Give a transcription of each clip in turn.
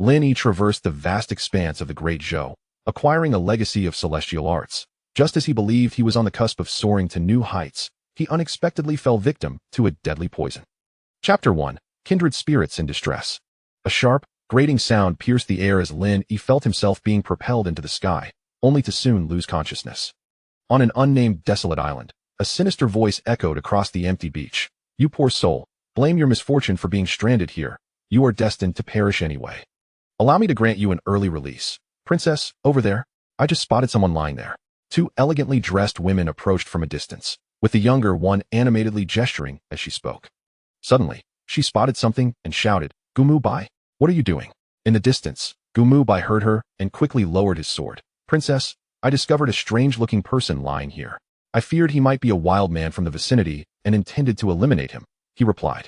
Lin Yi traversed the vast expanse of the Great Zhou, acquiring a legacy of celestial arts. Just as he believed he was on the cusp of soaring to new heights, he unexpectedly fell victim to a deadly poison. Chapter 1. Kindred Spirits in Distress. A sharp, grating sound pierced the air as Lin Yi felt himself being propelled into the sky, only to soon lose consciousness. On an unnamed desolate island, a sinister voice echoed across the empty beach. You poor soul, blame your misfortune for being stranded here. You are destined to perish anyway. Allow me to grant you an early release. Princess, over there. I just spotted someone lying there. Two elegantly dressed women approached from a distance, with the younger one animatedly gesturing as she spoke. Suddenly, she spotted something and shouted, Gu Muhai, what are you doing? In the distance, Gu Muhai heard her and quickly lowered his sword. Princess, I discovered a strange-looking person lying here. I feared he might be a wild man from the vicinity and intended to eliminate him, he replied.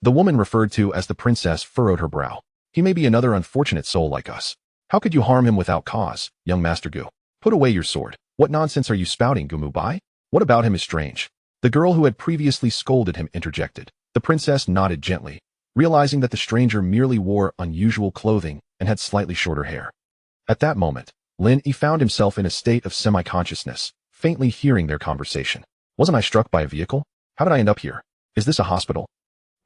The woman referred to as the princess furrowed her brow. He may be another unfortunate soul like us. How could you harm him without cause, young Master Gu? Put away your sword. What nonsense are you spouting, Gu Muhai? What about him is strange? The girl who had previously scolded him interjected. The princess nodded gently, realizing that the stranger merely wore unusual clothing and had slightly shorter hair. At that moment, Lin Yi found himself in a state of semi-consciousness, faintly hearing their conversation. Wasn't I struck by a vehicle? How did I end up here? Is this a hospital?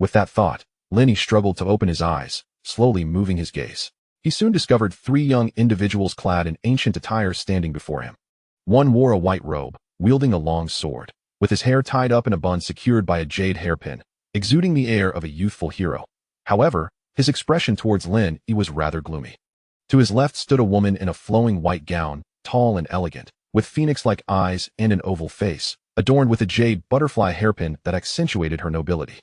With that thought, Lin Yi struggled to open his eyes, slowly moving his gaze. He soon discovered three young individuals clad in ancient attire standing before him. One wore a white robe, wielding a long sword, with his hair tied up in a bun secured by a jade hairpin, exuding the air of a youthful hero. However, his expression towards Lin Yi was rather gloomy. To his left stood a woman in a flowing white gown, tall and elegant, with phoenix-like eyes and an oval face, adorned with a jade butterfly hairpin that accentuated her nobility.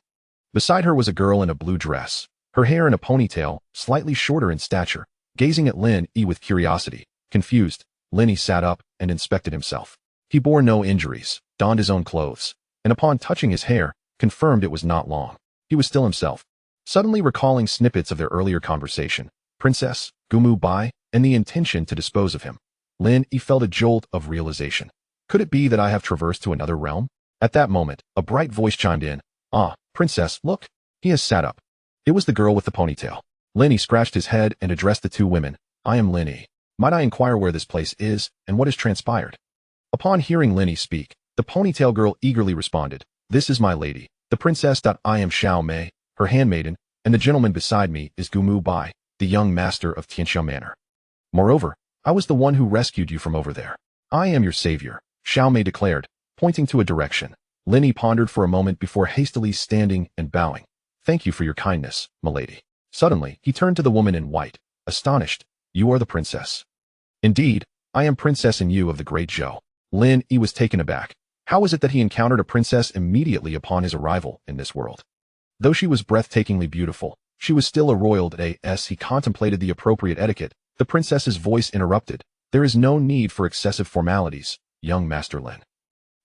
Beside her was a girl in a blue dress, her hair in a ponytail, slightly shorter in stature, gazing at Lin Yi with curiosity. Confused, Lin Yi sat up and inspected himself. He bore no injuries, donned his own clothes, and upon touching his hair, confirmed it was not long. He was still himself. Suddenly recalling snippets of their earlier conversation, Princess, Gu Muhai, and the intention to dispose of him, Lin Yi felt a jolt of realization. Could it be that I have traversed to another realm? At that moment, a bright voice chimed in. Ah, Princess, look. He has sat up. It was the girl with the ponytail. Lin Yi scratched his head and addressed the two women. I am Lin Yi. Might I inquire where this place is and what has transpired? Upon hearing Lin Yi speak, the ponytail girl eagerly responded. This is my lady, the princess. I am Xiao Mei, her handmaiden, and the gentleman beside me is Gu Muhai, the young master of Tianxia Manor. Moreover, I was the one who rescued you from over there. I am your savior, Xiao Mei declared, pointing to a direction. Lin Yi pondered for a moment before hastily standing and bowing. Thank you for your kindness, milady. Suddenly, he turned to the woman in white, astonished. You are the princess. Indeed, I am Princess An Yue of the Great Zhou. Lin Yi was taken aback. How was it that he encountered a princess immediately upon his arrival in this world? Though she was breathtakingly beautiful, she was still a royal. As he contemplated the appropriate etiquette, the princess's voice interrupted. There is no need for excessive formalities, young Master Lin.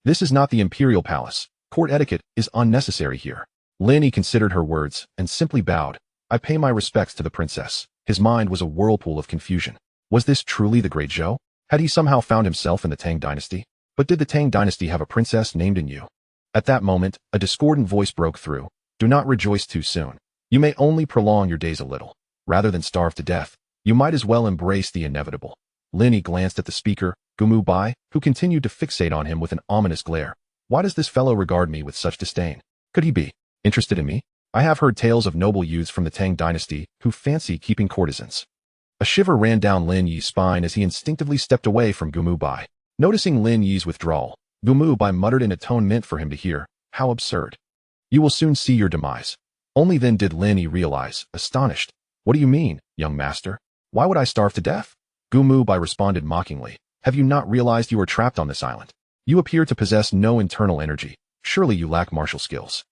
This is not the imperial palace. Court etiquette is unnecessary here. Lin Yi considered her words and simply bowed. I pay my respects to the princess. His mind was a whirlpool of confusion. Was this truly the Great Zhou? Had he somehow found himself in the Tang Dynasty? But did the Tang Dynasty have a princess named An Yue? At that moment, a discordant voice broke through. Do not rejoice too soon. You may only prolong your days a little. Rather than starve to death, you might as well embrace the inevitable. Lin Yi glanced at the speaker, Gu Muhai, who continued to fixate on him with an ominous glare. Why does this fellow regard me with such disdain? Could he be interested in me? I have heard tales of noble youths from the Tang Dynasty who fancy keeping courtesans. A shiver ran down Lin Yi's spine as he instinctively stepped away from Gu Muhai. Noticing Lin Yi's withdrawal, Gu Muhai muttered in a tone meant for him to hear, how absurd. You will soon see your demise. Only then did Lin Yi realize, astonished. What do you mean, young master? Why would I starve to death? Gu Muhai responded mockingly. Have you not realized you are trapped on this island? You appear to possess no internal energy. Surely you lack martial skills.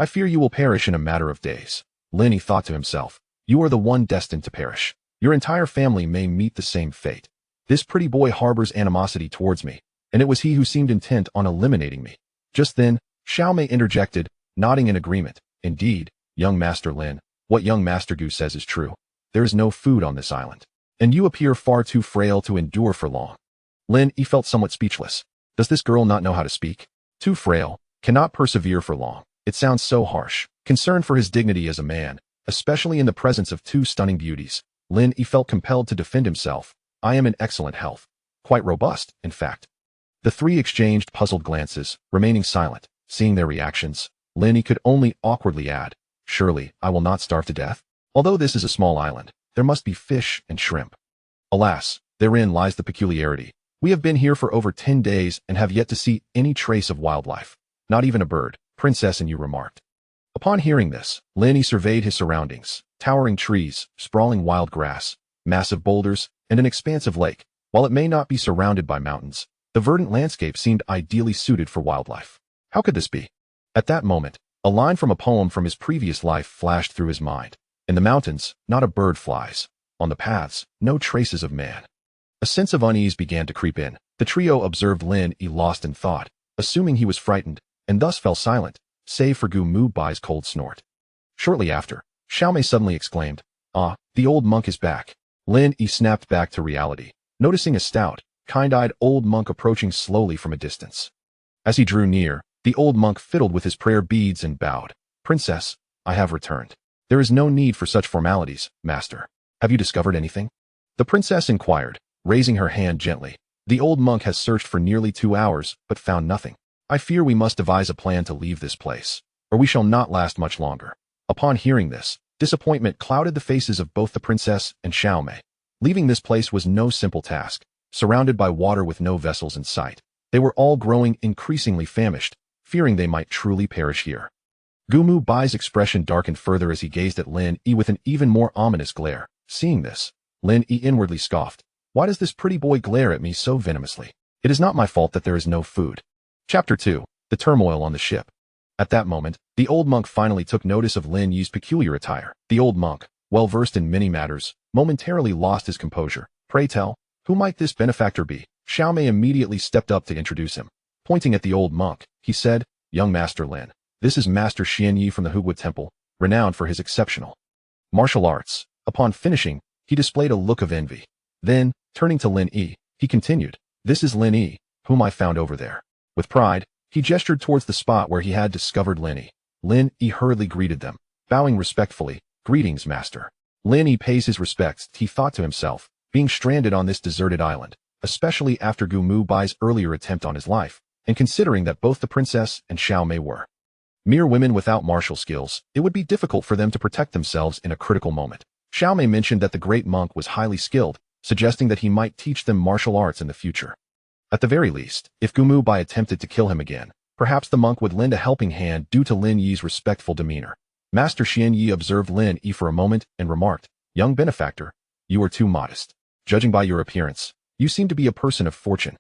I fear you will perish in a matter of days. Lin Yi thought to himself. You are the one destined to perish. Your entire family may meet the same fate. This pretty boy harbors animosity towards me, and it was he who seemed intent on eliminating me. Just then, Xiao Mei interjected, nodding in agreement. Indeed, young Master Lin, what young Master Gu says is true. There is no food on this island, and you appear far too frail to endure for long. Lin Yi felt somewhat speechless. Does this girl not know how to speak? Too frail, cannot persevere for long. It sounds so harsh. Concerned for his dignity as a man, especially in the presence of two stunning beauties, Lin Yi felt compelled to defend himself. I am in excellent health. Quite robust, in fact. The three exchanged puzzled glances, remaining silent. Seeing their reactions, Lin Yi could only awkwardly add, surely I will not starve to death? Although this is a small island, there must be fish and shrimp. Alas, therein lies the peculiarity. We have been here for over 10 days and have yet to see any trace of wildlife. Not even a bird, Princess An Yue remarked. Upon hearing this, Lin Yi surveyed his surroundings, towering trees, sprawling wild grass, massive boulders, and an expansive lake. While it may not be surrounded by mountains, the verdant landscape seemed ideally suited for wildlife. How could this be? At that moment, a line from a poem from his previous life flashed through his mind. In the mountains, not a bird flies. On the paths, no traces of man. A sense of unease began to creep in. The trio observed Lin Yi lost in thought, assuming he was frightened, and thus fell silent, save for Gu Muhai's cold snort. Shortly after, Xiaomei suddenly exclaimed, "Ah, the old monk is back." Lin Yi snapped back to reality, noticing a stout, kind-eyed old monk approaching slowly from a distance. As he drew near, the old monk fiddled with his prayer beads and bowed. "Princess, I have returned. There is no need for such formalities, master. Have you discovered anything?" The princess inquired, raising her hand gently. "The old monk has searched for nearly 2 hours, but found nothing. I fear we must devise a plan to leave this place, or we shall not last much longer." Upon hearing this, disappointment clouded the faces of both the princess and Xiaomei. Leaving this place was no simple task. Surrounded by water with no vessels in sight, they were all growing increasingly famished, fearing they might truly perish here. Gu Muhai's expression darkened further as he gazed at Lin Yi with an even more ominous glare. Seeing this, Lin Yi inwardly scoffed. Why does this pretty boy glare at me so venomously? It is not my fault that there is no food. Chapter 2. The Turmoil on the Ship. At that moment, the old monk finally took notice of Lin Yi's peculiar attire. The old monk, well versed in many matters, momentarily lost his composure. "Pray tell, who might this benefactor be?" Xiaomei immediately stepped up to introduce him. Pointing at the old monk, he said, "Young Master Lin, this is Master Xian Yi from the Hugua Temple, renowned for his exceptional martial arts." Upon finishing, he displayed a look of envy. Then, turning to Lin Yi, he continued, "This is Lin Yi, whom I found over there." With pride, he gestured towards the spot where he had discovered Lin Yi. Lin Yi hurriedly greeted them, bowing respectfully. "Greetings, master." Lin Yi pays his respects, he thought to himself, being stranded on this deserted island, especially after Gu Muhai's earlier attempt on his life, and considering that both the princess and Xiaomei were mere women without martial skills, it would be difficult for them to protect themselves in a critical moment. Xiaomei mentioned that the great monk was highly skilled, suggesting that he might teach them martial arts in the future. At the very least, if Gu Muhai attempted to kill him again, perhaps the monk would lend a helping hand due to Lin Yi's respectful demeanor. Master Xian Yi observed Lin Yi for a moment and remarked, "Young benefactor, you are too modest. Judging by your appearance, you seem to be a person of fortune."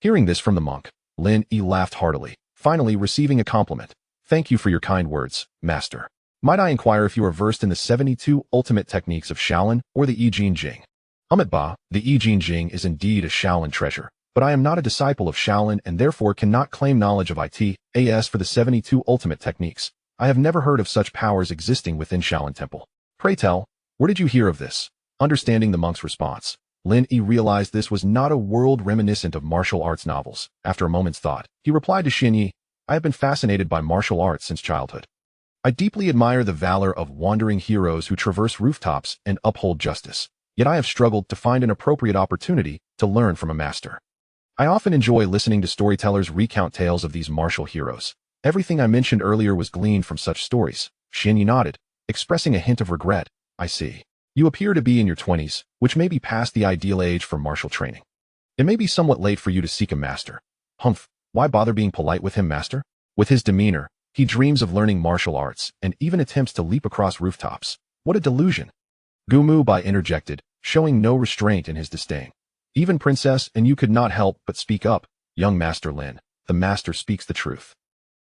Hearing this from the monk, Lin Yi laughed heartily, finally receiving a compliment. "Thank you for your kind words, master. Might I inquire if you are versed in the 72 ultimate techniques of Shaolin or the I Jing Jing?" "Ba, the I Jing Jing is indeed a Shaolin treasure, but I am not a disciple of Shaolin and therefore cannot claim knowledge of it. As for the 72 ultimate techniques, I have never heard of such powers existing within Shaolin Temple. Pray tell, where did you hear of this?" Understanding the monk's response, Lin Yi realized this was not a world reminiscent of martial arts novels. After a moment's thought, he replied to Xian Yi, "I have been fascinated by martial arts since childhood. I deeply admire the valor of wandering heroes who traverse rooftops and uphold justice. Yet I have struggled to find an appropriate opportunity to learn from a master. I often enjoy listening to storytellers recount tales of these martial heroes. Everything I mentioned earlier was gleaned from such stories." Xian Yi nodded, expressing a hint of regret. "I see. You appear to be in your 20s, which may be past the ideal age for martial training. It may be somewhat late for you to seek a master." "Humph, why bother being polite with him, master? With his demeanor, he dreams of learning martial arts and even attempts to leap across rooftops. What a delusion." Gu Muhai interjected, showing no restraint in his disdain. Even Princess An Yue could not help but speak up. "Young Master Lin, the master speaks the truth.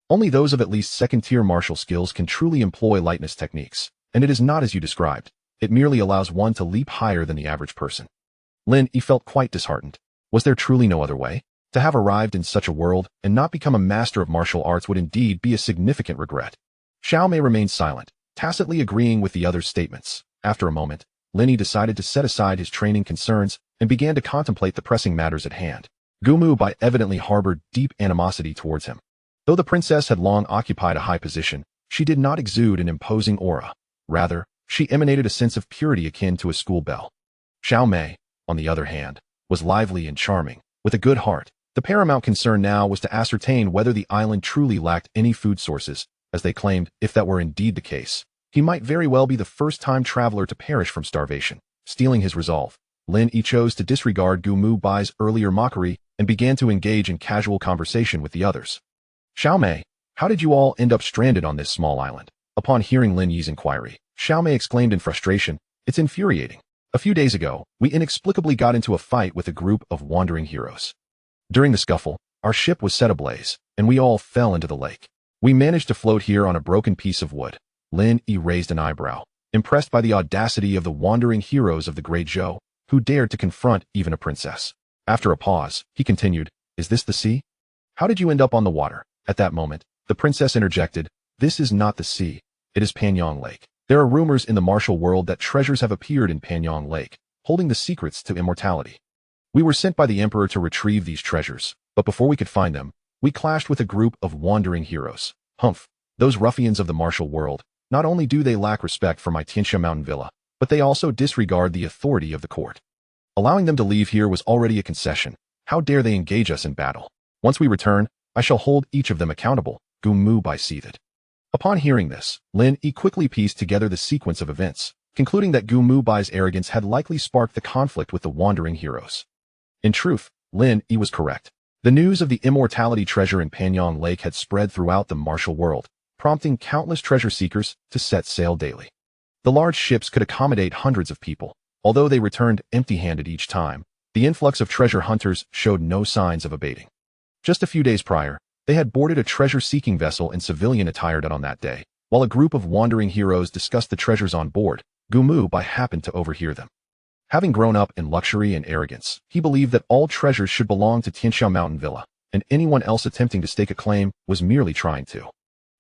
Only those of at least second-tier martial skills can truly employ lightness techniques, and it is not as you described. It merely allows one to leap higher than the average person." Lin Yi felt quite disheartened. Was there truly no other way? To have arrived in such a world and not become a master of martial arts would indeed be a significant regret. Xiaomei remained silent, tacitly agreeing with the other's statements. After a moment, Lin Yi decided to set aside his training concerns and began to contemplate the pressing matters at hand. Gu Muhai evidently harbored deep animosity towards him. Though the princess had long occupied a high position, she did not exude an imposing aura. Rather, She emanated a sense of purity akin to a school bell. Xiao Mei, on the other hand, was lively and charming, with a good heart. The paramount concern now was to ascertain whether the island truly lacked any food sources, as they claimed. If that were indeed the case, he might very well be the first-time traveler to perish from starvation. Stealing his resolve, Lin Yi chose to disregard Gu Muhai's earlier mockery and began to engage in casual conversation with the others. Xiao Mei, how did you all end up stranded on this small island? Upon hearing Lin Yi's inquiry, Xiao Mei exclaimed in frustration, it's infuriating. A few days ago, we inexplicably got into a fight with a group of wandering heroes. During the scuffle, our ship was set ablaze, and we all fell into the lake. We managed to float here on a broken piece of wood. Lin Yi raised an eyebrow, impressed by the audacity of the wandering heroes of the Great Zhou, who dared to confront even a princess. After a pause, he continued, is this the sea? How did you end up on the water? At that moment, the princess interjected, this is not the sea, it is Panyang Lake. There are rumors in the martial world that treasures have appeared in Panyang Lake, holding the secrets to immortality. We were sent by the emperor to retrieve these treasures, but before we could find them, we clashed with a group of wandering heroes. Humph, those ruffians of the martial world, not only do they lack respect for my Tianxia Mountain Villa, but they also disregard the authority of the court. Allowing them to leave here was already a concession. How dare they engage us in battle? Once we return, I shall hold each of them accountable, Gu Muhai seethed. Upon hearing this, Lin Yi quickly pieced together the sequence of events, concluding that Gu Muhai's arrogance had likely sparked the conflict with the wandering heroes. In truth, Lin Yi was correct. The news of the immortality treasure in Panyang Lake had spread throughout the martial world, prompting countless treasure seekers to set sail daily. The large ships could accommodate hundreds of people. Although they returned empty-handed each time, the influx of treasure hunters showed no signs of abating. Just a few days prior, they had boarded a treasure-seeking vessel in civilian attire. On that day, while a group of wandering heroes discussed the treasures on board, Gu Muhai happened to overhear them. Having grown up in luxury and arrogance, he believed that all treasures should belong to Tianxia Mountain Villa, and anyone else attempting to stake a claim was merely trying to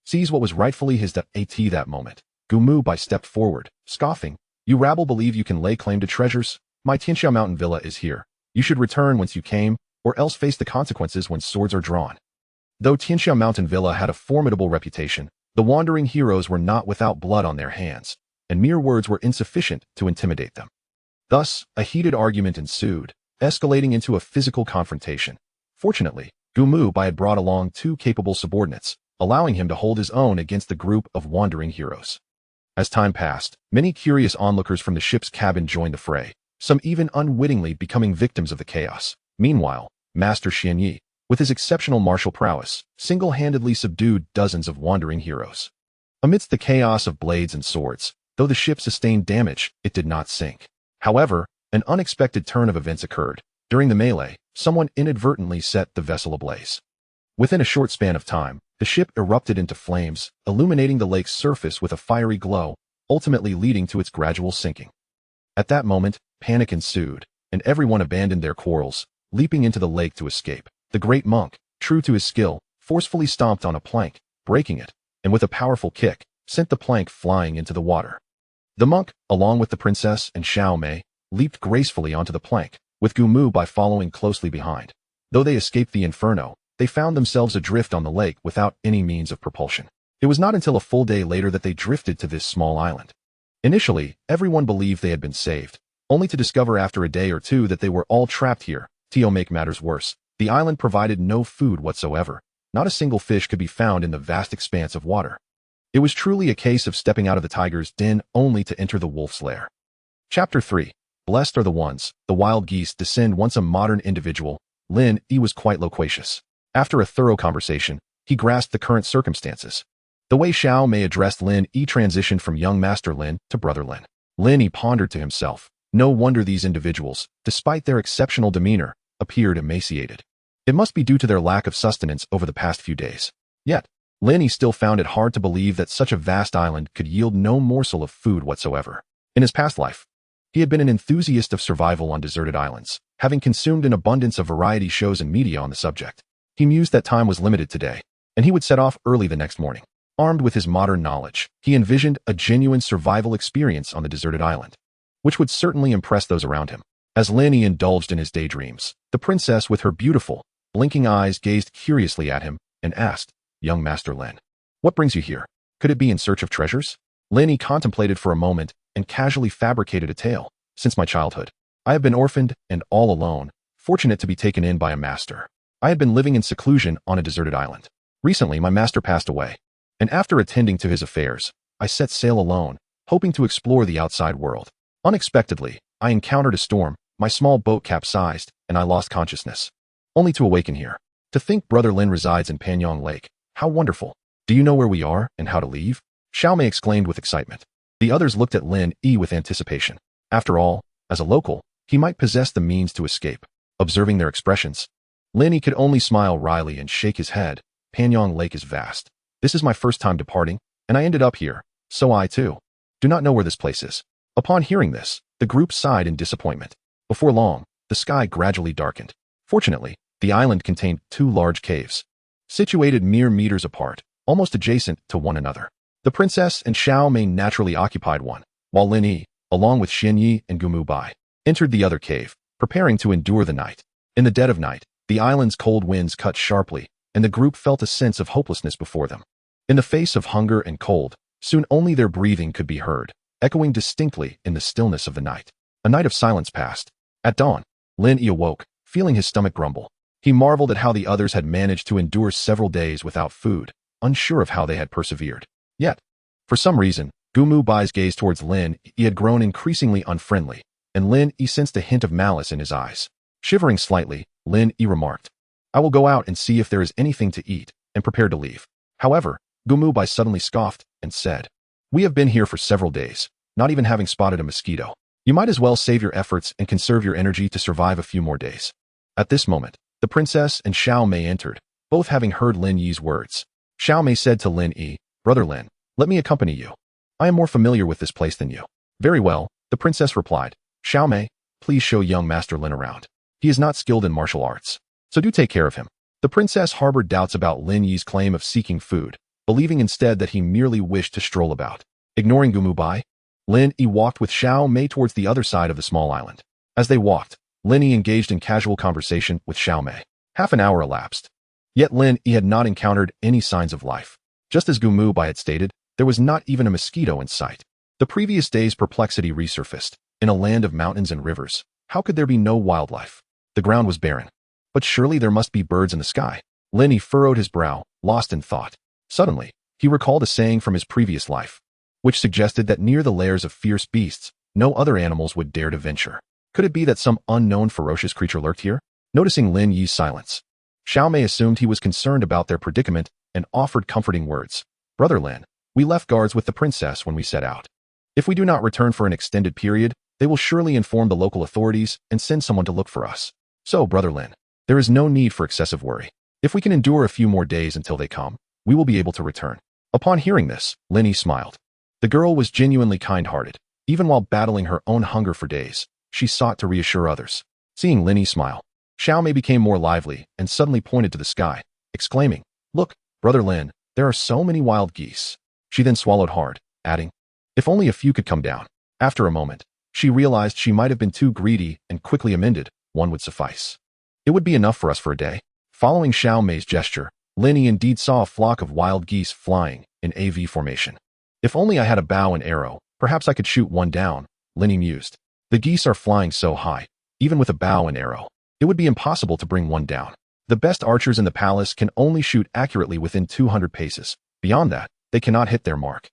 seize what was rightfully his. At that moment, Gu Muhai stepped forward, scoffing, you rabble believe you can lay claim to treasures? My Tianxia Mountain Villa is here. You should return whence you came, or else face the consequences when swords are drawn. Though Tianxia Mountain Villa had a formidable reputation, the wandering heroes were not without blood on their hands, and mere words were insufficient to intimidate them. Thus, a heated argument ensued, escalating into a physical confrontation. Fortunately, Gu Muhai had brought along two capable subordinates, allowing him to hold his own against the group of wandering heroes. As time passed, many curious onlookers from the ship's cabin joined the fray, some even unwittingly becoming victims of the chaos. Meanwhile, Master Lin Yi, with his exceptional martial prowess, single-handedly subdued dozens of wandering heroes. Amidst the chaos of blades and swords, though the ship sustained damage, it did not sink. However, an unexpected turn of events occurred. During the melee, someone inadvertently set the vessel ablaze. Within a short span of time, the ship erupted into flames, illuminating the lake's surface with a fiery glow, ultimately leading to its gradual sinking. At that moment, panic ensued, and everyone abandoned their quarrels, leaping into the lake to escape. The great monk, true to his skill, forcefully stomped on a plank, breaking it, and with a powerful kick, sent the plank flying into the water. The monk, along with the princess and Xiao Mei, leaped gracefully onto the plank, with Gu Muhai following closely behind. Though they escaped the inferno, they found themselves adrift on the lake without any means of propulsion. It was not until a full day later that they drifted to this small island. Initially, everyone believed they had been saved, only to discover after a day or two that they were all trapped here. To make matters worse, the island provided no food whatsoever. Not a single fish could be found in the vast expanse of water. It was truly a case of stepping out of the tiger's den only to enter the wolf's lair. Chapter 3. Blessed are the ones, the wild geese descend. Once a modern individual, Lin Yi was quite loquacious. After a thorough conversation, he grasped the current circumstances. The way Xiao Mei addressed Lin Yi transitioned from young Master Lin to Brother Lin. Lin Yi pondered to himself, no wonder these individuals, despite their exceptional demeanor, appeared emaciated. It must be due to their lack of sustenance over the past few days. Yet, Lin Yi still found it hard to believe that such a vast island could yield no morsel of food whatsoever. In his past life, he had been an enthusiast of survival on deserted islands, having consumed an abundance of variety shows and media on the subject. He mused that time was limited today, and he would set off early the next morning. Armed with his modern knowledge, he envisioned a genuine survival experience on the deserted island, which would certainly impress those around him. As Lin Yi indulged in his daydreams, the princess with her beautiful, blinking eyes gazed curiously at him and asked, "Young Master Lin, what brings you here? Could it be in search of treasures?" Lin Yi contemplated for a moment and casually fabricated a tale. Since my childhood, I have been orphaned and all alone, fortunate to be taken in by a master. I had been living in seclusion on a deserted island. Recently, my master passed away, and after attending to his affairs, I set sail alone, hoping to explore the outside world. Unexpectedly, I encountered a storm, my small boat capsized, and I lost consciousness. Only to awaken here. To think Brother Lin resides in Panyang Lake. How wonderful. Do you know where we are and how to leave? Xiaomei exclaimed with excitement. The others looked at Lin Yi with anticipation. After all, as a local, he might possess the means to escape. Observing their expressions, Lin Yi could only smile wryly and shake his head. Panyang Lake is vast. This is my first time departing, and I ended up here, so I, too, do not know where this place is. Upon hearing this, the group sighed in disappointment. Before long, the sky gradually darkened. Fortunately, the island contained 2 large caves, situated mere meters apart, almost adjacent to one another. The princess and Xiaomei naturally occupied one, while Lin Yi, along with Lin Yi and Gu Muhai, entered the other cave, preparing to endure the night. In the dead of night, the island's cold winds cut sharply, and the group felt a sense of hopelessness before them. In the face of hunger and cold, soon only their breathing could be heard, echoing distinctly in the stillness of the night. A night of silence passed. At dawn, Lin Yi awoke, feeling his stomach grumble. He marveled at how the others had managed to endure several days without food, unsure of how they had persevered. Yet, for some reason, Gu Muhai's gaze towards Lin Yi had grown increasingly unfriendly, and Lin Yi sensed a hint of malice in his eyes. Shivering slightly, Lin Yi remarked, "I will go out and see if there is anything to eat," and prepared to leave. However, Gu Muhai suddenly scoffed and said, "We have been here for several days, not even having spotted a mosquito. You might as well save your efforts and conserve your energy to survive a few more days." At this moment, the princess and Xiaomei entered, both having heard Lin Yi's words. Xiaomei said to Lin Yi, "Brother Lin, let me accompany you. I am more familiar with this place than you." "Very well," the princess replied. "Xiaomei, please show young Master Lin around. He is not skilled in martial arts, so do take care of him." The princess harbored doubts about Lin Yi's claim of seeking food, believing instead that he merely wished to stroll about. Ignoring Gu Muhai, Lin Yi walked with Xiaomei towards the other side of the small island. As they walked, Lin Yi engaged in casual conversation with Xiaomei. Half an hour elapsed. Yet Lin Yi had not encountered any signs of life. Just as Gu Muhai had stated, there was not even a mosquito in sight. The previous day's perplexity resurfaced. In a land of mountains and rivers, how could there be no wildlife? The ground was barren. But surely there must be birds in the sky. Lin Yi furrowed his brow, lost in thought. Suddenly, he recalled a saying from his previous life, which suggested that near the lairs of fierce beasts, no other animals would dare to venture. Could it be that some unknown ferocious creature lurked here? Noticing Lin Yi's silence, Xiaomei assumed he was concerned about their predicament and offered comforting words. "Brother Lin, we left guards with the princess when we set out. If we do not return for an extended period, they will surely inform the local authorities and send someone to look for us. So, Brother Lin, there is no need for excessive worry. If we can endure a few more days until they come, we will be able to return." Upon hearing this, Lin Yi smiled. The girl was genuinely kind-hearted. Even while battling her own hunger for days, she sought to reassure others. Seeing Lin Yi smile, Xiaomei became more lively and suddenly pointed to the sky, exclaiming, "Look, Brother Lin, there are so many wild geese." She then swallowed hard, adding, "If only a few could come down." After a moment, she realized she might have been too greedy and quickly amended, "One would suffice. It would be enough for us for a day." Following Xiaomei's gesture, Lin Yi indeed saw a flock of wild geese flying in AV formation. "If only I had a bow and arrow, perhaps I could shoot one down," Lin Yi mused. "The geese are flying so high, even with a bow and arrow, it would be impossible to bring one down. The best archers in the palace can only shoot accurately within 200 paces. Beyond that, they cannot hit their mark."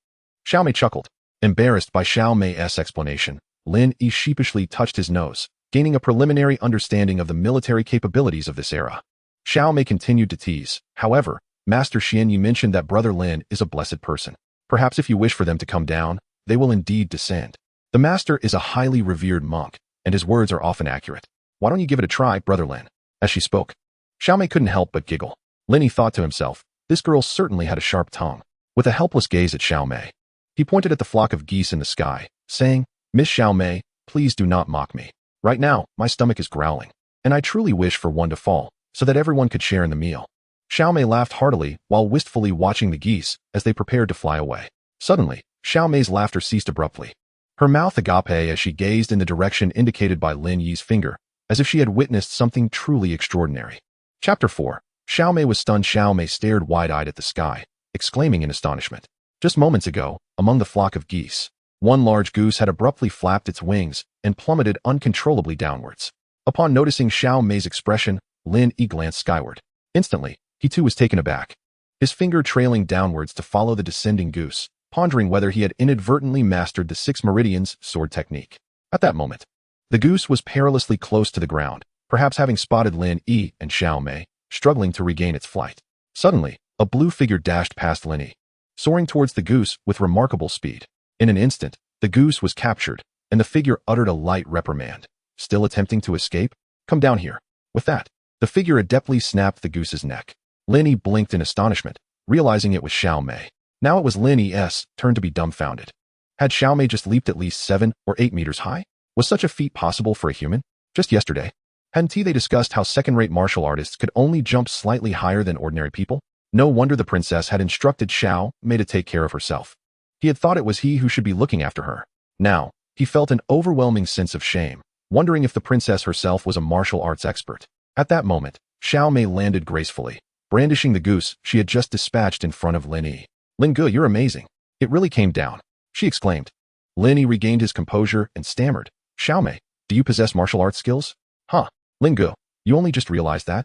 Xiaomei chuckled. Embarrassed by Xiaomei's explanation, Lin Yi sheepishly touched his nose, gaining a preliminary understanding of the military capabilities of this era. Xiaomei continued to tease. "However, Master Lin Yi mentioned that Brother Lin is a blessed person. Perhaps if you wish for them to come down, they will indeed descend. The master is a highly revered monk, and his words are often accurate. Why don't you give it a try, Brother Lin?" As she spoke, Xiaomei couldn't help but giggle. Lin Yi thought to himself, this girl certainly had a sharp tongue. With a helpless gaze at Xiaomei, he pointed at the flock of geese in the sky, saying, "Miss Xiaomei, please do not mock me. Right now, my stomach is growling, and I truly wish for one to fall, so that everyone could share in the meal." Xiaomei laughed heartily while wistfully watching the geese as they prepared to fly away. Suddenly, Xiaomei's laughter ceased abruptly. Her mouth agape as she gazed in the direction indicated by Lin Yi's finger, as if she had witnessed something truly extraordinary. Chapter 4. Xiaomei was stunned. Xiaomei stared wide-eyed at the sky, exclaiming in astonishment, Just moments ago, among the flock of geese, one large goose had abruptly flapped its wings and plummeted uncontrollably downwards. Upon noticing Xiao Mei's expression, Lin Yi glanced skyward. Instantly, he too was taken aback, his finger trailing downwards to follow the descending goose, pondering whether he had inadvertently mastered the 6 meridians sword technique. At that moment, the goose was perilously close to the ground, perhaps having spotted Lin Yi and Xiao Mei, struggling to regain its flight. Suddenly, a blue figure dashed past Lin Yi, soaring towards the goose with remarkable speed. In an instant, the goose was captured, and the figure uttered a light reprimand. Still attempting to escape? Come down here. With that, the figure adeptly snapped the goose's neck. Lin Yi blinked in astonishment, realizing it was Xiao Mei. Now it was Lin Yi's turn to be dumbfounded. Had Xiao Mei just leaped at least 7 or 8 meters high? Was such a feat possible for a human? Just yesterday, hadn't they discussed how second-rate martial artists could only jump slightly higher than ordinary people? No wonder the princess had instructed Xiao Mei to take care of herself. He had thought it was he who should be looking after her. Now, he felt an overwhelming sense of shame, wondering if the princess herself was a martial arts expert. At that moment, Xiao Mei landed gracefully, brandishing the goose she had just dispatched in front of Lin Yi. Lin Gu, you're amazing. It really came down, she exclaimed. Lin Yi regained his composure and stammered, Xiao Mei, do you possess martial arts skills? Huh, Lin Gu, you only just realized that?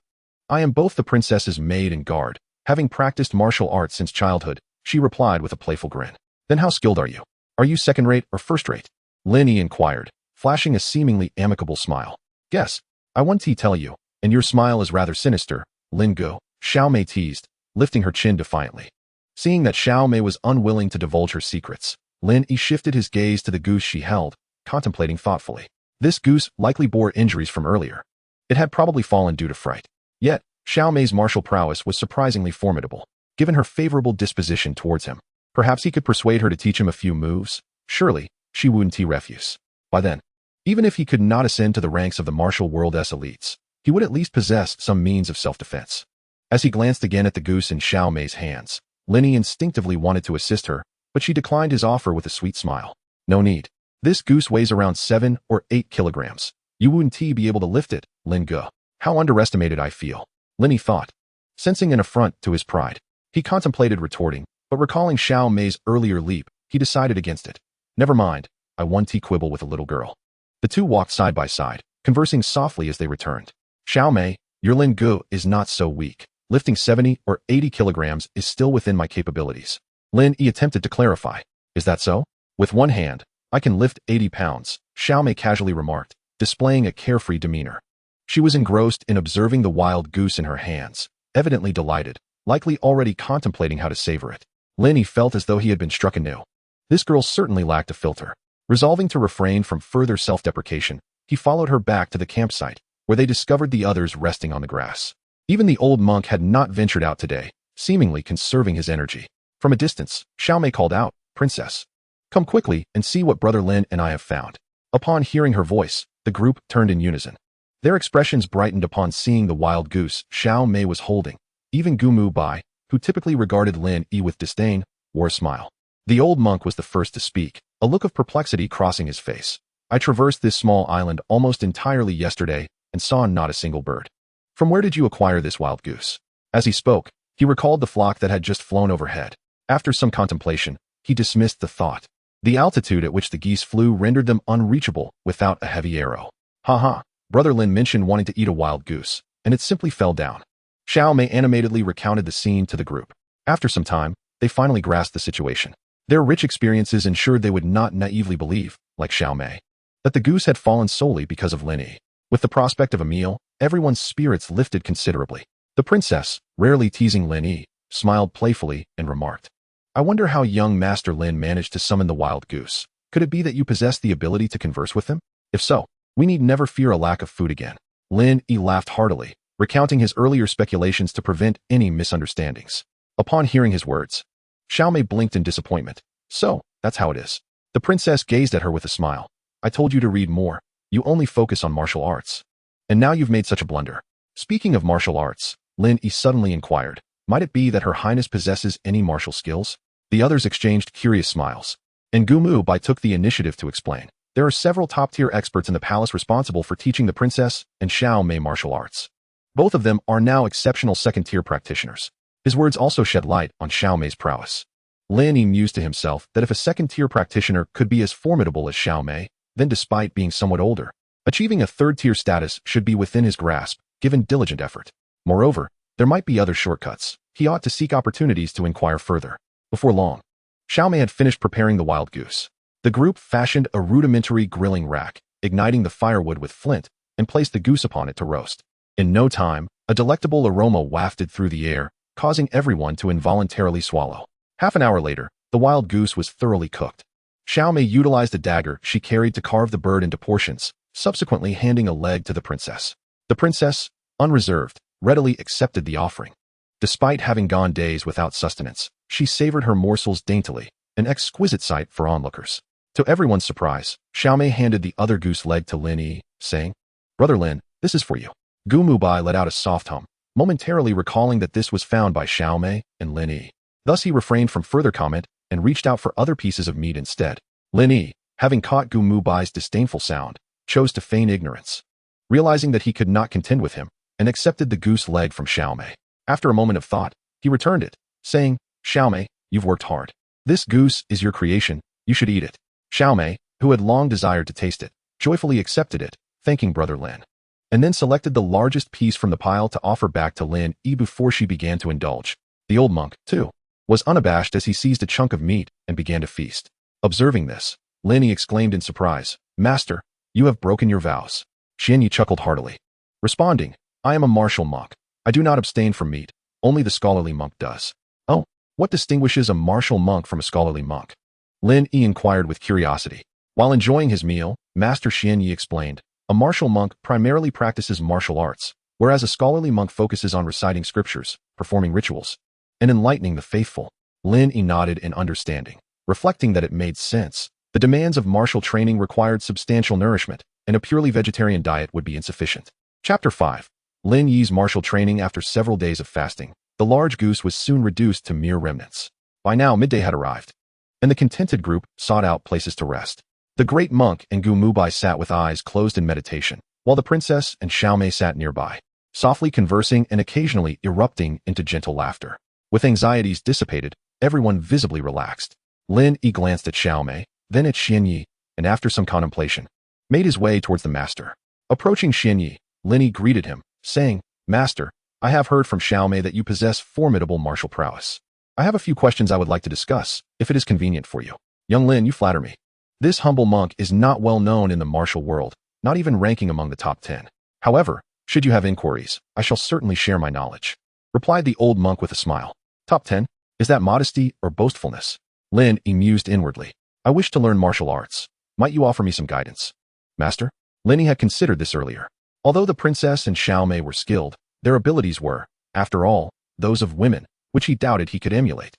I am both the princess's maid and guard, having practiced martial arts since childhood, she replied with a playful grin. Then how skilled are you? Are you second-rate or first-rate? Lin Yi inquired, flashing a seemingly amicable smile. Guess, I want to tell you, and your smile is rather sinister, Lin Gu, Xiao Mei teased, lifting her chin defiantly. Seeing that Xiao Mei was unwilling to divulge her secrets, Lin Yi shifted his gaze to the goose she held, contemplating thoughtfully. This goose likely bore injuries from earlier. It had probably fallen due to fright. Yet, Xiao Mei's martial prowess was surprisingly formidable, given her favorable disposition towards him. Perhaps he could persuade her to teach him a few moves. Surely, she wouldn't refuse. By then, even if he could not ascend to the ranks of the martial world's elites, he would at least possess some means of self-defense. As he glanced again at the goose in Xiao Mei's hands, Lin Yi instinctively wanted to assist her, but she declined his offer with a sweet smile. No need. This goose weighs around 7 or 8 kilograms. You wouldn't be able to lift it, Lin Gu. How underestimated I feel, Lin Yi thought. Sensing an affront to his pride, he contemplated retorting, but recalling Xiao Mei's earlier leap, he decided against it. Never mind, I want to quibble with a little girl. The two walked side by side, conversing softly as they returned. Xiao Mei, your Lin Gu is not so weak. Lifting 70 or 80 kilograms is still within my capabilities. Lin Yi attempted to clarify. Is that so? With one hand, I can lift 80 pounds, Xiao Mei casually remarked, displaying a carefree demeanor. She was engrossed in observing the wild goose in her hands, evidently delighted, likely already contemplating how to savor it. Lin Yi felt as though he had been struck anew. This girl certainly lacked a filter. Resolving to refrain from further self-deprecation, he followed her back to the campsite, where they discovered the others resting on the grass. Even the old monk had not ventured out today, seemingly conserving his energy. From a distance, Xiao Mei called out, Princess, come quickly and see what Brother Lin and I have found. Upon hearing her voice, the group turned in unison. Their expressions brightened upon seeing the wild goose Xiao Mei was holding. Even Gu Muhai, who typically regarded Lin Yi with disdain, wore a smile. The old monk was the first to speak, a look of perplexity crossing his face. I traversed this small island almost entirely yesterday and saw not a single bird. From where did you acquire this wild goose? As he spoke, he recalled the flock that had just flown overhead. After some contemplation, he dismissed the thought. The altitude at which the geese flew rendered them unreachable without a heavy arrow. Ha! Brother Lin mentioned wanting to eat a wild goose, and it simply fell down. Xiao Mei animatedly recounted the scene to the group. After some time, they finally grasped the situation. Their rich experiences ensured they would not naively believe, like Xiao Mei, that the goose had fallen solely because of Lin Yi. With the prospect of a meal, everyone's spirits lifted considerably. The princess, rarely teasing Lin Yi, smiled playfully and remarked, I wonder how young Master Lin managed to summon the wild goose. Could it be that you possess the ability to converse with him? If so, we need never fear a lack of food again. Lin Yi laughed heartily, recounting his earlier speculations to prevent any misunderstandings. Upon hearing his words, Xiao Mei blinked in disappointment. So, that's how it is. The princess gazed at her with a smile. I told you to read more. You only focus on martial arts. And now you've made such a blunder. Speaking of martial arts, Lin Yi suddenly inquired, might it be that Her Highness possesses any martial skills? The others exchanged curious smiles, and Gu Muhai took the initiative to explain. There are several top-tier experts in the palace responsible for teaching the princess and Xiao Mei martial arts. Both of them are now exceptional second-tier practitioners. His words also shed light on Xiao Mei's prowess. Lin Yi mused to himself that if a second-tier practitioner could be as formidable as Xiao Mei, then despite being somewhat older, achieving a third-tier status should be within his grasp, given diligent effort. Moreover, there might be other shortcuts. He ought to seek opportunities to inquire further. Before long, Xiao Mei had finished preparing the wild goose. The group fashioned a rudimentary grilling rack, igniting the firewood with flint, and placed the goose upon it to roast. In no time, a delectable aroma wafted through the air, causing everyone to involuntarily swallow. Half an hour later, the wild goose was thoroughly cooked. Xiao Mei utilized a dagger she carried to carve the bird into portions, subsequently handing a leg to the princess. The princess, unreserved, readily accepted the offering. Despite having gone days without sustenance, she savored her morsels daintily, an exquisite sight for onlookers. To everyone's surprise, Xiao Mei handed the other goose leg to Lin Yi, saying, "Brother Lin, this is for you." Gu Muhai let out a soft hum, momentarily recalling that this was found by Xiao Mei and Lin Yi. Thus he refrained from further comment and reached out for other pieces of meat instead. Lin Yi, having caught Gu Muhai's disdainful sound, chose to feign ignorance. Realizing that he could not contend with him, and accepted the goose leg from Xiao Mei. After a moment of thought, he returned it, saying, "Xiao Mei, you've worked hard. This goose is your creation, you should eat it." Xiao Mei, who had long desired to taste it, joyfully accepted it, thanking Brother Lin, and then selected the largest piece from the pile to offer back to Lin Yi before she began to indulge. The old monk, too, was unabashed as he seized a chunk of meat and began to feast. Observing this, Lin Yi exclaimed in surprise, "Master, you have broken your vows." Xian Yi chuckled heartily, responding, "I am a martial monk. I do not abstain from meat, only the scholarly monk does." "Oh, what distinguishes a martial monk from a scholarly monk?" Lin Yi inquired with curiosity. While enjoying his meal, Master Xian Yi explained, "A martial monk primarily practices martial arts, whereas a scholarly monk focuses on reciting scriptures, performing rituals, and enlightening the faithful." Lin Yi nodded in understanding, reflecting that it made sense. The demands of martial training required substantial nourishment, and a purely vegetarian diet would be insufficient. Chapter 5. Lin Yi's martial training. After several days of fasting, the large goose was soon reduced to mere remnants. By now midday had arrived, and the contented group sought out places to rest. The great monk and Gu Muhai sat with eyes closed in meditation, while the princess and Xiao Mei sat nearby, softly conversing and occasionally erupting into gentle laughter. With anxieties dissipated, everyone visibly relaxed. Lin Yi glanced at Xiao Mei, then at Xian Yi, and after some contemplation, made his way towards the master. Approaching Xian Yi, Lin Yi greeted him, saying, "Master, I have heard from Xiao Mei that you possess formidable martial prowess. I have a few questions I would like to discuss, if it is convenient for you." "Young Lin, you flatter me. This humble monk is not well known in the martial world, not even ranking among the top 10. However, should you have inquiries, I shall certainly share my knowledge," replied the old monk with a smile. "Top 10? Is that modesty or boastfulness?" Lin Yi mused inwardly. "I wish to learn martial arts. Might you offer me some guidance?" "Master?" Lin Yi had considered this earlier. Although the princess and Xiao Mei were skilled, their abilities were, after all, those of women, which he doubted he could emulate.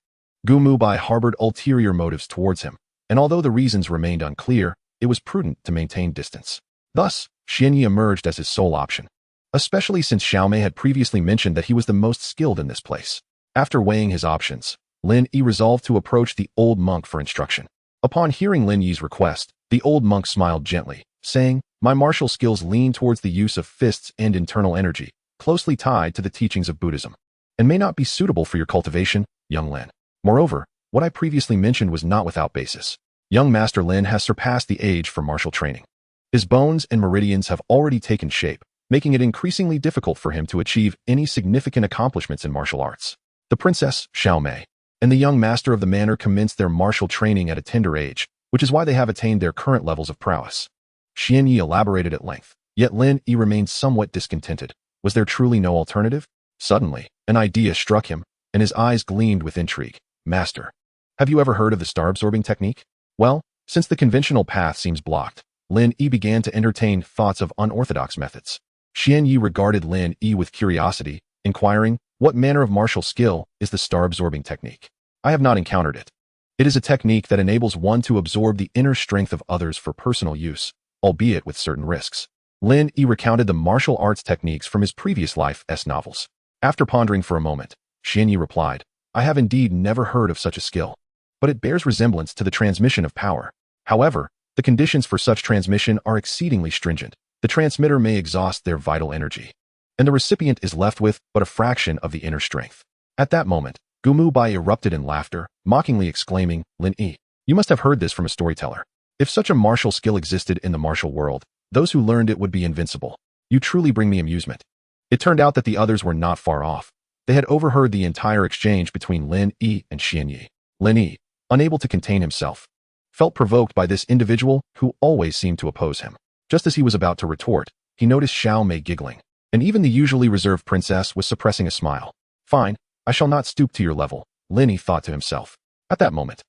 Gu Muhai harbored ulterior motives towards him, and although the reasons remained unclear, it was prudent to maintain distance. Thus, Xian Yi emerged as his sole option, especially since Xiao Mei had previously mentioned that he was the most skilled in this place. After weighing his options, Lin Yi resolved to approach the old monk for instruction. Upon hearing Lin Yi's request, the old monk smiled gently, saying, "My martial skills lean towards the use of fists and internal energy, closely tied to the teachings of Buddhism, and may not be suitable for your cultivation, young Lin. Moreover, what I previously mentioned was not without basis. Young Master Lin has surpassed the age for martial training. His bones and meridians have already taken shape, making it increasingly difficult for him to achieve any significant accomplishments in martial arts." The princess, Xiao Mei, and the young master of the manor commenced their martial training at a tender age, which is why they have attained their current levels of prowess. Xian Yi elaborated at length, yet Lin Yi remained somewhat discontented. Was there truly no alternative? Suddenly, an idea struck him, and his eyes gleamed with intrigue. "Master, have you ever heard of the star-absorbing technique?" Well, since the conventional path seems blocked, Lin Yi began to entertain thoughts of unorthodox methods. Xian Yi regarded Lin Yi with curiosity, inquiring, "What manner of martial skill is the star-absorbing technique?" "I have not encountered it. It is a technique that enables one to absorb the inner strength of others for personal use, albeit with certain risks." Lin Yi recounted the martial arts techniques from his previous life's novels. After pondering for a moment, Xian Yi replied, "I have indeed never heard of such a skill, but it bears resemblance to the transmission of power. However, the conditions for such transmission are exceedingly stringent. The transmitter may exhaust their vital energy, and the recipient is left with but a fraction of the inner strength." At that moment, Gu Muhai erupted in laughter, mockingly exclaiming, Lin Yi, you must have heard this from a storyteller. If such a martial skill existed in the martial world, those who learned it would be invincible. You truly bring me amusement. It turned out that the others were not far off. They had overheard the entire exchange between Lin Yi and Xian Yi. Lin Yi, unable to contain himself, felt provoked by this individual who always seemed to oppose him. Just as he was about to retort, he noticed Xiao Mei giggling, and even the usually reserved princess was suppressing a smile. Fine, I shall not stoop to your level, Lin Yi thought to himself. At that moment,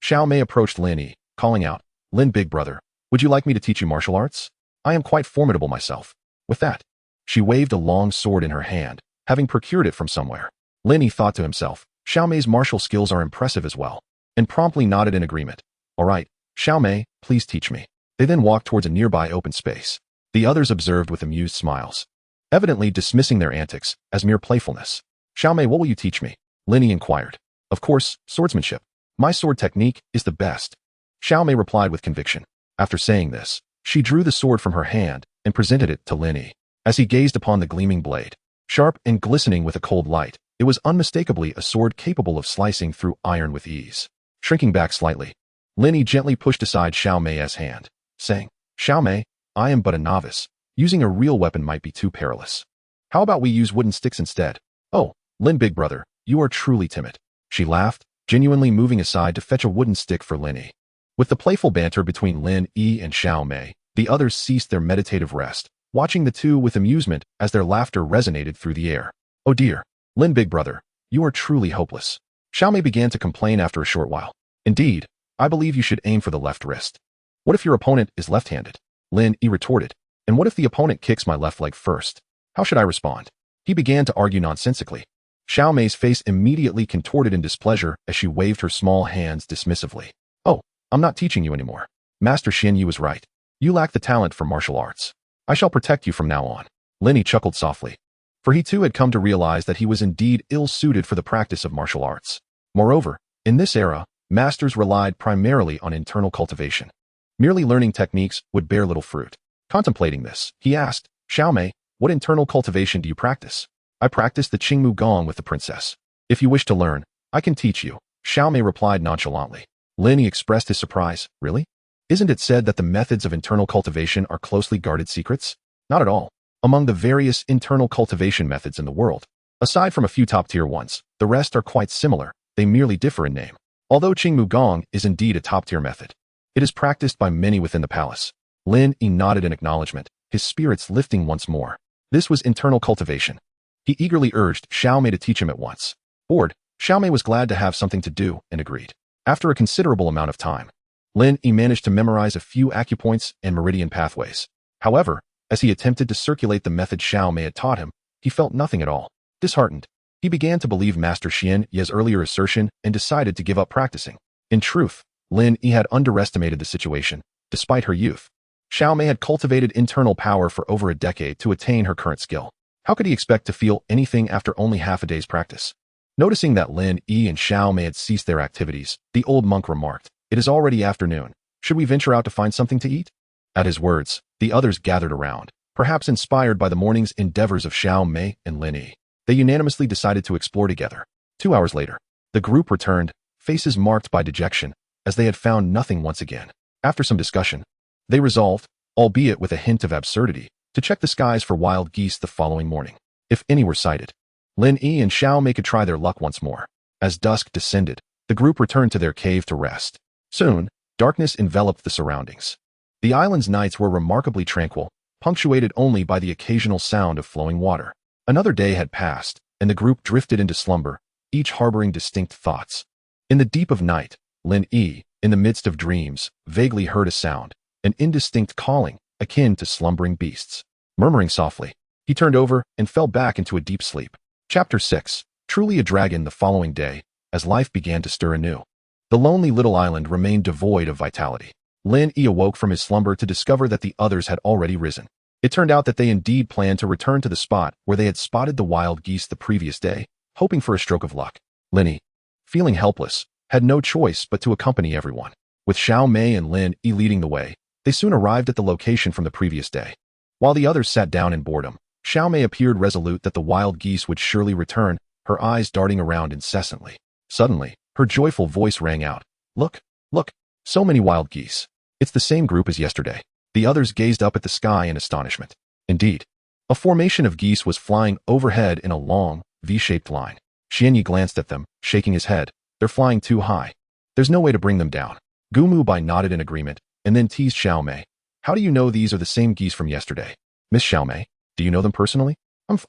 Xiao Mei approached Lin Yi, calling out, Lin big brother, would you like me to teach you martial arts? I am quite formidable myself. With that, she waved a long sword in her hand, having procured it from somewhere. Lin Yi thought to himself, Xiao Mei's martial skills are impressive as well, and promptly nodded in agreement. All right, Xiao Mei, please teach me. They then walked towards a nearby open space. The others observed with amused smiles, evidently dismissing their antics as mere playfulness. Xiao Mei, what will you teach me? Lin Yi inquired. Of course, swordsmanship. My sword technique is the best. Xiao Mei replied with conviction. After saying this, she drew the sword from her hand and presented it to Lin Yi. As he gazed upon the gleaming blade, sharp and glistening with a cold light, it was unmistakably a sword capable of slicing through iron with ease. Shrinking back slightly, Lin Yi gently pushed aside Xiao Mei's hand, saying, Xiao Mei, I am but a novice. Using a real weapon might be too perilous. How about we use wooden sticks instead? Oh, Lin big brother, you are truly timid. She laughed, genuinely moving aside to fetch a wooden stick for Lin Yi. With the playful banter between Lin Yi and Xiao Mei, the others ceased their meditative rest, watching the two with amusement as their laughter resonated through the air. Oh dear, Lin big brother, you are truly hopeless. Xiao Mei began to complain after a short while. Indeed, I believe you should aim for the left wrist. What if your opponent is left-handed? Lin Yi retorted. And what if the opponent kicks my left leg first? How should I respond? He began to argue nonsensically. Xiao Mei's face immediately contorted in displeasure as she waved her small hands dismissively. Oh, I'm not teaching you anymore. Master Xian Yu was right. You lack the talent for martial arts. I shall protect you from now on. Lin Yi chuckled softly, for he too had come to realize that he was indeed ill-suited for the practice of martial arts. Moreover, in this era, masters relied primarily on internal cultivation. Merely learning techniques would bear little fruit. Contemplating this, he asked, Xiao Mei, what internal cultivation do you practice? I practice the Qingmu Gong with the princess. If you wish to learn, I can teach you, Xiao Mei replied nonchalantly. Lin Yi expressed his surprise. Really? Isn't it said that the methods of internal cultivation are closely guarded secrets? Not at all. Among the various internal cultivation methods in the world, aside from a few top-tier ones, the rest are quite similar. They merely differ in name. Although Qingmu Gong is indeed a top-tier method, it is practiced by many within the palace. Lin Yi nodded in acknowledgement, his spirits lifting once more. This was internal cultivation. He eagerly urged Xiao Mei to teach him at once. Bored, Xiao Mei was glad to have something to do and agreed. After a considerable amount of time, Lin Yi managed to memorize a few acupoints and meridian pathways. However, as he attempted to circulate the method Xiao Mei had taught him, he felt nothing at all. Disheartened, he began to believe Master Xian Ye's earlier assertion and decided to give up practicing. In truth, Lin Yi had underestimated the situation, despite her youth. Xiao Mei had cultivated internal power for over a decade to attain her current skill. How could he expect to feel anything after only half a day's practice? Noticing that Lin Yi and Xiao Mei had ceased their activities, the old monk remarked, It is already afternoon. Should we venture out to find something to eat? At his words, the others gathered around, perhaps inspired by the morning's endeavors of Xiao Mei and Lin Yi. They unanimously decided to explore together. 2 hours later, the group returned, faces marked by dejection, as they had found nothing once again. After some discussion, they resolved, albeit with a hint of absurdity, to check the skies for wild geese the following morning. If any were sighted, Lin Yi and Xiao Mei could try their luck once more. As dusk descended, the group returned to their cave to rest. Soon, darkness enveloped the surroundings. The island's nights were remarkably tranquil, punctuated only by the occasional sound of flowing water. Another day had passed, and the group drifted into slumber, each harboring distinct thoughts. In the deep of night, Lin Yi, in the midst of dreams, vaguely heard a sound, an indistinct calling, akin to slumbering beasts. Murmuring softly, he turned over and fell back into a deep sleep. Chapter 6. Truly a dragon. The following day, as life began to stir anew, the lonely little island remained devoid of vitality. Lin Yi awoke from his slumber to discover that the others had already risen. It turned out that they indeed planned to return to the spot where they had spotted the wild geese the previous day, hoping for a stroke of luck. Lin Yi, feeling helpless, had no choice but to accompany everyone. With Xiao Mei and Lin Yi leading the way, they soon arrived at the location from the previous day. While the others sat down in boredom, Xiao Mei appeared resolute that the wild geese would surely return, her eyes darting around incessantly. Suddenly, her joyful voice rang out. Look, look, so many wild geese. It's the same group as yesterday. The others gazed up at the sky in astonishment. Indeed, a formation of geese was flying overhead in a long, V-shaped line. Lin Yi glanced at them, shaking his head. They're flying too high. There's no way to bring them down. Gu Muhai nodded in agreement, and then teased Xiao Mei. How do you know these are the same geese from yesterday? Miss Xiao Mei, do you know them personally?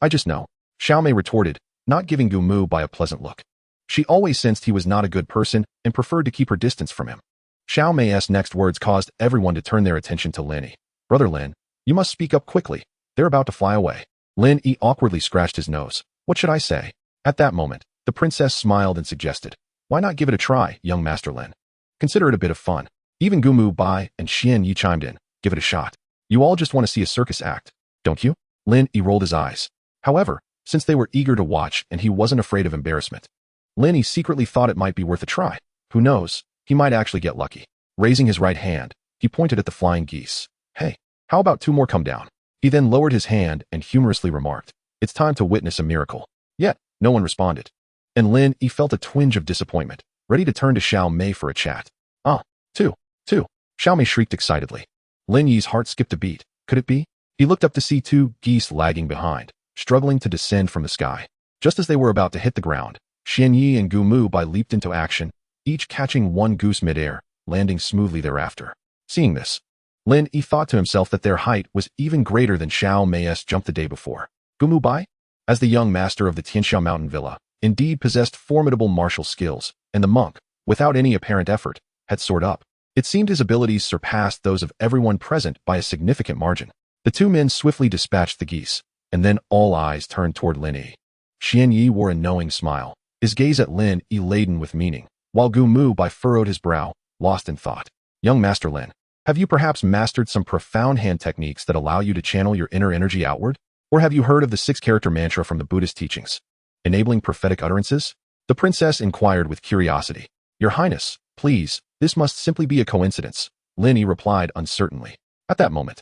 I just know. Xiao Mei retorted, not giving Gu Muhai a pleasant look. She always sensed he was not a good person and preferred to keep her distance from him. Xiao Mei's next words caused everyone to turn their attention to Lin Yi. Brother Lin, you must speak up quickly. They're about to fly away. Lin Yi awkwardly scratched his nose. What should I say? At that moment, the princess smiled and suggested, why not give it a try, young Master Lin? Consider it a bit of fun. Even Gu Muhai and Lin Yi chimed in. Give it a shot. You all just want to see a circus act, don't you? Lin Yi rolled his eyes. However, since they were eager to watch and he wasn't afraid of embarrassment, Lin Yi secretly thought it might be worth a try. Who knows, he might actually get lucky. Raising his right hand, he pointed at the flying geese. Hey, how about 2 more come down? He then lowered his hand and humorously remarked, it's time to witness a miracle. Yet, no one responded. And Lin Yi felt a twinge of disappointment, ready to turn to Xiao Mei for a chat. Ah, two. Xiao Mei shrieked excitedly. Lin Yi's heart skipped a beat. Could it be? He looked up to see 2 geese lagging behind, struggling to descend from the sky. Just as they were about to hit the ground, Lin Yi and Gu Muhai leaped into action, each catching 1 goose midair, landing smoothly thereafter. Seeing this, Lin Yi thought to himself that their height was even greater than Xiao Mei's jump the day before. Gu Muhai, as the young master of the Tianxiao Mountain Villa, indeed possessed formidable martial skills, and the monk, without any apparent effort, had soared up. It seemed his abilities surpassed those of everyone present by a significant margin. The 2 men swiftly dispatched the geese, and then all eyes turned toward Lin Yi. Lin Yi wore a knowing smile, his gaze at Lin Yi laden with meaning, while Gu Muhai furrowed his brow, lost in thought. Young Master Lin, have you perhaps mastered some profound hand techniques that allow you to channel your inner energy outward? Or have you heard of the 6-character mantra from the Buddhist teachings, enabling prophetic utterances? The princess inquired with curiosity. Your Highness, please, this must simply be a coincidence, Lin Yi replied uncertainly. At that moment,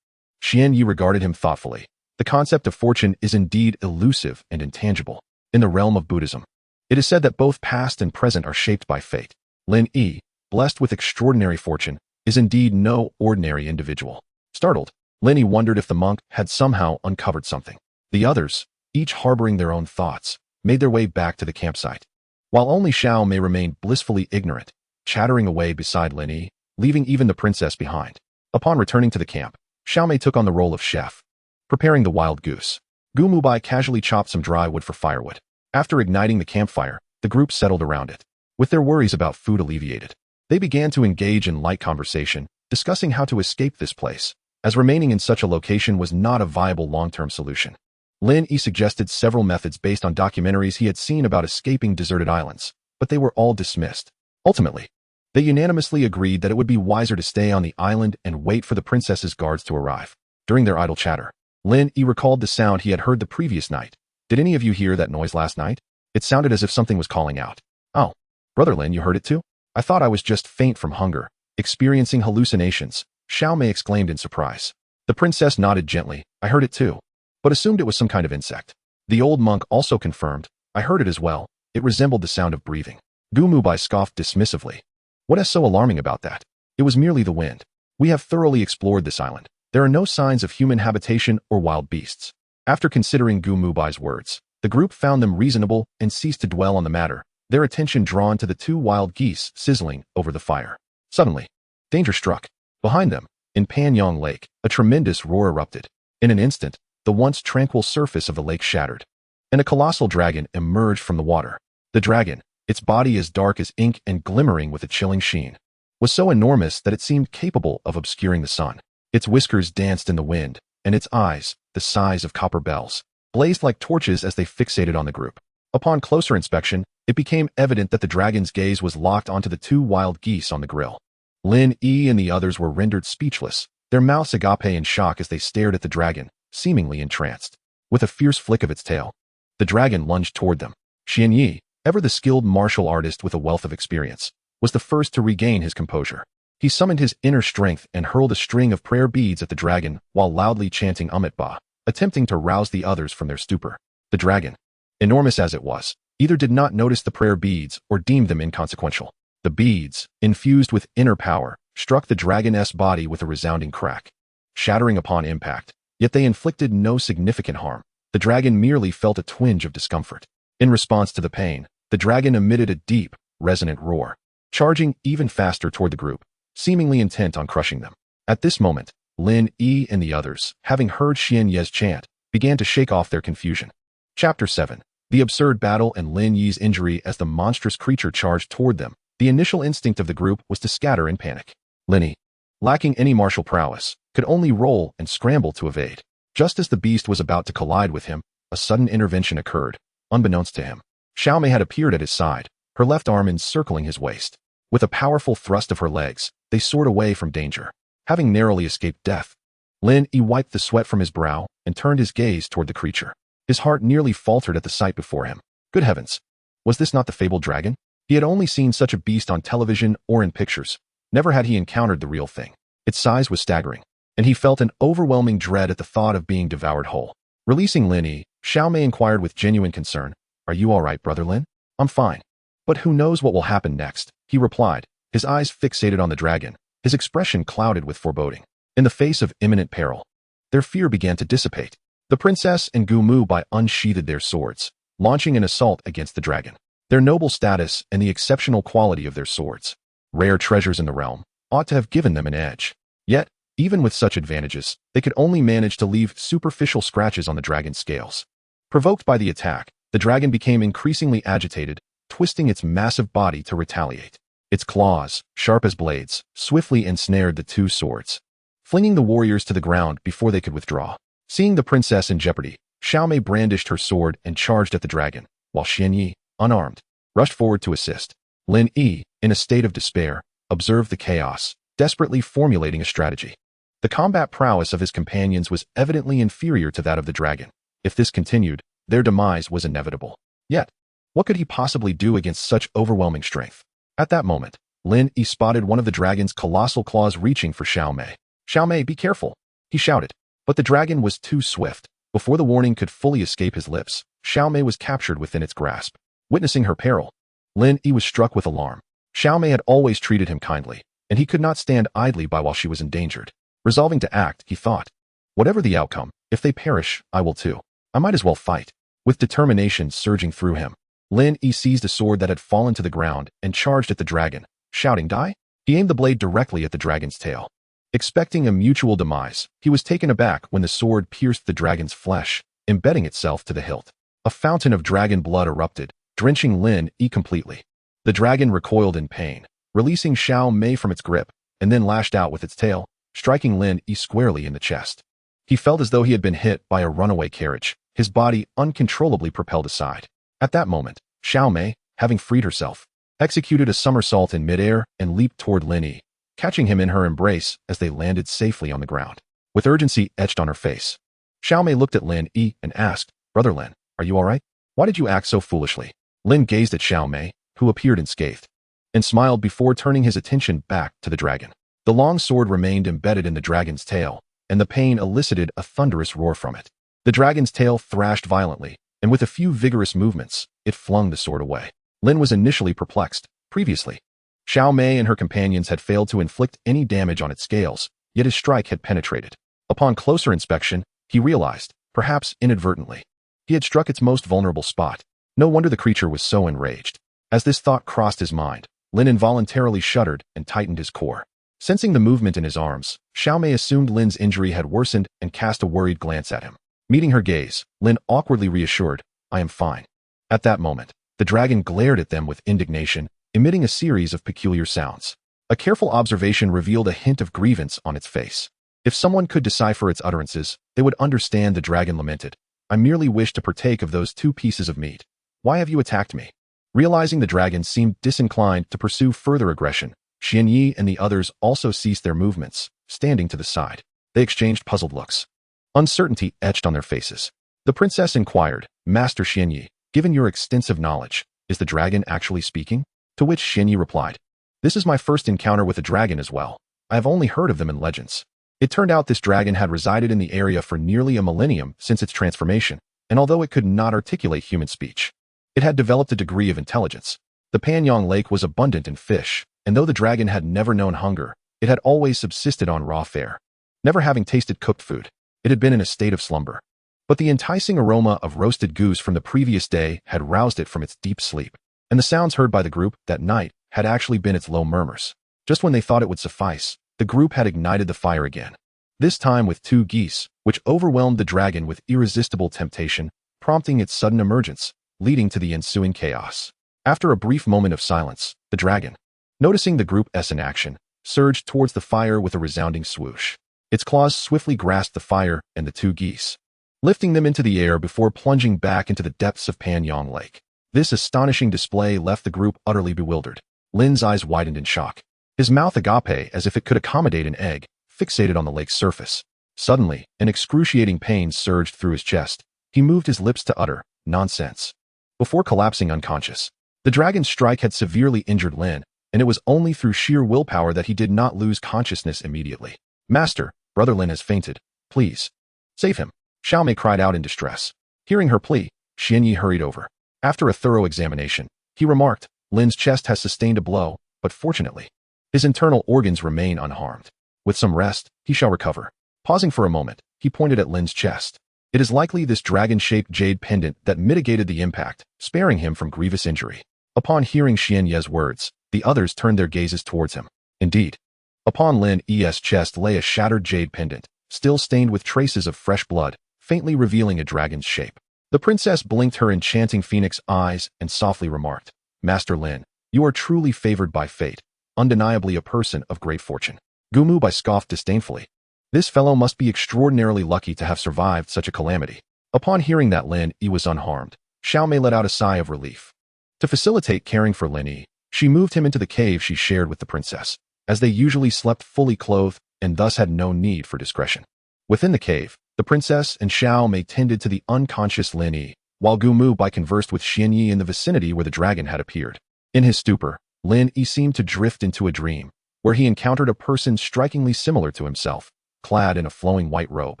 Lin Yi regarded him thoughtfully. The concept of fortune is indeed elusive and intangible. In the realm of Buddhism, it is said that both past and present are shaped by fate. Lin Yi, blessed with extraordinary fortune, is indeed no ordinary individual. Startled, Lin Yi wondered if the monk had somehow uncovered something. The others, each harboring their own thoughts, made their way back to the campsite, while only Xiao Mei remained blissfully ignorant, chattering away beside Lin Yi, leaving even the princess behind. Upon returning to the camp, Xiao Mei took on the role of chef, preparing the wild goose. Gu Muhai casually chopped some dry wood for firewood. After igniting the campfire, the group settled around it. With their worries about food alleviated, they began to engage in light conversation, discussing how to escape this place, as remaining in such a location was not a viable long-term solution. Lin Yi suggested several methods based on documentaries he had seen about escaping deserted islands, but they were all dismissed. Ultimately, they unanimously agreed that it would be wiser to stay on the island and wait for the princess's guards to arrive. During their idle chatter, Lin Yi recalled the sound he had heard the previous night. Did any of you hear that noise last night? It sounded as if something was calling out. Oh, Brother Lin, you heard it too? I thought I was just faint from hunger, experiencing hallucinations, Xiao Mei exclaimed in surprise. The princess nodded gently. I heard it too, but assumed it was some kind of insect. The old monk also confirmed. I heard it as well. It resembled the sound of breathing. Gu Muhai scoffed dismissively. What is so alarming about that? It was merely the wind. We have thoroughly explored this island. There are no signs of human habitation or wild beasts. After considering Gu Muhai's words, the group found them reasonable and ceased to dwell on the matter, their attention drawn to the 2 wild geese sizzling over the fire. Suddenly, danger struck. Behind them, in Panyang Lake, a tremendous roar erupted. In an instant, the once tranquil surface of the lake shattered, and a colossal dragon emerged from the water. The dragon, its body as dark as ink and glimmering with a chilling sheen, was so enormous that it seemed capable of obscuring the sun. Its whiskers danced in the wind, and its eyes, the size of copper bells, blazed like torches as they fixated on the group. Upon closer inspection, it became evident that the dragon's gaze was locked onto the 2 wild geese on the grill. Lin Yi and the others were rendered speechless, their mouths agape in shock as they stared at the dragon, seemingly entranced. With a fierce flick of its tail, the dragon lunged toward them. Lin Yi, ever the skilled martial artist with a wealth of experience, was the first to regain his composure. He summoned his inner strength and hurled a string of prayer beads at the dragon while loudly chanting Amit Ba, attempting to rouse the others from their stupor. The dragon, enormous as it was, either did not notice the prayer beads or deemed them inconsequential. The beads, infused with inner power, struck the dragon's body with a resounding crack, shattering upon impact, yet they inflicted no significant harm. The dragon merely felt a twinge of discomfort. In response to the pain, the dragon emitted a deep, resonant roar, charging even faster toward the group, seemingly intent on crushing them. At this moment, Lin Yi and the others, having heard Xian Ye's chant, began to shake off their confusion. Chapter 7. The absurd battle and Lin Yi's injury as the monstrous creature charged toward them. The initial instinct of the group was to scatter in panic. Lin Yi, lacking any martial prowess, could only roll and scramble to evade. Just as the beast was about to collide with him, a sudden intervention occurred, unbeknownst to him. Xiao Mei had appeared at his side, her left arm encircling his waist. With a powerful thrust of her legs, they soared away from danger, having narrowly escaped death. Lin Yi wiped the sweat from his brow and turned his gaze toward the creature. His heart nearly faltered at the sight before him. Good heavens! Was this not the fabled dragon? He had only seen such a beast on television or in pictures. Never had he encountered the real thing. Its size was staggering, and he felt an overwhelming dread at the thought of being devoured whole. Releasing Lin Yi, Xiao Mei inquired with genuine concern, "Are you all right, Brother Lin?" "I'm fine. But who knows what will happen next?" he replied, his eyes fixated on the dragon, his expression clouded with foreboding. In the face of imminent peril, their fear began to dissipate. The princess and Gu Muhai unsheathed their swords, launching an assault against the dragon. Their noble status and the exceptional quality of their swords, rare treasures in the realm, ought to have given them an edge. Yet, even with such advantages, they could only manage to leave superficial scratches on the dragon's scales. Provoked by the attack, the dragon became increasingly agitated, twisting its massive body to retaliate. Its claws, sharp as blades, swiftly ensnared the two swords, flinging the warriors to the ground before they could withdraw. Seeing the princess in jeopardy, Xiao Mei brandished her sword and charged at the dragon, while Xian Yi, unarmed, rushed forward to assist. Lin Yi, in a state of despair, observed the chaos, desperately formulating a strategy. The combat prowess of his companions was evidently inferior to that of the dragon. If this continued, their demise was inevitable. Yet, what could he possibly do against such overwhelming strength? At that moment, Lin Yi spotted one of the dragon's colossal claws reaching for Xiao Mei. "Xiao Mei, be careful!" he shouted. But the dragon was too swift. Before the warning could fully escape his lips, Xiao Mei was captured within its grasp. Witnessing her peril, Lin Yi was struck with alarm. Xiao Mei had always treated him kindly, and he could not stand idly by while she was endangered. Resolving to act, he thought, "Whatever the outcome, if they perish, I will too. I might as well fight." With determination surging through him, Lin Yi seized a sword that had fallen to the ground and charged at the dragon, shouting, "Die!" He aimed the blade directly at the dragon's tail. Expecting a mutual demise, he was taken aback when the sword pierced the dragon's flesh, embedding itself to the hilt. A fountain of dragon blood erupted, drenching Lin Yi completely. The dragon recoiled in pain, releasing Xiao Mei from its grip, and then lashed out with its tail, striking Lin Yi squarely in the chest. He felt as though he had been hit by a runaway carriage, his body uncontrollably propelled aside. At that moment, Xiao Mei, having freed herself, executed a somersault in midair and leaped toward Lin Yi, catching him in her embrace as they landed safely on the ground. With urgency etched on her face, Xiao Mei looked at Lin Yi and asked, "Brother Lin, are you all right? Why did you act so foolishly?" Lin gazed at Xiao Mei, who appeared unscathed, and smiled before turning his attention back to the dragon. The long sword remained embedded in the dragon's tail, and the pain elicited a thunderous roar from it. The dragon's tail thrashed violently, and with a few vigorous movements, it flung the sword away. Lin was initially perplexed. Previously, Xiao Mei and her companions had failed to inflict any damage on its scales, yet his strike had penetrated. Upon closer inspection, he realized, perhaps inadvertently, he had struck its most vulnerable spot. No wonder the creature was so enraged. As this thought crossed his mind, Lin involuntarily shuddered and tightened his core. Sensing the movement in his arms, Xiao Mei assumed Lin's injury had worsened and cast a worried glance at him. Meeting her gaze, Lin awkwardly reassured, "I am fine." At that moment, the dragon glared at them with indignation, emitting a series of peculiar sounds. A careful observation revealed a hint of grievance on its face. If someone could decipher its utterances, they would understand the dragon lamented, "I merely wish to partake of those 2 pieces of meat. Why have you attacked me?" Realizing the dragon seemed disinclined to pursue further aggression, Xian Yi and the others also ceased their movements, standing to the side. They exchanged puzzled looks. Uncertainty etched on their faces. The princess inquired, "Master Xian Yi, given your extensive knowledge, is the dragon actually speaking?" To which Xian Yi replied, "This is my first encounter with a dragon as well. I have only heard of them in legends." It turned out this dragon had resided in the area for nearly a millennium since its transformation, and although it could not articulate human speech, It had developed a degree of intelligence. The Panyang Lake was abundant in fish, and though the dragon had never known hunger, it had always subsisted on raw fare. Never having tasted cooked food, it had been in a state of slumber. But the enticing aroma of roasted goose from the previous day had roused it from its deep sleep, and the sounds heard by the group that night had actually been its low murmurs. Just when they thought it would suffice, the group had ignited the fire again. This time with 2 geese, which overwhelmed the dragon with irresistible temptation, prompting its sudden emergence, leading to the ensuing chaos. After a brief moment of silence, the dragon, noticing the group's in action, surged towards the fire with a resounding swoosh. Its claws swiftly grasped the fire and the 2 geese, lifting them into the air before plunging back into the depths of Panyang Lake. This astonishing display left the group utterly bewildered. Lin's eyes widened in shock. His mouth agape as if it could accommodate an egg, fixated on the lake's surface. Suddenly, an excruciating pain surged through his chest. He moved his lips to utter, "Nonsense," before collapsing unconscious. The dragon's strike had severely injured Lin, and it was only through sheer willpower that he did not lose consciousness immediately. "Master, Brother Lin has fainted. Please save him," Xiao Mei cried out in distress. Hearing her plea, Lin Yi hurried over. After a thorough examination, he remarked, "Lin's chest has sustained a blow, but fortunately, his internal organs remain unharmed. With some rest, he shall recover." Pausing for a moment, he pointed at Lin's chest. "It is likely this dragon-shaped jade pendant that mitigated the impact, sparing him from grievous injury." Upon hearing Xian Ye's words, the others turned their gazes towards him. Indeed, upon Lin Yi's chest lay a shattered jade pendant, still stained with traces of fresh blood, faintly revealing a dragon's shape. The princess blinked her enchanting phoenix eyes and softly remarked, "Master Lin, you are truly favored by fate, undeniably a person of great fortune." Gu Muhai scoffed disdainfully. This fellow must be extraordinarily lucky to have survived such a calamity. Upon hearing that Lin Yi was unharmed, Xiao Mei let out a sigh of relief. To facilitate caring for Lin Yi, she moved him into the cave she shared with the princess, as they usually slept fully clothed and thus had no need for discretion. Within the cave, the princess and Xiao Mei tended to the unconscious Lin Yi, while Gu Muhai conversed with Lin Yi in the vicinity where the dragon had appeared. In his stupor, Lin Yi seemed to drift into a dream, where he encountered a person strikingly similar to himself, clad in a flowing white robe,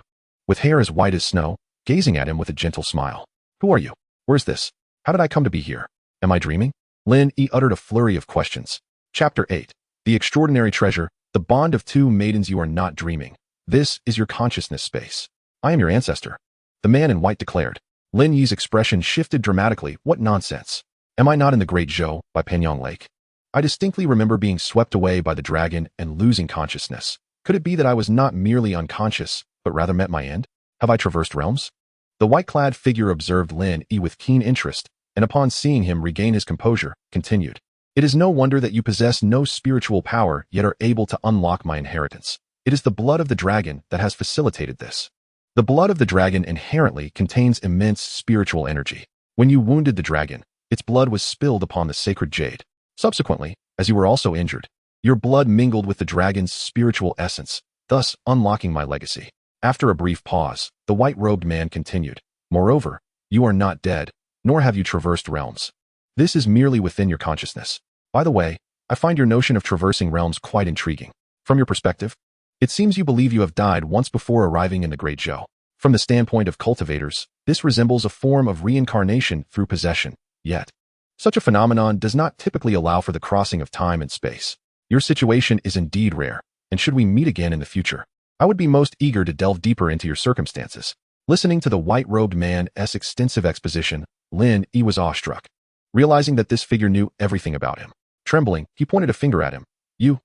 with hair as white as snow, gazing at him with a gentle smile. "Who are you? Where's this? How did I come to be here? Am I dreaming?" Lin Yi uttered a flurry of questions. Chapter 8. The Extraordinary Treasure, the Bond of 2 Maidens. You are not dreaming. This is your consciousness space. I am your ancestor, the man in white declared. Lin Yi's expression shifted dramatically. "What nonsense? Am I not in the Great Zhou, by Panyang Lake? I distinctly remember being swept away by the dragon and losing consciousness. Could it be that I was not merely unconscious, but rather met my end? Have I traversed realms?" The white-clad figure observed Lin Yi with keen interest, and upon seeing him regain his composure, continued, "It is no wonder that you possess no spiritual power yet are able to unlock my inheritance. It is the blood of the dragon that has facilitated this. The blood of the dragon inherently contains immense spiritual energy. When you wounded the dragon, its blood was spilled upon the sacred jade. Subsequently, as you were also injured, your blood mingled with the dragon's spiritual essence, thus unlocking my legacy." After a brief pause, the white-robed man continued, "Moreover, you are not dead, nor have you traversed realms. This is merely within your consciousness. By the way, I find your notion of traversing realms quite intriguing. From your perspective, it seems you believe you have died once before arriving in the Great Zhou. From the standpoint of cultivators, this resembles a form of reincarnation through possession, yet such a phenomenon does not typically allow for the crossing of time and space. Your situation is indeed rare, and should we meet again in the future, I would be most eager to delve deeper into your circumstances." Listening to the white-robed man's extensive exposition, Lin Yi was awestruck, realizing that this figure knew everything about him. Trembling, he pointed a finger at him. You,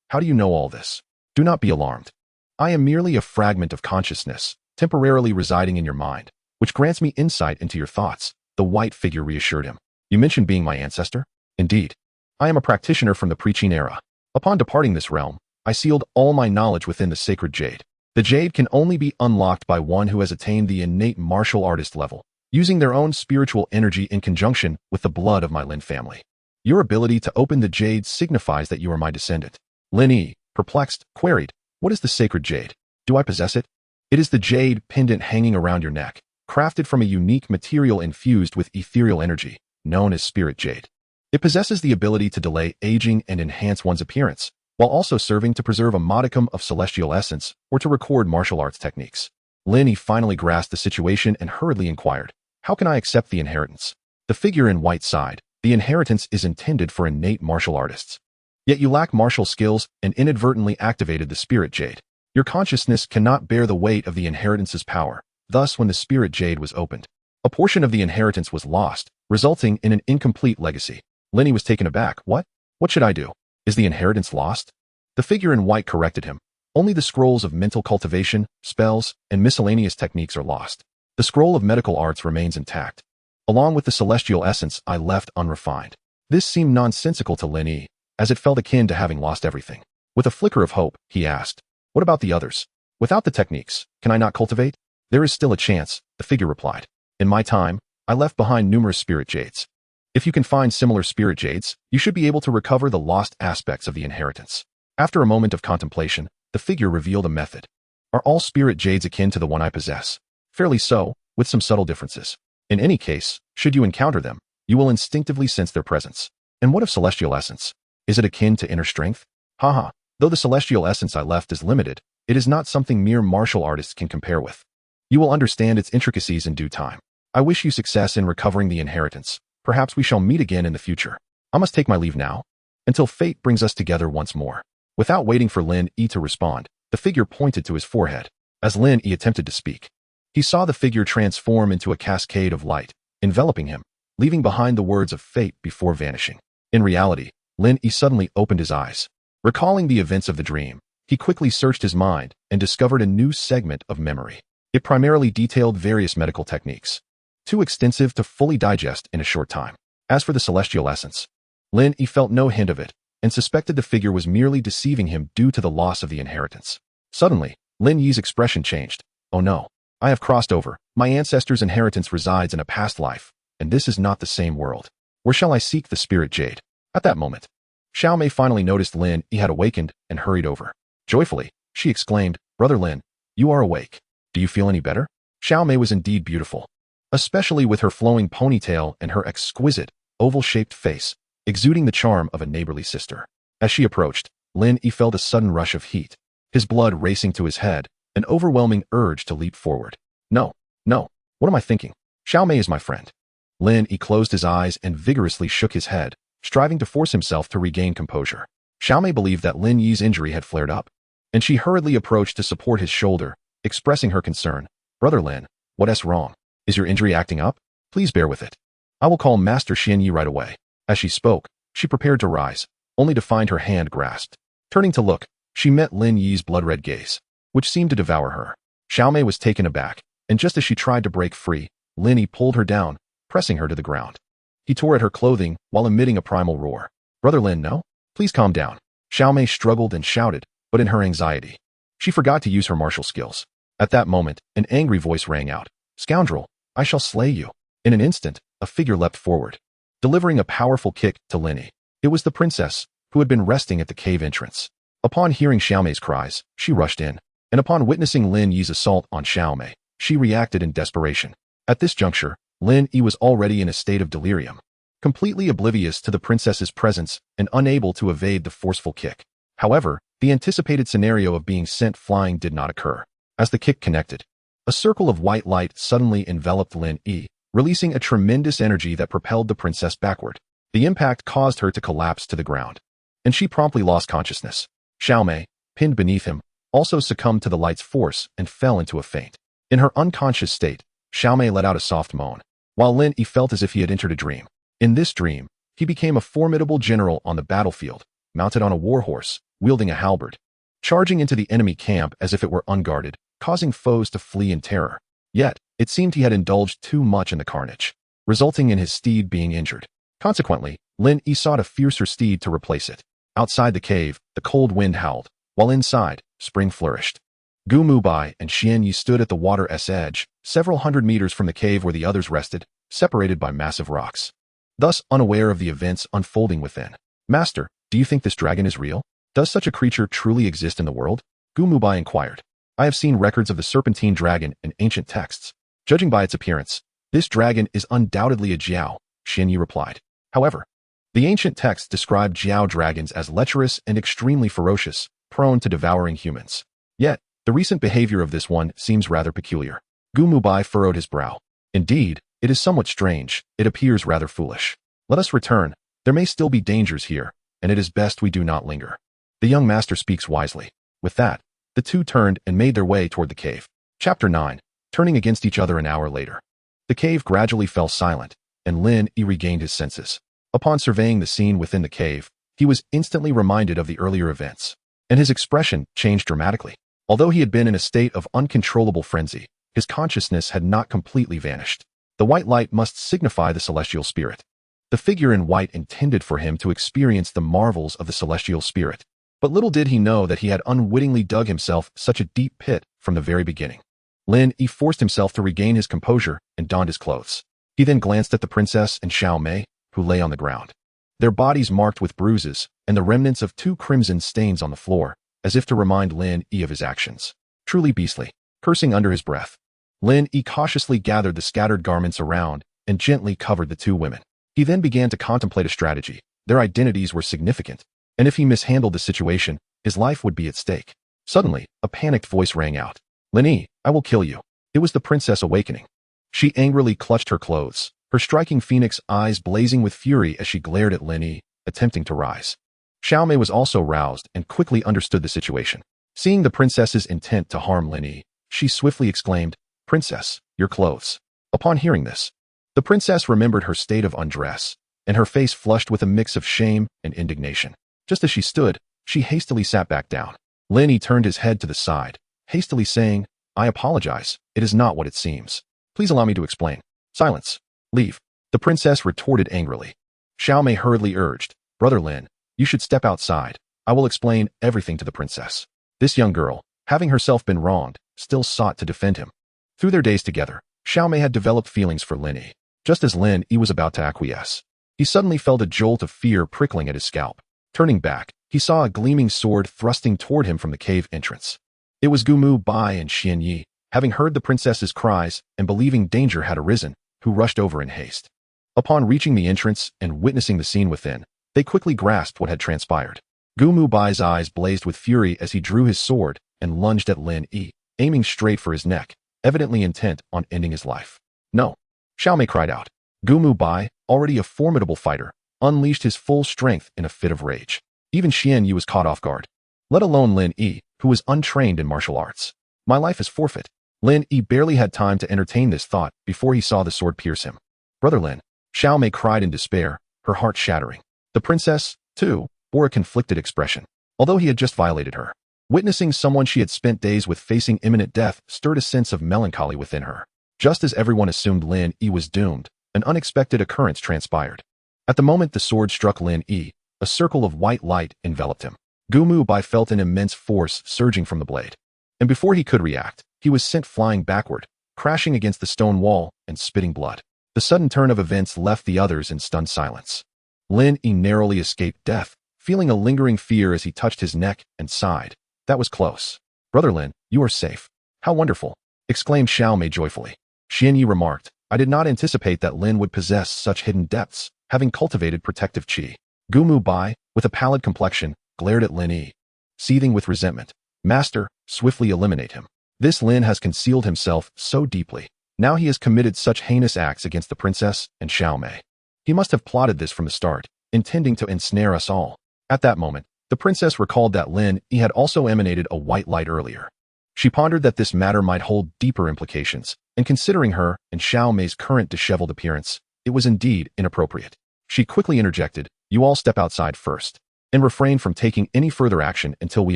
how do you know all this? Do not be alarmed. I am merely a fragment of consciousness, temporarily residing in your mind, which grants me insight into your thoughts," the white figure reassured him. "You mentioned being my ancestor? Indeed. I am a practitioner from the Preqin era. Upon departing this realm, I sealed all my knowledge within the sacred jade. The jade can only be unlocked by one who has attained the innate martial artist level, using their own spiritual energy in conjunction with the blood of my Lin family. Your ability to open the jade signifies that you are my descendant." Lin Yi, perplexed, queried, "What is the sacred jade? Do I possess it?" "It is the jade pendant hanging around your neck, crafted from a unique material infused with ethereal energy, known as spirit jade. It possesses the ability to delay aging and enhance one's appearance, while also serving to preserve a modicum of celestial essence or to record martial arts techniques." Lin Yi finally grasped the situation and hurriedly inquired, "How can I accept the inheritance?" The figure in white sighed. The inheritance is intended for innate martial artists. Yet you lack martial skills and inadvertently activated the spirit jade. Your consciousness cannot bear the weight of the inheritance's power. Thus, when the spirit jade was opened, a portion of the inheritance was lost, resulting in an incomplete legacy. Lin Yi was taken aback. What? What should I do? Is the inheritance lost? The figure in white corrected him. Only the scrolls of mental cultivation, spells, and miscellaneous techniques are lost. The scroll of medical arts remains intact, along with the celestial essence I left unrefined. This seemed nonsensical to Lin Yi, as it felt akin to having lost everything. With a flicker of hope, he asked, "What about the others? Without the techniques, can I not cultivate?" "There is still a chance," the figure replied. "In my time, I left behind numerous spirit jades. If you can find similar spirit jades, you should be able to recover the lost aspects of the inheritance." After a moment of contemplation, the figure revealed a method. "Are all spirit jades akin to the one I possess?" "Fairly so, with some subtle differences. In any case, should you encounter them, you will instinctively sense their presence." "And what of celestial essence? Is it akin to inner strength?" "Haha, though the celestial essence I left is limited, it is not something mere martial artists can compare with. You will understand its intricacies in due time. I wish you success in recovering the inheritance. Perhaps we shall meet again in the future. I must take my leave now, until fate brings us together once more." Without waiting for Lin Yi to respond, the figure pointed to his forehead. As Lin Yi attempted to speak, he saw the figure transform into a cascade of light, enveloping him, leaving behind the words of fate before vanishing. In reality, Lin Yi suddenly opened his eyes. Recalling the events of the dream, he quickly searched his mind and discovered a new segment of memory. It primarily detailed various medical techniques, too extensive to fully digest in a short time. As for the celestial essence, Lin Yi felt no hint of it, and suspected the figure was merely deceiving him due to the loss of the inheritance. Suddenly, Lin Yi's expression changed. "Oh no, I have crossed over. My ancestor's inheritance resides in a past life, and this is not the same world. Where shall I seek the spirit jade?" At that moment, Xiao Mei finally noticed Lin Yi had awakened and hurried over. Joyfully, she exclaimed, "Brother Lin, you are awake. Do you feel any better?" Xiao Mei was indeed beautiful, especially with her flowing ponytail and her exquisite, oval-shaped face, exuding the charm of a neighborly sister. As she approached, Lin Yi felt a sudden rush of heat, his blood racing to his head, an overwhelming urge to leap forward. No, what am I thinking? Xiao Mei is my friend." Lin Yi closed his eyes and vigorously shook his head, striving to force himself to regain composure. Xiao Mei believed that Lin Yi's injury had flared up, and she hurriedly approached to support his shoulder, expressing her concern. "Brother Lin, what's wrong? Is your injury acting up? Please bear with it. I will call Master Lin Yi right away." As she spoke, she prepared to rise, only to find her hand grasped. Turning to look, she met Lin Yi's blood-red gaze, which seemed to devour her. Xiao Mei was taken aback, and just as she tried to break free, Lin Yi pulled her down, pressing her to the ground. He tore at her clothing while emitting a primal roar. "Brother Lin, no? Please calm down." Xiao Mei struggled and shouted, but in her anxiety, she forgot to use her martial skills. At that moment, an angry voice rang out. "Scoundrel, I shall slay you." In an instant, a figure leapt forward, delivering a powerful kick to Lin Yi. It was the princess, who had been resting at the cave entrance. Upon hearing Xiao Mei's cries, she rushed in, and upon witnessing Lin Yi's assault on Xiao Mei, she reacted in desperation. At this juncture, Lin Yi was already in a state of delirium, completely oblivious to the princess's presence and unable to evade the forceful kick. However, the anticipated scenario of being sent flying did not occur. As the kick connected, a circle of white light suddenly enveloped Lin Yi, releasing a tremendous energy that propelled the princess backward. The impact caused her to collapse to the ground, and she promptly lost consciousness. Xiao Mei, pinned beneath him, also succumbed to the light's force and fell into a faint. In her unconscious state, Xiao Mei let out a soft moan, while Lin Yi felt as if he had entered a dream. In this dream, he became a formidable general on the battlefield, mounted on a warhorse, wielding a halberd, charging into the enemy camp as if it were unguarded, causing foes to flee in terror. Yet, it seemed he had indulged too much in the carnage, resulting in his steed being injured. Consequently, Lin Yi sought a fiercer steed to replace it. Outside the cave, the cold wind howled, while inside, spring flourished. Gu Muhai and Lin Yi stood at the water's edge, several hundred meters from the cave where the others rested, separated by massive rocks, thus unaware of the events unfolding within. "Master, do you think this dragon is real? Does such a creature truly exist in the world?" Gu Muhai inquired. "I have seen records of the serpentine dragon in ancient texts. Judging by its appearance, this dragon is undoubtedly a Jiao," Lin Yi replied. However, the ancient texts describe Jiao dragons as lecherous and extremely ferocious, prone to devouring humans. Yet, the recent behavior of this one seems rather peculiar. Gu Muhai furrowed his brow. Indeed, It is somewhat strange. It appears rather foolish. Let us return. There may still be dangers here, and it is best we do not linger. The young master speaks wisely. With that, the two turned and made their way toward the cave. Chapter 9. Turning against each other an hour later. The cave gradually fell silent, and Lin Yi regained his senses. Upon surveying the scene within the cave, he was instantly reminded of the earlier events, and his expression changed dramatically. Although he had been in a state of uncontrollable frenzy, his consciousness had not completely vanished. The white light must signify the celestial spirit. The figure in white intended for him to experience the marvels of the celestial spirit. But little did he know that he had unwittingly dug himself such a deep pit from the very beginning. Lin Yi forced himself to regain his composure and donned his clothes. He then glanced at the princess and Xiao Mei, who lay on the ground. Their bodies marked with bruises and the remnants of 2 crimson stains on the floor, as if to remind Lin Yi of his actions. Truly beastly. Cursing under his breath, Lin Yi cautiously gathered the scattered garments around and gently covered the 2 women. He then began to contemplate a strategy. Their identities were significant, and if he mishandled the situation, his life would be at stake. Suddenly, a panicked voice rang out. Lin Yi, I will kill you. It was the princess awakening. She angrily clutched her clothes, her striking phoenix eyes blazing with fury as she glared at Lin Yi, attempting to rise. Xiao Mei was also roused and quickly understood the situation. Seeing the princess's intent to harm Lin Yi, she swiftly exclaimed, Princess, your clothes. Upon hearing this, the princess remembered her state of undress, and her face flushed with a mix of shame and indignation. Just as she stood, she hastily sat back down. Lin Yi turned his head to the side, hastily saying, I apologize, it is not what it seems. Please allow me to explain. Silence. Leave. The princess retorted angrily. Xiao Mei hurriedly urged, Brother Lin, you should step outside. I will explain everything to the princess. This young girl, having herself been wronged, still sought to defend him. Through their days together, Xiao Mei had developed feelings for Lin Yi. Just as Lin Yi was about to acquiesce, he suddenly felt a jolt of fear prickling at his scalp. Turning back, he saw a gleaming sword thrusting toward him from the cave entrance. It was Gu Muhai and Lin Yi, having heard the princess's cries and believing danger had arisen, who rushed over in haste. Upon reaching the entrance and witnessing the scene within, they quickly grasped what had transpired. Gu Muhai's eyes blazed with fury as he drew his sword and lunged at Lin Yi, aiming straight for his neck, evidently intent on ending his life. No! Xiao Mei cried out. Gu Muhai, already a formidable fighter, unleashed his full strength in a fit of rage. Even Lin Yi was caught off guard, let alone Lin Yi, who was untrained in martial arts. My life is forfeit. Lin Yi barely had time to entertain this thought before he saw the sword pierce him. Brother Lin, Xiao Mei cried in despair, her heart shattering. The princess, too, bore a conflicted expression, although he had just violated her. Witnessing someone she had spent days with facing imminent death stirred a sense of melancholy within her. Just as everyone assumed Lin Yi was doomed, an unexpected occurrence transpired. At the moment the sword struck Lin Yi, a circle of white light enveloped him. Gu Muhai felt an immense force surging from the blade, and before he could react, he was sent flying backward, crashing against the stone wall and spitting blood. The sudden turn of events left the others in stunned silence. Lin Yi narrowly escaped death, feeling a lingering fear as he touched his neck and sighed. That was close. Brother Lin, you are safe. How wonderful! Exclaimed Xiao Mei joyfully. Lin Yi remarked, I did not anticipate that Lin would possess such hidden depths, having cultivated protective qi. Gu Muhai, with a pallid complexion, glared at Lin Yi, seething with resentment. Master, swiftly eliminate him. This Lin has concealed himself so deeply. Now he has committed such heinous acts against the princess and Xiao Mei. He must have plotted this from the start, intending to ensnare us all. At that moment, the princess recalled that Lin Yi had also emanated a white light earlier. She pondered that this matter might hold deeper implications, and considering her and Xiao Mei's current disheveled appearance, it was indeed inappropriate. She quickly interjected, you all step outside first, and refrain from taking any further action until we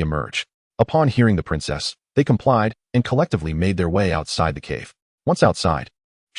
emerge. Upon hearing the princess, they complied and collectively made their way outside the cave. Once outside,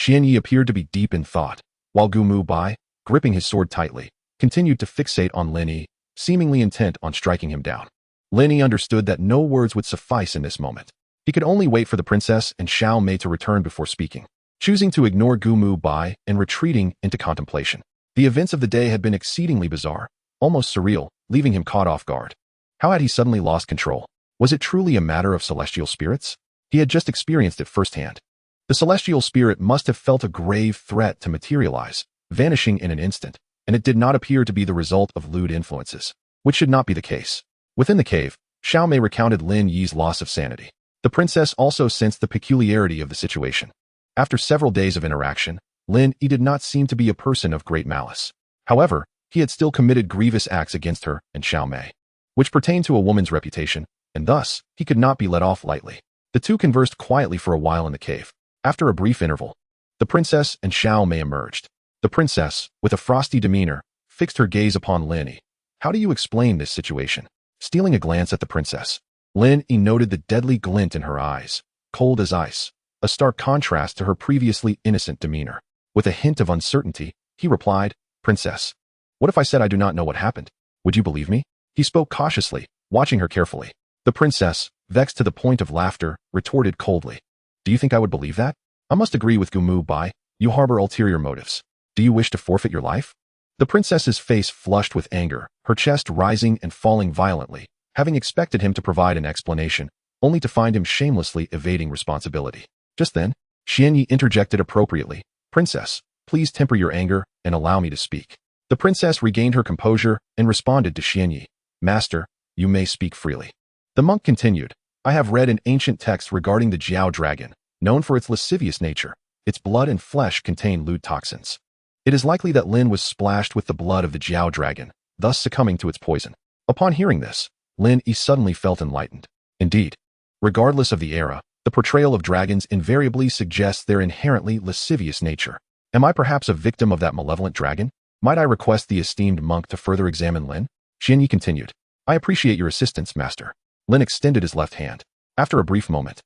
Lin Yi appeared to be deep in thought, while Gu Muhai, gripping his sword tightly, continued to fixate on Lin Yi, seemingly intent on striking him down. Lin Yi understood that no words would suffice in this moment. He could only wait for the princess and Xiao Mei to return before speaking, choosing to ignore Gu Muhai and retreating into contemplation. The events of the day had been exceedingly bizarre, almost surreal, leaving him caught off guard. How had he suddenly lost control? Was it truly a matter of celestial spirits? He had just experienced it firsthand. The celestial spirit must have felt a grave threat to materialize, vanishing in an instant, and it did not appear to be the result of lewd influences, which should not be the case. Within the cave, Xiao Mei recounted Lin Yi's loss of sanity. The princess also sensed the peculiarity of the situation. After several days of interaction, Lin Yi did not seem to be a person of great malice. However, he had still committed grievous acts against her and Xiao Mei, which pertained to a woman's reputation, and thus, he could not be let off lightly. The two conversed quietly for a while in the cave. After a brief interval, the princess and Xiao Mei emerged. The princess, with a frosty demeanor, fixed her gaze upon Lin Yi. How do you explain this situation? Stealing a glance at the princess, Lin Yi noted the deadly glint in her eyes, cold as ice, a stark contrast to her previously innocent demeanor. With a hint of uncertainty, he replied, Princess, what if I said I do not know what happened? Would you believe me? He spoke cautiously, watching her carefully. The princess, vexed to the point of laughter, retorted coldly. Do you think I would believe that? I must agree with Gu Muhai, you harbor ulterior motives. Do you wish to forfeit your life? The princess's face flushed with anger, her chest rising and falling violently, having expected him to provide an explanation, only to find him shamelessly evading responsibility. Just then, Lin Yi interjected appropriately, Princess, please temper your anger and allow me to speak. The princess regained her composure and responded to Lin Yi, Master, you may speak freely. The monk continued, I have read an ancient text regarding the Jiao dragon, known for its lascivious nature. Its blood and flesh contain lewd toxins. It is likely that Lin was splashed with the blood of the Jiao dragon, thus succumbing to its poison. Upon hearing this, Lin Yi suddenly felt enlightened. Indeed, regardless of the era, the portrayal of dragons invariably suggests their inherently lascivious nature. Am I perhaps a victim of that malevolent dragon? Might I request the esteemed monk to further examine Lin? Lin Yi continued. I appreciate your assistance, master. Lin extended his left hand. After a brief moment,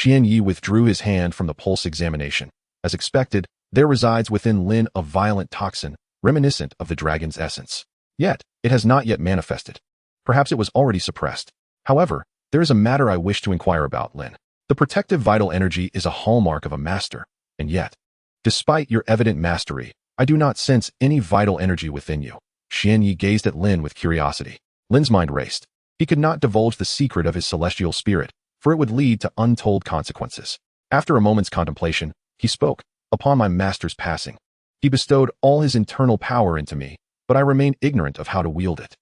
Lin Yi withdrew his hand from the pulse examination. As expected, there resides within Lin a violent toxin, reminiscent of the dragon's essence. Yet, it has not yet manifested. Perhaps it was already suppressed. However, there is a matter I wish to inquire about, Lin. The protective vital energy is a hallmark of a master, and yet, despite your evident mastery, I do not sense any vital energy within you. Lin Yi gazed at Lin with curiosity. Lin's mind raced. He could not divulge the secret of his celestial spirit, for it would lead to untold consequences. After a moment's contemplation, he spoke. Upon my master's passing, he bestowed all his internal power into me, but I remain ignorant of how to wield it.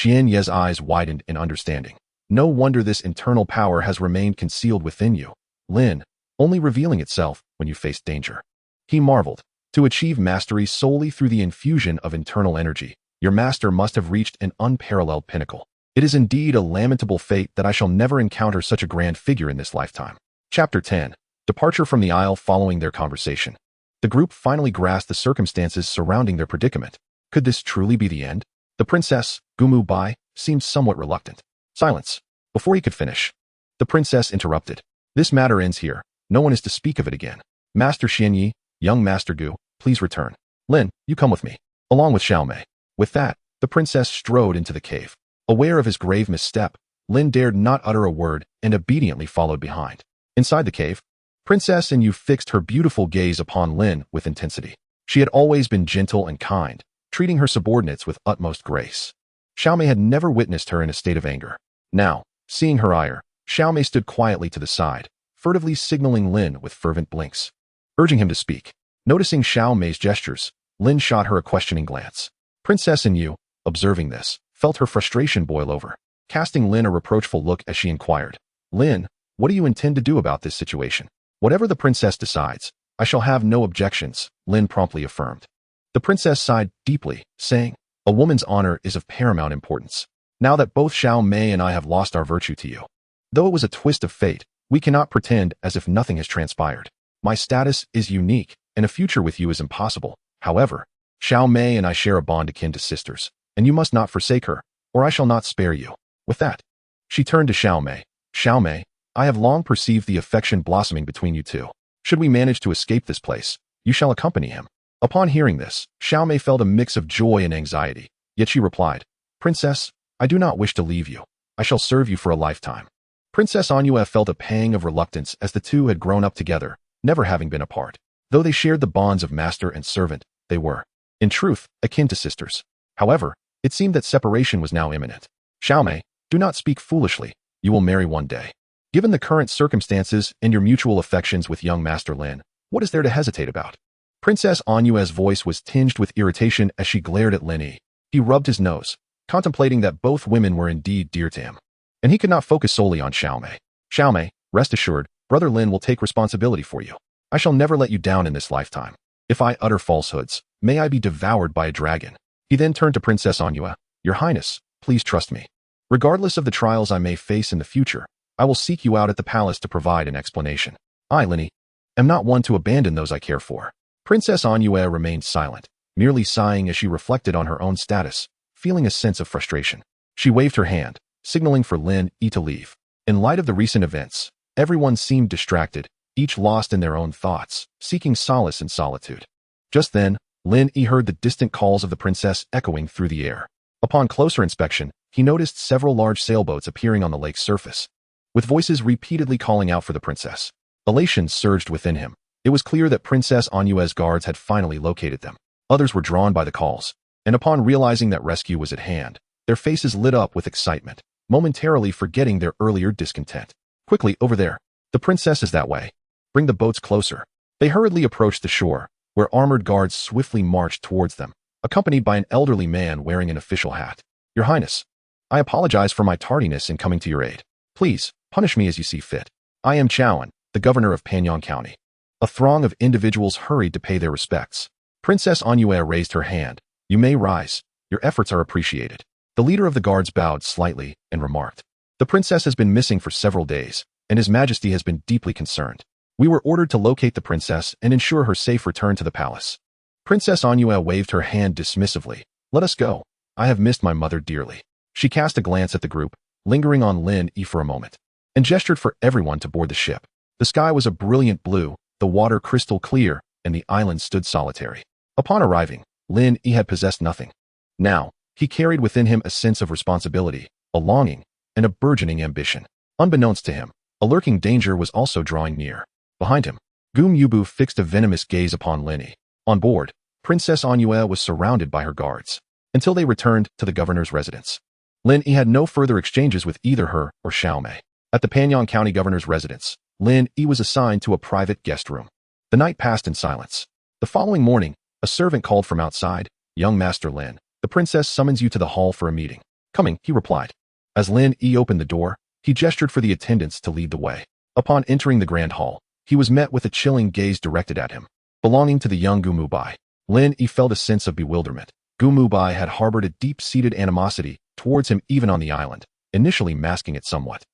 Lin Yi's eyes widened in understanding. No wonder this internal power has remained concealed within you, Lin, only revealing itself when you faced danger. He marveled. To achieve mastery solely through the infusion of internal energy, your master must have reached an unparalleled pinnacle. It is indeed a lamentable fate that I shall never encounter such a grand figure in this lifetime. Chapter 10. Departure from the Isle following their conversation. The group finally grasped the circumstances surrounding their predicament. Could this truly be the end? The princess, Gu Muhai, seemed somewhat reluctant. Silence. Before he could finish, the princess interrupted. This matter ends here. No one is to speak of it again. Master Lin Yi, young Master Gu, please return. Lin, you come with me, along with Xiao Mei. With that, the princess strode into the cave. Aware of his grave misstep, Lin dared not utter a word and obediently followed behind. Inside the cave, Princess An Yue fixed her beautiful gaze upon Lin with intensity. She had always been gentle and kind, treating her subordinates with utmost grace. Xiao Mei had never witnessed her in a state of anger. Now, seeing her ire, Xiao Mei stood quietly to the side, furtively signaling Lin with fervent blinks, urging him to speak. Noticing Xiao Mei's gestures, Lin shot her a questioning glance. Princess An Yue, observing this, felt her frustration boil over, casting Lin a reproachful look as she inquired, Lin, what do you intend to do about this situation? Whatever the princess decides, I shall have no objections, Lin promptly affirmed. The princess sighed deeply, saying, a woman's honor is of paramount importance. Now that both Xiao Mei and I have lost our virtue to you, though it was a twist of fate, we cannot pretend as if nothing has transpired. My status is unique, and a future with you is impossible. However, Xiao Mei and I share a bond akin to sisters, and you must not forsake her, or I shall not spare you. With that, she turned to Xiao Mei. Xiao Mei, I have long perceived the affection blossoming between you two. Should we manage to escape this place, you shall accompany him. Upon hearing this, Xiao Mei felt a mix of joy and anxiety, yet she replied, Princess, I do not wish to leave you. I shall serve you for a lifetime. Princess An Yue felt a pang of reluctance as the two had grown up together, never having been apart. Though they shared the bonds of master and servant, they were, in truth, akin to sisters. However, it seemed that separation was now imminent. Xiao Mei, do not speak foolishly. You will marry one day. Given the current circumstances and your mutual affections with young Master Lin, what is there to hesitate about? Princess An Yue's voice was tinged with irritation as she glared at Lin Yi. He rubbed his nose, contemplating that both women were indeed dear to him. And he could not focus solely on Xiao Mei. Xiao Mei, rest assured, Brother Lin will take responsibility for you. I shall never let you down in this lifetime. If I utter falsehoods, may I be devoured by a dragon. He then turned to Princess An Yue. Your Highness, please trust me. Regardless of the trials I may face in the future, I will seek you out at the palace to provide an explanation. I, Lin Yi, am not one to abandon those I care for. Princess An Yue remained silent, merely sighing as she reflected on her own status, feeling a sense of frustration. She waved her hand, signaling for Lin Yi to leave. In light of the recent events, everyone seemed distracted, each lost in their own thoughts, seeking solace in solitude. Just then, Lin Yi heard the distant calls of the princess echoing through the air. Upon closer inspection, he noticed several large sailboats appearing on the lake's surface, with voices repeatedly calling out for the princess. Elation surged within him. It was clear that Princess An Yue's guards had finally located them. Others were drawn by the calls, and upon realizing that rescue was at hand, their faces lit up with excitement, momentarily forgetting their earlier discontent. Quickly, over there. The princess is that way. Bring the boats closer. They hurriedly approached the shore, where armored guards swiftly marched towards them, accompanied by an elderly man wearing an official hat. Your Highness, I apologize for my tardiness in coming to your aid. Please, punish me as you see fit. I am Chowan, the governor of Panyang County. A throng of individuals hurried to pay their respects. Princess An Yue raised her hand. You may rise. Your efforts are appreciated. The leader of the guards bowed slightly and remarked, the princess has been missing for several days, and His Majesty has been deeply concerned. We were ordered to locate the princess and ensure her safe return to the palace. Princess An Yue waved her hand dismissively. Let us go. I have missed my mother dearly. She cast a glance at the group, lingering on Lin Yi for a moment, and gestured for everyone to board the ship. The sky was a brilliant blue, the water crystal clear, and the island stood solitary. Upon arriving, Lin Yi had possessed nothing. Now, he carried within him a sense of responsibility, a longing, and a burgeoning ambition. Unbeknownst to him, a lurking danger was also drawing near. Behind him, Gu Muhai fixed a venomous gaze upon Lin Yi. On board, Princess An Yue was surrounded by her guards, until they returned to the governor's residence. Lin Yi had no further exchanges with either her or Xiaomei. At the Panyang County governor's residence, Lin Yi was assigned to a private guest room. The night passed in silence. The following morning, a servant called from outside. Young Master Lin, the princess summons you to the hall for a meeting. Coming, he replied. As Lin Yi opened the door, he gestured for the attendants to lead the way. Upon entering the grand hall, he was met with a chilling gaze directed at him. Belonging to the young Gu Muhai, Lin Yi felt a sense of bewilderment. Gu Muhai had harbored a deep-seated animosity towards him even on the island, initially masking it somewhat,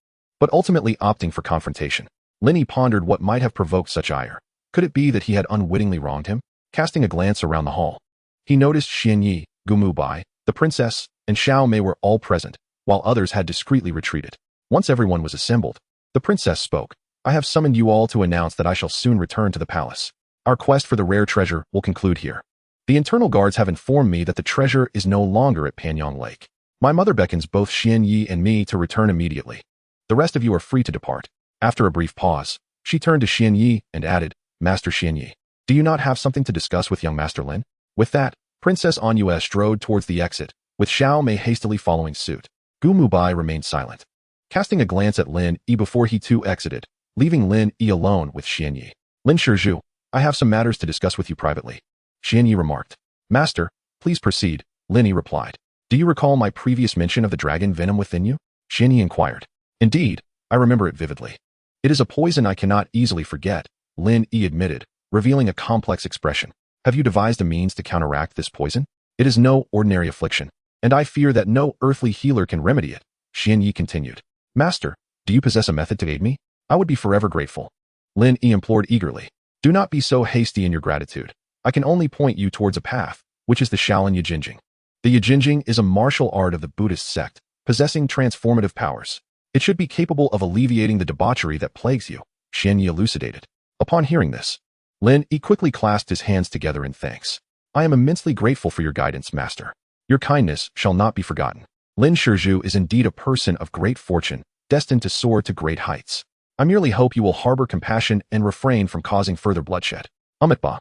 but ultimately opting for confrontation. Lin Yi pondered what might have provoked such ire. Could it be that he had unwittingly wronged him? Casting a glance around the hall, he noticed Lin Yi, Gu Muhai, the princess, and Xiaomei were all present, while others had discreetly retreated. Once everyone was assembled, the princess spoke. I have summoned you all to announce that I shall soon return to the palace. Our quest for the rare treasure will conclude here. The internal guards have informed me that the treasure is no longer at Panyang Lake. My mother beckons both Lin Yi and me to return immediately. The rest of you are free to depart. After a brief pause, she turned to Lin Yi and added, Master Lin Yi, do you not have something to discuss with young Master Lin? With that, Princess An Yue strode towards the exit, with Xiaomei hastily following suit. Gu Muhai remained silent, casting a glance at Lin Yi before he too exited, leaving Lin Yi alone with Lin Yi. Lin Shizhu, I have some matters to discuss with you privately. Lin Yi remarked. Master, please proceed, Lin Yi replied. Do you recall my previous mention of the dragon venom within you? Lin Yi inquired. Indeed, I remember it vividly. It is a poison I cannot easily forget, Lin Yi admitted, revealing a complex expression. Have you devised a means to counteract this poison? It is no ordinary affliction, and I fear that no earthly healer can remedy it, Lin Yi continued. Master, do you possess a method to aid me? I would be forever grateful. Lin Yi implored eagerly. Do not be so hasty in your gratitude. I can only point you towards a path, which is the Shaolin Yijinjing. The Yijinjing is a martial art of the Buddhist sect, possessing transformative powers. It should be capable of alleviating the debauchery that plagues you, Lin Yi elucidated. Upon hearing this, Lin Yi quickly clasped his hands together in thanks. I am immensely grateful for your guidance, Master. Your kindness shall not be forgotten. Lin Shizhu is indeed a person of great fortune, destined to soar to great heights. I merely hope you will harbor compassion and refrain from causing further bloodshed. Amitabha,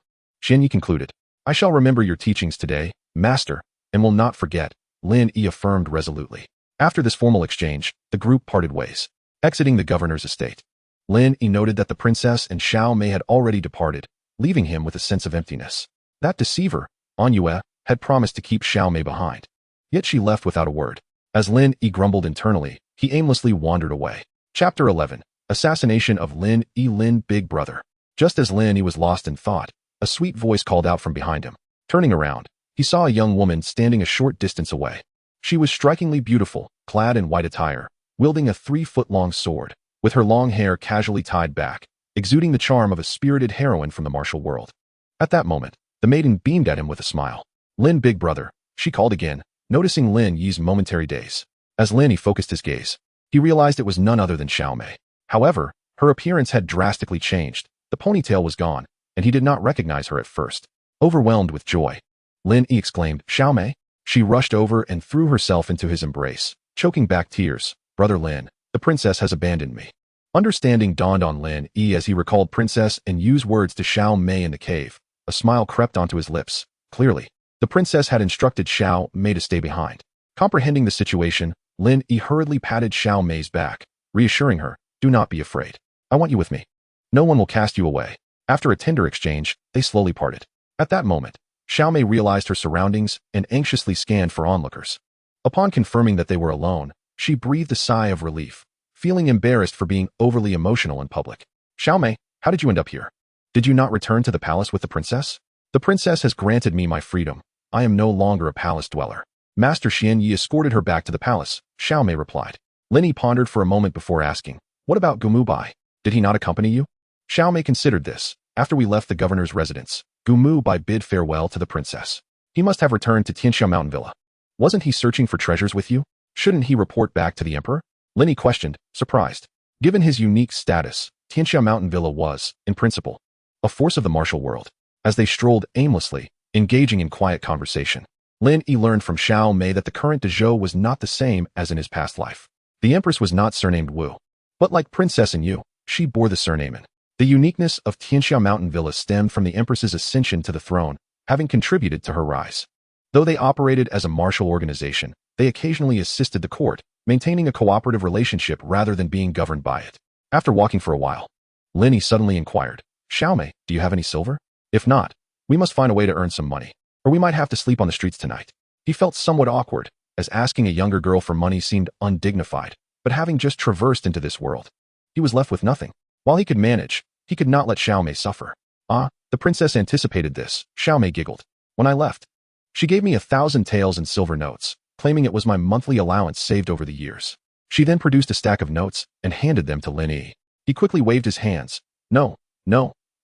Lin Yi concluded. I shall remember your teachings today, Master, and will not forget, Lin Yi affirmed resolutely. After this formal exchange, the group parted ways, exiting the governor's estate. Lin Yi noted that the princess and Xiaomei had already departed, leaving him with a sense of emptiness. That deceiver, An Yue, had promised to keep Xiaomei behind. Yet she left without a word. As Lin Yi grumbled internally, he aimlessly wandered away. Chapter 11. Assassination of Lin Yi, Lin Big Brother. Just as Lin Yi was lost in thought, A sweet voice called out from behind him. Turning around, he saw a young woman standing a short distance away. She was strikingly beautiful, clad in white attire, wielding a 3-foot-long sword, with her long hair casually tied back, exuding the charm of a spirited heroine from the martial world. At that moment, the maiden beamed at him with a smile. Lin, big brother, she called again, noticing Lin Yi's momentary daze. As Lin Yi focused his gaze, he realized it was none other than Xiaomei. However, her appearance had drastically changed. The ponytail was gone, and he did not recognize her at first. Overwhelmed with joy, Lin Yi exclaimed, Xiaomei? She rushed over and threw herself into his embrace, choking back tears. Brother Lin, the princess has abandoned me. Understanding dawned on Lin Yi as he recalled Princess An Yue's words to Xiaomei in the cave. A smile crept onto his lips. Clearly, the princess had instructed Xiaomei to stay behind. Comprehending the situation, Lin Yi hurriedly patted Xiaomei's back, reassuring her, do not be afraid. I want you with me. No one will cast you away. After a tender exchange, they slowly parted. At that moment, Xiaomei realized her surroundings and anxiously scanned for onlookers. Upon confirming that they were alone, she breathed a sigh of relief, feeling embarrassed for being overly emotional in public. Xiaomei, how did you end up here? Did you not return to the palace with the princess? The princess has granted me my freedom. I am no longer a palace dweller. Master Lin Yi escorted her back to the palace, Xiaomei replied. Lin Yi pondered for a moment before asking, what about Gu Muhai? Did he not accompany you? Xiaomei considered this. After we left the governor's residence, Gu Muhai bid farewell to the princess. He must have returned to Tianxia Mountain Villa. Wasn't he searching for treasures with you? Shouldn't he report back to the emperor? Lin Yi questioned, surprised. Given his unique status, Tianxia Mountain Villa was, in principle, a force of the martial world. As they strolled aimlessly, engaging in quiet conversation, Lin Yi learned from Xiaomei that the current Dezhou was not the same as in his past life. The empress was not surnamed Wu, but like Princess An Yue, she bore the surname An. The uniqueness of Tianxia Mountain Villa stemmed from the empress's ascension to the throne, having contributed to her rise. Though they operated as a martial organization, they occasionally assisted the court, maintaining a cooperative relationship rather than being governed by it. After walking for a while, Lin Yi suddenly inquired, Xiaomei, do you have any silver? If not, we must find a way to earn some money, or we might have to sleep on the streets tonight. He felt somewhat awkward, as asking a younger girl for money seemed undignified, but having just traversed into this world, he was left with nothing. While he could manage, he could not let Xiaomei suffer. Ah, the princess anticipated this, Xiaomei giggled. When I left, she gave me 1,000 taels in silver notes, claiming it was my monthly allowance saved over the years. She then produced a stack of notes and handed them to Lin Yi. He quickly waved his hands. No,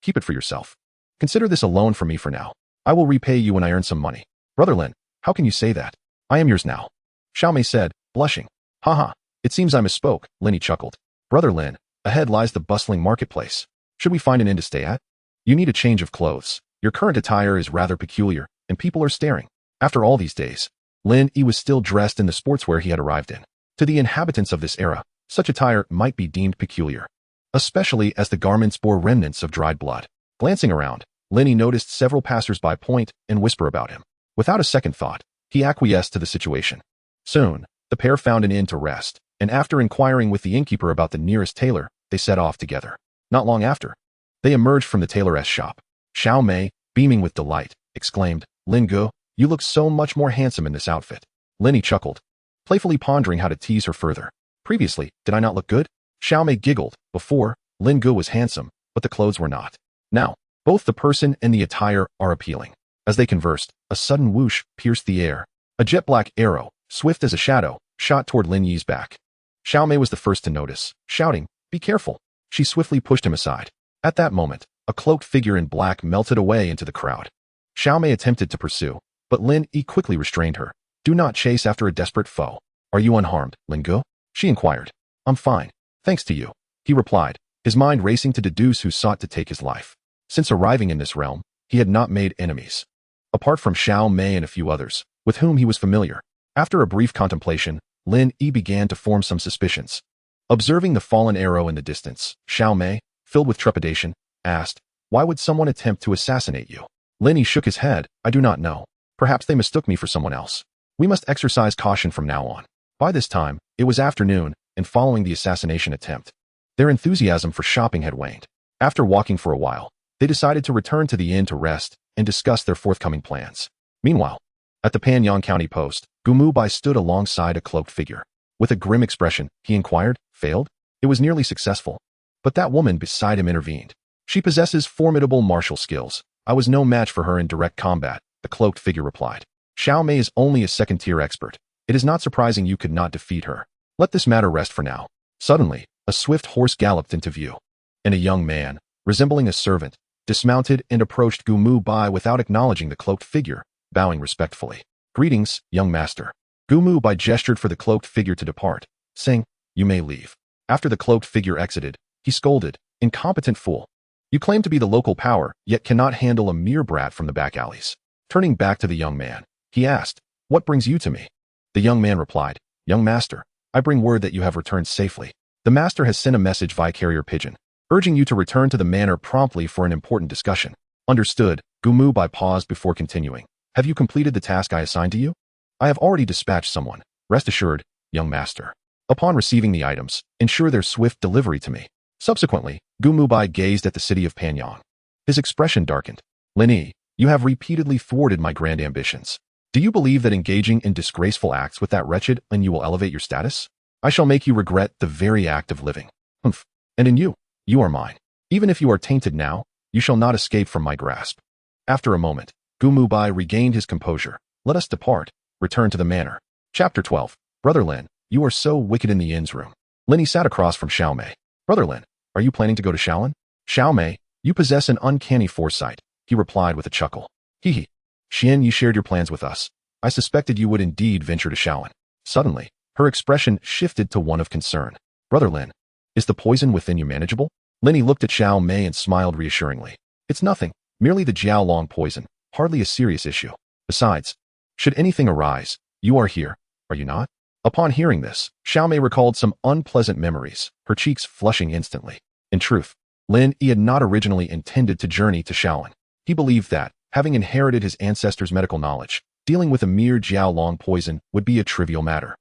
keep it for yourself. Consider this a loan from me for now. I will repay you when I earn some money. Brother Lin, how can you say that? I am yours now. Xiaomei said, blushing. Haha, it seems I misspoke, Lin Yi chuckled. Brother Lin, ahead lies the bustling marketplace. Should we find an inn to stay at? You need a change of clothes. Your current attire is rather peculiar, and people are staring. After all these days, Lin Yi was still dressed in the sportswear he had arrived in. To the inhabitants of this era, such attire might be deemed peculiar, especially as the garments bore remnants of dried blood. Glancing around, Lin Yi noticed several passers-by point and whisper about him. Without a second thought, he acquiesced to the situation. Soon, the pair found an inn to rest, and after inquiring with the innkeeper about the nearest tailor, they set off together. Not long after, they emerged from the tailoress shop. Xiaomei, beaming with delight, exclaimed, Lin Gu, you look so much more handsome in this outfit. Lin Yi chuckled, playfully pondering how to tease her further. Previously, did I not look good? Xiaomei giggled. Before, Lin Gu was handsome, but the clothes were not. Now, both the person and the attire are appealing. As they conversed, a sudden whoosh pierced the air. A jet-black arrow, swift as a shadow, shot toward Lin Yi's back. Xiaomei was the first to notice, shouting, be careful. She swiftly pushed him aside. At that moment, a cloaked figure in black melted away into the crowd. Xiaomei attempted to pursue, but Lin Yi quickly restrained her. Do not chase after a desperate foe. Are you unharmed, Lin Gu? She inquired. I'm fine, thanks to you, he replied, his mind racing to deduce who sought to take his life. Since arriving in this realm, he had not made enemies, apart from Xiaomei and a few others, with whom he was familiar. After a brief contemplation, Lin Yi began to form some suspicions. Observing the fallen arrow in the distance, Xiaomei, filled with trepidation, asked, why would someone attempt to assassinate you? Lin Yi shook his head. I do not know. Perhaps they mistook me for someone else. We must exercise caution from now on. By this time, it was afternoon, and following the assassination attempt, their enthusiasm for shopping had waned. After walking for a while, they decided to return to the inn to rest and discuss their forthcoming plans. Meanwhile, at the Panyang County post, Gu Muhai stood alongside a cloaked figure. With a grim expression, he inquired, failed? It was nearly successful. But that woman beside him intervened. She possesses formidable martial skills. I was no match for her in direct combat, the cloaked figure replied. Xiao Mei is only a second-tier expert. It is not surprising you could not defeat her. Let this matter rest for now. Suddenly, a swift horse galloped into view. And a young man, resembling a servant, dismounted and approached Gu Muhai without acknowledging the cloaked figure, bowing respectfully. Greetings, young master. Gu Muhai gestured for the cloaked figure to depart, saying, You may leave. After the cloaked figure exited, he scolded, Incompetent fool. You claim to be the local power, yet cannot handle a mere brat from the back alleys. Turning back to the young man, he asked, What brings you to me? The young man replied, Young master, I bring word that you have returned safely. The master has sent a message via carrier pigeon, urging you to return to the manor promptly for an important discussion. Understood. Gu Muhai paused before continuing. Have you completed the task I assigned to you? I have already dispatched someone. Rest assured, young master. Upon receiving the items, ensure their swift delivery to me. Subsequently, Gu Muhai gazed at the city of Panyang. His expression darkened. Lin Yi, you have repeatedly thwarted my grand ambitions. Do you believe that engaging in disgraceful acts with that wretched and you will elevate your status? I shall make you regret the very act of living. Humph. And in you, you are mine. Even if you are tainted now, you shall not escape from my grasp. After a moment, Gu Muhai regained his composure. Let us depart. Return to the manor. Chapter 12. Brother Lin, you are so wicked in the inn's room. Lin Yi sat across from Xiao Mei. Brother Lin, are you planning to go to Shaolin? Xiao Mei, you possess an uncanny foresight, he replied with a chuckle. Hee. Xian, you shared your plans with us. I suspected you would indeed venture to Shaolin. Suddenly, her expression shifted to one of concern. Brother Lin, is the poison within you manageable? Lin Yi looked at Xiao Mei and smiled reassuringly. It's nothing, merely the Jiaolong poison, hardly a serious issue. Besides, should anything arise, you are here, are you not? Upon hearing this, Xiao Mei recalled some unpleasant memories, her cheeks flushing instantly. In truth, Lin Yi had not originally intended to journey to Shaolin. He believed that, having inherited his ancestors' medical knowledge, dealing with a mere Jiaolong poison would be a trivial matter.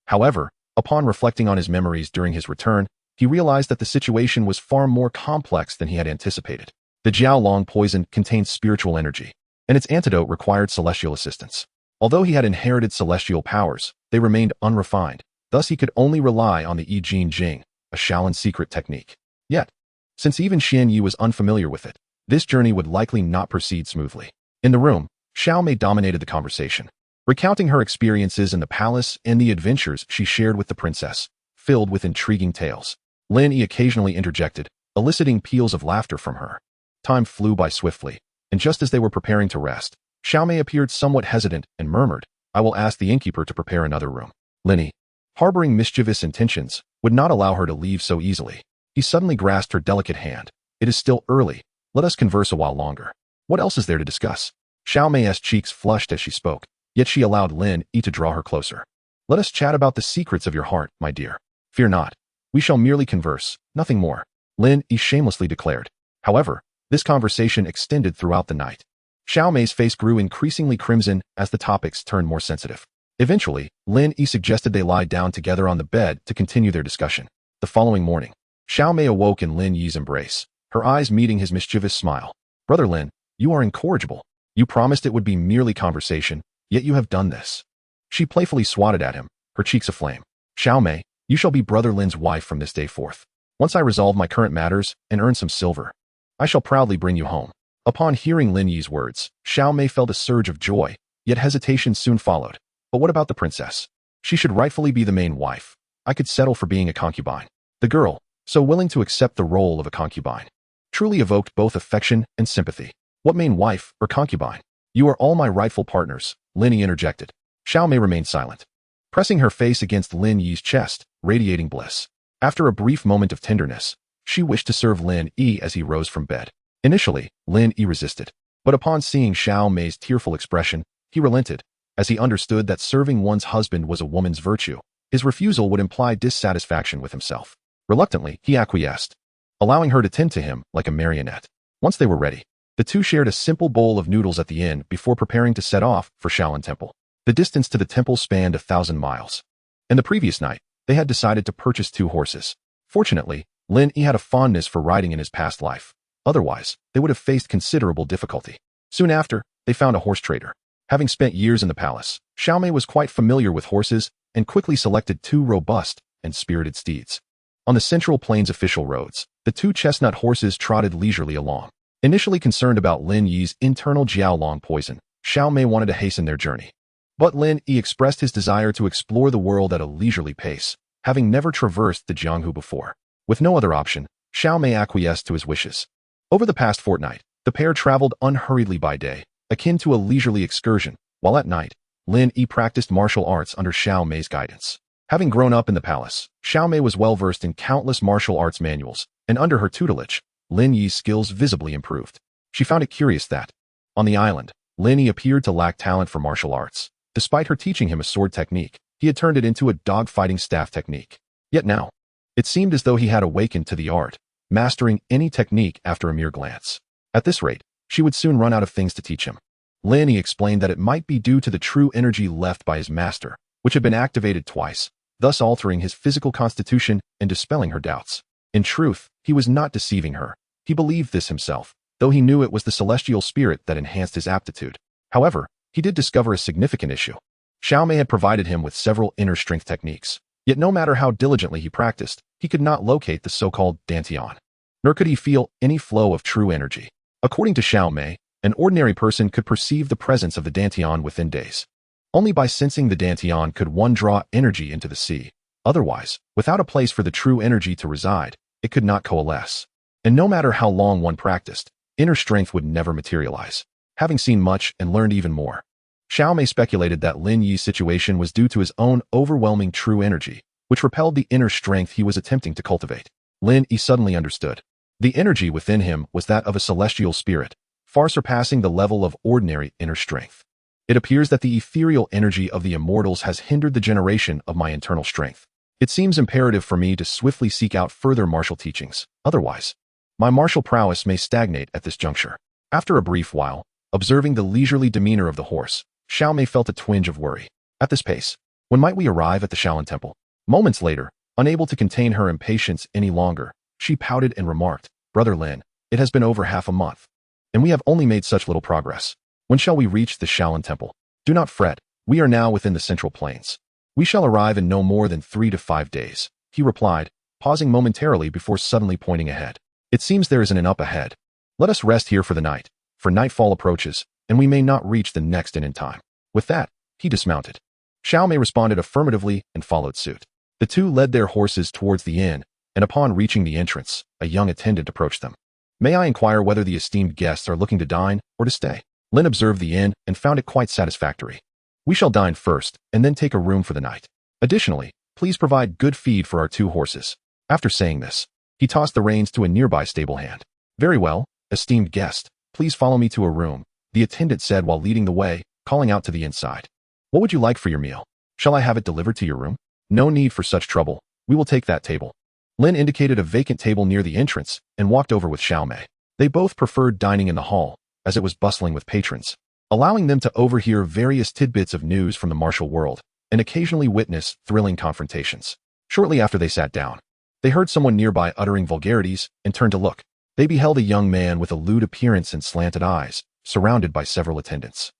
However, upon reflecting on his memories during his return, he realized that the situation was far more complex than he had anticipated. The Jiaolong poison contained spiritual energy, and its antidote required celestial assistance. Although he had inherited celestial powers, they remained unrefined, thus he could only rely on the Yi Jin Jing, a Shaolin secret technique. Yet, since even Xian Yu was unfamiliar with it, this journey would likely not proceed smoothly. In the room, Xiao Mei dominated the conversation, recounting her experiences in the palace and the adventures she shared with the princess, filled with intriguing tales. Lin Yi occasionally interjected, eliciting peals of laughter from her. Time flew by swiftly, and just as they were preparing to rest, Xiao Mei appeared somewhat hesitant and murmured, I will ask the innkeeper to prepare another room. Lin Yi, harboring mischievous intentions, would not allow her to leave so easily. He suddenly grasped her delicate hand. It is still early. Let us converse a while longer. What else is there to discuss? Xiao Mei's cheeks flushed as she spoke, yet she allowed Lin Yi to draw her closer. Let us chat about the secrets of your heart, my dear. Fear not. We shall merely converse, nothing more. Lin Yi shamelessly declared. However, this conversation extended throughout the night. Xiao Mei's face grew increasingly crimson as the topics turned more sensitive. Eventually, Lin Yi suggested they lie down together on the bed to continue their discussion. The following morning, Xiao Mei awoke in Lin Yi's embrace, her eyes meeting his mischievous smile. Brother Lin, you are incorrigible. You promised it would be merely conversation, yet you have done this. She playfully swatted at him, her cheeks aflame. Xiao Mei, you shall be Brother Lin's wife from this day forth. Once I resolve my current matters and earn some silver, I shall proudly bring you home. Upon hearing Lin Yi's words, Xiao Mei felt a surge of joy, yet hesitation soon followed. But what about the princess? She should rightfully be the main wife. I could settle for being a concubine. The girl, so willing to accept the role of a concubine, truly evoked both affection and sympathy. What main wife or concubine? You are all my rightful partners, Lin Yi interjected. Xiao Mei remained silent, pressing her face against Lin Yi's chest, radiating bliss. After a brief moment of tenderness, she wished to serve Lin Yi as he rose from bed. Initially, Lin Yi resisted, but upon seeing Xiao Mei's tearful expression, he relented, as he understood that serving one's husband was a woman's virtue. His refusal would imply dissatisfaction with himself. Reluctantly, he acquiesced, allowing her to tend to him like a marionette. Once they were ready, the two shared a simple bowl of noodles at the inn before preparing to set off for Shaolin Temple. The distance to the temple spanned 1,000 miles. And the previous night, they had decided to purchase 2 horses. Fortunately, Lin Yi had a fondness for riding in his past life. Otherwise, they would have faced considerable difficulty. Soon after, they found a horse trader. Having spent years in the palace, Xiao Mei was quite familiar with horses and quickly selected 2 robust and spirited steeds. On the Central Plains official roads, the 2 chestnut horses trotted leisurely along. Initially concerned about Lin Yi's internal Jiaolong poison, Xiao Mei wanted to hasten their journey. But Lin Yi expressed his desire to explore the world at a leisurely pace, having never traversed the Jianghu before. With no other option, Xiao Mei acquiesced to his wishes. Over the past fortnight, the pair traveled unhurriedly by day, akin to a leisurely excursion, while at night, Lin Yi practiced martial arts under Xiao Mei's guidance. Having grown up in the palace, Xiao Mei was well versed in countless martial arts manuals, and under her tutelage, Lin Yi's skills visibly improved. She found it curious that, on the island, Lin Yi appeared to lack talent for martial arts. Despite her teaching him a sword technique, he had turned it into a dog-fighting staff technique. Yet now, it seemed as though he had awakened to the art, mastering any technique after a mere glance. At this rate, she would soon run out of things to teach him. Lin Yi explained that it might be due to the true energy left by his master, which had been activated twice, thus altering his physical constitution and dispelling her doubts. In truth, he was not deceiving her. He believed this himself, though he knew it was the celestial spirit that enhanced his aptitude. However, he did discover a significant issue. Xiao Mei had provided him with several inner strength techniques, yet no matter how diligently he practiced, he could not locate the so-called dantian, nor could he feel any flow of true energy. According to Xiao Mei, an ordinary person could perceive the presence of the dantian within days. Only by sensing the dantian could one draw energy into the sea. Otherwise, without a place for the true energy to reside, it could not coalesce. And no matter how long one practiced, inner strength would never materialize. Having seen much and learned even more, Xiao Mei speculated that Lin Yi's situation was due to his own overwhelming true energy, which repelled the inner strength he was attempting to cultivate. Lin Yi suddenly understood. The energy within him was that of a celestial spirit, far surpassing the level of ordinary inner strength. It appears that the ethereal energy of the immortals has hindered the generation of my internal strength. It seems imperative for me to swiftly seek out further martial teachings. Otherwise, my martial prowess may stagnate at this juncture. After a brief while, observing the leisurely demeanor of the horse, Xiao Mei felt a twinge of worry. At this pace, when might we arrive at the Shaolin Temple? Moments later, unable to contain her impatience any longer, she pouted and remarked, "Brother Lin, it has been over half a month, and we have only made such little progress. When shall we reach the Shaolin Temple? Do not fret, we are now within the Central Plains. We shall arrive in no more than 3 to 5 days," he replied, pausing momentarily before suddenly pointing ahead. "It seems there is an inn up ahead. Let us rest here for the night, for nightfall approaches, and we may not reach the next inn in time." With that, he dismounted. Xiao Mei responded affirmatively and followed suit. The two led their horses towards the inn, and upon reaching the entrance, a young attendant approached them. "May I inquire whether the esteemed guests are looking to dine or to stay?" Lin observed the inn and found it quite satisfactory. "We shall dine first, and then take a room for the night. Additionally, please provide good feed for our 2 horses." After saying this, he tossed the reins to a nearby stable hand. "Very well, esteemed guest, please follow me to a room," the attendant said while leading the way, calling out to the inside. "What would you like for your meal? Shall I have it delivered to your room?" "No need for such trouble. We will take that table." Lin indicated a vacant table near the entrance and walked over with Xiao Mei. They both preferred dining in the hall, as it was bustling with patrons, allowing them to overhear various tidbits of news from the martial world and occasionally witness thrilling confrontations. Shortly after they sat down, they heard someone nearby uttering vulgarities and turned to look. They beheld a young man with a lewd appearance and slanted eyes, surrounded by several attendants,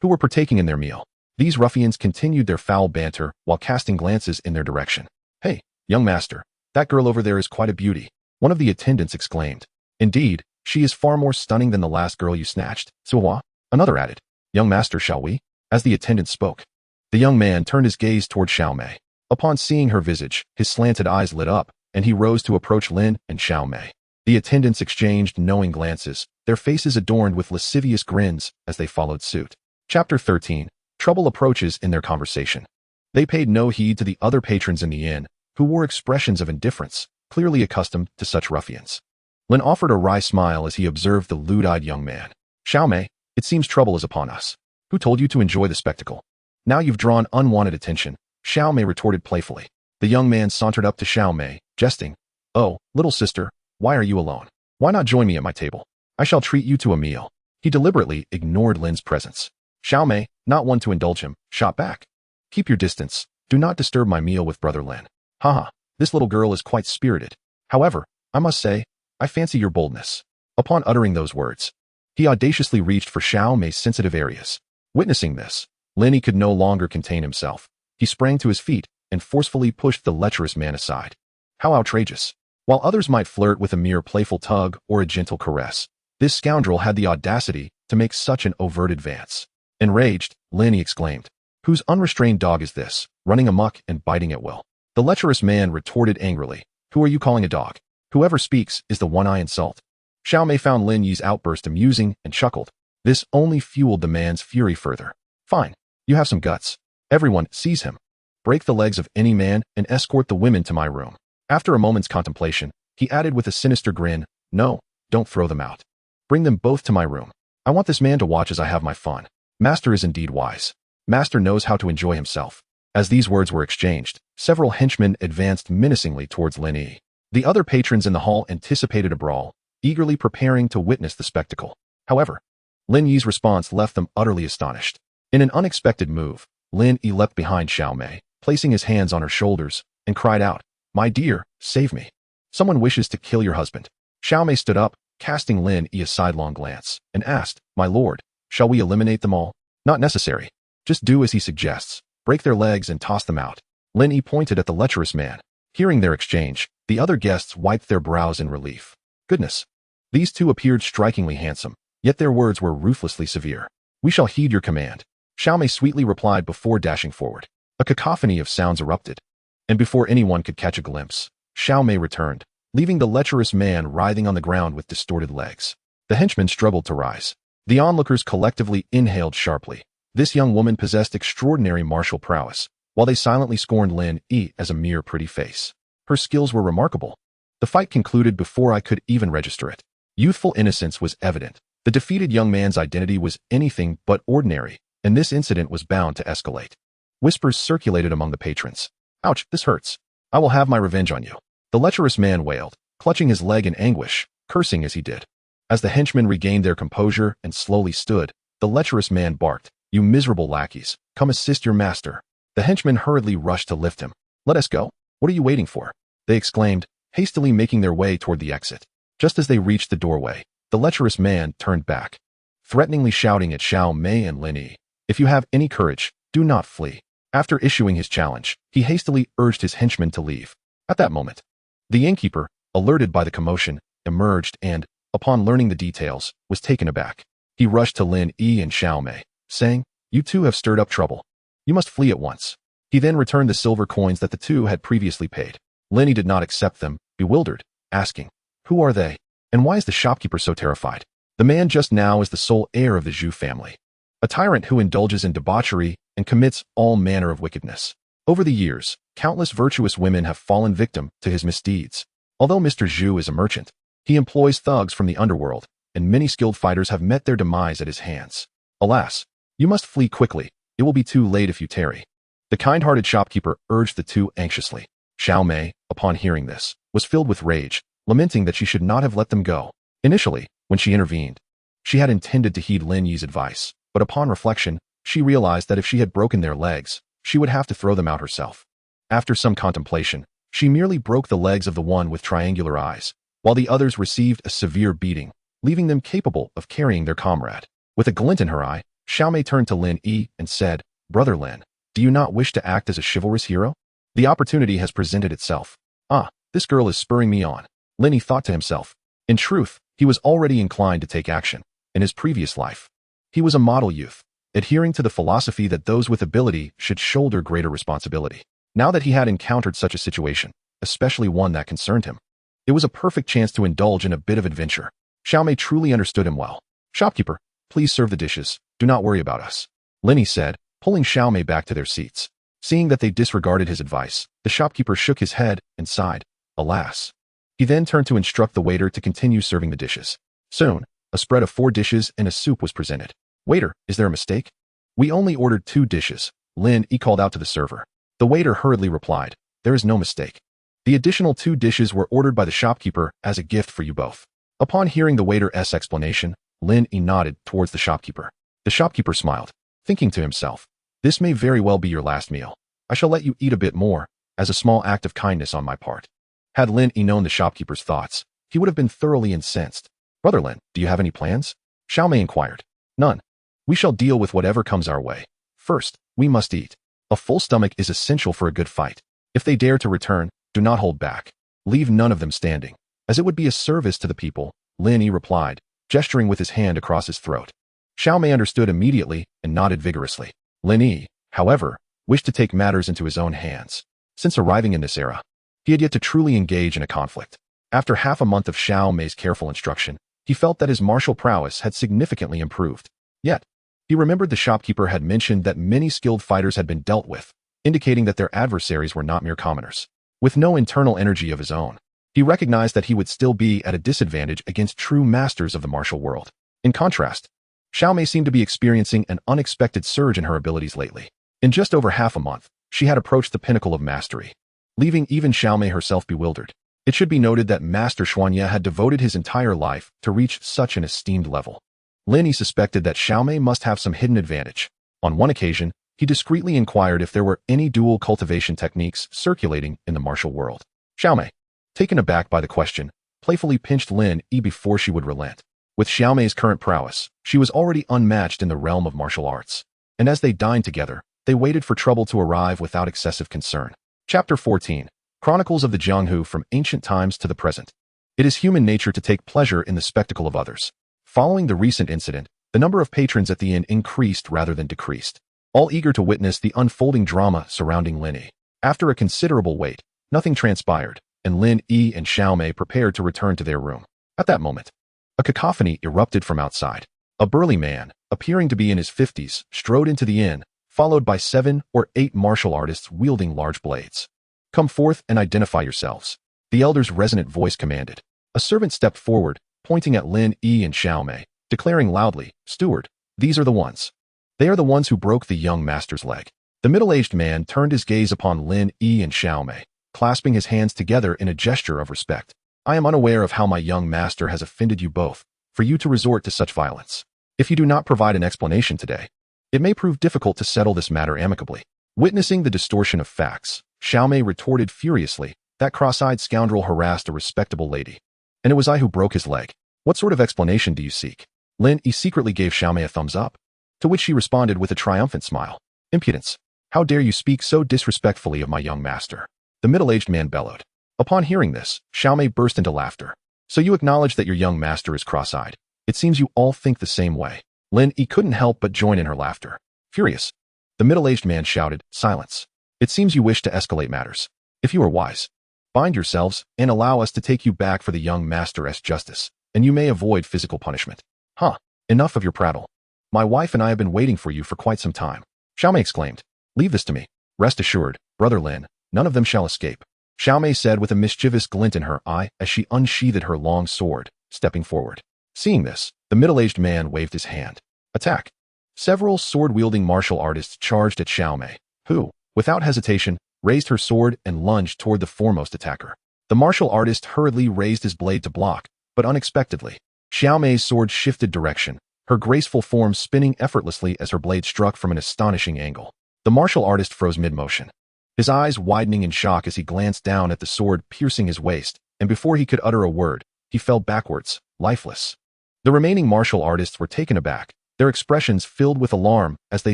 who were partaking in their meal. These ruffians continued their foul banter while casting glances in their direction. "Hey, young master, that girl over there is quite a beauty," one of the attendants exclaimed. "Indeed, she is far more stunning than the last girl you snatched, Suhua," another added. "Young master, shall we?" As the attendant spoke, the young man turned his gaze toward Xiao Mei. Upon seeing her visage, his slanted eyes lit up, and he rose to approach Lin and Xiao Mei. The attendants exchanged knowing glances, their faces adorned with lascivious grins as they followed suit. Chapter 13. Trouble approaches in their conversation. They paid no heed to the other patrons in the inn, who wore expressions of indifference, clearly accustomed to such ruffians. Lin offered a wry smile as he observed the lewd-eyed young man. "Xiao Mei, it seems trouble is upon us. Who told you to enjoy the spectacle? Now you've drawn unwanted attention," Xiao Mei retorted playfully. The young man sauntered up to Xiao Mei, jesting. "Oh, little sister, why are you alone? Why not join me at my table? I shall treat you to a meal." He deliberately ignored Lin's presence. Xiao Mei, not one to indulge him, shot back. "Keep your distance. Do not disturb my meal with brother Lin. Haha, this little girl is quite spirited. However, I must say, I fancy your boldness." Upon uttering those words, he audaciously reached for Xiao Mei's sensitive areas. Witnessing this, Lin Yi could no longer contain himself. He sprang to his feet and forcefully pushed the lecherous man aside. How outrageous! While others might flirt with a mere playful tug or a gentle caress, This scoundrel had the audacity to make such an overt advance. Enraged, Lin Yi exclaimed, "Whose unrestrained dog is this, running amok and biting at will?" The lecherous man retorted angrily, "Who are you calling a dog? Whoever speaks is the one I insult." Xiao Mei found Lin Yi's outburst amusing and chuckled. This only fueled the man's fury further. "Fine. You have some guts. Everyone, seize him. Break the legs of any man and escort the women to my room." After a moment's contemplation, he added with a sinister grin, "No, don't throw them out. Bring them both to my room. I want this man to watch as I have my fun. Master is indeed wise. Master knows how to enjoy himself." As these words were exchanged, several henchmen advanced menacingly towards Lin Yi. The other patrons in the hall anticipated a brawl, eagerly preparing to witness the spectacle. However, Lin Yi's response left them utterly astonished. In an unexpected move, Lin Yi leapt behind Xiao Mei, placing his hands on her shoulders, and cried out, "My dear, save me. Someone wishes to kill your husband." Xiao Mei stood up, casting Lin Yi a sidelong glance, and asked, "My lord, shall we eliminate them all?" "Not necessary. Just do as he suggests. Break their legs and toss them out." Lin Yi pointed at the lecherous man. Hearing their exchange, the other guests wiped their brows in relief. Goodness. These two appeared strikingly handsome, yet their words were ruthlessly severe. "We shall heed your command," Xiao Mei sweetly replied before dashing forward. A cacophony of sounds erupted, and before anyone could catch a glimpse, Xiao Mei returned, leaving the lecherous man writhing on the ground with distorted legs. The henchmen struggled to rise. The onlookers collectively inhaled sharply. This young woman possessed extraordinary martial prowess, while they silently scorned Lin Yi as a mere pretty face. Her skills were remarkable. The fight concluded before I could even register it. Youthful innocence was evident. The defeated young man's identity was anything but ordinary, and this incident was bound to escalate. Whispers circulated among the patrons. "Ouch, this hurts. I will have my revenge on you." The lecherous man wailed, clutching his leg in anguish, cursing as he did. As the henchmen regained their composure and slowly stood, the lecherous man barked, "You miserable lackeys, come assist your master." The henchmen hurriedly rushed to lift him. "Let us go. What are you waiting for?" they exclaimed, hastily making their way toward the exit. Just as they reached the doorway, the lecherous man turned back, threateningly shouting at Xiao Mei and Lin Yi, "If you have any courage, do not flee." After issuing his challenge, he hastily urged his henchmen to leave. At that moment, the innkeeper, alerted by the commotion, emerged and, upon learning the details, was taken aback. He rushed to Lin Yi and Xiao Mei, saying, "You two have stirred up trouble. You must flee at once." He then returned the silver coins that the two had previously paid. Lin Yi did not accept them, bewildered, asking, "Who are they? And why is the shopkeeper so terrified?" The man just now is the sole heir of the Zhou family, a tyrant who indulges in debauchery and commits all manner of wickedness. Over the years, countless virtuous women have fallen victim to his misdeeds. Although Mr. Zhou is a merchant, he employs thugs from the underworld, and many skilled fighters have met their demise at his hands. Alas, you must flee quickly. It will be too late if you tarry. The kind-hearted shopkeeper urged the two anxiously. Xiao Mei, upon hearing this, was filled with rage, lamenting that she should not have let them go. Initially, when she intervened, she had intended to heed Lin Yi's advice, but upon reflection, she realized that if she had broken their legs, she would have to throw them out herself. After some contemplation, she merely broke the legs of the one with triangular eyes, while the others received a severe beating, leaving them capable of carrying their comrade. With a glint in her eye, Xiao Mei turned to Lin Yi and said, "Brother Lin, do you not wish to act as a chivalrous hero? The opportunity has presented itself. Ah, this girl is spurring me on." Lin Yi thought to himself. In truth, he was already inclined to take action. In his previous life, he was a model youth, adhering to the philosophy that those with ability should shoulder greater responsibility. Now that he had encountered such a situation, especially one that concerned him, it was a perfect chance to indulge in a bit of adventure. Xiao Mei truly understood him well. "Shopkeeper, please serve the dishes. Do not worry about us," Lin Yi said, pulling Xiao Mei back to their seats. Seeing that they disregarded his advice, the shopkeeper shook his head and sighed, alas. He then turned to instruct the waiter to continue serving the dishes. Soon, a spread of 4 dishes and a soup was presented. "Waiter, is there a mistake?" "We only ordered 2 dishes, Lin Yi called out to the server. The waiter hurriedly replied, "There is no mistake. The additional 2 dishes were ordered by the shopkeeper as a gift for you both." Upon hearing the waiter's explanation, Lin Yi nodded towards the shopkeeper. The shopkeeper smiled, thinking to himself, "This may very well be your last meal. I shall let you eat a bit more, as a small act of kindness on my part." Had Lin Yi known the shopkeeper's thoughts, he would have been thoroughly incensed. "Brother Lin, do you have any plans?" Xiao Mei inquired. "None. We shall deal with whatever comes our way. First, we must eat. A full stomach is essential for a good fight. If they dare to return, do not hold back. Leave none of them standing, as it would be a service to the people," Lin Yi replied, gesturing with his hand across his throat. Xiao Mei understood immediately and nodded vigorously. Lin Yi, however, wished to take matters into his own hands. Since arriving in this era, he had yet to truly engage in a conflict. After half a month of Xiao Mei's careful instruction, he felt that his martial prowess had significantly improved. Yet, he remembered the shopkeeper had mentioned that many skilled fighters had been dealt with, indicating that their adversaries were not mere commoners. With no internal energy of his own, he recognized that he would still be at a disadvantage against true masters of the martial world. In contrast, Xiao Mei seemed to be experiencing an unexpected surge in her abilities lately. In just over half a month, she had approached the pinnacle of mastery, leaving even Xiao Mei herself bewildered. It should be noted that Master Xuanye had devoted his entire life to reach such an esteemed level. Lin Yi suspected that Xiao Mei must have some hidden advantage. On one occasion, he discreetly inquired if there were any dual cultivation techniques circulating in the martial world. Xiao Mei, taken aback by the question, playfully pinched Lin Yi before she would relent. With Xiao Mei's current prowess, she was already unmatched in the realm of martial arts. And as they dined together, they waited for trouble to arrive without excessive concern. Chapter 14. Chronicles of the Jianghu from ancient times to the present. It is human nature to take pleasure in the spectacle of others. Following the recent incident, the number of patrons at the inn increased rather than decreased, all eager to witness the unfolding drama surrounding Lin Yi. After a considerable wait, nothing transpired, and Lin Yi and Xiao Mei prepared to return to their room. At that moment, a cacophony erupted from outside. A burly man, appearing to be in his 50s, strode into the inn, followed by 7 or 8 martial artists wielding large blades. "Come forth and identify yourselves," the elder's resonant voice commanded. A servant stepped forward, pointing at Lin Yi and Xiao Mei, declaring loudly, "Steward, these are the ones. They are the ones who broke the young master's leg." The middle-aged man turned his gaze upon Lin Yi and Xiao Mei, clasping his hands together in a gesture of respect. "I am unaware of how my young master has offended you both, for you to resort to such violence. If you do not provide an explanation today, it may prove difficult to settle this matter amicably." Witnessing the distortion of facts, Xiao Mei retorted furiously, "That cross-eyed scoundrel harassed a respectable lady, and it was I who broke his leg. What sort of explanation do you seek?" Lin Yi secretly gave Xiao Mei a thumbs up, to which she responded with a triumphant smile. "Impudence! How dare you speak so disrespectfully of my young master?" the middle-aged man bellowed. Upon hearing this, Xiao Mei burst into laughter. "So you acknowledge that your young master is cross-eyed? It seems you all think the same way." Lin Yi couldn't help but join in her laughter. Furious, the middle-aged man shouted, "Silence! It seems you wish to escalate matters. If you are wise, bind yourselves and allow us to take you back for the young master's justice, and you may avoid physical punishment." "Huh, enough of your prattle. My wife and I have been waiting for you for quite some time," Xiao Mei exclaimed. "Leave this to me. Rest assured, Brother Lin, none of them shall escape," Xiao Mei said with a mischievous glint in her eye as she unsheathed her long sword, stepping forward. Seeing this, the middle-aged man waved his hand. "Attack!" Several sword-wielding martial artists charged at Xiao Mei, who, without hesitation, raised her sword and lunged toward the foremost attacker. The martial artist hurriedly raised his blade to block, but unexpectedly, Xiao Mei's sword shifted direction, her graceful form spinning effortlessly as her blade struck from an astonishing angle. The martial artist froze mid-motion, his eyes widening in shock as he glanced down at the sword piercing his waist, and before he could utter a word, he fell backwards, lifeless. The remaining martial artists were taken aback, their expressions filled with alarm as they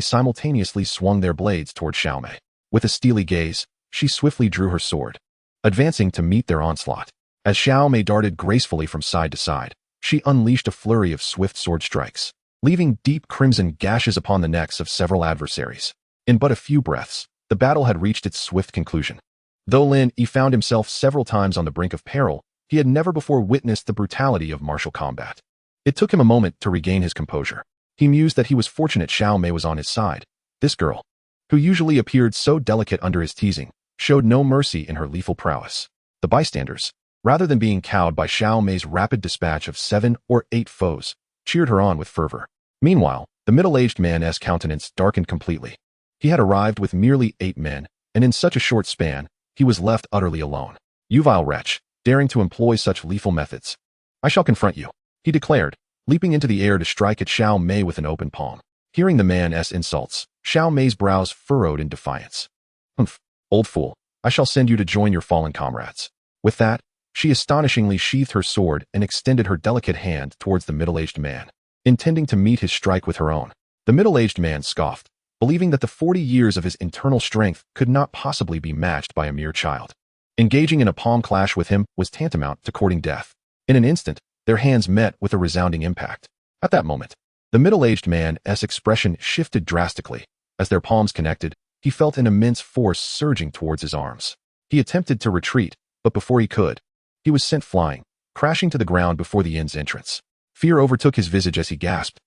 simultaneously swung their blades toward Xiao Mei. With a steely gaze, she swiftly drew her sword, advancing to meet their onslaught. As Xiao Mei darted gracefully from side to side, she unleashed a flurry of swift sword strikes, leaving deep crimson gashes upon the necks of several adversaries. In but a few breaths, the battle had reached its swift conclusion. Though Lin Yi found himself several times on the brink of peril, he had never before witnessed the brutality of martial combat. It took him a moment to regain his composure. He mused that he was fortunate Xiao Mei was on his side. This girl, who usually appeared so delicate under his teasing, showed no mercy in her lethal prowess. The bystanders, rather than being cowed by Xiao Mei's rapid dispatch of 7 or 8 foes, cheered her on with fervor. Meanwhile, the middle-aged man's countenance darkened completely. He had arrived with merely 8 men, and in such a short span, he was left utterly alone. "You vile wretch, daring to employ such lethal methods. I shall confront you," he declared, leaping into the air to strike at Xiao Mei with an open palm. Hearing the man's insults, Xiao Mei's brows furrowed in defiance. "Humph, old fool, I shall send you to join your fallen comrades." With that, she astonishingly sheathed her sword and extended her delicate hand towards the middle-aged man, intending to meet his strike with her own. The middle-aged man scoffed, believing that the 40 years of his internal strength could not possibly be matched by a mere child. Engaging in a palm clash with him was tantamount to courting death. In an instant, Their hands met with a resounding impact. At that moment, the middle-aged man's expression shifted drastically. As their palms connected, he felt an immense force surging towards his arms. He attempted to retreat, but before he could, he was sent flying, crashing to the ground before the inn's entrance. Fear overtook his visage as he gasped,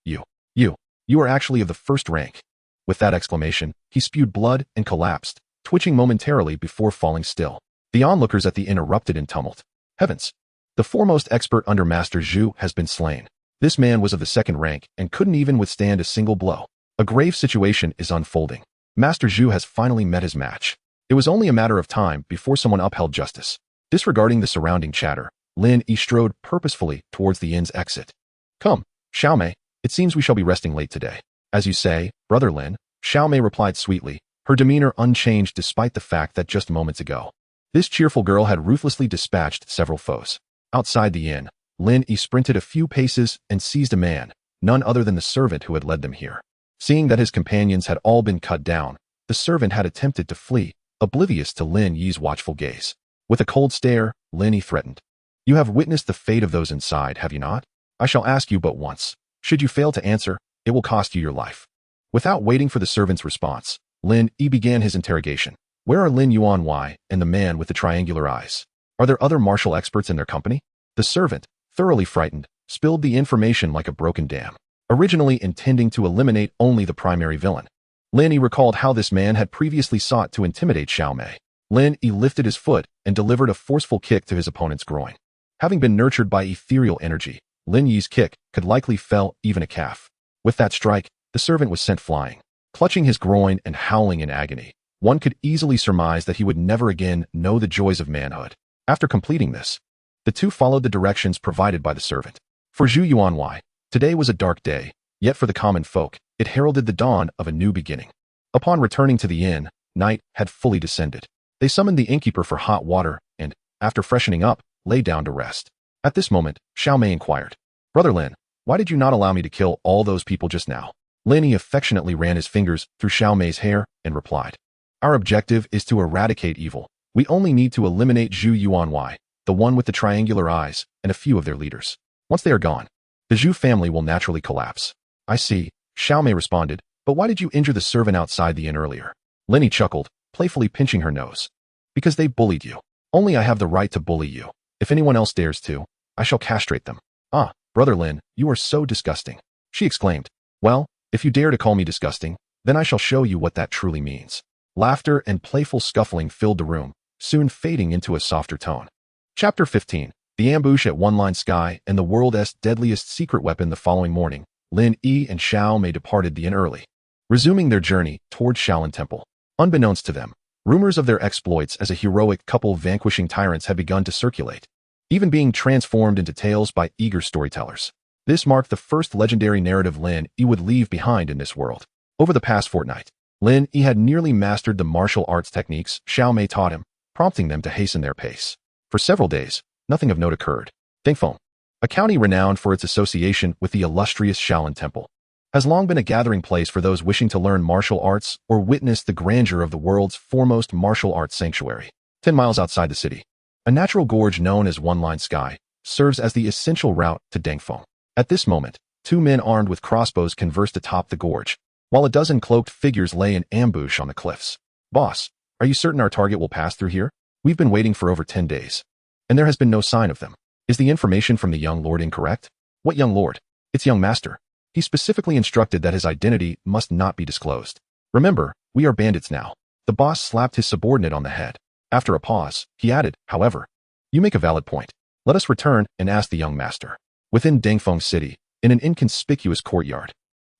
You are actually of the first rank." With that exclamation, he spewed blood and collapsed, twitching momentarily before falling still. The onlookers at the inn erupted in tumult. Heavens! The foremost expert under Master Zhu has been slain. This man was of the second rank and couldn't even withstand a single blow. A grave situation is unfolding. Master Zhu has finally met his match. It was only a matter of time before someone upheld justice. Disregarding the surrounding chatter, Lin Yi strode purposefully towards the inn's exit. "Come, Xiaomei, it seems we shall be resting late today." "As you say, Brother Lin," Xiaomei replied sweetly, her demeanor unchanged despite the fact that just moments ago, this cheerful girl had ruthlessly dispatched several foes. Outside the inn, Lin Yi sprinted a few paces and seized a man, none other than the servant who had led them here. Seeing that his companions had all been cut down, the servant had attempted to flee, oblivious to Lin Yi's watchful gaze. With a cold stare, Lin Yi threatened. "You have witnessed the fate of those inside, have you not? I shall ask you but once. Should you fail to answer, it will cost you your life." Without waiting for the servant's response, Lin Yi began his interrogation. "Where are Lin Yuanwei and the man with the triangular eyes? Are there other martial experts in their company?" The servant, thoroughly frightened, spilled the information like a broken dam, originally intending to eliminate only the primary villain. Lin Yi recalled how this man had previously sought to intimidate Xiaomei. Lin Yi lifted his foot and delivered a forceful kick to his opponent's groin. Having been nurtured by ethereal energy, Lin Yi's kick could likely fell even a calf. With that strike, the servant was sent flying. Clutching his groin and howling in agony, one could easily surmise that he would never again know the joys of manhood. After completing this, the two followed the directions provided by the servant. For Zhu Yuanwei, today was a dark day, yet for the common folk, it heralded the dawn of a new beginning. Upon returning to the inn, night had fully descended. They summoned the innkeeper for hot water and, after freshening up, lay down to rest. At this moment, Xiaomei inquired, "Brother Lin, why did you not allow me to kill all those people just now?" Lin Yi affectionately ran his fingers through Xiaomei's hair and replied, "Our objective is to eradicate evil. We only need to eliminate Zhu Yuanwei, the one with the triangular eyes, and a few of their leaders. Once they are gone, the Zhu family will naturally collapse." "I see," Xiaomei responded, "but why did you injure the servant outside the inn earlier?" Lin Yi chuckled, playfully pinching her nose. "Because they bullied you. Only I have the right to bully you. If anyone else dares to, I shall castrate them." "Ah, Brother Lin, you are so disgusting," she exclaimed. "Well, if you dare to call me disgusting, then I shall show you what that truly means." Laughter and playful scuffling filled the room, soon fading into a softer tone. Chapter 15. The ambush at One Line Sky and the world's deadliest secret weapon. The following morning, Lin Yi and Xiaomei departed the inn early, resuming their journey toward Shaolin Temple. Unbeknownst to them, rumors of their exploits as a heroic couple vanquishing tyrants had begun to circulate, even being transformed into tales by eager storytellers. This marked the first legendary narrative Lin Yi would leave behind in this world. Over the past fortnight, Lin Yi had nearly mastered the martial arts techniques Xiaomei taught him, prompting them to hasten their pace. For several days, nothing of note occurred. Dingfeng, a county renowned for its association with the illustrious Shaolin Temple, has long been a gathering place for those wishing to learn martial arts or witness the grandeur of the world's foremost martial arts sanctuary. 10 miles outside the city, a natural gorge known as One Line Sky serves as the essential route to Dingfeng. At this moment, two men armed with crossbows conversed atop the gorge, while a dozen cloaked figures lay in ambush on the cliffs. "Boss, are you certain our target will pass through here? We've been waiting for over 10 days, and there has been no sign of them. Is the information from the young lord incorrect?" "What young lord?" "It's young master. He specifically instructed that his identity must not be disclosed. Remember, we are bandits now." The boss slapped his subordinate on the head. After a pause, he added, "However, you make a valid point. Let us return and ask the young master." Within Dingfeng City, in an inconspicuous courtyard,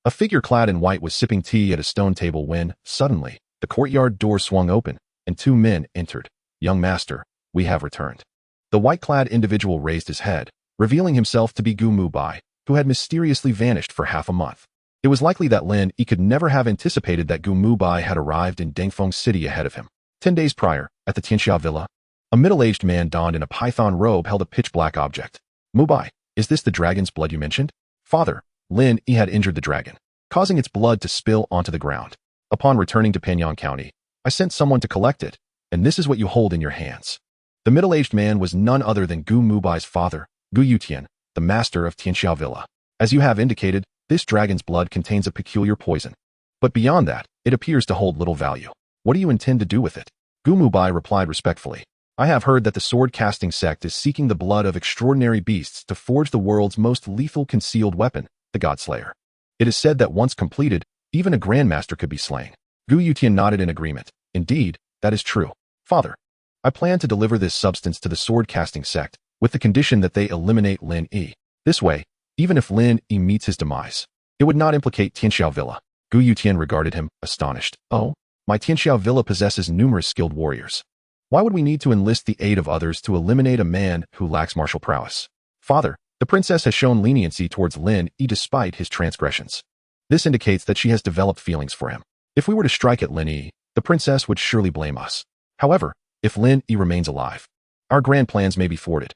a figure clad in white was sipping tea at a stone table when, suddenly, the courtyard door swung open, and two men entered. "Young master, we have returned." The white-clad individual raised his head, revealing himself to be Gu Muhai, who had mysteriously vanished for half a month. It was likely that Lin Yi could never have anticipated that Gu Muhai had arrived in Dingfeng City ahead of him. 10 days prior, at the Tianxia Villa, a middle-aged man donned in a python robe held a pitch-black object. "Muhai, is this the dragon's blood you mentioned?" "Father, Lin Yi had injured the dragon, causing its blood to spill onto the ground. Upon returning to Pingyang County, I sent someone to collect it, and this is what you hold in your hands." The middle-aged man was none other than Gu Muhai's father, Gu Yutian, the master of Tianxiao Villa. As you have indicated, this dragon's blood contains a peculiar poison. But beyond that, it appears to hold little value. What do you intend to do with it? Gu Muhai replied respectfully. I have heard that the sword-casting sect is seeking the blood of extraordinary beasts to forge the world's most lethal concealed weapon, the Godslayer. It is said that once completed, even a grandmaster could be slain. Gu Yutian nodded in agreement. Indeed, that is true. Father, I plan to deliver this substance to the sword-casting sect, with the condition that they eliminate Lin Yi. This way, even if Lin Yi meets his demise, it would not implicate Tianxiao Villa. Gu Yutian regarded him, astonished. Oh, my Tianxiao Villa possesses numerous skilled warriors. Why would we need to enlist the aid of others to eliminate a man who lacks martial prowess? Father, the princess has shown leniency towards Lin Yi despite his transgressions. This indicates that she has developed feelings for him. If we were to strike at Lin Yi, the princess would surely blame us. However, if Lin Yi remains alive, our grand plans may be thwarted.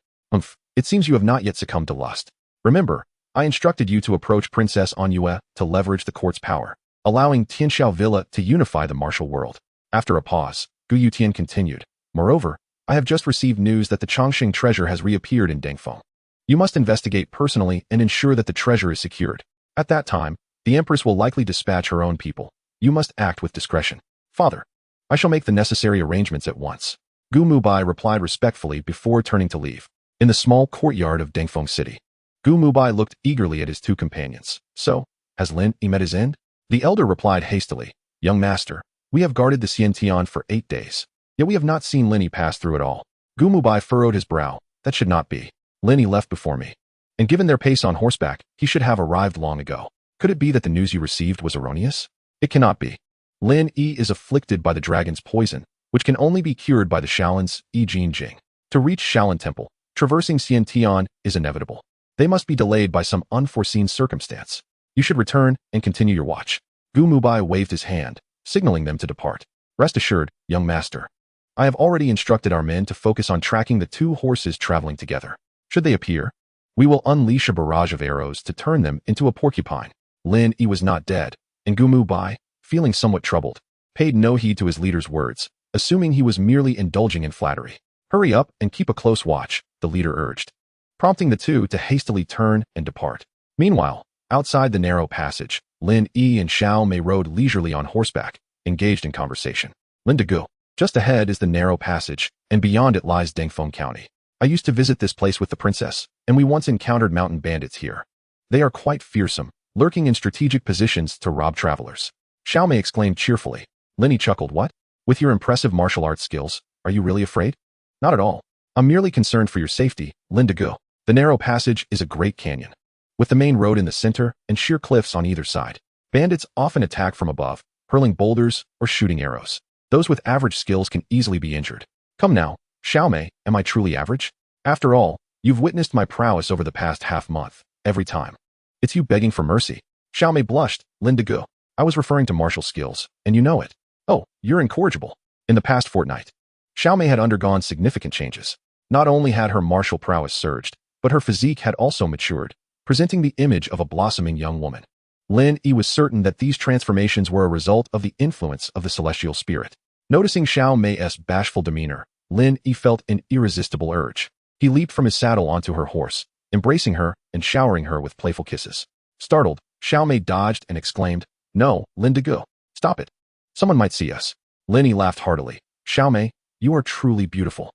It seems you have not yet succumbed to lust. Remember, I instructed you to approach Princess An Yue to leverage the court's power, allowing Tianxiao Villa to unify the martial world. After a pause, Gu Yutian continued. Moreover, I have just received news that the Chongqing treasure has reappeared in Dengfeng. You must investigate personally and ensure that the treasure is secured. At that time, the Empress will likely dispatch her own people. You must act with discretion. Father, I shall make the necessary arrangements at once. Gu Muhai replied respectfully before turning to leave. In the small courtyard of Dengfeng City, Gu Muhai looked eagerly at his two companions. So, has Lin Yi met his end? The elder replied hastily. Young master, we have guarded the Xiantian for 8 days. Yet we have not seen Lin Yi pass through at all. Gu Muhai furrowed his brow. That should not be. Lin Yi left before me. And given their pace on horseback, he should have arrived long ago. Could it be that the news you received was erroneous? It cannot be. Lin Yi is afflicted by the dragon's poison, which can only be cured by the Shaolins, Yi Jin Jing. To reach Shaolin Temple, traversing Xiantian is inevitable. They must be delayed by some unforeseen circumstance. You should return and continue your watch. Gu Muhai waved his hand, signaling them to depart. Rest assured, young master. I have already instructed our men to focus on tracking the 2 horses traveling together. Should they appear, we will unleash a barrage of arrows to turn them into a porcupine. Lin Yi was not dead, and Gu Muhai, feeling somewhat troubled, paid no heed to his leader's words, assuming he was merely indulging in flattery. Hurry up and keep a close watch, the leader urged, prompting the 2 to hastily turn and depart. Meanwhile, outside the narrow passage, Lin Yi and Xiao Mei rode leisurely on horseback, engaged in conversation. Lindagu. Just ahead is the narrow passage, and beyond it lies Dengfeng County. I used to visit this place with the princess, and we once encountered mountain bandits here. They are quite fearsome, lurking in strategic positions to rob travelers. Xiao Mei exclaimed cheerfully. Lin Yi chuckled. What? With your impressive martial arts skills, are you really afraid? Not at all. I'm merely concerned for your safety, Lindagu. The narrow passage is a great canyon, with the main road in the center and sheer cliffs on either side. Bandits often attack from above, hurling boulders or shooting arrows. Those with average skills can easily be injured. Come now, Xiao Mei, am I truly average? After all, you've witnessed my prowess over the past half-month, every time. It's you begging for mercy. Xiao Mei blushed. Lindagu. I was referring to martial skills, and you know it. Oh, you're incorrigible. In the past fortnight, Xiao Mei had undergone significant changes. Not only had her martial prowess surged, but her physique had also matured, presenting the image of a blossoming young woman. Lin Yi was certain that these transformations were a result of the influence of the celestial spirit. Noticing Xiao Mei's bashful demeanor, Lin Yi felt an irresistible urge. He leaped from his saddle onto her horse, embracing her and showering her with playful kisses. Startled, Xiao Mei dodged and exclaimed, No, Lindagu, stop it. Someone might see us. Lin Yi laughed heartily. Xiao Mei, you are truly beautiful.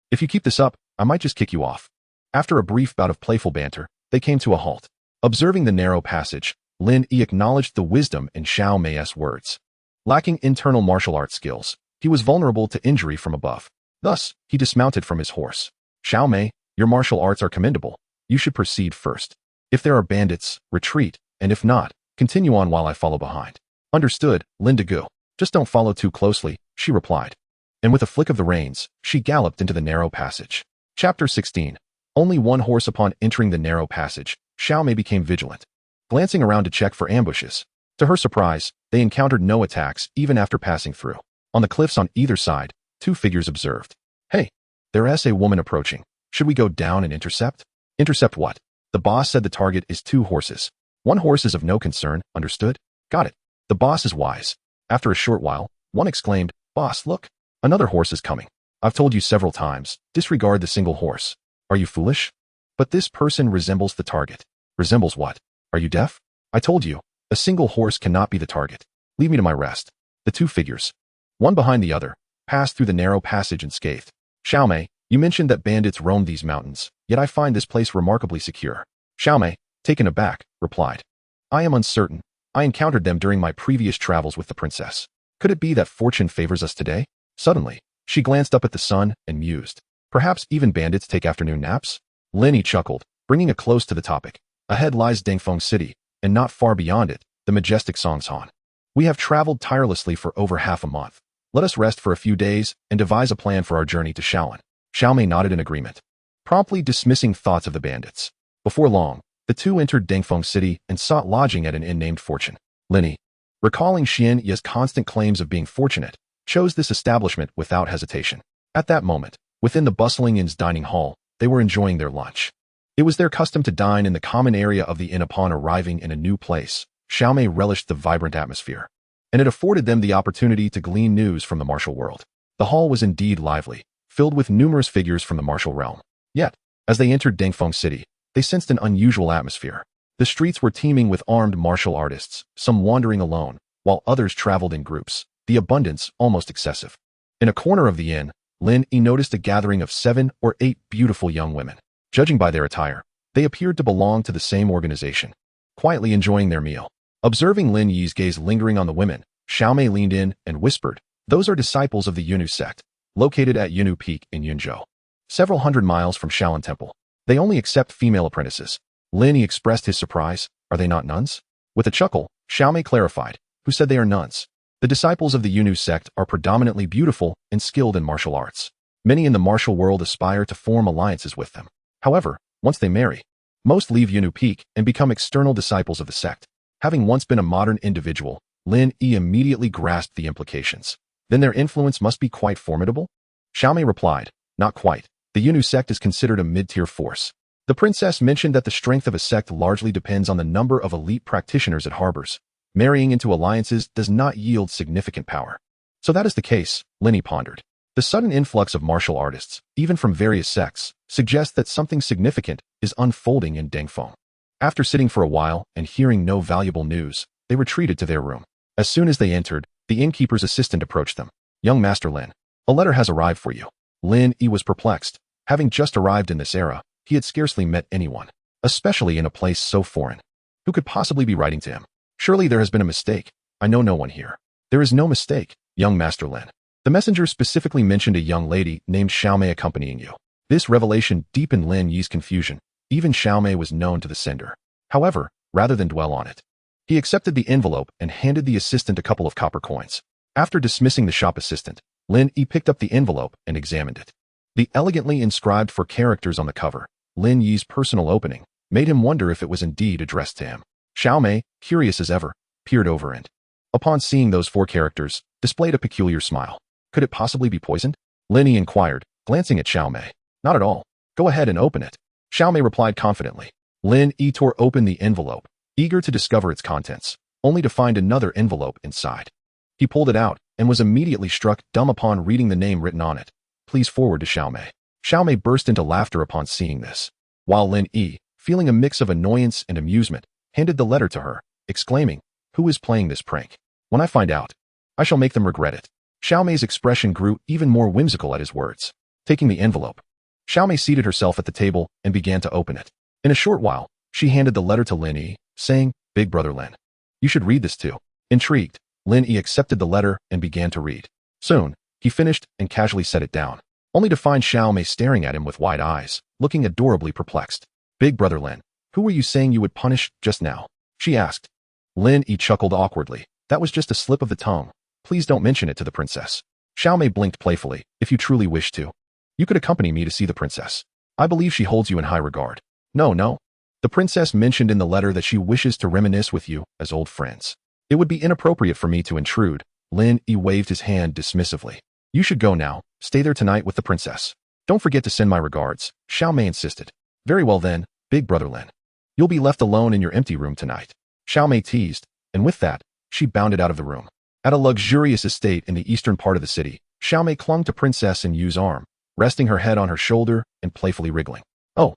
If you keep this up, I might just kick you off. After a brief bout of playful banter, they came to a halt. Observing the narrow passage, Lin Yi acknowledged the wisdom in Xiao Mei's words. Lacking internal martial arts skills, he was vulnerable to injury from above. Thus, he dismounted from his horse. Xiao Mei, your martial arts are commendable. You should proceed first. If there are bandits, retreat, and if not, continue on while I follow behind. Understood, Lindagu. Just don't follow too closely, she replied. And with a flick of the reins, she galloped into the narrow passage. Chapter 16. Only one horse. Upon entering the narrow passage, Xiao Mei became vigilant, glancing around to check for ambushes. To her surprise, they encountered no attacks even after passing through. On the cliffs on either side, 2 figures observed. Hey, there's a woman approaching. Should we go down and intercept? Intercept what? The boss said the target is 2 horses. 1 horse is of no concern, understood? Got it. The boss is wise. After a short while, one exclaimed, Boss, look. Another horse is coming. I've told you several times, disregard the single horse. Are you foolish? But this person resembles the target. Resembles what? Are you deaf? I told you, a single horse cannot be the target. Leave me to my rest. The two figures, one behind the other, passed through the narrow passage unscathed. Xiaomei, you mentioned that bandits roamed these mountains, yet I find this place remarkably secure. Xiaomei, taken aback, replied. I am uncertain. I encountered them during my previous travels with the princess. Could it be that fortune favors us today? Suddenly, she glanced up at the sun and mused. Perhaps even bandits take afternoon naps? Lin Yi chuckled, bringing it close to the topic. Ahead lies Dengfeng City, and not far beyond it, the majestic Songshan. We have traveled tirelessly for over half a month. Let us rest for a few days and devise a plan for our journey to Shaolin. Xiaomei nodded in agreement, promptly dismissing thoughts of the bandits. Before long, the two entered Dengfeng City and sought lodging at an inn named Fortune. Lin Yi, recalling Xian Ye's constant claims of being fortunate, chose this establishment without hesitation. At that moment, within the bustling inn's dining hall, they were enjoying their lunch. It was their custom to dine in the common area of the inn upon arriving in a new place. Xiaomei relished the vibrant atmosphere, and it afforded them the opportunity to glean news from the martial world. The hall was indeed lively, filled with numerous figures from the martial realm. Yet, as they entered Dengfeng City, they sensed an unusual atmosphere. The streets were teeming with armed martial artists, some wandering alone, while others traveled in groups, the abundance almost excessive. In a corner of the inn, Lin Yi noticed a gathering of 7 or 8 beautiful young women. Judging by their attire, they appeared to belong to the same organization, quietly enjoying their meal. Observing Lin Yi's gaze lingering on the women, Xiaomei leaned in and whispered, "Those are disciples of the Yunnu sect, located at Yunnu Peak in Yunzhou, several hundred miles from Shaolin Temple. They only accept female apprentices." Lin Yi expressed his surprise. "Are they not nuns?" With a chuckle, Xiaomei clarified, "Who said they are nuns? The disciples of the Yunnu sect are predominantly beautiful and skilled in martial arts. Many in the martial world aspire to form alliances with them. However, once they marry, most leave Yunnu Peak and become external disciples of the sect." Having once been a modern individual, Lin Yi immediately grasped the implications. Then their influence must be quite formidable? Xiaomei replied, "Not quite. The Yunnu sect is considered a mid-tier force. The princess mentioned that the strength of a sect largely depends on the number of elite practitioners it harbors. Marrying into alliances does not yield significant power." So that is the case, Lin Yi pondered. The sudden influx of martial artists, even from various sects, suggests that something significant is unfolding in Dengfeng. After sitting for a while and hearing no valuable news, they retreated to their room. As soon as they entered, the innkeeper's assistant approached them. "Young Master Lin, a letter has arrived for you." Lin Yi was perplexed. Having just arrived in this era, he had scarcely met anyone, especially in a place so foreign. Who could possibly be writing to him? Surely there has been a mistake. I know no one here. There is no mistake, young Master Lin. The messenger specifically mentioned a young lady named Xiaomei accompanying you. This revelation deepened Lin Yi's confusion. Even Xiaomei was known to the sender. However, rather than dwell on it, he accepted the envelope and handed the assistant a couple of copper coins. After dismissing the shop assistant, Lin Yi picked up the envelope and examined it. The elegantly inscribed 4 characters on the cover, Lin Yi's personal opening, made him wonder if it was indeed addressed to him. Xiaomei, curious as ever, peered over and, upon seeing those 4 characters, displayed a peculiar smile. Could it possibly be poisoned? Lin Yi inquired, glancing at Xiaomei. "Not at all. Go ahead and open it." Xiaomei replied confidently. Lin Yi tore open the envelope, eager to discover its contents, only to find another envelope inside. He pulled it out and was immediately struck dumb upon reading the name written on it. "Please forward to Xiaomei." Xiaomei burst into laughter upon seeing this, while Lin Yi, feeling a mix of annoyance and amusement, handed the letter to her, exclaiming, "Who is playing this prank? When I find out, I shall make them regret it." Xiaomei's expression grew even more whimsical at his words. Taking the envelope, Xiaomei seated herself at the table and began to open it. In a short while, she handed the letter to Lin Yi, saying, "Big brother Lin, you should read this too." Intrigued, Lin Yi accepted the letter and began to read. Soon, he finished and casually set it down, only to find Xiaomei staring at him with wide eyes, looking adorably perplexed. "Big brother Lin, who were you saying you would punish just now?" she asked. Lin Yi chuckled awkwardly. "That was just a slip of the tongue. Please don't mention it to the princess." Xiaomei blinked playfully. "If you truly wish to, you could accompany me to see the princess. I believe she holds you in high regard." No. The princess mentioned in the letter that she wishes to reminisce with you as old friends. It would be inappropriate for me to intrude." Lin Yi waved his hand dismissively. "You should go now. Stay there tonight with the princess. Don't forget to send my regards," Xiaomei insisted. "Very well then, big brother Lin. You'll be left alone in your empty room tonight," Xiaomei teased, and with that, she bounded out of the room. At a luxurious estate in the eastern part of the city, Xiaomei clung to Princess An Yue's arm, resting her head on her shoulder and playfully wriggling. "Oh,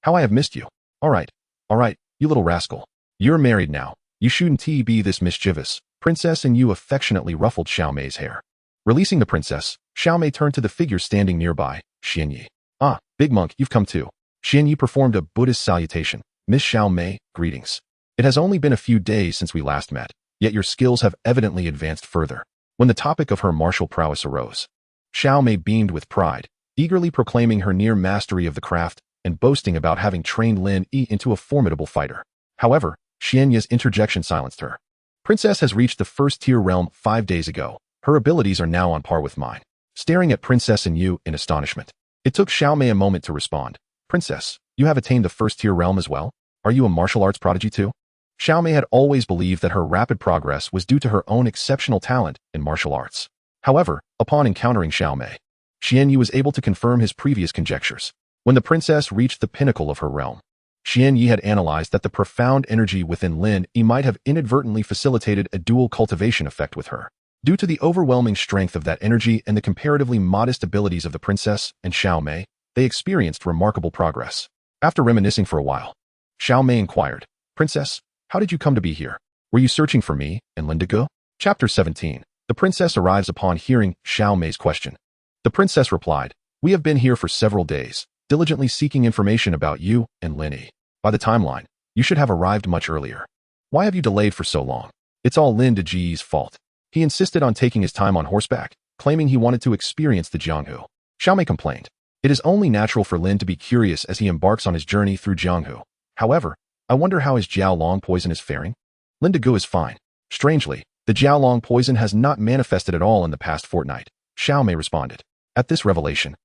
How I have missed you. All right, you little rascal. You're married now. You shouldn't be this mischievous. Princess An Yue affectionately ruffled Xiao Mei's hair. Releasing the princess, Xiao Mei turned to the figure standing nearby, Lin Yi. Ah, big monk, you've come too. Lin Yi performed a Buddhist salutation. Miss Xiao Mei, greetings. It has only been a few days since we last met, yet your skills have evidently advanced further. When the topic of her martial prowess arose, Xiao Mei beamed with pride, eagerly proclaiming her near mastery of the craft and boasting about having trained Lin Yi into a formidable fighter. However, Lin Yi's interjection silenced her. Princess has reached the first-tier realm 5 days ago. Her abilities are now on par with mine. Staring at Princess An Yue in astonishment, it took Xiao Mei a moment to respond. Princess, you have attained the first-tier realm as well? Are you a martial arts prodigy too? Xiao Mei had always believed that her rapid progress was due to her own exceptional talent in martial arts. However, upon encountering Xiao Mei, Lin Yi was able to confirm his previous conjectures. When the princess reached the pinnacle of her realm, Lin Yi had analyzed that the profound energy within Lin Yi might have inadvertently facilitated a dual cultivation effect with her. Due to the overwhelming strength of that energy and the comparatively modest abilities of the princess and Xiao Mei, they experienced remarkable progress. After reminiscing for a while, Xiao Mei inquired, Princess, how did you come to be here? Were you searching for me and Lin Gu? Chapter 17. The princess arrives upon hearing Xiao Mei's question. The princess replied, we have been here for several days, diligently seeking information about you and Lin Yi. By the timeline, you should have arrived much earlier. Why have you delayed for so long? It's all Lin Yi's fault. He insisted on taking his time on horseback, claiming he wanted to experience the Jianghu. Xiao Mei complained. It is only natural for Lin to be curious as he embarks on his journey through Jianghu. However, I wonder how his Jiaolong poison is faring? Lin Gu is fine. Strangely, the Jiaolong poison has not manifested at all in the past fortnight, Xiao Mei responded. At this revelation,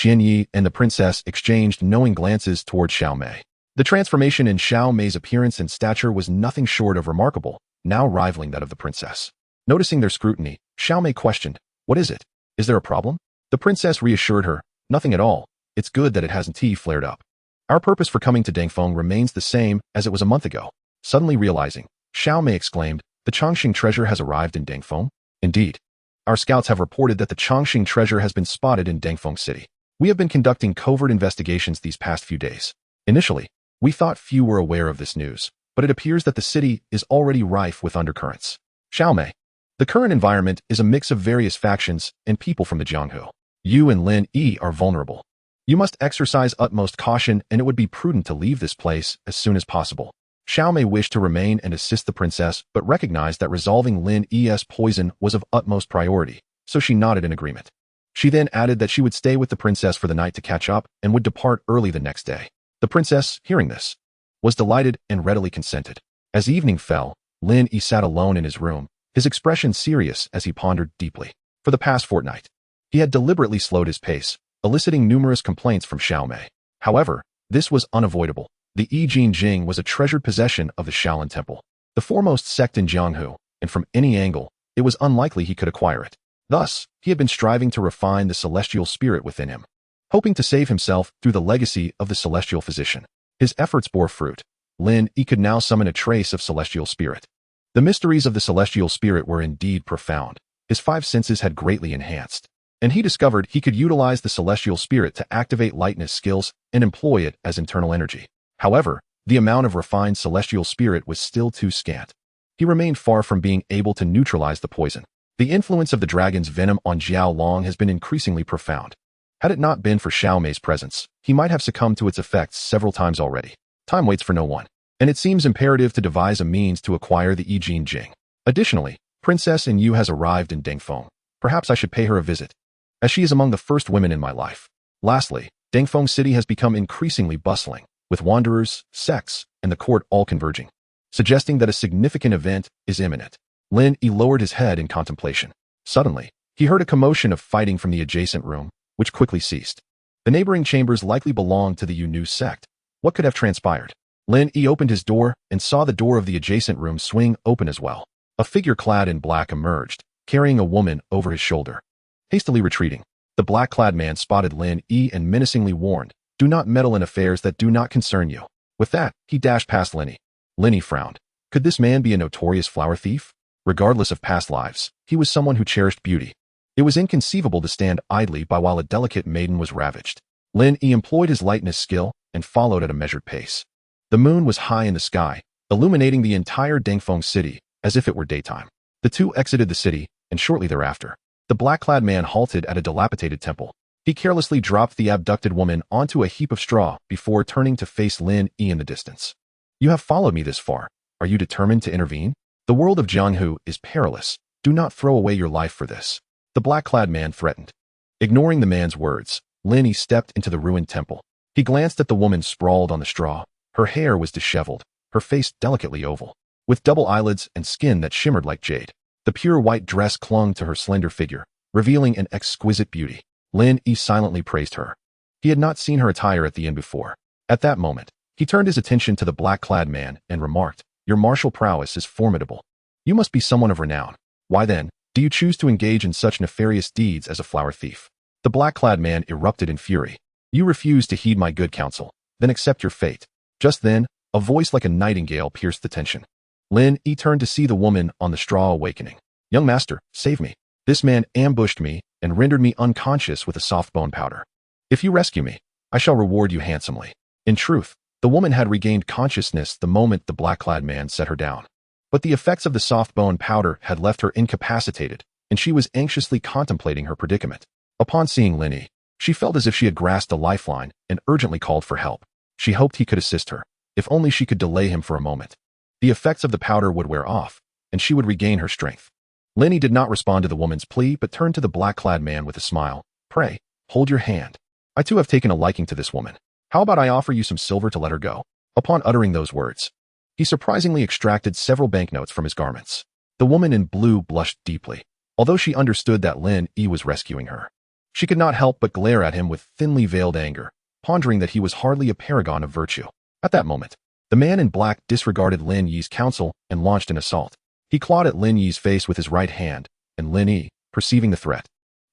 Lin Yi and the princess exchanged knowing glances toward Xiao Mei. The transformation in Xiao Mei's appearance and stature was nothing short of remarkable, now rivaling that of the princess. Noticing their scrutiny, Xiao Mei questioned, what is it? Is there a problem? The princess reassured her, nothing at all. It's good that it hasn't flared up. Our purpose for coming to Dangfeng remains the same as it was a month ago. Suddenly realizing, Xiao Mei exclaimed, the Chongqing treasure has arrived in Dangfeng? Indeed. Our scouts have reported that the Chongqing treasure has been spotted in Dangfeng City. We have been conducting covert investigations these past few days. Initially, we thought few were aware of this news, but it appears that the city is already rife with undercurrents. Xiao Mei. The current environment is a mix of various factions and people from the Jianghu. You and Lin Yi are vulnerable. You must exercise utmost caution, and it would be prudent to leave this place as soon as possible. Xiao Mei wished to remain and assist the princess, but recognized that resolving Lin Yi's poison was of utmost priority, so she nodded in agreement. She then added that she would stay with the princess for the night to catch up and would depart early the next day. The princess, hearing this, was delighted and readily consented. As evening fell, Lin Yi sat alone in his room, his expression serious as he pondered deeply. For the past fortnight, he had deliberately slowed his pace, eliciting numerous complaints from Xiao Mei. However, this was unavoidable. The Yijin Jing was a treasured possession of the Shaolin Temple, the foremost sect in Jianghu, and from any angle, it was unlikely he could acquire it. Thus, he had been striving to refine the celestial spirit within him, hoping to save himself through the legacy of the celestial physician. His efforts bore fruit. Lin Yi could now summon a trace of celestial spirit. The mysteries of the celestial spirit were indeed profound. His 5 senses had greatly enhanced, and he discovered he could utilize the celestial spirit to activate lightness skills and employ it as internal energy. However, the amount of refined celestial spirit was still too scant. He remained far from being able to neutralize the poison. The influence of the dragon's venom on Jiaolong has been increasingly profound. Had it not been for Xiao Mei's presence, he might have succumbed to its effects several times already. Time waits for no one, and it seems imperative to devise a means to acquire the Yijin Jing. Additionally, Princess An Yue has arrived in Dangfeng. Perhaps I should pay her a visit, as she is among the first women in my life. Lastly, Dangfeng City has become increasingly bustling, with wanderers, sects, and the court all converging, suggesting that a significant event is imminent. Lin Yi lowered his head in contemplation. Suddenly, he heard a commotion of fighting from the adjacent room, which quickly ceased. The neighboring chambers likely belonged to the Yu sect. What could have transpired? Lin Yi opened his door and saw the door of the adjacent room swing open as well. A figure clad in black emerged, carrying a woman over his shoulder. Hastily retreating, the black-clad man spotted Lin Yi and menacingly warned, "Do not meddle in affairs that do not concern you." With that, he dashed past Lin Yi. Lin Yi frowned. Could this man be a notorious flower thief? Regardless of past lives, he was someone who cherished beauty. It was inconceivable to stand idly by while a delicate maiden was ravaged. Lin Yi employed his lightness skill and followed at a measured pace. The moon was high in the sky, illuminating the entire Dengfeng city as if it were daytime. The two exited the city, and shortly thereafter, the black-clad man halted at a dilapidated temple. He carelessly dropped the abducted woman onto a heap of straw before turning to face Lin Yi in the distance. "You have followed me this far. Are you determined to intervene? The world of Jianghu is perilous. Do not throw away your life for this," the black-clad man threatened. Ignoring the man's words, Lin Yi stepped into the ruined temple. He glanced at the woman sprawled on the straw. Her hair was disheveled, her face delicately oval, with double eyelids and skin that shimmered like jade. The pure white dress clung to her slender figure, revealing an exquisite beauty. Lin Yi silently praised her. He had not seen her attire at the inn before. At that moment, he turned his attention to the black-clad man and remarked, "Your martial prowess is formidable. You must be someone of renown. Why then, do you choose to engage in such nefarious deeds as a flower thief?" The black-clad man erupted in fury. "You refuse to heed my good counsel, then accept your fate." Just then, a voice like a nightingale pierced the tension. Lin Yi turned to see the woman on the straw awakening. "Young master, save me. This man ambushed me and rendered me unconscious with a soft bone powder. If you rescue me, I shall reward you handsomely." In truth, the woman had regained consciousness the moment the black-clad man set her down. But the effects of the soft bone powder had left her incapacitated, and she was anxiously contemplating her predicament. Upon seeing Lin Yi, she felt as if she had grasped a lifeline and urgently called for help. She hoped he could assist her, if only she could delay him for a moment. The effects of the powder would wear off, and she would regain her strength. Lin Yi did not respond to the woman's plea but turned to the black-clad man with a smile. "Pray, hold your hand. I too have taken a liking to this woman. How about I offer you some silver to let her go?" Upon uttering those words, he surprisingly extracted several banknotes from his garments. The woman in blue blushed deeply, although she understood that Lin Yi was rescuing her. She could not help but glare at him with thinly veiled anger, pondering that he was hardly a paragon of virtue. At that moment, the man in black disregarded Lin Yi's counsel and launched an assault. He clawed at Lin Yi's face with his right hand, and Lin Yi, perceiving the threat,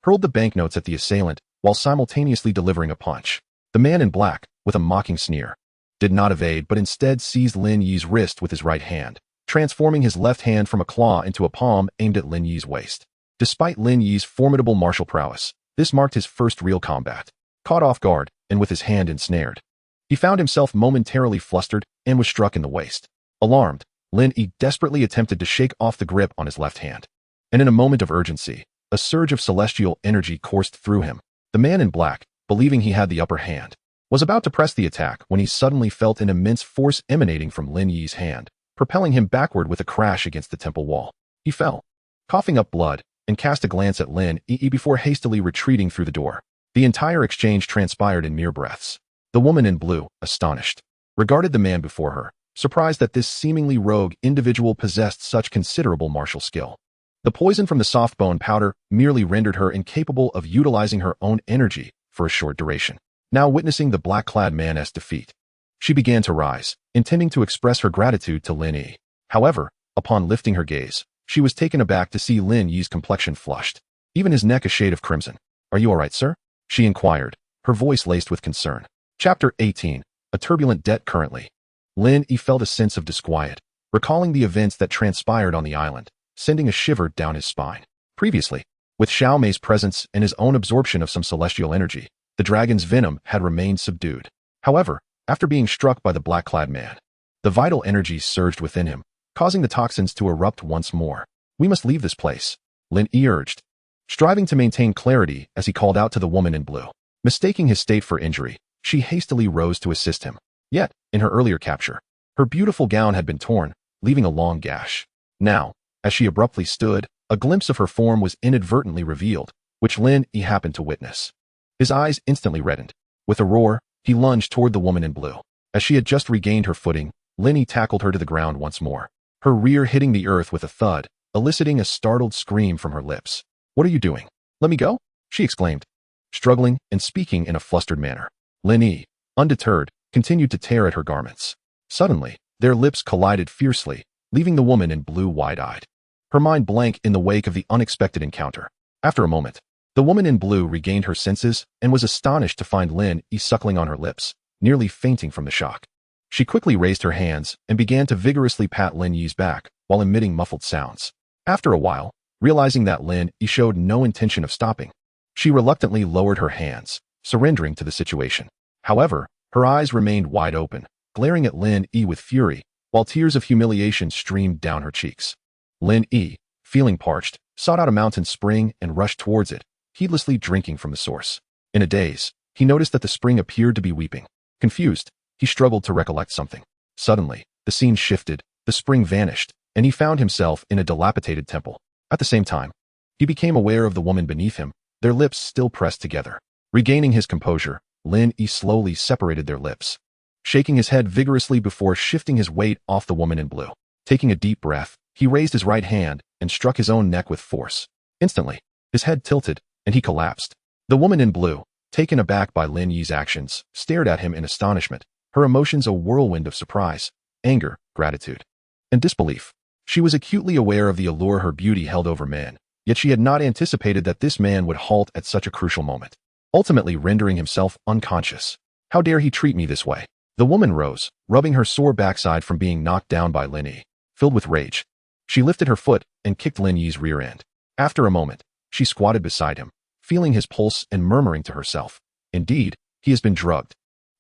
hurled the banknotes at the assailant while simultaneously delivering a punch. The man in black, with a mocking sneer, did not evade but instead seized Lin Yi's wrist with his right hand, transforming his left hand from a claw into a palm aimed at Lin Yi's waist. Despite Lin Yi's formidable martial prowess, this marked his first real combat. Caught off guard, and with his hand ensnared, he found himself momentarily flustered and was struck in the waist. Alarmed, Lin Yi desperately attempted to shake off the grip on his left hand. And in a moment of urgency, a surge of celestial energy coursed through him. The man in black, believing he had the upper hand, was about to press the attack when he suddenly felt an immense force emanating from Lin Yi's hand, propelling him backward with a crash against the temple wall. He fell, coughing up blood, and cast a glance at Lin Yi before hastily retreating through the door. The entire exchange transpired in mere breaths. The woman in blue, astonished, regarded the man before her, surprised that this seemingly rogue individual possessed such considerable martial skill. The poison from the soft bone powder merely rendered her incapable of utilizing her own energy for a short duration. Now witnessing the black-clad man's defeat, she began to rise, intending to express her gratitude to Lin Yi. However, upon lifting her gaze, she was taken aback to see Lin Yi's complexion flushed, even his neck a shade of crimson. "Are you all right, sir?" she inquired, her voice laced with concern. Chapter 18. A turbulent debt currently. Lin Yi felt a sense of disquiet, recalling the events that transpired on the island, sending a shiver down his spine. Previously, with Xiao Mei's presence and his own absorption of some celestial energy, the dragon's venom had remained subdued. However, after being struck by the black-clad man, the vital energy surged within him, causing the toxins to erupt once more. "We must leave this place," Lin Yi urged, striving to maintain clarity as he called out to the woman in blue. Mistaking his state for injury, she hastily rose to assist him. Yet, in her earlier capture, her beautiful gown had been torn, leaving a long gash. Now, as she abruptly stood, a glimpse of her form was inadvertently revealed, which Lin Yi happened to witness. His eyes instantly reddened. With a roar, he lunged toward the woman in blue. As she had just regained her footing, Lin Yi tackled her to the ground once more, her rear hitting the earth with a thud, eliciting a startled scream from her lips. "What are you doing? Let me go?" she exclaimed, struggling and speaking in a flustered manner. Lin Yi, undeterred, continued to tear at her garments. Suddenly, their lips collided fiercely, leaving the woman in blue wide-eyed, her mind blank in the wake of the unexpected encounter. After a moment, the woman in blue regained her senses and was astonished to find Lin Yi suckling on her lips, nearly fainting from the shock. She quickly raised her hands and began to vigorously pat Lin Yi's back while emitting muffled sounds. After a while, realizing that Lin Yi showed no intention of stopping, she reluctantly lowered her hands, surrendering to the situation. However, Her eyes remained wide open, glaring at Lin Yi with fury, while tears of humiliation streamed down her cheeks. Lin Yi, feeling parched, sought out a mountain spring and rushed towards it, heedlessly drinking from the source. In a daze, he noticed that the spring appeared to be weeping. Confused, he struggled to recollect something. Suddenly, the scene shifted, the spring vanished, and he found himself in a dilapidated temple. At the same time, he became aware of the woman beneath him, their lips still pressed together. Regaining his composure, Lin Yi slowly separated their lips, shaking his head vigorously before shifting his weight off the woman in blue. Taking a deep breath, he raised his right hand and struck his own neck with force. Instantly, his head tilted, and he collapsed. The woman in blue, taken aback by Lin Yi's actions, stared at him in astonishment, her emotions a whirlwind of surprise, anger, gratitude, and disbelief. She was acutely aware of the allure her beauty held over men, yet she had not anticipated that this man would halt at such a crucial moment, ultimately rendering himself unconscious. How dare he treat me this way? The woman rose, rubbing her sore backside from being knocked down by Lin Yi. Filled with rage, she lifted her foot and kicked Lin Yi's rear end. After a moment, she squatted beside him, feeling his pulse and murmuring to herself, "Indeed, he has been drugged,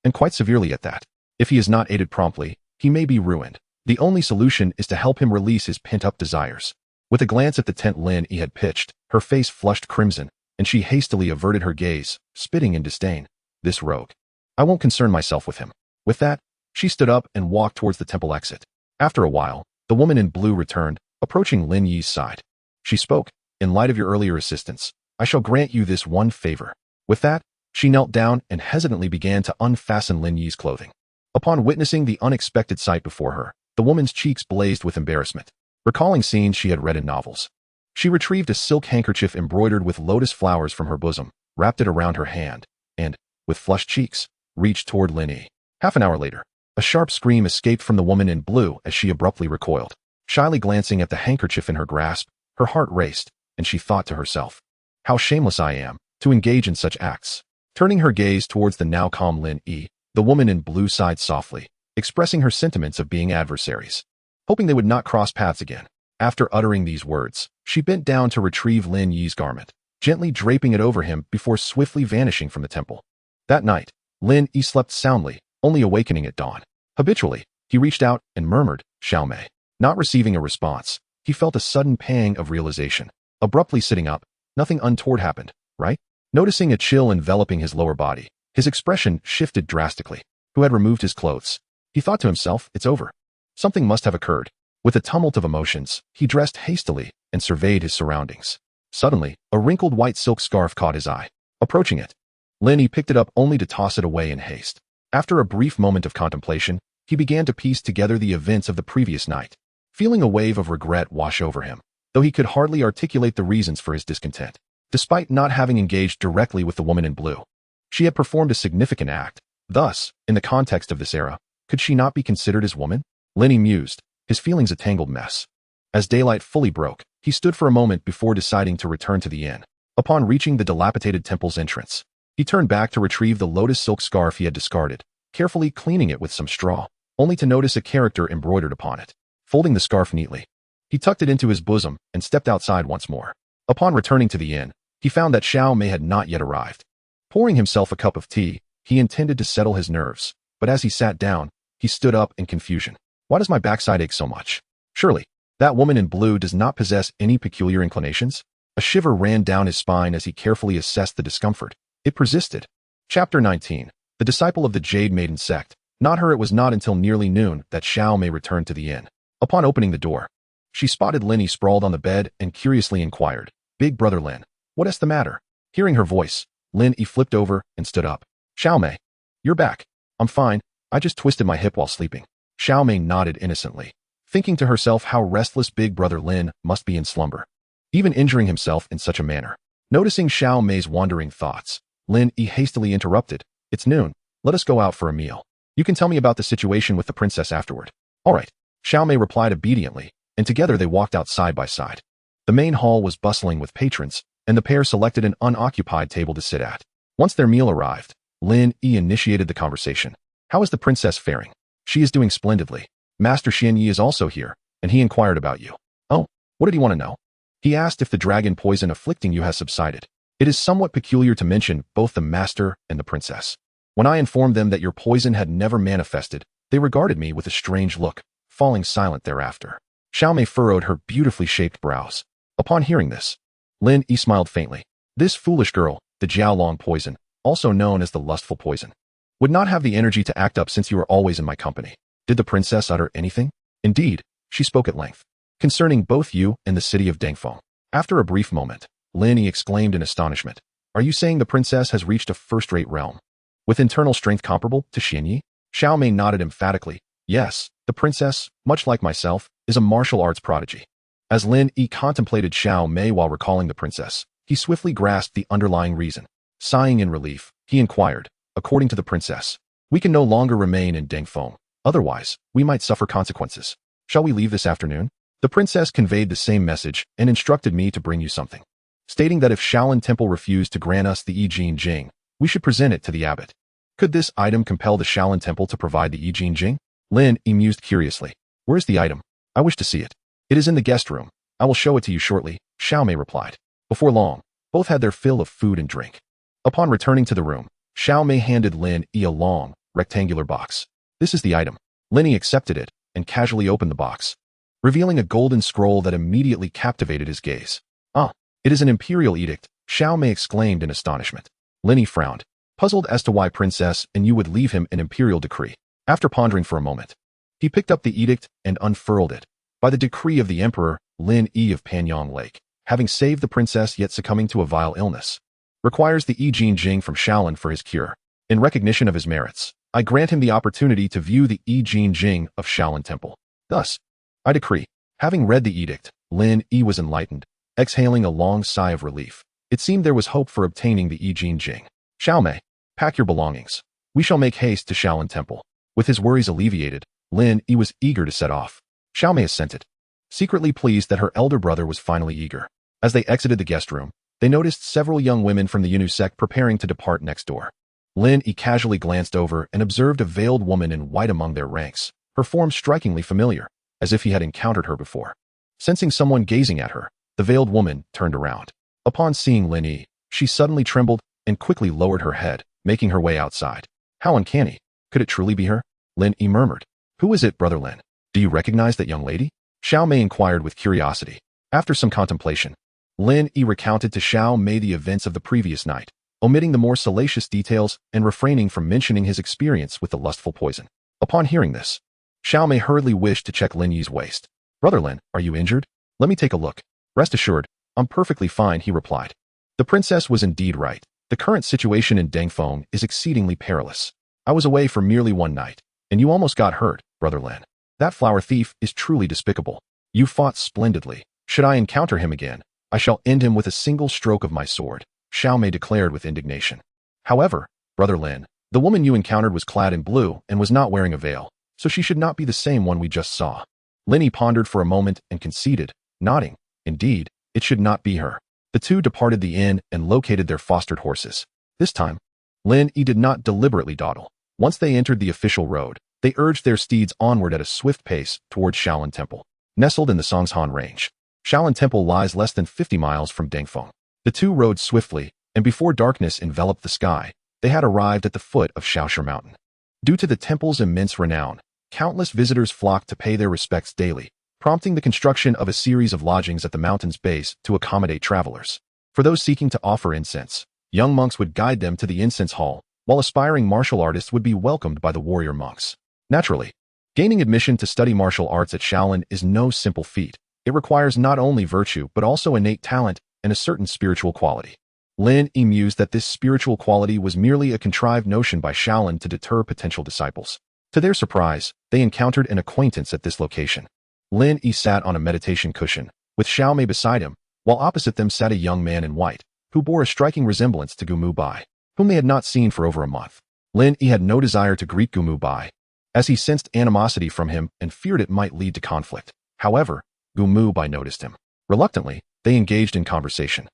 and quite severely at that. If he is not aided promptly, he may be ruined. The only solution is to help him release his pent-up desires." With a glance at the tent Lin Yi had pitched, her face flushed crimson, and she hastily averted her gaze, spitting in disdain. "This rogue. I won't concern myself with him." With that, she stood up and walked towards the temple exit. After a while, the woman in blue returned, approaching Lin Yi's side. She spoke, "In light of your earlier assistance, I shall grant you this one favor." With that, she knelt down and hesitantly began to unfasten Lin Yi's clothing. Upon witnessing the unexpected sight before her, the woman's cheeks blazed with embarrassment. Recalling scenes she had read in novels, she retrieved a silk handkerchief embroidered with lotus flowers from her bosom, wrapped it around her hand, and, with flushed cheeks, reached toward Lin Yi. Half an hour later, a sharp scream escaped from the woman in blue as she abruptly recoiled. Shyly glancing at the handkerchief in her grasp, her heart raced, and she thought to herself, "How shameless I am, to engage in such acts." Turning her gaze towards the now calm Lin Yi, the woman in blue sighed softly, expressing her sentiments of being adversaries, hoping they would not cross paths again. After uttering these words, she bent down to retrieve Lin Yi's garment, gently draping it over him before swiftly vanishing from the temple. That night, Lin Yi slept soundly, only awakening at dawn. Habitually, he reached out and murmured, "Xiao Mei." Not receiving a response, he felt a sudden pang of realization. Abruptly sitting up, nothing untoward happened, right? Noticing a chill enveloping his lower body, his expression shifted drastically. Who had removed his clothes? He thought to himself, "It's over. Something must have occurred." With a tumult of emotions, he dressed hastily and surveyed his surroundings. Suddenly, a wrinkled white silk scarf caught his eye. Approaching it, Lin Yi picked it up only to toss it away in haste. After a brief moment of contemplation, he began to piece together the events of the previous night, feeling a wave of regret wash over him, though he could hardly articulate the reasons for his discontent. Despite not having engaged directly with the woman in blue, she had performed a significant act. Thus, in the context of this era, could she not be considered his woman? Lin Yi mused, his feelings a tangled mess. As daylight fully broke, he stood for a moment before deciding to return to the inn. Upon reaching the dilapidated temple's entrance, he turned back to retrieve the lotus silk scarf he had discarded, carefully cleaning it with some straw, only to notice a character embroidered upon it. Folding the scarf neatly, he tucked it into his bosom and stepped outside once more. Upon returning to the inn, he found that Xiao Mei had not yet arrived. Pouring himself a cup of tea, he intended to settle his nerves, but as he sat down, he stood up in confusion. "Why does my backside ache so much? Surely, that woman in blue does not possess any peculiar inclinations?" A shiver ran down his spine as he carefully assessed the discomfort. It persisted. Chapter 19. The disciple of the Jade Maiden sect. Not her. It was not until nearly noon that Xiao Mei returned to the inn. Upon opening the door, she spotted Lin Yi sprawled on the bed and curiously inquired, "Big brother Lin, what is the matter?" Hearing her voice, Lin Yi flipped over and stood up. "Xiao Mei, you're back." "I'm fine. I just twisted my hip while sleeping." Xiao Mei nodded innocently, thinking to herself how restless big brother Lin must be in slumber, even injuring himself in such a manner. Noticing Xiao Mei's wandering thoughts, Lin Yi hastily interrupted, "It's noon. Let us go out for a meal. You can tell me about the situation with the princess afterward." "All right." Xiao Mei replied obediently, and together they walked out side by side. The main hall was bustling with patrons, and the pair selected an unoccupied table to sit at. Once their meal arrived, Lin Yi initiated the conversation. "How is the princess faring?" "She is doing splendidly. Master Xian Yi is also here, and he inquired about you." "Oh, what did he want to know?" "He asked if the dragon poison afflicting you has subsided. It is somewhat peculiar to mention both the master and the princess." When I informed them that your poison had never manifested, they regarded me with a strange look, falling silent thereafter. Xiao Mei furrowed her beautifully shaped brows. Upon hearing this, Lin Yi smiled faintly. This foolish girl, the Jiaolong poison, also known as the lustful poison, would not have the energy to act up since you were always in my company. Did the princess utter anything? Indeed, she spoke at length, concerning both you and the city of Dengfeng. After a brief moment, Lin Yi exclaimed in astonishment. Are you saying the princess has reached a first-rate realm, with internal strength comparable to Lin Yi? Xiao Mei nodded emphatically. Yes, the princess, much like myself, is a martial arts prodigy. As Lin Yi contemplated Xiao Mei while recalling the princess, he swiftly grasped the underlying reason. Sighing in relief, he inquired, according to the princess, we can no longer remain in Dengfeng. Otherwise, we might suffer consequences. Shall we leave this afternoon? The princess conveyed the same message and instructed me to bring you something, stating that if Shaolin Temple refused to grant us the Yi Jing Jing, we should present it to the abbot. Could this item compel the Shaolin Temple to provide the Yi Jing Jing? Lin Yi mused curiously. Where's the item? I wish to see it. It is in the guest room. I will show it to you shortly, Xiao Mei replied. Before long, both had their fill of food and drink. Upon returning to the room, Xiao Mei handed Lin Yi a long, rectangular box. This is the item. Lin Yi accepted it and casually opened the box, revealing a golden scroll that immediately captivated his gaze. Ah, it is an imperial edict, Xiao Mei exclaimed in astonishment. Lin Yi frowned, puzzled as to why Princess An Yue would leave him an imperial decree. After pondering for a moment, he picked up the edict and unfurled it. By the decree of the Emperor, Lin Yi of Panyang Lake, having saved the princess yet succumbing to a vile illness, requires the Yi Jing Jing from Shaolin for his cure. In recognition of his merits, I grant him the opportunity to view the Yi Jing Jing of Shaolin Temple. Thus, I decree. Having read the edict, Lin Yi was enlightened, exhaling a long sigh of relief. It seemed there was hope for obtaining the Yi Jing Jing. Xiao Mei, pack your belongings. We shall make haste to Shaolin Temple. With his worries alleviated, Lin Yi was eager to set off. Xiao Mei assented, secretly pleased that her elder brother was finally eager. As they exited the guest room, they noticed several young women from the Yunnu sect preparing to depart next door. Lin Yi casually glanced over and observed a veiled woman in white among their ranks, her form strikingly familiar, as if he had encountered her before. Sensing someone gazing at her, the veiled woman turned around. Upon seeing Lin Yi, she suddenly trembled and quickly lowered her head, making her way outside. How uncanny. Could it truly be her? Lin Yi murmured. Who is it, Brother Lin? Do you recognize that young lady? Xiao Mei inquired with curiosity. After some contemplation, Lin Yi recounted to Xiao Mei the events of the previous night, omitting the more salacious details and refraining from mentioning his experience with the lustful poison. Upon hearing this, Xiao Mei hurriedly wished to check Lin Yi's waist. Brother Lin, are you injured? Let me take a look. Rest assured, I'm perfectly fine, he replied. The princess was indeed right. The current situation in Dengfeng is exceedingly perilous. I was away for merely one night, and you almost got hurt, Brother Lin. That flower thief is truly despicable. You fought splendidly. Should I encounter him again, I shall end him with a single stroke of my sword, Xiao Mei declared with indignation. However, Brother Lin, the woman you encountered was clad in blue and was not wearing a veil, so she should not be the same one we just saw. Lin Yi pondered for a moment and conceded, nodding. Indeed, it should not be her. The two departed the inn and located their fostered horses. This time, Lin Yi did not deliberately dawdle. Once they entered the official road, they urged their steeds onward at a swift pace towards Shaolin Temple. Nestled in the Songshan Range, Shaolin Temple lies less than 50 miles from Dengfeng. The two rode swiftly, and before darkness enveloped the sky, they had arrived at the foot of Shaoshi Mountain. Due to the temple's immense renown, countless visitors flocked to pay their respects daily, prompting the construction of a series of lodgings at the mountain's base to accommodate travelers. For those seeking to offer incense, young monks would guide them to the incense hall, while aspiring martial artists would be welcomed by the warrior monks. Naturally, gaining admission to study martial arts at Shaolin is no simple feat. It requires not only virtue but also innate talent and a certain spiritual quality. Lin Yi mused that this spiritual quality was merely a contrived notion by Shaolin to deter potential disciples. To their surprise, they encountered an acquaintance at this location. Lin Yi sat on a meditation cushion, with Xiao Mei beside him, while opposite them sat a young man in white, who bore a striking resemblance to Gu Muhai, whom they had not seen for over a month. Lin Yi had no desire to greet Gu Muhai, as he sensed animosity from him and feared it might lead to conflict. However, Gu Muhai noticed him. Reluctantly, they engaged in conversation,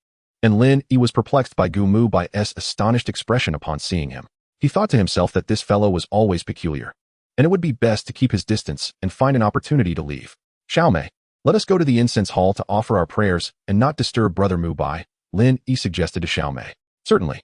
and Lin Yi was perplexed by Gu Muhai's astonished expression upon seeing him. He thought to himself that this fellow was always peculiar, and it would be best to keep his distance and find an opportunity to leave. Xiao Mei, let us go to the incense hall to offer our prayers and not disturb Brother Muhai, Lin Yi suggested to Xiao Mei. Certainly.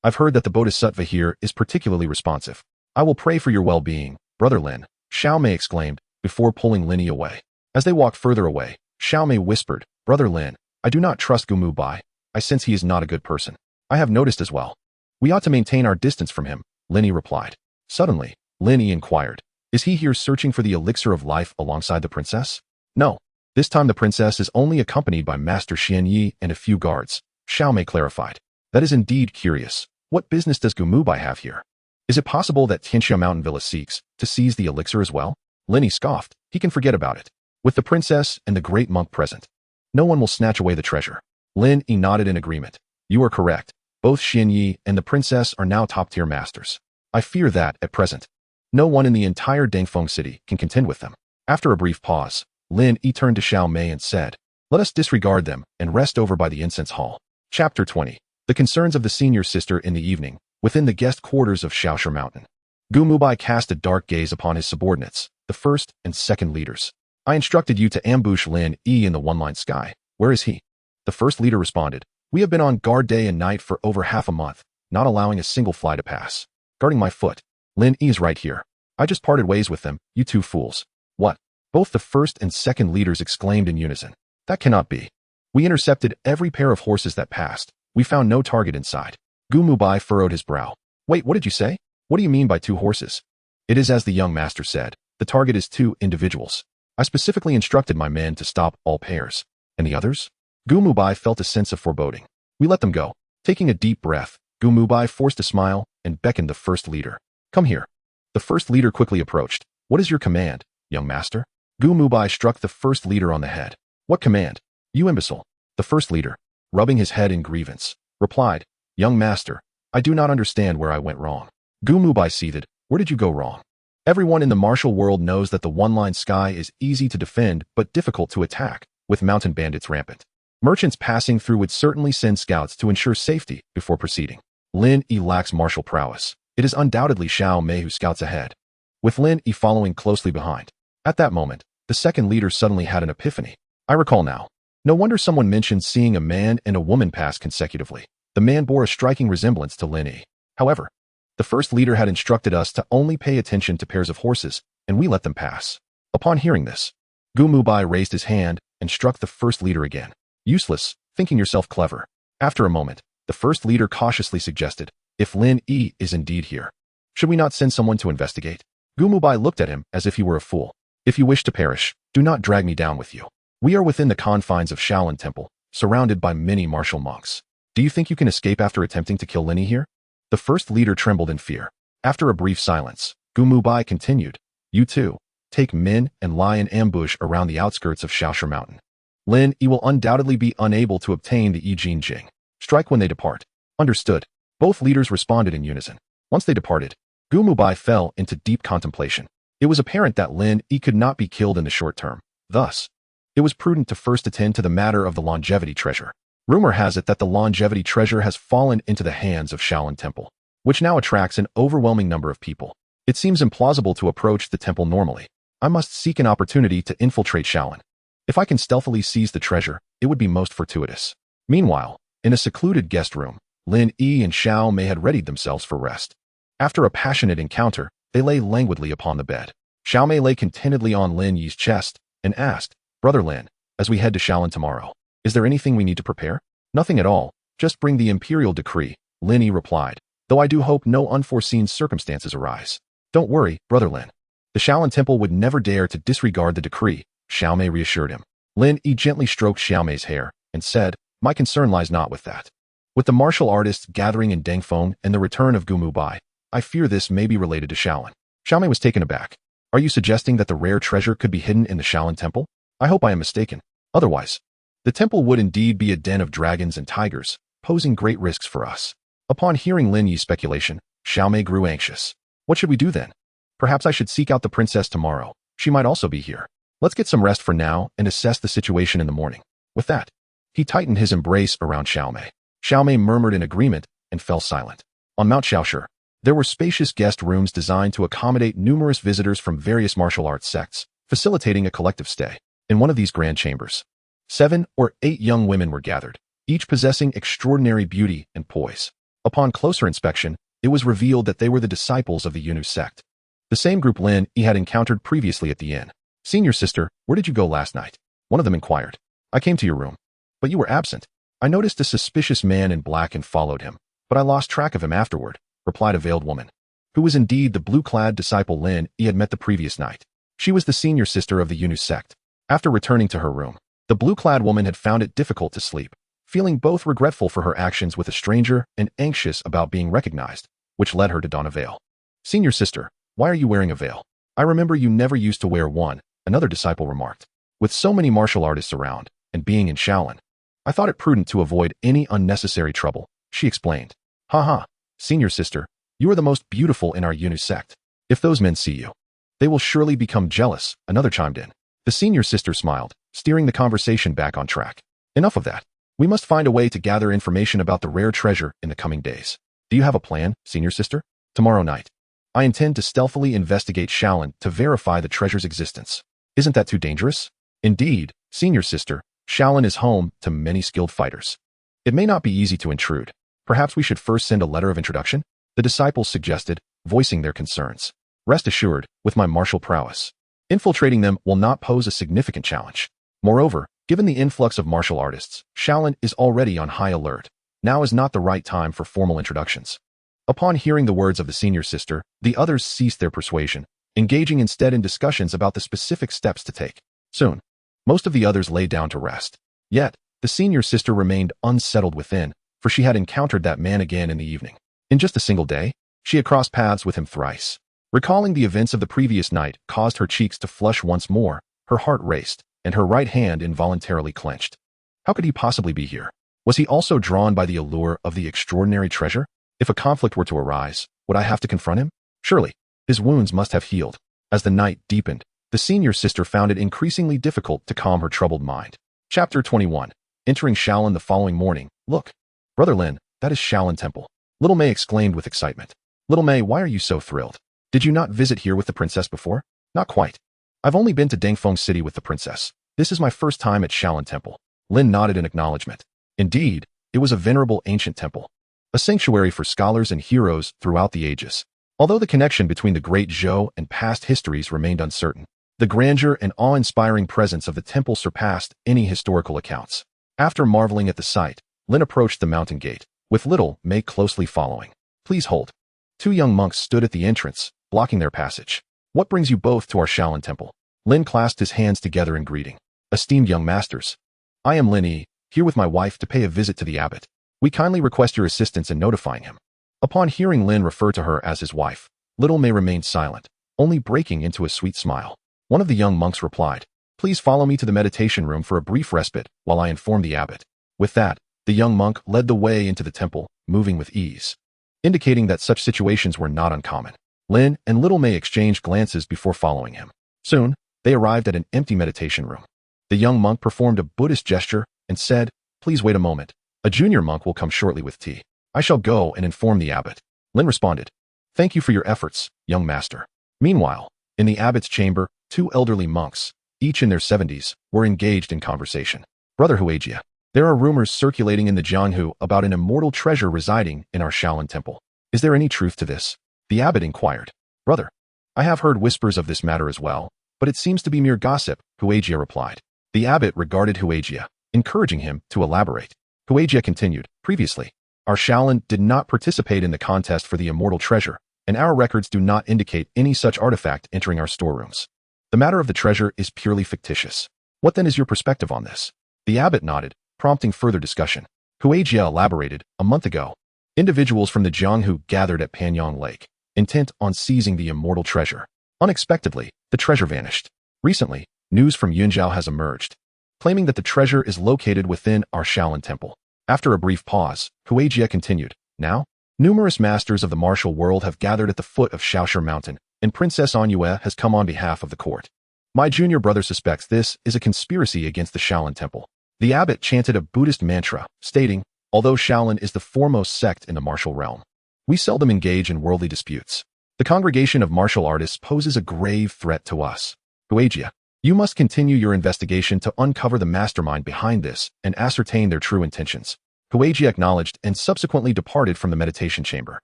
I've heard that the bodhisattva here is particularly responsive. I will pray for your well-being, Brother Lin, Xiao Mei exclaimed, before pulling Lin Yi away. As they walked further away, Xiao Mei whispered, Brother Lin, I do not trust Gu Muhai. I sense he is not a good person. I have noticed as well. We ought to maintain our distance from him, Lin Yi replied. Suddenly, Lin Yi inquired, is he here searching for the elixir of life alongside the princess? No. This time the princess is only accompanied by Master Lin Yi and a few guards, Xiao Mei clarified. That is indeed curious. What business does Gu Muhai have here? Is it possible that Tianxia Mountain Villa seeks to seize the elixir as well? Lin Yi scoffed. He can forget about it. With the princess and the great monk present, no one will snatch away the treasure. Lin Yi nodded in agreement. You are correct. Both Lin Yi and the princess are now top-tier masters. I fear that, at present, no one in the entire Dangfeng city can contend with them. After a brief pause, Lin Yi turned to Xiao Mei and said, let us disregard them and rest over by the incense hall. Chapter 20. The concerns of the senior sister in the evening, within the guest quarters of Shaoshi Mountain. Gu Muhai cast a dark gaze upon his subordinates, the first and second leaders. I instructed you to ambush Lin Yi in the one-line sky. Where is he? The first leader responded, we have been on guard day and night for over half a month, not allowing a single fly to pass. Guarding my foot. Lin Yi is right here. I just parted ways with them, you two fools. What? Both the first and second leaders exclaimed in unison. That cannot be. We intercepted every pair of horses that passed. We found no target inside. Gu Muhai furrowed his brow. Wait, what did you say? What do you mean by 2 horses? It is as the young master said. The target is 2 individuals. I specifically instructed my men to stop all pairs. And the others? Gu Muhai felt a sense of foreboding. We let them go. Taking a deep breath, Gu Muhai forced a smile and beckoned the first leader. Come here. The first leader quickly approached. What is your command, young master? Gu Muhai struck the first leader on the head. What command? You imbecile. The first leader, rubbing his head in grievance, replied, young master, I do not understand where I went wrong. Gu Muhai seethed. Where did you go wrong? Everyone in the martial world knows that the one-line sky is easy to defend but difficult to attack, with mountain bandits rampant. Merchants passing through would certainly send scouts to ensure safety before proceeding. Lin Yi lacks martial prowess. It is undoubtedly Xiao Mei who scouts ahead, with Lin Yi following closely behind. At that moment, the second leader suddenly had an epiphany. I recall now. No wonder someone mentioned seeing a man and a woman pass consecutively. The man bore a striking resemblance to Lin Yi. However, the first leader had instructed us to only pay attention to pairs of horses, and we let them pass. Upon hearing this, Gu Muhai raised his hand and struck the first leader again. Useless, thinking yourself clever. After a moment, the first leader cautiously suggested, if Lin Yi is indeed here, should we not send someone to investigate? Gu Muhai looked at him as if he were a fool. If you wish to perish, do not drag me down with you. We are within the confines of Shaolin Temple, surrounded by many martial monks. Do you think you can escape after attempting to kill Lin Yi here? The first leader trembled in fear. After a brief silence, Gu Muhai continued, you two, take men and lie in ambush around the outskirts of Shaoshi Mountain. Lin Yi will undoubtedly be unable to obtain the Yi Jin Jing. Strike when they depart. Understood. Both leaders responded in unison. Once they departed, Gu Muhai fell into deep contemplation. It was apparent that Lin Yi could not be killed in the short term. Thus, it was prudent to first attend to the matter of the longevity treasure. Rumor has it that the longevity treasure has fallen into the hands of Shaolin Temple, which now attracts an overwhelming number of people. It seems implausible to approach the temple normally. I must seek an opportunity to infiltrate Shaolin. If I can stealthily seize the treasure, it would be most fortuitous. Meanwhile, in a secluded guest room, Lin Yi and Xiao Mei had readied themselves for rest. After a passionate encounter, they lay languidly upon the bed. Xiao Mei lay contentedly on Lin Yi's chest and asked, Brother Lin, as we head to Shaolin tomorrow, is there anything we need to prepare? Nothing at all, just bring the imperial decree, Lin Yi replied, though I do hope no unforeseen circumstances arise. Don't worry, Brother Lin. The Shaolin Temple would never dare to disregard the decree, Xiao Mei reassured him. Lin Yi gently stroked Xiao Mei's hair and said, my concern lies not with that. With the martial artists gathering in Dangfeng and the return of Gu Muhai, I fear this may be related to Shaolin. Xiao Mei was taken aback. Are you suggesting that the rare treasure could be hidden in the Shaolin Temple? I hope I am mistaken. Otherwise, the temple would indeed be a den of dragons and tigers, posing great risks for us. Upon hearing Lin Yi's speculation, Xiao Mei grew anxious. What should we do then? Perhaps I should seek out the princess tomorrow. She might also be here. Let's get some rest for now and assess the situation in the morning. With that, he tightened his embrace around Xiao Mei. Xiao Mei murmured in agreement and fell silent. On Mount Shaoshi, there were spacious guest rooms designed to accommodate numerous visitors from various martial arts sects, facilitating a collective stay. In one of these grand chambers, 7 or 8 young women were gathered, each possessing extraordinary beauty and poise. Upon closer inspection, it was revealed that they were the disciples of the Yunus sect. The same group Lin Yi had encountered previously at the inn. "Senior sister, where did you go last night?" one of them inquired. "I came to your room. But you were absent. I noticed a suspicious man in black and followed him, but I lost track of him afterward," replied a veiled woman, who was indeed the blue-clad disciple Lin Yi had met the previous night. She was the senior sister of the Yunus sect. After returning to her room, the blue-clad woman had found it difficult to sleep, feeling both regretful for her actions with a stranger and anxious about being recognized, which led her to don a veil. "Senior sister, why are you wearing a veil? I remember you never used to wear one," another disciple remarked. "With so many martial artists around, and being in Shaolin, I thought it prudent to avoid any unnecessary trouble," she explained. "Haha, senior sister, you are the most beautiful in our Yunus sect. If those men see you, they will surely become jealous," another chimed in. The senior sister smiled, steering the conversation back on track. "Enough of that. We must find a way to gather information about the rare treasure in the coming days. Do you have a plan, senior sister?" "Tomorrow night, I intend to stealthily investigate Shaolin to verify the treasure's existence." "Isn't that too dangerous?" "Indeed, senior sister, Shaolin is home to many skilled fighters. It may not be easy to intrude. Perhaps we should first send a letter of introduction," the disciples suggested, voicing their concerns. "Rest assured, with my martial prowess, infiltrating them will not pose a significant challenge. Moreover, given the influx of martial artists, Shaolin is already on high alert. Now is not the right time for formal introductions." Upon hearing the words of the senior sister, the others ceased their persuasion, engaging instead in discussions about the specific steps to take. Soon, most of the others lay down to rest. Yet, the senior sister remained unsettled within, for she had encountered that man again in the evening. In just a single day, she had crossed paths with him thrice. Recalling the events of the previous night caused her cheeks to flush once more, her heart raced, and her right hand involuntarily clenched. How could he possibly be here? Was he also drawn by the allure of the extraordinary treasure? If a conflict were to arise, would I have to confront him? Surely, his wounds must have healed. As the night deepened, the senior sister found it increasingly difficult to calm her troubled mind. Chapter 21. Entering Shaolin the following morning. "Look, Brother Lin, that is Shaolin Temple," Little Mei exclaimed with excitement. "Little Mei, why are you so thrilled? Did you not visit here with the princess before?" "Not quite. I've only been to Dangfeng City with the princess. This is my first time at Shaolin Temple." Lin nodded in acknowledgement. Indeed, it was a venerable ancient temple, a sanctuary for scholars and heroes throughout the ages. Although the connection between the Great Zhou and past histories remained uncertain, the grandeur and awe-inspiring presence of the temple surpassed any historical accounts. After marveling at the sight, Lin approached the mountain gate, with Little Mei closely following. "Please hold." Two young monks stood at the entrance, blocking their passage. "What brings you both to our Shaolin temple?" Lin clasped his hands together in greeting. "Esteemed young masters, I am Lin Yi, here with my wife to pay a visit to the abbot. We kindly request your assistance in notifying him." Upon hearing Lin refer to her as his wife, Little Mei remained silent, only breaking into a sweet smile. One of the young monks replied, "Please follow me to the meditation room for a brief respite while I inform the abbot." With that, the young monk led the way into the temple, moving with ease, indicating that such situations were not uncommon. Lin and Little Mei exchanged glances before following him. Soon, they arrived at an empty meditation room. The young monk performed a Buddhist gesture and said, "Please wait a moment. A junior monk will come shortly with tea. I shall go and inform the abbot." Lin responded, "Thank you for your efforts, young master." Meanwhile, in the abbot's chamber, two elderly monks, each in their 70s, were engaged in conversation. "Brother Huijia, there are rumors circulating in the Jianghu about an immortal treasure residing in our Shaolin temple. Is there any truth to this?" the abbot inquired. "Brother, I have heard whispers of this matter as well, but it seems to be mere gossip," Huijia replied. The abbot regarded Huijia, encouraging him to elaborate. Huijia continued, "Previously, our Shaolin did not participate in the contest for the immortal treasure, and our records do not indicate any such artifact entering our storerooms. The matter of the treasure is purely fictitious. What then is your perspective on this?" The abbot nodded, prompting further discussion. Huijia elaborated, "A month ago, individuals from the Jianghu gathered at Panyang Lake, intent on seizing the immortal treasure. Unexpectedly, the treasure vanished. Recently, news from Yunzhou has emerged, claiming that the treasure is located within our Shaolin temple." After a brief pause, Huijia continued, "Now, numerous masters of the martial world have gathered at the foot of Shaoshi Mountain, and Princess An Yue has come on behalf of the court. My junior brother suspects this is a conspiracy against the Shaolin temple." The abbot chanted a Buddhist mantra, stating, "Although Shaolin is the foremost sect in the martial realm, we seldom engage in worldly disputes. The congregation of martial artists poses a grave threat to us. Huijia, you must continue your investigation to uncover the mastermind behind this and ascertain their true intentions." Guiji acknowledged and subsequently departed from the meditation chamber.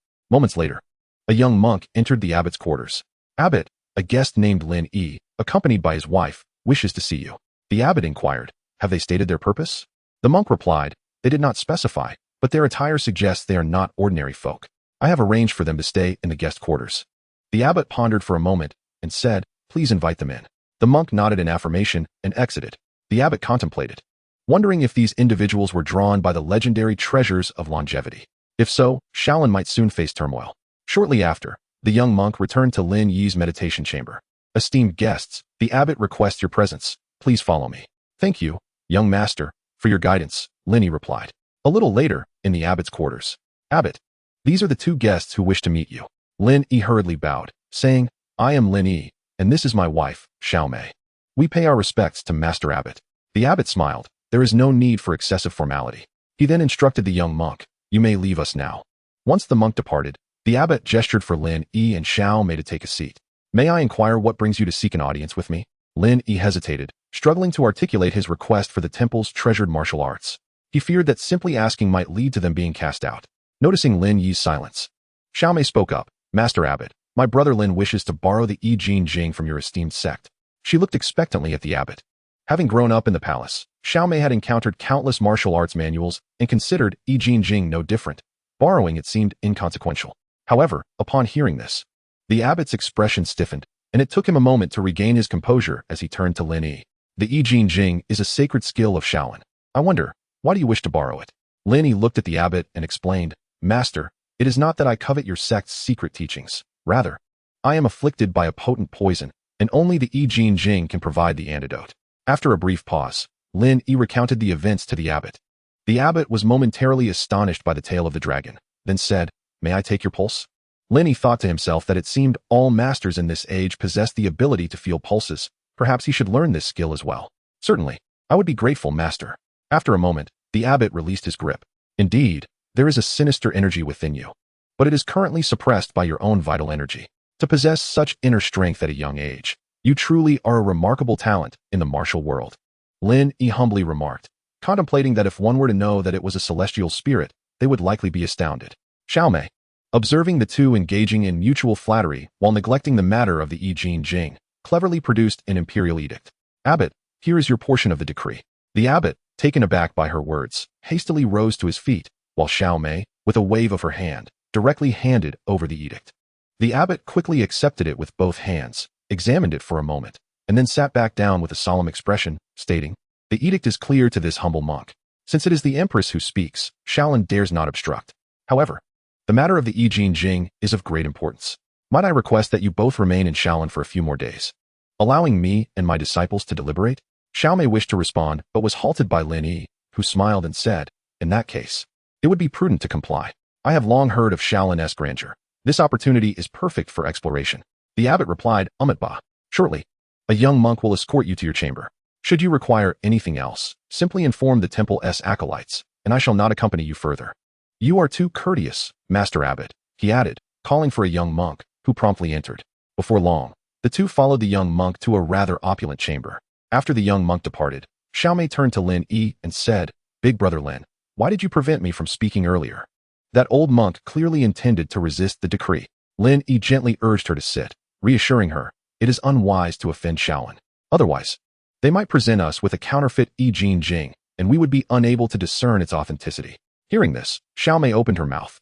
Moments later, a young monk entered the abbot's quarters. "Abbot, a guest named Lin Yi, accompanied by his wife, wishes to see you." The abbot inquired, "Have they stated their purpose?" The monk replied, "They did not specify, but their attire suggests they are not ordinary folk. I have arranged for them to stay in the guest quarters." The abbot pondered for a moment and said, "Please invite them in." The monk nodded in affirmation and exited. The abbot contemplated, wondering if these individuals were drawn by the legendary treasures of longevity. If so, Shaolin might soon face turmoil. Shortly after, the young monk returned to Lin Yi's meditation chamber. "Esteemed guests, the abbot requests your presence. Please follow me." "Thank you, young master, for your guidance," Lin Yi replied. A little later, in the abbot's quarters. "Abbot, these are the two guests who wish to meet you." Lin Yi hurriedly bowed, saying, "I am Lin Yi, and this is my wife, Xiaomei. We pay our respects to Master Abbot." The abbot smiled. There is no need for excessive formality. He then instructed the young monk, "You may leave us now." Once the monk departed, the abbot gestured for Lin Yi and Xiaomei to take a seat. "May I inquire what brings you to seek an audience with me?" Lin Yi hesitated, struggling to articulate his request for the temple's treasured martial arts. He feared that simply asking might lead to them being cast out. Noticing Lin Yi's silence, Xiaomei spoke up, "Master Abbot, my brother Lin wishes to borrow the Yi Jing from your esteemed sect." She looked expectantly at the abbot. Having grown up in the palace, Xiaomei had encountered countless martial arts manuals and considered Yi Jing no different. Borrowing it seemed inconsequential. However, upon hearing this, the abbot's expression stiffened, and it took him a moment to regain his composure as he turned to Lin Yi. "The Yi Jing is a sacred skill of Shaolin. I wonder, why do you wish to borrow it?" Lin Yi looked at the abbot and explained, "Master, it is not that I covet your sect's secret teachings. Rather, I am afflicted by a potent poison, and only the Yi Jing can provide the antidote." After a brief pause, Lin Yi recounted the events to the abbot. The abbot was momentarily astonished by the tale of the dragon, then said, "May I take your pulse?" Lin Yi thought to himself that it seemed all masters in this age possessed the ability to feel pulses. Perhaps he should learn this skill as well. "Certainly, I would be grateful, master." After a moment, the abbot released his grip. "Indeed, there is a sinister energy within you, but it is currently suppressed by your own vital energy. To possess such inner strength at a young age, you truly are a remarkable talent in the martial world." Lin Yi humbly remarked, contemplating that if one were to know that it was a celestial spirit, they would likely be astounded. Xiaomei, observing the two engaging in mutual flattery while neglecting the matter of the Yi Jing, cleverly produced an imperial edict. "Abbot, here is your portion of the decree." The abbot, taken aback by her words, hastily rose to his feet, while Xiaomei, with a wave of her hand, directly handed over the edict. The abbot quickly accepted it with both hands, examined it for a moment, and then sat back down with a solemn expression, stating, "The edict is clear to this humble monk. Since it is the empress who speaks, Shaolin dares not obstruct. However, the matter of the Yi Jing is of great importance. Might I request that you both remain in Shaolin for a few more days, allowing me and my disciples to deliberate?" Xiaomei wished to respond, but was halted by Lin Yi, who smiled and said, "In that case, it would be prudent to comply. I have long heard of Shaolin-esque grandeur. This opportunity is perfect for exploration." The abbot replied, "Ba. Shortly, a young monk will escort you to your chamber. Should you require anything else, simply inform the temple's acolytes, and I shall not accompany you further." "You are too courteous, Master Abbot," he added, calling for a young monk, who promptly entered. Before long, the two followed the young monk to a rather opulent chamber. After the young monk departed, Xiaomei turned to Lin Yi and said, "Big brother Lin, why did you prevent me from speaking earlier?" That old monk clearly intended to resist the decree. Lin Yi gently urged her to sit, reassuring her, "It is unwise to offend Shaolin. Otherwise, they might present us with a counterfeit Yi Jing, and we would be unable to discern its authenticity." Hearing this, Xiaomei opened her mouth.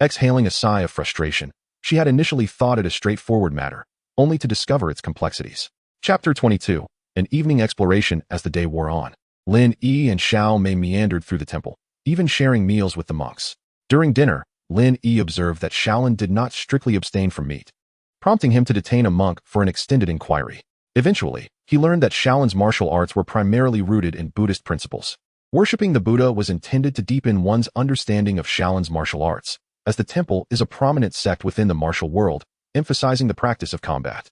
Exhaling a sigh of frustration, she had initially thought it a straightforward matter, only to discover its complexities. Chapter 22. An evening exploration. As the day wore on, Lin Yi and Xiaomei meandered through the temple, even sharing meals with the monks. During dinner, Lin Yi observed that Shaolin did not strictly abstain from meat, prompting him to detain a monk for an extended inquiry. Eventually, he learned that Shaolin's martial arts were primarily rooted in Buddhist principles. Worshipping the Buddha was intended to deepen one's understanding of Shaolin's martial arts, as the temple is a prominent sect within the martial world, emphasizing the practice of combat.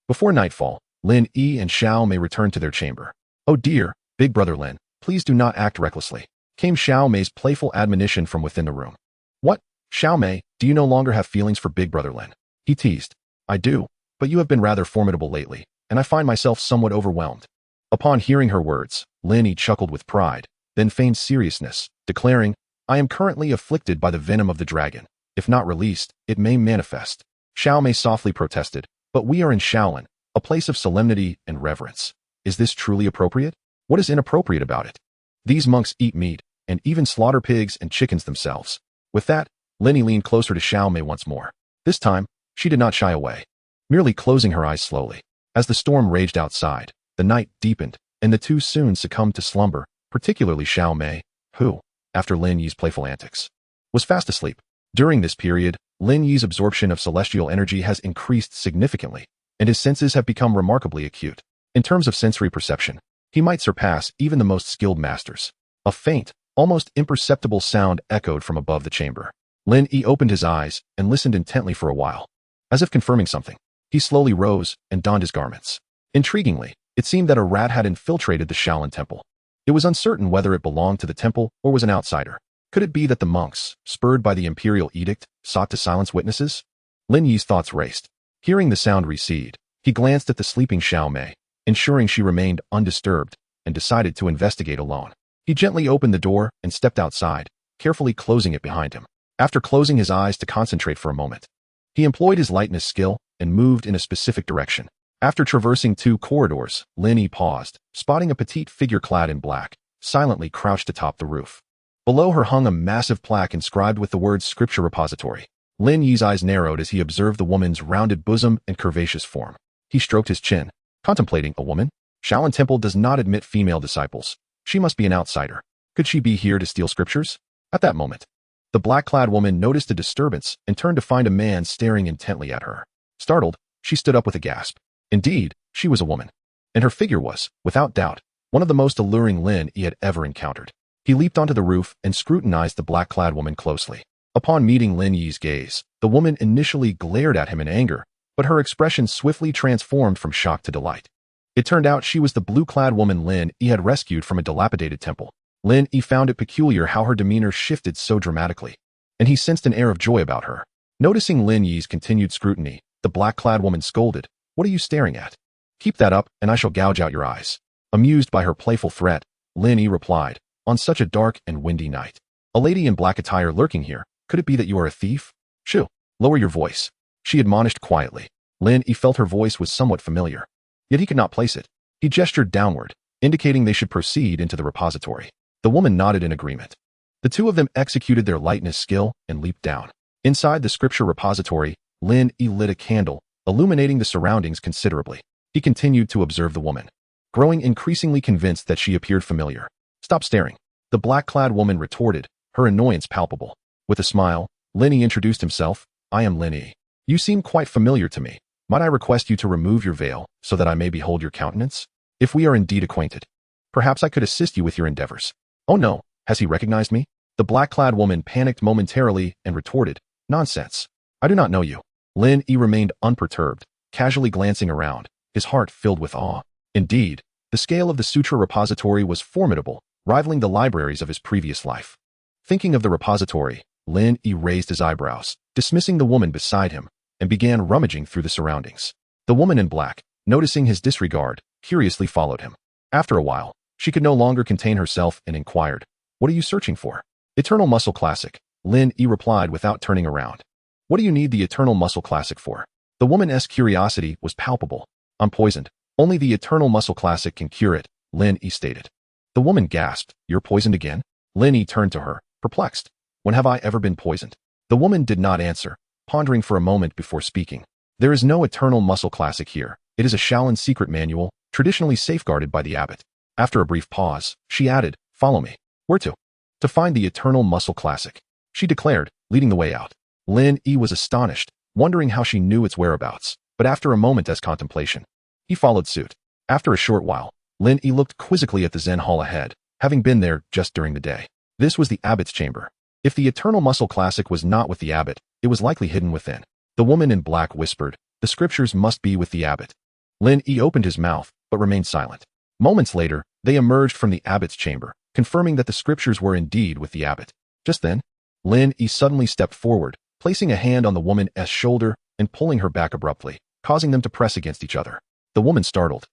Before nightfall, Lin Yi and Xiaomei returned to their chamber. "Oh dear, big brother Lin, please do not act recklessly," came Xiaomei's playful admonition from within the room. "What, Xiaomei, do you no longer have feelings for big brother Lin?" he teased. "I do, but you have been rather formidable lately, and I find myself somewhat overwhelmed." Upon hearing her words, Lin Yi chuckled with pride, then feigned seriousness, declaring, I am currently afflicted by the venom of the dragon. If not released, it may manifest. Xiao Mei softly protested, but we are in Shaolin, a place of solemnity and reverence. Is this truly appropriate? What is inappropriate about it? These monks eat meat, and even slaughter pigs and chickens themselves. With that, Lin Yi leaned closer to Xiao Mei once more. This time, she did not shy away, merely closing her eyes slowly. As the storm raged outside, the night deepened, and the two soon succumbed to slumber, particularly Xiao Mei, who, after Lin Yi's playful antics, was fast asleep. During this period, Lin Yi's absorption of celestial energy has increased significantly, and his senses have become remarkably acute. In terms of sensory perception, he might surpass even the most skilled masters. A faint, almost imperceptible sound echoed from above the chamber. Lin Yi opened his eyes and listened intently for a while. As if confirming something, he slowly rose and donned his garments. Intriguingly, it seemed that a rat had infiltrated the Shaolin temple. It was uncertain whether it belonged to the temple or was an outsider. Could it be that the monks, spurred by the imperial edict, sought to silence witnesses? Lin Yi's thoughts raced. Hearing the sound recede, he glanced at the sleeping Xiao Mei, ensuring she remained undisturbed, and decided to investigate alone. He gently opened the door and stepped outside, carefully closing it behind him. After closing his eyes to concentrate for a moment, he employed his lightness skill and moved in a specific direction. After traversing 2 corridors, Lin Yi paused, spotting a petite figure clad in black, silently crouched atop the roof. Below her hung a massive plaque inscribed with the words Scripture Repository. Lin Yi's eyes narrowed as he observed the woman's rounded bosom and curvaceous form. He stroked his chin, contemplating a woman. Shaolin Temple does not admit female disciples. She must be an outsider. Could she be here to steal scriptures? At that moment, the black-clad woman noticed a disturbance and turned to find a man staring intently at her. Startled, she stood up with a gasp. Indeed, she was a woman, and her figure was, without doubt, one of the most alluring Lin Yi had ever encountered. He leaped onto the roof and scrutinized the black-clad woman closely. Upon meeting Lin Yi's gaze, the woman initially glared at him in anger, but her expression swiftly transformed from shock to delight. It turned out she was the blue-clad woman Lin Yi had rescued from a dilapidated temple. Lin Yi found it peculiar how her demeanor shifted so dramatically, and he sensed an air of joy about her. Noticing Lin Yi's continued scrutiny, the black-clad woman scolded, "What are you staring at? Keep that up, and I shall gouge out your eyes." Amused by her playful threat, Lin Yi replied, "On such a dark and windy night, a lady in black attire lurking here, could it be that you are a thief? Shoo, lower your voice," she admonished quietly. Lin Yi felt her voice was somewhat familiar, yet he could not place it. He gestured downward, indicating they should proceed into the repository. The woman nodded in agreement. The two of them executed their lightness skill and leaped down. Inside the scripture repository, Lin Yi lit a candle, illuminating the surroundings considerably. He continued to observe the woman, growing increasingly convinced that she appeared familiar. "Stop staring," the black-clad woman retorted, her annoyance palpable. With a smile, Lin Yi introduced himself. "I am Lin Yi. You seem quite familiar to me. Might I request you to remove your veil so that I may behold your countenance? If we are indeed acquainted, perhaps I could assist you with your endeavors." "Oh no, has he recognized me?" The black-clad woman panicked momentarily and retorted, "Nonsense. I do not know you." Lin Yi remained unperturbed, casually glancing around, his heart filled with awe. Indeed, the scale of the sutra repository was formidable, rivaling the libraries of his previous life. Thinking of the repository, Lin Yi raised his eyebrows, dismissing the woman beside him, and began rummaging through the surroundings. The woman in black, noticing his disregard, curiously followed him. After a while, she could no longer contain herself and inquired, "What are you searching for?" "Eternal Muscle Classic," Lin Yi replied without turning around. "What do you need the Eternal Muscle Classic for?" The woman's curiosity was palpable. "I'm poisoned. Only the Eternal Muscle Classic can cure it," Lin Yi stated. The woman gasped, "You're poisoned again?" Lin Yi turned to her, perplexed. "When have I ever been poisoned?" The woman did not answer, pondering for a moment before speaking. "There is no Eternal Muscle Classic here. It is a Shaolin secret manual, traditionally safeguarded by the abbot." After a brief pause, she added, "Follow me." "Where to?" "To find the Eternal Muscle Classic," she declared, leading the way out. Lin Yi was astonished, wondering how she knew its whereabouts, but after a moment's contemplation, he followed suit. After a short while, Lin Yi looked quizzically at the Zen hall ahead, having been there just during the day. This was the abbot's chamber. If the Eternal Muscle Classic was not with the abbot, it was likely hidden within. The woman in black whispered, "The scriptures must be with the abbot." Lin Yi opened his mouth, but remained silent. Moments later, they emerged from the abbot's chamber, confirming that the scriptures were indeed with the abbot. Just then, Lin Yi suddenly stepped forward, placing a hand on the woman's shoulder and pulling her back abruptly, causing them to press against each other. The woman, startled,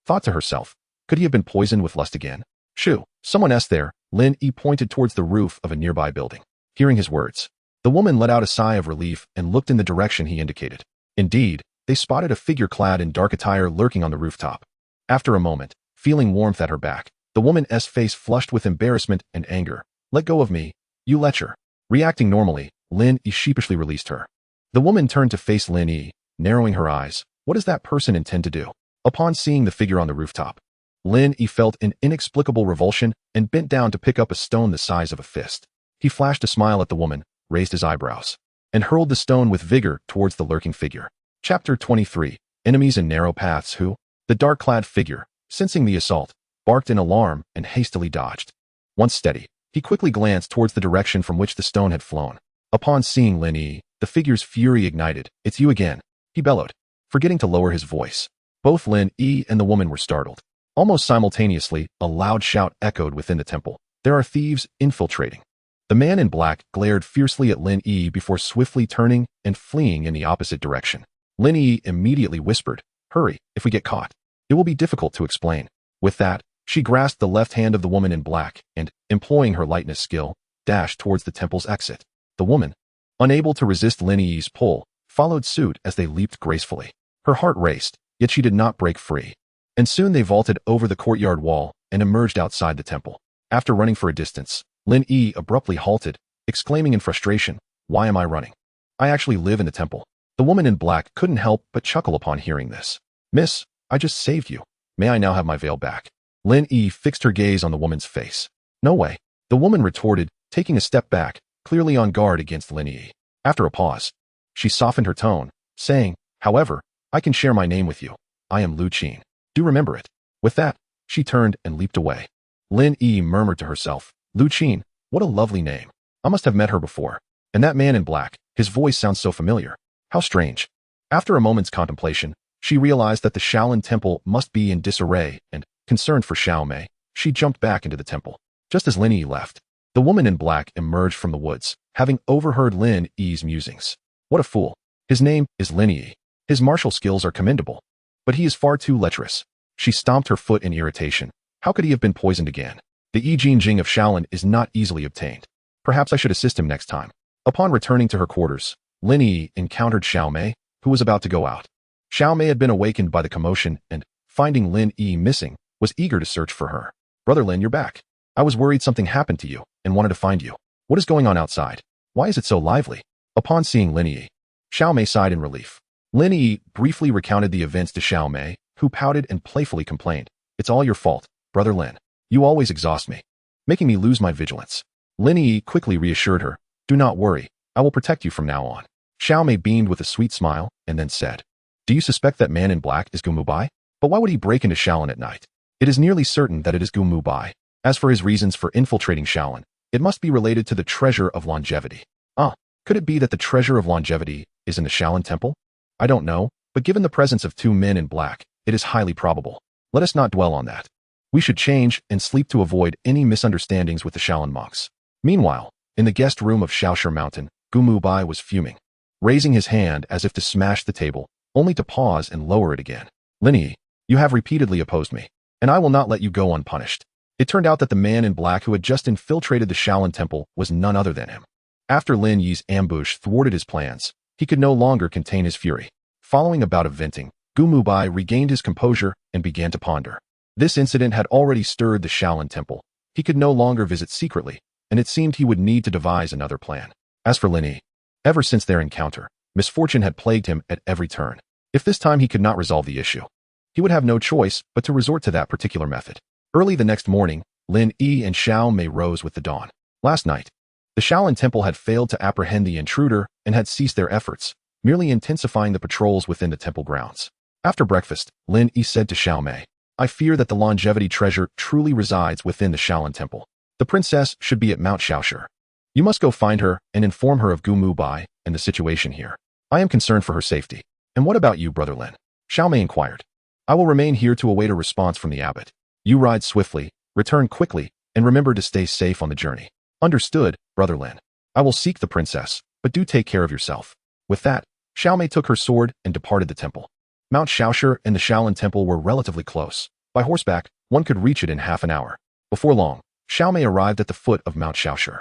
thought to herself, could he have been poisoned with lust again? "Shoo, someone there," Lin Yi pointed towards the roof of a nearby building. Hearing his words, the woman let out a sigh of relief and looked in the direction he indicated. Indeed, they spotted a figure clad in dark attire lurking on the rooftop. After a moment, feeling warmth at her back, the woman's face flushed with embarrassment and anger. "Let go of me, you lecher." Reacting normally, Lin Yi sheepishly released her. The woman turned to face Lin Yi, narrowing her eyes. What does that person intend to do? Upon seeing the figure on the rooftop, Lin Yi felt an inexplicable revulsion and bent down to pick up a stone the size of a fist. He flashed a smile at the woman, raised his eyebrows, and hurled the stone with vigor towards the lurking figure. Chapter 23. Enemies in Narrow Paths. Who? The dark-clad figure, sensing the assault, barked in alarm and hastily dodged. Once steady, he quickly glanced towards the direction from which the stone had flown. Upon seeing Lin Yi, the figure's fury ignited. "It's you again," he bellowed, forgetting to lower his voice. Both Lin Yi and the woman were startled. Almost simultaneously, a loud shout echoed within the temple. "There are thieves infiltrating." The man in black glared fiercely at Lin Yi before swiftly turning and fleeing in the opposite direction. Lin Yi immediately whispered, "Hurry, if we get caught, it will be difficult to explain." With that, she grasped the left hand of the woman in black and, employing her lightness skill, dashed towards the temple's exit. The woman, unable to resist Lin Yi's pull, followed suit as they leaped gracefully. Her heart raced, yet she did not break free. And soon they vaulted over the courtyard wall and emerged outside the temple. After running for a distance, Lin Yi abruptly halted, exclaiming in frustration, "Why am I running? I actually live in the temple." The woman in black couldn't help but chuckle upon hearing this. "Miss, I just saved you. May I now have my veil back?" Lin Yi fixed her gaze on the woman's face. "No way," the woman retorted, taking a step back, clearly on guard against Lin Yi. After a pause, she softened her tone, saying, "However, I can share my name with you. I am Lu Qin. Do remember it." With that, she turned and leaped away. Lin Yi murmured to herself, "Lu Qin, what a lovely name. I must have met her before. And that man in black, his voice sounds so familiar. How strange." After a moment's contemplation, she realized that the Shaolin temple must be in disarray and, concerned for Xiao Mei, she jumped back into the temple. Just as Lin Yi left, the woman in black emerged from the woods, having overheard Lin Yi's musings. "What a fool. His name is Lin Yi. His martial skills are commendable, but he is far too lecherous." She stomped her foot in irritation. How could he have been poisoned again? The Yi Jing of Shaolin is not easily obtained. Perhaps I should assist him next time. Upon returning to her quarters, Lin Yi encountered Xiao Mei, who was about to go out. Xiao Mei had been awakened by the commotion and, finding Lin Yi missing, was eager to search for her. "Brother Lin, you're back. I was worried something happened to you and wanted to find you. What is going on outside? Why is it so lively?" Upon seeing Lin Yi, Xiao Mei sighed in relief. Lin Yi briefly recounted the events to Xiao Mei, who pouted and playfully complained, "It's all your fault, Brother Lin. You always exhaust me, making me lose my vigilance." Lin Yi quickly reassured her, "Do not worry, I will protect you from now on." Xiao Mei beamed with a sweet smile and then said, "Do you suspect that man in black is Gu Muhai? But why would he break into Shaolin at night? It is nearly certain that it is Gu Muhai. As for his reasons for infiltrating Shaolin, it must be related to the treasure of longevity." "Ah, could it be that the treasure of longevity is in the Shaolin temple?" "I don't know, but given the presence of two men in black, it is highly probable. Let us not dwell on that. We should change and sleep to avoid any misunderstandings with the Shaolin monks." Meanwhile, in the guest room of Shaoshi Mountain, Gu Muhai was fuming, raising his hand as if to smash the table, only to pause and lower it again. "Lin Yi, you have repeatedly opposed me, and I will not let you go unpunished." It turned out that the man in black who had just infiltrated the Shaolin temple was none other than him. After Lin Yi's ambush thwarted his plans, he could no longer contain his fury. Following a bout of venting, Gu Muhai regained his composure and began to ponder. This incident had already stirred the Shaolin temple. He could no longer visit secretly, and it seemed he would need to devise another plan. As for Lin Yi, ever since their encounter, misfortune had plagued him at every turn. If this time he could not resolve the issue, he would have no choice but to resort to that particular method. Early the next morning, Lin Yi and Xiao Mei rose with the dawn. Last night, the Shaolin temple had failed to apprehend the intruder and had ceased their efforts, merely intensifying the patrols within the temple grounds. After breakfast, Lin Yi said to Xiao Mei, "I fear that the longevity treasure truly resides within the Shaolin temple. The princess should be at Mount Shaoshi. You must go find her and inform her of Gu Muhai and the situation here. I am concerned for her safety." "And what about you, Brother Lin?" Xiao Mei inquired. "I will remain here to await a response from the abbot. You ride swiftly, return quickly, and remember to stay safe on the journey." "Understood, Brother Lin. I will seek the princess, but do take care of yourself." With that, Xiao Mei took her sword and departed the temple. Mount Shaoshi and the Shaolin temple were relatively close. By horseback, one could reach it in half an hour. Before long, Xiao Mei arrived at the foot of Mount Shaoshi.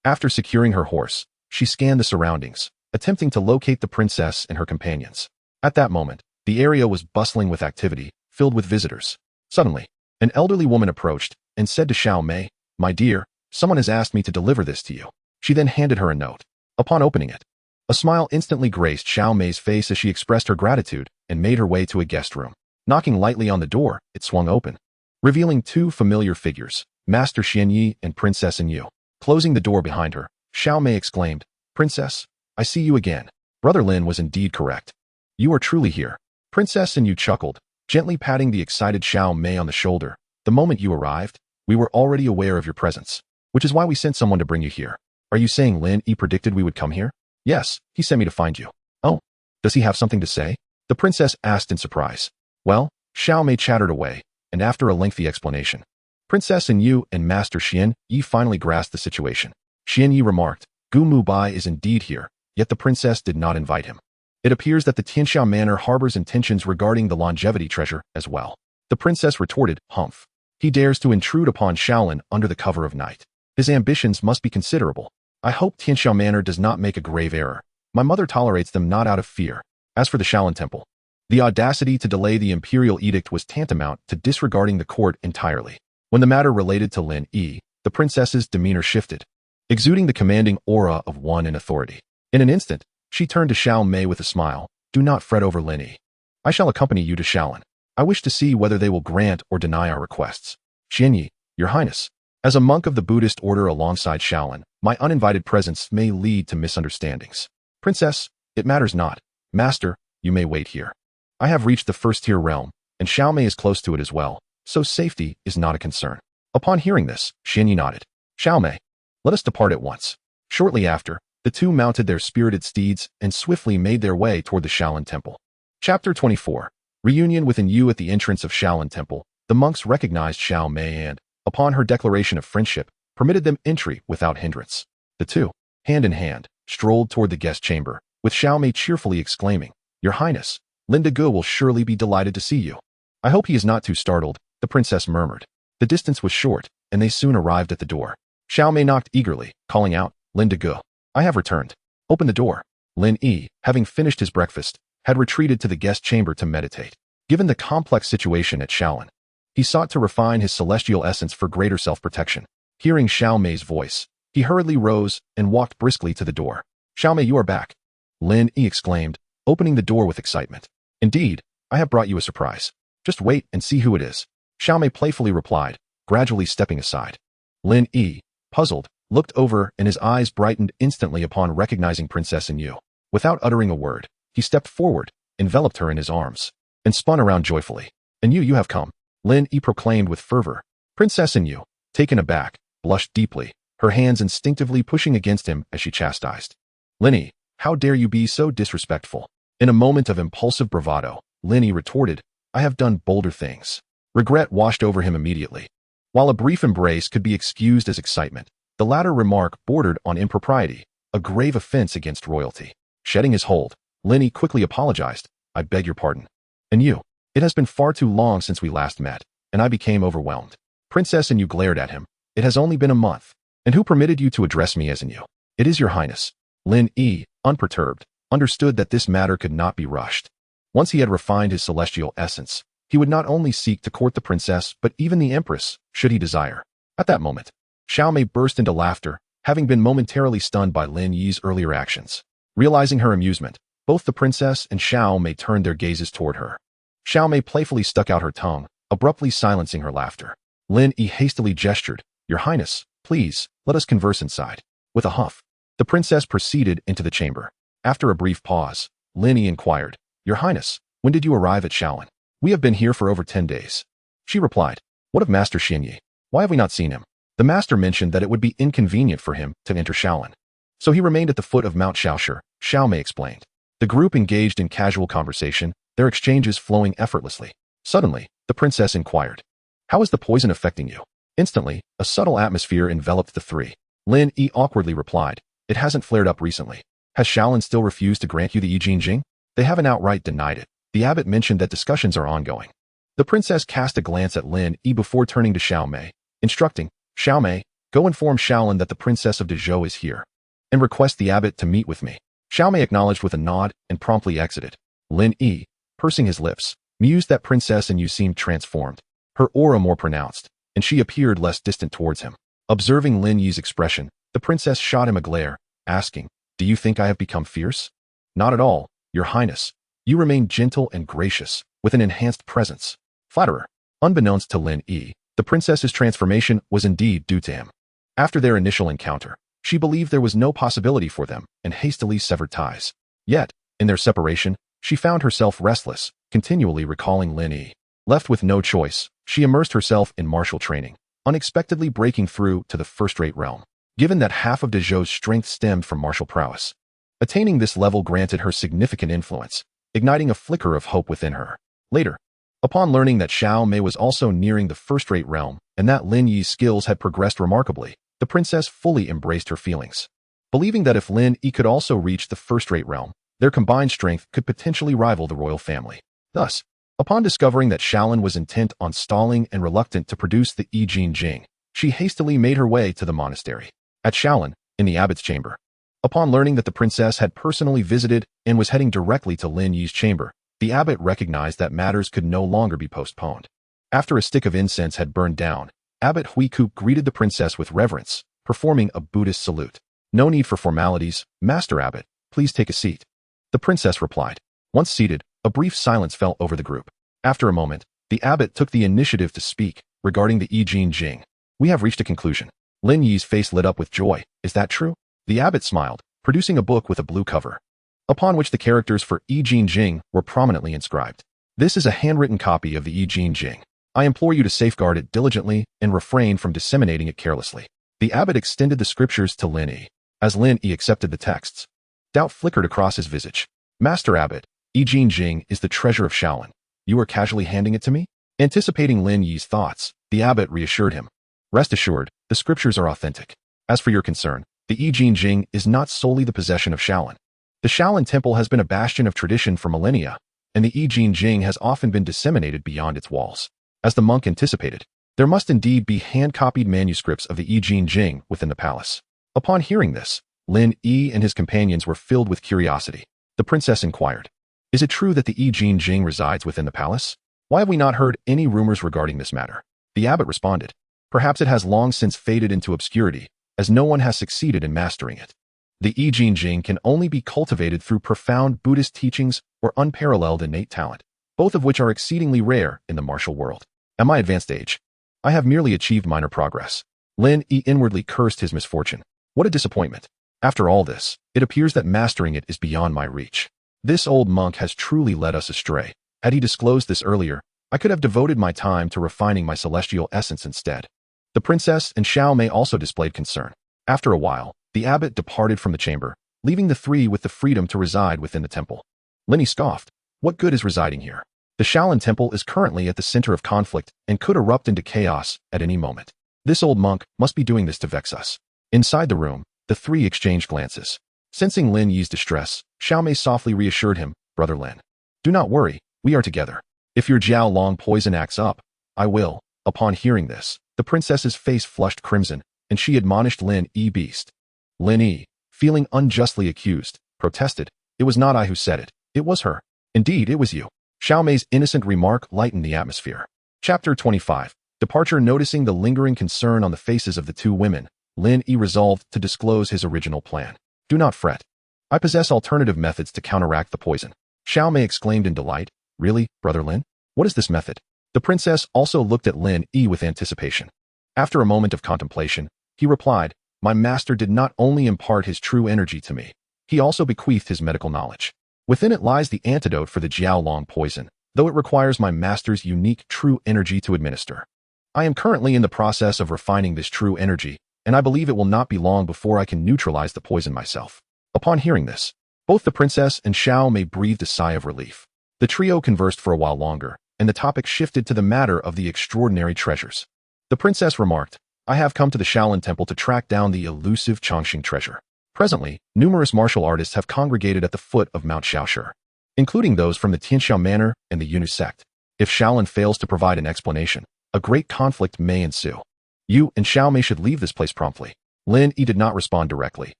After securing her horse, she scanned the surroundings, attempting to locate the princess and her companions. At that moment, the area was bustling with activity, filled with visitors. Suddenly, an elderly woman approached and said to Xiao Mei, "My dear, someone has asked me to deliver this to you." She then handed her a note. Upon opening it, a smile instantly graced Xiao Mei's face as she expressed her gratitude and made her way to a guest room. Knocking lightly on the door, it swung open, revealing two familiar figures, Master Lin Yi and Princess An Yue. Closing the door behind her, Xiao Mei exclaimed, "Princess, I see you again." Brother Lin was indeed correct. "You are truly here." Princess An Yue chuckled, gently patting the excited Xiao Mei on the shoulder. "The moment you arrived, we were already aware of your presence, which is why we sent someone to bring you here." "Are you saying Lin Yi predicted we would come here?" "Yes, he sent me to find you." "Oh, does he have something to say?" the princess asked in surprise. "Well," Xiao Mei chattered away, and after a lengthy explanation, Princess An Yue and Master Lin Yi finally grasped the situation. Lin Yi remarked, "Gu Muhai is indeed here, yet the princess did not invite him. It appears that the Tianxia Manor harbors intentions regarding the longevity treasure as well." The princess retorted, "Humph. He dares to intrude upon Shaolin under the cover of night. His ambitions must be considerable. I hope Tianxia Manor does not make a grave error. My mother tolerates them not out of fear." As for the Shaolin Temple, the audacity to delay the imperial edict was tantamount to disregarding the court entirely. When the matter related to Lin Yi, the princess's demeanor shifted, exuding the commanding aura of one in authority. In an instant, she turned to Xiao Mei with a smile. "Do not fret over Lin Yi. I shall accompany you to Shaolin. I wish to see whether they will grant or deny our requests." "Lin Yi, Your Highness, as a monk of the Buddhist order alongside Shaolin, my uninvited presence may lead to misunderstandings." "Princess, it matters not. Master, you may wait here. I have reached the first-tier realm, and Xiao Mei is close to it as well, so safety is not a concern." Upon hearing this, Lin Yi nodded. "Xiao Mei, let us depart at once." Shortly after, the two mounted their spirited steeds and swiftly made their way toward the Shaolin Temple. Chapter 24. Reunion with An Yue. At the entrance of Shaolin Temple, the monks recognized Xiao Mei and, upon her declaration of friendship, permitted them entry without hindrance. The two, hand in hand, strolled toward the guest chamber, with Xiao Mei cheerfully exclaiming, "Your Highness, Lin Gu will surely be delighted to see you." "I hope he is not too startled," the princess murmured. The distance was short, and they soon arrived at the door. Xiao Mei knocked eagerly, calling out, "Lin Gu, I have returned. Open the door." Lin Yi, having finished his breakfast, had retreated to the guest chamber to meditate. Given the complex situation at Shaolin, he sought to refine his celestial essence for greater self-protection. Hearing Xiao Mei's voice, he hurriedly rose and walked briskly to the door. "Xiao Mei, you are back," Lin Yi exclaimed, opening the door with excitement. "Indeed, I have brought you a surprise. Just wait and see who it is," Xiao Mei playfully replied, gradually stepping aside. Lin Yi, puzzled, looked over and his eyes brightened instantly upon recognizing Princess An Yue. Without uttering a word, he stepped forward, enveloped her in his arms, and spun around joyfully. "An Yue, you have come," Lin Yi proclaimed with fervor. Princess An Yue, taken aback, blushed deeply, her hands instinctively pushing against him as she chastised. "Lin Yi, how dare you be so disrespectful?" In a moment of impulsive bravado, Lin Yi retorted, "I have done bolder things." Regret washed over him immediately. While a brief embrace could be excused as excitement, the latter remark bordered on impropriety, a grave offense against royalty. Shedding his hold, Lin Yi quickly apologized. "I beg your pardon. And you, it has been far too long since we last met, and I became overwhelmed." Princess An Yue glared at him. "It has only been a month. And who permitted you to address me as An Yue?" "It is your highness." Lin Yi, unperturbed, understood that this matter could not be rushed. Once he had refined his celestial essence, he would not only seek to court the princess but even the empress, should he desire. At that moment, Xiao Mei burst into laughter, having been momentarily stunned by Lin Yi's earlier actions. Realizing her amusement, both the princess and Xiao Mei turned their gazes toward her. Xiao Mei playfully stuck out her tongue, abruptly silencing her laughter. Lin Yi hastily gestured, "Your Highness, please, let us converse inside." With a huff, the princess proceeded into the chamber. After a brief pause, Lin Yi inquired, "Your Highness, when did you arrive at Shaolin?" "We have been here for over 10 days. She replied, "What of Master Lin Yi? Why have we not seen him?" "The master mentioned that it would be inconvenient for him to enter Shaolin, so he remained at the foot of Mount Shaoshi," Xiao Mei explained. The group engaged in casual conversation, their exchanges flowing effortlessly. Suddenly, the princess inquired, "How is the poison affecting you?" Instantly, a subtle atmosphere enveloped the three. Lin Yi awkwardly replied, "It hasn't flared up recently." "Has Shaolin still refused to grant you the Yi Jing?" "They haven't outright denied it. The abbot mentioned that discussions are ongoing." The princess cast a glance at Lin Yi before turning to Xiao Mei, instructing, Xiaomei, go inform Shaolin that the Princess of Dezhou is here, and request the abbot to meet with me. Xiaomei acknowledged with a nod and promptly exited. Lin Yi, pursing his lips, mused that Princess An Yue seemed transformed, her aura more pronounced, and she appeared less distant towards him. Observing Lin Yi's expression, the princess shot him a glare, asking, "Do you think I have become fierce?" "Not at all, Your Highness. You remain gentle and gracious, with an enhanced presence." Flatterer. Unbeknownst to Lin Yi, the princess's transformation was indeed due to him. After their initial encounter, she believed there was no possibility for them and hastily severed ties. Yet, in their separation, she found herself restless, continually recalling Lin Yi. Left with no choice, she immersed herself in martial training, unexpectedly breaking through to the first-rate realm, given that half of Dezhou's strength stemmed from martial prowess. Attaining this level granted her significant influence, igniting a flicker of hope within her. Later, upon learning that Xiaomei was also nearing the first-rate realm and that Lin Yi's skills had progressed remarkably, the princess fully embraced her feelings. Believing that if Lin Yi could also reach the first-rate realm, their combined strength could potentially rival the royal family. Thus, upon discovering that Shaolin was intent on stalling and reluctant to produce the Yi Jing, she hastily made her way to the monastery. At Shaolin, in the abbot's chamber, upon learning that the princess had personally visited and was heading directly to Lin Yi's chamber, the abbot recognized that matters could no longer be postponed. After a stick of incense had burned down, Abbot Huikup greeted the princess with reverence, performing a Buddhist salute. "No need for formalities, Master Abbot. Please take a seat." The princess replied. Once seated, a brief silence fell over the group. After a moment, the abbot took the initiative to speak regarding the Yi Jing. "We have reached a conclusion." Lin Yi's face lit up with joy. "Is that true?" The abbot smiled, producing a book with a blue cover, upon which the characters for Yi Jing were prominently inscribed. "This is a handwritten copy of the Yi Jing. I implore you to safeguard it diligently and refrain from disseminating it carelessly." The abbot extended the scriptures to Lin Yi. As Lin Yi accepted the texts, doubt flickered across his visage. "Master Abbot, Yi Jing is the treasure of Shaolin. You are casually handing it to me?" Anticipating Lin Yi's thoughts, the abbot reassured him. "Rest assured, the scriptures are authentic. As for your concern, the Yi Jing is not solely the possession of Shaolin. The Shaolin Temple has been a bastion of tradition for millennia, and the Yi Jing has often been disseminated beyond its walls." As the monk anticipated, there must indeed be hand-copied manuscripts of the Yi Jing within the palace. Upon hearing this, Lin Yi and his companions were filled with curiosity. The princess inquired, "Is it true that the Yi Jing resides within the palace? Why have we not heard any rumors regarding this matter?" The abbot responded, "Perhaps it has long since faded into obscurity, as no one has succeeded in mastering it. The Yi Jing can only be cultivated through profound Buddhist teachings or unparalleled innate talent, both of which are exceedingly rare in the martial world. At my advanced age, I have merely achieved minor progress." Lin Yi inwardly cursed his misfortune. What a disappointment. After all this, it appears that mastering it is beyond my reach. This old monk has truly led us astray. Had he disclosed this earlier, I could have devoted my time to refining my celestial essence instead. The princess and Xiaomei also displayed concern. After a while, the abbot departed from the chamber, leaving the three with the freedom to reside within the temple. Lin Yi scoffed. "What good is residing here? The Shaolin Temple is currently at the center of conflict and could erupt into chaos at any moment. This old monk must be doing this to vex us." Inside the room, the three exchanged glances. Sensing Lin Yi's distress, Xiaomei softly reassured him, "Brother Lin, do not worry, we are together. If your Jiao Long poison acts up, I will." Upon hearing this, the princess's face flushed crimson, and she admonished Lin Yi beast. Lin Yi, feeling unjustly accused, protested, "It was not I who said it, it was her. Indeed, it was you." Xiaomei's innocent remark lightened the atmosphere. Chapter 25. Departure. Noticing the lingering concern on the faces of the two women, Lin Yi resolved to disclose his original plan. "Do not fret. I possess alternative methods to counteract the poison." Xiaomei exclaimed in delight. "Really, Brother Lin? What is this method?" The princess also looked at Lin Yi with anticipation. After a moment of contemplation, he replied, "My master did not only impart his true energy to me, he also bequeathed his medical knowledge. Within it lies the antidote for the Jiao Long poison, though it requires my master's unique true energy to administer. I am currently in the process of refining this true energy, and I believe it will not be long before I can neutralize the poison myself." Upon hearing this, both the princess and Xiaomei breathed a sigh of relief. The trio conversed for a while longer, and the topic shifted to the matter of the extraordinary treasures. The princess remarked, "I have come to the Shaolin Temple to track down the elusive Chongqing treasure. Presently, numerous martial artists have congregated at the foot of Mount Shaoshi, including those from the Tianxiao Manor and the Yunus sect. If Shaolin fails to provide an explanation, a great conflict may ensue. You and Xiao Mei should leave this place promptly. Lin Yi did not respond directly,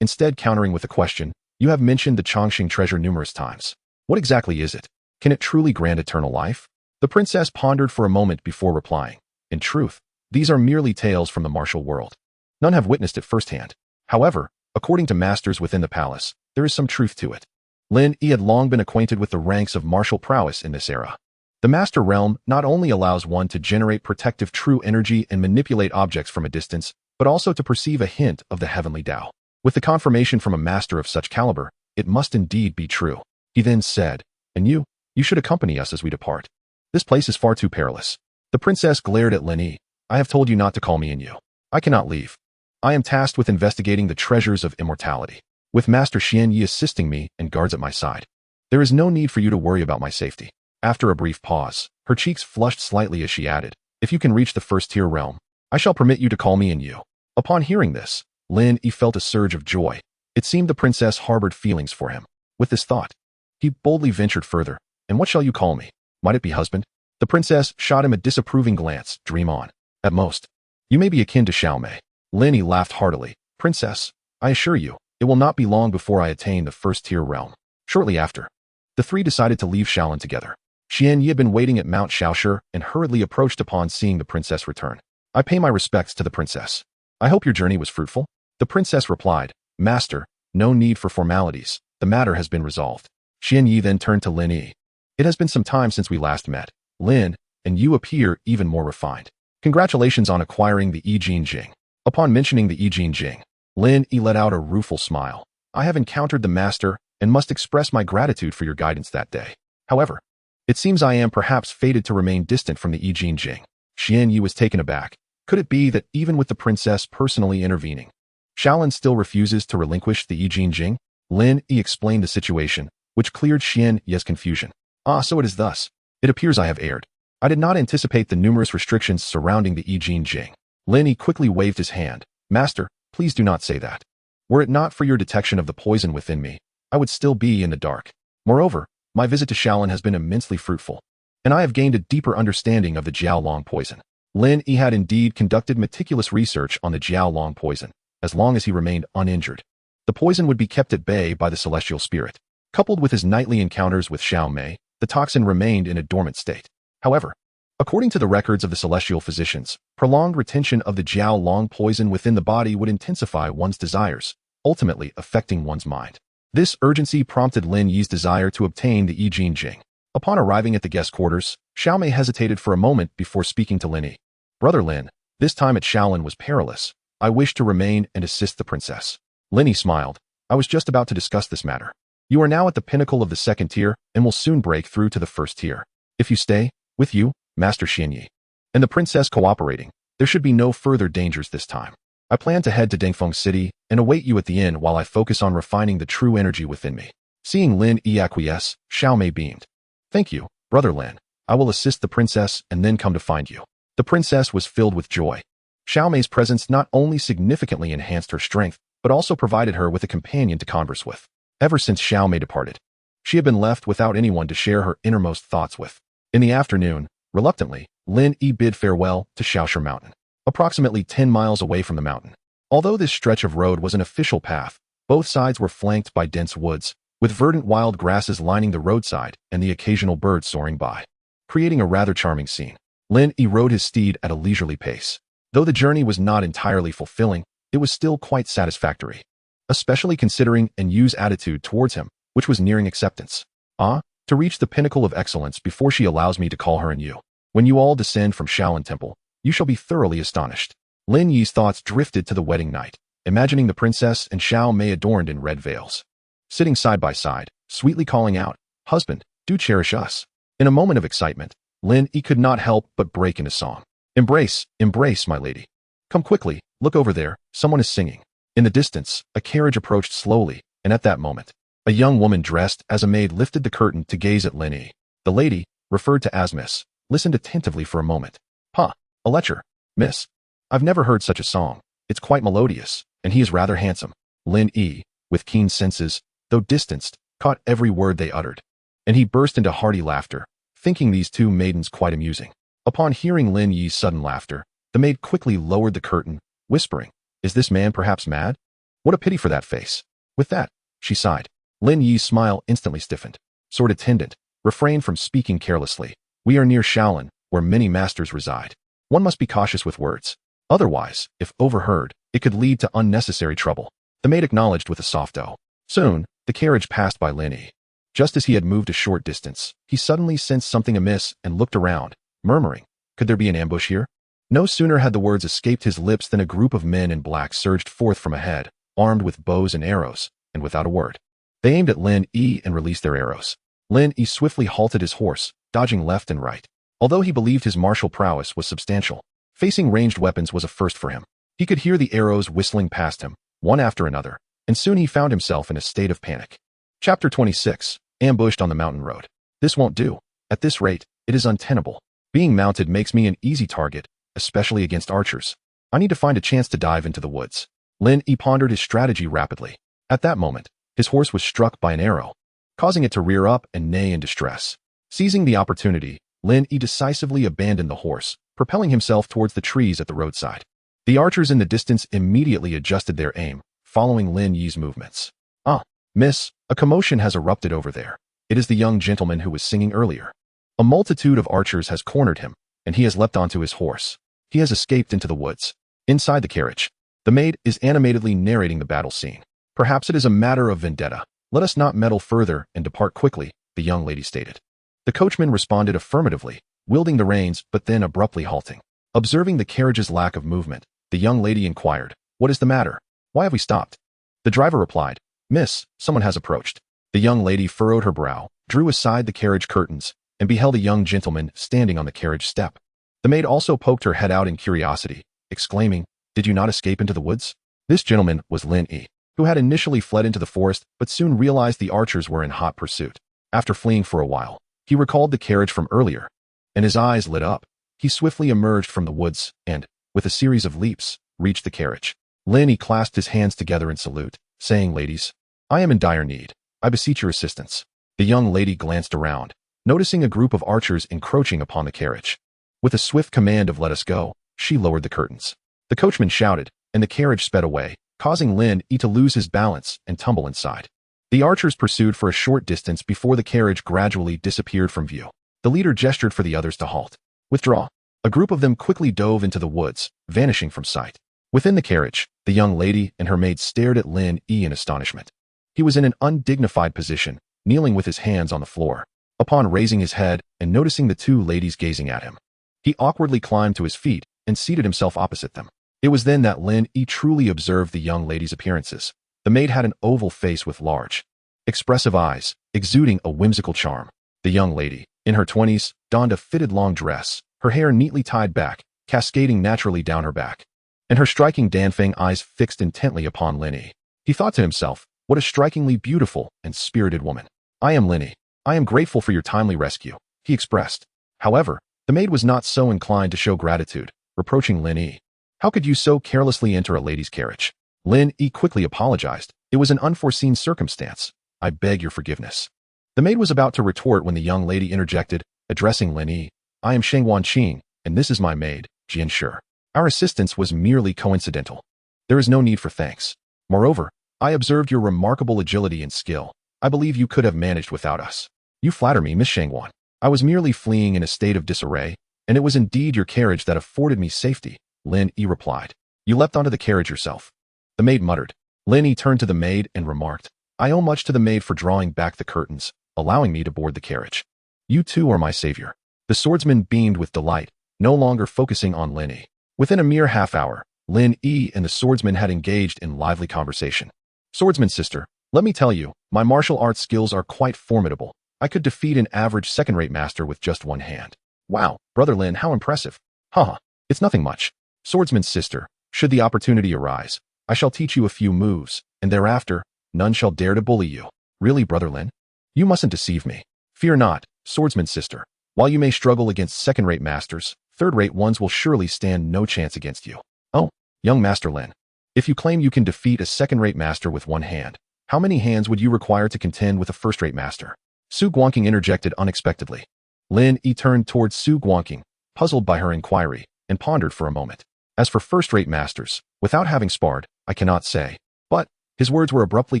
instead countering with a question. You have mentioned the Chongqing treasure numerous times. What exactly is it? Can it truly grant eternal life? The princess pondered for a moment before replying. In truth, these are merely tales from the martial world. None have witnessed it firsthand. However, according to masters within the palace, there is some truth to it. Lin Yi had long been acquainted with the ranks of martial prowess in this era. The master realm not only allows one to generate protective true energy and manipulate objects from a distance, but also to perceive a hint of the heavenly Tao. With the confirmation from a master of such caliber, it must indeed be true. He then said, "And you should accompany us as we depart. This place is far too perilous." The princess glared at Lin Yi. "I have told you not to call me An Yue. I cannot leave. I am tasked with investigating the treasures of immortality, with Master Xian Yi assisting me and guards at my side. There is no need for you to worry about my safety." After a brief pause, her cheeks flushed slightly as she added, "If you can reach the first-tier realm, I shall permit you to call me An Yue." Upon hearing this, Lin Yi felt a surge of joy. It seemed the princess harbored feelings for him. With this thought, he boldly ventured further. "And what shall you call me? Might it be husband?" The princess shot him a disapproving glance. "Dream on. At most, you may be akin to Xiao Mei." Lin Yi laughed heartily. "Princess, I assure you, it will not be long before I attain the first-tier realm." Shortly after, the three decided to leave Shaolin together. Xian Yi had been waiting at Mount Shaoshi and hurriedly approached upon seeing the princess return. "I pay my respects to the princess. I hope your journey was fruitful." The princess replied, "Master, no need for formalities. The matter has been resolved." Xian Yi then turned to Lin Yi. "It has been some time since we last met. Lin, and you appear even more refined. Congratulations on acquiring the Yi Jing." Upon mentioning the Yi Jing, Lin Yi let out a rueful smile. "I have encountered the master and must express my gratitude for your guidance that day. However, it seems I am perhaps fated to remain distant from the Yi Jing." Xian Yi was taken aback. Could it be that even with the princess personally intervening, Shaolin still refuses to relinquish the Yi Jing? Lin Yi explained the situation, which cleared Xian Yi's confusion. "Ah, so it is thus. It appears I have erred. I did not anticipate the numerous restrictions surrounding the Yi Jing." Lin Yi quickly waved his hand. "Master, please do not say that. Were it not for your detection of the poison within me, I would still be in the dark. Moreover, my visit to Shaolin has been immensely fruitful, and I have gained a deeper understanding of the Jiaolong poison." Lin Yi had indeed conducted meticulous research on the Jiaolong poison. As long as he remained uninjured, the poison would be kept at bay by the celestial spirit. Coupled with his nightly encounters with Xiao Mei, the toxin remained in a dormant state. However, according to the records of the celestial physicians, prolonged retention of the Jiaolong poison within the body would intensify one's desires, ultimately affecting one's mind. This urgency prompted Lin Yi's desire to obtain the Yi Jing. Upon arriving at the guest quarters, Xiao Mei hesitated for a moment before speaking to Lin Yi. "Brother Lin, this time at Shaolin was perilous. I wish to remain and assist the princess." Lin Yi smiled. "I was just about to discuss this matter. You are now at the pinnacle of the second tier and will soon break through to the first tier. If you stay, with you, Master Xian Yi, and the princess cooperating, there should be no further dangers this time. I plan to head to Dingfeng City and await you at the inn while I focus on refining the true energy within me." Seeing Lin Yi acquiesce, Xiao Mei beamed. "Thank you, Brother Lin. I will assist the princess and then come to find you." The princess was filled with joy. Xiao Mei's presence not only significantly enhanced her strength, but also provided her with a companion to converse with. Ever since Xiao Mei departed, she had been left without anyone to share her innermost thoughts with. In the afternoon, reluctantly, Lin Yi bid farewell to Shaoshi Mountain, approximately 10 miles away from the mountain. Although this stretch of road was an official path, both sides were flanked by dense woods, with verdant wild grasses lining the roadside and the occasional bird soaring by, creating a rather charming scene. Lin Yi rode his steed at a leisurely pace. Though the journey was not entirely fulfilling, it was still quite satisfactory, especially considering An Yue's attitude towards him, which was nearing acceptance. "Ah, to reach the pinnacle of excellence before she allows me to call her An Yue. When you all descend from Shaolin Temple, you shall be thoroughly astonished." Lin Yi's thoughts drifted to the wedding night, imagining the princess and Xiao Mei adorned in red veils, sitting side by side, sweetly calling out, "Husband, do cherish us." In a moment of excitement, Lin Yi could not help but break into song. "Embrace, embrace, my lady. Come quickly, look over there, someone is singing." In the distance, a carriage approached slowly, and at that moment, a young woman dressed as a maid lifted the curtain to gaze at Lin Yi. The lady, referred to as Miss, listened attentively for a moment. "Ha, a lecture, Miss. I've never heard such a song. It's quite melodious, and he is rather handsome." Lin Yi, with keen senses, though distanced, caught every word they uttered, and he burst into hearty laughter, thinking these two maidens quite amusing. Upon hearing Lin Yi's sudden laughter, The maid quickly lowered the curtain, whispering, "Is this man perhaps mad? What a pity for that face." With that, she sighed. Lin Yi's smile instantly stiffened. "Sword attendant, refrain from speaking carelessly. We are near Shaolin, where many masters reside. One must be cautious with words. Otherwise, if overheard, it could lead to unnecessary trouble." The maid acknowledged with a soft "oh." Soon, the carriage passed by Lin Yi. Just as he had moved a short distance, he suddenly sensed something amiss and looked around, murmuring, "Could there be an ambush here?" No sooner had the words escaped his lips than a group of men in black surged forth from ahead, armed with bows and arrows, and without a word. They aimed at Lin Yi and released their arrows. Lin Yi swiftly halted his horse, dodging left and right. Although he believed his martial prowess was substantial, facing ranged weapons was a first for him. He could hear the arrows whistling past him, one after another, and soon he found himself in a state of panic. Chapter 26. Ambushed on the mountain road. This won't do. At this rate, it is untenable. Being mounted makes me an easy target, especially against archers. I need to find a chance to dive into the woods. Lin Yi pondered his strategy rapidly. At that moment, his horse was struck by an arrow, causing it to rear up and neigh in distress. Seizing the opportunity, Lin Yi decisively abandoned the horse, propelling himself towards the trees at the roadside. The archers in the distance immediately adjusted their aim, following Lin Yi's movements. "Ah, miss, a commotion has erupted over there. It is the young gentleman who was singing earlier. A multitude of archers has cornered him, and he has leapt onto his horse. He has escaped into the woods." Inside the carriage, the maid is animatedly narrating the battle scene. "Perhaps it is a matter of vendetta. Let us not meddle further and depart quickly," the young lady stated. The coachman responded affirmatively, wielding the reins but then abruptly halting. Observing the carriage's lack of movement, the young lady inquired, "What is the matter? Why have we stopped?" The driver replied, "Miss, someone has approached." The young lady furrowed her brow, drew aside the carriage curtains, and beheld a young gentleman standing on the carriage step. The maid also poked her head out in curiosity, exclaiming, "Did you not escape into the woods?" This gentleman was Lin Yi, who had initially fled into the forest but soon realized the archers were in hot pursuit. After fleeing for a while, he recalled the carriage from earlier, and his eyes lit up. He swiftly emerged from the woods and, with a series of leaps, reached the carriage. Lin Yi clasped his hands together in salute, saying, "Ladies, I am in dire need. I beseech your assistance." The young lady glanced around, noticing a group of archers encroaching upon the carriage. With a swift command of "Let us go," she lowered the curtains. The coachman shouted, and the carriage sped away, causing Lin Yi to lose his balance and tumble inside. The archers pursued for a short distance before the carriage gradually disappeared from view. The leader gestured for the others to halt. "Withdraw." A group of them quickly dove into the woods, vanishing from sight. Within the carriage, the young lady and her maid stared at Lin Yi in astonishment. He was in an undignified position, kneeling with his hands on the floor. Upon raising his head and noticing the two ladies gazing at him, he awkwardly climbed to his feet and seated himself opposite them. It was then that Lin Yi truly observed the young lady's appearances. The maid had an oval face with large, expressive eyes, exuding a whimsical charm. The young lady, in her 20s, donned a fitted long dress, her hair neatly tied back, cascading naturally down her back, and her striking Danfeng eyes fixed intently upon Lin Yi. He thought to himself, what a strikingly beautiful and spirited woman. "I am Lin Yi. I am grateful for your timely rescue," he expressed. However, the maid was not so inclined to show gratitude, reproaching Lin Yi. "How could you so carelessly enter a lady's carriage?" Lin Yi quickly apologized. "It was an unforeseen circumstance. I beg your forgiveness." The maid was about to retort when the young lady interjected, addressing Lin Yi. "I am Shengwan Qing, and this is my maid, Jian Shi. Our assistance was merely coincidental. There is no need for thanks. Moreover, I observed your remarkable agility and skill. I believe you could have managed without us." "You flatter me, Miss Shengwan. I was merely fleeing in a state of disarray, and it was indeed your carriage that afforded me safety," Lin Yi replied. "You leapt onto the carriage yourself." The maid muttered. Lin Yi turned to the maid and remarked, "I owe much to the maid for drawing back the curtains, allowing me to board the carriage. You too are my savior." The swordsman beamed with delight, no longer focusing on Lin Yi. Within a mere half hour, Lin Yi and the swordsman had engaged in lively conversation. "Swordsman's sister, let me tell you, my martial arts skills are quite formidable. I could defeat an average second-rate master with just one hand." "Wow, Brother Lin, how impressive." "Haha, it's nothing much. Swordsman's sister, should the opportunity arise, I shall teach you a few moves, and thereafter, none shall dare to bully you." "Really, Brother Lin? You mustn't deceive me." "Fear not, swordsman's sister. While you may struggle against second-rate masters, third-rate ones will surely stand no chance against you." "Oh, young Master Lin, if you claim you can defeat a second-rate master with one hand, how many hands would you require to contend with a first-rate master?" Su Guangqing interjected unexpectedly. Lin Yi turned towards Su Guangqing, puzzled by her inquiry, and pondered for a moment. As for first-rate masters, without having sparred, I cannot say. But his words were abruptly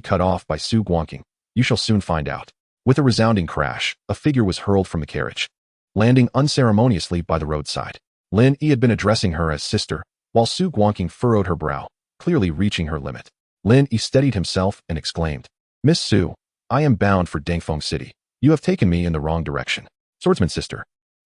cut off by Su Guangqing. You shall soon find out. With a resounding crash, a figure was hurled from the carriage, landing unceremoniously by the roadside. Lin Yi had been addressing her as sister, while Su Guangqing furrowed her brow, clearly reaching her limit. Lin Yi steadied himself and exclaimed, Miss Su, I am bound for Dangfeng City. You have taken me in the wrong direction. Swordsman sister,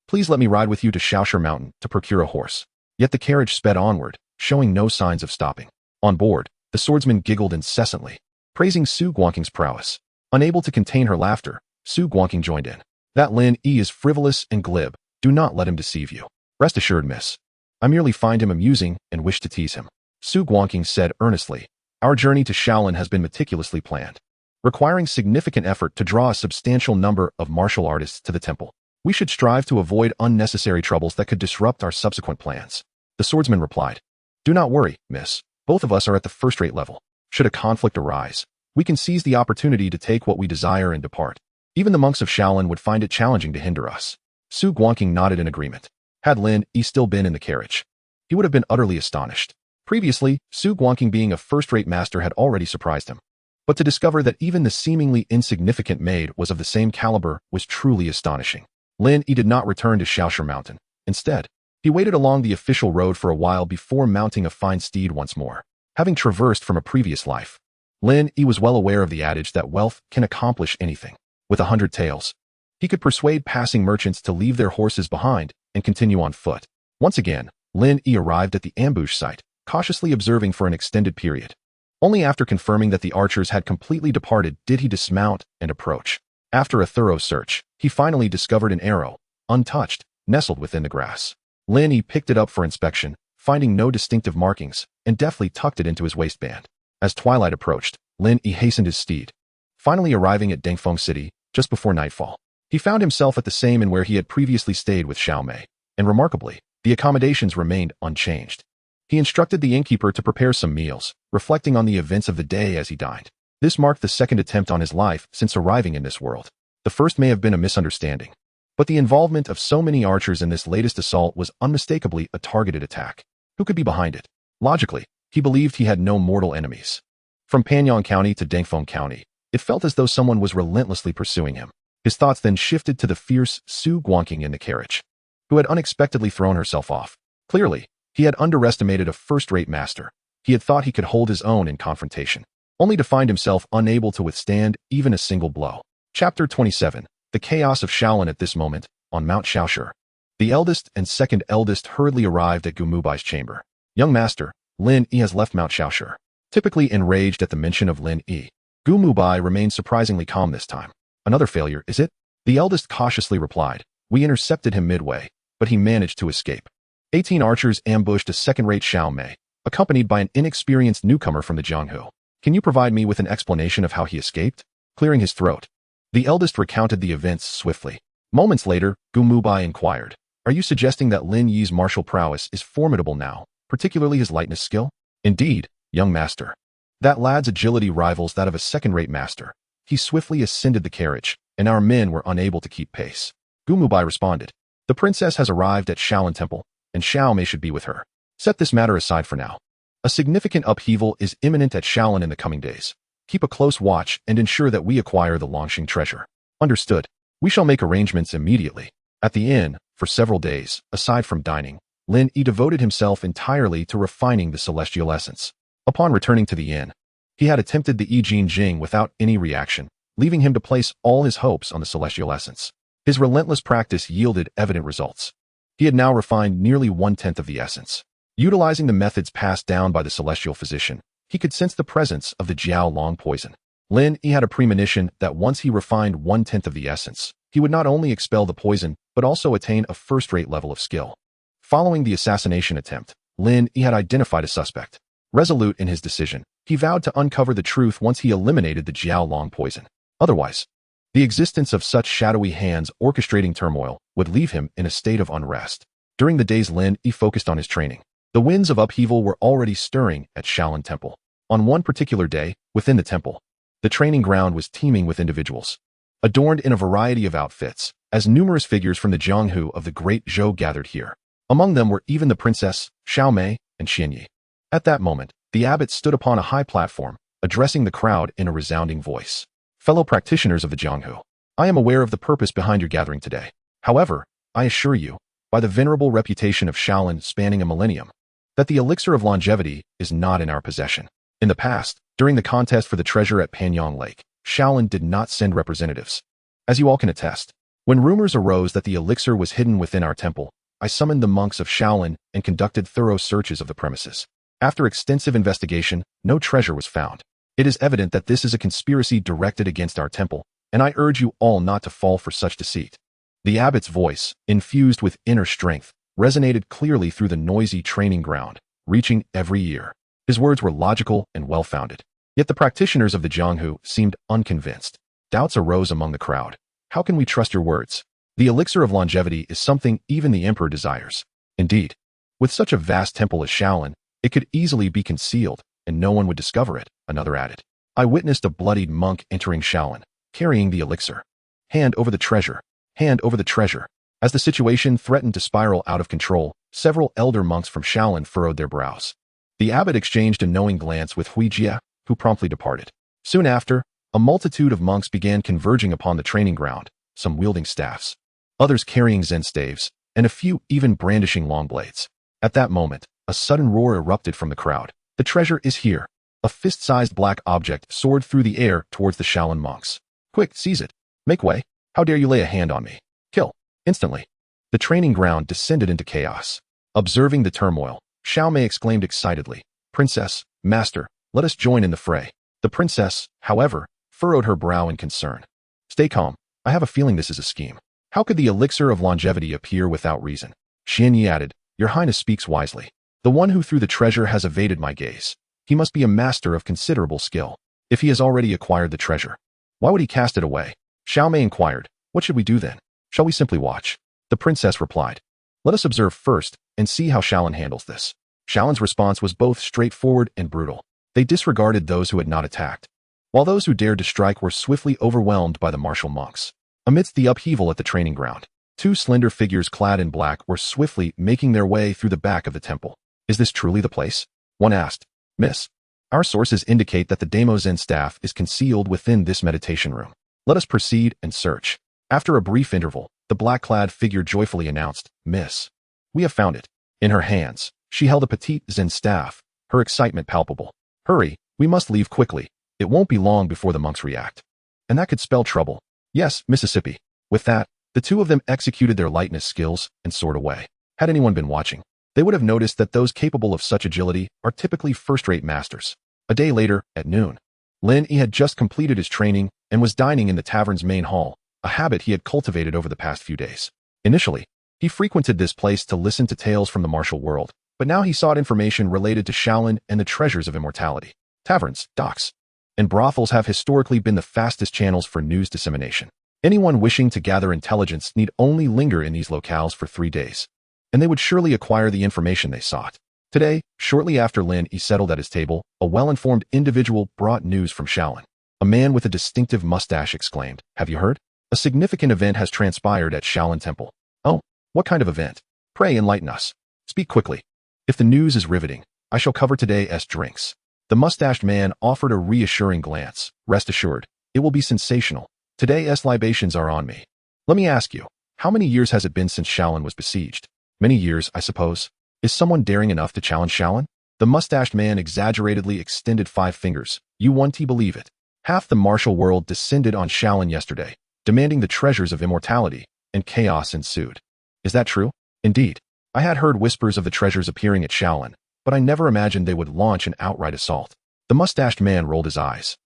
please let me ride with you to Shaoshi Mountain to procure a horse. Yet the carriage sped onward, showing no signs of stopping. On board, the swordsman giggled incessantly, praising Su Guangqing's prowess. Unable to contain her laughter, Su Guangqing joined in. That Lin Yi is frivolous and glib. Do not let him deceive you. Rest assured, miss. I merely find him amusing and wish to tease him. Su Guangqing said earnestly, Our journey to Shaolin has been meticulously planned, requiring significant effort to draw a substantial number of martial artists to the temple. We should strive to avoid unnecessary troubles that could disrupt our subsequent plans. The swordsman replied, Do not worry, miss. Both of us are at the first-rate level. Should a conflict arise, we can seize the opportunity to take what we desire and depart. Even the monks of Shaolin would find it challenging to hinder us. Su Guangqing nodded in agreement. Had Lin Yi still been in the carriage, he would have been utterly astonished. Previously, Su Guangqing being a first-rate master had already surprised him. But to discover that even the seemingly insignificant maid was of the same caliber was truly astonishing. Lin Yi did not return to Shaoshi Mountain. Instead, he waited along the official road for a while before mounting a fine steed once more. Having traversed from a previous life, Lin Yi was well aware of the adage that wealth can accomplish anything. With 100 taels, he could persuade passing merchants to leave their horses behind and continue on foot. Once again, Lin Yi arrived at the ambush site, cautiously observing for an extended period. Only after confirming that the archers had completely departed did he dismount and approach. After a thorough search, he finally discovered an arrow, untouched, nestled within the grass. Lin Yi picked it up for inspection, finding no distinctive markings, and deftly tucked it into his waistband. As twilight approached, Lin Yi hastened his steed. Finally arriving at Dangfeng City, just before nightfall, he found himself at the same inn where he had previously stayed with Xiao Mei, and remarkably, the accommodations remained unchanged. He instructed the innkeeper to prepare some meals, reflecting on the events of the day as he dined. This marked the second attempt on his life since arriving in this world. The first may have been a misunderstanding, but the involvement of so many archers in this latest assault was unmistakably a targeted attack. Who could be behind it? Logically, he believed he had no mortal enemies. From Panyang County to Dangfeng County, it felt as though someone was relentlessly pursuing him. His thoughts then shifted to the fierce Su Guangqing in the carriage, who had unexpectedly thrown herself off. Clearly, he had underestimated a first-rate master. He had thought he could hold his own in confrontation, only to find himself unable to withstand even a single blow. Chapter 27. The chaos of Shaolin. At this moment, on Mount Shaoshi, the eldest and second eldest hurriedly arrived at Gu Muhai's chamber. Young master, Lin Yi has left Mount Shaoshi. Typically enraged at the mention of Lin Yi, Gu Muhai remained surprisingly calm this time. Another failure, is it? The eldest cautiously replied. We intercepted him midway, but he managed to escape. 18 archers ambushed a second-rate Xiao Mei, accompanied by an inexperienced newcomer from the Jianghu. Can you provide me with an explanation of how he escaped? Clearing his throat, the eldest recounted the events swiftly. Moments later, Gu Muhai inquired, Are you suggesting that Lin Yi's martial prowess is formidable now, particularly his lightness skill? Indeed, young master. That lad's agility rivals that of a second-rate master. He swiftly ascended the carriage, and our men were unable to keep pace. Gu Muhai responded, The princess has arrived at Shaolin Temple, and Xiao Mei should be with her. Set this matter aside for now. A significant upheaval is imminent at Shaolin in the coming days. Keep a close watch and ensure that we acquire the Longxing treasure. Understood. We shall make arrangements immediately. At the inn, for several days, aside from dining, Lin Yi devoted himself entirely to refining the celestial essence. Upon returning to the inn, he had attempted the Yi Jin Jing without any reaction, leaving him to place all his hopes on the celestial essence. His relentless practice yielded evident results. He had now refined nearly 1/10 of the essence. Utilizing the methods passed down by the celestial physician, he could sense the presence of the Jiao Long poison. Lin Yi had a premonition that once he refined 1/10 of the essence, he would not only expel the poison, but also attain a first-rate level of skill. Following the assassination attempt, Lin Yi had identified a suspect. Resolute in his decision, he vowed to uncover the truth once he eliminated the Jiao Long poison. Otherwise, the existence of such shadowy hands orchestrating turmoil would leave him in a state of unrest. During the days Lin Yi focused on his training, the winds of upheaval were already stirring at Shaolin Temple. On one particular day, within the temple, the training ground was teeming with individuals, adorned in a variety of outfits, as numerous figures from the Jianghu of the Great Zhou gathered here. Among them were even the Princess, Xiao Mei, and Lin Yi. At that moment, the abbot stood upon a high platform, addressing the crowd in a resounding voice. Fellow practitioners of the Jianghu, I am aware of the purpose behind your gathering today. However, I assure you, by the venerable reputation of Shaolin spanning a millennium, that the elixir of longevity is not in our possession. In the past, during the contest for the treasure at Panyang Lake, Shaolin did not send representatives. As you all can attest, when rumors arose that the elixir was hidden within our temple, I summoned the monks of Shaolin and conducted thorough searches of the premises. After extensive investigation, no treasure was found. It is evident that this is a conspiracy directed against our temple, and I urge you all not to fall for such deceit. The abbot's voice, infused with inner strength, resonated clearly through the noisy training ground, reaching every ear. His words were logical and well-founded. Yet the practitioners of the Jianghu seemed unconvinced. Doubts arose among the crowd. How can we trust your words? The elixir of longevity is something even the emperor desires. Indeed, with such a vast temple as Shaolin, it could easily be concealed, and no one would discover it, another added. I witnessed a bloodied monk entering Shaolin, carrying the elixir. Hand over the treasure. Hand over the treasure. As the situation threatened to spiral out of control, several elder monks from Shaolin furrowed their brows. The abbot exchanged a knowing glance with Hui Jia, who promptly departed. Soon after, a multitude of monks began converging upon the training ground, some wielding staffs, others carrying Zen staves, and a few even brandishing long blades. At that moment, a sudden roar erupted from the crowd. The treasure is here. A fist-sized black object soared through the air towards the Shaolin monks. Quick, seize it. Make way. How dare you lay a hand on me? Kill. Instantly. The training ground descended into chaos. Observing the turmoil, Xiao Mei exclaimed excitedly, Princess, Master, let us join in the fray. The princess, however, furrowed her brow in concern. Stay calm. I have a feeling this is a scheme. How could the elixir of longevity appear without reason? Lin Yi added, Your Highness speaks wisely. The one who threw the treasure has evaded my gaze. He must be a master of considerable skill. If he has already acquired the treasure, why would he cast it away? Xiao Mei inquired, What should we do then? Shall we simply watch? The princess replied, Let us observe first and see how Shaolin handles this. Shaolin's response was both straightforward and brutal. They disregarded those who had not attacked, while those who dared to strike were swiftly overwhelmed by the martial monks. Amidst the upheaval at the training ground, two slender figures clad in black were swiftly making their way through the back of the temple. Is this truly the place? One asked. Miss, our sources indicate that the Damo Zen staff is concealed within this meditation room. Let us proceed and search. After a brief interval, the black-clad figure joyfully announced, Miss, we have found it. In her hands, she held a petite Zen staff, her excitement palpable. Hurry, we must leave quickly. It won't be long before the monks react. And that could spell trouble. Yes, Mississippi. With that, the two of them executed their lightness skills and soared away. Had anyone been watching, they would have noticed that those capable of such agility are typically first-rate masters. A day later, at noon, Lin Yi had just completed his training and was dining in the tavern's main hall, a habit he had cultivated over the past few days. Initially, he frequented this place to listen to tales from the martial world, but now he sought information related to Shaolin and the treasures of immortality. Taverns, docks, and brothels have historically been the fastest channels for news dissemination. Anyone wishing to gather intelligence need only linger in these locales for 3 days, and they would surely acquire the information they sought. Today, shortly after Lin Yi settled at his table, a well-informed individual brought news from Shaolin. A man with a distinctive mustache exclaimed, Have you heard? A significant event has transpired at Shaolin Temple. Oh, what kind of event? Pray enlighten us. Speak quickly. If the news is riveting, I shall cover today's drinks. The mustached man offered a reassuring glance. Rest assured, it will be sensational. Today's libations are on me. Let me ask you, how many years has it been since Shaolin was besieged? Many years, I suppose. Is someone daring enough to challenge Shaolin? The mustached man exaggeratedly extended 5 fingers. You won't believe it. Half the martial world descended on Shaolin yesterday, demanding the treasures of immortality, and chaos ensued. Is that true? Indeed. I had heard whispers of the treasures appearing at Shaolin, but I never imagined they would launch an outright assault. The mustached man rolled his eyes.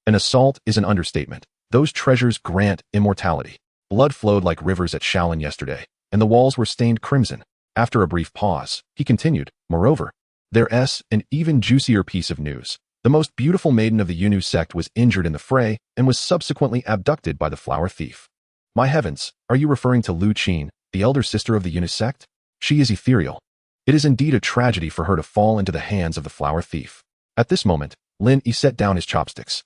An assault is an understatement. Those treasures grant immortality. Blood flowed like rivers at Shaolin yesterday, and the walls were stained crimson. After a brief pause, he continued, Moreover, there's an even juicier piece of news. The most beautiful maiden of the Yunu sect was injured in the fray and was subsequently abducted by the flower thief. My heavens, are you referring to Lu Qin, the elder sister of the Yunu sect? She is ethereal. It is indeed a tragedy for her to fall into the hands of the flower thief. At this moment, Lin Yi set down his chopsticks.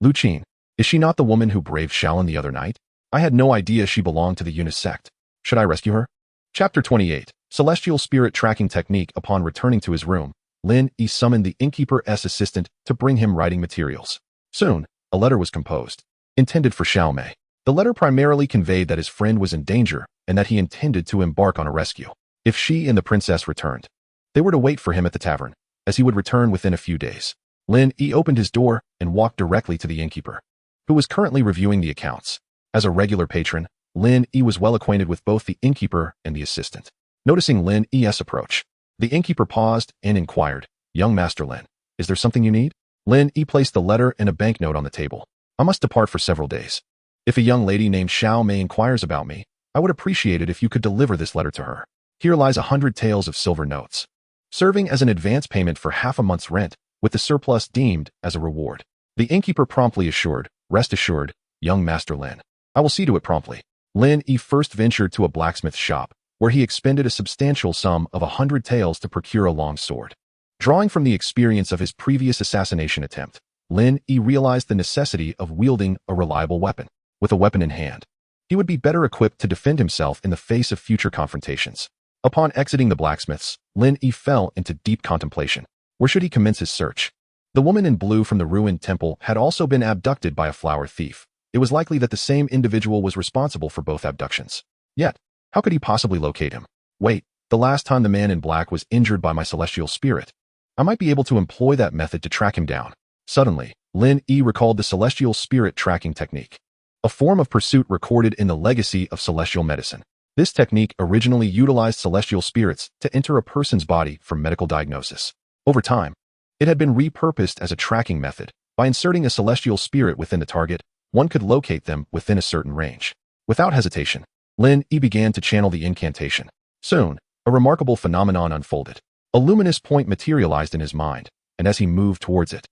Lu Qin, is she not the woman who braved Shaolin the other night? I had no idea she belonged to the Yunu sect. Should I rescue her? Chapter 28. Celestial Spirit Tracking Technique. Upon returning to his room, Lin Yi summoned the innkeeper's assistant to bring him writing materials. Soon, a letter was composed, intended for Xiao Mei. The letter primarily conveyed that his friend was in danger and that he intended to embark on a rescue. If she and the princess returned, they were to wait for him at the tavern, as he would return within a few days. Lin Yi opened his door and walked directly to the innkeeper, who was currently reviewing the accounts. As a regular patron, Lin Yi was well acquainted with both the innkeeper and the assistant. Noticing Lin Yi's approach, the innkeeper paused and inquired, "Young Master Lin, is there something you need?" Lin Yi placed the letter and a banknote on the table. "I must depart for several days. If a young lady named Xiao Mei inquires about me, I would appreciate it if you could deliver this letter to her. Here lies 100 taels of silver notes, serving as an advance payment for half a month's rent, with the surplus deemed as a reward." The innkeeper promptly assured, "Rest assured, young Master Lin, I will see to it promptly." Lin Yi first ventured to a blacksmith shop, where he expended a substantial sum of 100 taels to procure a long sword. Drawing from the experience of his previous assassination attempt, Lin Yi realized the necessity of wielding a reliable weapon. With a weapon in hand, he would be better equipped to defend himself in the face of future confrontations. Upon exiting the blacksmith's, Lin Yi fell into deep contemplation. Where should he commence his search? The woman in blue from the ruined temple had also been abducted by a flower thief. It was likely that the same individual was responsible for both abductions. Yet, how could he possibly locate him? Wait, the last time the man in black was injured by my celestial spirit, I might be able to employ that method to track him down. Suddenly, Lin Yi recalled the celestial spirit tracking technique, a form of pursuit recorded in the legacy of celestial medicine. This technique originally utilized celestial spirits to enter a person's body for medical diagnosis. Over time, it had been repurposed as a tracking method. By inserting a celestial spirit within the target, one could locate them within a certain range. Without hesitation, Lin Yi began to channel the incantation. Soon, a remarkable phenomenon unfolded. A luminous point materialized in his mind, and as he moved towards it,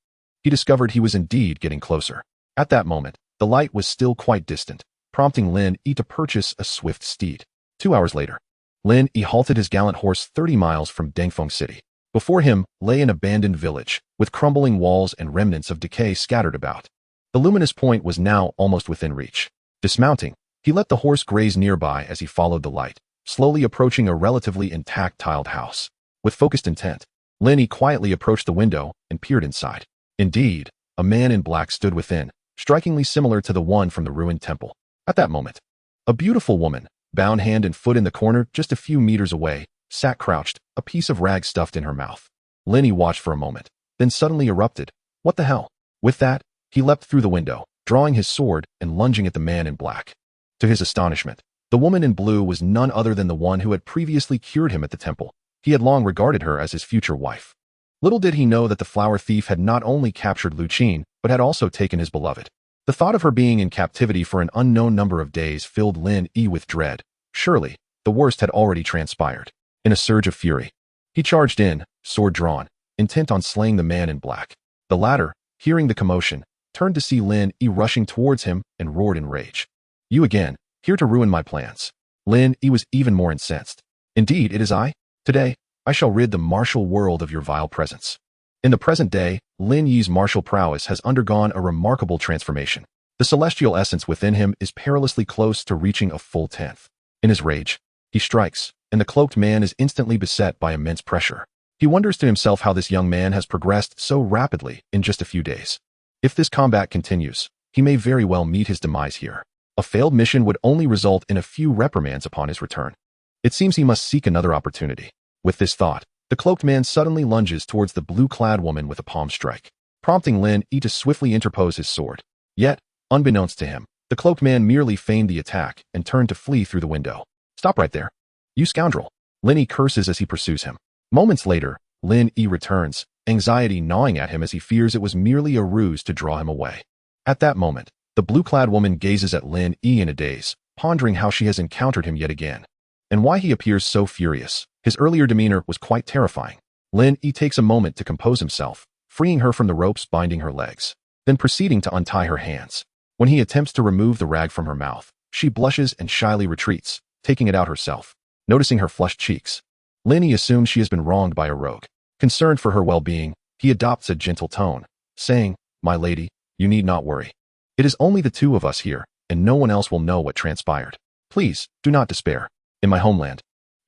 he discovered he was indeed getting closer. At that moment, the light was still quite distant, prompting Lin Yi to purchase a swift steed. 2 hours later, Lin Yi halted his gallant horse 30 miles from Dengfeng City. Before him lay an abandoned village, with crumbling walls and remnants of decay scattered about. The luminous point was now almost within reach. Dismounting, he let the horse graze nearby as he followed the light, slowly approaching a relatively intact tiled house. With focused intent, Lin Yi quietly approached the window and peered inside. Indeed, a man in black stood within, strikingly similar to the one from the ruined temple. At that moment, a beautiful woman, bound hand and foot in the corner just a few meters away, sat crouched, a piece of rag stuffed in her mouth. Lin Yi watched for a moment, then suddenly erupted. "What the hell?" With that, he leapt through the window, drawing his sword and lunging at the man in black. To his astonishment, the woman in blue was none other than the one who had previously cured him at the temple. He had long regarded her as his future wife. Little did he know that the flower thief had not only captured Lu Qin, but had also taken his beloved. The thought of her being in captivity for an unknown number of days filled Lin Yi with dread. Surely, the worst had already transpired. In a surge of fury, he charged in, sword drawn, intent on slaying the man in black. The latter, hearing the commotion, turned to see Lin Yi rushing towards him and roared in rage. "You again, here to ruin my plans." Lin Yi was even more incensed. "Indeed, it is I. Today, I shall rid the martial world of your vile presence." In the present day, Lin Yi's martial prowess has undergone a remarkable transformation. The celestial essence within him is perilously close to reaching a full 10th. In his rage, he strikes, and the cloaked man is instantly beset by immense pressure. He wonders to himself how this young man has progressed so rapidly in just a few days. If this combat continues, he may very well meet his demise here. A failed mission would only result in a few reprimands upon his return. It seems he must seek another opportunity. With this thought, the cloaked man suddenly lunges towards the blue-clad woman with a palm strike, prompting Lin Yi to swiftly interpose his sword. Yet, unbeknownst to him, the cloaked man merely feigned the attack and turned to flee through the window. "Stop right there, you scoundrel!" Lin Yi curses as he pursues him. Moments later, Lin Yi returns, anxiety gnawing at him as he fears it was merely a ruse to draw him away. At that moment, the blue-clad woman gazes at Lin Yi in a daze, pondering how she has encountered him yet again, and why he appears so furious. His earlier demeanor was quite terrifying. Lin Yi takes a moment to compose himself, freeing her from the ropes binding her legs, then proceeding to untie her hands. When he attempts to remove the rag from her mouth, she blushes and shyly retreats, taking it out herself. Noticing her flushed cheeks, Lin Yi assumes she has been wronged by a rogue. Concerned for her well-being, he adopts a gentle tone, saying, "My lady, you need not worry. It is only the two of us here, and no one else will know what transpired. Please, do not despair. In my homeland,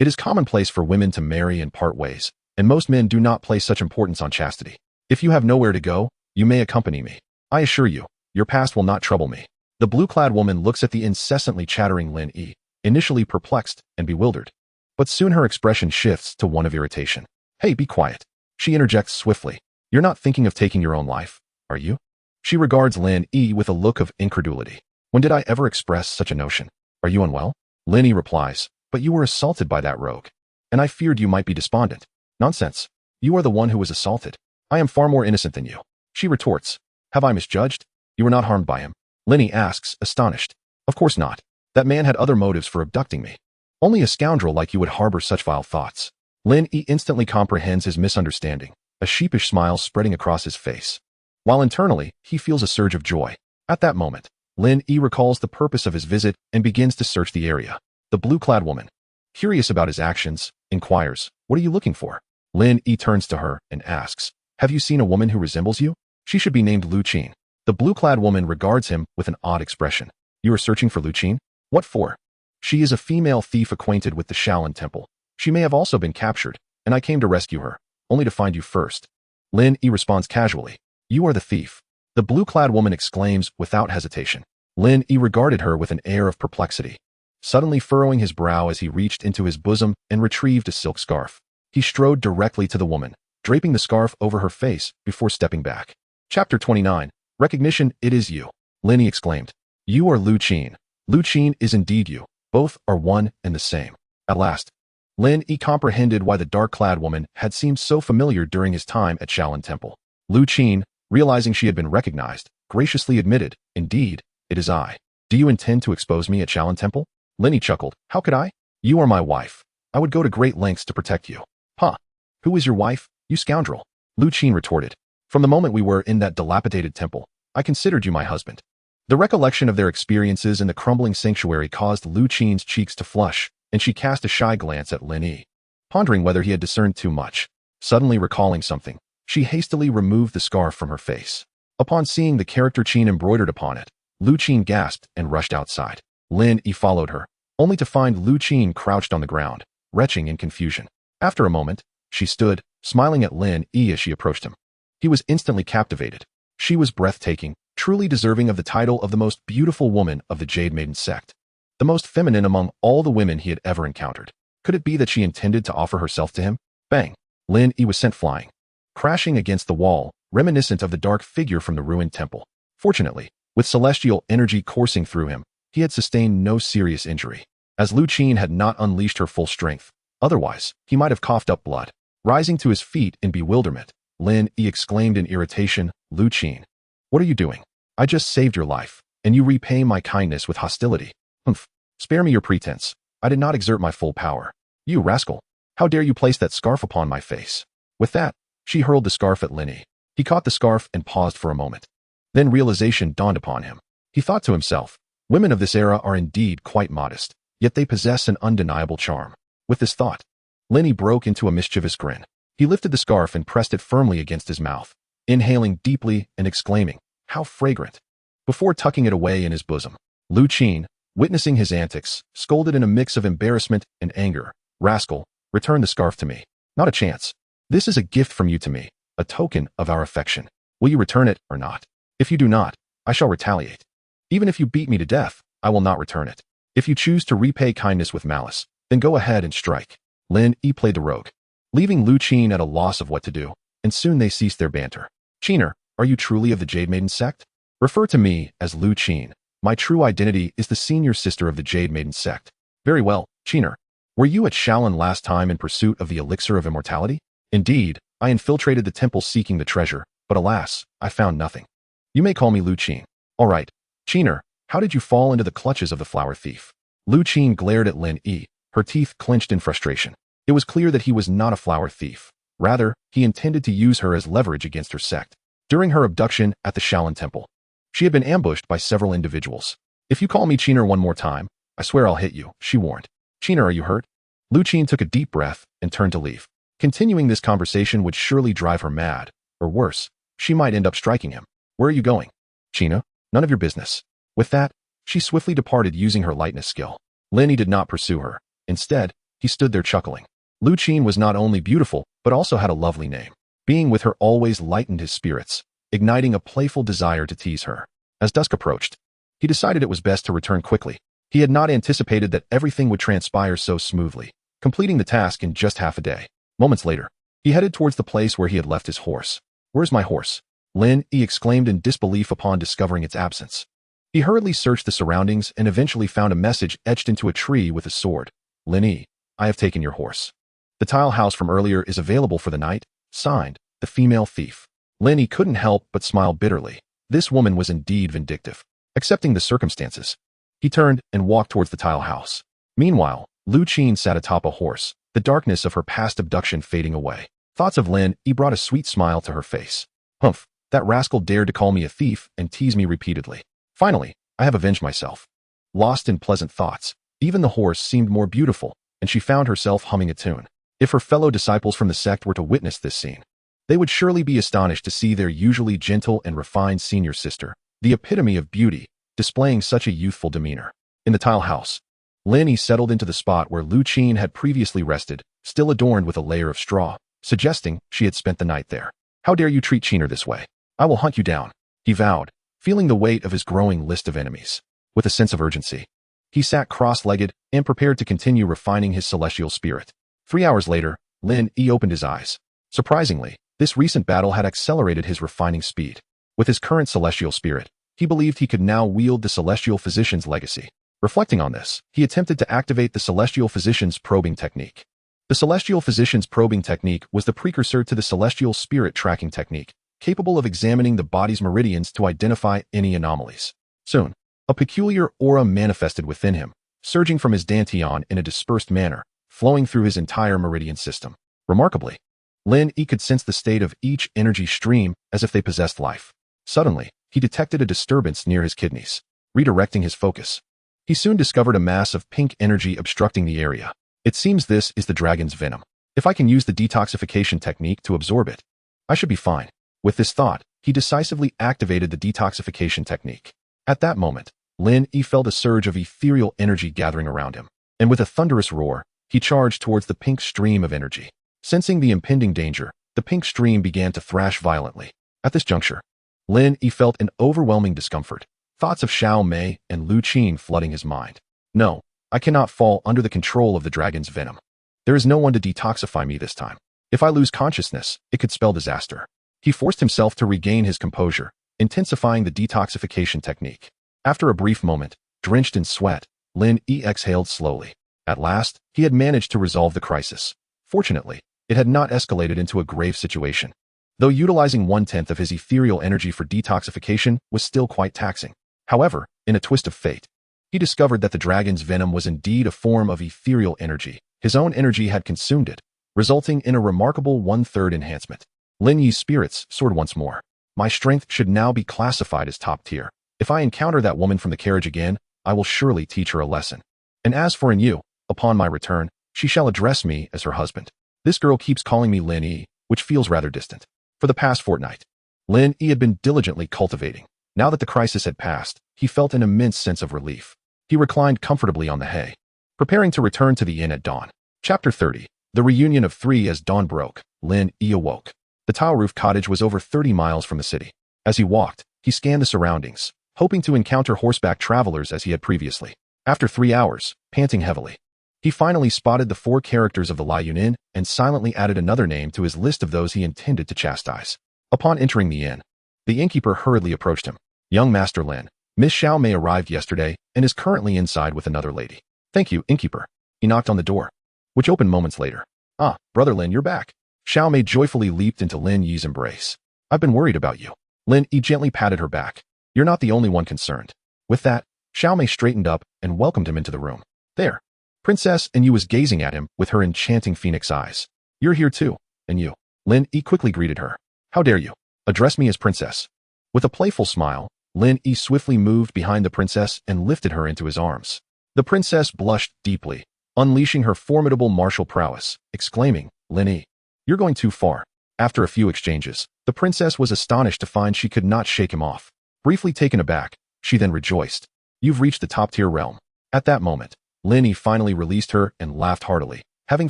It is commonplace for women to marry and part ways, and most men do not place such importance on chastity. If you have nowhere to go, you may accompany me. I assure you, your past will not trouble me. The blue-clad woman looks at the incessantly chattering Lin Yi, initially perplexed and bewildered. But soon her expression shifts to one of irritation. Hey, be quiet. She interjects swiftly. You're not thinking of taking your own life, are you? She regards Lin Yi with a look of incredulity. When did I ever express such a notion? Are you unwell? Lin Yi replies, but you were assaulted by that rogue, and I feared you might be despondent. Nonsense. You are the one who was assaulted. I am far more innocent than you. She retorts, have I misjudged? You were not harmed by him. Lin Yi asks, astonished. Of course not. That man had other motives for abducting me. Only a scoundrel like you would harbor such vile thoughts. Lin Yi instantly comprehends his misunderstanding, a sheepish smile spreading across his face. While internally, he feels a surge of joy. At that moment, Lin Yi recalls the purpose of his visit and begins to search the area. The blue-clad woman, curious about his actions, inquires, what are you looking for? Lin Yi turns to her and asks, have you seen a woman who resembles you? She should be named Lu Qin. The blue-clad woman regards him with an odd expression. You are searching for Lu Qin? What for? She is a female thief acquainted with the Shaolin Temple. She may have also been captured, and I came to rescue her, only to find you first. Lin Yi responds casually. You are the thief. The blue-clad woman exclaims without hesitation. Lin Yi regarded her with an air of perplexity, suddenly furrowing his brow as he reached into his bosom and retrieved a silk scarf. He strode directly to the woman, draping the scarf over her face before stepping back. Chapter 29. Recognition, it is you. Lin Yi exclaimed. You are Lu Qin. Lu Qin is indeed you. Both are one and the same. At last, Lin Yi comprehended why the dark-clad woman had seemed so familiar during his time at Shaolin Temple. Lu Qin, realizing she had been recognized, graciously admitted, indeed, it is I. Do you intend to expose me at Shaolin Temple? Lin Yi chuckled. How could I? You are my wife. I would go to great lengths to protect you. Huh? Who is your wife, you scoundrel? Lu Qin retorted. From the moment we were in that dilapidated temple, I considered you my husband. The recollection of their experiences in the crumbling sanctuary caused Lu Qin's cheeks to flush, and she cast a shy glance at Lin Yi, pondering whether he had discerned too much. Suddenly recalling something, she hastily removed the scarf from her face. Upon seeing the character Qin embroidered upon it, Lu Qin gasped and rushed outside. Lin Yi followed her, only to find Lu Qin crouched on the ground, retching in confusion. After a moment, she stood, smiling at Lin Yi as she approached him. He was instantly captivated. She was breathtaking, truly deserving of the title of the most beautiful woman of the Jade Maiden sect. The most feminine among all the women he had ever encountered. Could it be that she intended to offer herself to him? Bang! Lin Yi was sent flying, crashing against the wall, reminiscent of the dark figure from the ruined temple. Fortunately, with celestial energy coursing through him, he had sustained no serious injury, as Lu Qin had not unleashed her full strength. Otherwise, he might have coughed up blood. Rising to his feet in bewilderment, Lin Yi exclaimed in irritation, Lu Qin, what are you doing? I just saved your life, and you repay my kindness with hostility. Humph. Spare me your pretense. I did not exert my full power. You rascal. How dare you place that scarf upon my face? With that, she hurled the scarf at Lin Yi. He caught the scarf and paused for a moment. Then realization dawned upon him. He thought to himself, women of this era are indeed quite modest, yet they possess an undeniable charm. With this thought, Lin Yi broke into a mischievous grin. He lifted the scarf and pressed it firmly against his mouth, inhaling deeply and exclaiming, how fragrant. Before tucking it away in his bosom, Lu Qin, witnessing his antics, scolded in a mix of embarrassment and anger, rascal, return the scarf to me. Not a chance. This is a gift from you to me, a token of our affection. Will you return it or not? If you do not, I shall retaliate. Even if you beat me to death, I will not return it. If you choose to repay kindness with malice, then go ahead and strike. Lin Yi played the rogue, leaving Lu Qin at a loss of what to do, and soon they ceased their banter. Qiner, are you truly of the Jade Maiden sect? Refer to me as Lu Qin. My true identity is the senior sister of the Jade Maiden sect. Very well, Qiner. Were you at Shaolin last time in pursuit of the elixir of immortality? Indeed, I infiltrated the temple seeking the treasure, but alas, I found nothing. You may call me Lu Qin. All right, Qiner, how did you fall into the clutches of the flower thief? Lu Qin glared at Lin Yi, her teeth clenched in frustration. It was clear that he was not a flower thief. Rather, he intended to use her as leverage against her sect. During her abduction at the Shaolin Temple, she had been ambushed by several individuals. If you call me Qiner one more time, I swear I'll hit you, she warned. Qiner, are you hurt? Lu Qin took a deep breath and turned to leave. Continuing this conversation would surely drive her mad, or worse, she might end up striking him. Where are you going? Qiner, none of your business. With that, she swiftly departed using her lightness skill. Lin Yi did not pursue her. Instead, he stood there chuckling. Lu Qin was not only beautiful, but also had a lovely name. Being with her always lightened his spirits, igniting a playful desire to tease her. As dusk approached, he decided it was best to return quickly. He had not anticipated that everything would transpire so smoothly, completing the task in just half a day. Moments later, he headed towards the place where he had left his horse. "Where's my horse?" Lin Yi exclaimed in disbelief upon discovering its absence. He hurriedly searched the surroundings and eventually found a message etched into a tree with a sword. "Lin Yi, I have taken your horse. The tile house from earlier is available for the night. Signed, the female thief." Lin Yi couldn't help but smile bitterly. This woman was indeed vindictive. Accepting the circumstances, he turned and walked towards the tile house. Meanwhile, Lu Qin sat atop a horse, the darkness of her past abduction fading away. Thoughts of Lin Yi brought a sweet smile to her face. Humph, that rascal dared to call me a thief and tease me repeatedly. Finally, I have avenged myself. Lost in pleasant thoughts, even the horse seemed more beautiful, and she found herself humming a tune. If her fellow disciples from the sect were to witness this scene, they would surely be astonished to see their usually gentle and refined senior sister, the epitome of beauty, displaying such a youthful demeanor. In the tile house, Lin Yi settled into the spot where Lu Qin had previously rested, still adorned with a layer of straw, suggesting she had spent the night there. "How dare you treat Qiner this way? I will hunt you down," he vowed, feeling the weight of his growing list of enemies. With a sense of urgency, he sat cross-legged and prepared to continue refining his celestial spirit. 3 hours later, Lin Yi opened his eyes. Surprisingly, this recent battle had accelerated his refining speed. With his current celestial spirit, he believed he could now wield the celestial physician's legacy. Reflecting on this, he attempted to activate the celestial physician's probing technique. The celestial physician's probing technique was the precursor to the celestial spirit tracking technique, capable of examining the body's meridians to identify any anomalies. Soon, a peculiar aura manifested within him, surging from his dantian in a dispersed manner, flowing through his entire meridian system. Remarkably, Lin Yi could sense the state of each energy stream as if they possessed life. Suddenly, he detected a disturbance near his kidneys. Redirecting his focus, he soon discovered a mass of pink energy obstructing the area. It seems this is the dragon's venom. If I can use the detoxification technique to absorb it, I should be fine. With this thought, he decisively activated the detoxification technique. At that moment, Lin Yi felt a surge of ethereal energy gathering around him, and with a thunderous roar, he charged towards the pink stream of energy. Sensing the impending danger, the pink stream began to thrash violently. At this juncture, Lin Yi felt an overwhelming discomfort, thoughts of Xiao Mei and Lu Qin flooding his mind. No, I cannot fall under the control of the dragon's venom. There is no one to detoxify me this time. If I lose consciousness, it could spell disaster. He forced himself to regain his composure, intensifying the detoxification technique. After a brief moment, drenched in sweat, Lin Yi exhaled slowly. At last, he had managed to resolve the crisis. Fortunately, it had not escalated into a grave situation. Though utilizing 1/10 of his ethereal energy for detoxification was still quite taxing. However, in a twist of fate, he discovered that the dragon's venom was indeed a form of ethereal energy. His own energy had consumed it, resulting in a remarkable 1/3 enhancement. Lin Yi's spirits soared once more. My strength should now be classified as top tier. If I encounter that woman from the carriage again, I will surely teach her a lesson. And as for An Yue, upon my return, she shall address me as her husband. This girl keeps calling me Lin Yi, which feels rather distant. For the past fortnight, Lin Yi had been diligently cultivating. Now that the crisis had passed, he felt an immense sense of relief. He reclined comfortably on the hay, preparing to return to the inn at dawn. Chapter 30. The reunion of three. As dawn broke, Lin Yi awoke. The tile-roof cottage was over 30 miles from the city. As he walked, he scanned the surroundings, hoping to encounter horseback travelers as he had previously. After 3 hours, panting heavily, he finally spotted the 4 characters of the Liyun Inn and silently added another name to his list of those he intended to chastise. Upon entering the inn, the innkeeper hurriedly approached him. "Young Master Lin, Miss Xiao Mei arrived yesterday and is currently inside with another lady." "Thank you, innkeeper." He knocked on the door, which opened moments later. "Ah, Brother Lin, you're back." Xiao Mei joyfully leaped into Lin Yi's embrace. "I've been worried about you." Lin Yi gently patted her back. "You're not the only one concerned." With that, Xiao Mei straightened up and welcomed him into the room. There, Princess An Yue was gazing at him with her enchanting phoenix eyes. "You're here too, An Yue." Lin Yi quickly greeted her. "How dare you address me as princess?" With a playful smile, Lin Yi swiftly moved behind the princess and lifted her into his arms. The princess blushed deeply, unleashing her formidable martial prowess, exclaiming, "Lin Yi, you're going too far." After a few exchanges, the princess was astonished to find she could not shake him off. Briefly taken aback, she then rejoiced. "You've reached the top-tier realm." At that moment, Lin Yi finally released her and laughed heartily. having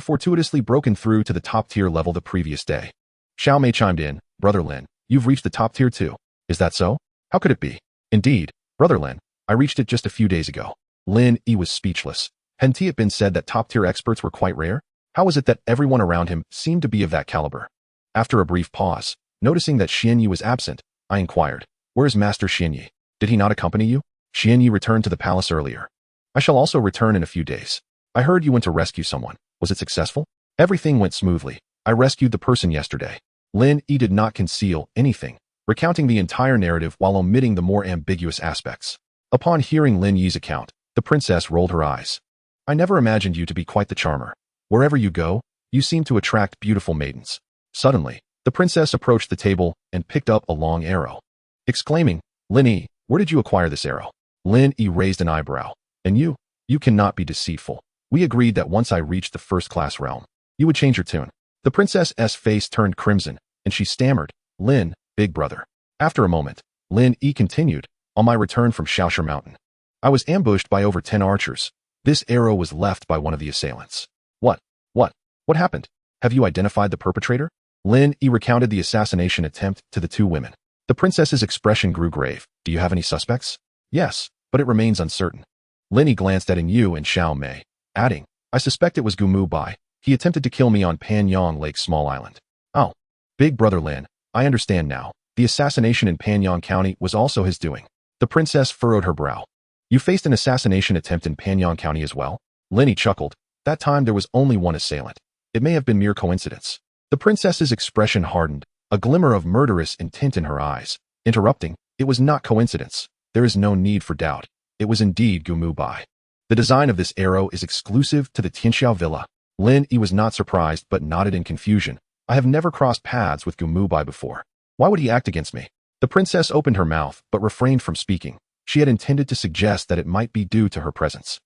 fortuitously broken through to the top-tier level the previous day. Xiao Mei chimed in, Brother Lin, you've reached the top tier too. Is that so? How could it be? Indeed, Brother Lin, I reached it just a few days ago. Lin Yi was speechless. Hadn't it been said that top-tier experts were quite rare? How was it that everyone around him seemed to be of that caliber? After a brief pause, noticing that Xian Yi was absent, I inquired, where is Master Xian Yi? Did he not accompany you? Xian Yi returned to the palace earlier. I shall also return in a few days. I heard you went to rescue someone. Was it successful? Everything went smoothly. I rescued the person yesterday. Lin Yi did not conceal anything, recounting the entire narrative while omitting the more ambiguous aspects. Upon hearing Lin Yi's account, the princess rolled her eyes. I never imagined you to be quite the charmer. Wherever you go, you seem to attract beautiful maidens. Suddenly, the princess approached the table and picked up a long arrow. Exclaiming, Lin Yi, where did you acquire this arrow? Lin Yi raised an eyebrow. And you cannot be deceitful. We agreed that once I reached the first-class realm, you would change your tune. The princess's face turned crimson, and she stammered, Lin, big brother. After a moment, Lin Yi continued, on my return from Shaoshi Mountain, I was ambushed by over 10 archers. This arrow was left by one of the assailants. What happened? Have you identified the perpetrator? Lin Yi recounted the assassination attempt to the two women. The princess's expression grew grave. Do you have any suspects? Yes, but it remains uncertain. Lin Yi glanced at An Yue and Xiao Mei, adding, I suspect it was Gu Muhai. He attempted to kill me on Panyang Lake Small Island. Oh, big brother Lin, I understand now. The assassination in Panyang County was also his doing. The princess furrowed her brow. You faced an assassination attempt in Panyang County as well? Lin Yi chuckled. That time there was only one assailant. It may have been mere coincidence. The princess's expression hardened, a glimmer of murderous intent in her eyes. Interrupting, it was not coincidence. There is no need for doubt. It was indeed Gu Muhai. The design of this arrow is exclusive to the Tianxiao Villa. Lin Yi was not surprised but nodded in confusion. I have never crossed paths with Gu Muhai before. Why would he act against me? The princess opened her mouth but refrained from speaking. She had intended to suggest that it might be due to her presence.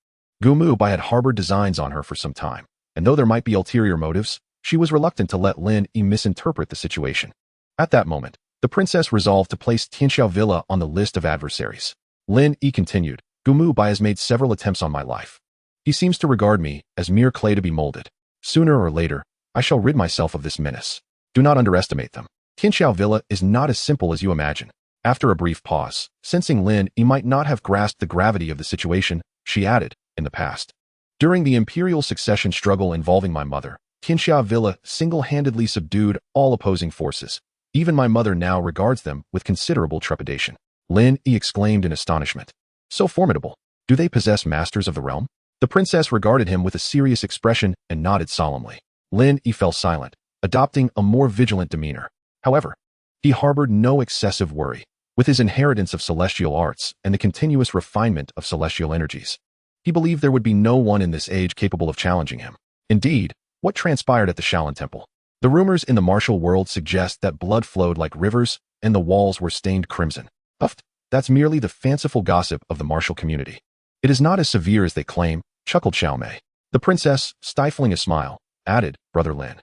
Gu Muhai had harbored designs on her for some time, and though there might be ulterior motives, she was reluctant to let Lin Yi misinterpret the situation. At that moment, the princess resolved to place Tianxiao Villa on the list of adversaries. Lin Yi continued, Gu Muhai has made several attempts on my life. He seems to regard me as mere clay to be molded. Sooner or later, I shall rid myself of this menace. Do not underestimate them. Tianxiao Villa is not as simple as you imagine. After a brief pause, sensing Lin Yi might not have grasped the gravity of the situation, she added, in the past. During the imperial succession struggle involving my mother, Tianxiao Villa single-handedly subdued all opposing forces. Even my mother now regards them with considerable trepidation. Lin Yi exclaimed in astonishment. So formidable. Do they possess masters of the realm? The princess regarded him with a serious expression and nodded solemnly. Lin Yi fell silent, adopting a more vigilant demeanor. However, he harbored no excessive worry. With his inheritance of celestial arts and the continuous refinement of celestial energies, he believed there would be no one in this age capable of challenging him. Indeed, what transpired at the Shaolin Temple? The rumors in the martial world suggest that blood flowed like rivers and the walls were stained crimson. That's merely the fanciful gossip of the martial community. It is not as severe as they claim, chuckled Xiao Mei. The princess, stifling a smile, added, Brother Lin.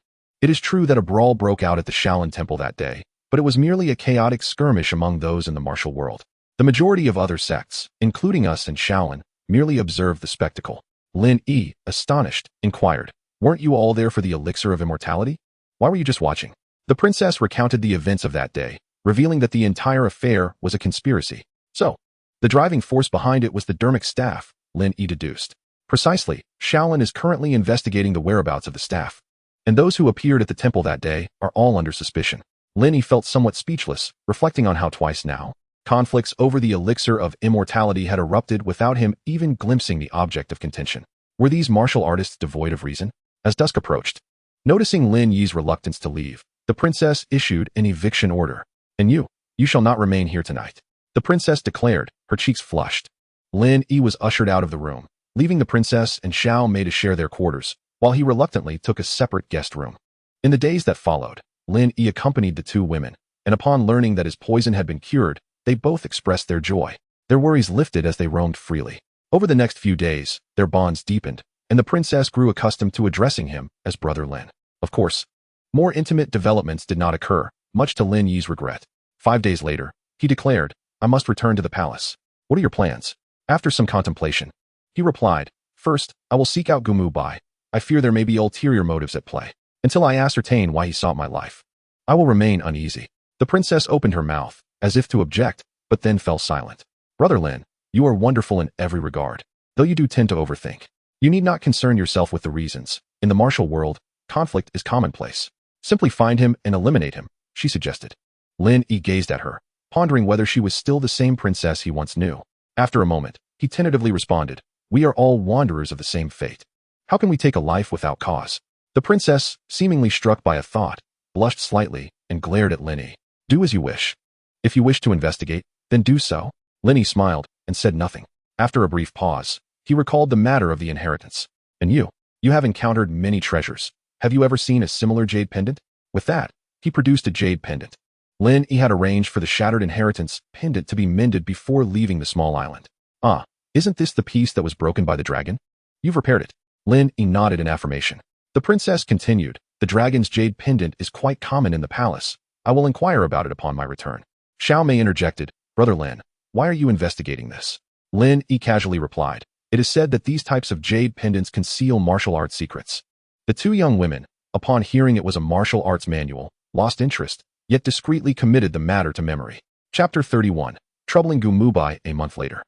It is true that a brawl broke out at the Shaolin Temple that day, but it was merely a chaotic skirmish among those in the martial world. The majority of other sects, including us and Shaolin, merely observed the spectacle. Lin Yi, astonished, inquired, weren't you all there for the elixir of immortality? Why were you just watching? The princess recounted the events of that day, revealing that the entire affair was a conspiracy. So, the driving force behind it was the dermic staff, Lin Yi deduced. Precisely, Shaolin is currently investigating the whereabouts of the staff. And those who appeared at the temple that day are all under suspicion. Lin Yi felt somewhat speechless, reflecting on how twice now, conflicts over the elixir of immortality had erupted without him even glimpsing the object of contention. Were these martial artists devoid of reason? As dusk approached, noticing Lin Yi's reluctance to leave, the princess issued an eviction order. And you shall not remain here tonight. The princess declared, her cheeks flushed. Lin Yi was ushered out of the room, leaving the princess and Xiao Mei to share their quarters, while he reluctantly took a separate guest room. In the days that followed, Lin Yi accompanied the two women, and upon learning that his poison had been cured, they both expressed their joy. Their worries lifted as they roamed freely. Over the next few days, their bonds deepened, and the princess grew accustomed to addressing him as Brother Lin. Of course, more intimate developments did not occur, much to Lin Yi's regret. 5 days later, he declared, I must return to the palace. What are your plans? After some contemplation, he replied, First, I will seek out Gu Muhai. I fear there may be ulterior motives at play. Until I ascertain why he sought my life, I will remain uneasy." The princess opened her mouth, as if to object, but then fell silent. "Brother Lin, you are wonderful in every regard, though you do tend to overthink. You need not concern yourself with the reasons. In the martial world, conflict is commonplace. Simply find him and eliminate him," she suggested. Lin Yi gazed at her, pondering whether she was still the same princess he once knew. After a moment, he tentatively responded, "We are all wanderers of the same fate. How can we take a life without cause?" The princess, seemingly struck by a thought, blushed slightly and glared at Lin Yi. "Do as you wish. If you wish to investigate, then do so." Lin Yi smiled and said nothing. After a brief pause, he recalled the matter of the inheritance. "And you have encountered many treasures. Have you ever seen a similar jade pendant?" With that, he produced a jade pendant. Lin Yi had arranged for the shattered inheritance pendant to be mended before leaving the small island. "Ah, isn't this the piece that was broken by the dragon? You've repaired it." Lin Yi nodded in affirmation. The princess continued, "The dragon's jade pendant is quite common in the palace. I will inquire about it upon my return." Xiao Mei interjected, "Brother Lin, why are you investigating this?" Lin Yi casually replied, "It is said that these types of jade pendants conceal martial arts secrets." The two young women, upon hearing it was a martial arts manual, lost interest, yet discreetly committed the matter to memory. Chapter 31. Troubling Gu Muhai. A month later.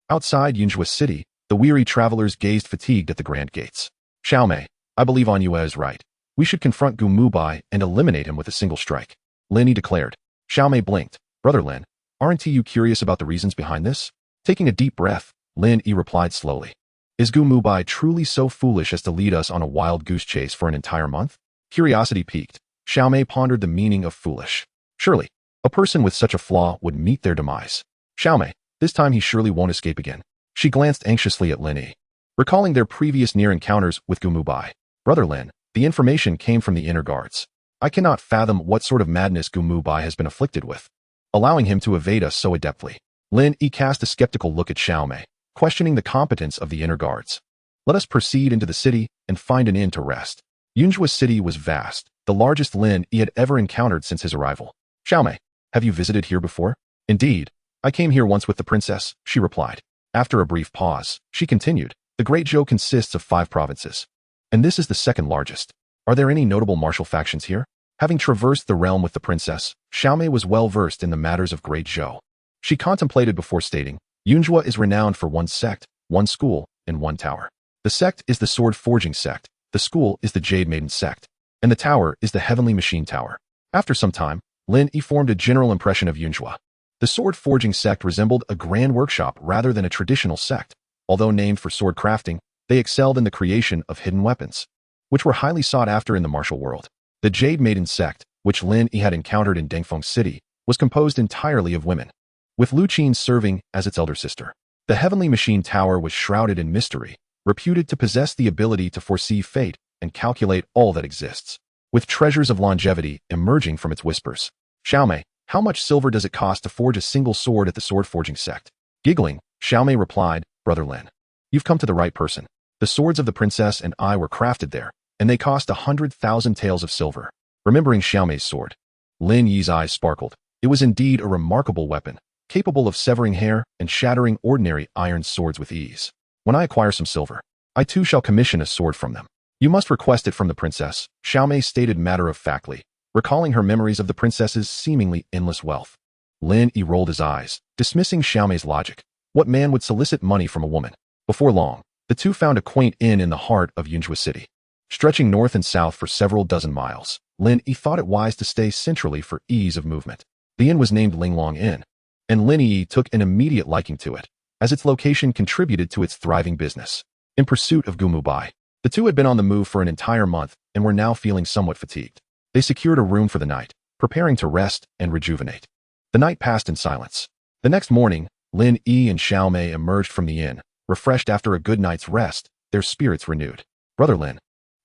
Outside Yunzhou City, the weary travelers gazed fatigued at the grand gates. "Xiao Mei, I believe An Yue is right. We should confront Gu Muhai and eliminate him with a single strike," Lin Yi declared. Xiao Mei blinked. "Brother Lin, aren't you curious about the reasons behind this?" Taking a deep breath, Lin Yi replied slowly. "Is Gu Muhai truly so foolish as to lead us on a wild goose chase for an entire month?" Curiosity piqued, Xiao Mei pondered the meaning of foolish. Surely, a person with such a flaw would meet their demise. Xiao Mei, this time he surely won't escape again. She glanced anxiously at Lin Yi, recalling their previous near encounters with Gu Muhai. "Brother Lin, the information came from the inner guards. I cannot fathom what sort of madness Gu Muhai has been afflicted with, allowing him to evade us so adeptly." Lin Yi cast a skeptical look at Xiao Mei, questioning the competence of the inner guards. "Let us proceed into the city and find an inn to rest." Yunzhou City was vast, the largest Lin Yi had ever encountered since his arrival. "Xiao Mei, have you visited here before?" "Indeed, I came here once with the princess," she replied. After a brief pause, she continued, "The Great Zhou consists of 5 provinces, and this is the second largest. Are there any notable martial factions here?" Having traversed the realm with the princess, Xiao Mei was well versed in the matters of Great Zhou. She contemplated before stating, "Yunzhou is renowned for one sect, one school, and one tower. The sect is the sword forging sect, the school is the Jade Maiden sect, and the tower is the Heavenly Machine Tower." After some time, Lin Yi formed a general impression of Yunzhou. The sword forging sect resembled a grand workshop rather than a traditional sect. Although named for sword crafting, they excelled in the creation of hidden weapons, which were highly sought after in the martial world. The Jade Maiden sect, which Lin Yi had encountered in Dengfeng City, was composed entirely of women, with Lu Qin serving as its elder sister. The Heavenly Machine Tower was shrouded in mystery, reputed to possess the ability to foresee fate and calculate all that exists, with treasures of longevity emerging from its whispers. "Xiao Mei, how much silver does it cost to forge a single sword at the sword forging sect?" Giggling, Xiao Mei replied, "Brother Lin, you've come to the right person. The swords of the princess and I were crafted there, and they cost 100,000 taels of silver." Remembering Xiao Mei's sword, Lin Yi's eyes sparkled. It was indeed a remarkable weapon, capable of severing hair and shattering ordinary iron swords with ease. "When I acquire some silver, I too shall commission a sword from them." "You must request it from the princess," Xiao Mei stated matter-of-factly, recalling her memories of the princess's seemingly endless wealth. Lin Yi rolled his eyes, dismissing Xiao Mei's logic. What man would solicit money from a woman? Before long, the two found a quaint inn in the heart of Yunzhou City. Stretching north and south for several dozen miles, Lin Yi thought it wise to stay centrally for ease of movement. The inn was named Linglong Inn, and Lin Yi took an immediate liking to it, as its location contributed to its thriving business. In pursuit of Gu Muhai, the two had been on the move for an entire month and were now feeling somewhat fatigued. They secured a room for the night, preparing to rest and rejuvenate. The night passed in silence. The next morning, Lin Yi and Xiao Mei emerged from the inn, refreshed after a good night's rest, their spirits renewed. "Brother Lin,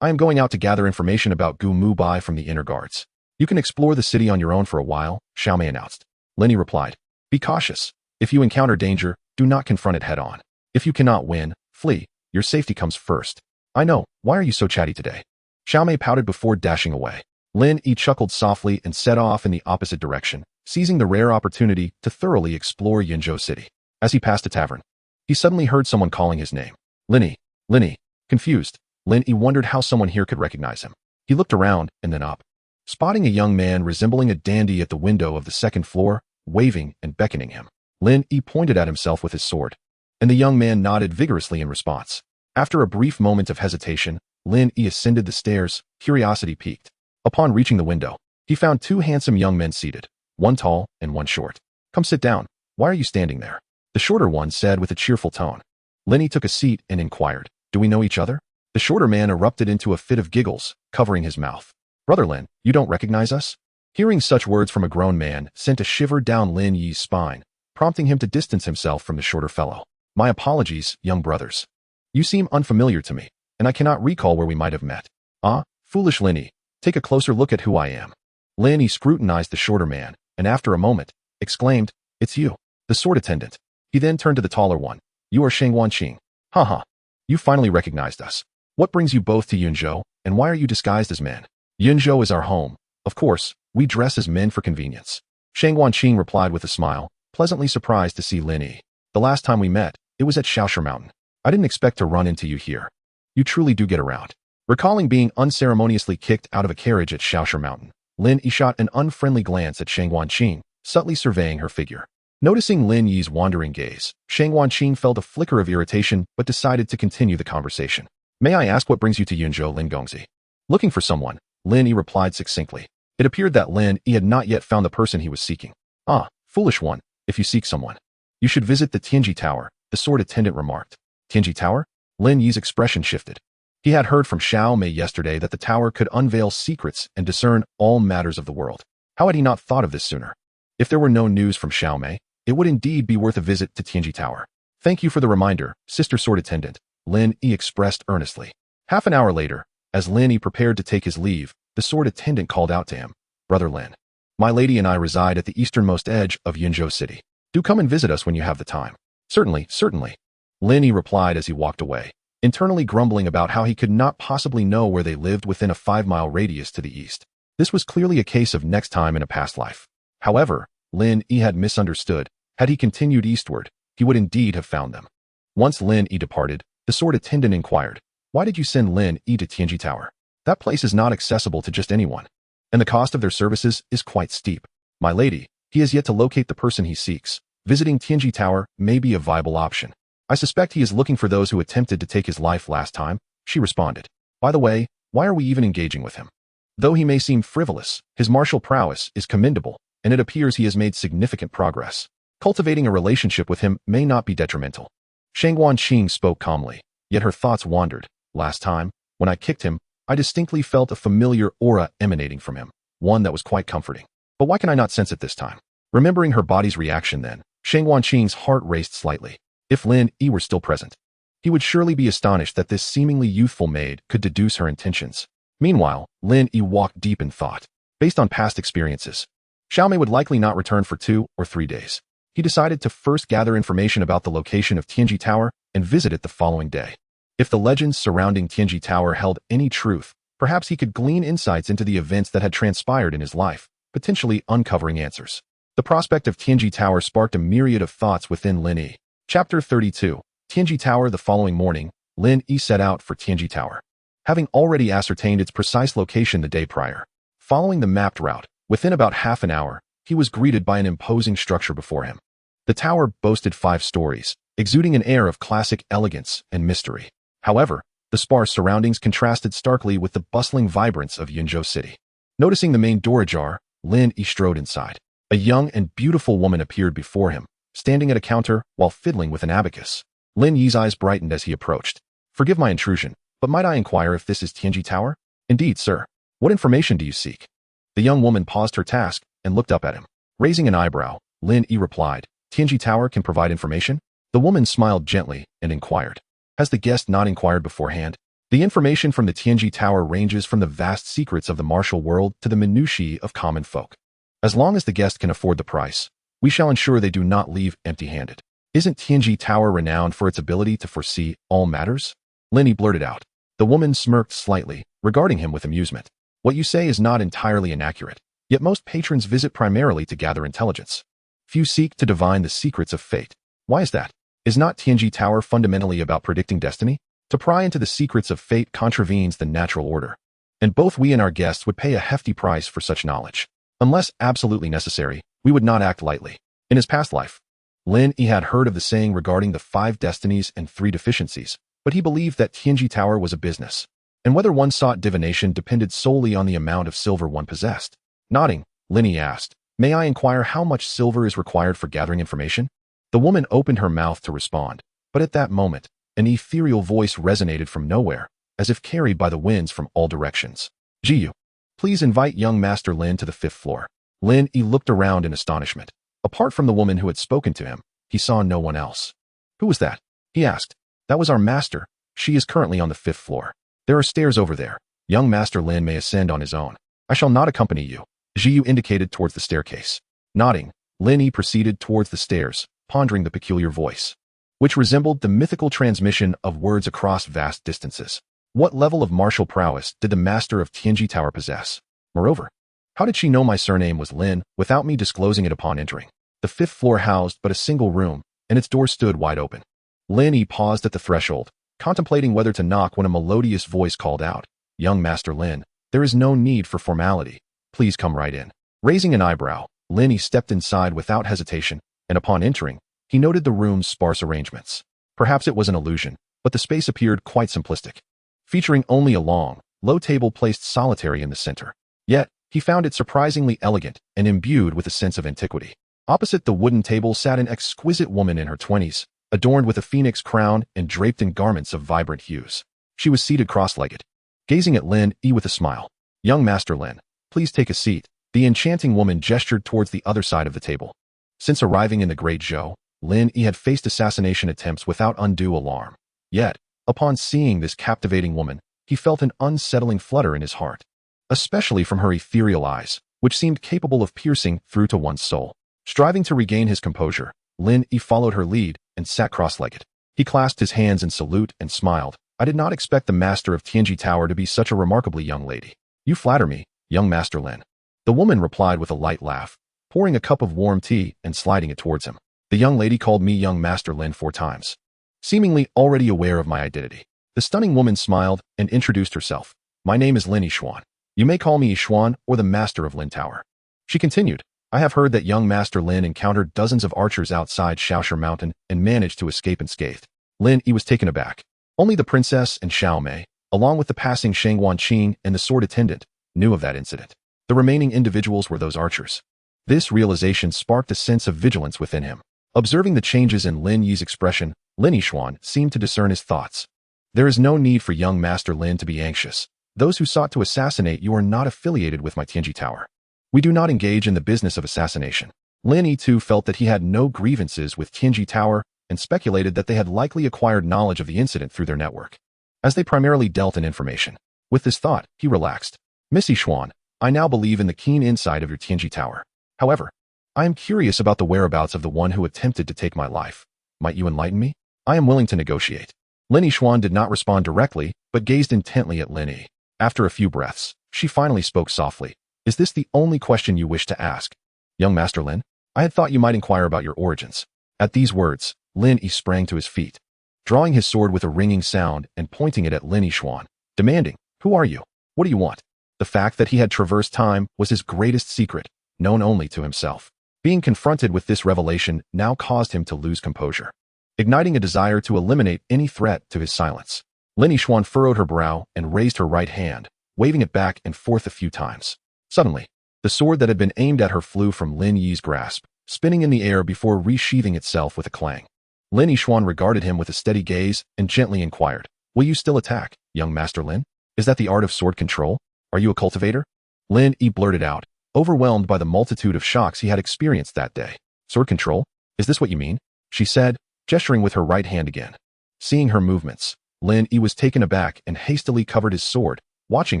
I am going out to gather information about Gu Muhai from the inner guards. You can explore the city on your own for a while," Xiao Mei announced. Lin Yi replied, "Be cautious. If you encounter danger, do not confront it head-on. If you cannot win, flee. Your safety comes first." "I know. Why are you so chatty today?" Xiao Mei pouted before dashing away. Lin Yi chuckled softly and set off in the opposite direction, seizing the rare opportunity to thoroughly explore Yunzhou City. As he passed a tavern, he suddenly heard someone calling his name. "Lin Yi, Lin Yi." Confused, Lin Yi wondered how someone here could recognize him. He looked around and then up, spotting a young man resembling a dandy at the window of the second floor, waving and beckoning him. Lin Yi pointed at himself with his sword, and the young man nodded vigorously in response. After a brief moment of hesitation, Lin Yi ascended the stairs, curiosity piqued. Upon reaching the window, he found two handsome young men seated, one tall and one short. "Come sit down. Why are you standing there?" the shorter one said with a cheerful tone. Lin Yi took a seat and inquired, "Do we know each other?" The shorter man erupted into a fit of giggles, covering his mouth. "Brother Lin, you don't recognize us?" Hearing such words from a grown man sent a shiver down Lin Yi's spine, prompting him to distance himself from the shorter fellow. "My apologies, young brothers. You seem unfamiliar to me, and I cannot recall where we might have met." "Ah, foolish Lin Yi, take a closer look at who I am." Lin Yi scrutinized the shorter man, and after a moment, exclaimed, "It's you, the sword attendant." He then turned to the taller one. "You are Shang Wanqing. Haha. You finally recognized us. What brings you both to Yunzhou, and why are you disguised as men?" "Yunzhou is our home. Of course, we dress as men for convenience." Shang Wanqing replied with a smile, pleasantly surprised to see Lin Yi. "The last time we met, it was at Shaoshi Mountain. I didn't expect to run into you here. You truly do get around." Recalling being unceremoniously kicked out of a carriage at Shaoshi Mountain, Lin Yi shot an unfriendly glance at Shang Wanqing, subtly surveying her figure. Noticing Lin Yi's wandering gaze, Shang Wanqing felt a flicker of irritation but decided to continue the conversation. "May I ask what brings you to Yunzhou, Lin Gongzi?" "Looking for someone," Lin Yi replied succinctly. It appeared that Lin Yi had not yet found the person he was seeking. "Ah, foolish one, if you seek someone, you should visit the Tianji Tower," the sword attendant remarked. "Tianji Tower?" Lin Yi's expression shifted. He had heard from Xiao Mei yesterday that the tower could unveil secrets and discern all matters of the world. How had he not thought of this sooner? If there were no news from Xiao Mei, it would indeed be worth a visit to Tianji Tower. "Thank you for the reminder, sister sword attendant," Lin Yi expressed earnestly. Half an hour later, as Lin Yi prepared to take his leave, the sword attendant called out to him, "Brother Lin, my lady and I reside at the easternmost edge of Yunzhou City. Do come and visit us when you have the time." "Certainly, certainly," Lin Yi replied as he walked away, internally grumbling about how he could not possibly know where they lived within a 5-mile radius to the east. This was clearly a case of next time in a past life. However, Lin Yi had misunderstood. Had he continued eastward, he would indeed have found them. Once Lin Yi departed, the sword attendant inquired, "Why did you send Lin Yi to Tianji Tower? That place is not accessible to just anyone, and the cost of their services is quite steep." "My lady, he has yet to locate the person he seeks. Visiting Tianji Tower may be a viable option. I suspect he is looking for those who attempted to take his life last time," she responded. "By the way, why are we even engaging with him? Though he may seem frivolous, his martial prowess is commendable, and it appears he has made significant progress. Cultivating a relationship with him may not be detrimental." Shang Wanqing spoke calmly, yet her thoughts wandered. "Last time, when I kicked him, I distinctly felt a familiar aura emanating from him, one that was quite comforting. But why can I not sense it this time?" Remembering her body's reaction then, Shang Wanqing's heart raced slightly. If Lin Yi were still present, he would surely be astonished that this seemingly youthful maid could deduce her intentions. Meanwhile, Lin Yi walked deep in thought. Based on past experiences, Xiao Mei would likely not return for 2 or 3 days. He decided to first gather information about the location of Tianji Tower and visit it the following day. If the legends surrounding Tianji Tower held any truth, perhaps he could glean insights into the events that had transpired in his life, potentially uncovering answers. The prospect of Tianji Tower sparked a myriad of thoughts within Lin Yi. Chapter 32. Tianji Tower. The following morning, Lin Yi set out for Tianji Tower, having already ascertained its precise location the day prior. Following the mapped route, within about half an hour, he was greeted by an imposing structure before him. The tower boasted 5 stories, exuding an air of classic elegance and mystery. However, the sparse surroundings contrasted starkly with the bustling vibrance of Yunzhou City. Noticing the main door ajar, Lin Yi strode inside. A young and beautiful woman appeared before him, standing at a counter while fiddling with an abacus. Lin Yi's eyes brightened as he approached. "Forgive my intrusion, but might I inquire if this is Tianji Tower?" "Indeed, sir. What information do you seek?" The young woman paused her task and looked up at him. Raising an eyebrow, Lin Yi replied, "Tianji Tower can provide information?" The woman smiled gently and inquired, "Has the guest not inquired beforehand?" The information from the Tianji Tower ranges from the vast secrets of the martial world to the minutiae of common folk. As long as the guest can afford the price, we shall ensure they do not leave empty-handed. "Isn't Tianji Tower renowned for its ability to foresee all matters?" Lin Yi blurted out. The woman smirked slightly, regarding him with amusement. "What you say is not entirely inaccurate, yet most patrons visit primarily to gather intelligence. Few seek to divine the secrets of fate. Why is that? Is not Tianji Tower fundamentally about predicting destiny?" To pry into the secrets of fate contravenes the natural order, and both we and our guests would pay a hefty price for such knowledge. Unless absolutely necessary, we would not act lightly. In his past life, Lin Yi had heard of the saying regarding the 5 destinies and 3 deficiencies, but he believed that Tianji Tower was a business, and whether one sought divination depended solely on the amount of silver one possessed. Nodding, Lin Yi asked, "May I inquire how much silver is required for gathering information?" The woman opened her mouth to respond, but at that moment, an ethereal voice resonated from nowhere, as if carried by the winds from all directions. "Jiyu, please invite young Master Lin to the 5th floor." Lin Yi looked around in astonishment. Apart from the woman who had spoken to him, he saw no one else. "Who was that?" he asked. "That was our master. She is currently on the 5th floor. There are stairs over there. Young Master Lin may ascend on his own. I shall not accompany you." Jiyu indicated towards the staircase. Nodding, Lin Yi proceeded towards the stairs, pondering the peculiar voice, which resembled the mythical transmission of words across vast distances. What level of martial prowess did the master of Tianji Tower possess? Moreover, how did she know my surname was Lin without me disclosing it upon entering? The 5th floor housed but a single room, and its door stood wide open. Lin Yi paused at the threshold, contemplating whether to knock when a melodious voice called out, "Young Master Lin, there is no need for formality. Please come right in." Raising an eyebrow, Lin Yi stepped inside without hesitation, and upon entering, he noted the room's sparse arrangements. Perhaps it was an illusion, but the space appeared quite simplistic, featuring only a long, low table placed solitary in the center. Yet, he found it surprisingly elegant and imbued with a sense of antiquity. Opposite the wooden table sat an exquisite woman in her 20s, adorned with a phoenix crown and draped in garments of vibrant hues. She was seated cross-legged, gazing at Lin Yi with a smile. "Young Master Lin, please take a seat." The enchanting woman gestured towards the other side of the table. Since arriving in the Great Zhou, Lin Yi had faced assassination attempts without undue alarm. Yet, upon seeing this captivating woman, he felt an unsettling flutter in his heart, especially from her ethereal eyes, which seemed capable of piercing through to one's soul. Striving to regain his composure, Lin Yi followed her lead and sat cross-legged. He clasped his hands in salute and smiled. "I did not expect the master of Tianji Tower to be such a remarkably young lady. You flatter me, young Master Lin." The woman replied with a light laugh, pouring a cup of warm tea and sliding it towards him. "The young lady called me young Master Lin 4 times, seemingly already aware of my identity." The stunning woman smiled and introduced herself. "My name is Lin Yixuan. You may call me Yixuan or the Master of Lin Tower." She continued, "I have heard that young Master Lin encountered dozens of archers outside Shaoshi Mountain and managed to escape unscathed." Lin Yi was taken aback. Only the princess and Xiao Mei, along with the passing Shang Wanqing and the sword attendant, knew of that incident. The remaining individuals were those archers. This realization sparked a sense of vigilance within him. Observing the changes in Lin Yi's expression, Lin Yixuan seemed to discern his thoughts. "There is no need for young Master Lin to be anxious. Those who sought to assassinate you are not affiliated with my Tianji Tower. We do not engage in the business of assassination." Lin Yi too felt that he had no grievances with Tianji Tower and speculated that they had likely acquired knowledge of the incident through their network, as they primarily dealt in information. With this thought, he relaxed. "Miss Yixuan, I now believe in the keen insight of your Tianji Tower. However, I am curious about the whereabouts of the one who attempted to take my life. Might you enlighten me? I am willing to negotiate." Lin Yixuan did not respond directly, but gazed intently at Lin Yi. After a few breaths, she finally spoke softly. "Is this the only question you wish to ask? Young Master Lin, I had thought you might inquire about your origins." At these words, Lin Yi sprang to his feet, drawing his sword with a ringing sound and pointing it at Lin Yixuan, demanding, "Who are you? What do you want?" The fact that he had traversed time was his greatest secret, known only to himself. Being confronted with this revelation now caused him to lose composure, igniting a desire to eliminate any threat to his silence. Lin Yixuan furrowed her brow and raised her right hand, waving it back and forth a few times. Suddenly, the sword that had been aimed at her flew from Lin Yi's grasp, spinning in the air before resheathing itself with a clang. Lin Yixuan regarded him with a steady gaze and gently inquired, "Will you still attack, young Master Lin? Is that the art of sword control? Are you a cultivator?" Lin Yi blurted out, overwhelmed by the multitude of shocks he had experienced that day. "Sword control? Is this what you mean?" she said, gesturing with her right hand again. Seeing her movements, Lin Yi was taken aback and hastily covered his sword, watching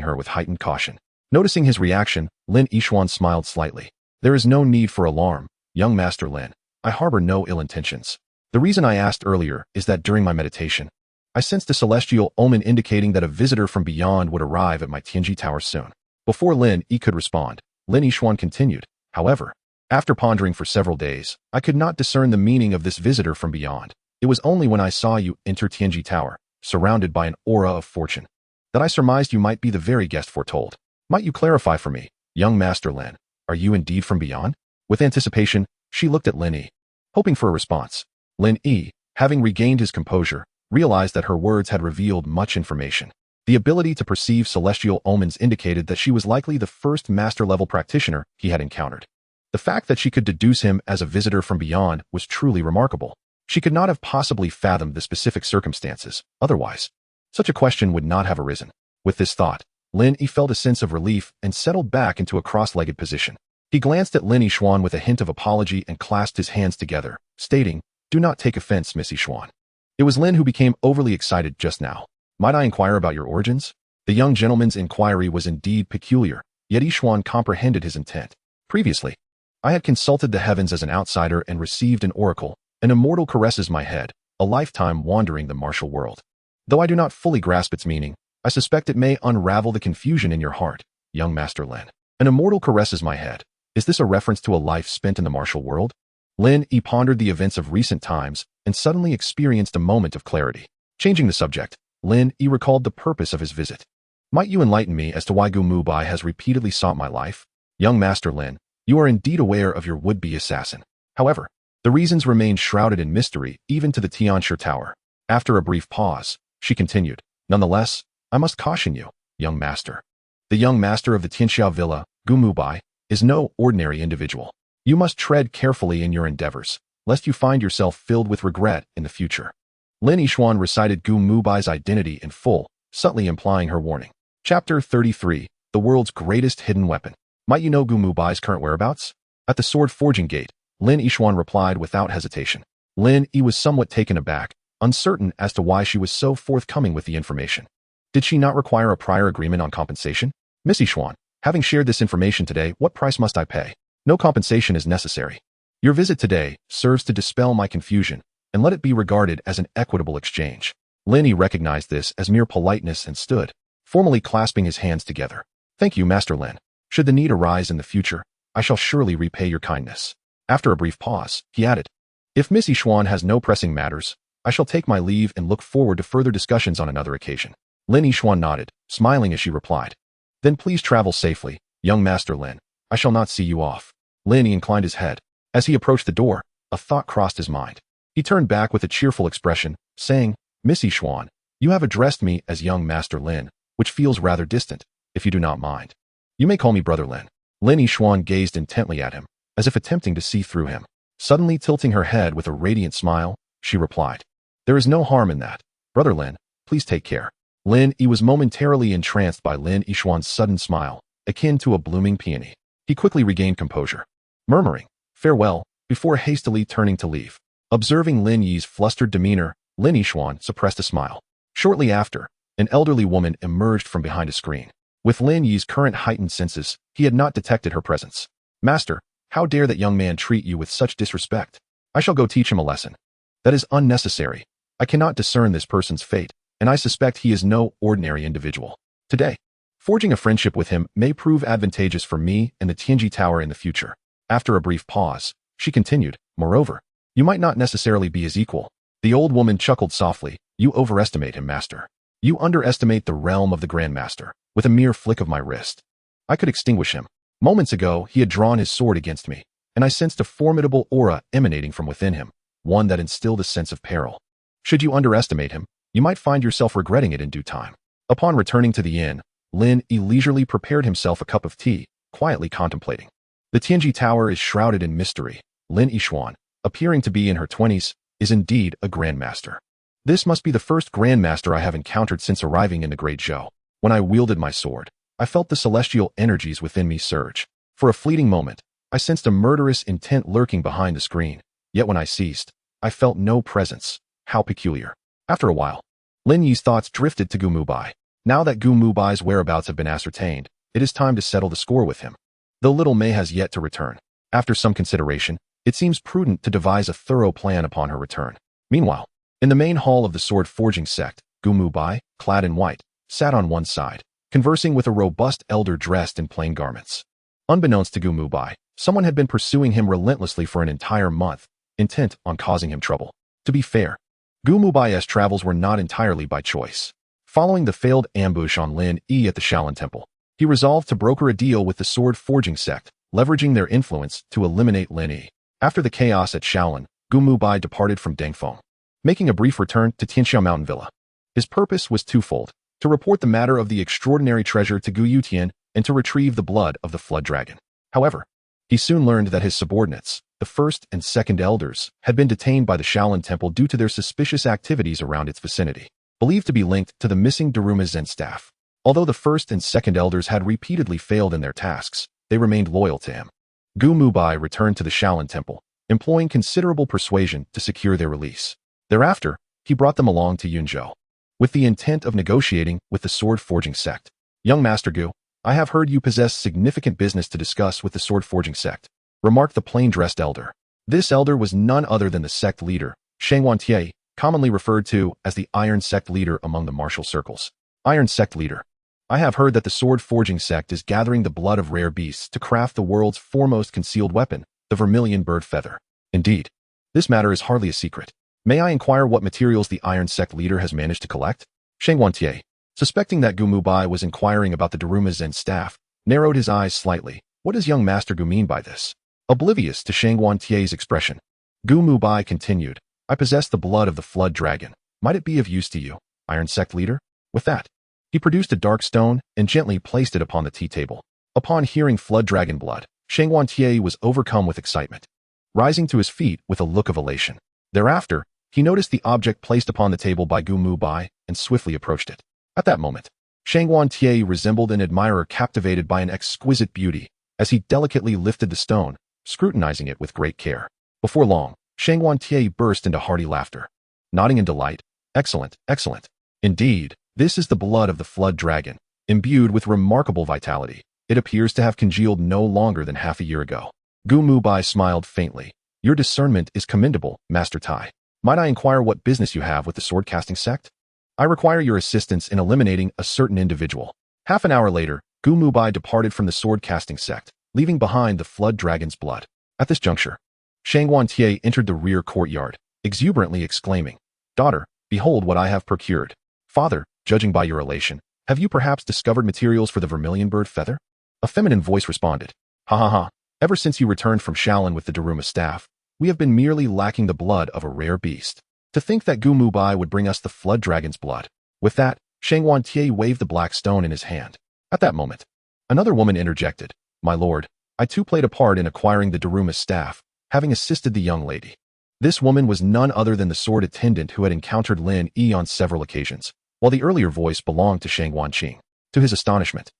her with heightened caution. Noticing his reaction, Lin Yixuan smiled slightly. "There is no need for alarm, young Master Lin. I harbor no ill intentions. The reason I asked earlier is that during my meditation, I sensed a celestial omen indicating that a visitor from beyond would arrive at my Tianji Tower soon." Before Lin Yi could respond, Lin Yixuan continued, "However, after pondering for several days, I could not discern the meaning of this visitor from beyond. It was only when I saw you enter Tianji Tower, surrounded by an aura of fortune. That I surmised you might be the very guest foretold. Might you clarify for me, young Master Lin, are you indeed from beyond? With anticipation, she looked at Lin Yi, hoping for a response. Lin Yi, having regained his composure, realized that her words had revealed much information. The ability to perceive celestial omens indicated that she was likely the first master-level practitioner he had encountered. The fact that she could deduce him as a visitor from beyond was truly remarkable. She could not have possibly fathomed the specific circumstances, otherwise. Such a question would not have arisen. With this thought, Lin Yi felt a sense of relief and settled back into a cross-legged position. He glanced at Lin Yixuan with a hint of apology and clasped his hands together, stating, "Do not take offense, Miss Yixuan." It was Lin who became overly excited just now. "Might I inquire about your origins?" The young gentleman's inquiry was indeed peculiar, yet Yixuan comprehended his intent. "Previously, I had consulted the heavens as an outsider and received an oracle. An immortal caresses my head, a lifetime wandering the martial world. Though I do not fully grasp its meaning, I suspect it may unravel the confusion in your heart, young Master Lin. An immortal caresses my head. Is this a reference to a life spent in the martial world?" Lin Yi pondered the events of recent times and suddenly experienced a moment of clarity. Changing the subject, Lin Yi recalled the purpose of his visit. "Might you enlighten me as to why Gu Muhai has repeatedly sought my life? Young Master Lin, you are indeed aware of your would-be assassin. However, the reasons remain shrouded in mystery even to the Tianshi Tower." After a brief pause, she continued, "Nonetheless, I must caution you, young master. The young master of the Tianxia Villa, Gu Muhai, is no ordinary individual. You must tread carefully in your endeavors, lest you find yourself filled with regret in the future." Lin Yixuan recited Gu Muhai's identity in full, subtly implying her warning. Chapter 33, The World's Greatest Hidden Weapon. "Might you know Gu Muhai's current whereabouts?" At the sword forging gate, Lin Yixuan replied without hesitation. Lin Yi was somewhat taken aback, uncertain as to why she was so forthcoming with the information. Did she not require a prior agreement on compensation? "Miss Yixuan, having shared this information today, what price must I pay?" "No compensation is necessary. Your visit today serves to dispel my confusion, and let it be regarded as an equitable exchange." Lin Yi recognized this as mere politeness and stood, formally clasping his hands together. "Thank you, Master Lin. Should the need arise in the future, I shall surely repay your kindness." After a brief pause, he added, "If Miss Yixuan has no pressing matters, I shall take my leave and look forward to further discussions on another occasion." Lin Yixuan nodded, smiling as she replied, "Then please travel safely, young Master Lin. I shall not see you off." Lin Yi inclined his head. As he approached the door, a thought crossed his mind. He turned back with a cheerful expression, saying, "Miss Yixuan, you have addressed me as young Master Lin, which feels rather distant, if you do not mind. You may call me Brother Lin." Lin Yixuan gazed intently at him, as if attempting to see through him. Suddenly tilting her head with a radiant smile, she replied, "There is no harm in that. Brother Lin, please take care." Lin Yi was momentarily entranced by Lin Yixuan's sudden smile, akin to a blooming peony. He quickly regained composure, murmuring, "Farewell," before hastily turning to leave. Observing Lin Yi's flustered demeanor, Lin Yixuan suppressed a smile. Shortly after, an elderly woman emerged from behind a screen. With Lin Yi's current heightened senses, he had not detected her presence. "Master, how dare that young man treat you with such disrespect? I shall go teach him a lesson." "That is unnecessary. I cannot discern this person's fate, and I suspect he is no ordinary individual. Today, forging a friendship with him may prove advantageous for me and the Tianji Tower in the future." After a brief pause, she continued, "Moreover, you might not necessarily be his equal." The old woman chuckled softly. "You overestimate him, master. You underestimate the realm of the Grandmaster. With a mere flick of my wrist, I could extinguish him. Moments ago, he had drawn his sword against me, and I sensed a formidable aura emanating from within him, one that instilled a sense of peril. Should you underestimate him, you might find yourself regretting it in due time." Upon returning to the inn, Lin Yi leisurely prepared himself a cup of tea, quietly contemplating. The Tianji Tower is shrouded in mystery. Lin Yixuan, appearing to be in her 20s, is indeed a Grandmaster. This must be the first Grandmaster I have encountered since arriving in the Great Zhou. When I wielded my sword, I felt the celestial energies within me surge. For a fleeting moment, I sensed a murderous intent lurking behind the screen, yet when I ceased, I felt no presence. How peculiar. After a while, Lin Yi's thoughts drifted to Gu Muhai. Now that Gu Muhai's whereabouts have been ascertained, it is time to settle the score with him. Though little Mei has yet to return, after some consideration, it seems prudent to devise a thorough plan upon her return. Meanwhile, in the main hall of the sword forging sect, Gu Muhai, clad in white, sat on one side, conversing with a robust elder dressed in plain garments. Unbeknownst to Gu Muhai, someone had been pursuing him relentlessly for an entire month, intent on causing him trouble. To be fair, Gu Muhai's travels were not entirely by choice. Following the failed ambush on Lin Yi at the Shaolin Temple, he resolved to broker a deal with the sword-forging sect, leveraging their influence to eliminate Lin Yi. After the chaos at Shaolin, Gu Muhai departed from Dangfeng, making a brief return to Tianxia Mountain Villa. His purpose was twofold: to report the matter of the extraordinary treasure to Gu Yutian and to retrieve the blood of the Flood Dragon. However, he soon learned that his subordinates, the first and second elders, had been detained by the Shaolin Temple due to their suspicious activities around its vicinity, believed to be linked to the missing Daruma Zen staff. Although the first and second elders had repeatedly failed in their tasks, they remained loyal to him. Gu Muhai returned to the Shaolin Temple, employing considerable persuasion to secure their release. Thereafter, he brought them along to Yunzhou, with the intent of negotiating with the sword-forging sect. "Young Master Gu, I have heard you possess significant business to discuss with the sword-forging sect," remarked the plain-dressed elder. This elder was none other than the sect leader, Shangwantie, commonly referred to as the Iron Sect leader among the martial circles. Iron Sect leader. I have heard that the sword-forging sect is gathering the blood of rare beasts to craft the world's foremost concealed weapon, the vermilion bird feather. Indeed, this matter is hardly a secret. May I inquire what materials the Iron Sect leader has managed to collect? Shangwantie, suspecting that Gu Muhai was inquiring about the Daruma Zen staff, narrowed his eyes slightly. What does young Master Gu mean by this? Oblivious to Shangwantie's expression, Gu Muhai continued, I possess the blood of the Flood Dragon. Might it be of use to you, Iron Sect leader? With that, he produced a dark stone and gently placed it upon the tea table. Upon hearing Flood Dragon blood, Shangwantie was overcome with excitement, rising to his feet with a look of elation. Thereafter, he noticed the object placed upon the table by Gu Muhai and swiftly approached it. At that moment, Shangwantie resembled an admirer captivated by an exquisite beauty as he delicately lifted the stone, scrutinizing it with great care. Before long, Shangwantie burst into hearty laughter, nodding in delight. Excellent, excellent. Indeed, this is the blood of the Flood Dragon, imbued with remarkable vitality. It appears to have congealed no longer than half a year ago. Gu Muhai smiled faintly. Your discernment is commendable, Master Tai. Might I inquire what business you have with the sword-casting sect? I require your assistance in eliminating a certain individual. Half an hour later, Gu Muhai departed from the sword-casting sect, leaving behind the Flood Dragon's blood. At this juncture, Shangwantie entered the rear courtyard, exuberantly exclaiming, Daughter, behold what I have procured. Father, judging by your elation, have you perhaps discovered materials for the vermilion bird feather? A feminine voice responded, Ha ha ha, ever since you returned from Shaolin with the Daruma staff, we have been merely lacking the blood of a rare beast. To think that Gu Muhai would bring us the Flood Dragon's blood. With that, Shangwantie waved the black stone in his hand. At that moment, another woman interjected, My lord, I too played a part in acquiring the Daruma staff, having assisted the young lady. This woman was none other than the sword attendant who had encountered Lin Yi on several occasions, while the earlier voice belonged to Shangwanqing. To his astonishment,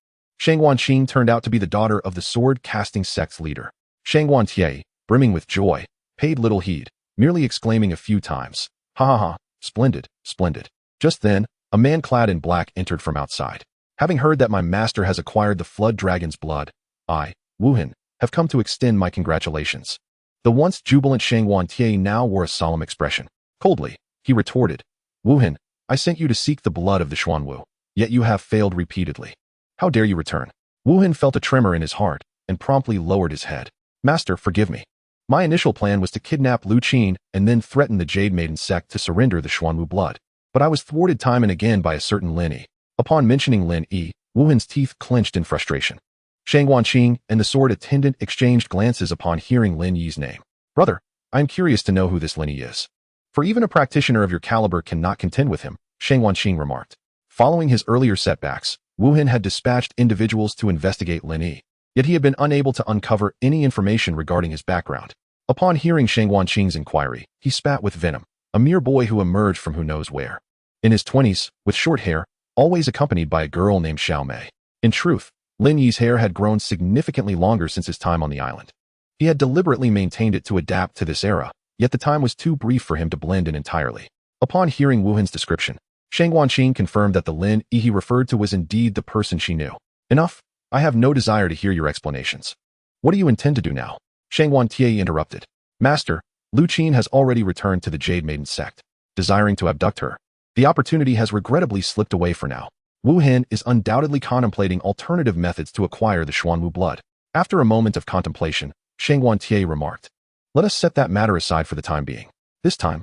Shangwanqing turned out to be the daughter of the sword-casting sect's leader. Shangwantie, brimming with joy, paid little heed, merely exclaiming a few times, Ha ha ha, splendid, splendid. Just then, a man clad in black entered from outside. Having heard that my master has acquired the Flood Dragon's blood, I, Wuhan, have come to extend my congratulations. The once jubilant Shangwantie now wore a solemn expression. Coldly, he retorted, Wuhan, I sent you to seek the blood of the Xuanwu, yet you have failed repeatedly. How dare you return? Wuhan felt a tremor in his heart and promptly lowered his head. Master, forgive me. My initial plan was to kidnap Lu Qin and then threaten the Jade Maiden sect to surrender the Xuanwu blood. But I was thwarted time and again by a certain Lin Yi. Upon mentioning Lin Yi, Wuhan's teeth clenched in frustration. Shangwanqing and the sword attendant exchanged glances upon hearing Lin Yi's name. Brother, I am curious to know who this Lin Yi is. For even a practitioner of your caliber cannot contend with him, Shangwanqing remarked. Following his earlier setbacks, Wuhan had dispatched individuals to investigate Lin Yi, yet he had been unable to uncover any information regarding his background. Upon hearing Shangwanqing's inquiry, he spat with venom, a mere boy who emerged from who knows where. In his 20s, with short hair, always accompanied by a girl named Xiao Mei. In truth, Lin Yi's hair had grown significantly longer since his time on the island. He had deliberately maintained it to adapt to this era, yet the time was too brief for him to blend in entirely. Upon hearing Wuhan's description, Shangwanqing confirmed that the Lin Yi he referred to was indeed the person she knew. Enough, I have no desire to hear your explanations. What do you intend to do now? Shangwantie interrupted. Master, Lu Qin has already returned to the Jade Maiden sect, desiring to abduct her. The opportunity has regrettably slipped away for now. Wu Hen is undoubtedly contemplating alternative methods to acquire the Xuanwu blood. After a moment of contemplation, Shangwantie remarked, Let us set that matter aside for the time being. This time,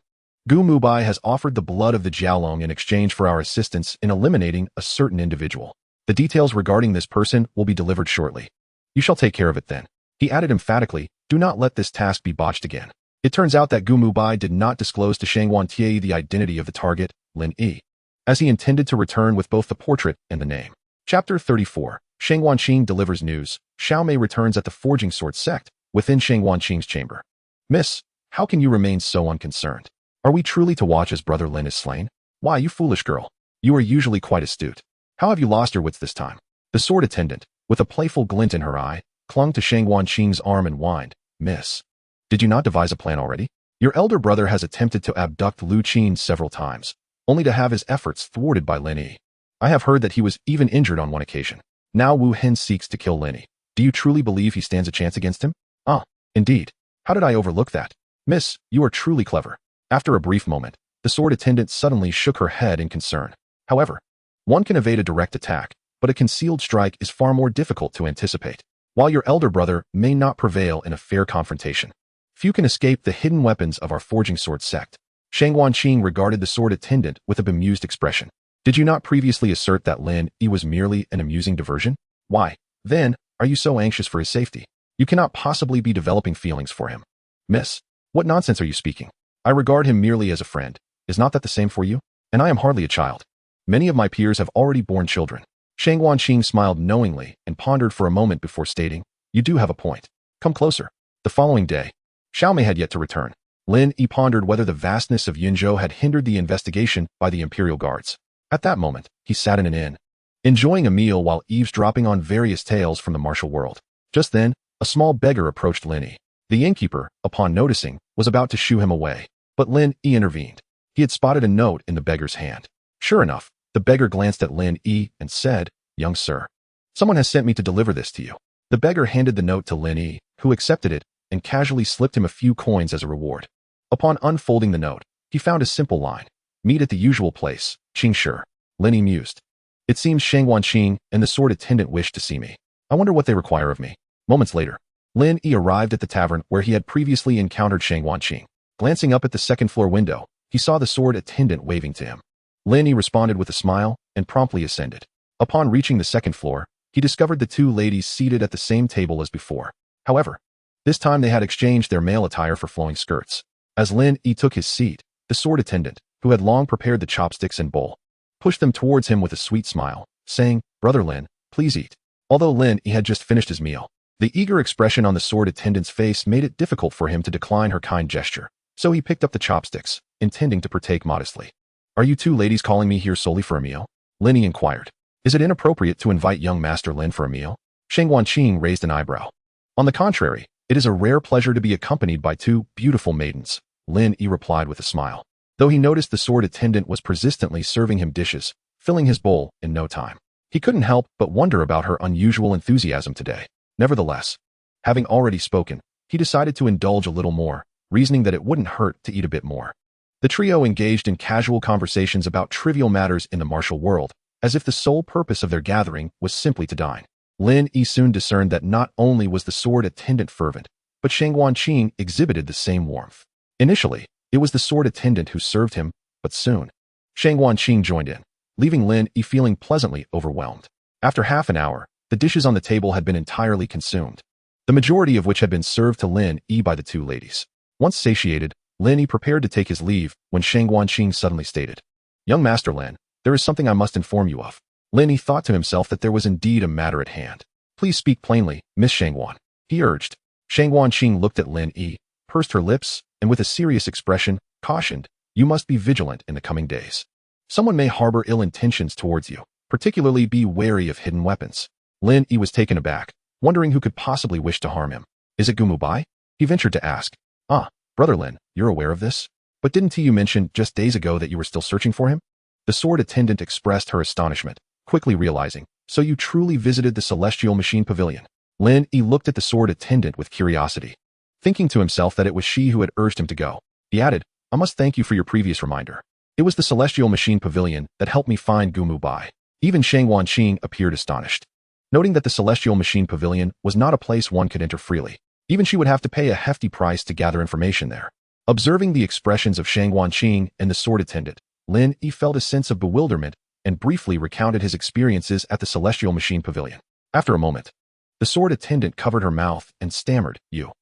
Gu Muhai has offered the blood of the Jiaolong in exchange for our assistance in eliminating a certain individual. The details regarding this person will be delivered shortly. You shall take care of it then. He added emphatically, do not let this task be botched again. It turns out that Gu Muhai did not disclose to Shang Wantie the identity of the target, Lin Yi, as he intended to return with both the portrait and the name. Chapter 34. Shang Wanqing delivers news. Xiao Mei returns at the Forging Sword sect, within Shang Wanqing's chamber. Miss, how can you remain so unconcerned? Are we truly to watch as Brother Lin is slain? Why, you foolish girl. You are usually quite astute. How have you lost your wits this time? The sword attendant, with a playful glint in her eye, clung to Shang Wanqing's arm and whined, Miss, did you not devise a plan already? Your elder brother has attempted to abduct Lu Qin several times, only to have his efforts thwarted by Lin Yi. I have heard that he was even injured on one occasion. Now Wu Hen seeks to kill Lin Yi. Do you truly believe he stands a chance against him? Ah, indeed. How did I overlook that? Miss, you are truly clever. After a brief moment, the sword attendant suddenly shook her head in concern. However, one can evade a direct attack, but a concealed strike is far more difficult to anticipate. While your elder brother may not prevail in a fair confrontation, few can escape the hidden weapons of our Forging Sword sect. Shang Wanqing regarded the sword attendant with a bemused expression. Did you not previously assert that Lin Yi was merely an amusing diversion? Why, then, are you so anxious for his safety? You cannot possibly be developing feelings for him. Miss, what nonsense are you speaking? I regard him merely as a friend. Is not that the same for you? And I am hardly a child. Many of my peers have already borne children. Shang Wanqing smiled knowingly and pondered for a moment before stating, you do have a point. Come closer. The following day, Xiao Mei had yet to return. Lin Yi pondered whether the vastness of Yunzhou had hindered the investigation by the imperial guards. At that moment, he sat in an inn, enjoying a meal while eavesdropping on various tales from the martial world. Just then, a small beggar approached Lin Yi. The innkeeper, upon noticing, was about to shoo him away, but Lin Yi intervened. He had spotted a note in the beggar's hand. Sure enough, the beggar glanced at Lin Yi and said, young sir, someone has sent me to deliver this to you. The beggar handed the note to Lin Yi, who accepted it and casually slipped him a few coins as a reward. Upon unfolding the note, he found a simple line. Meet at the usual place, Qingshi. Lin Yi mused. It seems Shang Wanqing and the sword attendant wish to see me. I wonder what they require of me. Moments later, Lin Yi arrived at the tavern where he had previously encountered Shang Wanqing. Glancing up at the second-floor window, he saw the sword attendant waving to him. Lin Yi responded with a smile and promptly ascended. Upon reaching the second floor, he discovered the two ladies seated at the same table as before. However, this time they had exchanged their male attire for flowing skirts. As Lin Yi took his seat, the sword attendant, who had long prepared the chopsticks and bowl, pushed them towards him with a sweet smile, saying, Brother Lin, please eat. Although Lin Yi had just finished his meal, the eager expression on the sword attendant's face made it difficult for him to decline her kind gesture, so he picked up the chopsticks, intending to partake modestly. Are you two ladies calling me here solely for a meal? Lin Yi inquired. Is it inappropriate to invite young Master Lin for a meal? Shang Wanqing raised an eyebrow. On the contrary, it is a rare pleasure to be accompanied by two beautiful maidens, Lin Yi replied with a smile, though he noticed the sword attendant was persistently serving him dishes, filling his bowl in no time. He couldn't help but wonder about her unusual enthusiasm today. Nevertheless, having already spoken, he decided to indulge a little more, reasoning that it wouldn't hurt to eat a bit more. The trio engaged in casual conversations about trivial matters in the martial world, as if the sole purpose of their gathering was simply to dine. Lin Yi soon discerned that not only was the sword attendant fervent, but Shang Wanqing exhibited the same warmth. Initially, it was the sword attendant who served him, but soon, Shang Wanqing joined in, leaving Lin Yi feeling pleasantly overwhelmed. After half an hour, the dishes on the table had been entirely consumed, the majority of which had been served to Lin Yi by the two ladies. Once satiated, Lin Yi prepared to take his leave when Shang Wanqing suddenly stated, Young Master Lin, there is something I must inform you of. Lin Yi thought to himself that there was indeed a matter at hand. Please speak plainly, Miss Shang Wan, he urged. Shang Wanqing looked at Lin Yi, pursed her lips, and with a serious expression, cautioned, You must be vigilant in the coming days. Someone may harbor ill intentions towards you, particularly be wary of hidden weapons. Lin Yi was taken aback, wondering who could possibly wish to harm him. Is it Gu Muhai? He ventured to ask. Ah, Brother Lin, you're aware of this? But didn't you mention just days ago that you were still searching for him? The sword attendant expressed her astonishment, quickly realizing, so you truly visited the Celestial Machine Pavilion. Lin Yi looked at the sword attendant with curiosity, thinking to himself that it was she who had urged him to go. He added, I must thank you for your previous reminder. It was the Celestial Machine Pavilion that helped me find Gu Muhai. Even Shang Wanqing appeared astonished, noting that the Celestial Machine Pavilion was not a place one could enter freely. Even she would have to pay a hefty price to gather information there. Observing the expressions of Shang Wanqing and the sword attendant, Lin Yi felt a sense of bewilderment and briefly recounted his experiences at the Celestial Machine Pavilion. After a moment, the sword attendant covered her mouth and stammered, You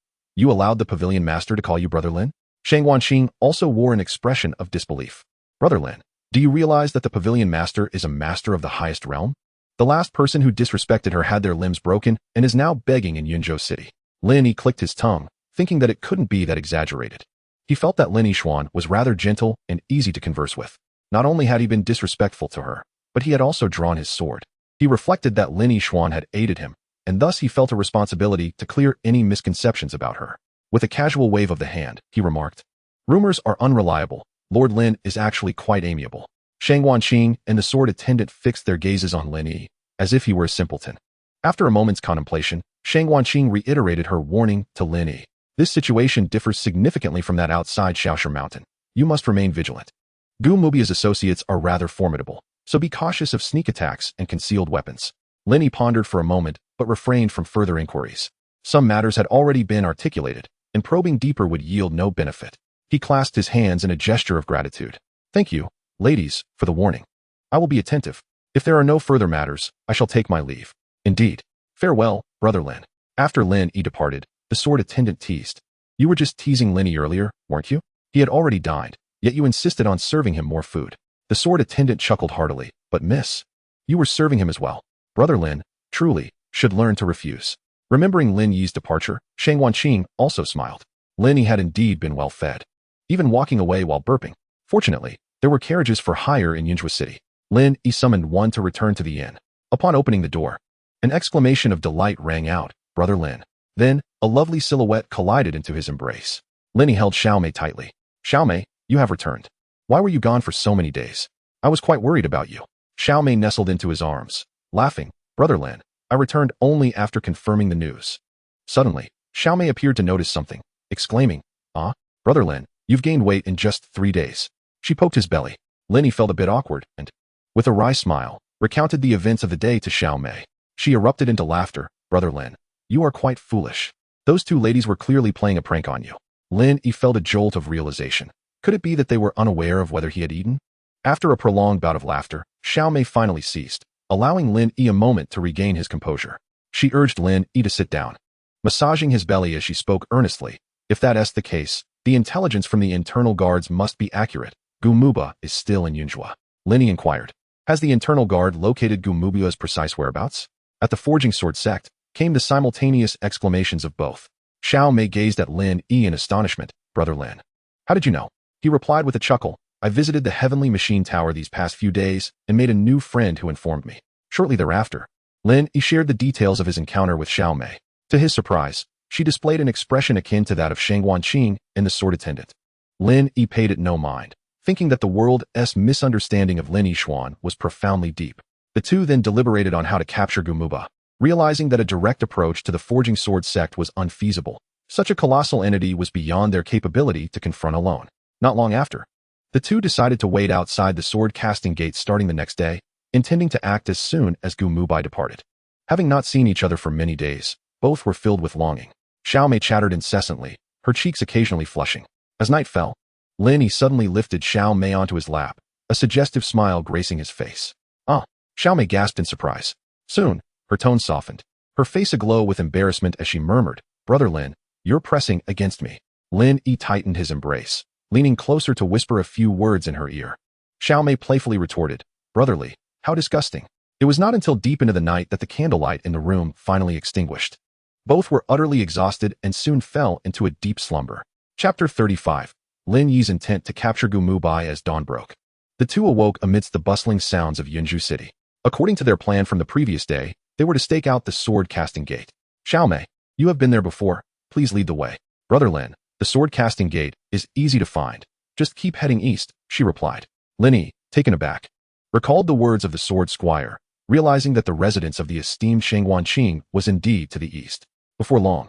allowed the pavilion master to call you Brother Lin? Shang Wanqing also wore an expression of disbelief. Brother Lin, do you realize that the pavilion master is a master of the highest realm? The last person who disrespected her had their limbs broken and is now begging in Yunzhou City. Lin Yi clicked his tongue, thinking that it couldn't be that exaggerated. He felt that Lin Yixuan was rather gentle and easy to converse with. Not only had he been disrespectful to her, but he had also drawn his sword. He reflected that Lin Yixuan had aided him, and thus he felt a responsibility to clear any misconceptions about her. With a casual wave of the hand, he remarked, Rumors are unreliable. Lord Lin is actually quite amiable. Shang Wanqing and the sword attendant fixed their gazes on Lin Yi, as if he were a simpleton. After a moment's contemplation, Shang Wanqing reiterated her warning to Lin Yi. This situation differs significantly from that outside Shaoshi Mountain. You must remain vigilant. Gu Muhai's associates are rather formidable, so be cautious of sneak attacks and concealed weapons. Lin Yi pondered for a moment, but refrained from further inquiries. Some matters had already been articulated, and probing deeper would yield no benefit. He clasped his hands in a gesture of gratitude. Thank you, ladies, for the warning. I will be attentive. If there are no further matters, I shall take my leave. Indeed. Farewell, Brother Lin. After Lin Yi departed, the sword attendant teased. You were just teasing Lin Yi earlier, weren't you? He had already dined, yet you insisted on serving him more food. The sword attendant chuckled heartily, but miss, you were serving him as well. Brother Lin, truly, should learn to refuse. Remembering Lin Yi's departure, Shang Wanqing also smiled. Lin Yi had indeed been well fed, even walking away while burping. Fortunately, there were carriages for hire in Yunzhou City. Lin Yi summoned one to return to the inn. Upon opening the door, an exclamation of delight rang out, Brother Lin. Then, a lovely silhouette collided into his embrace. Lin Yi held Xiaomei tightly. Xiaomei, you have returned. Why were you gone for so many days? I was quite worried about you. Xiaomei nestled into his arms, laughing. Brother Lin, I returned only after confirming the news. Suddenly, Xiaomei appeared to notice something, exclaiming, Brother Lin, you've gained weight in just 3 days. She poked his belly. Lin Yi felt a bit awkward and, with a wry smile, recounted the events of the day to Xiaomei. She erupted into laughter. Brother Lin, you are quite foolish. Those two ladies were clearly playing a prank on you. Lin Yi felt a jolt of realization. Could it be that they were unaware of whether he had eaten? After a prolonged bout of laughter, Xiaomei finally ceased, allowing Lin Yi a moment to regain his composure. She urged Lin Yi to sit down, massaging his belly as she spoke earnestly. If that is the case, the intelligence from the internal guards must be accurate. Gu Muhai is still in Yunzhou. Lin Yi inquired. Has the internal guard located Gu Muhai's precise whereabouts? At the Forging Sword sect, came the simultaneous exclamations of both. Xiaomei gazed at Lin Yi in astonishment. Brother Lin, how did you know? He replied with a chuckle. I visited the Heavenly Machine Tower these past few days and made a new friend who informed me. Shortly thereafter, Lin Yi shared the details of his encounter with Xiaomei. To his surprise, she displayed an expression akin to that of Shang Wanqing and the sword attendant. Lin Yi paid it no mind, thinking that the world's misunderstanding of Lin Yixuan was profoundly deep. The two then deliberated on how to capture Gu Muhai. Realizing that a direct approach to the Forging Sword sect was unfeasible, such a colossal entity was beyond their capability to confront alone. Not long after, the two decided to wait outside the sword casting gate starting the next day, intending to act as soon as Gu Muhai departed. Having not seen each other for many days, both were filled with longing. Xiaomei chattered incessantly, her cheeks occasionally flushing. As night fell, Lin Yi suddenly lifted Xiaomei onto his lap, a suggestive smile gracing his face. Xiaomei gasped in surprise. Soon, her tone softened, her face aglow with embarrassment as she murmured, Brother Lin, you're pressing against me. Lin Yi tightened his embrace, leaning closer to whisper a few words in her ear. Xiaomei playfully retorted, Brotherly, how disgusting. It was not until deep into the night that the candlelight in the room finally extinguished. Both were utterly exhausted and soon fell into a deep slumber. Chapter 35. Lin Yi's intent to capture Gu Muhai as dawn broke. The two awoke amidst the bustling sounds of Yunzhou City. According to their plan from the previous day, they were to stake out the sword-casting gate. Xiaomei, you have been there before. Please lead the way. Brother Lin, the sword-casting gate is easy to find. Just keep heading east, she replied. Lin Yi, taken aback, recalled the words of the sword squire, realizing that the residence of the esteemed Shang Wanqing was indeed to the east. Before long,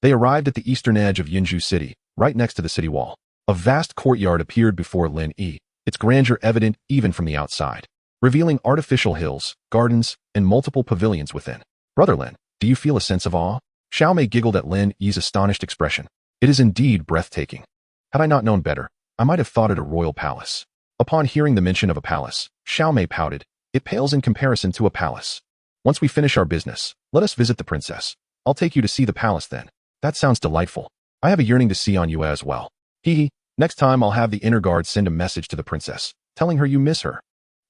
they arrived at the eastern edge of Yunzhou City, right next to the city wall. A vast courtyard appeared before Lin Yi, its grandeur evident even from the outside, revealing artificial hills, gardens, and multiple pavilions within. Brother Lin, do you feel a sense of awe? Xiaomei giggled at Lin Yi's astonished expression. It is indeed breathtaking. Had I not known better, I might have thought it a royal palace. Upon hearing the mention of a palace, Xiao Mei pouted. It pales in comparison to a palace. Once we finish our business, let us visit the princess. I'll take you to see the palace then. That sounds delightful. I have a yearning to see An Yue as well. Hee. Next time I'll have the inner guard send a message to the princess, telling her you miss her.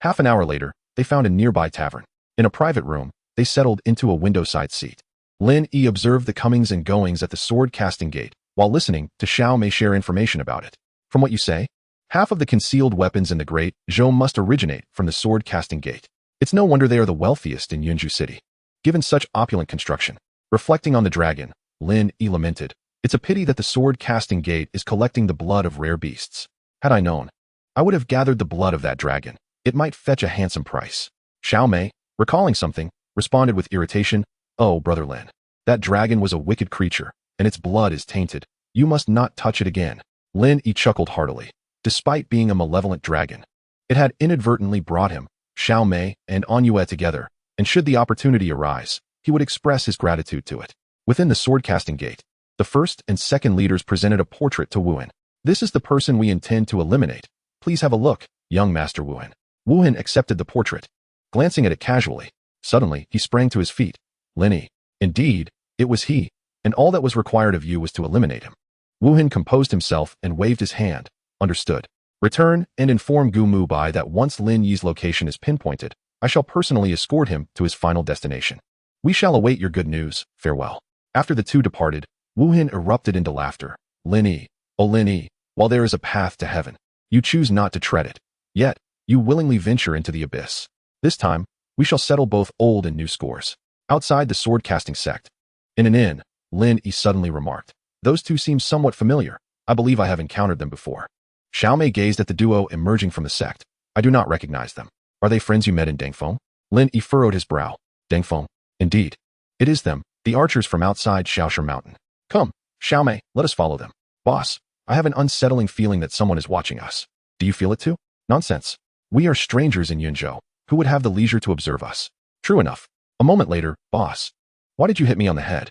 Half an hour later, they found a nearby tavern. In a private room, they settled into a window-side seat. Lin Yi observed the comings and goings at the sword-casting gate, while listening to Xiao Mei share information about it. From what you say, half of the concealed weapons in the Great Zhou must originate from the sword-casting gate. It's no wonder they are the wealthiest in Yunju City, given such opulent construction. Reflecting on the dragon, Lin Yi lamented, it's a pity that the sword-casting gate is collecting the blood of rare beasts. Had I known, I would have gathered the blood of that dragon. It might fetch a handsome price. Xiao Mei, recalling something, responded with irritation, oh, Brother Lin, that dragon was a wicked creature, and its blood is tainted. You must not touch it again. Lin Yi chuckled heartily. Despite being a malevolent dragon, it had inadvertently brought him, Xiao Mei, and An Yue together, and should the opportunity arise, he would express his gratitude to it. Within the sword-casting gate, the first and second leaders presented a portrait to Wuhan. This is the person we intend to eliminate. Please have a look, young Master Wuhan. Wuhan accepted the portrait. Glancing at it casually, suddenly he sprang to his feet. Lin Yi. Indeed, it was he, and all that was required of you was to eliminate him. Wuhan composed himself and waved his hand. Understood. Return and inform Gu Muhai that once Lin Yi's location is pinpointed, I shall personally escort him to his final destination. We shall await your good news. Farewell. After the two departed, Wuhan erupted into laughter. Lin Yi, oh Lin Yi, while there is a path to heaven, you choose not to tread it. Yet, you willingly venture into the abyss. This time, we shall settle both old and new scores. Outside the sword-casting sect, in an inn, Lin Yi suddenly remarked, those two seem somewhat familiar. I believe I have encountered them before. Xiao Mei gazed at the duo emerging from the sect. I do not recognize them. Are they friends you met in Dangfeng? Lin Yi furrowed his brow. Dangfeng. Indeed. It is them, the archers from outside Shaoshi Mountain. Come, Xiao Mei, let us follow them. Boss, I have an unsettling feeling that someone is watching us. Do you feel it too? Nonsense. We are strangers in Yunzhou. Who would have the leisure to observe us? True enough. A moment later, boss. Why did you hit me on the head?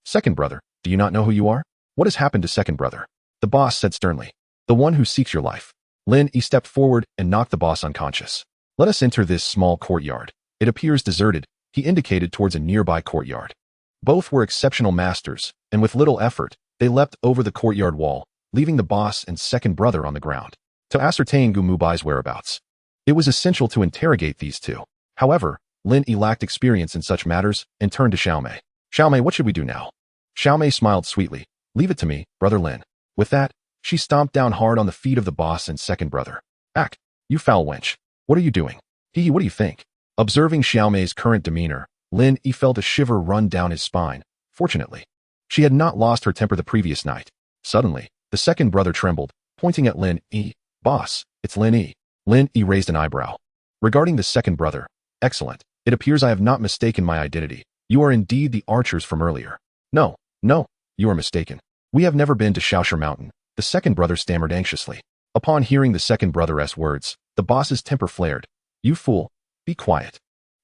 Second brother, do you not know who you are? What has happened to second brother? The boss said sternly. The one who seeks your life. Lin Yi stepped forward and knocked the boss unconscious. Let us enter this small courtyard. It appears deserted. He indicated towards a nearby courtyard. Both were exceptional masters, and with little effort, they leapt over the courtyard wall, leaving the boss and second brother on the ground. To ascertain Gu Muhai's whereabouts, it was essential to interrogate these two. However, Lin Yi lacked experience in such matters and turned to Xiao Mei. Xiao Mei, what should we do now? Xiao Mei smiled sweetly. Leave it to me, Brother Lin. With that, she stomped down hard on the feet of the boss and second brother. Ack, you foul wench. What are you doing? Hee, what do you think? Observing Xiao Mei's current demeanor, Lin Yi felt a shiver run down his spine. Fortunately, she had not lost her temper the previous night. Suddenly, the second brother trembled, pointing at Lin Yi. Boss, it's Lin Yi. Lin Yi raised an eyebrow. Regarding the second brother, excellent. It appears I have not mistaken my identity. You are indeed the archers from earlier. No, you are mistaken. We have never been to Shaoshi Mountain, the second brother stammered anxiously. Upon hearing the second brother's words, the boss's temper flared. You fool, be quiet.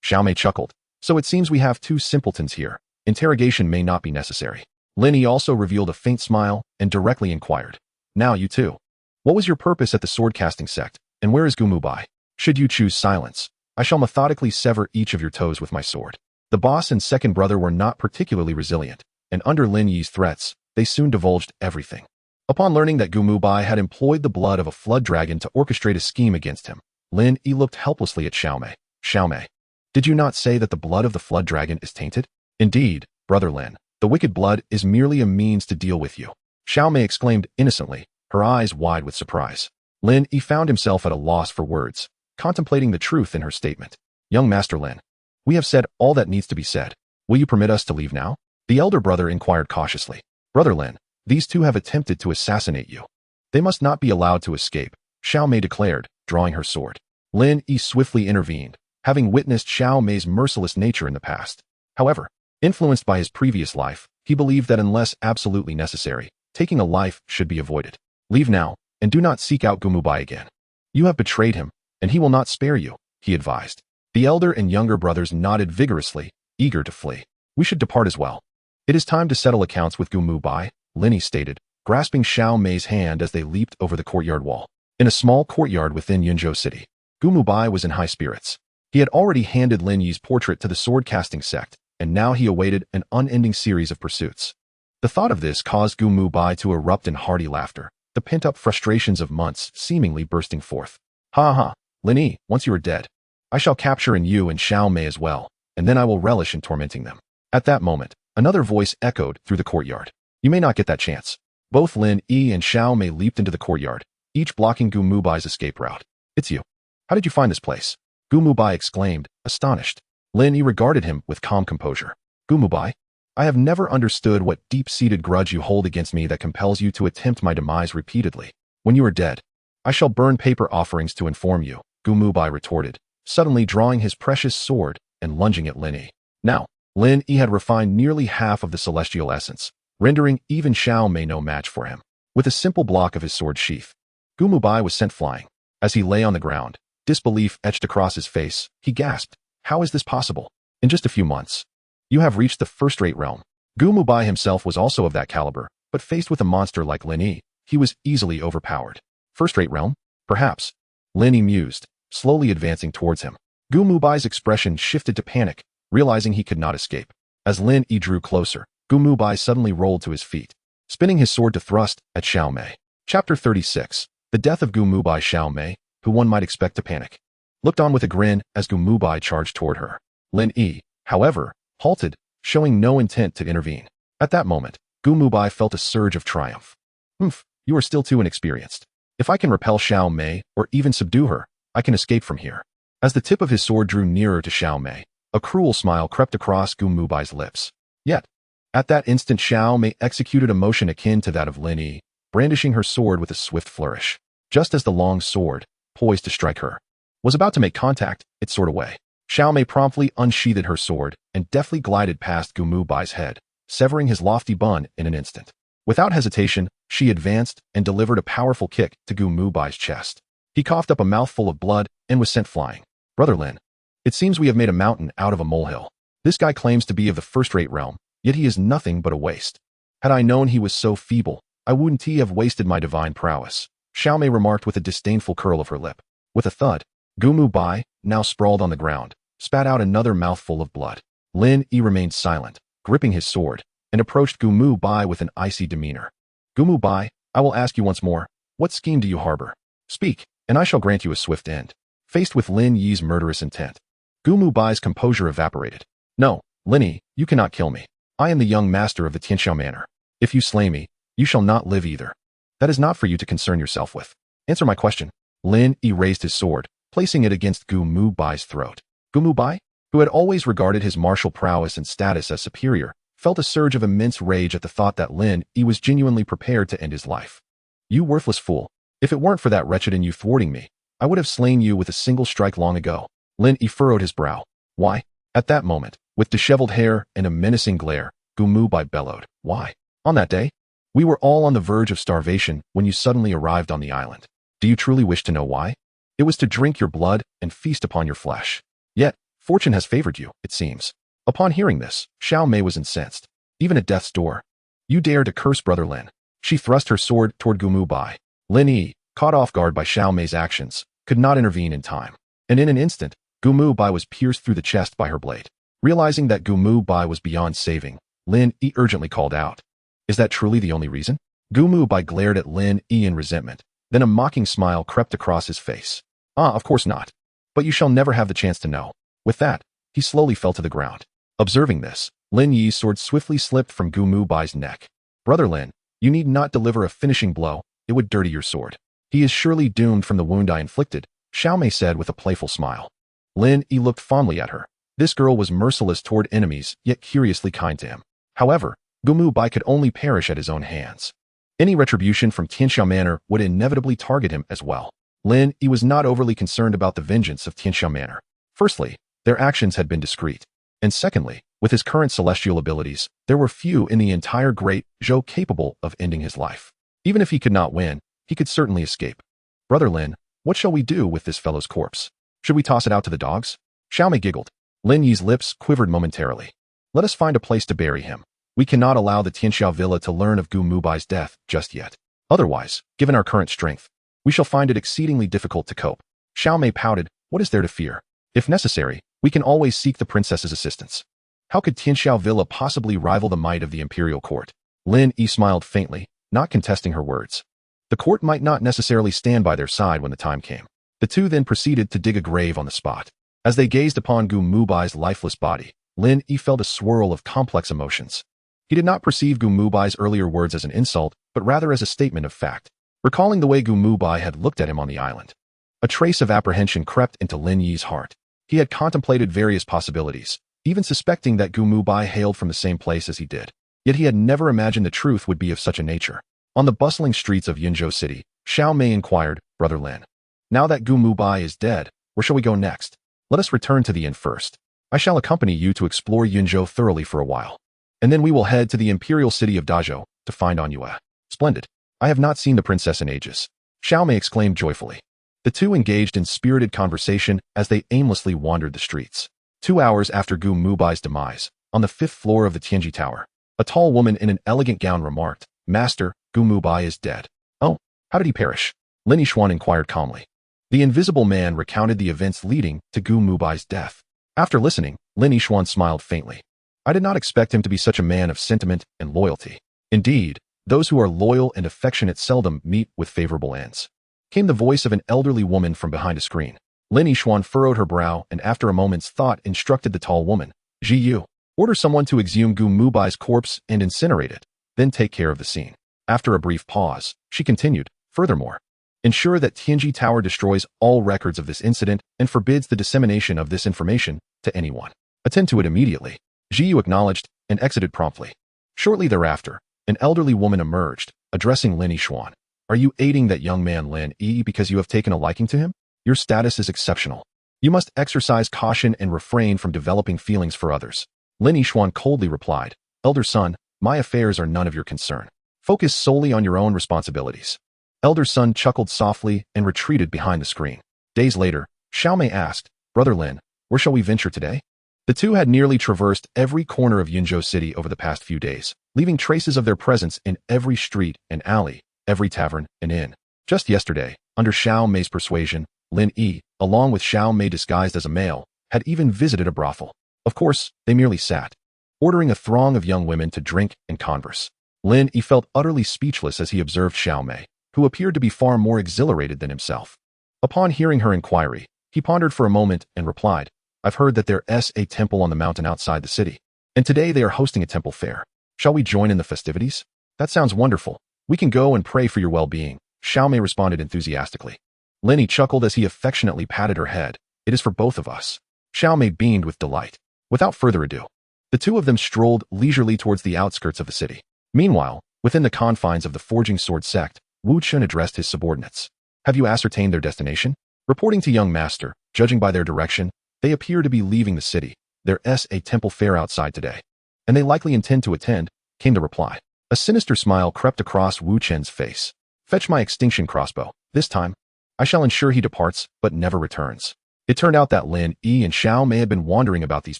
Xiao Mei chuckled. So it seems we have two simpletons here. Interrogation may not be necessary. Lin Yi also revealed a faint smile and directly inquired. Now you two. What was your purpose at the sword-casting sect, and where is Gu Muhai? Should you choose silence, I shall methodically sever each of your toes with my sword. The boss and second brother were not particularly resilient, and under Lin Yi's threats, they soon divulged everything. Upon learning that Gu Muhai had employed the blood of a flood dragon to orchestrate a scheme against him, Lin Yi looked helplessly at Xiao Mei. Xiao Mei, did you not say that the blood of the flood dragon is tainted? Indeed, Brother Lin, the wicked blood is merely a means to deal with you. Xiao Mei exclaimed innocently, her eyes wide with surprise. Lin Yi found himself at a loss for words, contemplating the truth in her statement. Young Master Lin, we have said all that needs to be said. Will you permit us to leave now? The elder brother inquired cautiously. Brother Lin, these two have attempted to assassinate you. They must not be allowed to escape, Xiao Mei declared, drawing her sword. Lin Yi swiftly intervened, having witnessed Xiao Mei's merciless nature in the past. However, influenced by his previous life, he believed that unless absolutely necessary, taking a life should be avoided. Leave now, and do not seek out Gu Muhai again. You have betrayed him, and he will not spare you, he advised. The elder and younger brothers nodded vigorously, eager to flee. We should depart as well. It is time to settle accounts with Gu Muhai, Lin Yi stated, grasping Xiao Mei's hand as they leaped over the courtyard wall. In a small courtyard within Yunzhou City, Gu Muhai was in high spirits. He had already handed Lin Yi's portrait to the sword-casting sect, and now he awaited an unending series of pursuits. The thought of this caused Gu Muhai to erupt in hearty laughter, the pent-up frustrations of months seemingly bursting forth. Ha ha, Lin Yi, once you are dead, I shall capture An Yue and Xiao Mei as well, and then I will relish in tormenting them. At that moment, another voice echoed through the courtyard. You may not get that chance. Both Lin Yi and Xiao Mei leaped into the courtyard, each blocking Gu Muhai's escape route. It's you. How did you find this place? Gu Muhai exclaimed, astonished. Lin Yi regarded him with calm composure. Gu Muhai, I have never understood what deep-seated grudge you hold against me that compels you to attempt my demise repeatedly. When you are dead, I shall burn paper offerings to inform you, Gu Muhai retorted, suddenly drawing his precious sword and lunging at Lin Yi. Now, Lin Yi had refined nearly half of the celestial essence, rendering even Xiao Mei no match for him. With a simple block of his sword sheath, Gu Muhai was sent flying. As he lay on the ground, disbelief etched across his face, he gasped, how is this possible? In just a few months, you have reached the first-rate realm. Gu Muhai himself was also of that caliber, but faced with a monster like Lin Yi, he was easily overpowered. First-rate realm? Perhaps. Lin Yi mused, slowly advancing towards him. Gu Muhai's expression shifted to panic, realizing he could not escape. As Lin Yi drew closer, Gu Muhai suddenly rolled to his feet, spinning his sword to thrust at Xiao Mei. Chapter 36. The death of Gu Muhai. Xiao Mei, who one might expect to panic, looked on with a grin as Gu Muhai charged toward her. Lin Yi, however, halted, showing no intent to intervene. At that moment, Gu Muhai felt a surge of triumph. You are still too inexperienced. If I can repel Xiao Mei, or even subdue her, I can escape from here. As the tip of his sword drew nearer to Xiao Mei, a cruel smile crept across Gu Muhai's lips. Yet, at that instant Xiao Mei executed a motion akin to that of Lin Yi, brandishing her sword with a swift flourish. Just as the long sword, poised to strike her, was about to make contact, it soared away. Xiao Mei promptly unsheathed her sword and deftly glided past Gu Muhai's head, severing his lofty bun in an instant. Without hesitation, she advanced and delivered a powerful kick to Gu Muhai's chest. He coughed up a mouthful of blood and was sent flying. Brother Lin, it seems we have made a mountain out of a molehill. This guy claims to be of the first-rate realm, yet he is nothing but a waste. Had I known he was so feeble, I wouldn't have wasted my divine prowess, Xiao Mei remarked with a disdainful curl of her lip. With a thud, Gu Muhai, now sprawled on the ground, spat out another mouthful of blood. Lin Yi remained silent, gripping his sword, and approached Gu Muhai with an icy demeanor. Gu Muhai, I will ask you once more, what scheme do you harbor? Speak, and I shall grant you a swift end. Faced with Lin Yi's murderous intent, Gu Muhai's composure evaporated. No, Lin Yi, you cannot kill me. I am the young master of the Tianxiao Manor. If you slay me, you shall not live either. That is not for you to concern yourself with. Answer my question. Lin Yi raised his sword, placing it against Gu Muhai's throat. Gu Muhai, who had always regarded his martial prowess and status as superior, felt a surge of immense rage at the thought that Lin Yi was genuinely prepared to end his life. You worthless fool. If it weren't for that wretched An Yue thwarting me, I would have slain you with a single strike long ago. Lin Yi furrowed his brow. Why? At that moment, with disheveled hair and a menacing glare, Gu Muhai bellowed. Why? On that day, we were all on the verge of starvation when you suddenly arrived on the island. Do you truly wish to know why? It was to drink your blood and feast upon your flesh. Yet, fortune has favored you, it seems. Upon hearing this, Xiao Mei was incensed. Even at death's door. You dare to curse Brother Lin. She thrust her sword toward Gu Muhai. Lin Yi, caught off guard by Xiao Mei's actions, could not intervene in time. And in an instant, Gu Muhai was pierced through the chest by her blade. Realizing that Gu Muhai was beyond saving, Lin Yi urgently called out. Is that truly the only reason? Gu Muhai glared at Lin Yi in resentment. Then a mocking smile crept across his face. Of course not. But you shall never have the chance to know. With that, he slowly fell to the ground. Observing this, Lin Yi's sword swiftly slipped from Gu Muhai's neck. Brother Lin, you need not deliver a finishing blow, it would dirty your sword. He is surely doomed from the wound I inflicted, Xiao Mei said with a playful smile. Lin Yi looked fondly at her. This girl was merciless toward enemies, yet curiously kind to him. However, Gu Muhai could only perish at his own hands. Any retribution from Tianxiao Manor would inevitably target him as well. Lin Yi was not overly concerned about the vengeance of Tianxiao Manor. Firstly, their actions had been discreet. And secondly, with his current celestial abilities, there were few in the entire Great Zhou capable of ending his life. Even if he could not win, he could certainly escape. Brother Lin, what shall we do with this fellow's corpse? Should we toss it out to the dogs? Xiao Mei giggled. Lin Yi's lips quivered momentarily. Let us find a place to bury him. We cannot allow the Tianxiao Villa to learn of Gu Muhai's death just yet. Otherwise, given our current strength, we shall find it exceedingly difficult to cope. Xiao Mei pouted, what is there to fear? If necessary, we can always seek the princess's assistance. How could Tianxiao Villa possibly rival the might of the imperial court? Lin Yi smiled faintly, not contesting her words. The court might not necessarily stand by their side when the time came. The two then proceeded to dig a grave on the spot. As they gazed upon Gu Muhai's lifeless body, Lin Yi felt a swirl of complex emotions. He did not perceive Gu Muhai's earlier words as an insult, but rather as a statement of fact, recalling the way Gu Muhai had looked at him on the island. A trace of apprehension crept into Lin Yi's heart. He had contemplated various possibilities, even suspecting that Gu Muhai hailed from the same place as he did. Yet he had never imagined the truth would be of such a nature. On the bustling streets of Yunzhou City, Xiao Mei inquired, Brother Lin, now that Gu Muhai is dead, where shall we go next? Let us return to the inn first. I shall accompany you to explore Yunzhou thoroughly for a while. And then we will head to the imperial city of Dazhou to find An Yue. Splendid. I have not seen the princess in ages. Xiao Mei exclaimed joyfully. The two engaged in spirited conversation as they aimlessly wandered the streets. 2 hours after Gu Muhai's demise, on the 5th floor of the Tianji Tower, a tall woman in an elegant gown remarked, Master, Gu Muhai is dead. Oh, how did he perish? Lin Yixuan inquired calmly. The invisible man recounted the events leading to Gu Muhai's death. After listening, Lin Yixuan smiled faintly. I did not expect him to be such a man of sentiment and loyalty. Indeed, those who are loyal and affectionate seldom meet with favorable ends. Came the voice of an elderly woman from behind a screen. Lin Yixuan furrowed her brow and after a moment's thought instructed the tall woman, Ji Yu, order someone to exhume Gu Muhai's corpse and incinerate it, then take care of the scene. After a brief pause, she continued, furthermore, ensure that Tianji Tower destroys all records of this incident and forbids the dissemination of this information to anyone. Attend to it immediately. Ji Yu acknowledged and exited promptly. Shortly thereafter, an elderly woman emerged, addressing Lin Yixuan. Are you aiding that young man Lin Yi because you have taken a liking to him? Your status is exceptional. You must exercise caution and refrain from developing feelings for others. Lin Yixuan coldly replied, Elder son, my affairs are none of your concern. Focus solely on your own responsibilities. Elder son chuckled softly and retreated behind the screen. Days later, Xiao Mei asked, Brother Lin, where shall we venture today? The two had nearly traversed every corner of Yunzhou City over the past few days, leaving traces of their presence in every street and alley, every tavern and inn. Just yesterday, under Xiao Mei's persuasion, Lin Yi, along with Xiao Mei disguised as a male, had even visited a brothel. Of course, they merely sat, ordering a throng of young women to drink and converse. Lin Yi felt utterly speechless as he observed Xiao Mei, who appeared to be far more exhilarated than himself. Upon hearing her inquiry, he pondered for a moment and replied, I've heard that there's a temple on the mountain outside the city, and today they are hosting a temple fair. Shall we join in the festivities? That sounds wonderful. We can go and pray for your well-being, Xiao Mei responded enthusiastically. Lin Yi chuckled as he affectionately patted her head. It is for both of us. Xiao Mei beamed with delight. Without further ado, the two of them strolled leisurely towards the outskirts of the city. Meanwhile, within the confines of the Forging Sword sect, Wu Chun addressed his subordinates. Have you ascertained their destination? Reporting to young master, judging by their direction, they appear to be leaving the city. There's a temple fair outside today, and they likely intend to attend, came the reply. A sinister smile crept across Wu Chen's face. Fetch my extinction crossbow. This time, I shall ensure he departs, but never returns. It turned out that Lin Yi and Xiao Mei had been wandering about these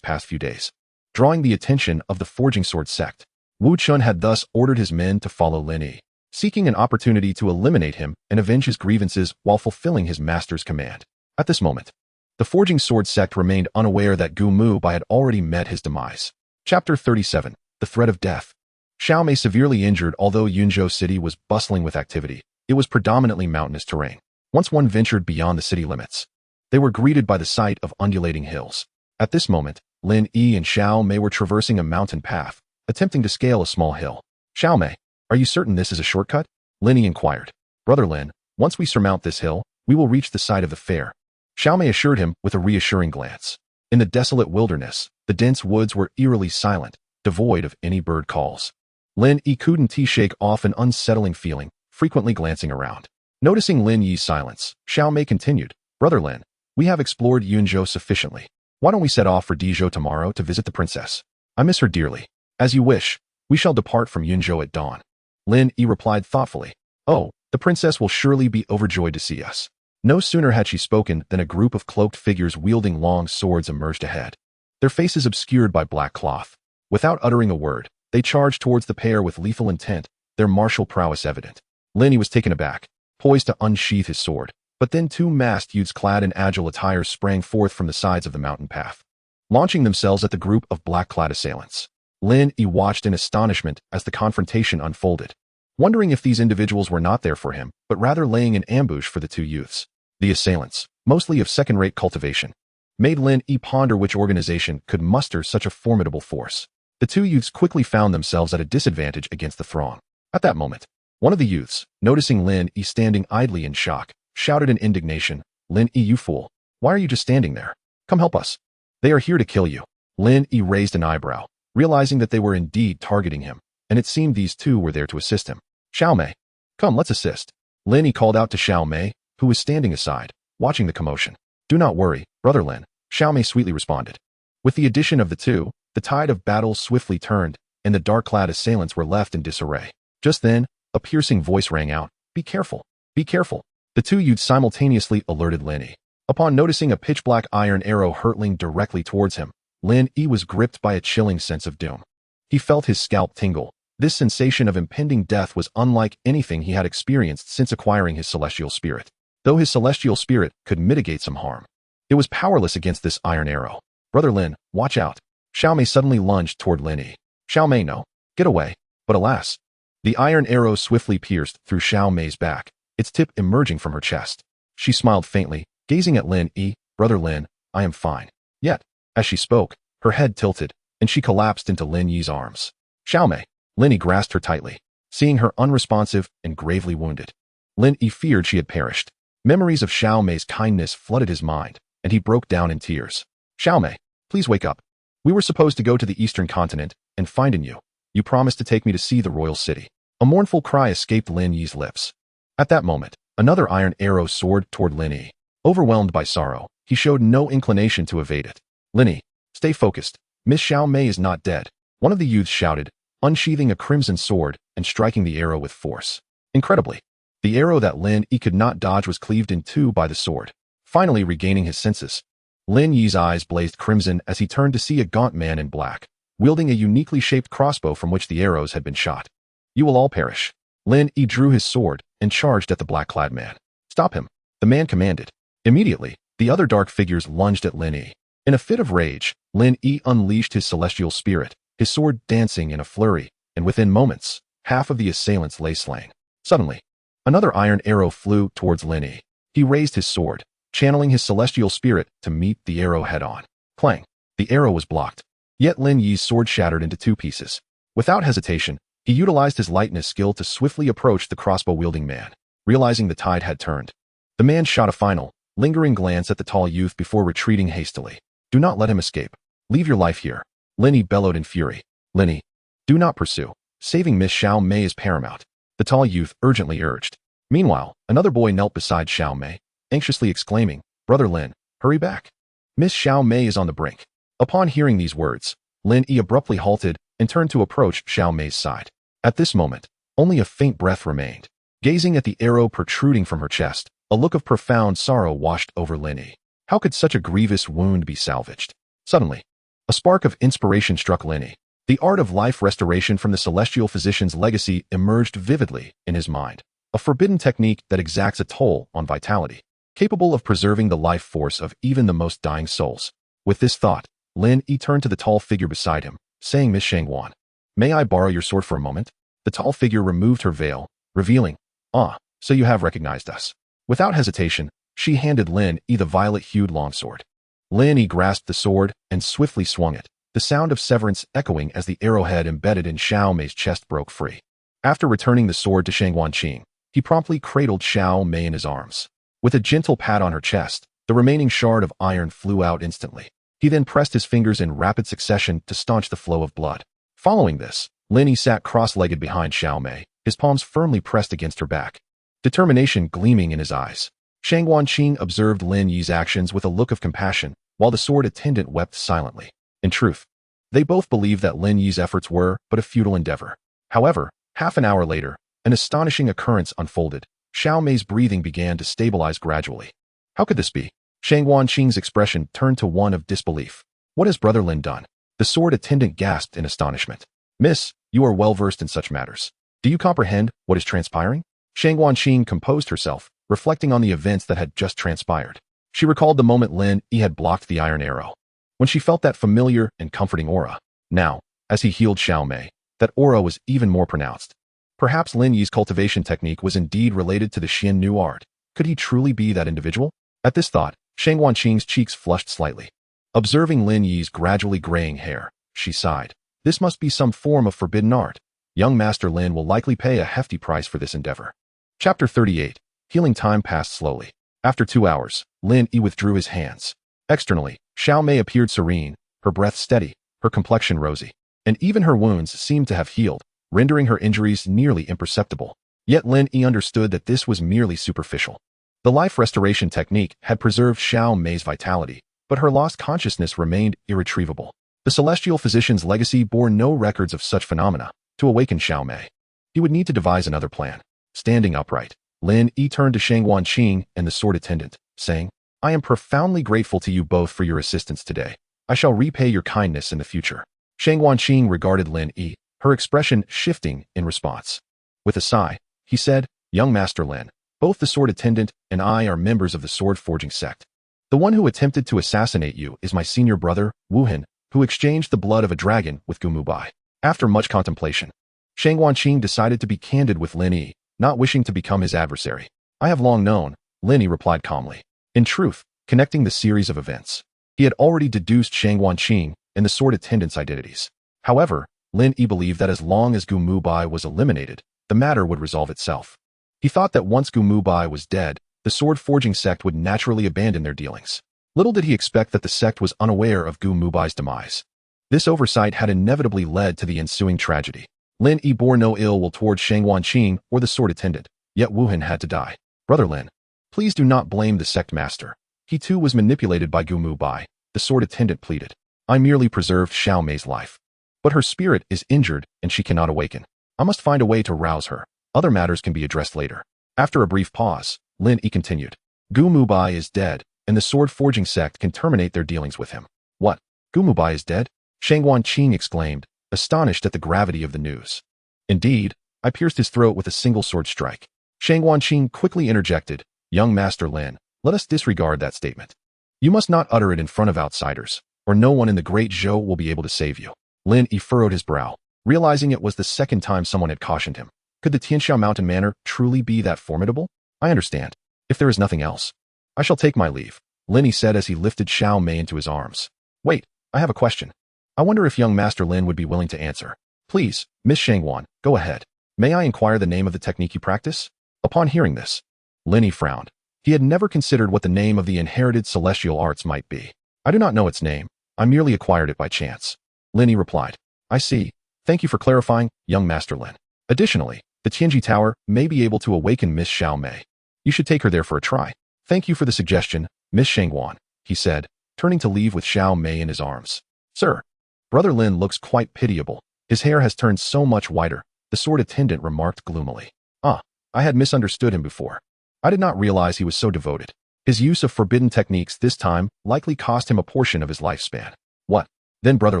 past few days, drawing the attention of the Forging Sword sect. Wu Chun had thus ordered his men to follow Lin Yi, seeking an opportunity to eliminate him and avenge his grievances while fulfilling his master's command. At this moment, the Forging Sword sect remained unaware that Gu Muhai had already met his demise. Chapter 37. The Threat of Death. Xiao Mei severely injured. Although Yunzhou City was bustling with activity, it was predominantly mountainous terrain. Once one ventured beyond the city limits, they were greeted by the sight of undulating hills. At this moment, Lin Yi and Xiao Mei were traversing a mountain path, attempting to scale a small hill. Xiao Mei, are you certain this is a shortcut? Lin Yi inquired. Brother Lin, once we surmount this hill, we will reach the site of the fair. Xiao Mei assured him with a reassuring glance. In the desolate wilderness, the dense woods were eerily silent, devoid of any bird calls. Lin Yi couldn't shake off an unsettling feeling, frequently glancing around. Noticing Lin Yi's silence, Xiao Mei continued, Brother Lin, we have explored Yunzhou sufficiently. Why don't we set off for Dazhou tomorrow to visit the princess? I miss her dearly. As you wish, we shall depart from Yunzhou at dawn. Lin Yi replied thoughtfully. Oh, the princess will surely be overjoyed to see us. No sooner had she spoken than a group of cloaked figures wielding long swords emerged ahead, their faces obscured by black cloth. Without uttering a word, They charged towards the pair with lethal intent, their martial prowess evident. Lin Yi was taken aback, poised to unsheath his sword, but then two masked youths clad in agile attire sprang forth from the sides of the mountain path, launching themselves at the group of black-clad assailants. Lin Yi watched in astonishment as the confrontation unfolded, wondering if these individuals were not there for him, but rather laying an ambush for the two youths. The assailants, mostly of second-rate cultivation, made Lin Yi ponder which organization could muster such a formidable force. The two youths quickly found themselves at a disadvantage against the throng. At that moment, one of the youths, noticing Lin Yi standing idly in shock, shouted in indignation, "Lin Yi, you fool! Why are you just standing there? Come help us. They are here to kill you." Lin Yi raised an eyebrow, realizing that they were indeed targeting him, and it seemed these two were there to assist him. "Xiao Mei, come, let's assist." Lin Yi called out to Xiao Mei, who was standing aside, watching the commotion. "Do not worry, brother Lin," Xiao Mei sweetly responded. With the addition of the two, the tide of battle swiftly turned, and the dark-clad assailants were left in disarray. Just then, a piercing voice rang out, "Be careful! Be careful!" The two youths simultaneously alerted Lin Yi. Upon noticing a pitch-black iron arrow hurtling directly towards him, Lin Yi was gripped by a chilling sense of doom. He felt his scalp tingle. This sensation of impending death was unlike anything he had experienced since acquiring his celestial spirit. Though his celestial spirit could mitigate some harm, it was powerless against this iron arrow. "Brother Lin, watch out!" Xiao Mei suddenly lunged toward Lin Yi. "Xiao Mei, no! Get away!" But alas, the iron arrow swiftly pierced through Xiao Mei's back, its tip emerging from her chest. She smiled faintly, gazing at Lin Yi. "Brother Lin, I am fine." Yet, as she spoke, her head tilted, and she collapsed into Lin Yi's arms. "Xiao Mei!" Lin Yi grasped her tightly, seeing her unresponsive and gravely wounded. Lin Yi feared she had perished. Memories of Xiao Mei's kindness flooded his mind, and he broke down in tears. "Xiao Mei, please wake up. We were supposed to go to the eastern continent and find An Yue. You promised to take me to see the royal city." A mournful cry escaped Lin Yi's lips. At that moment, another iron arrow soared toward Lin Yi. Overwhelmed by sorrow, he showed no inclination to evade it. "Lin Yi, stay focused. Miss Xiao Mei is not dead," one of the youths shouted, unsheathing a crimson sword and striking the arrow with force. Incredibly, the arrow that Lin Yi could not dodge was cleaved in two by the sword. Finally regaining his senses, Lin Yi's eyes blazed crimson as he turned to see a gaunt man in black, wielding a uniquely shaped crossbow from which the arrows had been shot. "You will all perish." Lin Yi drew his sword and charged at the black-clad man. "Stop him," the man commanded. Immediately, the other dark figures lunged at Lin Yi. In a fit of rage, Lin Yi unleashed his celestial spirit, his sword dancing in a flurry, and within moments, half of the assailants lay slain. Suddenly, another iron arrow flew towards Lin Yi. He raised his sword, channeling his celestial spirit to meet the arrow head-on. Clang! The arrow was blocked. Yet Lin Yi's sword shattered into two pieces. Without hesitation, he utilized his lightness skill to swiftly approach the crossbow-wielding man. Realizing the tide had turned, the man shot a final, lingering glance at the tall youth before retreating hastily. "Do not let him escape. Leave your life here." Lin Yi bellowed in fury. "Lin Yi, do not pursue. Saving Miss Xiao Mei is paramount," the tall youth urgently urged. Meanwhile, another boy knelt beside Xiao Mei, anxiously exclaiming, "Brother Lin, hurry back. Miss Xiao Mei is on the brink." Upon hearing these words, Lin Yi abruptly halted and turned to approach Xiao Mei's side. At this moment, only a faint breath remained. Gazing at the arrow protruding from her chest, a look of profound sorrow washed over Lin Yi. How could such a grievous wound be salvaged? Suddenly, a spark of inspiration struck Lin Yi. The art of life restoration from the celestial physician's legacy emerged vividly in his mind, a forbidden technique that exacts a toll on vitality, capable of preserving the life force of even the most dying souls. With this thought, Lin Yi turned to the tall figure beside him, saying, "Miss Shangguan, may I borrow your sword for a moment?" The tall figure removed her veil, revealing, "Ah, so you have recognized us." Without hesitation, she handed Lin Yi the violet-hued longsword. Lin Yi grasped the sword and swiftly swung it, the sound of severance echoing as the arrowhead embedded in Xiao Mei's chest broke free. After returning the sword to Shangguan Qing, he promptly cradled Xiao Mei in his arms. With a gentle pat on her chest, the remaining shard of iron flew out instantly. He then pressed his fingers in rapid succession to staunch the flow of blood. Following this, Lin Yi sat cross-legged behind Xiao Mei, his palms firmly pressed against her back, determination gleaming in his eyes. Shangguan Qing observed Lin Yi's actions with a look of compassion, while the sword attendant wept silently. In truth, they both believed that Lin Yi's efforts were but a futile endeavor. However, half an hour later, an astonishing occurrence unfolded. Xiao Mei's breathing began to stabilize gradually. How could this be? Shangguan Qing's expression turned to one of disbelief. "What has Brother Lin done?" The sword attendant gasped in astonishment. "Miss, You are well versed in such matters. Do you comprehend what is transpiring? Shang Wanqing composed herself, reflecting on the events that had just transpired. She recalled the moment Lin Yi had blocked the iron arrow, when she felt that familiar and comforting aura. Now, as he healed Xiao Mei, that aura was even more pronounced. Perhaps Lin Yi's cultivation technique was indeed related to the Xian Nu art. Could he truly be that individual? At this thought, Shang Wanqing's cheeks flushed slightly. Observing Lin Yi's gradually graying hair, she sighed. This must be some form of forbidden art. Young Master Lin will likely pay a hefty price for this endeavor. Chapter 38. Healing time passed slowly. After 2 hours, Lin Yi withdrew his hands. Externally, Xiao Mei appeared serene, her breath steady, her complexion rosy, and even her wounds seemed to have healed, rendering her injuries nearly imperceptible. Yet Lin Yi understood that this was merely superficial. The life restoration technique had preserved Xiao Mei's vitality, but her lost consciousness remained irretrievable. The celestial physician's legacy bore no records of such phenomena. To awaken Xiao Mei, he would need to devise another plan. Standing upright, Lin Yi turned to Shang Wanqing and the sword attendant, saying, I am profoundly grateful to you both for your assistance today. I shall repay your kindness in the future. Shang Wanqing regarded Lin Yi, her expression shifting in response. With a sigh, he said, Young Master Lin, both the sword attendant and I are members of the sword forging sect. The one who attempted to assassinate you is my senior brother, Wuhan, who exchanged the blood of a dragon with Gu Muhai. After much contemplation, Shang Wanqing decided to be candid with Lin Yi, not wishing to become his adversary. I have long known, Lin Yi replied calmly. In truth, connecting the series of events, he had already deduced Shang Wanqing and the sword attendant's identities. However, Lin Yi believed that as long as Gu Muhai was eliminated, the matter would resolve itself. He thought that once Gu Muhai was dead, the sword forging sect would naturally abandon their dealings. Little did he expect that the sect was unaware of Gu Muhai's demise. This oversight had inevitably led to the ensuing tragedy. Lin Yi bore no ill will towards Shang Wanqing or the sword attendant, yet Wuhan had to die. Brother Lin, please do not blame the sect master. He too was manipulated by Gu Muhai, the sword attendant pleaded. I merely preserved Xiao Mei's life. But her spirit is injured and she cannot awaken. I must find a way to rouse her. Other matters can be addressed later. After a brief pause, Lin Yi continued. Gu Muhai is dead, and the sword forging sect can terminate their dealings with him. What? Gu Muhai is dead? Shang Wanqing exclaimed, astonished at the gravity of the news. Indeed, I pierced his throat with a single sword strike. Shang Wanqing quickly interjected, Young Master Lin, let us disregard that statement. You must not utter it in front of outsiders, or no one in the Great Zhou will be able to save you. Lin Yi furrowed his brow, realizing it was the second time someone had cautioned him. Could the Tianxiao Mountain Manor truly be that formidable? I understand. If there is nothing else, I shall take my leave, Lin Yi said as he lifted Xiao Mei into his arms. Wait, I have a question. I wonder if young Master Lin would be willing to answer. Please, Miss Shangwan, go ahead. May I inquire the name of the technique you practice? Upon hearing this, Lin Yi frowned. He had never considered what the name of the inherited celestial arts might be. I do not know its name. I merely acquired it by chance. Lin Yi replied. I see. Thank you for clarifying, young Master Lin. Additionally, the Tianji Tower may be able to awaken Miss Xiao Mei. You should take her there for a try. Thank you for the suggestion, Miss Shangwan, he said, turning to leave with Xiao Mei in his arms. Sir, Brother Lin looks quite pitiable. His hair has turned so much whiter, the sword attendant remarked gloomily. Ah, I had misunderstood him before. I did not realize he was so devoted. His use of forbidden techniques this time likely cost him a portion of his lifespan. What? Then Brother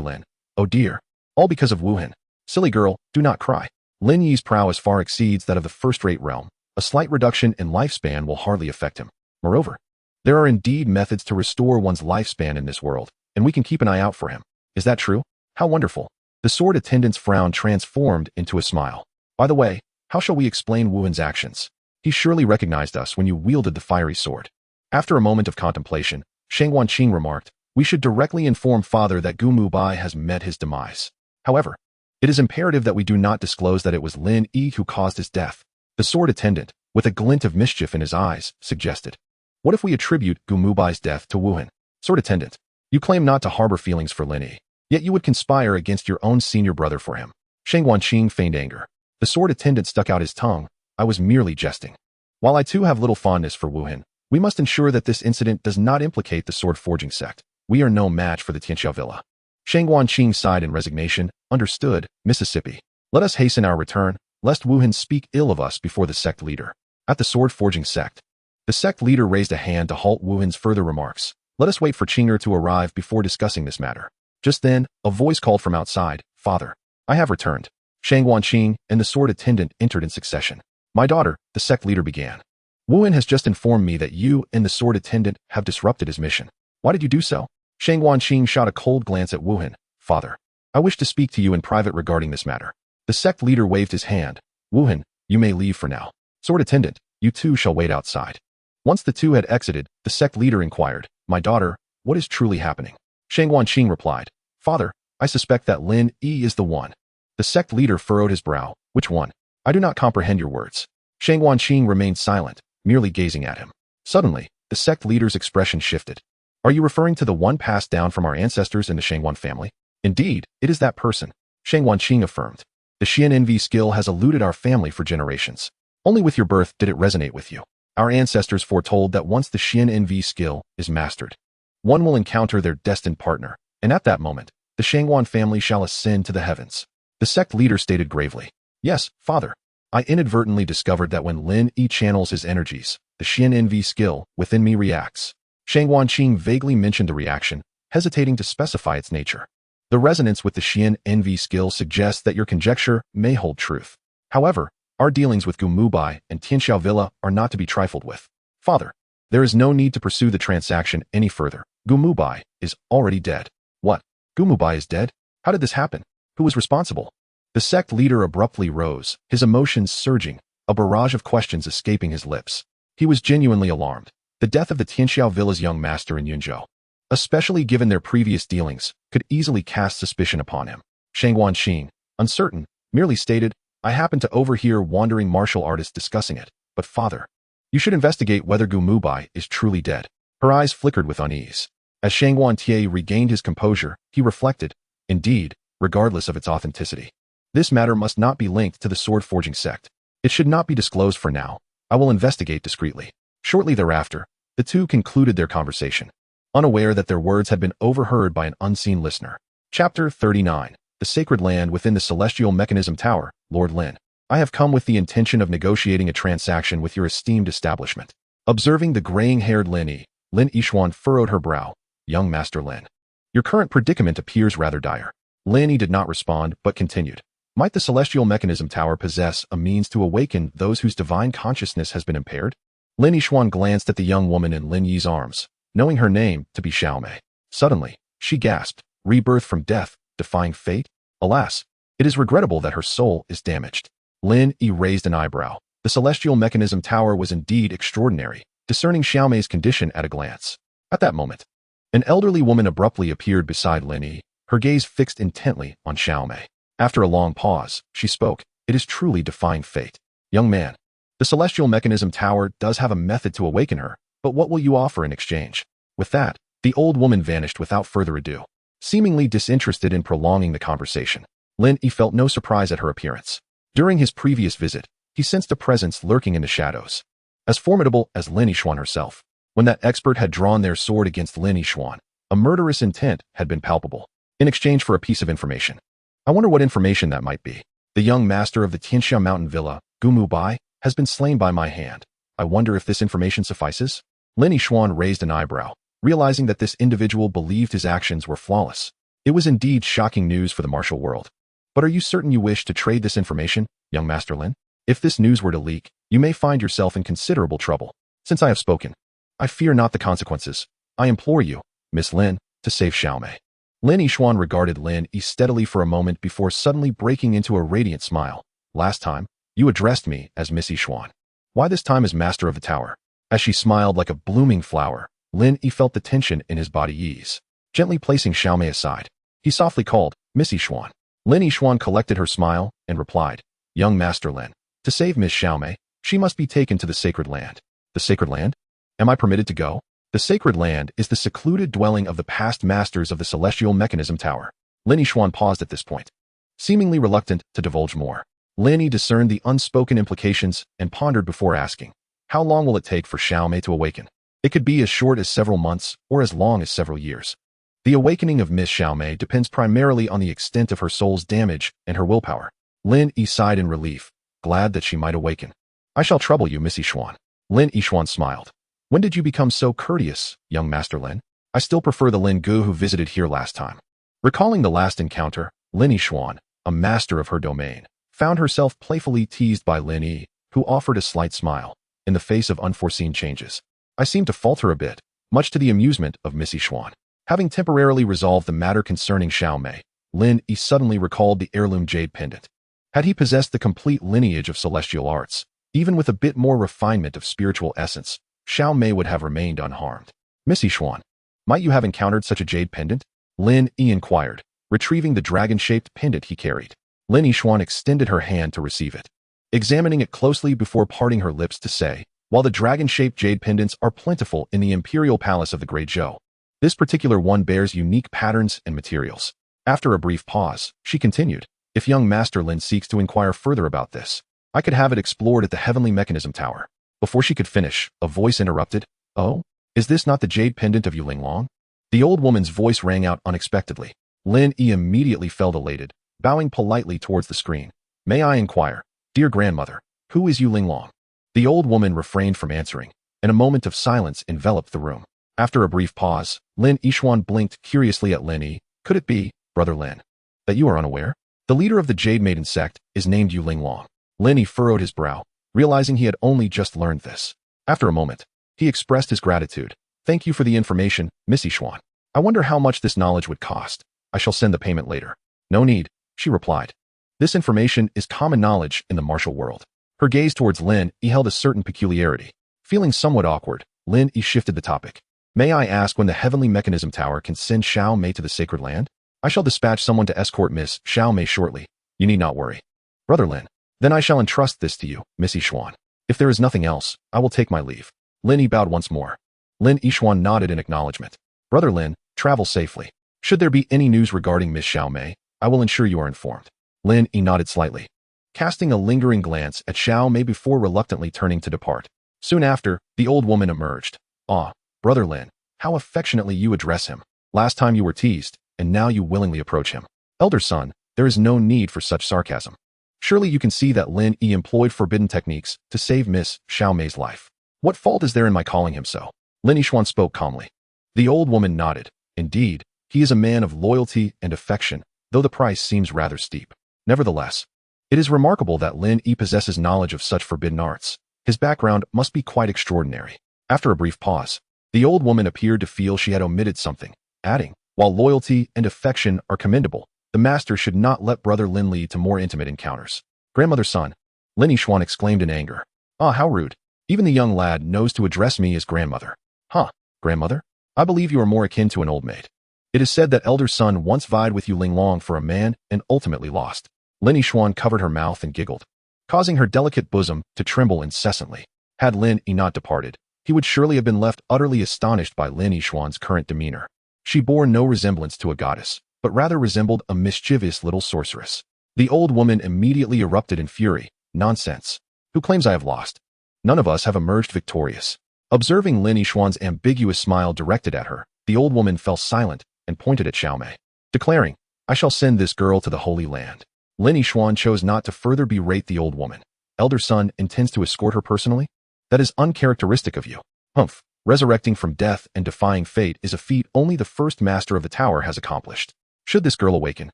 Lin. Oh dear. All because of Wuhan. Silly girl, do not cry. Lin Yi's prowess far exceeds that of the first-rate realm. A slight reduction in lifespan will hardly affect him. Moreover, there are indeed methods to restore one's lifespan in this world, and we can keep an eye out for him. Is that true? How wonderful. The sword attendant's frown transformed into a smile. By the way, how shall we explain Wuhan's actions? He surely recognized us when you wielded the fiery sword. After a moment of contemplation, Shang Wanqing remarked, we should directly inform Father that Gu Muhai has met his demise. However, it is imperative that we do not disclose that it was Lin Yi who caused his death. The sword attendant, with a glint of mischief in his eyes, suggested. What if we attribute Gu Muhai's death to Wuhan? Sword attendant, you claim not to harbor feelings for Lin Yi, yet you would conspire against your own senior brother for him. Shang Wanqing feigned anger. The sword attendant stuck out his tongue. I was merely jesting. While I too have little fondness for Wuhan, we must ensure that this incident does not implicate the sword forging sect. We are no match for the Tianxiao Villa. Shang Wanqing sighed in resignation. Understood, Mississippi. Let us hasten our return, lest Wuhan speak ill of us before the sect leader. At the sword forging sect, the sect leader raised a hand to halt Wuhan's further remarks. Let us wait for Qing'er to arrive before discussing this matter. Just then, a voice called from outside, Father, I have returned. Shang Wanqing and the sword attendant entered in succession. My daughter, the sect leader began. Wuhan has just informed me that you and the sword attendant have disrupted his mission. Why did you do so? Shang Wanqing shot a cold glance at Wuhan. Father, I wish to speak to you in private regarding this matter. The sect leader waved his hand. Wuhan, you may leave for now. Sword attendant, you two shall wait outside. Once the two had exited, the sect leader inquired, my daughter, what is truly happening? Shang Wanqing replied, Father, I suspect that Lin Yi is the one. The sect leader furrowed his brow. Which one? I do not comprehend your words. Shang Wanqing remained silent, merely gazing at him. Suddenly, the sect leader's expression shifted. Are you referring to the one passed down from our ancestors in the Shangwan family? Indeed, it is that person, Shang Wanqing affirmed. The Xian Envy skill has eluded our family for generations. Only with your birth did it resonate with you. Our ancestors foretold that once the Xian Envy skill is mastered, one will encounter their destined partner, and at that moment, the Shangwan family shall ascend to the heavens. The sect leader stated gravely, Yes, Father. I inadvertently discovered that when Lin Yi channels his energies, the Xian Envy skill within me reacts. Shang Wanqing vaguely mentioned the reaction, hesitating to specify its nature. The resonance with the Xian Envy skill suggests that your conjecture may hold truth. However, our dealings with Gu Muhai and Tianxiao Villa are not to be trifled with. Father, there is no need to pursue the transaction any further. Gu Muhai is already dead. What? Gu Muhai is dead? How did this happen? Who was responsible? The sect leader abruptly rose, his emotions surging, a barrage of questions escaping his lips. He was genuinely alarmed. The death of the Tianxiao Villa's young master in Yunzhou, especially given their previous dealings, could easily cast suspicion upon him. Shang Wanqing, uncertain, merely stated, I happened to overhear wandering martial artists discussing it, but Father, you should investigate whether Gu Muhai is truly dead. Her eyes flickered with unease. As Shang Wantie regained his composure, he reflected, indeed, regardless of its authenticity, this matter must not be linked to the sword-forging sect. It should not be disclosed for now. I will investigate discreetly. Shortly thereafter, the two concluded their conversation, unaware that their words had been overheard by an unseen listener. Chapter 39. The Sacred Land Within the Celestial Mechanism Tower. Lord Lin, I have come with the intention of negotiating a transaction with your esteemed establishment. Observing the graying-haired Lin Yi, Lin Yishuan furrowed her brow. Young Master Lin, your current predicament appears rather dire. Lin Yi did not respond, but continued. Might the Celestial Mechanism Tower possess a means to awaken those whose divine consciousness has been impaired? Lin Yishuan glanced at the young woman in Lin Yi's arms, knowing her name to be Xiaomei. Suddenly, she gasped, rebirth from death, defying fate? Alas, it is regrettable that her soul is damaged. Lin Yi raised an eyebrow. The Celestial Mechanism Tower was indeed extraordinary, discerning Xiaomei's condition at a glance. At that moment, an elderly woman abruptly appeared beside Lin Yi, her gaze fixed intently on Xiaomei. After a long pause, she spoke. It is truly defying fate. Young man, the Celestial Mechanism Tower does have a method to awaken her, but what will you offer in exchange? With that, the old woman vanished without further ado. Seemingly disinterested in prolonging the conversation, Lin Yi felt no surprise at her appearance. During his previous visit, he sensed a presence lurking in the shadows, as formidable as Lin Yishuan herself. When that expert had drawn their sword against Lin Yishuan, a murderous intent had been palpable, in exchange for a piece of information. I wonder what information that might be. The young master of the Tianxia Mountain Villa, Gu Muhai, has been slain by my hand. I wonder if this information suffices? Lin Yishuan raised an eyebrow, realizing that this individual believed his actions were flawless. It was indeed shocking news for the martial world. But are you certain you wish to trade this information, young Master Lin? If this news were to leak, you may find yourself in considerable trouble. Since I have spoken, I fear not the consequences. I implore you, Miss Lin, to save Xiaomei. Lin Yishuan regarded Lin Yi steadily for a moment before suddenly breaking into a radiant smile. Last time, you addressed me as Miss Yishuan. Why this time as Master of the Tower? As she smiled like a blooming flower, Lin Yi felt the tension in his body ease. Gently placing Xiaomei aside, he softly called, Miss Yishuan. Lin Yishuan collected her smile and replied, Young Master Lin, to save Miss Xiaomei, she must be taken to the Sacred Land. The Sacred Land? Am I permitted to go? The Sacred Land is the secluded dwelling of the past masters of the Celestial Mechanism Tower. Lin Yishuan paused at this point, seemingly reluctant to divulge more. Lin Yi discerned the unspoken implications and pondered before asking, how long will it take for Xiaomei to awaken? It could be as short as several months or as long as several years. The awakening of Miss Xiaomei depends primarily on the extent of her soul's damage and her willpower. Lin Yi sighed in relief, glad that she might awaken. I shall trouble you, Miss Yishuan. Lin Yishuan smiled. When did you become so courteous, young Master Lin? I still prefer the Lin Gu who visited here last time. Recalling the last encounter, Lin Yishuan, a master of her domain, found herself playfully teased by Lin Yi, who offered a slight smile in the face of unforeseen changes. I seemed to falter a bit, much to the amusement of Missy Xuan. Having temporarily resolved the matter concerning Xiao Mei, Lin Yi suddenly recalled the heirloom jade pendant. Had he possessed the complete lineage of celestial arts, even with a bit more refinement of spiritual essence, Xiao Mei would have remained unharmed. Missy Xuan, might you have encountered such a jade pendant? Lin Yi inquired, retrieving the dragon-shaped pendant he carried. Lin Yixuan extended her hand to receive it, examining it closely before parting her lips to say, while the dragon-shaped jade pendants are plentiful in the imperial palace of the Great Zhou, this particular one bears unique patterns and materials. After a brief pause, she continued, if young Master Lin seeks to inquire further about this, I could have it explored at the Heavenly Mechanism Tower. Before she could finish, a voice interrupted, oh, is this not the jade pendant of Yu Linglong? The old woman's voice rang out unexpectedly. Lin Yi immediately felt elated, bowing politely towards the screen. May I inquire, dear grandmother, who is Yu Linglong? The old woman refrained from answering, and a moment of silence enveloped the room. After a brief pause, Lin Yixuan blinked curiously at Lin Yi. Could it be, Brother Lin, that you are unaware? The leader of the Jade Maiden sect is named Yu Linglong. Lin Yi furrowed his brow, realizing he had only just learned this. After a moment, he expressed his gratitude. Thank you for the information, Missy Xuan. I wonder how much this knowledge would cost. I shall send the payment later. No need, she replied. This information is common knowledge in the martial world. Her gaze towards Lin Yi held a certain peculiarity. Feeling somewhat awkward, Lin Yi shifted the topic. May I ask when the Heavenly Mechanism Tower can send Xiao Mei to the Sacred Land? I shall dispatch someone to escort Miss Xiao Mei shortly. You need not worry. Brother Lin, then I shall entrust this to you, Missy Xuan. If there is nothing else, I will take my leave. Lin Yi bowed once more. Lin Yixuan nodded in acknowledgement. Brother Lin, travel safely. Should there be any news regarding Miss Xiao Mei, I will ensure you are informed. Lin Yi nodded slightly, casting a lingering glance at Xiao Mei before reluctantly turning to depart. Soon after, the old woman emerged. Ah, Brother Lin, how affectionately you address him. Last time you were teased, and now you willingly approach him. Elder son, there is no need for such sarcasm. Surely you can see that Lin Yi employed forbidden techniques to save Miss Xiao Mei's life. What fault is there in my calling him so? Lin Yixuan spoke calmly. The old woman nodded. Indeed, he is a man of loyalty and affection, though the price seems rather steep. Nevertheless, it is remarkable that Lin Yi possesses knowledge of such forbidden arts. His background must be quite extraordinary. After a brief pause, the old woman appeared to feel she had omitted something, adding, while loyalty and affection are commendable, the master should not let Brother Lin lead to more intimate encounters. Grandmother son, Lin Yixuan exclaimed in anger. Ah, how rude. Even the young lad knows to address me as grandmother. Huh, grandmother? I believe you are more akin to an old maid. It is said that elder son once vied with Yu Linglong for a man and ultimately lost. Lin Yixuan covered her mouth and giggled, causing her delicate bosom to tremble incessantly. Had Lin Yi not departed, he would surely have been left utterly astonished by Lin Yixuan's current demeanor. She bore no resemblance to a goddess, but rather resembled a mischievous little sorceress. The old woman immediately erupted in fury. Nonsense. Who claims I have lost? None of us have emerged victorious. Observing Lin Yixuan's ambiguous smile directed at her, the old woman fell silent and pointed at Xiao Mei, declaring, I shall send this girl to the Holy Land. Lin Yixuan chose not to further berate the old woman. Elder son intends to escort her personally? That is uncharacteristic of you. Humph. Resurrecting from death and defying fate is a feat only the first master of the tower has accomplished. Should this girl awaken,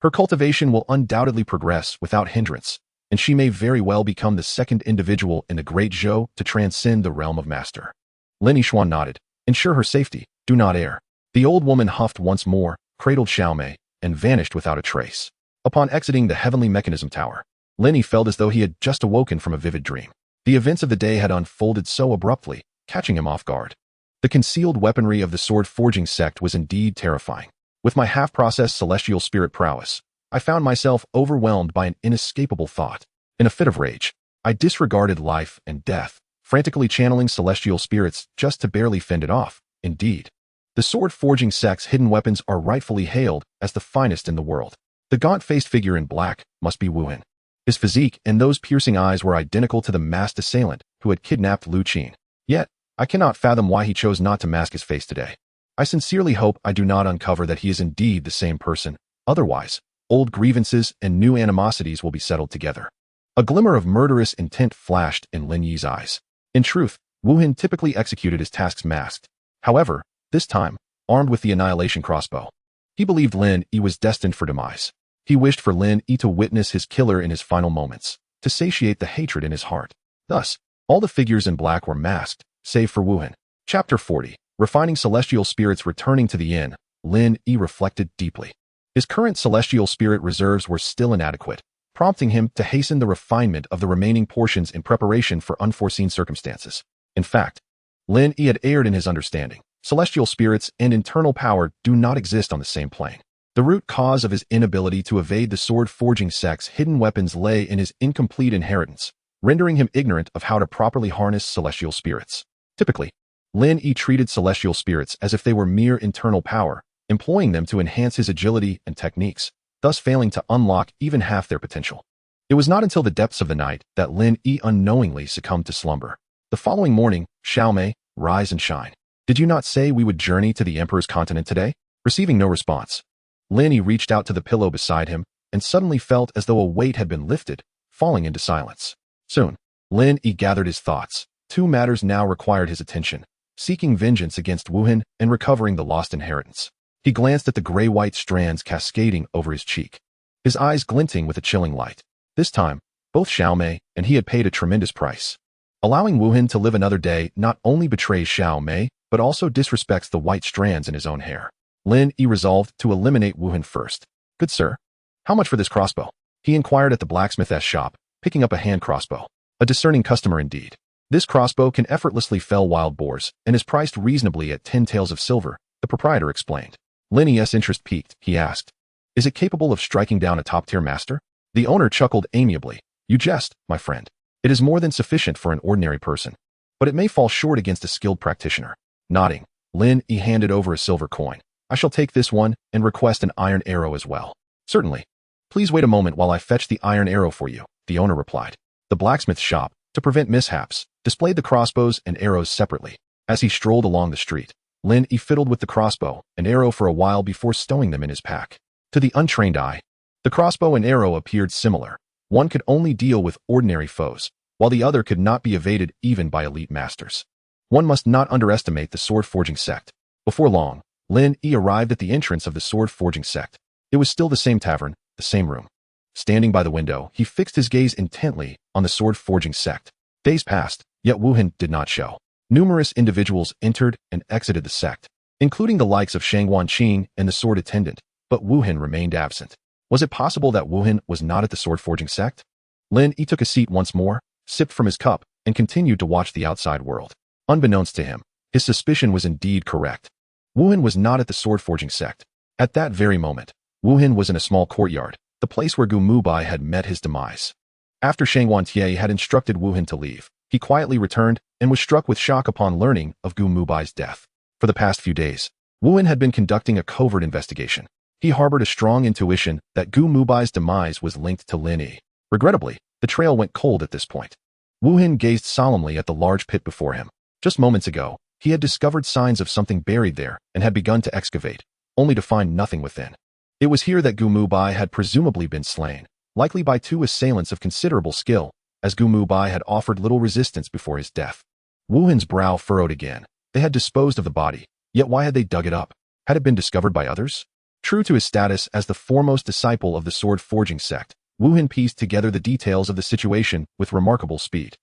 her cultivation will undoubtedly progress without hindrance, and she may very well become the second individual in the Great Zhou to transcend the realm of master. Lin Yixuan nodded. Ensure her safety. Do not err. The old woman huffed once more, cradled Xiao Mei, and vanished without a trace. Upon exiting the Heavenly Mechanism Tower, Lin Yi felt as though he had just awoken from a vivid dream. The events of the day had unfolded so abruptly, catching him off guard. The concealed weaponry of the sword-forging sect was indeed terrifying. With my half-processed celestial spirit prowess, I found myself overwhelmed by an inescapable thought. In a fit of rage, I disregarded life and death, frantically channeling celestial spirits just to barely fend it off. Indeed, the sword-forging sect's hidden weapons are rightfully hailed as the finest in the world. The gaunt-faced figure in black must be Wu Hin. His physique and those piercing eyes were identical to the masked assailant who had kidnapped Lu Qin. Yet, I cannot fathom why he chose not to mask his face today. I sincerely hope I do not uncover that he is indeed the same person. Otherwise, old grievances and new animosities will be settled together. A glimmer of murderous intent flashed in Lin Yi's eyes. In truth, Wu Hin typically executed his tasks masked. However, this time, armed with the annihilation crossbow, he believed Lin Yi was destined for demise. He wished for Lin Yi to witness his killer in his final moments, to satiate the hatred in his heart. Thus, all the figures in black were masked, save for Wu Hin. Chapter 40. Refining celestial spirits. Returning to the inn, Lin Yi reflected deeply. His current celestial spirit reserves were still inadequate, prompting him to hasten the refinement of the remaining portions in preparation for unforeseen circumstances. In fact, Lin Yi had erred in his understanding. Celestial spirits and internal power do not exist on the same plane. The root cause of his inability to evade the sword-forging sect's hidden weapons lay in his incomplete inheritance, rendering him ignorant of how to properly harness celestial spirits. Typically, Lin Yi treated celestial spirits as if they were mere internal power, employing them to enhance his agility and techniques, thus failing to unlock even half their potential. It was not until the depths of the night that Lin Yi unknowingly succumbed to slumber. The following morning, Xiaomei, rise and shine. Did you not say we would journey to the Emperor's continent today? Receiving no response, Lin Yi reached out to the pillow beside him and suddenly felt as though a weight had been lifted, falling into silence. Soon, Lin Yi gathered his thoughts. Two matters now required his attention: seeking vengeance against Wu Hin and recovering the lost inheritance. He glanced at the gray-white strands cascading over his cheek, his eyes glinting with a chilling light. This time, both Xiaomei and he had paid a tremendous price. Allowing Wu Hin to live another day not only betrays Xiaomei, but also disrespects the white strands in his own hair. Lin Yi resolved to eliminate Wu Hin first. Good sir, how much for this crossbow? He inquired at the blacksmith's shop, picking up a hand crossbow. A discerning customer indeed. This crossbow can effortlessly fell wild boars and is priced reasonably at 10 taels of silver, the proprietor explained. Lin Yi's interest piqued. He asked, is it capable of striking down a top-tier master? The owner chuckled amiably. You jest, my friend. It is more than sufficient for an ordinary person, but it may fall short against a skilled practitioner. Nodding, Lin Yi handed over a silver coin. I shall take this one and request an iron arrow as well. Certainly. Please wait a moment while I fetch the iron arrow for you, the owner replied. The blacksmith's shop, to prevent mishaps, displayed the crossbows and arrows separately. As he strolled along the street, Lin Yi fiddled with the crossbow and arrow for a while before stowing them in his pack. To the untrained eye, the crossbow and arrow appeared similar. One could only deal with ordinary foes, while the other could not be evaded even by elite masters. One must not underestimate the sword-forging sect. Before long, Lin Yi arrived at the entrance of the sword-forging sect. It was still the same tavern, the same room. Standing by the window, he fixed his gaze intently on the sword-forging sect. Days passed, yet Wu Hin did not show. Numerous individuals entered and exited the sect, including the likes of Shang Wanqing and the sword attendant, but Wu Hin remained absent. Was it possible that Wu Hin was not at the sword-forging sect? Lin Yi took a seat once more, sipped from his cup, and continued to watch the outside world. Unbeknownst to him, his suspicion was indeed correct. Wu Hin was not at the sword-forging sect. At that very moment, Wu Hin was in a small courtyard, the place where Gu Muhai had met his demise. After Shang Wantie had instructed Wu Hin to leave, he quietly returned and was struck with shock upon learning of Gu Muhai's death. For the past few days, Wu Hin had been conducting a covert investigation. He harbored a strong intuition that Gu Muhai's demise was linked to Lin Yi. Regrettably, the trail went cold at this point. Wu Hin gazed solemnly at the large pit before him. Just moments ago, he had discovered signs of something buried there and had begun to excavate, only to find nothing within. It was here that Gu Muhai had presumably been slain, likely by two assailants of considerable skill, as Gu Muhai had offered little resistance before his death. Wu Hin's brow furrowed again. They had disposed of the body, yet why had they dug it up? Had it been discovered by others? True to his status as the foremost disciple of the sword-forging sect, Wu Hin pieced together the details of the situation with remarkable speed.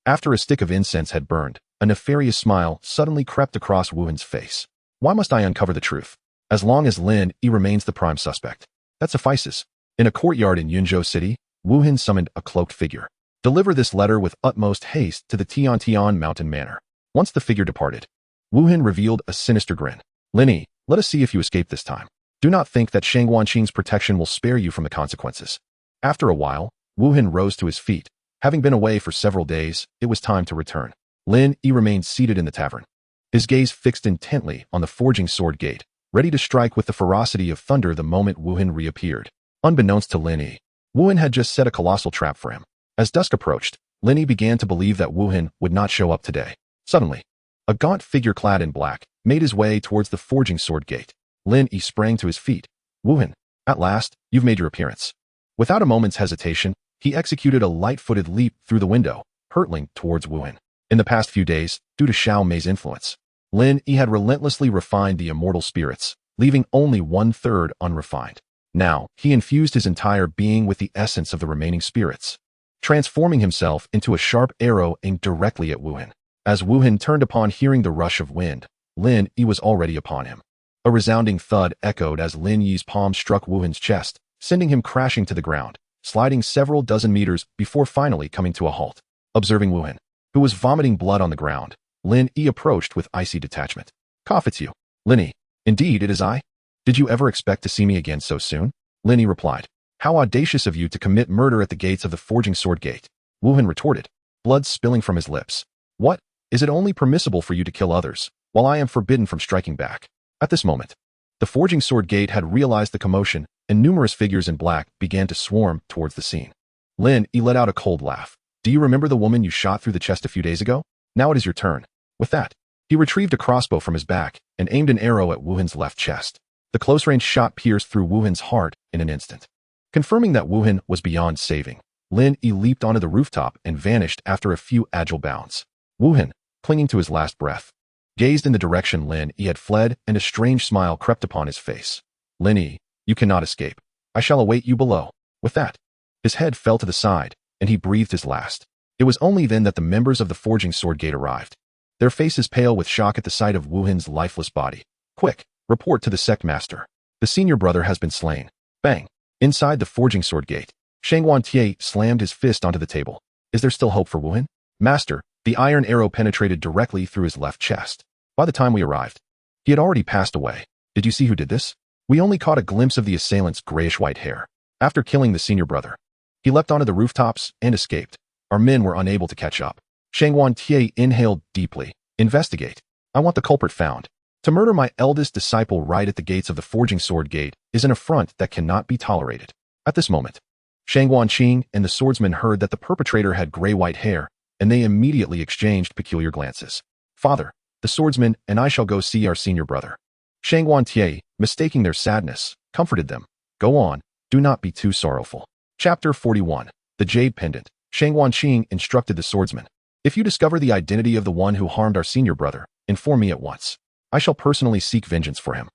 After a stick of incense had burned, a nefarious smile suddenly crept across Wu Hin's face. Why must I uncover the truth? As long as Lin Yi remains the prime suspect. That suffices. In a courtyard in Yunzhou City, Wu Hin summoned a cloaked figure. Deliver this letter with utmost haste to the Tian Mountain Manor. Once the figure departed, Wu Hin revealed a sinister grin. Lin Yi, let us see if you escape this time. Do not think that Shang Wanqing's protection will spare you from the consequences. After a while, Wu Hin rose to his feet. Having been away for several days, it was time to return. Lin Yi remained seated in the tavern, his gaze fixed intently on the forging sword gate, ready to strike with the ferocity of thunder the moment Wu Hin reappeared. Unbeknownst to Lin Yi, Wu Hin had just set a colossal trap for him. As dusk approached, Lin Yi began to believe that Wu Hin would not show up today. Suddenly, a gaunt figure clad in black made his way towards the forging sword gate. Lin Yi sprang to his feet. Wu Hin, at last, you've made your appearance. Without a moment's hesitation, he executed a light-footed leap through the window, hurtling towards Wu Hin. In the past few days, due to Xiaomei's influence, Lin Yi had relentlessly refined the immortal spirits, leaving only 1/3 unrefined. Now, he infused his entire being with the essence of the remaining spirits, transforming himself into a sharp arrow aimed directly at Wuhan. As Wuhan turned upon hearing the rush of wind, Lin Yi was already upon him. A resounding thud echoed as Lin Yi's palm struck Wuhan's chest, sending him crashing to the ground, sliding several dozen meters before finally coming to a halt. Observing Wuhan, who was vomiting blood on the ground, Lin Yi approached with icy detachment. "Cough, it's you." "Lin Yi, indeed it is I. Did you ever expect to see me again so soon?" Lin Yi replied. "How audacious of you to commit murder at the gates of the Forging Sword Gate," Wuhan retorted, blood spilling from his lips. "What? Is it only permissible for you to kill others, while I am forbidden from striking back?" At this moment, the Forging Sword Gate had realized the commotion, and numerous figures in black began to swarm towards the scene. Lin Yi let out a cold laugh. "Do you remember the woman you shot through the chest a few days ago? Now it is your turn." With that, he retrieved a crossbow from his back and aimed an arrow at Wuhan's left chest. The close-range shot pierced through Wuhan's heart in an instant. Confirming that Wuhan was beyond saving, Lin Yi leaped onto the rooftop and vanished after a few agile bounds. Wuhan, clinging to his last breath, gazed in the direction Lin Yi had fled, and a strange smile crept upon his face. "Lin Yi, you cannot escape. I shall await you below." With that, his head fell to the side, and he breathed his last. It was only then that the members of the Forging Sword Gate arrived, their faces pale with shock at the sight of Wuhan's lifeless body. "Quick, report to the sect master. The senior brother has been slain." Bang! Inside the Forging Sword Gate, Shangguan Tie slammed his fist onto the table. "Is there still hope for Wuhan?" "Master," the iron arrow penetrated directly through his left chest. By the time we arrived, he had already passed away. "Did you see who did this?" "We only caught a glimpse of the assailant's grayish-white hair. After killing the senior brother, he leapt onto the rooftops and escaped. Our men were unable to catch up." Shangguan Tie inhaled deeply. "Investigate. I want the culprit found. To murder my eldest disciple right at the gates of the Forging Sword Gate is an affront that cannot be tolerated." At this moment, Shangguan Qing and the swordsman heard that the perpetrator had gray-white hair, and they immediately exchanged peculiar glances. "Father, the swordsman and I shall go see our senior brother." Shangguan Tie, mistaking their sadness, comforted them. "Go on, do not be too sorrowful." Chapter 41. The Jade Pendant. Shangguan Qing instructed the swordsman. "If you discover the identity of the one who harmed our senior brother, inform me at once. I shall personally seek vengeance for him."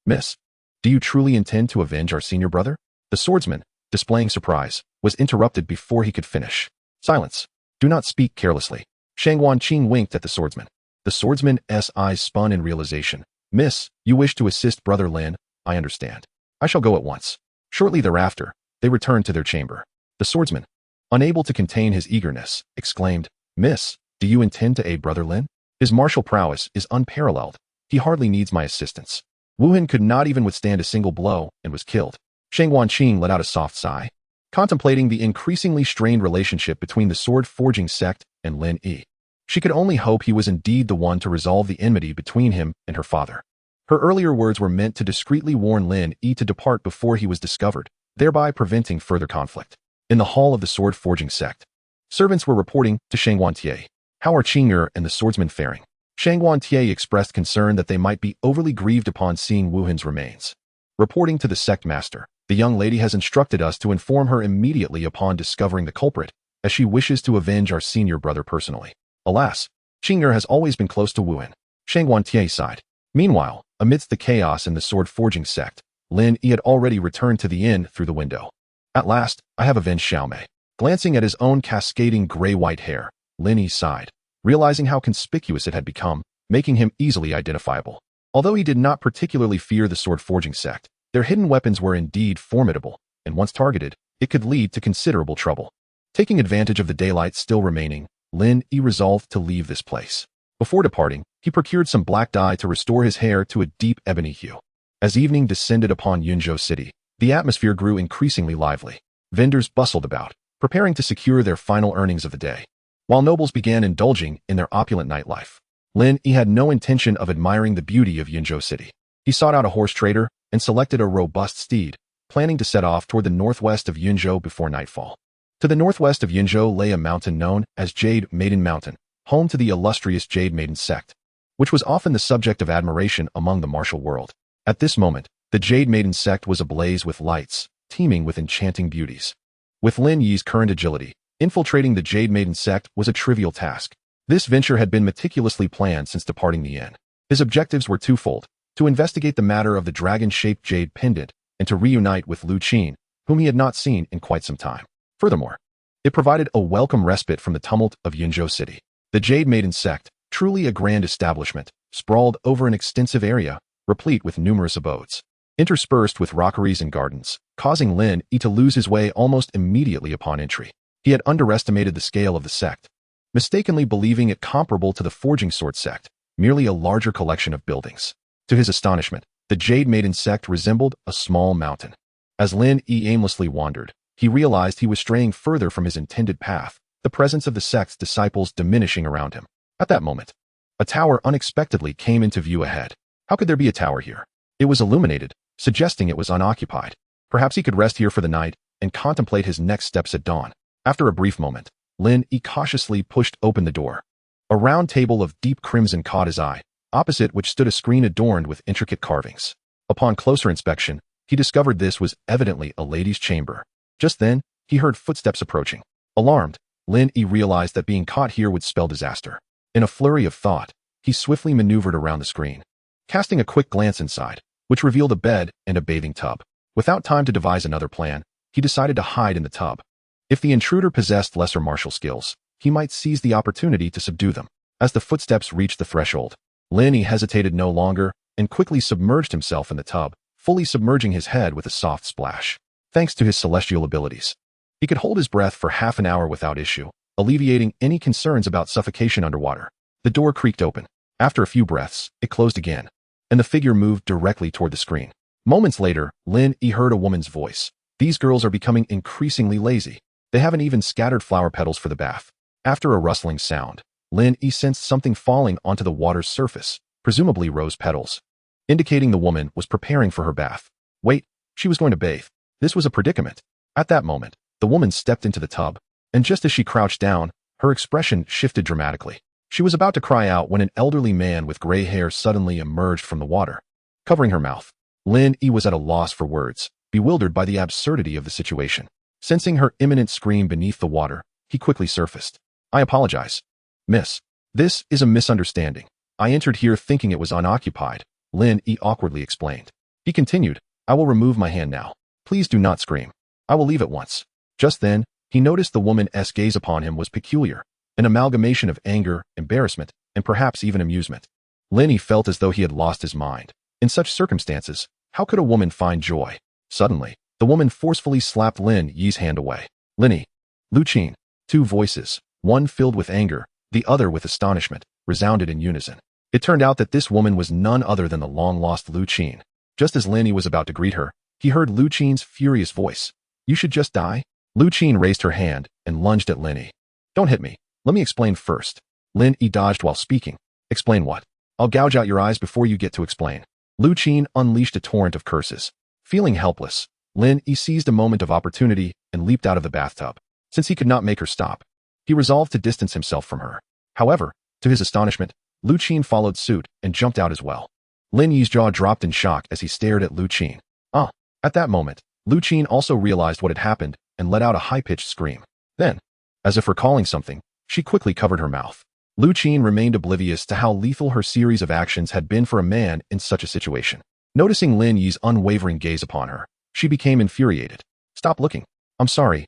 Miss, do you truly intend to avenge our senior brother?" The swordsman, displaying surprise, was interrupted before he could finish. "Silence. Do not speak carelessly." Shangguan Qing winked at the swordsman. The swordsman's eyes spun in realization. "Miss, you wish to assist Brother Lin, I understand. I shall go at once." Shortly thereafter, they returned to their chamber. The swordsman, unable to contain his eagerness, exclaimed, "Miss, do you intend to aid Brother Lin? His martial prowess is unparalleled. He hardly needs my assistance." Wuhan could not even withstand a single blow and was killed. Shangguan Qing let out a soft sigh, contemplating the increasingly strained relationship between the sword-forging sect and Lin Yi. She could only hope he was indeed the one to resolve the enmity between him and her father. Her earlier words were meant to discreetly warn Lin Yi to depart before he was discovered, thereby preventing further conflict. In the hall of the sword-forging sect, servants were reporting to Shangguan Tie. "How are Qing'er and the swordsman faring?" Shangguan Tie expressed concern that they might be overly grieved upon seeing Wuhan's remains. Reporting to the sect master, "The young lady has instructed us to inform her immediately upon discovering the culprit, as she wishes to avenge our senior brother personally." Alas, Qing'er has always been close to Wuhan. Shangguan Tie sighed. Meanwhile, amidst the chaos in the sword-forging sect, Lin Yi had already returned to the inn through the window. "At last, I have avenged Xiaomei." Glancing at his own cascading gray-white hair, Lin Yi sighed, realizing how conspicuous it had become, making him easily identifiable. Although he did not particularly fear the sword-forging sect, their hidden weapons were indeed formidable, and once targeted, it could lead to considerable trouble. Taking advantage of the daylight still remaining, Lin Yi resolved to leave this place. Before departing, he procured some black dye to restore his hair to a deep ebony hue. As evening descended upon Yunzhou City, the atmosphere grew increasingly lively. Vendors bustled about, preparing to secure their final earnings of the day, while nobles began indulging in their opulent nightlife. Lin Yi had no intention of admiring the beauty of Yunzhou City. He sought out a horse trader and selected a robust steed, planning to set off toward the northwest of Yunzhou before nightfall. To the northwest of Yunzhou lay a mountain known as Jade Maiden Mountain, home to the illustrious Jade Maiden sect, which was often the subject of admiration among the martial world. At this moment, the Jade Maiden sect was ablaze with lights, teeming with enchanting beauties. With Lin Yi's current agility, infiltrating the Jade Maiden sect was a trivial task. This venture had been meticulously planned since departing the inn. His objectives were twofold: to investigate the matter of the dragon-shaped jade pendant, and to reunite with Lu Qin, whom he had not seen in quite some time. Furthermore, it provided a welcome respite from the tumult of Yinzhou City. The Jade Maiden sect, truly a grand establishment, sprawled over an extensive area, replete with numerous abodes, interspersed with rockeries and gardens, causing Lin Yi to lose his way almost immediately upon entry. He had underestimated the scale of the sect, mistakenly believing it comparable to the Forging Sword sect, merely a larger collection of buildings. To his astonishment, the Jade Maiden sect resembled a small mountain. As Lin Yi aimlessly wandered, he realized he was straying further from his intended path, the presence of the sect's disciples diminishing around him. At that moment, a tower unexpectedly came into view ahead. How could there be a tower here? It was illuminated, suggesting it was unoccupied. Perhaps he could rest here for the night and contemplate his next steps at dawn. After a brief moment, Lin Yi cautiously pushed open the door. A round table of deep crimson caught his eye, opposite which stood a screen adorned with intricate carvings. Upon closer inspection, he discovered this was evidently a lady's chamber. Just then, he heard footsteps approaching. Alarmed, Lin Yi realized that being caught here would spell disaster. In a flurry of thought, he swiftly maneuvered around the screen, casting a quick glance inside, which revealed a bed and a bathing tub. Without time to devise another plan, he decided to hide in the tub. If the intruder possessed lesser martial skills, he might seize the opportunity to subdue them. As the footsteps reached the threshold, Lin Yi hesitated no longer and quickly submerged himself in the tub, fully submerging his head with a soft splash. Thanks to his celestial abilities, he could hold his breath for half an hour without issue, alleviating any concerns about suffocation underwater. The door creaked open. After a few breaths, it closed again, and the figure moved directly toward the screen. Moments later, Lin Yi heard a woman's voice. These girls are becoming increasingly lazy. They haven't even scattered flower petals for the bath. After a rustling sound, Lin Yi sensed something falling onto the water's surface, presumably rose petals, indicating the woman was preparing for her bath. Wait, she was going to bathe. This was a predicament. At that moment, the woman stepped into the tub, and just as she crouched down, her expression shifted dramatically. She was about to cry out when an elderly man with gray hair suddenly emerged from the water, covering her mouth. Lin Yi was at a loss for words, bewildered by the absurdity of the situation. Sensing her imminent scream beneath the water, he quickly surfaced. I apologize, miss. This is a misunderstanding. I entered here thinking it was unoccupied, Lin Yi awkwardly explained. He continued, I will remove my hand now. Please do not scream. I will leave at once. Just then, he noticed the woman's gaze upon him was peculiar, an amalgamation of anger, embarrassment, and perhaps even amusement. Lin Yi felt as though he had lost his mind. In such circumstances, how could a woman find joy? Suddenly, the woman forcefully slapped Lin Yi's hand away. Lin Yi, Lu Qin. Two voices, one filled with anger, the other with astonishment, resounded in unison. It turned out that this woman was none other than the long-lost Lu Qin. Just as Lin Yi was about to greet her, he heard Lu Qin's furious voice. You should just die? Lu Qin raised her hand and lunged at Lin Yi. Don't hit me. Let me explain first. Lin Yi dodged while speaking. Explain what? I'll gouge out your eyes before you get to explain. Lu Qin unleashed a torrent of curses. Feeling helpless, Lin Yi seized a moment of opportunity and leaped out of the bathtub. Since he could not make her stop, he resolved to distance himself from her. However, to his astonishment, Lu Qin followed suit and jumped out as well. Lin Yi's jaw dropped in shock as he stared at Lu Qin. At that moment, Lu Qin also realized what had happened and let out a high-pitched scream. Then, as if recalling something, she quickly covered her mouth. Lu Qin remained oblivious to how lethal her series of actions had been for a man in such a situation. Noticing Lin Yi's unwavering gaze upon her, she became infuriated. Stop looking. I'm sorry.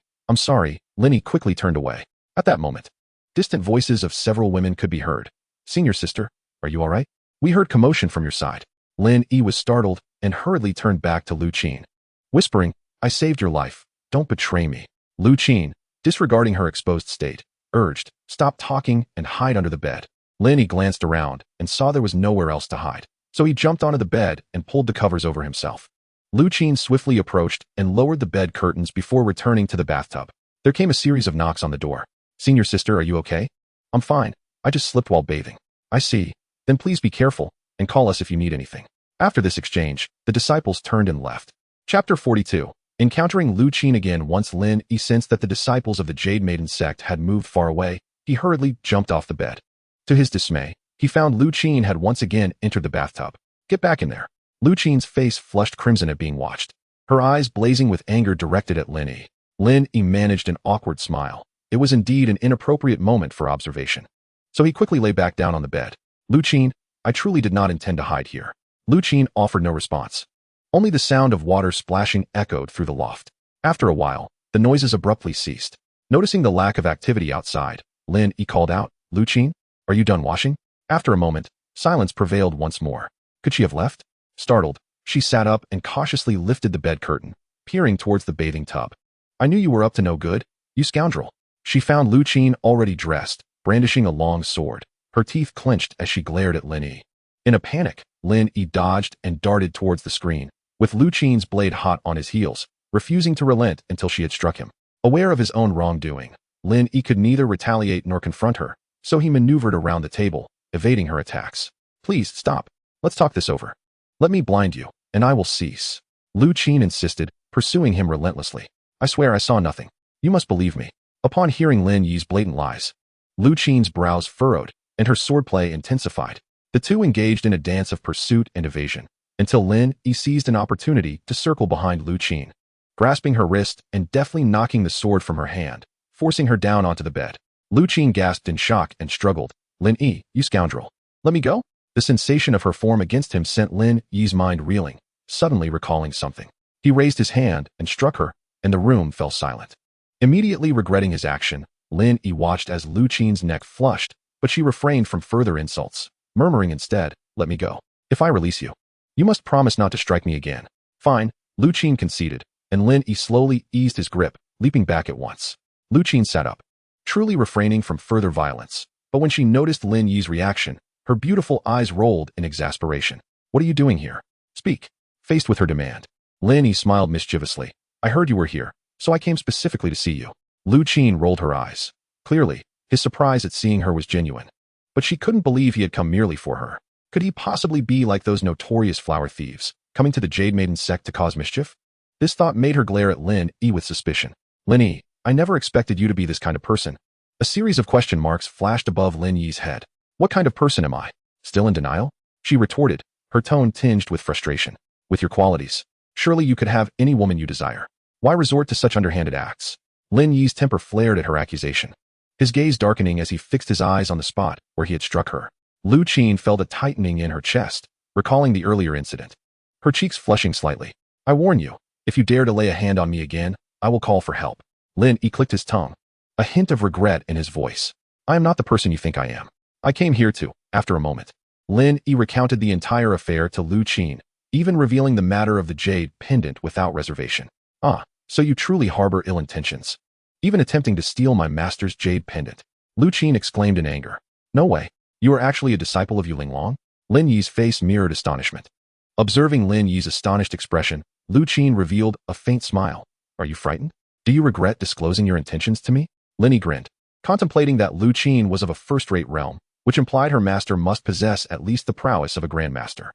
Lin Yi quickly turned away. At that moment, distant voices of several women could be heard. Senior sister, are you all right? We heard commotion from your side. Lin Yi was startled and hurriedly turned back to Lu Qin, whispering, I saved your life. Don't betray me. Lu Qin, disregarding her exposed state, urged, stop talking and hide under the bed. Lin Yi glanced around and saw there was nowhere else to hide, so he jumped onto the bed and pulled the covers over himself. Lu Qin swiftly approached and lowered the bed curtains before returning to the bathtub. There came a series of knocks on the door. Senior sister, are you okay? I'm fine. I just slipped while bathing. I see. Then please be careful and call us if you need anything. After this exchange, the disciples turned and left. Chapter 42. Encountering Lu Qin again. Once Lin Yi sensed that the disciples of the Jade Maiden sect had moved far away, he hurriedly jumped off the bed. To his dismay, he found Lu Qin had once again entered the bathtub. Get back in there. Lu Qin's face flushed crimson at being watched, her eyes blazing with anger directed at Lin Yi. Lin Yi managed an awkward smile. It was indeed an inappropriate moment for observation. So he quickly lay back down on the bed. Lu Qin, I truly did not intend to hide here. Lu Qin offered no response. Only the sound of water splashing echoed through the loft. After a while, the noises abruptly ceased. Noticing the lack of activity outside, Lin Yi called out, "Lu Qin, are you done washing?" After a moment, silence prevailed once more. Could she have left? Startled, she sat up and cautiously lifted the bed curtain, peering towards the bathing tub. "I knew you were up to no good, you scoundrel." She found Lu Qin already dressed, brandishing a long sword, her teeth clenched as she glared at Lin Yi. In a panic, Lin Yi dodged and darted towards the screen, with Lu Qin's blade hot on his heels, refusing to relent until she had struck him. Aware of his own wrongdoing, Lin Yi could neither retaliate nor confront her, so he maneuvered around the table, evading her attacks. "Please, stop. Let's talk this over. Let me blind you, and I will cease." Lu Qin insisted, pursuing him relentlessly. "I swear I saw nothing. You must believe me." Upon hearing Lin Yi's blatant lies, Lu Qin's brows furrowed, and her swordplay intensified. The two engaged in a dance of pursuit and evasion, until Lin Yi seized an opportunity to circle behind Lu Qin, grasping her wrist and deftly knocking the sword from her hand, forcing her down onto the bed. Lu Qin gasped in shock and struggled. "Lin Yi, you scoundrel. Let me go?" The sensation of her form against him sent Lin Yi's mind reeling, suddenly recalling something. He raised his hand and struck her, and the room fell silent. Immediately regretting his action, Lin Yi watched as Lu Qin's neck flushed, but she refrained from further insults, murmuring instead, "Let me go. If I release you, you must promise not to strike me again." "Fine," Lu Qin conceded, and Lin Yi slowly eased his grip, leaping back at once. Lu Qin sat up, truly refraining from further violence, but when she noticed Lin Yi's reaction, her beautiful eyes rolled in exasperation. "What are you doing here? Speak." Faced with her demand, Lin Yi smiled mischievously. "I heard you were here, so I came specifically to see you." Lu Qin rolled her eyes. Clearly, his surprise at seeing her was genuine. But she couldn't believe he had come merely for her. Could he possibly be like those notorious flower thieves, coming to the Jade Maiden sect to cause mischief? This thought made her glare at Lin Yi with suspicion. "Lin Yi, I never expected you to be this kind of person." A series of question marks flashed above Lin Yi's head. "What kind of person am I? Still in denial?" She retorted, her tone tinged with frustration. "With your qualities, surely you could have any woman you desire. Why resort to such underhanded acts?" Lin Yi's temper flared at her accusation, his gaze darkening as he fixed his eyes on the spot where he had struck her. Lu Qin felt a tightening in her chest, recalling the earlier incident, her cheeks flushing slightly. "I warn you, if you dare to lay a hand on me again, I will call for help." Lin Yi clicked his tongue, a hint of regret in his voice. "I am not the person you think I am. I came here to." After a moment, Lin Yi recounted the entire affair to Lu Qin, even revealing the matter of the jade pendant without reservation. "Ah, so you truly harbor ill intentions, even attempting to steal my master's jade pendant." Lu Qin exclaimed in anger. "No way. You are actually a disciple of Yu Linglong?" Lin Yi's face mirrored astonishment. Observing Lin Yi's astonished expression, Lu Qin revealed a faint smile. "Are you frightened? Do you regret disclosing your intentions to me?" Lin Yi grinned, contemplating that Lu Qin was of a first-rate realm, which implied her master must possess at least the prowess of a grandmaster.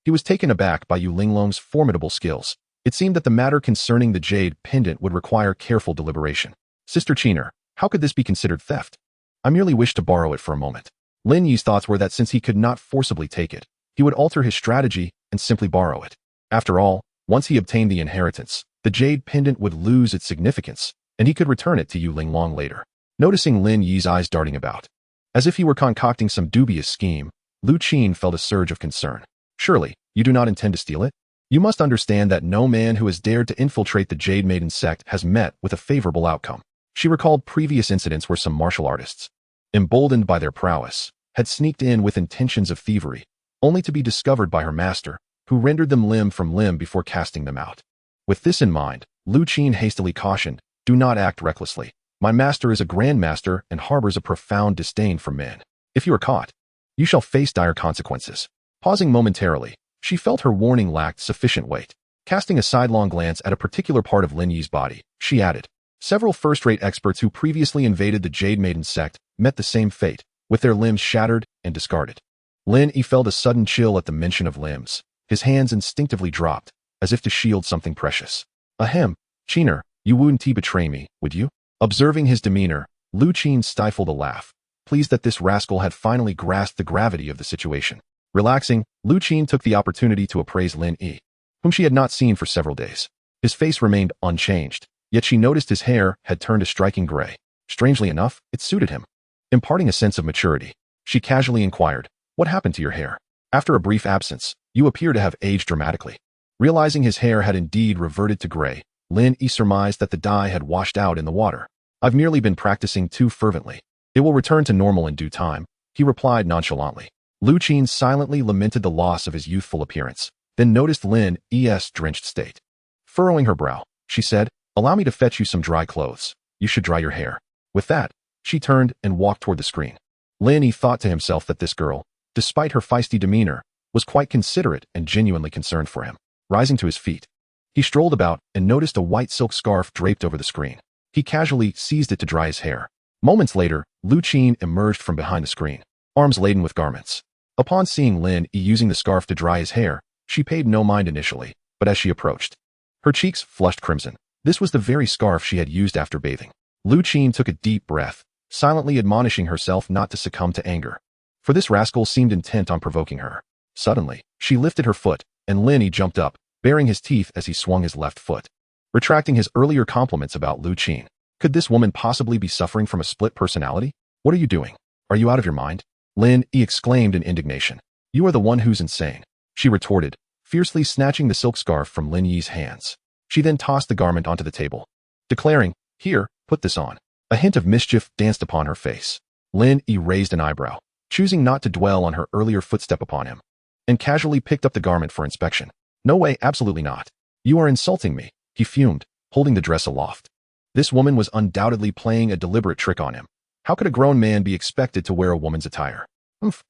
He was taken aback by Yu Linglong's formidable skills. It seemed that the matter concerning the jade pendant would require careful deliberation. "Sister Qiner, how could this be considered theft? I merely wished to borrow it for a moment." Lin Yi's thoughts were that since he could not forcibly take it, he would alter his strategy and simply borrow it. After all, once he obtained the inheritance, the jade pendant would lose its significance, and he could return it to Yu Linglong later. Noticing Lin Yi's eyes darting about, as if he were concocting some dubious scheme, Lu Qin felt a surge of concern. "Surely, you do not intend to steal it? You must understand that no man who has dared to infiltrate the Jade Maiden sect has met with a favorable outcome." She recalled previous incidents where some martial artists, emboldened by their prowess, had sneaked in with intentions of thievery, only to be discovered by her master, who rendered them limb from limb before casting them out. With this in mind, Lu Qin hastily cautioned, "Do not act recklessly. My master is a grandmaster and harbors a profound disdain for men. If you are caught, you shall face dire consequences." Pausing momentarily, she felt her warning lacked sufficient weight. Casting a sidelong glance at a particular part of Lin Yi's body, she added, "Several first-rate experts who previously invaded the Jade Maiden sect met the same fate, with their limbs shattered and discarded." Lin Yi felt a sudden chill at the mention of limbs. His hands instinctively dropped, as if to shield something precious. "Ahem, Qiner, you wouldn't betray me, would you?" Observing his demeanor, Lu Qin stifled a laugh, pleased that this rascal had finally grasped the gravity of the situation. Relaxing, Lu Qin took the opportunity to appraise Lin Yi, whom she had not seen for several days. His face remained unchanged, yet she noticed his hair had turned a striking gray. Strangely enough, it suited him. Imparting a sense of maturity, she casually inquired, "What happened to your hair? After a brief absence, you appear to have aged dramatically." Realizing his hair had indeed reverted to gray, Lin Yi surmised that the dye had washed out in the water. I've merely been practicing too fervently. It will return to normal in due time, he replied nonchalantly. Lu Qin silently lamented the loss of his youthful appearance, then noticed Lin Yi's drenched state. Furrowing her brow, she said, "Allow me to fetch you some dry clothes. You should dry your hair." With that, she turned and walked toward the screen. Lin Yi thought to himself that this girl, despite her feisty demeanor, was quite considerate and genuinely concerned for him. Rising to his feet, he strolled about and noticed a white silk scarf draped over the screen. He casually seized it to dry his hair. Moments later, Lu Qin emerged from behind the screen, arms laden with garments. Upon seeing Lin Yi using the scarf to dry his hair, she paid no mind initially, but as she approached, her cheeks flushed crimson. This was the very scarf she had used after bathing. Lu Qin took a deep breath, silently admonishing herself not to succumb to anger, for this rascal seemed intent on provoking her. Suddenly, she lifted her foot, and Lin Yi jumped up, baring his teeth as he swung his left foot, retracting his earlier compliments about Lu Qin. Could this woman possibly be suffering from a split personality? "What are you doing? Are you out of your mind?" Lin Yi exclaimed in indignation. "You are the one who's insane," she retorted, fiercely snatching the silk scarf from Lin Yi's hands. She then tossed the garment onto the table, declaring, "Here, put this on." A hint of mischief danced upon her face. Lin Yi raised an eyebrow, choosing not to dwell on her earlier footstep upon him, and casually picked up the garment for inspection. "No way, absolutely not. You are insulting me," he fumed, holding the dress aloft. This woman was undoubtedly playing a deliberate trick on him. How could a grown man be expected to wear a woman's attire?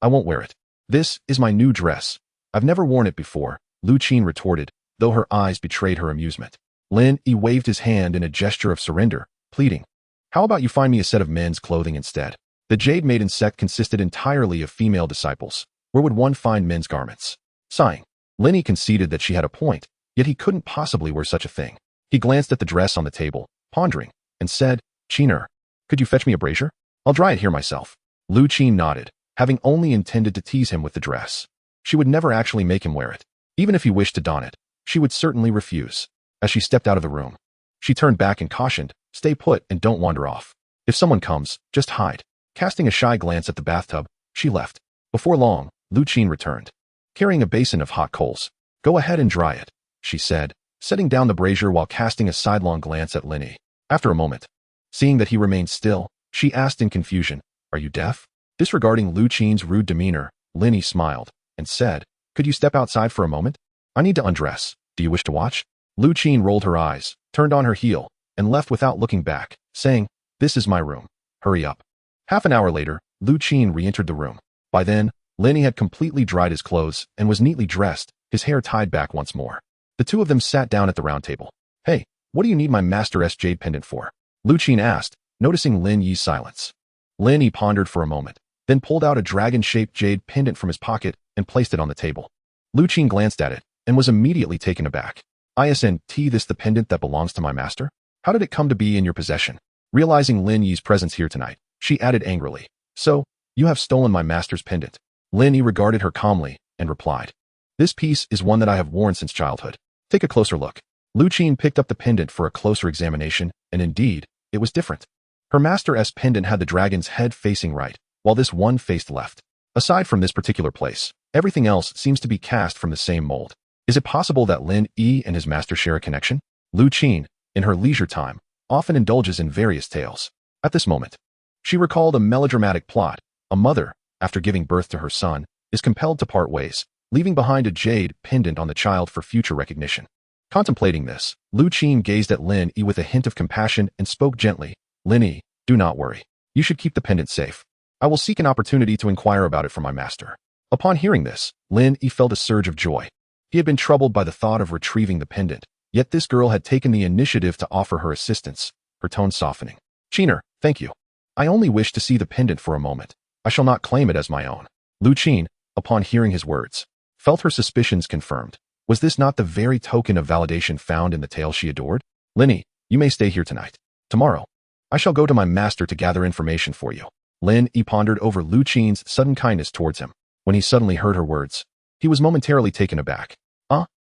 I won't wear it. This is my new dress. I've never worn it before," Lu Qin retorted, though her eyes betrayed her amusement. Lin Yi waved his hand in a gesture of surrender, pleading, "How about you find me a set of men's clothing instead?" The Jade Maiden sect consisted entirely of female disciples. Where would one find men's garments? Sighing, Lin Yi conceded that she had a point, yet he couldn't possibly wear such a thing. He glanced at the dress on the table, pondering, and said, "Qiner, could you fetch me a brazier? I'll dry it here myself." Lu Qin nodded, having only intended to tease him with the dress. She would never actually make him wear it. Even if he wished to don it, she would certainly refuse. As she stepped out of the room, she turned back and cautioned, "Stay put and don't wander off. If someone comes, just hide." Casting a shy glance at the bathtub, she left. Before long, Lu Qin returned, carrying a basin of hot coals. "Go ahead and dry it," she said, setting down the brazier while casting a sidelong glance at Lin Yi. After a moment, seeing that he remained still, she asked in confusion, "Are you deaf?" Disregarding Lu Qin's rude demeanor, Lin Yi smiled and said, "Could you step outside for a moment? I need to undress. Do you wish to watch?" Lu Qin rolled her eyes, turned on her heel, and left without looking back, saying, "This is my room. Hurry up." Half an hour later, Lu Qin re-entered the room. By then, Lin Yi had completely dried his clothes and was neatly dressed, his hair tied back once more. The two of them sat down at the round table. "Hey, what do you need my master's jade pendant for?" Lu Qin asked, noticing Lin Yi's silence. Lin Yi pondered for a moment, then pulled out a dragon-shaped jade pendant from his pocket and placed it on the table. Lu Qin glanced at it and was immediately taken aback. "Isn't this the pendant that belongs to my master? How did it come to be in your possession?" Realizing Lin Yi's presence here tonight, she added angrily, "So, you have stolen my master's pendant." Lin Yi regarded her calmly and replied, "This piece is one that I have worn since childhood. Take a closer look." Lu Qin picked up the pendant for a closer examination, and indeed, it was different. Her master's pendant had the dragon's head facing right, while this one faced left. Aside from this particular place, everything else seems to be cast from the same mold. Is it possible that Lin Yi and his master share a connection? Lu Qin, in her leisure time, often indulges in various tales. At this moment, she recalled a melodramatic plot. A mother, after giving birth to her son, is compelled to part ways, leaving behind a jade pendant on the child for future recognition. Contemplating this, Lu Qin gazed at Lin Yi with a hint of compassion and spoke gently, "Lin Yi, do not worry. You should keep the pendant safe. I will seek an opportunity to inquire about it from my master." Upon hearing this, Lin Yi felt a surge of joy. He had been troubled by the thought of retrieving the pendant, yet this girl had taken the initiative to offer her assistance, her tone softening. "Qiner, thank you. I only wish to see the pendant for a moment. I shall not claim it as my own." Lu Qin, upon hearing his words, felt her suspicions confirmed. Was this not the very token of validation found in the tale she adored? "Lin Yi, you may stay here tonight. Tomorrow, I shall go to my master to gather information for you." Lin Yi pondered over Lu Qin's sudden kindness towards him. When he suddenly heard her words, he was momentarily taken aback.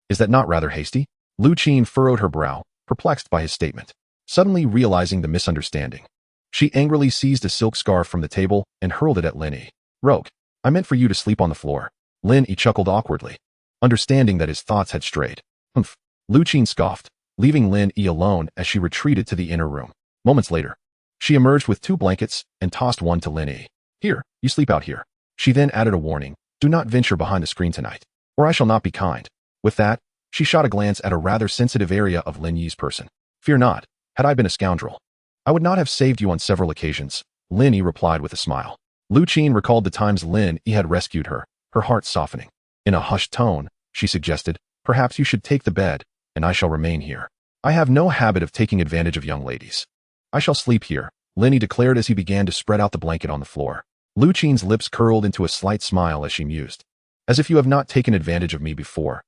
Is that not rather hasty?" Lu Qin furrowed her brow, perplexed by his statement. Suddenly realizing the misunderstanding, she angrily seized a silk scarf from the table and hurled it at Lin Yi. "Rogue, I meant for you to sleep on the floor." Lin Yi chuckled awkwardly, understanding that his thoughts had strayed. Humph. Lu Qin scoffed, leaving Lin Yi alone as she retreated to the inner room. Moments later, she emerged with 2 blankets and tossed one to Lin Yi. Here, you sleep out here. She then added a warning, do not venture behind the screen tonight, or I shall not be kind. With that, she shot a glance at a rather sensitive area of Lin Yi's person. Fear not, had I been a scoundrel, I would not have saved you on several occasions, Lin Yi replied with a smile. Lu Qin recalled the times Lin Yi had rescued her, her heart softening. In a hushed tone, she suggested, perhaps you should take the bed, and I shall remain here. I have no habit of taking advantage of young ladies. I shall sleep here, Lin Yi declared as he began to spread out the blanket on the floor. Lu Qin's lips curled into a slight smile as she mused. As if you have not taken advantage of me before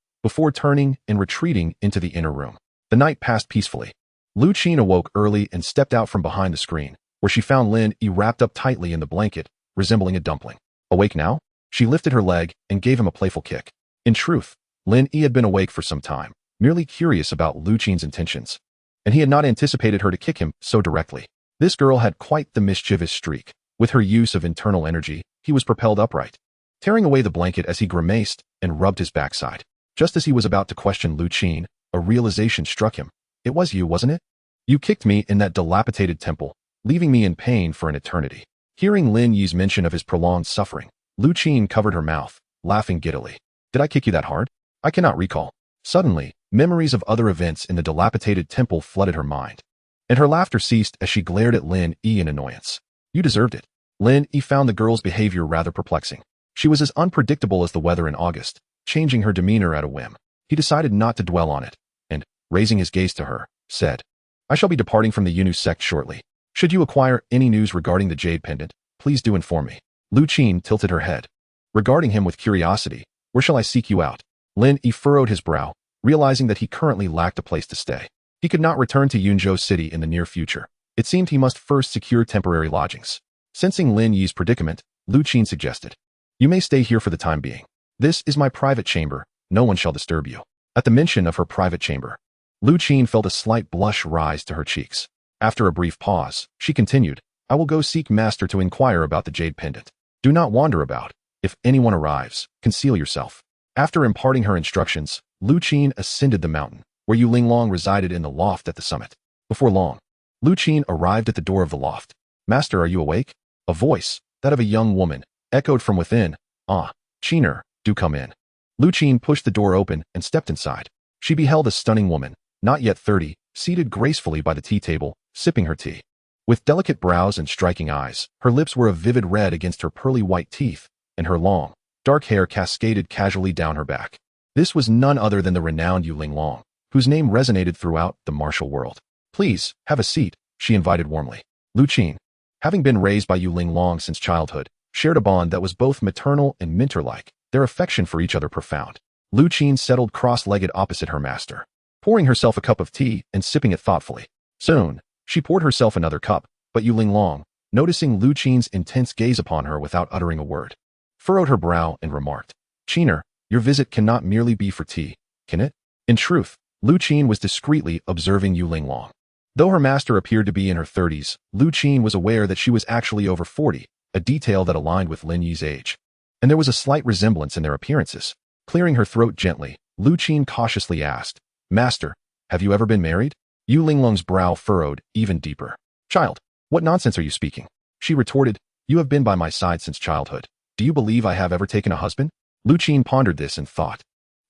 turning and retreating into the inner room. The night passed peacefully. Lu Qin awoke early and stepped out from behind the screen, where she found Lin Yi wrapped up tightly in the blanket, resembling a dumpling. Awake now? She lifted her leg and gave him a playful kick. In truth, Lin Yi had been awake for some time, merely curious about Lu Qin's intentions, and he had not anticipated her to kick him so directly. This girl had quite the mischievous streak. With her use of internal energy, he was propelled upright, tearing away the blanket as he grimaced and rubbed his backside. Just as he was about to question Lu Qin, a realization struck him. It was you, wasn't it? You kicked me in that dilapidated temple, leaving me in pain for an eternity. Hearing Lin Yi's mention of his prolonged suffering, Lu Qin covered her mouth, laughing giddily. Did I kick you that hard? I cannot recall. Suddenly, memories of other events in the dilapidated temple flooded her mind, and her laughter ceased as she glared at Lin Yi in annoyance. You deserved it. Lin Yi found the girl's behavior rather perplexing. She was as unpredictable as the weather in August, changing her demeanor at a whim. He decided not to dwell on it, and, raising his gaze to her, said, I shall be departing from the Yunu sect shortly. Should you acquire any news regarding the jade pendant, please do inform me. Lu Qin tilted her head, regarding him with curiosity. Where shall I seek you out? Lin Yi furrowed his brow, realizing that he currently lacked a place to stay. He could not return to Yunzhou City in the near future. It seemed he must first secure temporary lodgings. Sensing Lin Yi's predicament, Lu Qin suggested, you may stay here for the time being. This is my private chamber, no one shall disturb you. At the mention of her private chamber, Lu Qin felt a slight blush rise to her cheeks. After a brief pause, she continued, I will go seek Master to inquire about the jade pendant. Do not wander about. If anyone arrives, conceal yourself. After imparting her instructions, Lu Qin ascended the mountain, where Yu Linglong resided in the loft at the summit. Before long, Lu Qin arrived at the door of the loft. Master, are you awake? A voice, that of a young woman, echoed from within. Ah, Qiner, do come in. Lu Qin pushed the door open and stepped inside. She beheld a stunning woman, not yet 30, seated gracefully by the tea table, sipping her tea. With delicate brows and striking eyes, her lips were a vivid red against her pearly white teeth, and her long, dark hair cascaded casually down her back. This was none other than the renowned Yu Linglong, whose name resonated throughout the martial world. Please, have a seat, she invited warmly. Lu Qin, having been raised by Yu Linglong since childhood, shared a bond that was both maternal and mentor-like, their affection for each other profound. Lu Qin settled cross-legged opposite her master, pouring herself a cup of tea and sipping it thoughtfully. Soon, she poured herself another cup, but Yu Linglong, noticing Lu Qin's intense gaze upon her without uttering a word, furrowed her brow and remarked, Qiner, your visit cannot merely be for tea, can it? In truth, Lu Qin was discreetly observing Yu Linglong. Though her master appeared to be in her 30s, Lu Qin was aware that she was actually over 40, a detail that aligned with Lin Yi's age. And there was a slight resemblance in their appearances. Clearing her throat gently, Lu Qin cautiously asked, Master, have you ever been married? Yu Linglong's brow furrowed even deeper. Child, what nonsense are you speaking? She retorted, you have been by my side since childhood. Do you believe I have ever taken a husband? Lu Qin pondered this and thought.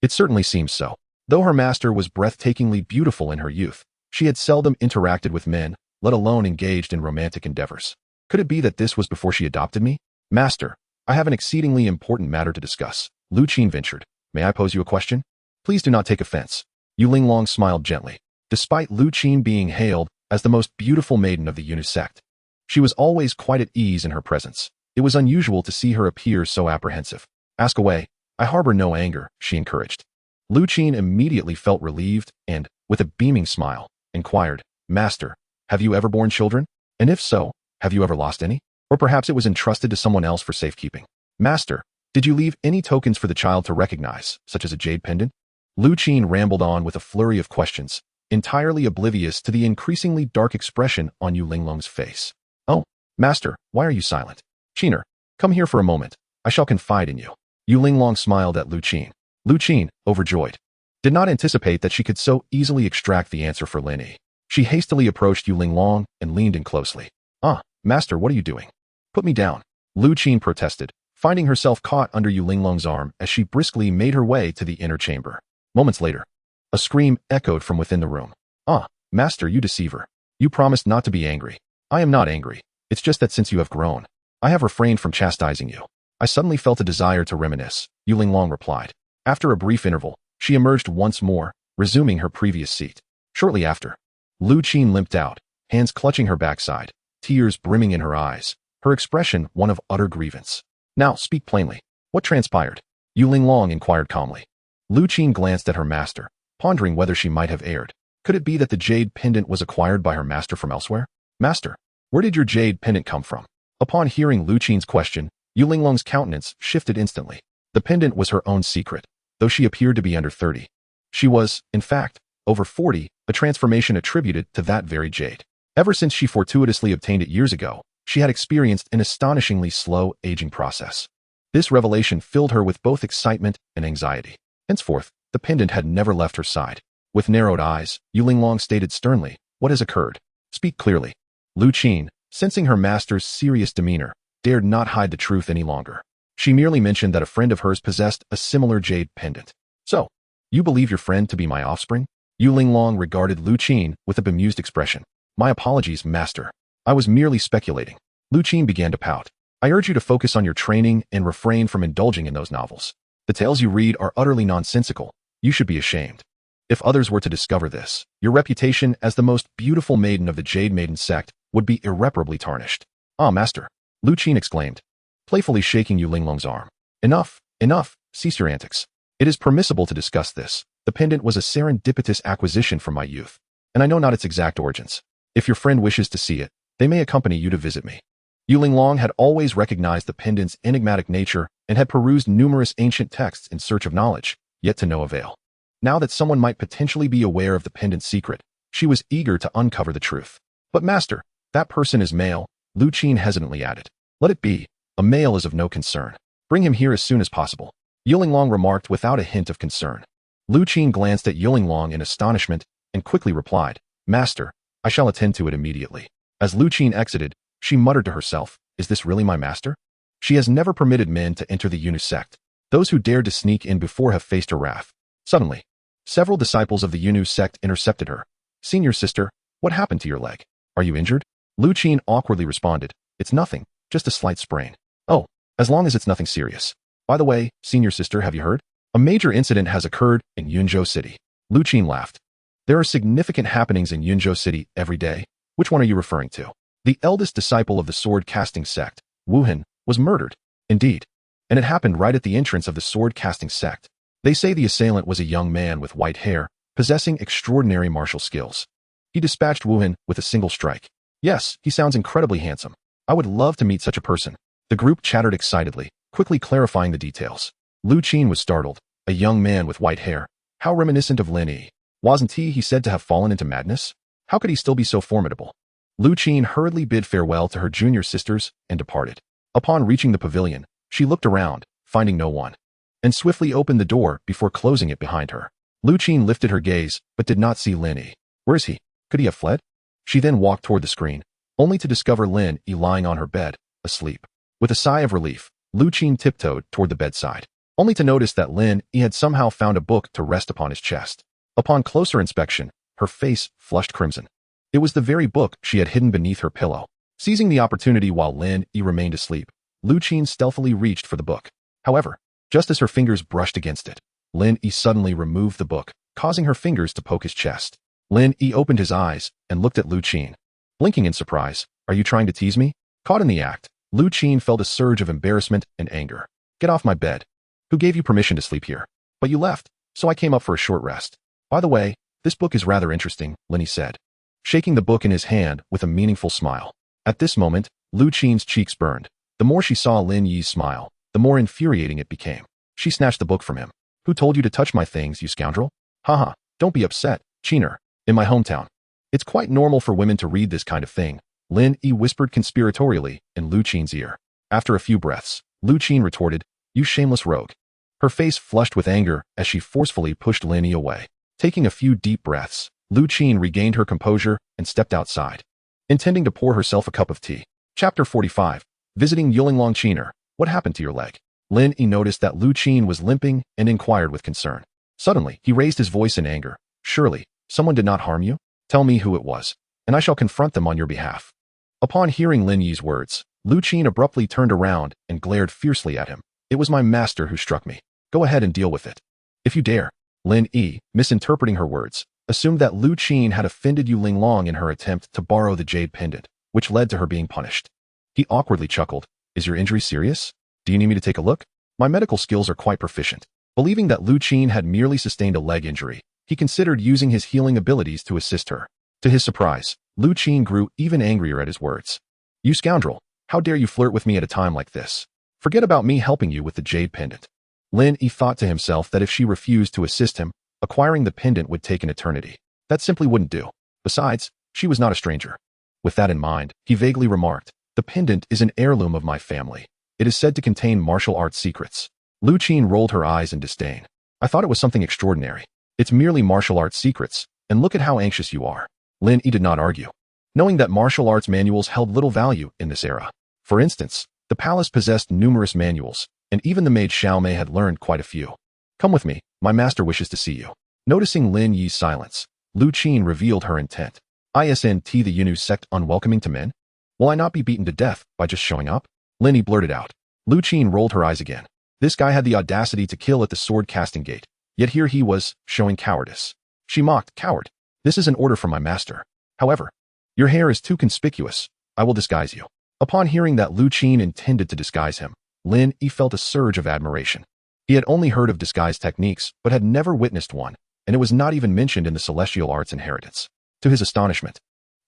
It certainly seems so. Though her master was breathtakingly beautiful in her youth, she had seldom interacted with men, let alone engaged in romantic endeavors. Could it be that this was before she adopted me? Master, I have an exceedingly important matter to discuss. Lu Qin ventured. May I pose you a question? Please do not take offense. Yu Linglong smiled gently. Despite Lu Qin being hailed as the most beautiful maiden of the Yunu sect, she was always quite at ease in her presence. It was unusual to see her appear so apprehensive. Ask away. I harbor no anger, she encouraged. Lu Qin immediately felt relieved and, with a beaming smile, inquired, Master, have you ever borne children? And if so, have you ever lost any? Or perhaps it was entrusted to someone else for safekeeping. Master, did you leave any tokens for the child to recognize, such as a jade pendant? Lu Qin rambled on with a flurry of questions, entirely oblivious to the increasingly dark expression on Yu Linglong's face. Oh, Master, why are you silent? Qiner, come here for a moment. I shall confide in you. Yu Linglong smiled at Lu Qin. Lu Qin, overjoyed, did not anticipate that she could so easily extract the answer for Lin Yi. She hastily approached Yu Linglong and leaned in closely. Master, what are you doing? Put me down. Lu Qin protested, finding herself caught under Yu Linglong's arm as she briskly made her way to the inner chamber. Moments later, a scream echoed from within the room. Master, you deceiver. You promised not to be angry. I am not angry. It's just that since you have grown, I have refrained from chastising you. I suddenly felt a desire to reminisce, Yu Linglong replied. After a brief interval, she emerged once more, resuming her previous seat. Shortly after, Lu Qin limped out, hands clutching her backside, tears brimming in her eyes, her expression one of utter grievance. Now, speak plainly. What transpired? Yu Linglong inquired calmly. Lu Qin glanced at her master, pondering whether she might have erred. Could it be that the jade pendant was acquired by her master from elsewhere? Master, where did your jade pendant come from? Upon hearing Lu Qin's question, Yu Linglong's countenance shifted instantly. The pendant was her own secret, though she appeared to be under 30. She was, in fact, over 40, a transformation attributed to that very jade. Ever since she fortuitously obtained it years ago, she had experienced an astonishingly slow aging process. This revelation filled her with both excitement and anxiety. Henceforth, the pendant had never left her side. With narrowed eyes, Yu Linglong stated sternly, "What has occurred? Speak clearly." Lu Qin, sensing her master's serious demeanor, dared not hide the truth any longer. She merely mentioned that a friend of hers possessed a similar jade pendant. So, you believe your friend to be my offspring? Yu Linglong regarded Lu Qin with a bemused expression. My apologies, master. I was merely speculating. Lu Qin began to pout. I urge you to focus on your training and refrain from indulging in those novels. The tales you read are utterly nonsensical. You should be ashamed. If others were to discover this, your reputation as the most beautiful maiden of the Jade Maiden sect would be irreparably tarnished. Master, Lu Qin exclaimed, playfully shaking Yu Linglong's arm. Enough, cease your antics. It is permissible to discuss this. The pendant was a serendipitous acquisition from my youth, and I know not its exact origins. If your friend wishes to see it, they may accompany you to visit me. Yu Linglong had always recognized the pendant's enigmatic nature and had perused numerous ancient texts in search of knowledge, yet to no avail. Now that someone might potentially be aware of the pendant's secret, she was eager to uncover the truth. But master, that person is male, Lu Qin hesitantly added. Let it be. A male is of no concern. Bring him here as soon as possible. Yu Linglong remarked without a hint of concern. Lu Qin glanced at Yu Linglong in astonishment and quickly replied, Master, I shall attend to it immediately. As Lu Qin exited, she muttered to herself, is this really my master? She has never permitted men to enter the Yunu sect. Those who dared to sneak in before have faced her wrath. Suddenly, several disciples of the Yunu sect intercepted her. Senior sister, what happened to your leg? Are you injured? Lu Qin awkwardly responded, it's nothing, just a slight sprain. Oh, as long as it's nothing serious. By the way, senior sister, have you heard? A major incident has occurred in Yunzhou City. Lu Qin laughed. There are significant happenings in Yunzhou City every day. Which one are you referring to? The eldest disciple of the sword-casting sect, Wuhan, was murdered. Indeed. And it happened right at the entrance of the sword-casting sect. They say the assailant was a young man with white hair, possessing extraordinary martial skills. He dispatched Wuhan with a single strike. Yes, he sounds incredibly handsome. I would love to meet such a person. The group chattered excitedly, quickly clarifying the details. Lu Qin was startled. A young man with white hair. How reminiscent of Lin Yi. Wasn't he said to have fallen into madness? How could he still be so formidable? Lu Qin hurriedly bid farewell to her junior sisters and departed. Upon reaching the pavilion, she looked around, finding no one, and swiftly opened the door before closing it behind her. Lu Qin lifted her gaze, but did not see Lin Yi. Where is he? Could he have fled? She then walked toward the screen, only to discover Lin Yi lying on her bed, asleep. With a sigh of relief, Lu Qin tiptoed toward the bedside, only to notice that Lin Yi had somehow found a book to rest upon his chest. Upon closer inspection, her face flushed crimson. It was the very book she had hidden beneath her pillow. Seizing the opportunity while Lin Yi remained asleep, Lu Qin stealthily reached for the book. However, just as her fingers brushed against it, Lin Yi suddenly removed the book, causing her fingers to poke his chest. Lin Yi opened his eyes and looked at Lu Qin, blinking in surprise. Are you trying to tease me? Caught in the act, Lu Qin felt a surge of embarrassment and anger. Get off my bed. Who gave you permission to sleep here? But you left, so I came up for a short rest. By the way, this book is rather interesting, Lin Yi said, shaking the book in his hand with a meaningful smile. At this moment, Lu Qin's cheeks burned. The more she saw Lin Yi's smile, the more infuriating it became. She snatched the book from him. Who told you to touch my things, you scoundrel? Haha, don't be upset, Qiner. In my hometown, it's quite normal for women to read this kind of thing, Lin Yi whispered conspiratorially in Lu Qin's ear. After a few breaths, Lu Qin retorted, you shameless rogue. Her face flushed with anger as she forcefully pushed Lin Yi away. Taking a few deep breaths, Lu Qin regained her composure and stepped outside, intending to pour herself a cup of tea. Chapter 45. Visiting Yulinglong Qiner. What happened to your leg? Lin Yi noticed that Lu Qin was limping and inquired with concern. Suddenly, he raised his voice in anger. Surely, someone did not harm you? Tell me who it was, and I shall confront them on your behalf. Upon hearing Lin Yi's words, Lu Qin abruptly turned around and glared fiercely at him. It was my master who struck me. Go ahead and deal with it. If you dare. Lin Yi, misinterpreting her words, assumed that Lu Qin had offended Yulinglong in her attempt to borrow the jade pendant, which led to her being punished. He awkwardly chuckled. Is your injury serious? Do you need me to take a look? My medical skills are quite proficient. Believing that Lu Qin had merely sustained a leg injury, he considered using his healing abilities to assist her. To his surprise, Lu Qin grew even angrier at his words. You scoundrel, how dare you flirt with me at a time like this? Forget about me helping you with the jade pendant. Lin Yi thought to himself that if she refused to assist him, acquiring the pendant would take an eternity. That simply wouldn't do. Besides, she was not a stranger. With that in mind, he vaguely remarked, the pendant is an heirloom of my family. It is said to contain martial arts secrets. Lu Qin rolled her eyes in disdain. I thought it was something extraordinary. It's merely martial arts secrets, and look at how anxious you are. Lin Yi did not argue, knowing that martial arts manuals held little value in this era. For instance, the palace possessed numerous manuals, and even the maid Xiaomei had learned quite a few. Come with me, my master wishes to see you. Noticing Lin Yi's silence, Lu Qin revealed her intent. Isn't the Yunnu sect unwelcoming to men? Will I not be beaten to death by just showing up? Lin Yi blurted out. Lu Qin rolled her eyes again. This guy had the audacity to kill at the sword-casting gate, yet here he was, showing cowardice. She mocked, coward. This is an order from my master. However, your hair is too conspicuous. I will disguise you. Upon hearing that Lu Qin intended to disguise him, Lin Yi felt a surge of admiration. He had only heard of disguise techniques, but had never witnessed one, and it was not even mentioned in the celestial arts inheritance. To his astonishment,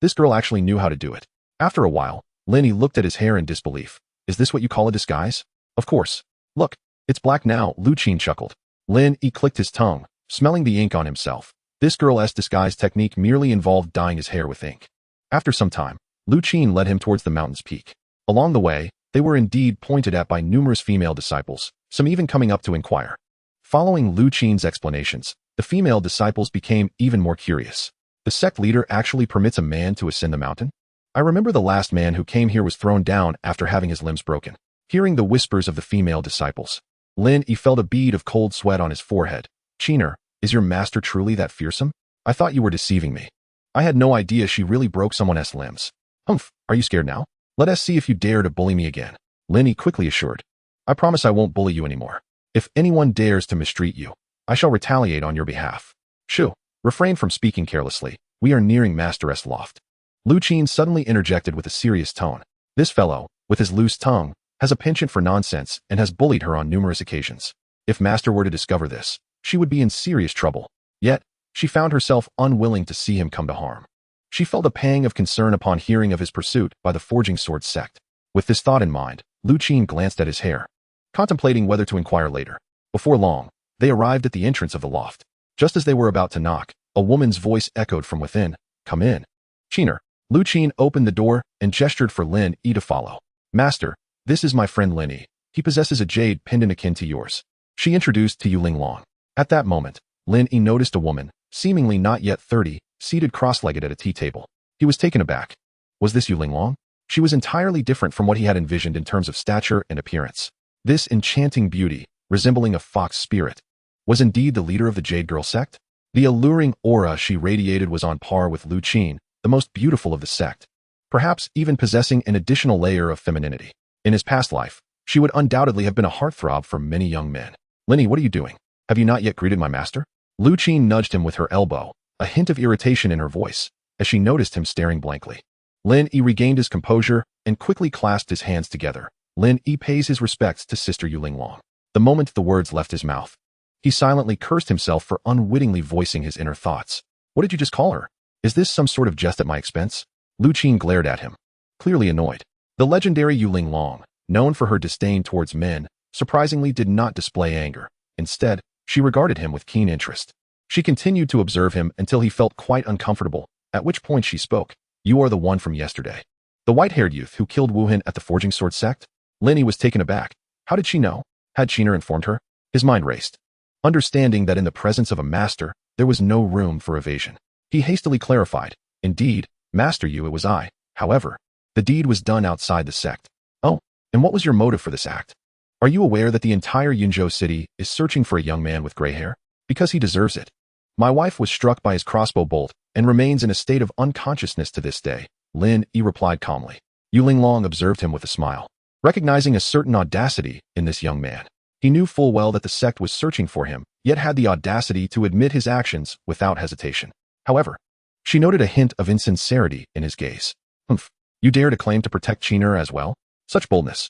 this girl actually knew how to do it. After a while, Lin Yi looked at his hair in disbelief. Is this what you call a disguise? Of course. Look, it's black now, Lu Qin chuckled. Lin Yi clicked his tongue, smelling the ink on himself. This girl's disguise technique merely involved dyeing his hair with ink. After some time, Lu Qin led him towards the mountain's peak. Along the way, they were indeed pointed at by numerous female disciples, some even coming up to inquire. Following Lu Qin's explanations, the female disciples became even more curious. The sect leader actually permits a man to ascend the mountain? I remember the last man who came here was thrown down after having his limbs broken. Hearing the whispers of the female disciples, Lin Yi felt a bead of cold sweat on his forehead. Qiner, is your master truly that fearsome? I thought you were deceiving me. I had no idea she really broke someone's limbs. Humph, are you scared now? Let us see if you dare to bully me again. Lin Yi quickly assured. I promise I won't bully you anymore. If anyone dares to mistreat you, I shall retaliate on your behalf. Shoo, refrain from speaking carelessly. We are nearing Master's loft. Lu Qin suddenly interjected with a serious tone. This fellow, with his loose tongue, has a penchant for nonsense and has bullied her on numerous occasions. If Master were to discover this, she would be in serious trouble. Yet, she found herself unwilling to see him come to harm. She felt a pang of concern upon hearing of his pursuit by the Forging Sword sect. With this thought in mind, Lu Qin glanced at his hair, contemplating whether to inquire later. Before long, they arrived at the entrance of the loft. Just as they were about to knock, a woman's voice echoed from within. Come in. Qiner. Lu Qin opened the door and gestured for Lin Yi to follow. Master, this is my friend Lin Yi. He possesses a jade pendant akin to yours. She introduced to Yulinglong. At that moment, Lin Yi noticed a woman, seemingly not yet 30, seated cross-legged at a tea table. He was taken aback. Was this Yulinglong? She was entirely different from what he had envisioned in terms of stature and appearance. This enchanting beauty, resembling a fox spirit, was indeed the leader of the Jade Girl sect? The alluring aura she radiated was on par with Lu Qin, the most beautiful of the sect, perhaps even possessing an additional layer of femininity. In his past life, she would undoubtedly have been a heartthrob for many young men. Lin Yi, what are you doing? Have you not yet greeted my master? Lu Qin nudged him with her elbow, a hint of irritation in her voice, as she noticed him staring blankly. Lin Yi regained his composure and quickly clasped his hands together. Lin Yi pays his respects to Sister Yulinglong. The moment the words left his mouth, he silently cursed himself for unwittingly voicing his inner thoughts. What did you just call her? Is this some sort of jest at my expense? Lu Qin glared at him, clearly annoyed. The legendary Yulinglong, known for her disdain towards men, surprisingly did not display anger. Instead, she regarded him with keen interest. She continued to observe him until he felt quite uncomfortable, at which point she spoke. You are the one from yesterday. The white-haired youth who killed Wuhan at the Forging Sword sect? Lin Yi was taken aback. How did she know? Had Qiner informed her? His mind raced. Understanding that in the presence of a master, there was no room for evasion. He hastily clarified, "Indeed, Master Yu, it was I. However, the deed was done outside the sect." "Oh, and what was your motive for this act? Are you aware that the entire Yunzhou city is searching for a young man with gray hair? Because he deserves it. My wife was struck by his crossbow bolt and remains in a state of unconsciousness to this day," Lin Yi replied calmly. Yu Linglong observed him with a smile. Recognizing a certain audacity in this young man, he knew full well that the sect was searching for him, yet had the audacity to admit his actions without hesitation. However, she noted a hint of insincerity in his gaze. "Humph, you dare to claim to protect Qiner as well? Such boldness.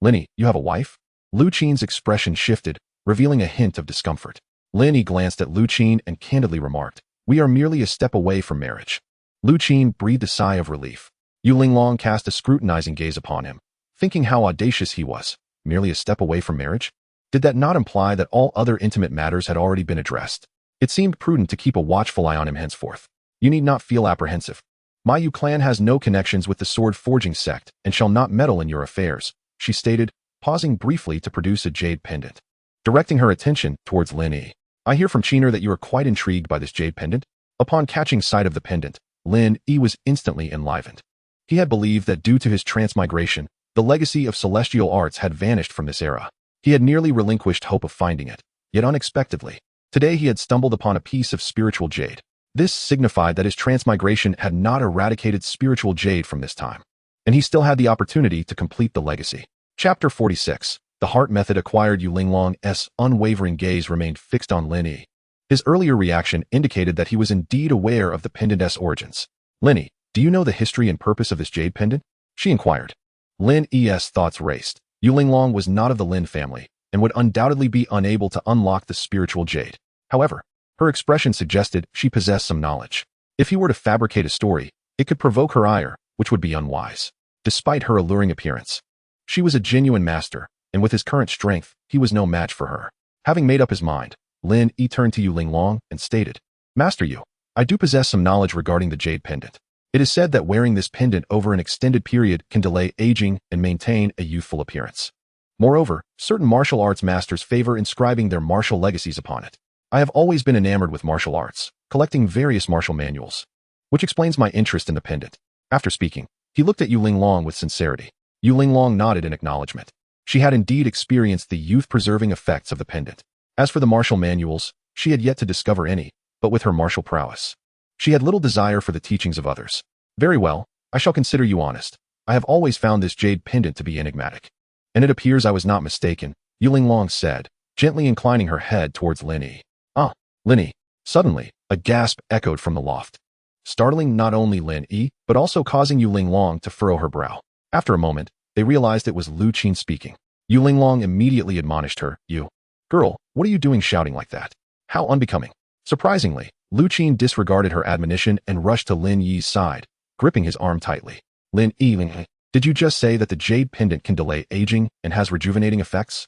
Lin Yi, you have a wife?" Lu Qin's expression shifted, revealing a hint of discomfort. Lin Yi glanced at Lu Qin and candidly remarked, "We are merely a step away from marriage." Lu Qin breathed a sigh of relief. Yu Linglong cast a scrutinizing gaze upon him, thinking how audacious he was. Merely a step away from marriage? Did that not imply that all other intimate matters had already been addressed? It seemed prudent to keep a watchful eye on him henceforth. "You need not feel apprehensive. My Yu clan has no connections with the sword-forging sect and shall not meddle in your affairs," she stated, pausing briefly to produce a jade pendant. Directing her attention towards Lin Yi. "I hear from Qiner that you are quite intrigued by this jade pendant." Upon catching sight of the pendant, Lin Yi was instantly enlivened. He had believed that due to his transmigration, the legacy of celestial arts had vanished from this era. He had nearly relinquished hope of finding it, yet unexpectedly, today he had stumbled upon a piece of spiritual jade. This signified that his transmigration had not eradicated spiritual jade from this time, and he still had the opportunity to complete the legacy. Chapter 46. The heart method acquired. Yu Linglong's unwavering gaze remained fixed on Lin Yi. His earlier reaction indicated that he was indeed aware of the pendant's origins. "Lin Yi, do you know the history and purpose of this jade pendant?" she inquired. Lin Yi's thoughts raced. Yu Linglong was not of the Lin family, and would undoubtedly be unable to unlock the spiritual jade. However, her expression suggested she possessed some knowledge. If he were to fabricate a story, it could provoke her ire, which would be unwise. Despite her alluring appearance, she was a genuine master, and with his current strength, he was no match for her. Having made up his mind, Lin Yi turned to Yu Linglong and stated, "Master Yu, I do possess some knowledge regarding the jade pendant. It is said that wearing this pendant over an extended period can delay aging and maintain a youthful appearance. Moreover, certain martial arts masters favor inscribing their martial legacies upon it. I have always been enamored with martial arts, collecting various martial manuals, which explains my interest in the pendant." After speaking, he looked at Yu Linglong with sincerity. Yu Linglong nodded in acknowledgement. She had indeed experienced the youth-preserving effects of the pendant. As for the martial manuals, she had yet to discover any, but with her martial prowess, she had little desire for the teachings of others. "Very well, I shall consider you honest. I have always found this jade pendant to be enigmatic. And it appears I was not mistaken," Yu Linglong said, gently inclining her head towards Lin Yi. "Ah, Lin Yi." Suddenly, a gasp echoed from the loft, startling not only Lin Yi, but also causing Yu Linglong to furrow her brow. After a moment, they realized it was Lu Qin speaking. Yu Linglong immediately admonished her, "You, girl, what are you doing shouting like that? How unbecoming." Surprisingly, Lu Qin disregarded her admonition and rushed to Lin Yi's side, gripping his arm tightly. Lin Yi, did you just say that the jade pendant can delay aging and has rejuvenating effects?"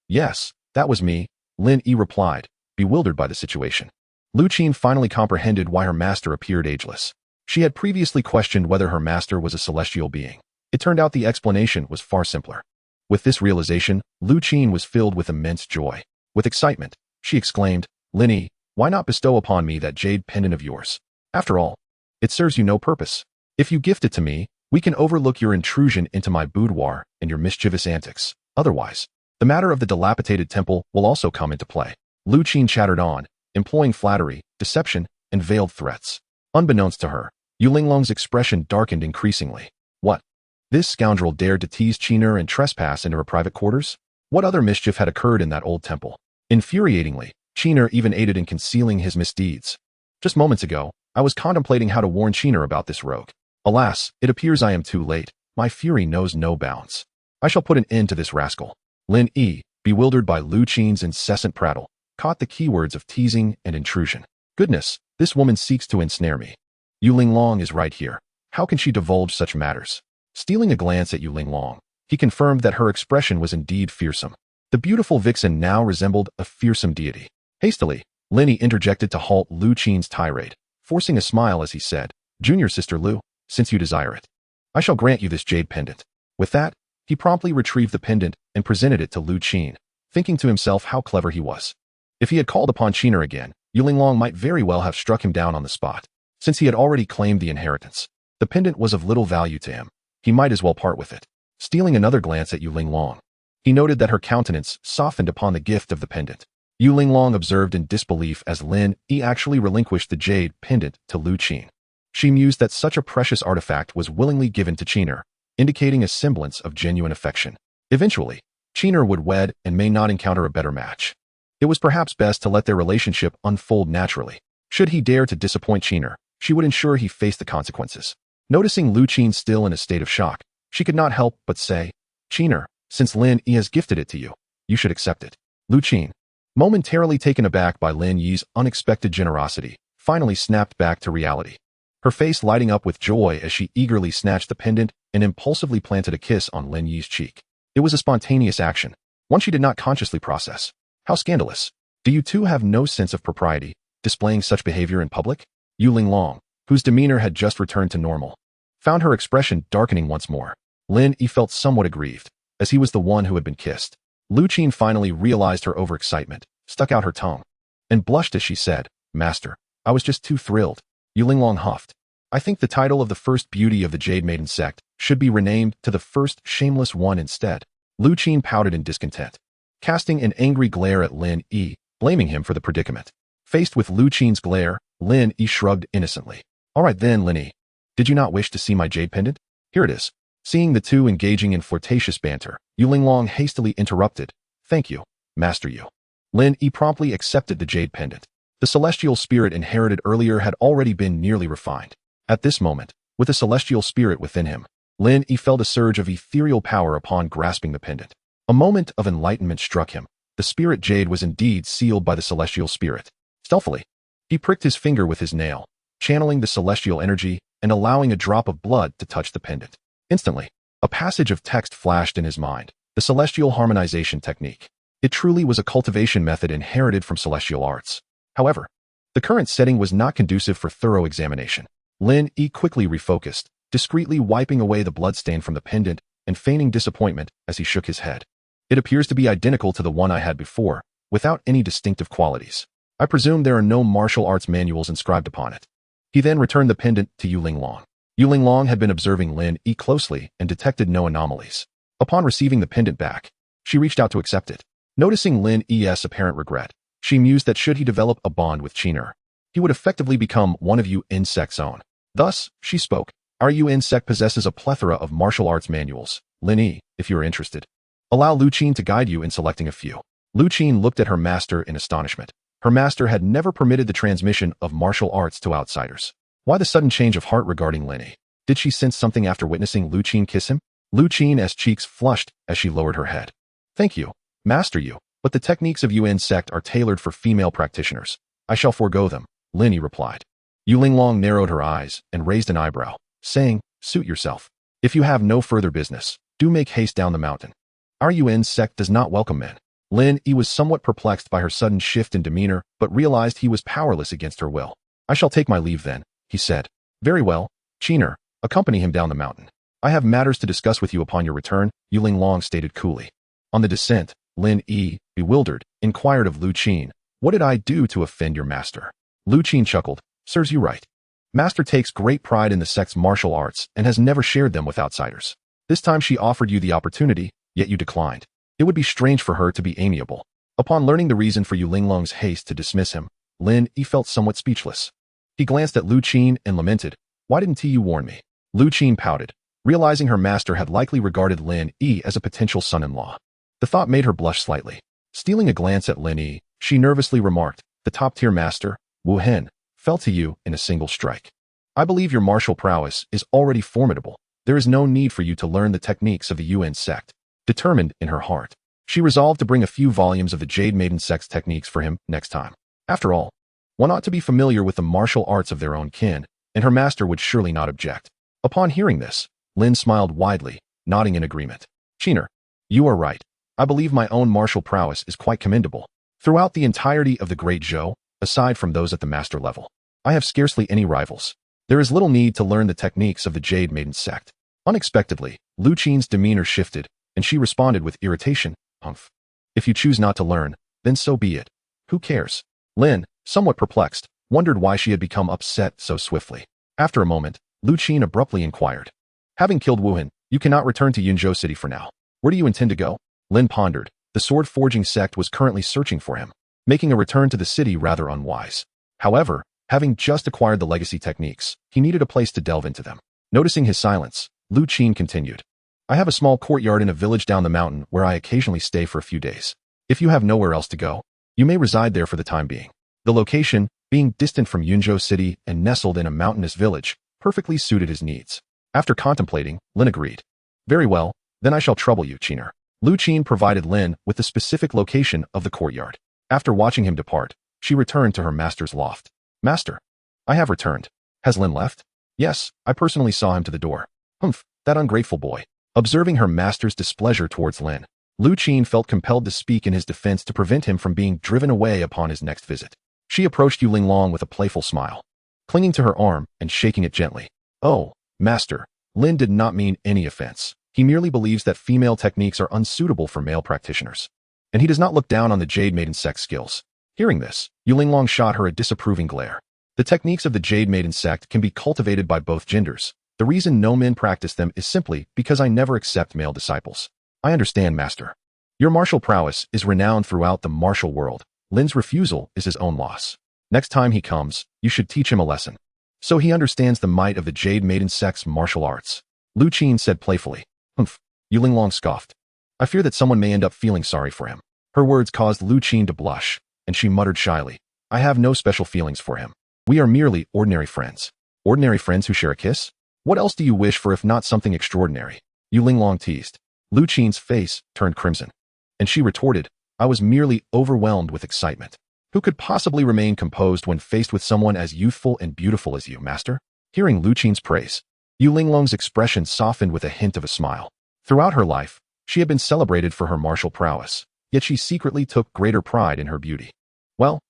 Yes, that was me," Lin Yi replied, bewildered by the situation. Lu Qin finally comprehended why her master appeared ageless. She had previously questioned whether her master was a celestial being. It turned out the explanation was far simpler. With this realization, Lu Qin was filled with immense joy. With excitement, she exclaimed, "Lin Yi, why not bestow upon me that jade pendant of yours? After all, it serves you no purpose. If you gift it to me, we can overlook your intrusion into my boudoir and your mischievous antics. Otherwise, the matter of the dilapidated temple will also come into play." Lu Qin chattered on, employing flattery, deception, and veiled threats. Unbeknownst to her, Yu Linglong's expression darkened increasingly. What? This scoundrel dared to tease Qiner and trespass into her private quarters? What other mischief had occurred in that old temple? Infuriatingly, Qiner even aided in concealing his misdeeds. Just moments ago, I was contemplating how to warn Qiner about this rogue. Alas, it appears I am too late. My fury knows no bounds. I shall put an end to this rascal. Lin Yi, bewildered by Lu Qin's incessant prattle, caught the keywords of teasing and intrusion. Goodness, this woman seeks to ensnare me. Yu Linglong is right here. How can she divulge such matters? Stealing a glance at Yu Linglong, he confirmed that her expression was indeed fearsome. The beautiful vixen now resembled a fearsome deity. Hastily, Lin Yi interjected to halt Lu Qin's tirade, forcing a smile as he said, "Junior sister Lu, since you desire it, I shall grant you this jade pendant." With that, he promptly retrieved the pendant and presented it to Lu Qin, thinking to himself how clever he was. If he had called upon Qiner again, Yu Linglong might very well have struck him down on the spot. Since he had already claimed the inheritance, the pendant was of little value to him. He might as well part with it. Stealing another glance at Yu Linglong, he noted that her countenance softened upon the gift of the pendant. Yu Linglong observed in disbelief as Lin Yi actually relinquished the jade pendant to Lu Qin. She mused that such a precious artifact was willingly given to Qiner, indicating a semblance of genuine affection. Eventually, Qiner would wed and may not encounter a better match. It was perhaps best to let their relationship unfold naturally. Should he dare to disappoint Qiner, she would ensure he faced the consequences. Noticing Lu Qin still in a state of shock, she could not help but say, "Qiner, since Lin Yi has gifted it to you, you should accept it." Lu Qin, momentarily taken aback by Lin Yi's unexpected generosity, finally snapped back to reality. Her face lighting up with joy as she eagerly snatched the pendant and impulsively planted a kiss on Lin Yi's cheek. It was a spontaneous action, one she did not consciously process. How scandalous. Do you two have no sense of propriety, displaying such behavior in public? Yu Linglong, whose demeanor had just returned to normal, found her expression darkening once more. Lin Yi felt somewhat aggrieved, as he was the one who had been kissed. Lu Qin finally realized her overexcitement, stuck out her tongue, and blushed as she said, "Master, I was just too thrilled." Yu Linglong huffed. "I think the title of the first beauty of the Jade Maiden sect should be renamed to the first shameless one instead." Lu Qin pouted in discontent, casting an angry glare at Lin Yi, blaming him for the predicament. Faced with Lu Qin's glare, Lin Yi shrugged innocently. "All right then, Lin Yi. Did you not wish to see my jade pendant? Here it is." Seeing the two engaging in flirtatious banter, Yu Linglong hastily interrupted. "Thank you, Master Yu." Lin Yi promptly accepted the jade pendant. The celestial spirit inherited earlier had already been nearly refined. At this moment, with a celestial spirit within him, Lin Yi felt a surge of ethereal power upon grasping the pendant. A moment of enlightenment struck him. The spirit jade was indeed sealed by the celestial spirit. Stealthily, he pricked his finger with his nail, channeling the celestial energy and allowing a drop of blood to touch the pendant. Instantly, a passage of text flashed in his mind, the celestial harmonization technique. It truly was a cultivation method inherited from celestial arts. However, the current setting was not conducive for thorough examination. Lin Yi quickly refocused, discreetly wiping away the bloodstain from the pendant and feigning disappointment as he shook his head. "It appears to be identical to the one I had before, without any distinctive qualities. I presume there are no martial arts manuals inscribed upon it." He then returned the pendant to Yu Linglong. Yu Linglong had been observing Lin Yi closely and detected no anomalies. Upon receiving the pendant back, she reached out to accept it. Noticing Lin Yi's apparent regret, she mused that should he develop a bond with Qiner, he would effectively become one of Yu Insect's own. Thus, she spoke, "Our Yu Insect possesses a plethora of martial arts manuals. Lin Yi, if you are interested, allow Lu Qin to guide you in selecting a few." Lu Qin looked at her master in astonishment. Her master had never permitted the transmission of martial arts to outsiders. Why the sudden change of heart regarding Lin Yi? Did she sense something after witnessing Lu Qin kiss him? Lu Qin's cheeks flushed as she lowered her head. "Thank you, Master Yu, but the techniques of Yu Insect are tailored for female practitioners. I shall forego them," Lin Yi replied. Yu Linglong narrowed her eyes and raised an eyebrow, saying, "Suit yourself. If you have no further business, do make haste down the mountain. Our Yu Insect does not welcome men." Lin Yi was somewhat perplexed by her sudden shift in demeanor, but realized he was powerless against her will. "I shall take my leave then," he said. "Very well, Qiner, accompany him down the mountain. I have matters to discuss with you upon your return," Yu Linglong stated coolly. On the descent, Lin Yi, bewildered, inquired of Lu Qin, "What did I do to offend your master?" Lu Qin chuckled, "Serves you right. Master takes great pride in the sect's martial arts and has never shared them with outsiders. This time she offered you the opportunity, yet you declined. It would be strange for her to be amiable." Upon learning the reason for Yu Linglong's haste to dismiss him, Lin Yi felt somewhat speechless. He glanced at Lu Qin and lamented, "Why didn't you warn me?" Lu Qin pouted, realizing her master had likely regarded Lin Yi as a potential son-in-law. The thought made her blush slightly. Stealing a glance at Lin Yi, she nervously remarked, "The top-tier master, Wu Hen, fell to you in a single strike. I believe your martial prowess is already formidable. There is no need for you to learn the techniques of the Yu sect." Determined in her heart, she resolved to bring a few volumes of the Jade Maiden sect's techniques for him next time. After all, one ought to be familiar with the martial arts of their own kin, and her master would surely not object. Upon hearing this, Lin smiled widely, nodding in agreement. "Qiner, you are right. I believe my own martial prowess is quite commendable. Throughout the entirety of the Great Zhou, aside from those at the master level, I have scarcely any rivals. There is little need to learn the techniques of the Jade Maiden sect." Unexpectedly, Lu Qin's demeanor shifted, and she responded with irritation, "Humph. If you choose not to learn, then so be it. Who cares? Lin, somewhat perplexed, wondered why she had become upset so swiftly. After a moment, Lu Qin abruptly inquired. Having killed Wuhan, you cannot return to Yunzhou City for now. Where do you intend to go? Lin pondered. The sword-forging sect was currently searching for him, making a return to the city rather unwise. However, having just acquired the legacy techniques, he needed a place to delve into them. Noticing his silence, Lu Qin continued. I have a small courtyard in a village down the mountain where I occasionally stay for a few days. If you have nowhere else to go, you may reside there for the time being. The location, being distant from Yunzhou City and nestled in a mountainous village, perfectly suited his needs. After contemplating, Lin agreed. Very well, then I shall trouble you, Qiner. Lu Qin provided Lin with the specific location of the courtyard. After watching him depart, she returned to her master's loft. Master, I have returned. Has Lin left? Yes, I personally saw him to the door. Humph, that ungrateful boy. Observing her master's displeasure towards Lin, Lu Qin felt compelled to speak in his defense to prevent him from being driven away upon his next visit. She approached Yu Linglong with a playful smile, clinging to her arm and shaking it gently. Oh, master, Lin did not mean any offense. He merely believes that female techniques are unsuitable for male practitioners, and he does not look down on the Jade Maiden sect's skills. Hearing this, Yu Linglong shot her a disapproving glare. The techniques of the Jade Maiden sect can be cultivated by both genders. The reason no men practice them is simply because I never accept male disciples. I understand, master. Your martial prowess is renowned throughout the martial world. Lin's refusal is his own loss. Next time he comes, you should teach him a lesson, so he understands the might of the Jade Maiden sect's martial arts. Lu Qin said playfully. Humph. Yu Linglong scoffed. I fear that someone may end up feeling sorry for him. Her words caused Lu Qin to blush, and she muttered shyly. I have no special feelings for him. We are merely ordinary friends. Ordinary friends who share a kiss? What else do you wish for if not something extraordinary? Yu Linglong teased. Lu Qin's face turned crimson, and she retorted, I was merely overwhelmed with excitement. Who could possibly remain composed when faced with someone as youthful and beautiful as you, master? Hearing Lu Qin's praise, Yu Linglong's expression softened with a hint of a smile. Throughout her life, she had been celebrated for her martial prowess, yet she secretly took greater pride in her beauty. Well,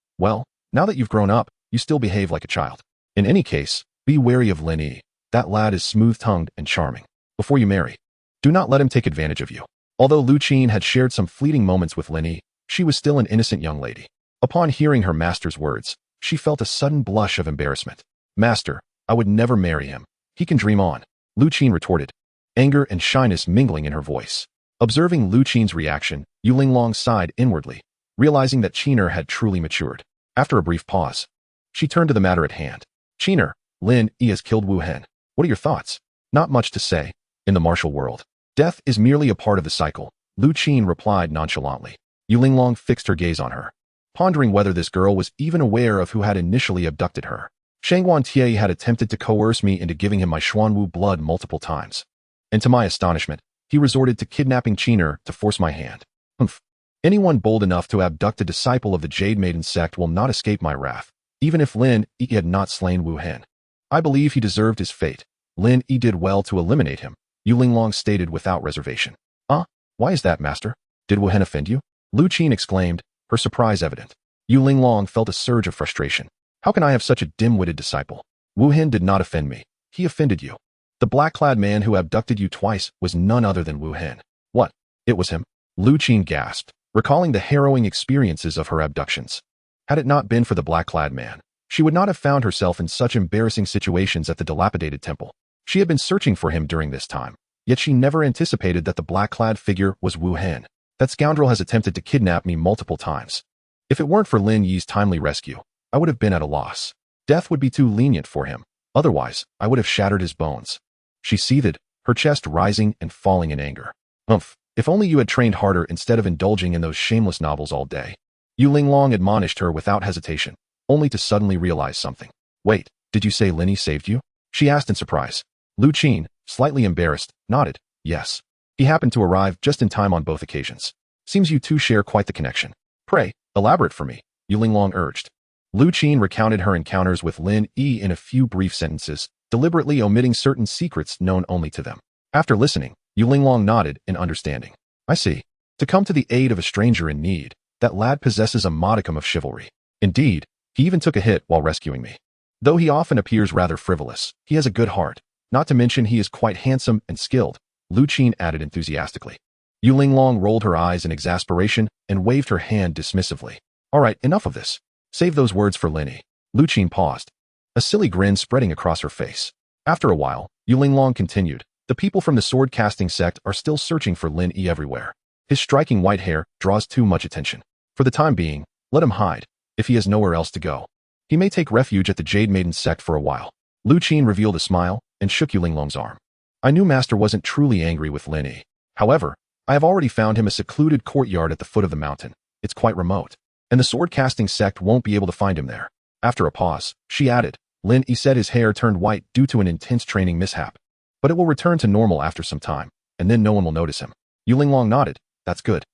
now that you've grown up, you still behave like a child. In any case, be wary of Lin Yi. That lad is smooth-tongued and charming. Before you marry, do not let him take advantage of you. Although Lu Qin had shared some fleeting moments with Lin Yi, she was still an innocent young lady. Upon hearing her master's words, she felt a sudden blush of embarrassment. Master, I would never marry him. He can dream on, Lu Qin retorted, anger and shyness mingling in her voice. Observing Lu Qin's reaction, Yu Linglong sighed inwardly, realizing that Qiner had truly matured. After a brief pause, she turned to the matter at hand. Qiner, Lin Yi has killed Wu Hen. What are your thoughts? Not much to say. In the martial world, death is merely a part of the cycle, Lu Qin replied nonchalantly. Yu Linglong fixed her gaze on her, pondering whether this girl was even aware of who had initially abducted her. Shangguan Tie had attempted to coerce me into giving him my Xuanwu blood multiple times, and to my astonishment, he resorted to kidnapping Qiner to force my hand. Humph. Anyone bold enough to abduct a disciple of the Jade Maiden sect will not escape my wrath, even if Lin Yi had not slain Wu Hen. I believe he deserved his fate. Lin Yi did well to eliminate him, Yu Linglong stated without reservation. Why is that, master? Did Wu Hen offend you? Lu Qin exclaimed, her surprise evident. Yu Linglong felt a surge of frustration. How can I have such a dim-witted disciple? Wu Hen did not offend me. He offended you. The black-clad man who abducted you twice was none other than Wu Hen. What? It was him? Lu Qin gasped, recalling the harrowing experiences of her abductions. Had it not been for the black-clad man, she would not have found herself in such embarrassing situations at the dilapidated temple. She had been searching for him during this time, yet she never anticipated that the black-clad figure was Wu Hen. That scoundrel has attempted to kidnap me multiple times. If it weren't for Lin Yi's timely rescue, I would have been at a loss. Death would be too lenient for him. Otherwise, I would have shattered his bones. She seethed, her chest rising and falling in anger. Humph, if only you had trained harder instead of indulging in those shameless novels all day. Yu Linglong admonished her without hesitation, only to suddenly realize something. Wait, did you say Lin Yi saved you? She asked in surprise. Lu Qin, slightly embarrassed, nodded. Yes. He happened to arrive just in time on both occasions. Seems you two share quite the connection. Pray, elaborate for me, Yu Linglong urged. Lu Qin recounted her encounters with Lin Yi in a few brief sentences, deliberately omitting certain secrets known only to them. After listening, Yu Linglong nodded in understanding. I see. To come to the aid of a stranger in need, that lad possesses a modicum of chivalry. Indeed, he even took a hit while rescuing me. Though he often appears rather frivolous, he has a good heart. Not to mention he is quite handsome and skilled, Lu Qin added enthusiastically. Yu Linglong rolled her eyes in exasperation and waved her hand dismissively. All right, enough of this. Save those words for Lin Yi. Lu Qin paused, a silly grin spreading across her face. After a while, Yu Linglong continued, the people from the sword-casting sect are still searching for Lin Yi everywhere. His striking white hair draws too much attention. For the time being, let him hide, if he has nowhere else to go. He may take refuge at the Jade Maiden sect for a while. Lu Qin revealed a smile and shook Yu Linglong's arm. I knew Master wasn't truly angry with Lin Yi. However, I have already found him a secluded courtyard at the foot of the mountain. It's quite remote, and the sword-casting sect won't be able to find him there. After a pause, she added, Lin Yi said his hair turned white due to an intense training mishap, but it will return to normal after some time, and then no one will notice him. Yu Linglong nodded. That's good.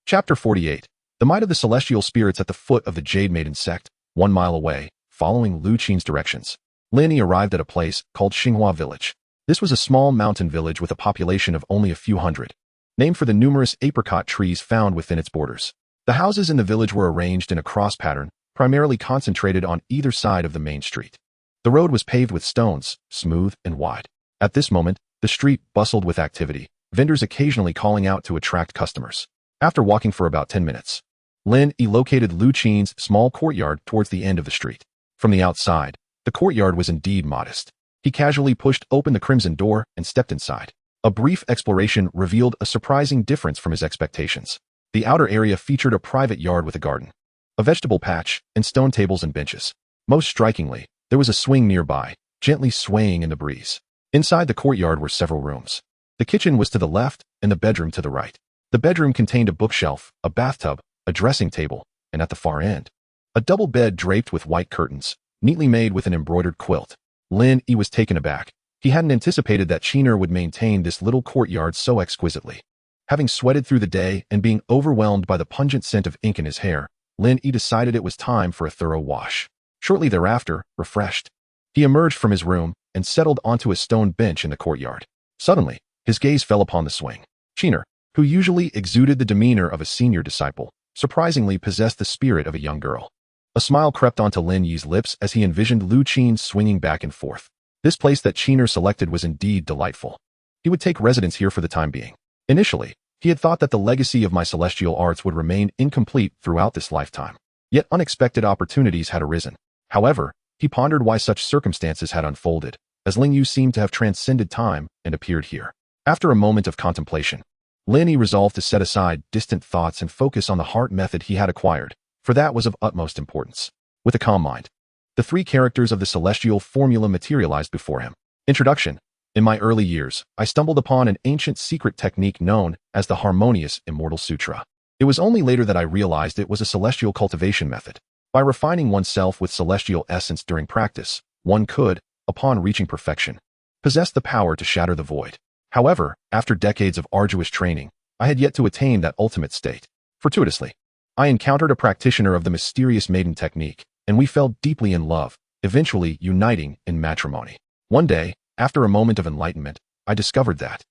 Chapter 48. The might of the celestial spirits at the foot of the Jade Maiden sect, 1 mile away, following Lu Qin's directions. Lin Yi arrived at a place called Xinghua Village. This was a small mountain village with a population of only a few hundred, named for the numerous apricot trees found within its borders. The houses in the village were arranged in a cross pattern, primarily concentrated on either side of the main street. The road was paved with stones, smooth and wide. At this moment, the street bustled with activity, vendors occasionally calling out to attract customers. After walking for about 10 minutes, Lin Yi located Lu Qin's small courtyard towards the end of the street. From the outside, the courtyard was indeed modest. He casually pushed open the crimson door and stepped inside. A brief exploration revealed a surprising difference from his expectations. The outer area featured a private yard with a garden, a vegetable patch, and stone tables and benches. Most strikingly, there was a swing nearby, gently swaying in the breeze. Inside the courtyard were several rooms. The kitchen was to the left and the bedroom to the right. The bedroom contained a bookshelf, a bathtub, a dressing table, and at the far end, a double bed draped with white curtains, neatly made with an embroidered quilt. Lin Yi was taken aback. He hadn't anticipated that Qiner would maintain this little courtyard so exquisitely. Having sweated through the day and being overwhelmed by the pungent scent of ink in his hair, Lin Yi decided it was time for a thorough wash. Shortly thereafter, refreshed, he emerged from his room and settled onto a stone bench in the courtyard. Suddenly, his gaze fell upon the swing. Qiner, who usually exuded the demeanor of a senior disciple, surprisingly possessed the spirit of a young girl. A smile crept onto Lin Yi's lips as he envisioned Lu Qin swinging back and forth. This place that Qiner selected was indeed delightful. He would take residence here for the time being. Initially, he had thought that the legacy of my celestial arts would remain incomplete throughout this lifetime. Yet unexpected opportunities had arisen. However, he pondered why such circumstances had unfolded, as Ling Yu seemed to have transcended time and appeared here. After a moment of contemplation, Lin Yi resolved to set aside distant thoughts and focus on the heart method he had acquired, for that was of utmost importance. With a calm mind, the 3 characters of the celestial formula materialized before him. Introduction. In my early years, I stumbled upon an ancient secret technique known as the harmonious immortal sutra. It was only later that I realized it was a celestial cultivation method. By refining oneself with celestial essence during practice, one could, upon reaching perfection, possess the power to shatter the void. However, after decades of arduous training, I had yet to attain that ultimate state. Fortuitously, I encountered a practitioner of the mysterious maiden technique, and we fell deeply in love, eventually uniting in matrimony. One day, after a moment of enlightenment, I discovered that,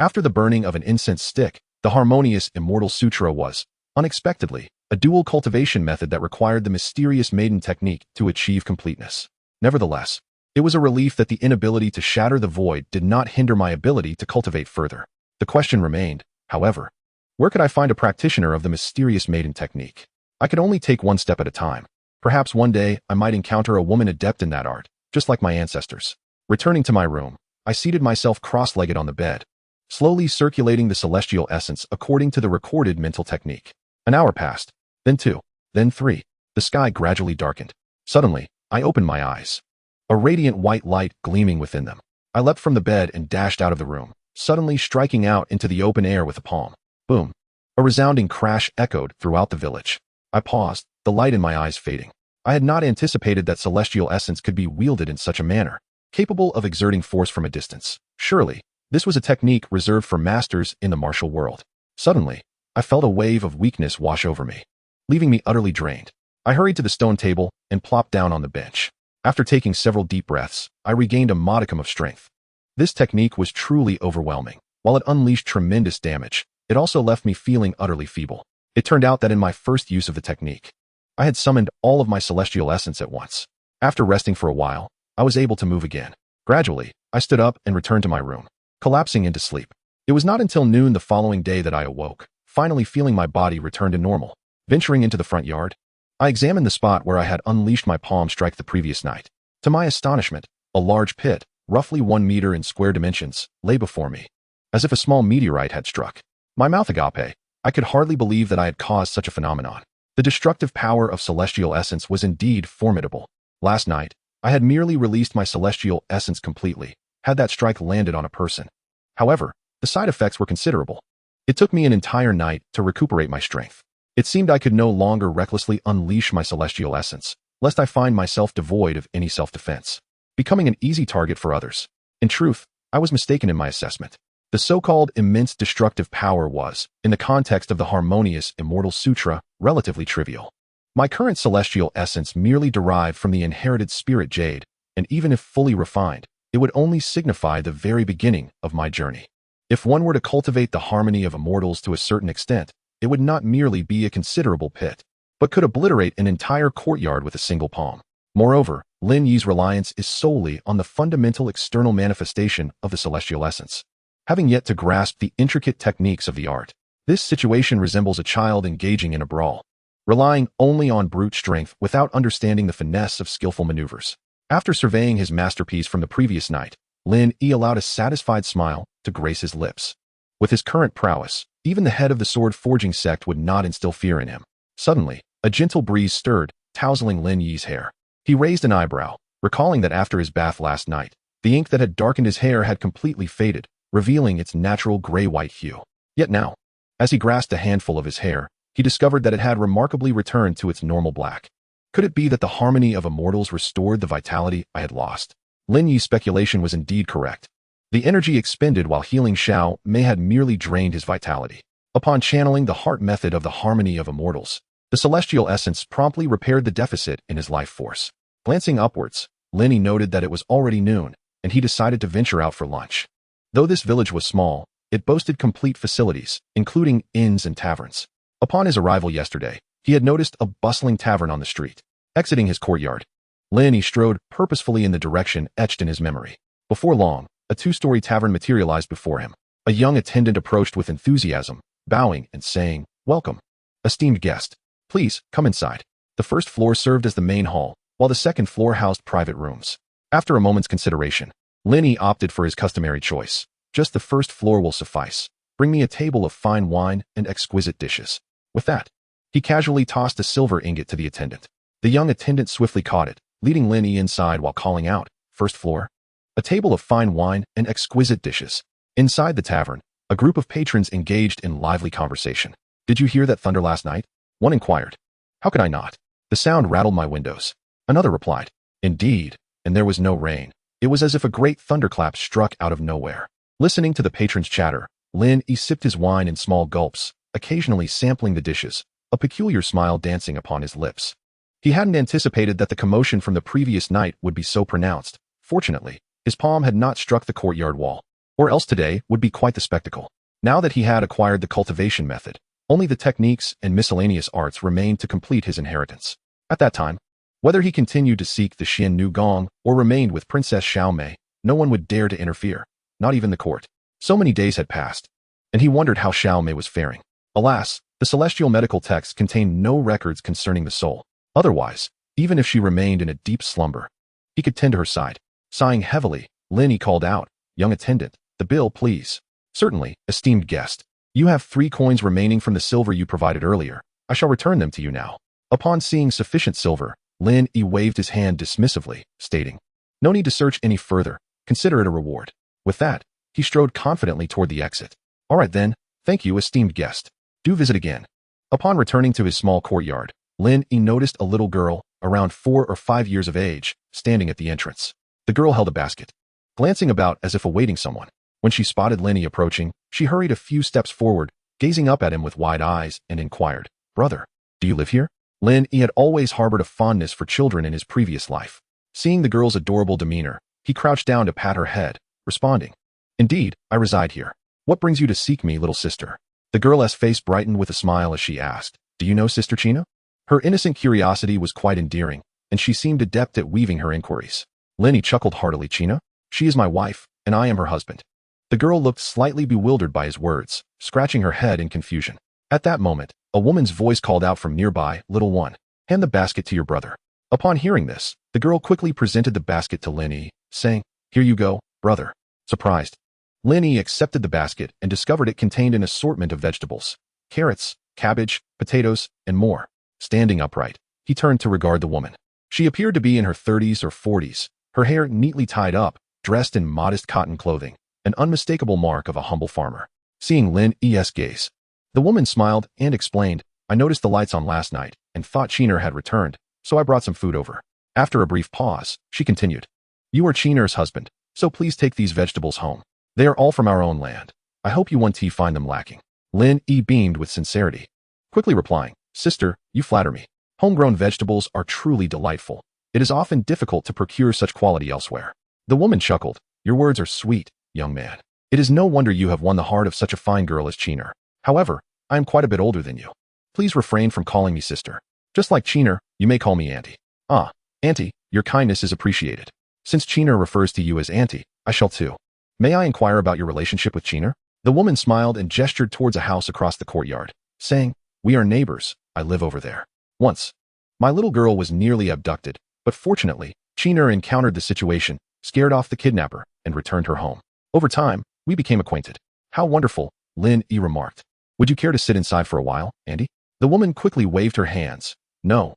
after the burning of an incense stick, the harmonious immortal sutra was, unexpectedly, a dual cultivation method that required the mysterious maiden technique to achieve completeness. Nevertheless, it was a relief that the inability to shatter the void did not hinder my ability to cultivate further. The question remained, however, where could I find a practitioner of the mysterious maiden technique? I could only take one step at a time. Perhaps one day I might encounter a woman adept in that art, just like my ancestors. Returning to my room, I seated myself cross-legged on the bed, slowly circulating the celestial essence according to the recorded mental technique. An hour passed, then 2, then 3. The sky gradually darkened. Suddenly, I opened my eyes, a radiant white light gleaming within them. I leapt from the bed and dashed out of the room, suddenly striking out into the open air with a palm. Boom! A resounding crash echoed throughout the village. I paused, the light in my eyes fading. I had not anticipated that celestial essence could be wielded in such a manner, capable of exerting force from a distance. Surely, this was a technique reserved for masters in the martial world. Suddenly, I felt a wave of weakness wash over me, leaving me utterly drained. I hurried to the stone table and plopped down on the bench. After taking several deep breaths, I regained a modicum of strength. This technique was truly overwhelming. While it unleashed tremendous damage, it also left me feeling utterly feeble. It turned out that in my first use of the technique, I had summoned all of my celestial essence at once. After resting for a while, I was able to move again. Gradually, I stood up and returned to my room, collapsing into sleep. It was not until noon the following day that I awoke, finally feeling my body return to normal. Venturing into the front yard, I examined the spot where I had unleashed my palm strike the previous night. To my astonishment, a large pit, roughly 1 meter in square dimensions, lay before me, as if a small meteorite had struck. My mouth agape, I could hardly believe that I had caused such a phenomenon. The destructive power of celestial essence was indeed formidable. Last night, I had merely released my celestial essence completely, had that strike landed on a person. However, the side effects were considerable. It took me an entire night to recuperate my strength. It seemed I could no longer recklessly unleash my celestial essence, lest I find myself devoid of any self-defense, becoming an easy target for others. In truth, I was mistaken in my assessment. The so-called immense destructive power was, in the context of the harmonious immortal sutra, relatively trivial. My current celestial essence merely derived from the inherited spirit jade, and even if fully refined, it would only signify the very beginning of my journey. If one were to cultivate the harmony of immortals to a certain extent, it would not merely be a considerable pit, but could obliterate an entire courtyard with a single palm. Moreover, Lin Yi's reliance is solely on the fundamental external manifestation of the celestial essence. Having yet to grasp the intricate techniques of the art, this situation resembles a child engaging in a brawl, relying only on brute strength without understanding the finesse of skillful maneuvers. After surveying his masterpiece from the previous night, Lin Yi allowed a satisfied smile to grace his lips. With his current prowess, even the head of the sword-forging sect would not instill fear in him. Suddenly, a gentle breeze stirred, tousling Lin Yi's hair. He raised an eyebrow, recalling that after his bath last night, the ink that had darkened his hair had completely faded, revealing its natural gray-white hue. Yet now, as he grasped a handful of his hair, he discovered that it had remarkably returned to its normal black. Could it be that the harmony of immortals restored the vitality I had lost? Lin Yi's speculation was indeed correct. The energy expended while healing Xiao Mei had merely drained his vitality. Upon channeling the heart method of the harmony of immortals, the celestial essence promptly repaired the deficit in his life force. Glancing upwards, Lin Yi noted that it was already noon, and he decided to venture out for lunch. Though this village was small, it boasted complete facilities, including inns and taverns. Upon his arrival yesterday, he had noticed a bustling tavern on the street. Exiting his courtyard, Lin Yi strode purposefully in the direction etched in his memory. Before long, a 2-story tavern materialized before him. A young attendant approached with enthusiasm, bowing and saying, "Welcome, esteemed guest. Please, come inside." The first floor served as the main hall, while the second floor housed private rooms. After a moment's consideration, Lin Yi opted for his customary choice. "Just the first floor will suffice. Bring me a table of fine wine and exquisite dishes." With that, he casually tossed a silver ingot to the attendant. The young attendant swiftly caught it, leading Lin Yi inside while calling out, "First floor? A table of fine wine and exquisite dishes." Inside the tavern, a group of patrons engaged in lively conversation. "Did you hear that thunder last night?" one inquired. "How could I not? The sound rattled my windows." Another replied, "Indeed, and there was no rain. It was as if a great thunderclap struck out of nowhere." Listening to the patrons' chatter, Lin Yi sipped his wine in small gulps, occasionally sampling the dishes, a peculiar smile dancing upon his lips. He hadn't anticipated that the commotion from the previous night would be so pronounced. Fortunately, his palm had not struck the courtyard wall, or else today would be quite the spectacle. Now that he had acquired the cultivation method, only the techniques and miscellaneous arts remained to complete his inheritance. At that time, whether he continued to seek the Xian Nu Gong or remained with Princess Xiao Mei, no one would dare to interfere, not even the court. So many days had passed, and he wondered how Xiao Mei was faring. Alas, the celestial medical texts contained no records concerning the soul. Otherwise, even if she remained in a deep slumber, he could tend to her side. Sighing heavily, Lin Yi called out, "Young attendant, the bill, please." "Certainly, esteemed guest. You have 3 coins remaining from the silver you provided earlier. I shall return them to you now." Upon seeing sufficient silver, Lin Yi waved his hand dismissively, stating, "No need to search any further. Consider it a reward." With that, he strode confidently toward the exit. "All right then, thank you, esteemed guest. Do visit again." Upon returning to his small courtyard, Lin Yi noticed a little girl, around 4 or 5 years of age, standing at the entrance. The girl held a basket, glancing about as if awaiting someone. When she spotted Lin Yi approaching, she hurried a few steps forward, gazing up at him with wide eyes, and inquired, "Brother, do you live here?" Lin Yi had always harbored a fondness for children in his previous life. Seeing the girl's adorable demeanor, he crouched down to pat her head, responding, "Indeed, I reside here. What brings you to seek me, little sister?" The girl's face brightened with a smile as she asked, "Do you know Sister China?" Her innocent curiosity was quite endearing, and she seemed adept at weaving her inquiries. Lin Yi chuckled heartily. "China? She is my wife, and I am her husband." The girl looked slightly bewildered by his words, scratching her head in confusion. At that moment, a woman's voice called out from nearby, "Little one, hand the basket to your brother." Upon hearing this, the girl quickly presented the basket to Lin Yi, saying, "Here you go, brother." Surprised, Lin Yi accepted the basket and discovered it contained an assortment of vegetables, carrots, cabbage, potatoes, and more. Standing upright, he turned to regard the woman. She appeared to be in her 30s or 40s, her hair neatly tied up, dressed in modest cotton clothing, an unmistakable mark of a humble farmer. Seeing Lin Yi's gaze, the woman smiled and explained, "I noticed the lights on last night and thought Chiner had returned, so I brought some food over." After a brief pause, she continued, "You are Chiner's husband, so please take these vegetables home. They are all from our own land. I hope you won't find them lacking." Lin Yi beamed with sincerity, quickly replying, "Sister, you flatter me. Homegrown vegetables are truly delightful. It is often difficult to procure such quality elsewhere." The woman chuckled, "Your words are sweet, young man. It is no wonder you have won the heart of such a fine girl as Chiner. However, I am quite a bit older than you. Please refrain from calling me sister. Just like Chiner, you may call me auntie." "Ah, auntie, your kindness is appreciated. Since Chiner refers to you as auntie, I shall too. May I inquire about your relationship with Chiner?" The woman smiled and gestured towards a house across the courtyard, saying, "We are neighbors. I live over there. Once, my little girl was nearly abducted, but fortunately, Chiner encountered the situation, scared off the kidnapper, and returned her home. Over time, we became acquainted." "How wonderful," Lin Yi remarked. "Would you care to sit inside for a while, auntie?" The woman quickly waved her hands. No,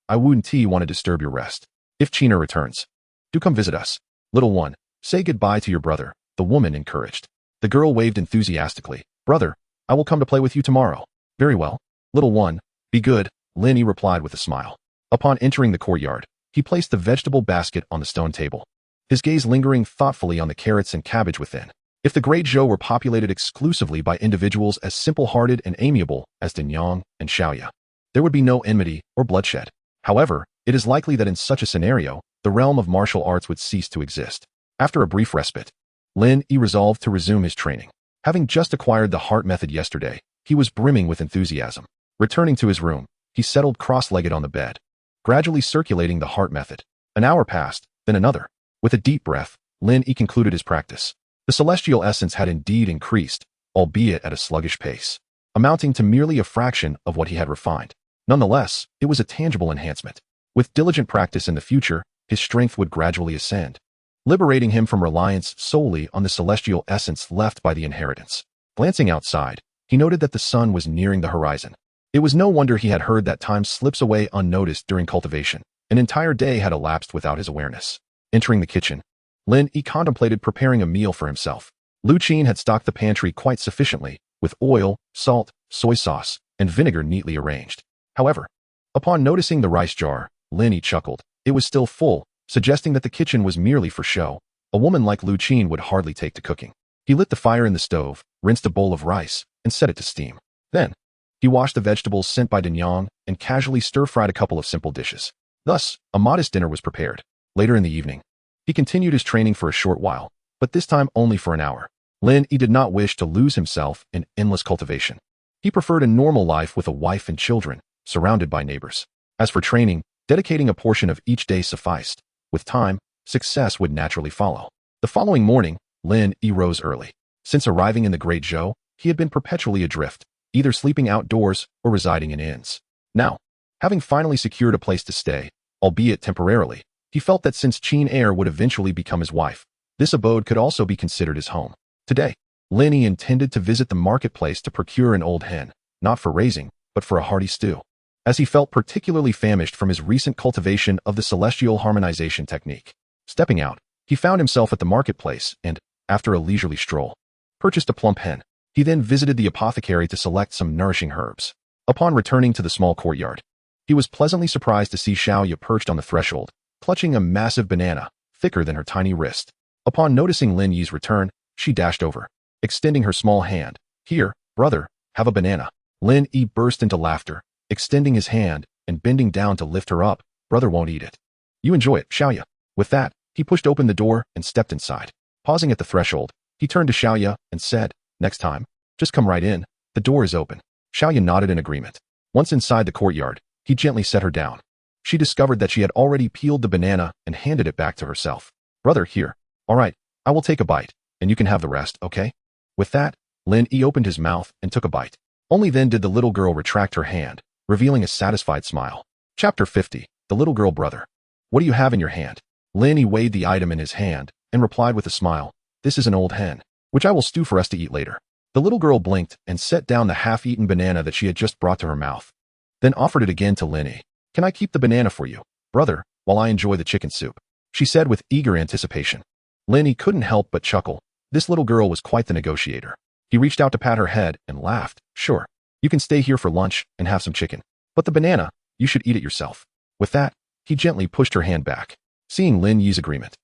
I wouldn't want to disturb your rest. If Chiner returns, do come visit us. Little one, say goodbye to your brother," the woman encouraged. The girl waved enthusiastically. "Brother, I will come to play with you tomorrow." "Very well. Little one, be good," Lin Yi replied with a smile. Upon entering the courtyard, he placed the vegetable basket on the stone table, his gaze lingering thoughtfully on the carrots and cabbage within. If the Great Zhou were populated exclusively by individuals as simple-hearted and amiable as Yang and Xiaoya, there would be no enmity or bloodshed. However, it is likely that in such a scenario, the realm of martial arts would cease to exist. After a brief respite, Lin Yi resolved to resume his training. Having just acquired the heart method yesterday, he was brimming with enthusiasm. Returning to his room, he settled cross-legged on the bed, gradually circulating the heart method. An hour passed, then another. With a deep breath, Lin Yi concluded his practice. The celestial essence had indeed increased, albeit at a sluggish pace, amounting to merely a fraction of what he had refined. Nonetheless, it was a tangible enhancement. With diligent practice in the future, his strength would gradually ascend, liberating him from reliance solely on the celestial essence left by the inheritance. Glancing outside, he noted that the sun was nearing the horizon. It was no wonder he had heard that time slips away unnoticed during cultivation. An entire day had elapsed without his awareness. Entering the kitchen, Lin Yi contemplated preparing a meal for himself. Lu Qin had stocked the pantry quite sufficiently, with oil, salt, soy sauce, and vinegar neatly arranged. However, upon noticing the rice jar, Lin Yi chuckled. It was still full, suggesting that the kitchen was merely for show. A woman like Lu Qin would hardly take to cooking. He lit the fire in the stove, rinsed a bowl of rice, and set it to steam. Then, he washed the vegetables sent by Yang and casually stir-fried a couple of simple dishes. Thus, a modest dinner was prepared. Later in the evening, he continued his training for a short while, but this time only for an hour. Lin Yi did not wish to lose himself in endless cultivation. He preferred a normal life with a wife and children, surrounded by neighbors. As for training, dedicating a portion of each day sufficed. With time, success would naturally follow. The following morning, Lin Yi rose early. Since arriving in the Great Zhou, he had been perpetually adrift, either sleeping outdoors or residing in inns. Now, having finally secured a place to stay, albeit temporarily, he felt that since Qin Air would eventually become his wife, this abode could also be considered his home. Today, Lin Yi intended to visit the marketplace to procure an old hen, not for raising, but for a hearty stew. As he felt particularly famished from his recent cultivation of the celestial harmonization technique. Stepping out, he found himself at the marketplace and, after a leisurely stroll, purchased a plump hen. He then visited the apothecary to select some nourishing herbs. Upon returning to the small courtyard, he was pleasantly surprised to see Xiaoya perched on the threshold, clutching a massive banana, thicker than her tiny wrist. Upon noticing Lin Yi's return, she dashed over, extending her small hand. "Here, brother, have a banana." Lin Yi burst into laughter, extending his hand and bending down to lift her up. "Brother won't eat it. You enjoy it, Xiaoya." With that, he pushed open the door and stepped inside. Pausing at the threshold, he turned to Xiaoya and said, "Next time, just come right in. The door is open." Xiaoya nodded in agreement. Once inside the courtyard, he gently set her down. She discovered that she had already peeled the banana and handed it back to herself. "Brother, here. All right, I will take a bite." and you can have the rest, okay? With that, Lin Yi opened his mouth and took a bite. Only then did the little girl retract her hand, revealing a satisfied smile. Chapter 50. The Little Girl Brother. What do you have in your hand? Lin Yi weighed the item in his hand and replied with a smile, This is an old hen, which I will stew for us to eat later. The little girl blinked and set down the half-eaten banana that she had just brought to her mouth, then offered it again to Lin Yi. Can I keep the banana for you, brother, while I enjoy the chicken soup? She said with eager anticipation. Lin Yi couldn't help but chuckle. This little girl was quite the negotiator. He reached out to pat her head and laughed. Sure, you can stay here for lunch and have some chicken. But the banana, you should eat it yourself. With that, he gently pushed her hand back. Seeing Lin Yi's agreement,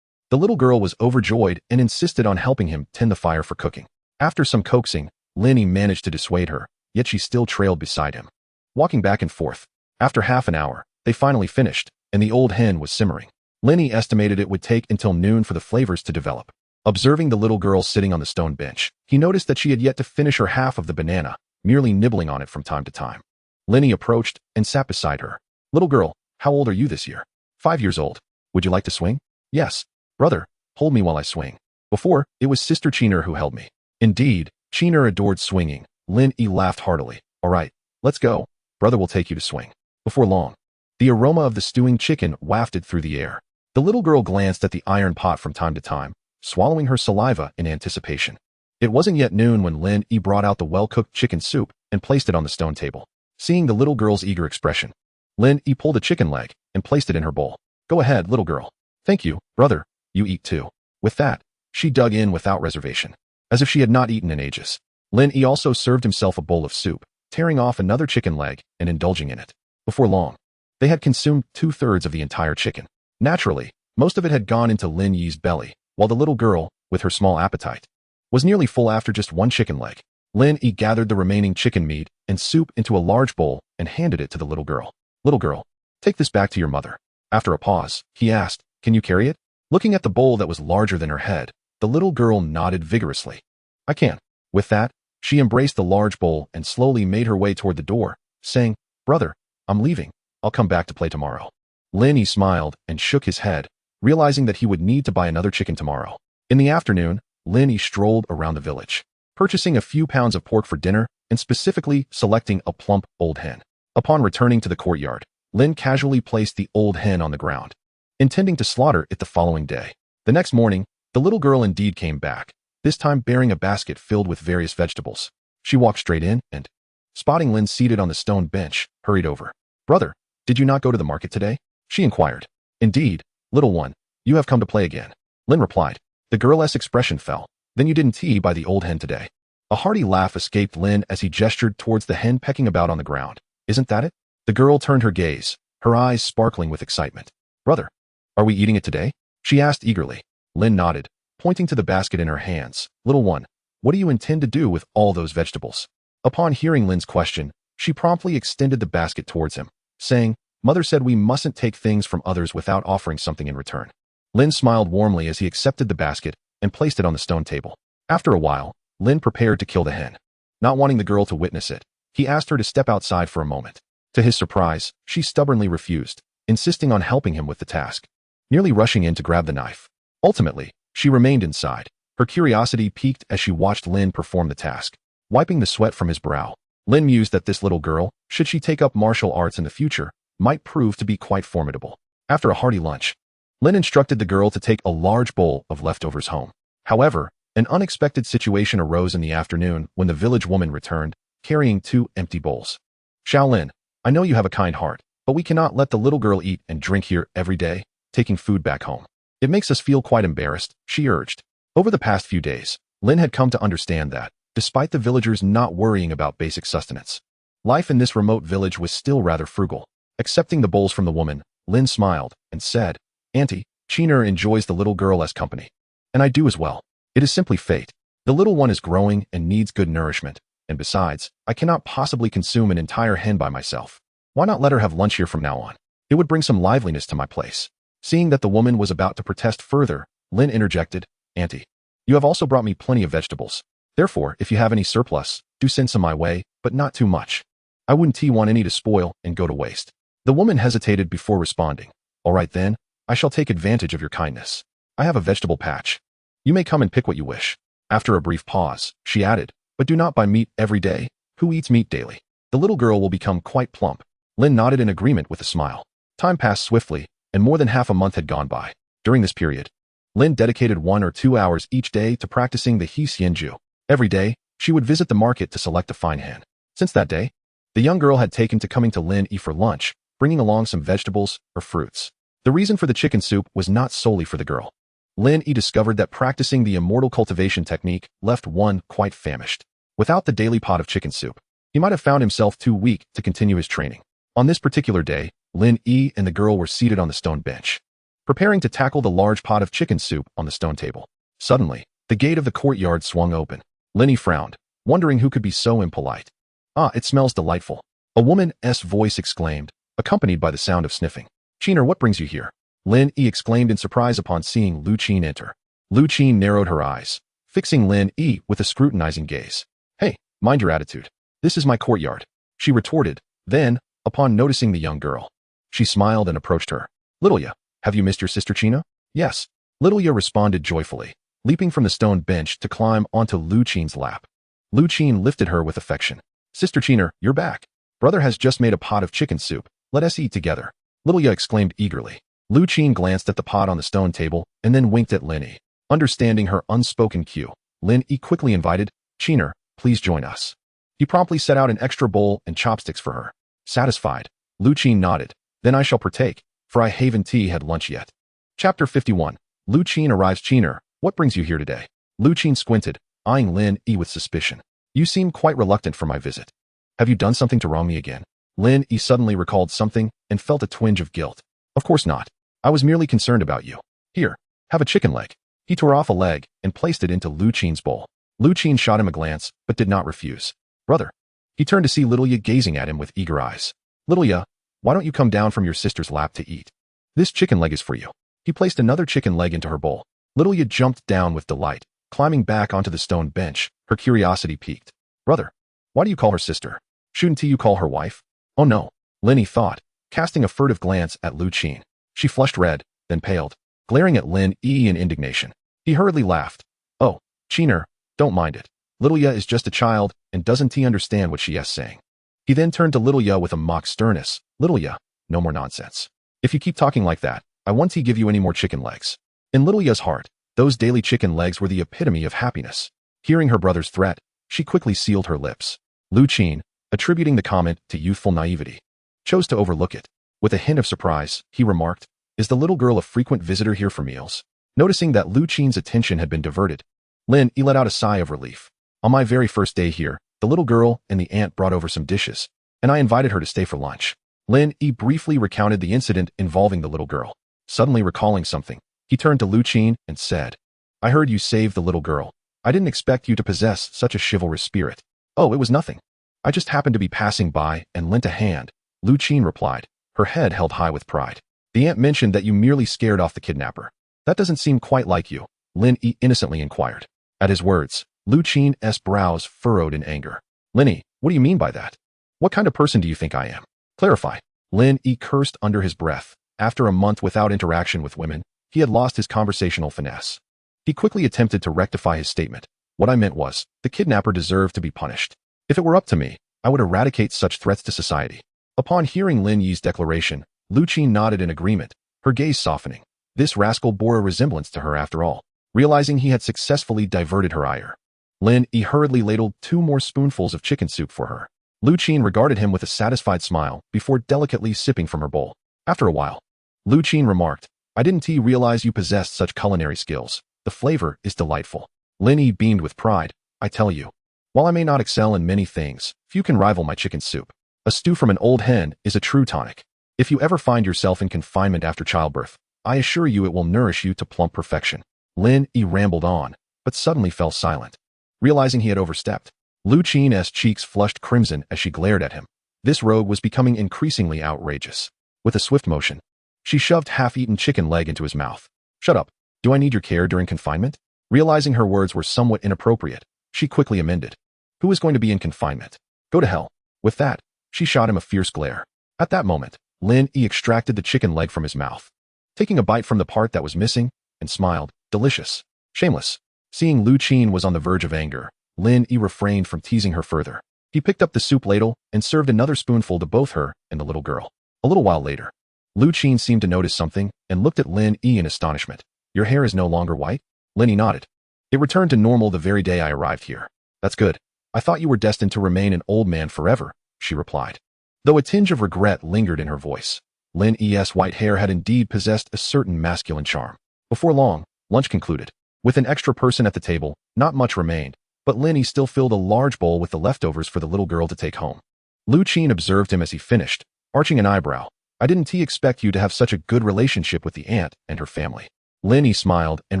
the little girl was overjoyed and insisted on helping him tend the fire for cooking. After some coaxing, Lin Yi managed to dissuade her, yet she still trailed beside him. Walking back and forth, after half an hour, they finally finished, and the old hen was simmering. Lin Yi estimated it would take until noon for the flavors to develop. Observing the little girl sitting on the stone bench, he noticed that she had yet to finish her half of the banana, merely nibbling on it from time to time. Lin Yi approached and sat beside her. Little girl, how old are you this year? 5 years old. Would you like to swing? Yes. Brother, hold me while I swing. Before, it was Sister Chiner who held me. Indeed, Chiner adored swinging. Lin Yi laughed heartily. All right, let's go. Brother will take you to swing. Before long, the aroma of the stewing chicken wafted through the air. The little girl glanced at the iron pot from time to time, swallowing her saliva in anticipation. It wasn't yet noon when Lin Yi brought out the well-cooked chicken soup and placed it on the stone table. Seeing the little girl's eager expression, Lin Yi pulled a chicken leg and placed it in her bowl. Go ahead, little girl. Thank you, brother. You eat too. With that, she dug in without reservation, as if she had not eaten in ages. Lin Yi also served himself a bowl of soup, tearing off another chicken leg and indulging in it. Before long, they had consumed 2/3 of the entire chicken. Naturally, most of it had gone into Lin Yi's belly, while the little girl, with her small appetite, was nearly full after just one chicken leg. Lin Yi gathered the remaining chicken meat and soup into a large bowl and handed it to the little girl. Little girl, take this back to your mother. After a pause, he asked, Can you carry it? Looking at the bowl that was larger than her head, the little girl nodded vigorously. I can. With that, she embraced the large bowl and slowly made her way toward the door, saying, Brother, I'm leaving. I'll come back to play tomorrow. Lin Yi smiled and shook his head, realizing that he would need to buy another chicken tomorrow. In the afternoon, Lin Yi strolled around the village, purchasing a few pounds of pork for dinner and specifically selecting a plump old hen. Upon returning to the courtyard, Lin casually placed the old hen on the ground, intending to slaughter it the following day. The next morning, the little girl indeed came back, this time bearing a basket filled with various vegetables. She walked straight in and, spotting Lin seated on the stone bench, hurried over. Brother, did you not go to the market today? She inquired. Indeed, little one, you have come to play again. Lin replied. The girl's expression fell. Then you didn't tea by the old hen today. A hearty laugh escaped Lin as he gestured towards the hen pecking about on the ground. Isn't that it? The girl turned her gaze, her eyes sparkling with excitement. Brother, are we eating it today? She asked eagerly. Lin nodded, pointing to the basket in her hands. Little one, what do you intend to do with all those vegetables? Upon hearing Lin's question, she promptly extended the basket towards him, saying, Mother said we mustn't take things from others without offering something in return. Lin smiled warmly as he accepted the basket and placed it on the stone table. After a while, Lin prepared to kill the hen. Not wanting the girl to witness it, he asked her to step outside for a moment. To his surprise, she stubbornly refused, insisting on helping him with the task, nearly rushing in to grab the knife. Ultimately, she remained inside, her curiosity piqued as she watched Lin perform the task. Wiping the sweat from his brow, Lin mused that this little girl, should she take up martial arts in the future, might prove to be quite formidable. After a hearty lunch, Lin instructed the girl to take a large bowl of leftovers home. However, an unexpected situation arose in the afternoon when the village woman returned, carrying 2 empty bowls. Shaolin, I know you have a kind heart, but we cannot let the little girl eat and drink here every day, taking food back home. It makes us feel quite embarrassed, she urged. Over the past few days, Lin had come to understand that, despite the villagers not worrying about basic sustenance, life in this remote village was still rather frugal. Accepting the bowls from the woman, Lin smiled and said, Auntie, Chiner enjoys the little girl as company. And I do as well. It is simply fate. The little one is growing and needs good nourishment, and besides, I cannot possibly consume an entire hen by myself. Why not let her have lunch here from now on? It would bring some liveliness to my place. Seeing that the woman was about to protest further, Lin interjected, Auntie, you have also brought me plenty of vegetables. Therefore, if you have any surplus, do send some my way, but not too much. I wouldn't want any to spoil and go to waste. The woman hesitated before responding. All right then, I shall take advantage of your kindness. I have a vegetable patch. You may come and pick what you wish. After a brief pause, she added, but do not buy meat every day. Who eats meat daily? The little girl will become quite plump. Lin nodded in agreement with a smile. Time passed swiftly, and more than half a month had gone by. During this period, Lin dedicated 1 or 2 hours each day to practicing the He Xian Ju. Every day, she would visit the market to select a fine hand. Since that day, the young girl had taken to coming to Lin Yi for lunch, bringing along some vegetables or fruits. The reason for the chicken soup was not solely for the girl. Lin Yi discovered that practicing the immortal cultivation technique left one quite famished. Without the daily pot of chicken soup, he might have found himself too weak to continue his training. On this particular day, Lin Yi and the girl were seated on the stone bench, preparing to tackle the large pot of chicken soup on the stone table. Suddenly, the gate of the courtyard swung open. Lin Yi frowned, wondering who could be so impolite. Ah, it smells delightful. A woman's voice exclaimed, accompanied by the sound of sniffing. Qiner, what brings you here? Lin Yi exclaimed in surprise upon seeing Lu Qin enter. Lu Qin narrowed her eyes, fixing Lin Yi with a scrutinizing gaze. Hey, mind your attitude. This is my courtyard, she retorted. Then, upon noticing the young girl, she smiled and approached her. Little Ya, have you missed your sister Qina? Yes. Little Ya responded joyfully, leaping from the stone bench to climb onto Lu Qin's lap. Lu Qin lifted her with affection. Sister Qiner, you're back. Brother has just made a pot of chicken soup. Let us eat together. Little Ya exclaimed eagerly. Lu Qin glanced at the pot on the stone table and then winked at Lin Yi. Understanding her unspoken cue, Lin Yi quickly invited, Qiner, please join us. He promptly set out an extra bowl and chopsticks for her. Satisfied, Lu Qin nodded. Then I shall partake, for I haven't had lunch yet. Chapter 51. Lu Qin arrives. Qiner, what brings you here today? Lu Qin squinted, eyeing Lin Yi with suspicion. You seem quite reluctant for my visit. Have you done something to wrong me again? Lin Yi suddenly recalled something and felt a twinge of guilt. Of course not. I was merely concerned about you. Here, have a chicken leg. He tore off a leg and placed it into Lu Qin's bowl. Lu Qin shot him a glance, but did not refuse. Brother. He turned to see Little Ya gazing at him with eager eyes. Little Ya, why don't you come down from your sister's lap to eat? This chicken leg is for you. He placed another chicken leg into her bowl. Little Ya jumped down with delight, climbing back onto the stone bench, her curiosity piqued. Brother, why do you call her sister? Shouldn't you call her wife? Oh no, Lin Yi thought, casting a furtive glance at Lu Qin. She flushed red, then paled, glaring at Lin Yi in indignation. He hurriedly laughed. Oh, Qiner, don't mind it. Little Ya is just a child, and doesn't he understand what she is saying? He then turned to Little Ya with a mock sternness. Little Ya, no more nonsense. If you keep talking like that, I won't give you any more chicken legs. In Little Ya's heart, those daily chicken legs were the epitome of happiness. Hearing her brother's threat, she quickly sealed her lips. Lu Qin, attributing the comment to youthful naivety, chose to overlook it. With a hint of surprise, he remarked, is the little girl a frequent visitor here for meals? Noticing that Lu Qin's attention had been diverted, Lin Yi let out a sigh of relief. On my very first day here, the little girl and the aunt brought over some dishes, and I invited her to stay for lunch. Lin Yi briefly recounted the incident involving the little girl. Suddenly recalling something, he turned to Lu Qin and said, I heard you saved the little girl. I didn't expect you to possess such a chivalrous spirit. Oh, it was nothing. I just happened to be passing by and lent a hand, Lu Qin replied, her head held high with pride. The aunt mentioned that you merely scared off the kidnapper. That doesn't seem quite like you, Lin Yi innocently inquired. At his words, Lu Qin's brows furrowed in anger. Lin Yi, what do you mean by that? What kind of person do you think I am? Clarify. Lin Yi cursed under his breath. After a month without interaction with women, he had lost his conversational finesse. He quickly attempted to rectify his statement. What I meant was, the kidnapper deserved to be punished. If it were up to me, I would eradicate such threats to society. Upon hearing Lin Yi's declaration, Lu Qin nodded in agreement, her gaze softening. This rascal bore a resemblance to her after all. Realizing he had successfully diverted her ire, Lin Yi hurriedly ladled 2 more spoonfuls of chicken soup for her. Lu Qin regarded him with a satisfied smile before delicately sipping from her bowl. After a while, Lu Qin remarked, I didn't realize you possessed such culinary skills. The flavor is delightful. Lin Yi beamed with pride. I tell you, while I may not excel in many things, few can rival my chicken soup. A stew from an old hen is a true tonic. If you ever find yourself in confinement after childbirth, I assure you it will nourish you to plump perfection. Lin Yi rambled on, but suddenly fell silent. Realizing he had overstepped, Lu Qin's cheeks flushed crimson as she glared at him. This rogue was becoming increasingly outrageous. With a swift motion, she shoved half-eaten chicken leg into his mouth. Shut up. Do I need your care during confinement? Realizing her words were somewhat inappropriate, she quickly amended. Who is going to be in confinement? Go to hell. With that, she shot him a fierce glare. At that moment, Lin Yi extracted the chicken leg from his mouth, taking a bite from the part that was missing, and smiled. Delicious. Shameless. Seeing Lu Qin was on the verge of anger, Lin Yi refrained from teasing her further. He picked up the soup ladle and served another spoonful to both her and the little girl. A little while later, Lu Qin seemed to notice something and looked at Lin Yi in astonishment. Your hair is no longer white? Lin Yi nodded. It returned to normal the very day I arrived here. That's good. I thought you were destined to remain an old man forever, she replied. Though a tinge of regret lingered in her voice, Lin Yi's white hair had indeed possessed a certain masculine charm. Before long, lunch concluded. With an extra person at the table, not much remained, but Lin Yi still filled a large bowl with the leftovers for the little girl to take home. Lu Qin observed him as he finished, arching an eyebrow. I didn't expect you to have such a good relationship with the aunt and her family. Lin Yi smiled and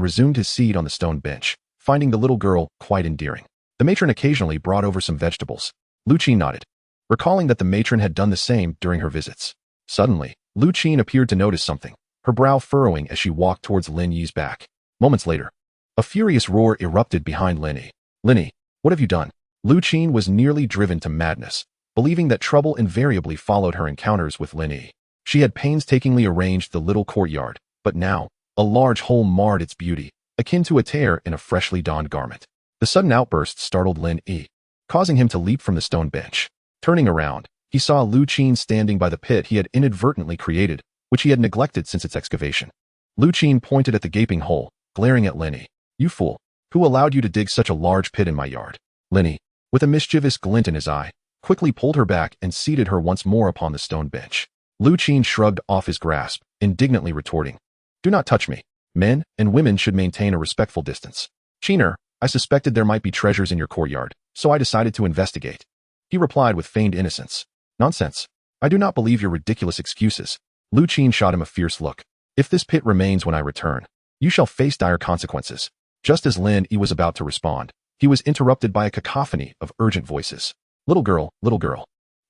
resumed his seat on the stone bench, finding the little girl quite endearing. The matron occasionally brought over some vegetables. Lu Qin nodded, recalling that the matron had done the same during her visits. Suddenly, Lu Qin appeared to notice something, her brow furrowing as she walked towards Lin Yi's back. Moments later, a furious roar erupted behind Lin Yi. Lin Yi, what have you done? Lu Qin was nearly driven to madness, believing that trouble invariably followed her encounters with Lin Yi. She had painstakingly arranged the little courtyard, but now, a large hole marred its beauty, akin to a tear in a freshly donned garment. The sudden outburst startled Lin Yi, causing him to leap from the stone bench. Turning around, he saw Lu Qin standing by the pit he had inadvertently created, which he had neglected since its excavation. Lu Qin pointed at the gaping hole, glaring at Lin Yi. You fool! Who allowed you to dig such a large pit in my yard? Lin Yi, with a mischievous glint in his eye, quickly pulled her back and seated her once more upon the stone bench. Lu Qin shrugged off his grasp, indignantly retorting, Do not touch me. Men and women should maintain a respectful distance. Qiner, I suspected there might be treasures in your courtyard, so I decided to investigate. He replied with feigned innocence. Nonsense. I do not believe your ridiculous excuses. Lu Qin shot him a fierce look. If this pit remains when I return, you shall face dire consequences. Just as Lin Yi was about to respond, he was interrupted by a cacophony of urgent voices. Little girl,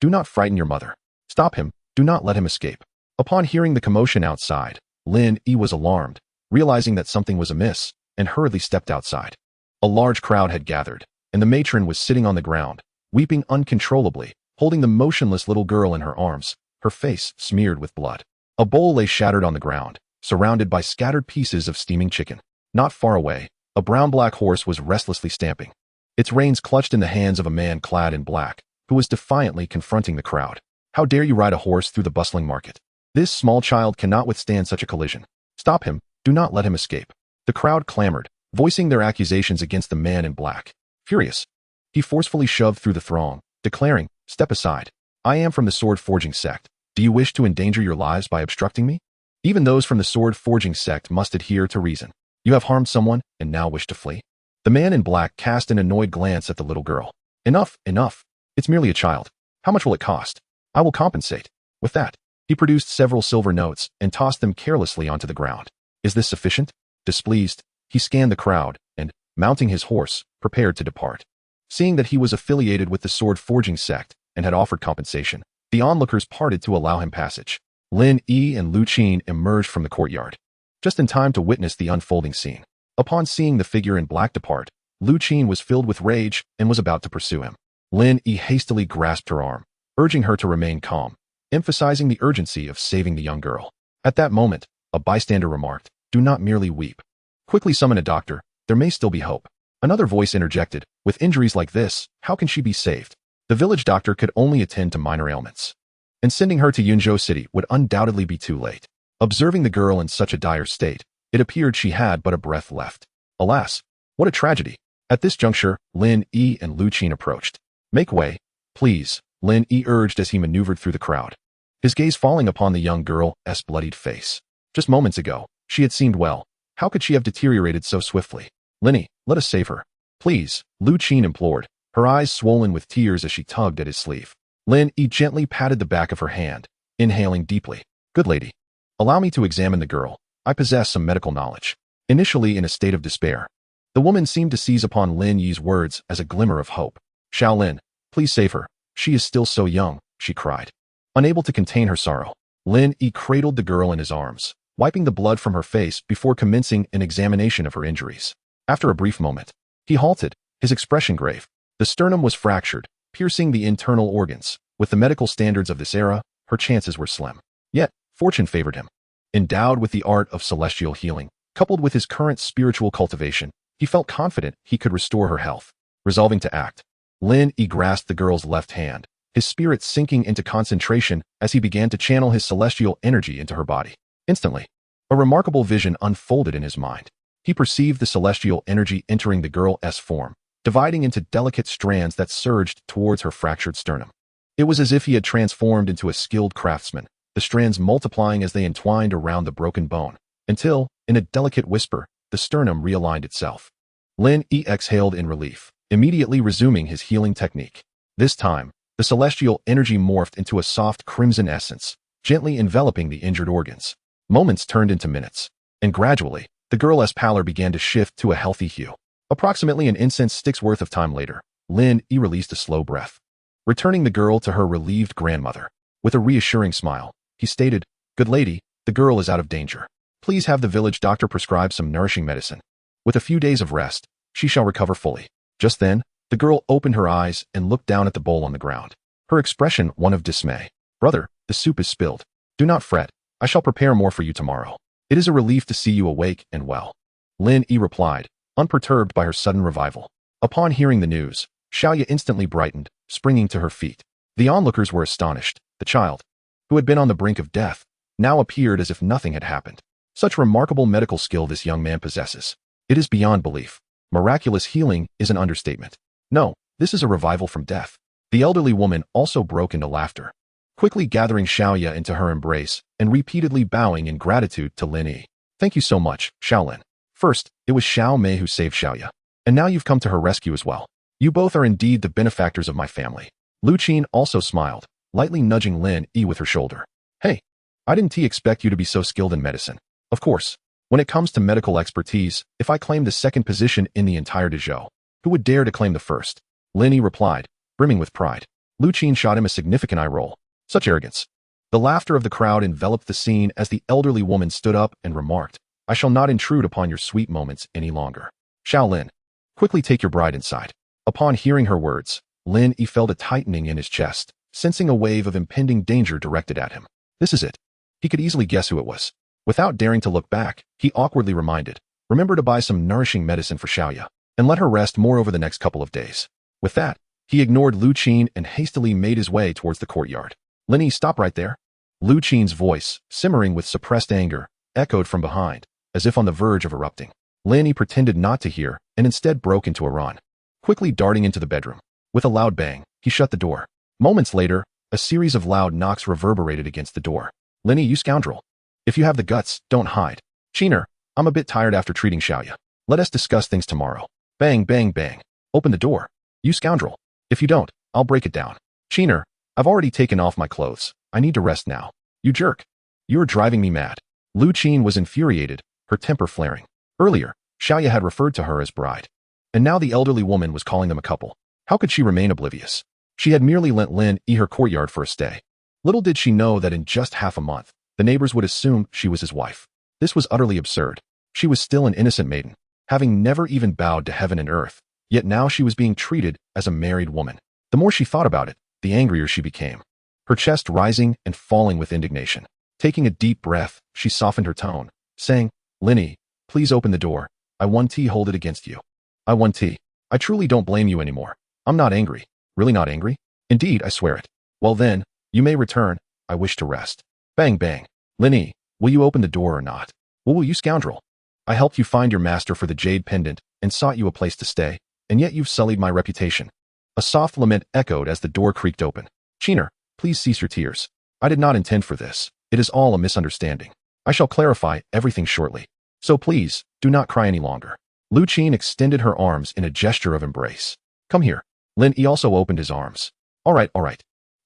do not frighten your mother. Stop him, do not let him escape. Upon hearing the commotion outside, Lin Yi was alarmed, realizing that something was amiss, and hurriedly stepped outside. A large crowd had gathered, and the matron was sitting on the ground, weeping uncontrollably, holding the motionless little girl in her arms, her face smeared with blood. A bowl lay shattered on the ground, surrounded by scattered pieces of steaming chicken. Not far away, a brown-black horse was restlessly stamping, its reins clutched in the hands of a man clad in black, who was defiantly confronting the crowd. How dare you ride a horse through the bustling market? This small child cannot withstand such a collision. Stop him, do not let him escape. The crowd clamored, voicing their accusations against the man in black. Furious, he forcefully shoved through the throng, declaring, Step aside. I am from the sword-forging sect. Do you wish to endanger your lives by obstructing me? Even those from the sword-forging sect must adhere to reason. You have harmed someone and now wish to flee? The man in black cast an annoyed glance at the little girl. Enough. It's merely a child. How much will it cost? I will compensate. With that, he produced several silver notes and tossed them carelessly onto the ground. Is this sufficient? Displeased, he scanned the crowd and, mounting his horse, prepared to depart. Seeing that he was affiliated with the sword-forging sect and had offered compensation, the onlookers parted to allow him passage. Lin Yi and Lu Qin emerged from the courtyard, just in time to witness the unfolding scene. Upon seeing the figure in black depart, Lu Qin was filled with rage and was about to pursue him. Lin Yi hastily grasped her arm, urging her to remain calm, emphasizing the urgency of saving the young girl. At that moment, a bystander remarked, Do not merely weep. Quickly summon a doctor, there may still be hope. Another voice interjected, With injuries like this, how can she be saved? The village doctor could only attend to minor ailments, and sending her to Yunzhou City would undoubtedly be too late. Observing the girl in such a dire state, it appeared she had but a breath left. Alas, what a tragedy! At this juncture, Lin Yi and Lu Qin approached. Make way, please, Lin Yi urged as he maneuvered through the crowd, his gaze falling upon the young girl's bloodied face. Just moments ago, she had seemed well. How could she have deteriorated so swiftly? Lin Yi, let us save her. Please, Lu Qin implored, her eyes swollen with tears as she tugged at his sleeve. Lin Yi gently patted the back of her hand, inhaling deeply. Good lady, allow me to examine the girl. I possess some medical knowledge. Initially in a state of despair, the woman seemed to seize upon Lin Yi's words as a glimmer of hope. Shaolin, please save her. She is still so young, she cried. Unable to contain her sorrow, Lin Yi cradled the girl in his arms, wiping the blood from her face before commencing an examination of her injuries. After a brief moment, he halted, his expression grave. The sternum was fractured, piercing the internal organs. With the medical standards of this era, her chances were slim. Yet, fortune favored him. Endowed with the art of celestial healing, Coupled with his current spiritual cultivation, he felt confident he could restore her health. Resolving to act, Lin Yi grasped the girl's left hand, his spirit sinking into concentration as he began to channel his celestial energy into her body. Instantly, a remarkable vision unfolded in his mind. He perceived the celestial energy entering the girl's form, dividing into delicate strands that surged towards her fractured sternum. It was as if he had transformed into a skilled craftsman, the strands multiplying as they entwined around the broken bone, until, in a delicate whisper, the sternum realigned itself. Lin Yi exhaled in relief, immediately resuming his healing technique. This time, the celestial energy morphed into a soft crimson essence, gently enveloping the injured organs. Moments turned into minutes, and gradually, the girl's pallor began to shift to a healthy hue. Approximately an incense stick's worth of time later, Lin Yi released a slow breath. Returning the girl to her relieved grandmother. With a reassuring smile, he stated, "Good lady, the girl is out of danger. Please have the village doctor prescribe some nourishing medicine. With a few days of rest, she shall recover fully." Just then, the girl opened her eyes and looked down at the bowl on the ground. Her expression one of dismay. "Brother, the soup is spilled. Do not fret, I shall prepare more for you tomorrow. It is a relief to see you awake and well." Lin Yi replied, unperturbed by her sudden revival. Upon hearing the news, Xiaoya instantly brightened, springing to her feet. The onlookers were astonished. The child, who had been on the brink of death, now appeared as if nothing had happened. Such remarkable medical skill this young man possesses. It is beyond belief. Miraculous healing is an understatement. No, this is a revival from death. The elderly woman also broke into laughter, quickly gathering Xiaoya into her embrace and repeatedly bowing in gratitude to Lin Yi. "Thank you so much, Xiaolin. First, it was Xiao Mei who saved Xiaoya, and now you've come to her rescue as well. You both are indeed the benefactors of my family." Lu Qin also smiled, lightly nudging Lin Yi with her shoulder. "Hey, I didn't expect you to be so skilled in medicine. Of course, when it comes to medical expertise, if I claim the second position in the entire Dezhou, who would dare to claim the first?" Lin Yi replied, brimming with pride. Lu Qin shot him a significant eye roll. Such arrogance. The laughter of the crowd enveloped the scene as the elderly woman stood up and remarked, "I shall not intrude upon your sweet moments any longer. Xiaolin, quickly take your bride inside." Upon hearing her words, Lin Yi felt a tightening in his chest, sensing a wave of impending danger directed at him. This is it. He could easily guess who it was. Without daring to look back, he awkwardly reminded, "Remember to buy some nourishing medicine for Xiaoya, and let her rest more over the next couple of days." With that, he ignored Lu Qin and hastily made his way towards the courtyard. "Lin Yi, stop right there." Lu Qin's voice, simmering with suppressed anger, echoed from behind, as if on the verge of erupting. Lin Yi pretended not to hear and instead broke into a run, quickly darting into the bedroom. With a loud bang, he shut the door. Moments later, a series of loud knocks reverberated against the door. "Lin Yi, you scoundrel. If you have the guts, don't hide. Qiner, I'm a bit tired after treating Xiaoya. Let us discuss things tomorrow." Bang, bang, bang. "Open the door. You scoundrel. If you don't, I'll break it down." "Qiner, I've already taken off my clothes. I need to rest now. You jerk. You're driving me mad." Lu Qin was infuriated, her temper flaring. Earlier, Xiaoya had referred to her as bride, and now the elderly woman was calling them a couple. How could she remain oblivious? She had merely lent Lin Yi her courtyard for a stay. Little did she know that in just half a month, the neighbors would assume she was his wife. This was utterly absurd. She was still an innocent maiden, having never even bowed to heaven and earth, yet now she was being treated as a married woman. The more she thought about it, the angrier she became, her chest rising and falling with indignation. Taking a deep breath, she softened her tone, saying, "Lin Yi, please open the door. I want to hold it against you. I want to. I truly don't blame you anymore. I'm not angry. Really not angry? Indeed, I swear it. Well then, you may return. I wish to rest." Bang, bang. "Lin Yi, will you open the door or not? Well, will you, scoundrel? I helped you find your master for the jade pendant and sought you a place to stay, and yet you've sullied my reputation." A soft lament echoed as the door creaked open. "Qiner, please cease your tears. I did not intend for this. It is all a misunderstanding. I shall clarify everything shortly. So please, do not cry any longer." Lu Qin extended her arms in a gesture of embrace. "Come here." Lin Yi also opened his arms. All right.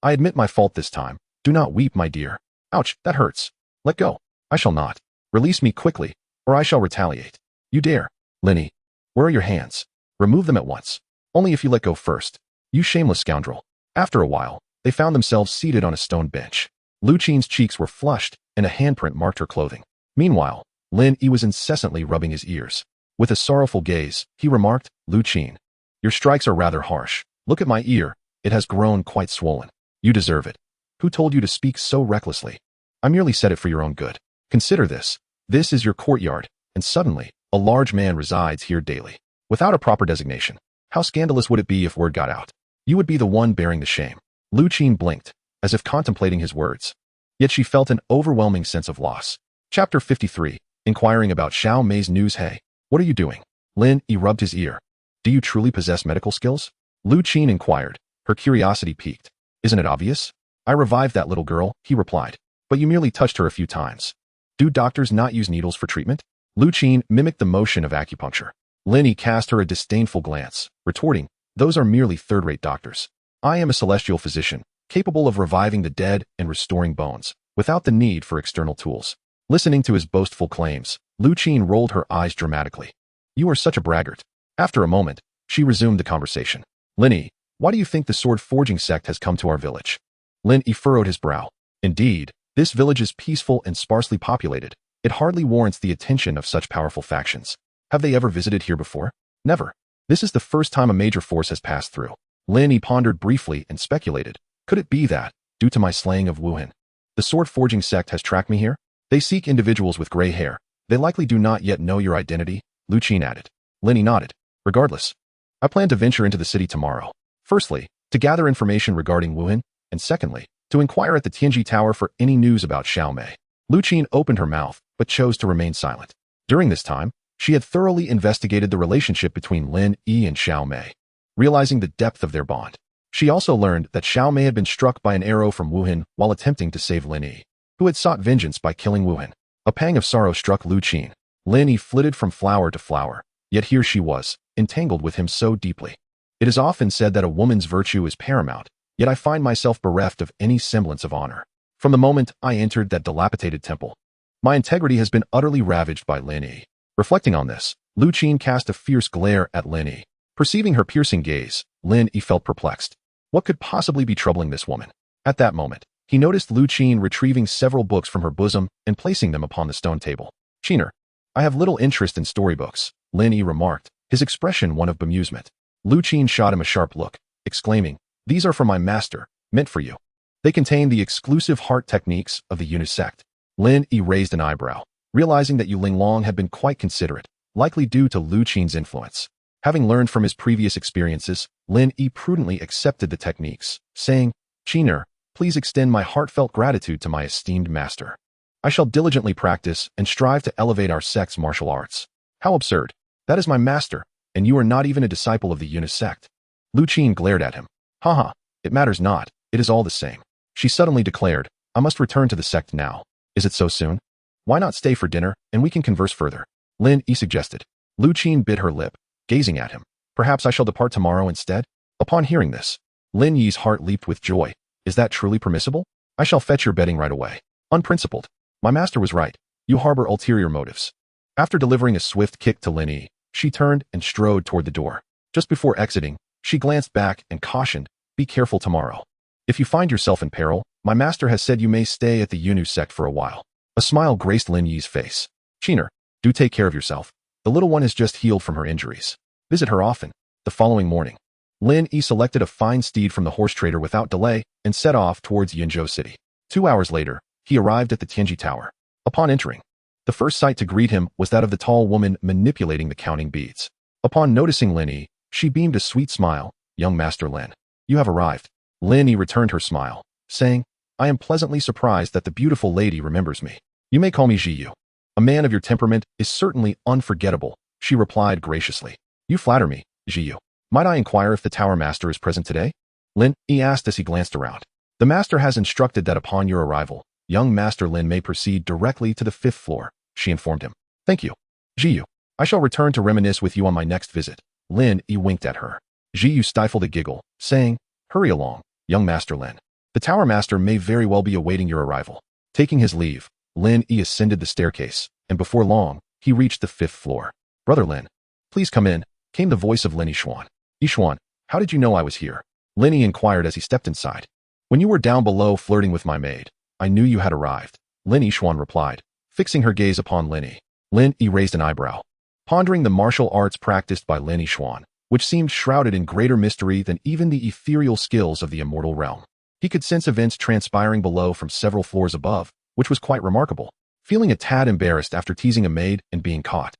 I admit my fault this time. Do not weep, my dear. Ouch, that hurts. Let go." "I shall not. Release me quickly, or I shall retaliate." "You dare." "Lin Yi, where are your hands? Remove them at once. Only if you let go first. You shameless scoundrel." After a while, they found themselves seated on a stone bench. Lu Qin's cheeks were flushed, and a handprint marked her clothing. Meanwhile, Lin Yi was incessantly rubbing his ears. With a sorrowful gaze, he remarked, "Lu Qin, your strikes are rather harsh. Look at my ear. It has grown quite swollen. You deserve it. Who told you to speak so recklessly? I merely said it for your own good. Consider this. This is your courtyard, and suddenly, a large man resides here daily. Without a proper designation, how scandalous would it be if word got out? You would be the one bearing the shame. Lu Qin blinked, as if contemplating his words. Yet she felt an overwhelming sense of loss. Chapter 53, inquiring about Xiao Mei's news. Hey, what are you doing? Lin Yi rubbed his ear. Do you truly possess medical skills? Lu Qin inquired, her curiosity piqued. Isn't it obvious? I revived that little girl, he replied. But you merely touched her a few times. Do doctors not use needles for treatment? Lu Qin mimicked the motion of acupuncture. Lin Yi cast her a disdainful glance, retorting, those are merely third-rate doctors. I am a celestial physician, capable of reviving the dead and restoring bones, without the need for external tools. Listening to his boastful claims, Lu Qin rolled her eyes dramatically. You are such a braggart. After a moment, she resumed the conversation. Lin Yi, why do you think the sword-forging sect has come to our village? Lin Yi furrowed his brow. Indeed, this village is peaceful and sparsely populated. It hardly warrants the attention of such powerful factions. Have they ever visited here before? Never. This is the first time a major force has passed through. Lin Yi pondered briefly and speculated. Could it be that, due to my slaying of Wuhan, the sword-forging sect has tracked me here? They seek individuals with gray hair. They likely do not yet know your identity, Lu Qin added. Lin Yi nodded. Regardless, I plan to venture into the city tomorrow. Firstly, to gather information regarding Wuhan, and secondly, to inquire at the Tianji Tower for any news about Xiao Mei. Lu Qin opened her mouth, but chose to remain silent. During this time, she had thoroughly investigated the relationship between Lin Yi and Xiao Mei, realizing the depth of their bond. She also learned that Xiao Mei had been struck by an arrow from Wuhan while attempting to save Lin Yi, who had sought vengeance by killing Wuhan. A pang of sorrow struck Lu Qin. Lin Yi flitted from flower to flower, yet here she was, entangled with him so deeply. It is often said that a woman's virtue is paramount, yet I find myself bereft of any semblance of honor. From the moment I entered that dilapidated temple, my integrity has been utterly ravaged by Lin Yi. Reflecting on this, Lu Qin cast a fierce glare at Lin Yi. Perceiving her piercing gaze, Lin Yi felt perplexed. What could possibly be troubling this woman? At that moment, he noticed Lu Qin retrieving several books from her bosom and placing them upon the stone table. Qiner, I have little interest in storybooks, Lin Yi remarked, his expression one of bemusement. Lu Qin shot him a sharp look, exclaiming, these are from my master, meant for you. They contain the exclusive heart techniques of the Yue sect. Lin Yi raised an eyebrow, realizing that Yu Linglong had been quite considerate, likely due to Lu Qin's influence. Having learned from his previous experiences, Lin Yi prudently accepted the techniques, saying, Qiner, please extend my heartfelt gratitude to my esteemed master. I shall diligently practice and strive to elevate our sect's martial arts. How absurd. That is my master, and you are not even a disciple of the Yue sect. Lu Qin glared at him. Haha, it matters not, it is all the same. She suddenly declared, I must return to the sect now. Is it so soon? Why not stay for dinner, and we can converse further? Lin Yi suggested. Lu Qin bit her lip, gazing at him. Perhaps I shall depart tomorrow instead? Upon hearing this, Lin Yi's heart leaped with joy. Is that truly permissible? I shall fetch your bedding right away. Unprincipled. My master was right. You harbor ulterior motives. After delivering a swift kick to Lin Yi, she turned and strode toward the door. Just before exiting, she glanced back and cautioned, be careful tomorrow. If you find yourself in peril, my master has said you may stay at the Yue sect for a while. A smile graced Lin Yi's face. Qiner, do take care of yourself. The little one has just healed from her injuries. Visit her often. The following morning, Lin Yi selected a fine steed from the horse trader without delay and set off towards Yinzhou City. 2 hours later, he arrived at the Tianji Tower. Upon entering, the first sight to greet him was that of the tall woman manipulating the counting beads. Upon noticing Lin Yi, she beamed a sweet smile. Young Master Lin, you have arrived. Lin Yi returned her smile, saying, I am pleasantly surprised that the beautiful lady remembers me. You may call me Ziyu. A man of your temperament is certainly unforgettable, she replied graciously. You flatter me, Ziyu. Might I inquire if the tower master is present today? Lin Yi asked as he glanced around. The master has instructed that upon your arrival, young Master Lin may proceed directly to the 5th floor, she informed him. Thank you, Ziyu. I shall return to reminisce with you on my next visit. Lin Yi winked at her. Ziyu stifled a giggle, saying, hurry along, young Master Lin. The tower master may very well be awaiting your arrival. Taking his leave, Lin Yi ascended the staircase, and before long, he reached the 5th floor. Brother Lin, please come in, came the voice of Lin Yixuan. Yixuan, how did you know I was here? Lin Yi inquired as he stepped inside. When you were down below flirting with my maid, I knew you had arrived, Lin Yixuan replied, fixing her gaze upon Lin Yi. Lin Yi raised an eyebrow, pondering the martial arts practiced by Lin Yixuan, which seemed shrouded in greater mystery than even the ethereal skills of the immortal realm. He could sense events transpiring below from several floors above, which was quite remarkable. feeling a tad embarrassed after teasing a maid and being caught.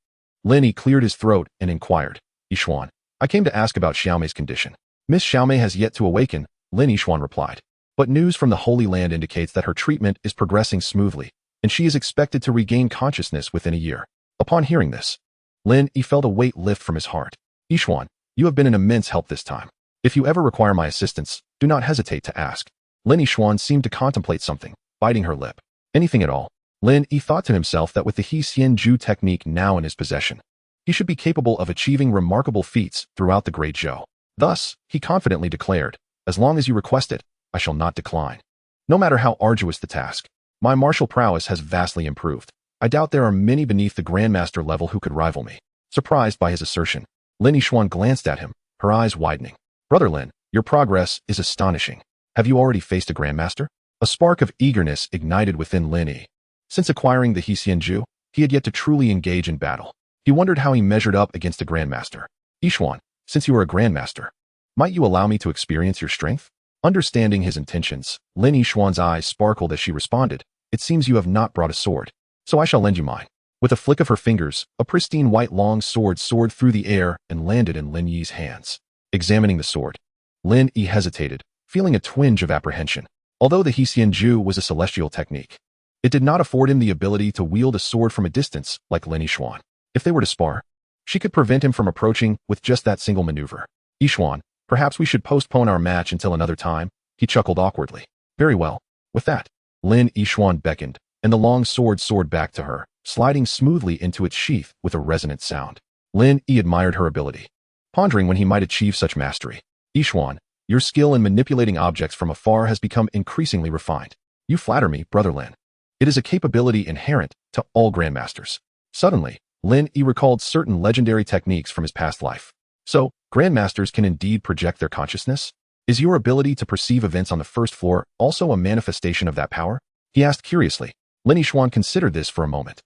Lin Yi cleared his throat and inquired, Yixuan, I came to ask about Xiaomei's condition. Miss Xiaomei has yet to awaken, Lin Yixuan replied. But news from the Holy Land indicates that her treatment is progressing smoothly, and she is expected to regain consciousness within a year. Upon hearing this, Lin Yi felt a weight lift from his heart. Yixuan, you have been an immense help this time. If you ever require my assistance, do not hesitate to ask. Lin Yixuan seemed to contemplate something, biting her lip. Anything at all. Lin Yi thought to himself that with the He Xian Ju technique now in his possession, he should be capable of achieving remarkable feats throughout the Great Zhou. Thus, he confidently declared, as long as you request it, I shall not decline. No matter how arduous the task, my martial prowess has vastly improved. I doubt there are many beneath the Grandmaster level who could rival me. Surprised by his assertion, Lin Yixuan glanced at him, her eyes widening. Brother Lin, your progress is astonishing. Have you already faced a Grandmaster? A spark of eagerness ignited within Lin Yi. Since acquiring the He Xian Ju, he had yet to truly engage in battle. He wondered how he measured up against a Grandmaster. Yixuan, since you are a Grandmaster, might you allow me to experience your strength? Understanding his intentions, Lin Yixuan's eyes sparkled as she responded, it seems you have not brought a sword, so I shall lend you mine. With a flick of her fingers, a pristine white long sword soared through the air and landed in Lin Yi's hands. Examining the sword, Lin Yi hesitated, feeling a twinge of apprehension. Although the He Xian Ju was a celestial technique, it did not afford him the ability to wield a sword from a distance like Lin Yixuan. If they were to spar, she could prevent him from approaching with just that single maneuver. Yixuan, perhaps we should postpone our match until another time, he chuckled awkwardly. Very well. With that, Lin Yixuan beckoned, and the long sword soared back to her, sliding smoothly into its sheath with a resonant sound. Lin Yi admired her ability, pondering when he might achieve such mastery. Yixuan, your skill in manipulating objects from afar has become increasingly refined. You flatter me, Brother Lin. It is a capability inherent to all Grandmasters. Suddenly, Lin Yi recalled certain legendary techniques from his past life. So, Grandmasters can indeed project their consciousness? Is your ability to perceive events on the first floor also a manifestation of that power? He asked curiously. Lin Yixuan considered this for a moment.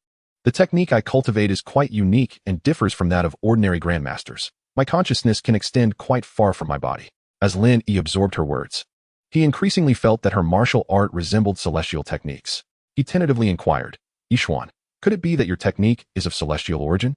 The technique I cultivate is quite unique and differs from that of ordinary Grandmasters. My consciousness can extend quite far from my body. As Lin Yi absorbed her words, he increasingly felt that her martial art resembled celestial techniques. He tentatively inquired, Yixuan, could it be that your technique is of celestial origin?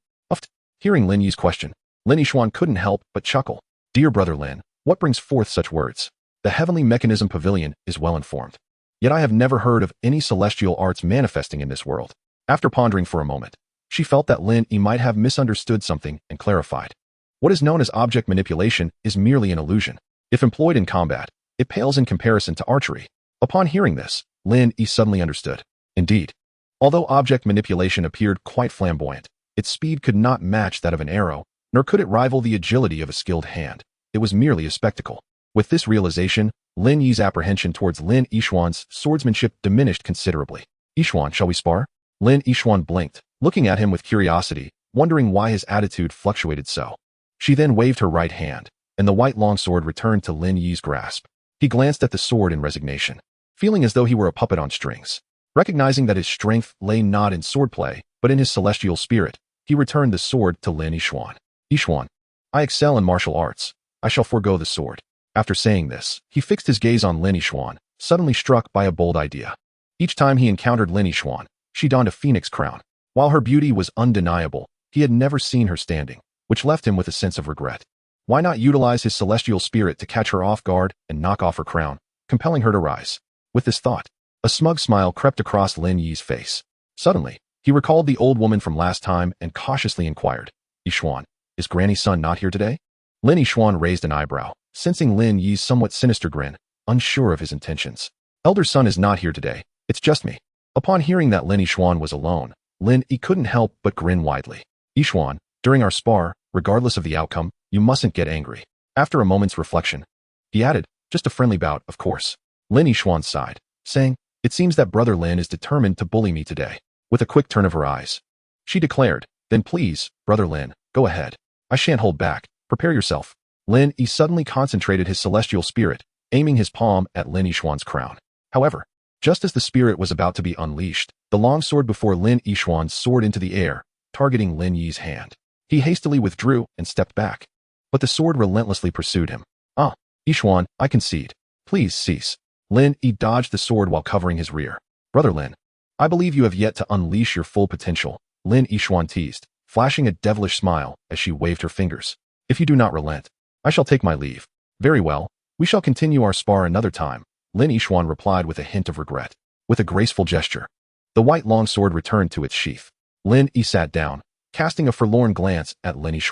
Hearing Lin Yi's question, Lin Yixuan couldn't help but chuckle. Dear Brother Lin, what brings forth such words? The Heavenly Mechanism Pavilion is well informed. Yet I have never heard of any celestial arts manifesting in this world. After pondering for a moment, she felt that Lin Yi might have misunderstood something and clarified. What is known as object manipulation is merely an illusion. If employed in combat, it pales in comparison to archery. Upon hearing this, Lin Yi suddenly understood. Indeed, although object manipulation appeared quite flamboyant, its speed could not match that of an arrow, nor could it rival the agility of a skilled hand. It was merely a spectacle. With this realization, Lin Yi's apprehension towards Lin Yixuan's swordsmanship diminished considerably. Yixuan, shall we spar? Lin Yixuan blinked, looking at him with curiosity, wondering why his attitude fluctuated so. She then waved her right hand, and the white longsword returned to Lin Yi's grasp. He glanced at the sword in resignation, feeling as though he were a puppet on strings. Recognizing that his strength lay not in swordplay, but in his celestial spirit, he returned the sword to Lin Yixuan. Yixuan, I excel in martial arts. I shall forego the sword. After saying this, he fixed his gaze on Lin Yixuan, suddenly struck by a bold idea. Each time he encountered Lin Yixuan, she donned a phoenix crown. While her beauty was undeniable, he had never seen her standing, which left him with a sense of regret. Why not utilize his celestial spirit to catch her off guard and knock off her crown, compelling her to rise? With this thought, a smug smile crept across Lin Yi's face. Suddenly, he recalled the old woman from last time and cautiously inquired, Yixuan, is Granny's son not here today? Lin Yixuan raised an eyebrow, sensing Lin Yi's somewhat sinister grin, unsure of his intentions. Elder son is not here today, it's just me. Upon hearing that Lin Yixuan was alone, Lin Yi couldn't help but grin widely. Yixuan, during our spar, regardless of the outcome, you mustn't get angry. After a moment's reflection, he added, just a friendly bout, of course. Lin Yixuan sighed, saying, it seems that Brother Lin is determined to bully me today. With a quick turn of her eyes, she declared, then please, Brother Lin, go ahead. I shan't hold back. Prepare yourself. Lin Yi suddenly concentrated his celestial spirit, aiming his palm at Lin Yixuan's crown. However, just as the spirit was about to be unleashed, the longsword before Lin Yixuan soared into the air, targeting Lin Yi's hand. He hastily withdrew and stepped back, but the sword relentlessly pursued him. Ah, Yixuan, I concede. Please cease. Lin Yi dodged the sword while covering his rear. Brother Lin, I believe you have yet to unleash your full potential, Lin Yi teased, flashing a devilish smile as she waved her fingers. If you do not relent, I shall take my leave. Very well, we shall continue our spar another time, Lin Yi replied with a hint of regret. With a graceful gesture, the white longsword returned to its sheath. Lin Yi sat down, casting a forlorn glance at Lin Yi.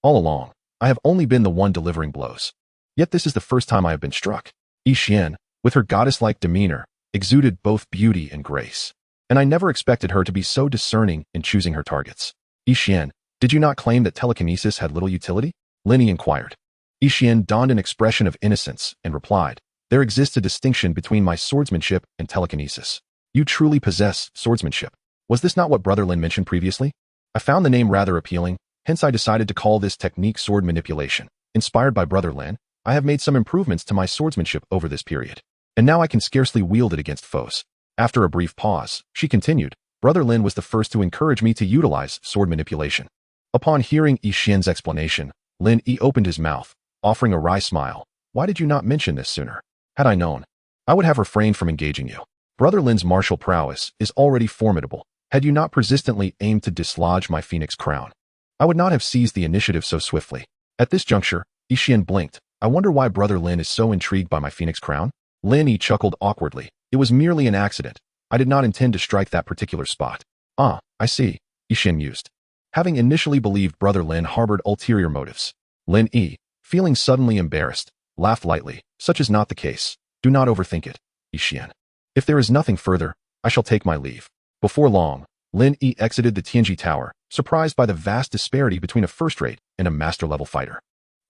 All along, I have only been the one delivering blows. Yet this is the first time I have been struck. Yi Xian, with her goddess-like demeanor, exuded both beauty and grace. And I never expected her to be so discerning in choosing her targets. Yi Xian, did you not claim that telekinesis had little utility? Lin Yi inquired. Yi Xian donned an expression of innocence and replied, there exists a distinction between my swordsmanship and telekinesis. You truly possess swordsmanship. Was this not what Brother Lin mentioned previously? I found the name rather appealing, hence I decided to call this technique sword manipulation. Inspired by Brother Lin, I have made some improvements to my swordsmanship over this period. And now I can scarcely wield it against foes. After a brief pause, she continued, Brother Lin was the first to encourage me to utilize sword manipulation. Upon hearing Yi Xian's explanation, Lin Yi opened his mouth, offering a wry smile. Why did you not mention this sooner? Had I known, I would have refrained from engaging you. Brother Lin's martial prowess is already formidable. Had you not persistently aimed to dislodge my phoenix crown, I would not have seized the initiative so swiftly. At this juncture, Yi Xian blinked. I wonder why Brother Lin is so intrigued by my phoenix crown? Lin Yi chuckled awkwardly. It was merely an accident. I did not intend to strike that particular spot. Ah, I see, Yi Xian mused. Having initially believed Brother Lin harbored ulterior motives, Lin Yi, feeling suddenly embarrassed, laughed lightly. Such is not the case. Do not overthink it, Yi Xian. If there is nothing further, I shall take my leave. Before long, Lin Yi exited the Tianji Tower, surprised by the vast disparity between a first-rate and a master-level fighter.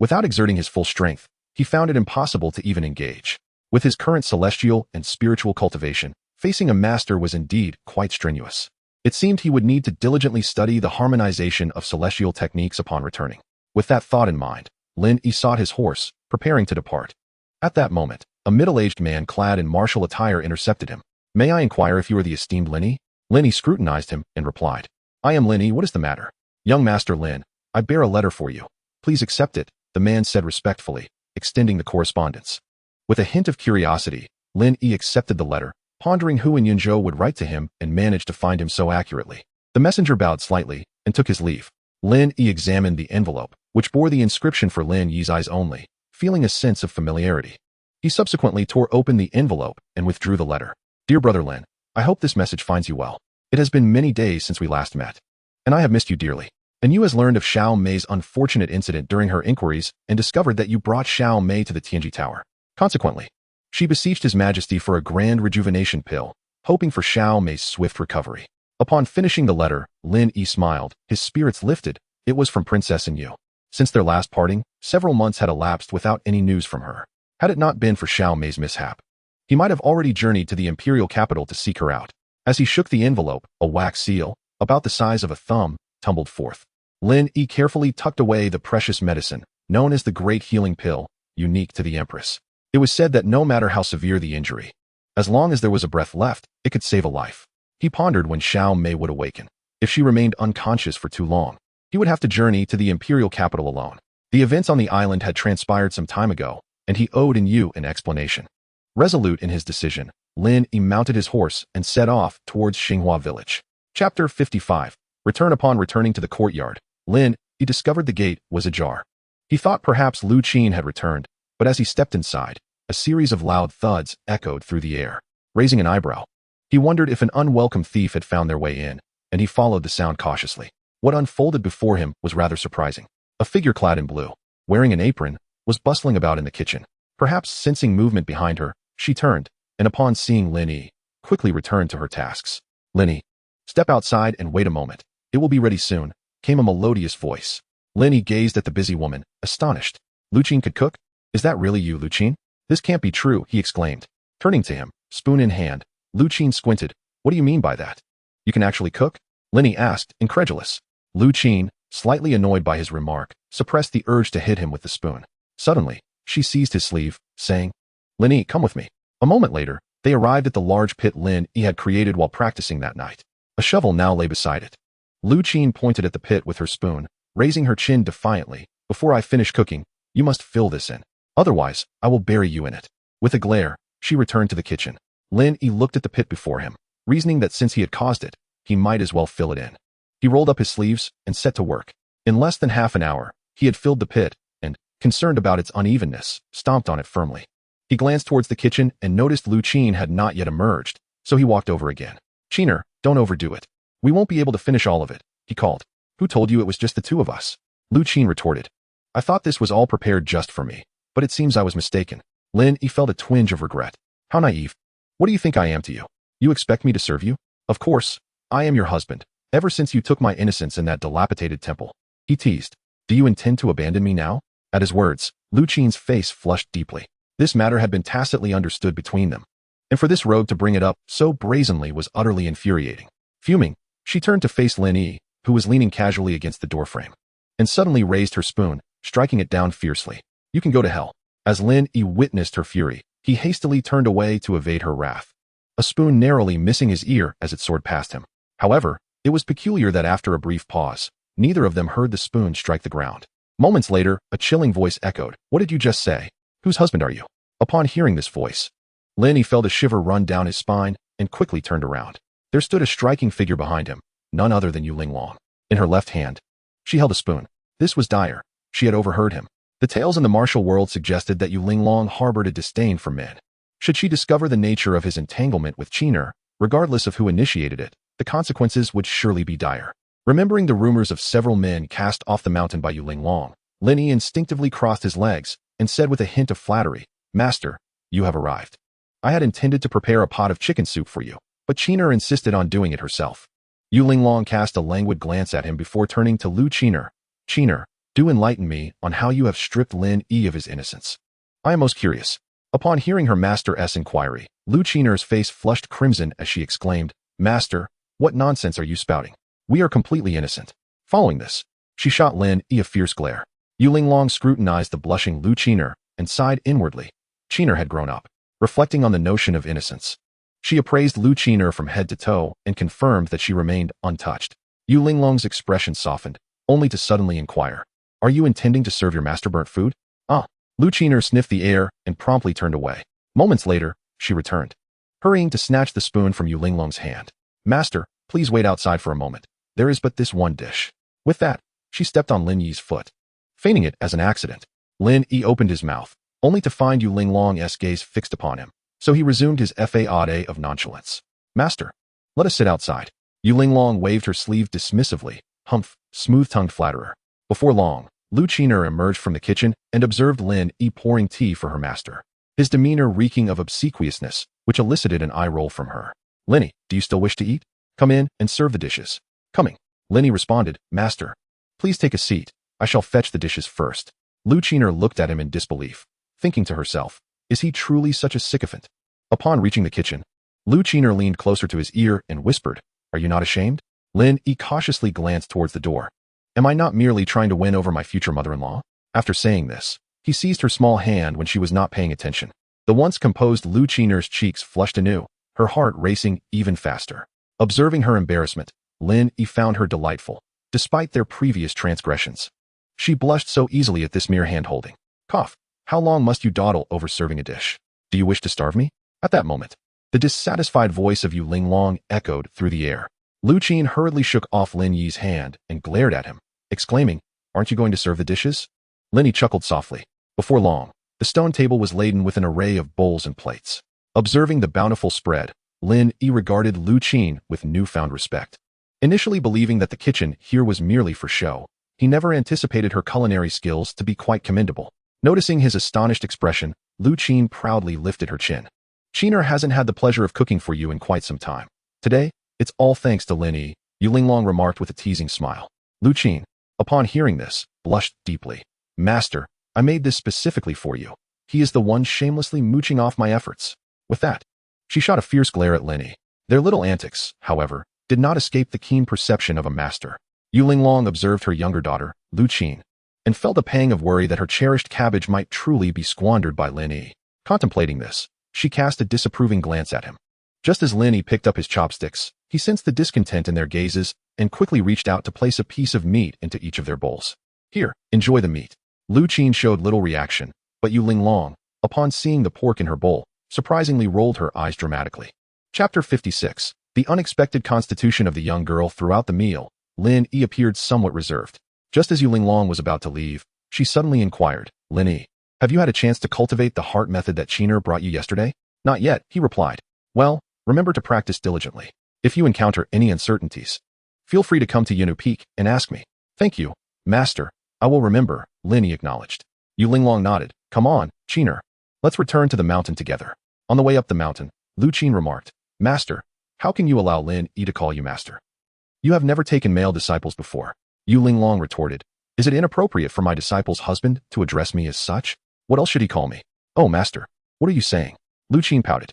Without exerting his full strength, he found it impossible to even engage. With his current celestial and spiritual cultivation, facing a master was indeed quite strenuous. It seemed he would need to diligently study the harmonization of celestial techniques upon returning. With that thought in mind, Lin Yi sought his horse, preparing to depart. At that moment, a middle-aged man clad in martial attire intercepted him. May I inquire if you are the esteemed Lin Yi? Lin Yi scrutinized him and replied, I am Lin Yi, what is the matter? Young Master Lin, I bear a letter for you. Please accept it, the man said respectfully, extending the correspondence. With a hint of curiosity, Lin Yi accepted the letter, pondering who in Yunzhou would write to him and managed to find him so accurately. The messenger bowed slightly and took his leave. Lin Yi examined the envelope, which bore the inscription for Lin Yi's eyes only, feeling a sense of familiarity. He subsequently tore open the envelope and withdrew the letter. Dear Brother Lin, I hope this message finds you well. It has been many days since we last met, and I have missed you dearly. And you has learned of Xiao Mei's unfortunate incident during her inquiries and discovered that you brought Xiao Mei to the Tianji Tower. Consequently, she beseeched His Majesty for a grand rejuvenation pill, hoping for Xiao Mei's swift recovery. Upon finishing the letter, Lin Yi smiled, his spirits lifted. It was from Princess An Yue. Since their last parting, several months had elapsed without any news from her. Had it not been for Xiao Mei's mishap, he might have already journeyed to the imperial capital to seek her out. As he shook the envelope, a wax seal, about the size of a thumb, tumbled forth. Lin Yi carefully tucked away the precious medicine, known as the Great Healing Pill, unique to the Empress. It was said that no matter how severe the injury, as long as there was a breath left, it could save a life. He pondered when Xiao Mei would awaken. If she remained unconscious for too long, he would have to journey to the imperial capital alone. The events on the island had transpired some time ago, and he owed An Yue an explanation. Resolute in his decision, Lin Yi mounted his horse and set off towards Xinghua village. Chapter 55. Upon returning to the courtyard, Lin Yi discovered the gate was ajar. He thought perhaps Lu Qin had returned, but as he stepped inside, a series of loud thuds echoed through the air. Raising an eyebrow, he wondered if an unwelcome thief had found their way in, and he followed the sound cautiously. What unfolded before him was rather surprising. A figure clad in blue, wearing an apron, was bustling about in the kitchen. Perhaps sensing movement behind her, she turned, and upon seeing Lin Yi, quickly returned to her tasks. Lin Yi, step outside and wait a moment. It will be ready soon, came a melodious voice. Lin Yi gazed at the busy woman, astonished. Lu Qin could cook? Is that really you, Lu Qin? This can't be true, he exclaimed. Turning to him, spoon in hand, Lu Qin squinted. What do you mean by that? You can actually cook? Lin Yi asked, incredulous. Lu Qin, slightly annoyed by his remark, suppressed the urge to hit him with the spoon. Suddenly, she seized his sleeve, saying, Lin Yi, come with me. A moment later, they arrived at the large pit Lin Yi had created while practicing that night. A shovel now lay beside it. Lu Qin pointed at the pit with her spoon, raising her chin defiantly. Before I finish cooking, you must fill this in. Otherwise, I will bury you in it. With a glare, she returned to the kitchen. Lin Yi looked at the pit before him. reasoning that since he had caused it, he might as well fill it in. He rolled up his sleeves and set to work. In less than half an hour, he had filled the pit and, concerned about its unevenness, stomped on it firmly. He glanced towards the kitchen and noticed Lu Qin had not yet emerged, so he walked over again. "Qiner, don't overdo it. We won't be able to finish all of it," he called. "Who told you it was just the two of us?" Lu Qin retorted. "I thought this was all prepared just for me, but it seems I was mistaken." Lin Yi felt a twinge of regret. "How naive. What do you think I am to you? You expect me to serve you? Of course, I am your husband, ever since you took my innocence in that dilapidated temple," he teased. "Do you intend to abandon me now?" At his words, Lu Qin's face flushed deeply. This matter had been tacitly understood between them, and for this rogue to bring it up so brazenly was utterly infuriating. Fuming, she turned to face Lin Yi, who was leaning casually against the doorframe, and suddenly raised her spoon, striking it down fiercely. "You can go to hell." As Lin Yi witnessed her fury, he hastily turned away to evade her wrath, a spoon narrowly missing his ear as it soared past him. However, it was peculiar that after a brief pause, neither of them heard the spoon strike the ground. Moments later, a chilling voice echoed, "What did you just say? Whose husband are you?" Upon hearing this voice, Lin Yi felt a shiver run down his spine and quickly turned around. There stood a striking figure behind him, none other than Yu Linglong. In her left hand, she held a spoon. This was dire. She had overheard him. The tales in the martial world suggested that Yu Linglong harbored a disdain for men. Should she discover the nature of his entanglement with Qiner, regardless of who initiated it, the consequences would surely be dire. Remembering the rumors of several men cast off the mountain by Yu Linglong, Lin Yi instinctively crossed his legs and said with a hint of flattery, "Master, you have arrived. I had intended to prepare a pot of chicken soup for you, but Qiner insisted on doing it herself." Yu Linglong cast a languid glance at him before turning to Lu Qiner. "Qiner, do enlighten me on how you have stripped Lin Yi of his innocence. I am most curious." Upon hearing her master's inquiry, Lu Qiner's face flushed crimson as she exclaimed, "Master, what nonsense are you spouting? We are completely innocent." Following this, she shot Lin Yi a fierce glare. Yu Linglong scrutinized the blushing Lu Qiner and sighed inwardly. Qiner had grown up, reflecting on the notion of innocence. She appraised Lu Qiner from head to toe and confirmed that she remained untouched. Yu Linglong's expression softened, only to suddenly inquire, "Are you intending to serve your master burnt food?" "Ah." Lu Qiner sniffed the air and promptly turned away. Moments later, she returned, hurrying to snatch the spoon from Yu Linglong's hand. "Master, please wait outside for a moment. There is but this one dish." With that, she stepped on Lin Yi's foot. Feigning it as an accident, Lin Yi opened his mouth, only to find Yu Linglong's gaze fixed upon him, so he resumed his fade of nonchalance. "Master, let us sit outside." Yu Linglong waved her sleeve dismissively. "Humph, smooth-tongued flatterer." Before long, Lu Qiner emerged from the kitchen and observed Lin Yi pouring tea for her master, his demeanor reeking of obsequiousness, which elicited an eye roll from her. "Lin Yi, do you still wish to eat? Come in and serve the dishes." "Coming." Lin Yi responded, "Master, please take a seat. I shall fetch the dishes first." Lu Qiner looked at him in disbelief, thinking to herself, is he truly such a sycophant? Upon reaching the kitchen, Lu Qiner leaned closer to his ear and whispered, "Are you not ashamed?" Lin Yi cautiously glanced towards the door. "Am I not merely trying to win over my future mother-in-law?" After saying this, he seized her small hand when she was not paying attention. The once composed Lu Qiner's cheeks flushed anew, her heart racing even faster. Observing her embarrassment, Lin Yi found her delightful, despite their previous transgressions. She blushed so easily at this mere hand-holding. "Cough, how long must you dawdle over serving a dish? Do you wish to starve me?" At that moment, the dissatisfied voice of Yu Linglong echoed through the air. Lu Qin hurriedly shook off Lin Yi's hand and glared at him, exclaiming, "Aren't you going to serve the dishes?" Lin Yi chuckled softly. Before long, the stone table was laden with an array of bowls and plates. Observing the bountiful spread, Lin Yi regarded Lu Qin with newfound respect. Initially believing that the kitchen here was merely for show, he never anticipated her culinary skills to be quite commendable. Noticing his astonished expression, Lu Qin proudly lifted her chin. "Qiner hasn't had the pleasure of cooking for you in quite some time. Today, it's all thanks to Lin Yi," Yu Linglong remarked with a teasing smile. Lu Qin, upon hearing this, blushed deeply. "Master, I made this specifically for you. He is the one shamelessly mooching off my efforts." With that, she shot a fierce glare at Lin Yi. Their little antics, however, did not escape the keen perception of a master. Yu Linglong observed her younger daughter, Lu Qin, and felt a pang of worry that her cherished cabbage might truly be squandered by Lin Yi. Contemplating this, she cast a disapproving glance at him. Just as Lin Yi picked up his chopsticks, he sensed the discontent in their gazes and quickly reached out to place a piece of meat into each of their bowls. "Here, enjoy the meat." Lu Qin showed little reaction, but Yu Linglong, upon seeing the pork in her bowl, surprisingly rolled her eyes dramatically. Chapter 56. The unexpected constitution of the young girl throughout the meal, Lin Yi appeared somewhat reserved. Just as Yu Linglong was about to leave, she suddenly inquired, Lin Yi, have you had a chance to cultivate the heart method that Qiner brought you yesterday? Not yet, he replied. Well, remember to practice diligently. If you encounter any uncertainties, feel free to come to Yinu Peak and ask me. Thank you, Master. I will remember, Lin Yi acknowledged. Yu Linglong nodded. Come on, Qiner. Let's return to the mountain together. On the way up the mountain, Lu Qin remarked, Master, how can you allow Lin Yi to call you Master? You have never taken male disciples before. Yu Linglong retorted, is it inappropriate for my disciple's husband to address me as such? What else should he call me? Oh, Master, what are you saying? Lu Qin pouted.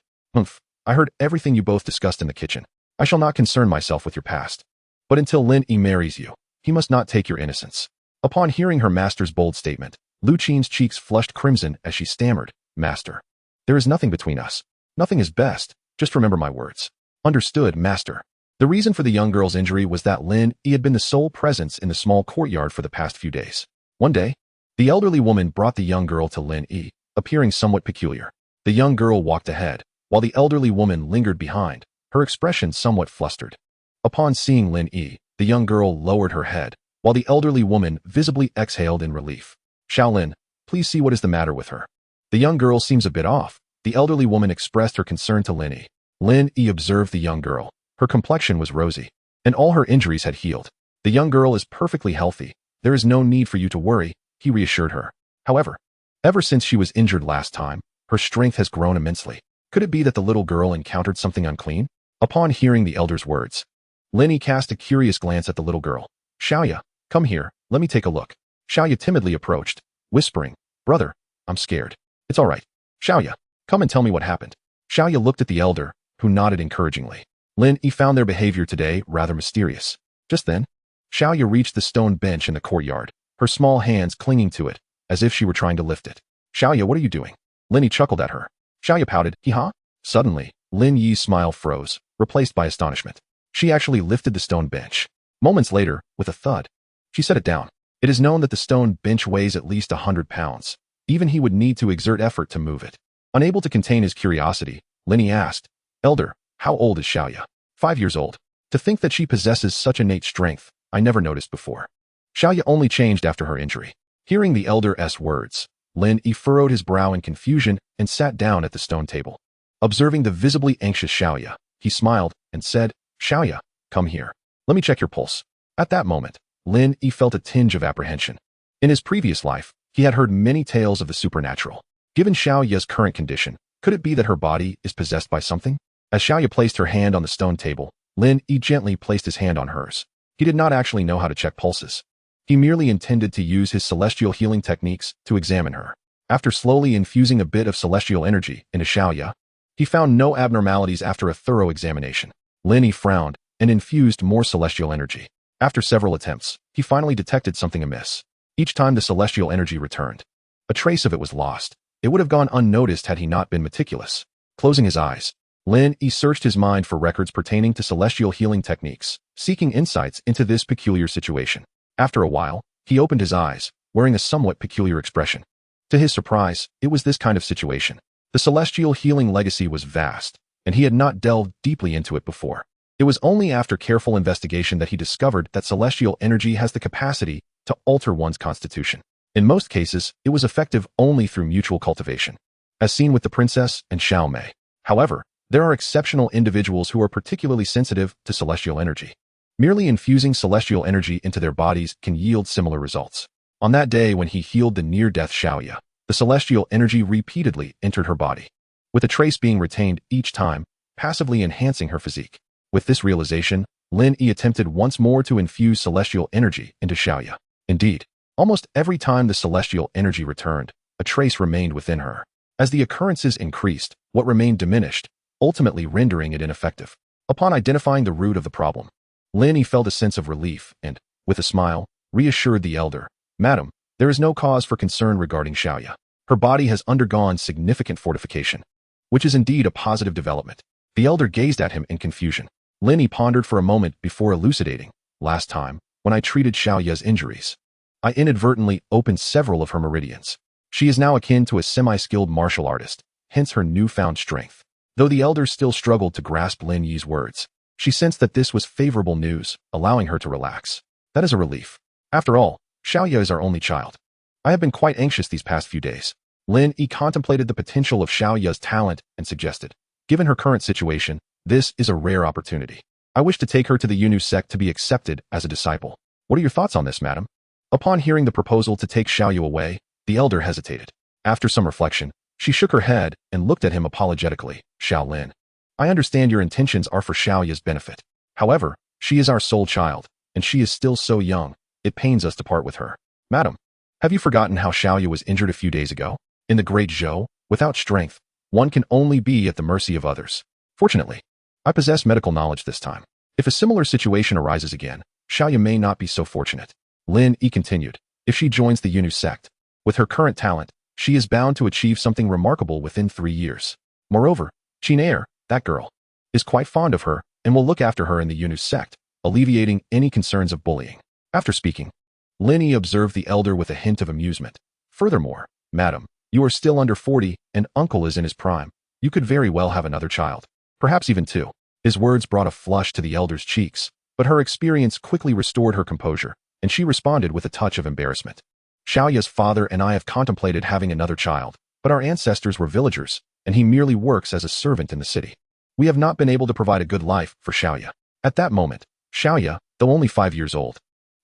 I heard everything you both discussed in the kitchen. I shall not concern myself with your past. But until Lin Yi marries you, he must not take your innocence. Upon hearing her master's bold statement, Lu Qin's cheeks flushed crimson as she stammered, Master, there is nothing between us. Nothing is best. Just remember my words. Understood, Master. The reason for the young girl's injury was that Lin Yi had been the sole presence in the small courtyard for the past few days. One day, the elderly woman brought the young girl to Lin Yi, appearing somewhat peculiar. The young girl walked ahead, while the elderly woman lingered behind, her expression somewhat flustered. Upon seeing Lin Yi, the young girl lowered her head, while the elderly woman visibly exhaled in relief. Shaolin, please see what is the matter with her. The young girl seems a bit off. The elderly woman expressed her concern to Lin Yi. Lin Yi observed the young girl. Her complexion was rosy, and all her injuries had healed. The young girl is perfectly healthy. There is no need for you to worry, he reassured her. However, ever since she was injured last time, her strength has grown immensely. Could it be that the little girl encountered something unclean? Upon hearing the elder's words, Lin Yi cast a curious glance at the little girl. Xiaoya, come here, let me take a look. Xiaoya timidly approached, whispering, Brother, I'm scared. It's all right. Xiaoya, come and tell me what happened. Xiaoya looked at the elder, who nodded encouragingly. Lin Yi found their behavior today rather mysterious. Just then, Xiaoya reached the stone bench in the courtyard, her small hands clinging to it, as if she were trying to lift it. Xiaoya, what are you doing? Lin Yi chuckled at her. Xiaoya pouted, hee-ha? Suddenly, Lin Yi's smile froze, replaced by astonishment. She actually lifted the stone bench. Moments later, with a thud, she set it down. It is known that the stone bench weighs at least 100 pounds. Even he would need to exert effort to move it. Unable to contain his curiosity, Lin Yi asked, Elder, how old is Xiaoya? 5 years old. To think that she possesses such innate strength, I never noticed before. Xiaoya only changed after her injury. Hearing the elder's words, Lin Yi furrowed his brow in confusion and sat down at the stone table. Observing the visibly anxious Xiaoya, he smiled and said, Xiaoya, come here. Let me check your pulse. At that moment, Lin Yi felt a tinge of apprehension. In his previous life, he had heard many tales of the supernatural. Given Xiaoya's current condition, could it be that her body is possessed by something? As Xiaoya placed her hand on the stone table, Lin Yi gently placed his hand on hers. He did not actually know how to check pulses. He merely intended to use his celestial healing techniques to examine her. After slowly infusing a bit of celestial energy into Xiaoya, he found no abnormalities after a thorough examination. Lin Yi frowned and infused more celestial energy. After several attempts, he finally detected something amiss. Each time the celestial energy returned, a trace of it was lost. It would have gone unnoticed had he not been meticulous. Closing his eyes, Lin Yi searched his mind for records pertaining to celestial healing techniques, seeking insights into this peculiar situation. After a while, he opened his eyes, wearing a somewhat peculiar expression. To his surprise, it was this kind of situation. The celestial healing legacy was vast, and he had not delved deeply into it before. It was only after careful investigation that he discovered that celestial energy has the capacity to alter one's constitution. In most cases, it was effective only through mutual cultivation, as seen with the princess and Xiao Mei. However, there are exceptional individuals who are particularly sensitive to celestial energy. Merely infusing celestial energy into their bodies can yield similar results. On that day when he healed the near-death Xiaoya, the celestial energy repeatedly entered her body, with a trace being retained each time, passively enhancing her physique. With this realization, Lin Yi attempted once more to infuse celestial energy into Xiaoya. Indeed, almost every time the celestial energy returned, a trace remained within her. As the occurrences increased, what remained diminished, ultimately rendering it ineffective. Upon identifying the root of the problem, Lin Yi felt a sense of relief and, with a smile, reassured the elder, Madam, there is no cause for concern regarding Xiaoya. Her body has undergone significant fortification, which is indeed a positive development. The elder gazed at him in confusion. Lin Yi pondered for a moment before elucidating. Last time, when I treated Xiaoya's injuries, I inadvertently opened several of her meridians. She is now akin to a semi-skilled martial artist, hence her newfound strength. Though the elder still struggled to grasp Lin Yi's words, She sensed that this was favorable news, allowing her to relax. That is a relief. After all, Xiao Yue is our only child. I have been quite anxious these past few days. Lin Yi contemplated the potential of Xiao Yue's talent and suggested, given her current situation, this is a rare opportunity. I wish to take her to the Yunu sect to be accepted as a disciple. What are your thoughts on this, madam? Upon hearing the proposal to take Xiao Yue away, the elder hesitated. After some reflection, she shook her head and looked at him apologetically. Xiao Lin, I understand your intentions are for Xiao Yue's benefit. However, she is our sole child, and she is still so young, it pains us to part with her. Madam, have you forgotten how Xiao Yue was injured a few days ago? In the Great Zhou, without strength, one can only be at the mercy of others. Fortunately, I possess medical knowledge this time. If a similar situation arises again, Xiao Yue may not be so fortunate. Lin Yi continued, if she joins the Yunu sect, with her current talent, she is bound to achieve something remarkable within 3 years. Moreover, Qin, that girl, is quite fond of her and will look after her in the Yunu sect, alleviating any concerns of bullying. After speaking, Lin Yi observed the elder with a hint of amusement. Furthermore, madam, you are still under 40 and uncle is in his prime. You could very well have another child. Perhaps even 2. His words brought a flush to the elder's cheeks, but her experience quickly restored her composure, and she responded with a touch of embarrassment. Xiao Yue's father and I have contemplated having another child, but our ancestors were villagers, and he merely works as a servant in the city. We have not been able to provide a good life for Xiao Yue. At that moment, Xiao Yue, though only 5 years old,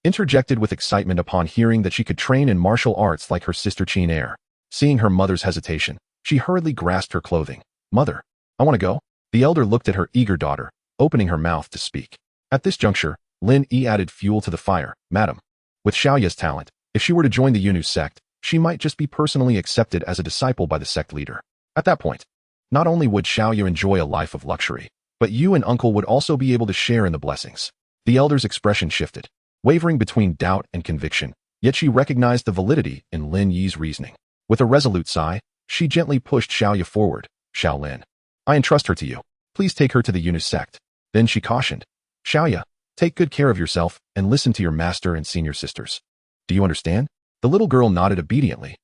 interjected with excitement upon hearing that she could train in martial arts like her sister Qin. Seeing her mother's hesitation, she hurriedly grasped her clothing. Mother, I want to go. The elder looked at her eager daughter, opening her mouth to speak. At this juncture, Lin Yi added fuel to the fire. Madam, with Xiao Yue's talent, if she were to join the Yunu sect, she might just be personally accepted as a disciple by the sect leader. At that point, not only would Xiao Yue enjoy a life of luxury, but you and uncle would also be able to share in the blessings. The elder's expression shifted, wavering between doubt and conviction, yet she recognized the validity in Lin Yi's reasoning. With a resolute sigh, she gently pushed Xiao Yue forward. Xiao Lin, I entrust her to you. Please take her to the Yunu sect. Then she cautioned, Xiao Yue, take good care of yourself and listen to your master and senior sisters. Do you understand? The little girl nodded obediently.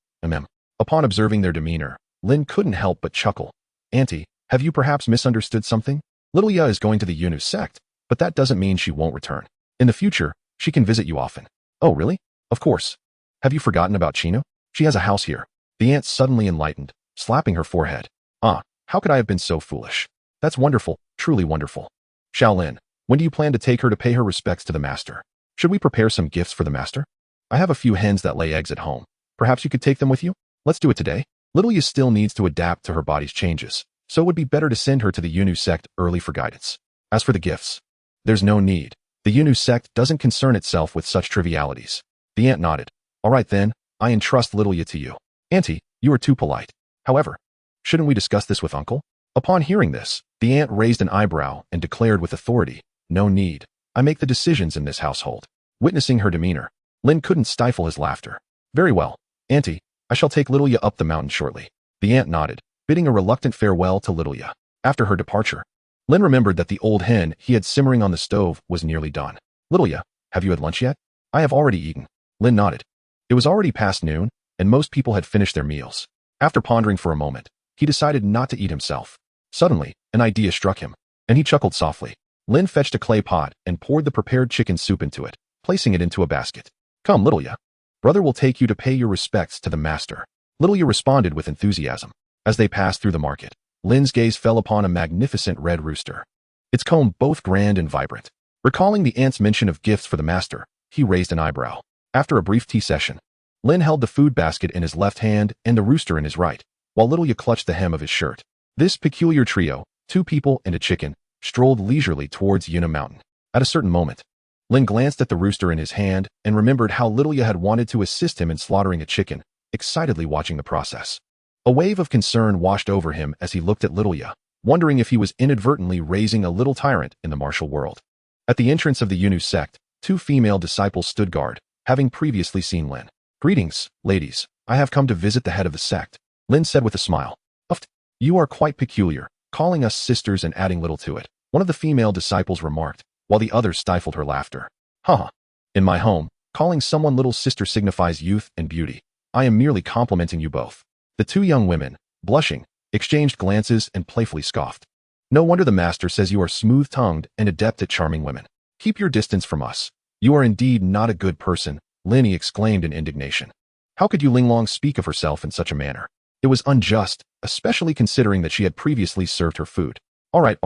Upon observing their demeanor, Lin couldn't help but chuckle. Auntie, have you perhaps misunderstood something? Little Yue is going to the Yunu sect, but that doesn't mean she won't return. In the future, she can visit you often. Oh, really? Of course. Have you forgotten about Chino? She has a house here. The aunt suddenly enlightened, slapping her forehead. Ah, how could I have been so foolish? That's wonderful, truly wonderful. Xiao Lin, when do you plan to take her to pay her respects to the master? Should we prepare some gifts for the master? I have a few hens that lay eggs at home. Perhaps you could take them with you? Let's do it today. Little Yi still needs to adapt to her body's changes, so it would be better to send her to the Yunu sect early for guidance. As for the gifts, there's no need. The Yunu sect doesn't concern itself with such trivialities. The aunt nodded. All right then, I entrust Little Yi to you. Auntie, you are too polite. However, shouldn't we discuss this with uncle? Upon hearing this, the aunt raised an eyebrow and declared with authority, no need. I make the decisions in this household. Witnessing her demeanor, Lin couldn't stifle his laughter. Very well, Auntie, I shall take Little Yi up the mountain shortly. The aunt nodded, bidding a reluctant farewell to Little Yi. After her departure, Lin remembered that the old hen he had simmering on the stove was nearly done. Little Yi, have you had lunch yet? I have already eaten. Lin nodded. It was already past noon, and most people had finished their meals. After pondering for a moment, he decided not to eat himself. Suddenly, an idea struck him, and he chuckled softly. Lin fetched a clay pot and poured the prepared chicken soup into it, placing it into a basket. Come, Little Yi. Brother will take you to pay your respects to the master. Little Yi responded with enthusiasm. As they passed through the market, Lin's gaze fell upon a magnificent red rooster, its comb both grand and vibrant. Recalling the aunt's mention of gifts for the master, he raised an eyebrow. After a brief tea session, Lin held the food basket in his left hand and the rooster in his right, while Little Yi clutched the hem of his shirt. This peculiar trio, 2 people and a chicken, strolled leisurely towards Yuna Mountain. At a certain moment, Lin glanced at the rooster in his hand and remembered how Little Yi had wanted to assist him in slaughtering a chicken, excitedly watching the process. A wave of concern washed over him as he looked at Little Yi, wondering if he was inadvertently raising a little tyrant in the martial world. At the entrance of the Yunu sect, 2 female disciples stood guard, having previously seen Lin. Greetings, ladies. I have come to visit the head of the sect, Lin said with a smile. You are quite peculiar, calling us sisters and adding little to it, one of the female disciples remarked, while the others stifled her laughter. Haha. In my home, calling someone little sister signifies youth and beauty. I am merely complimenting you both. The 2 young women, blushing, exchanged glances and playfully scoffed. No wonder the master says you are smooth-tongued and adept at charming women. Keep your distance from us. You are indeed not a good person, Lin Yi exclaimed in indignation. How could Yu Linglong speak of herself in such a manner? It was unjust, especially considering that she had previously served her food. All right.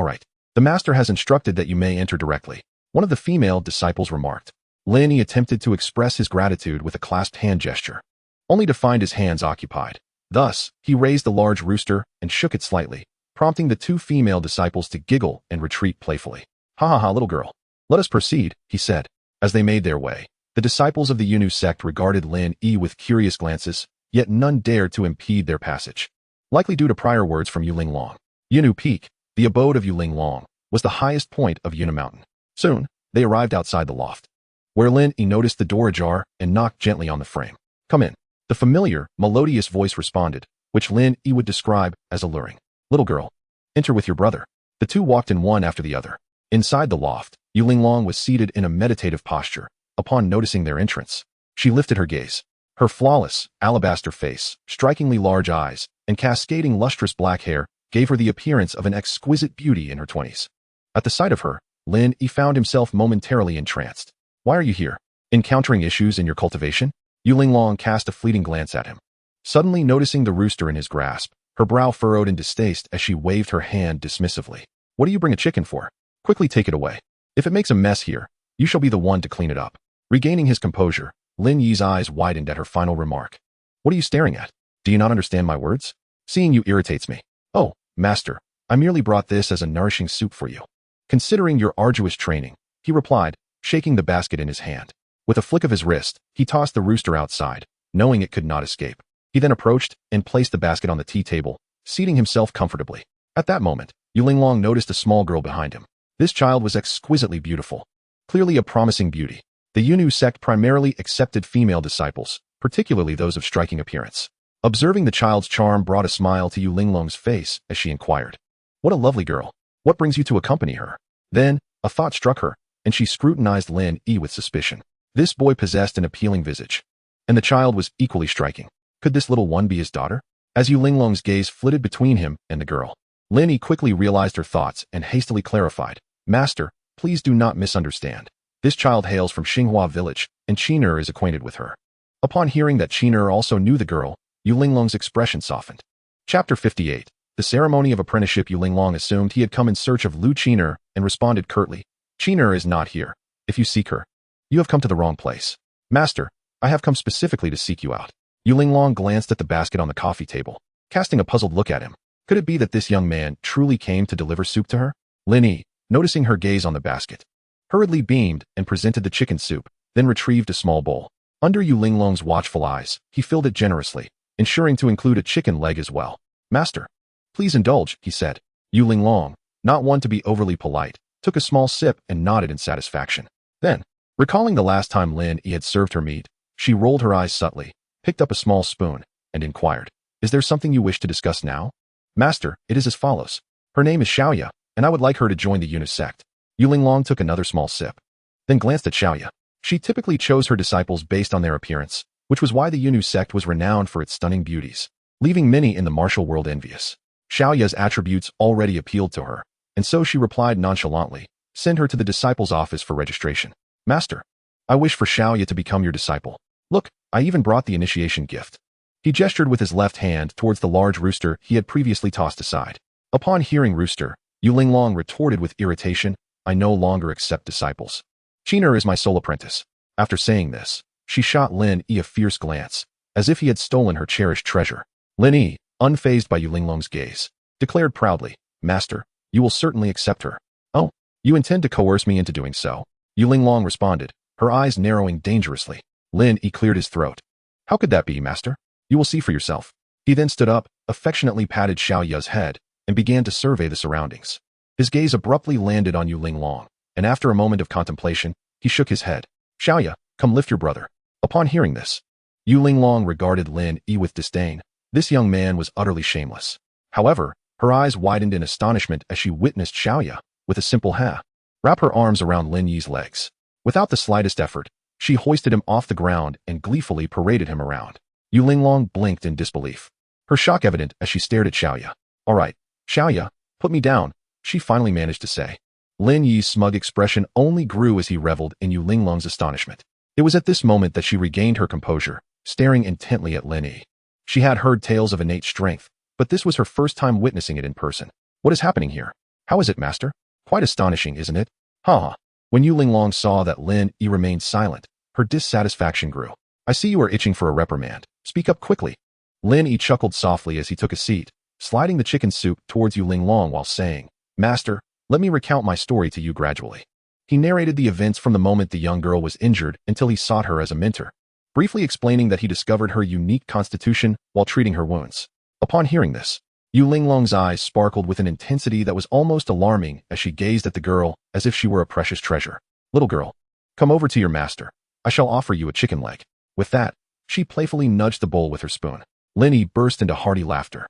The master has instructed that you may enter directly, one of the female disciples remarked. Lin Yi attempted to express his gratitude with a clasped hand gesture, only to find his hands occupied. Thus, he raised the large rooster and shook it slightly, prompting the two female disciples to giggle and retreat playfully. Ha, little girl. Let us proceed, he said. As they made their way, the disciples of the Yunu sect regarded Lin Yi with curious glances, yet none dared to impede their passage. Likely due to prior words from Yu Linglong. Yunu Peak, the abode of Yu Linglong, was the highest point of Yunu Mountain. Soon, they arrived outside the loft, where Lin Yi noticed the door ajar and knocked gently on the frame. Come in. The familiar, melodious voice responded, which Lin Yi would describe as alluring. Little girl, enter with your brother. The two walked in one after the other. Inside the loft, Yu Linglong was seated in a meditative posture. Upon noticing their entrance, she lifted her gaze. Her flawless, alabaster face, strikingly large eyes, and cascading lustrous black hair gave her the appearance of an exquisite beauty in her 20s. At the sight of her, Lin Yi found himself momentarily entranced. Why are you here? Encountering issues in your cultivation? Yu Linglong cast a fleeting glance at him. Suddenly noticing the rooster in his grasp, her brow furrowed in distaste as she waved her hand dismissively. What do you bring a chicken for? Quickly take it away. If it makes a mess here, you shall be the one to clean it up. Regaining his composure, Lin Yi's eyes widened at her final remark. What are you staring at? Do you not understand my words? Seeing you irritates me. Oh, master, I merely brought this as a nourishing soup for you. Considering your arduous training, he replied, shaking the basket in his hand. With a flick of his wrist, he tossed the rooster outside, knowing it could not escape. He then approached and placed the basket on the tea table, seating himself comfortably. At that moment, Yu Linglong noticed a small girl behind him. This child was exquisitely beautiful, clearly a promising beauty. The Yunu sect primarily accepted female disciples, particularly those of striking appearance. Observing the child's charm brought a smile to Yu Linglong's face as she inquired, "What a lovely girl. What brings you to accompany her?" Then, a thought struck her, and she scrutinized Lin Yi with suspicion. This boy possessed an appealing visage, and the child was equally striking. Could this little one be his daughter? As Yu Linglong's gaze flitted between him and the girl, Lin Yi quickly realized her thoughts and hastily clarified, "Master, please do not misunderstand. This child hails from Xinghua village, and Qiner is acquainted with her." Upon hearing that Qiner also knew the girl, Yu Linglong's expression softened. Chapter 58. The ceremony of apprenticeship. Yu Linglong assumed he had come in search of Lu Qiner and responded curtly, "Qiner is not here. If you seek her, you have come to the wrong place. Master, I have come specifically to seek you out." Yu Linglong glanced at the basket on the coffee table, casting a puzzled look at him. Could it be that this young man truly came to deliver soup to her? Lin Yi, noticing her gaze on the basket, hurriedly beamed and presented the chicken soup, then retrieved a small bowl. Under Yu Linglong's watchful eyes, he filled it generously, ensuring to include a chicken leg as well. "Master, please indulge," he said. Yu Linglong, not one to be overly polite, took a small sip and nodded in satisfaction. Then, recalling the last time Lin Yi had served her meat, she rolled her eyes subtly, picked up a small spoon, and inquired, "Is there something you wish to discuss now?" "Master, it is as follows. Her name is Xiaoya, and I would like her to join the Yunu sect." Yu Linglong took another small sip, then glanced at Xiaoya. She typically chose her disciples based on their appearance, which was why the Yunu sect was renowned for its stunning beauties, leaving many in the martial world envious. Xiaoya's attributes already appealed to her, and so she replied nonchalantly, "Send her to the disciples' office for registration." "Master, I wish for Xiaoya to become your disciple. Look, I even brought the initiation gift." He gestured with his left hand towards the large rooster he had previously tossed aside. Upon hearing rooster, Yu Linglong retorted with irritation, "I no longer accept disciples. Qiner is my sole apprentice." After saying this, she shot Lin Yi a fierce glance, as if he had stolen her cherished treasure. Lin Yi, unfazed by Yu Linglong's gaze, declared proudly, "Master, you will certainly accept her." "Oh, you intend to coerce me into doing so?" Yu Linglong responded, her eyes narrowing dangerously. Lin Yi cleared his throat. "How could that be, master? You will see for yourself." He then stood up, affectionately patted Xiaoya's head, and began to survey the surroundings. His gaze abruptly landed on Yu Linglong, and after a moment of contemplation, he shook his head. "Xiaoya, come lift your brother." Upon hearing this, Yu Linglong regarded Lin Yi with disdain. This young man was utterly shameless. However, her eyes widened in astonishment as she witnessed Xiaoya, with a simple "ha," wrap her arms around Lin Yi's legs. Without the slightest effort, she hoisted him off the ground and gleefully paraded him around. Yu Linglong blinked in disbelief, her shock evident as she stared at Xiaoya. "All right, Xiaoya, put me down," she finally managed to say. Lin Yi's smug expression only grew as he reveled in Yu Linglong's astonishment. It was at this moment that she regained her composure, staring intently at Lin Yi. She had heard tales of innate strength, but this was her first time witnessing it in person. What is happening here? How is it, master? Quite astonishing, isn't it? Ha! When Yu Linglong saw that Lin Yi remained silent, her dissatisfaction grew. I see you are itching for a reprimand. Speak up quickly. Lin Yi chuckled softly as he took a seat, sliding the chicken soup towards Yu Linglong while saying, Master, let me recount my story to you gradually. He narrated the events from the moment the young girl was injured until he sought her as a mentor, briefly explaining that he discovered her unique constitution while treating her wounds. Upon hearing this, Yu Linglong's eyes sparkled with an intensity that was almost alarming as she gazed at the girl as if she were a precious treasure. Little girl, come over to your master. I shall offer you a chicken leg. With that, she playfully nudged the bowl with her spoon. Lin Yi burst into hearty laughter,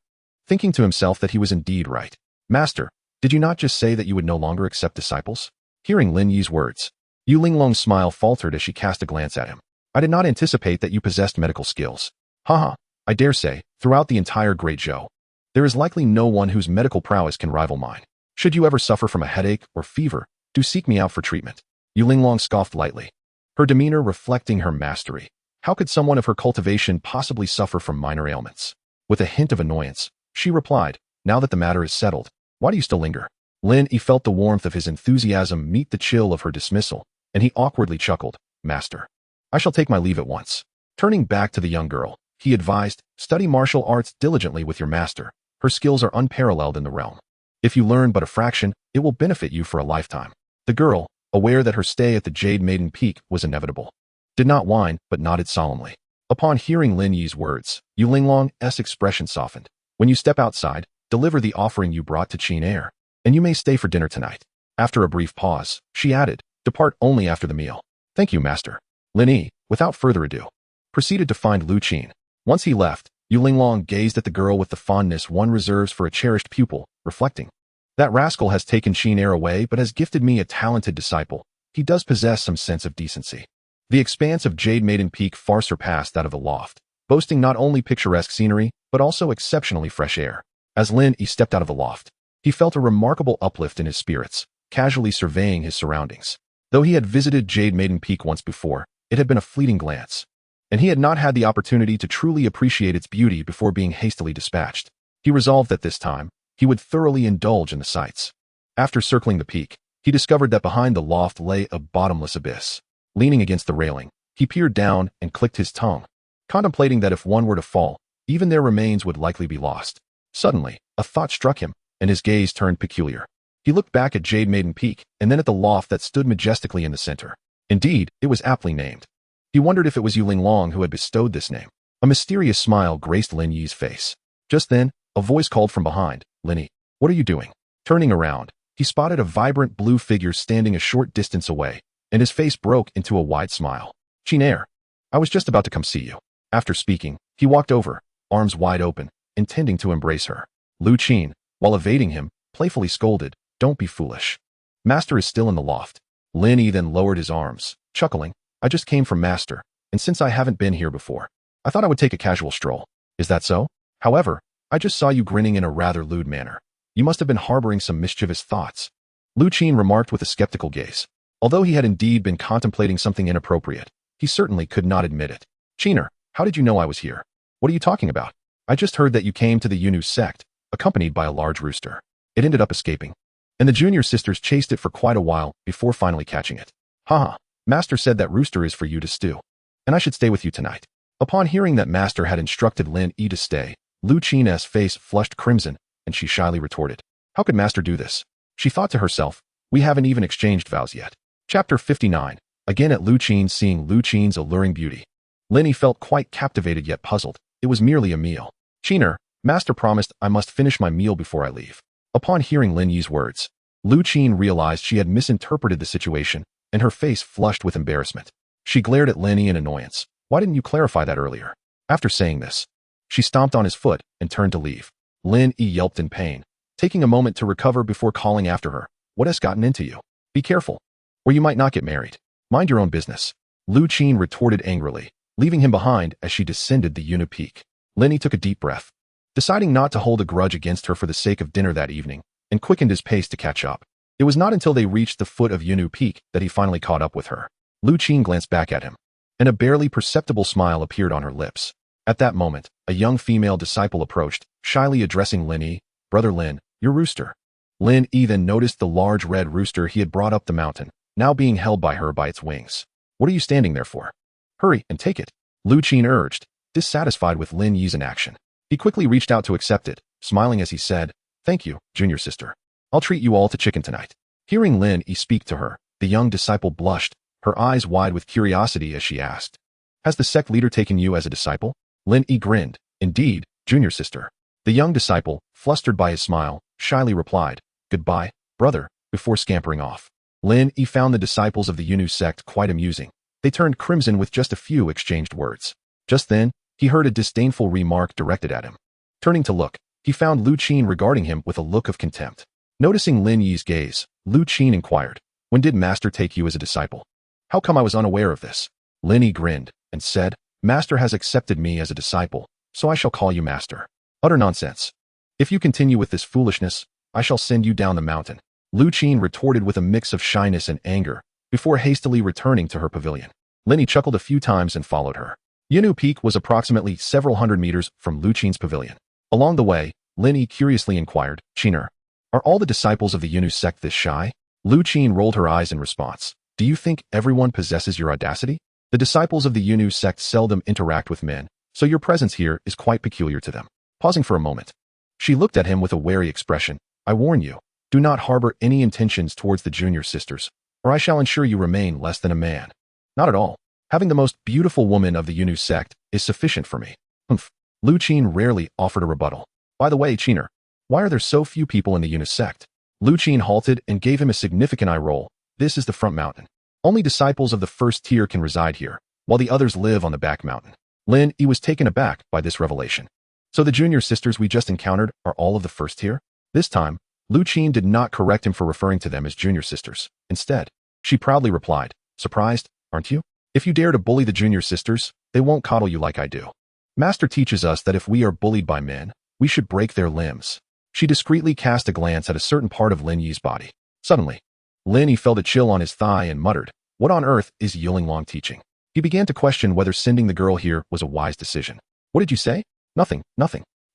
thinking to himself that he was indeed right. Master, did you not just say that you would no longer accept disciples? Hearing Lin Yi's words, Yu Linglong's smile faltered as she cast a glance at him. I did not anticipate that you possessed medical skills. Haha, I dare say, throughout the entire Great Zhou, there is likely no one whose medical prowess can rival mine. Should you ever suffer from a headache or fever, do seek me out for treatment. Yu Linglong scoffed lightly, her demeanor reflecting her mastery. How could someone of her cultivation possibly suffer from minor ailments? With a hint of annoyance, she replied, now that the matter is settled, why do you still linger? Lin Yi felt the warmth of his enthusiasm meet the chill of her dismissal, and he awkwardly chuckled, Master, I shall take my leave at once. Turning back to the young girl, he advised, study martial arts diligently with your master. Her skills are unparalleled in the realm. If you learn but a fraction, it will benefit you for a lifetime. The girl, aware that her stay at the Jade Maiden Peak was inevitable, did not whine but nodded solemnly. Upon hearing Lin Yi's words, Yu Linglong's expression softened. When you step outside, deliver the offering you brought to Qin Air, and you may stay for dinner tonight. After a brief pause, she added, depart only after the meal. Thank you, master. Lin Yi, without further ado, proceeded to find Lu Qin. Once he left, Yu Linglong gazed at the girl with the fondness one reserves for a cherished pupil, reflecting, that rascal has taken Qin Air away but has gifted me a talented disciple. He does possess some sense of decency. The expanse of Jade Maiden Peak far surpassed that of the loft, boasting not only picturesque scenery, but also exceptionally fresh air. As Lin Yi stepped out of the loft, he felt a remarkable uplift in his spirits, casually surveying his surroundings. Though he had visited Jade Maiden Peak once before, it had been a fleeting glance, and he had not had the opportunity to truly appreciate its beauty before being hastily dispatched. He resolved that this time, he would thoroughly indulge in the sights. After circling the peak, he discovered that behind the loft lay a bottomless abyss. Leaning against the railing, he peered down and clicked his tongue, contemplating that if one were to fall, even their remains would likely be lost. Suddenly, a thought struck him, and his gaze turned peculiar. He looked back at Jade Maiden Peak, and then at the loft that stood majestically in the center. Indeed, it was aptly named. He wondered if it was Yu Linglong who had bestowed this name. A mysterious smile graced Lin Yi's face. Just then, a voice called from behind, Lin Yi, what are you doing? Turning around, he spotted a vibrant blue figure standing a short distance away, and his face broke into a wide smile. Qin Air, I was just about to come see you. After speaking, he walked over, arms wide open, intending to embrace her. Lu Qin, while evading him, playfully scolded, don't be foolish. Master is still in the loft. Lin Yi then lowered his arms, chuckling, I just came from Master, and since I haven't been here before, I thought I would take a casual stroll. Is that so? However, I just saw you grinning in a rather lewd manner. You must have been harboring some mischievous thoughts. Lu Qin remarked with a skeptical gaze. Although he had indeed been contemplating something inappropriate, he certainly could not admit it. Qiner, how did you know I was here? What are you talking about? I just heard that you came to the Yunu sect, accompanied by a large rooster. It ended up escaping, and the junior sisters chased it for quite a while before finally catching it. Haha, Master said that rooster is for you to stew, and I should stay with you tonight. Upon hearing that Master had instructed Lin Yi to stay, Lu Qin's face flushed crimson, and she shyly retorted, how could Master do this? She thought to herself, we haven't even exchanged vows yet. Chapter 59. Again at Lu Qin. Seeing Lu Qin's alluring beauty, Lin Yi felt quite captivated yet puzzled. It was merely a meal. Qiner, Master promised I must finish my meal before I leave. Upon hearing Lin Yi's words, Lu Qin realized she had misinterpreted the situation, and her face flushed with embarrassment. She glared at Lin Yi in annoyance. Why didn't you clarify that earlier? After saying this, she stomped on his foot and turned to leave. Lin Yi yelped in pain, taking a moment to recover before calling after her. What has gotten into you? Be careful, or you might not get married. Mind your own business. Lu Qin retorted angrily, leaving him behind as she descended the Yunu peak. Lin Yi took a deep breath, deciding not to hold a grudge against her for the sake of dinner that evening, and quickened his pace to catch up. It was not until they reached the foot of Yunu Peak that he finally caught up with her. Lu Qin glanced back at him, and a barely perceptible smile appeared on her lips. At that moment, a young female disciple approached, shyly addressing Lin Yi. "Brother Lin, your rooster." Lin Yi then noticed the large red rooster he had brought up the mountain, now being held by her by its wings. "What are you standing there for? Hurry and take it," Lu Qin urged, dissatisfied with Lin Yi's inaction. He quickly reached out to accept it, smiling as he said, "Thank you, junior sister. I'll treat you all to chicken tonight." Hearing Lin Yi speak to her, the young disciple blushed, her eyes wide with curiosity as she asked, "Has the sect leader taken you as a disciple?" Lin Yi grinned, "Indeed, junior sister." The young disciple, flustered by his smile, shyly replied, "Goodbye, brother," before scampering off. Lin Yi found the disciples of the Yunu sect quite amusing. They turned crimson with just a few exchanged words. Just then, he heard a disdainful remark directed at him. Turning to look, he found Lu Qin regarding him with a look of contempt. Noticing Lin Yi's gaze, Lu Qin inquired, "When did Master take you as a disciple? How come I was unaware of this?" Lin Yi grinned and said, "Master has accepted me as a disciple, so I shall call you Master." "Utter nonsense. If you continue with this foolishness, I shall send you down the mountain," Lu Qin retorted with a mix of shyness and anger, before hastily returning to her pavilion. Lin Yi chuckled a few times and followed her. Yunu Peak was approximately several hundred meters from Lu Qin's pavilion. Along the way, Lin Yi curiously inquired, "Qiner, are all the disciples of the Yunu sect this shy?" Lu Qin rolled her eyes in response. "Do you think everyone possesses your audacity? The disciples of the Yunu sect seldom interact with men, so your presence here is quite peculiar to them." Pausing for a moment, she looked at him with a wary expression. "I warn you, do not harbor any intentions towards the junior sisters, or I shall ensure you remain less than a man." "Not at all. Having the most beautiful woman of the Yunu sect is sufficient for me." "Humph." Lu Qin rarely offered a rebuttal. "By the way, Qiner, why are there so few people in the Yunu sect?" Lu Qin halted and gave him a significant eye roll. "This is the front mountain. Only disciples of the first tier can reside here, while the others live on the back mountain." Lin Yi was taken aback by this revelation. "So the junior sisters we just encountered are all of the first tier?" This time, Lu Qin did not correct him for referring to them as junior sisters. Instead, she proudly replied, "Surprised, aren't you? If you dare to bully the junior sisters, they won't coddle you like I do. Master teaches us that if we are bullied by men, we should break their limbs." She discreetly cast a glance at a certain part of Lin Yi's body. Suddenly, Lin Yi felt a chill on his thigh and muttered, "What on earth is Yulin teaching?" He began to question whether sending the girl here was a wise decision. "What did you say?" Nothing.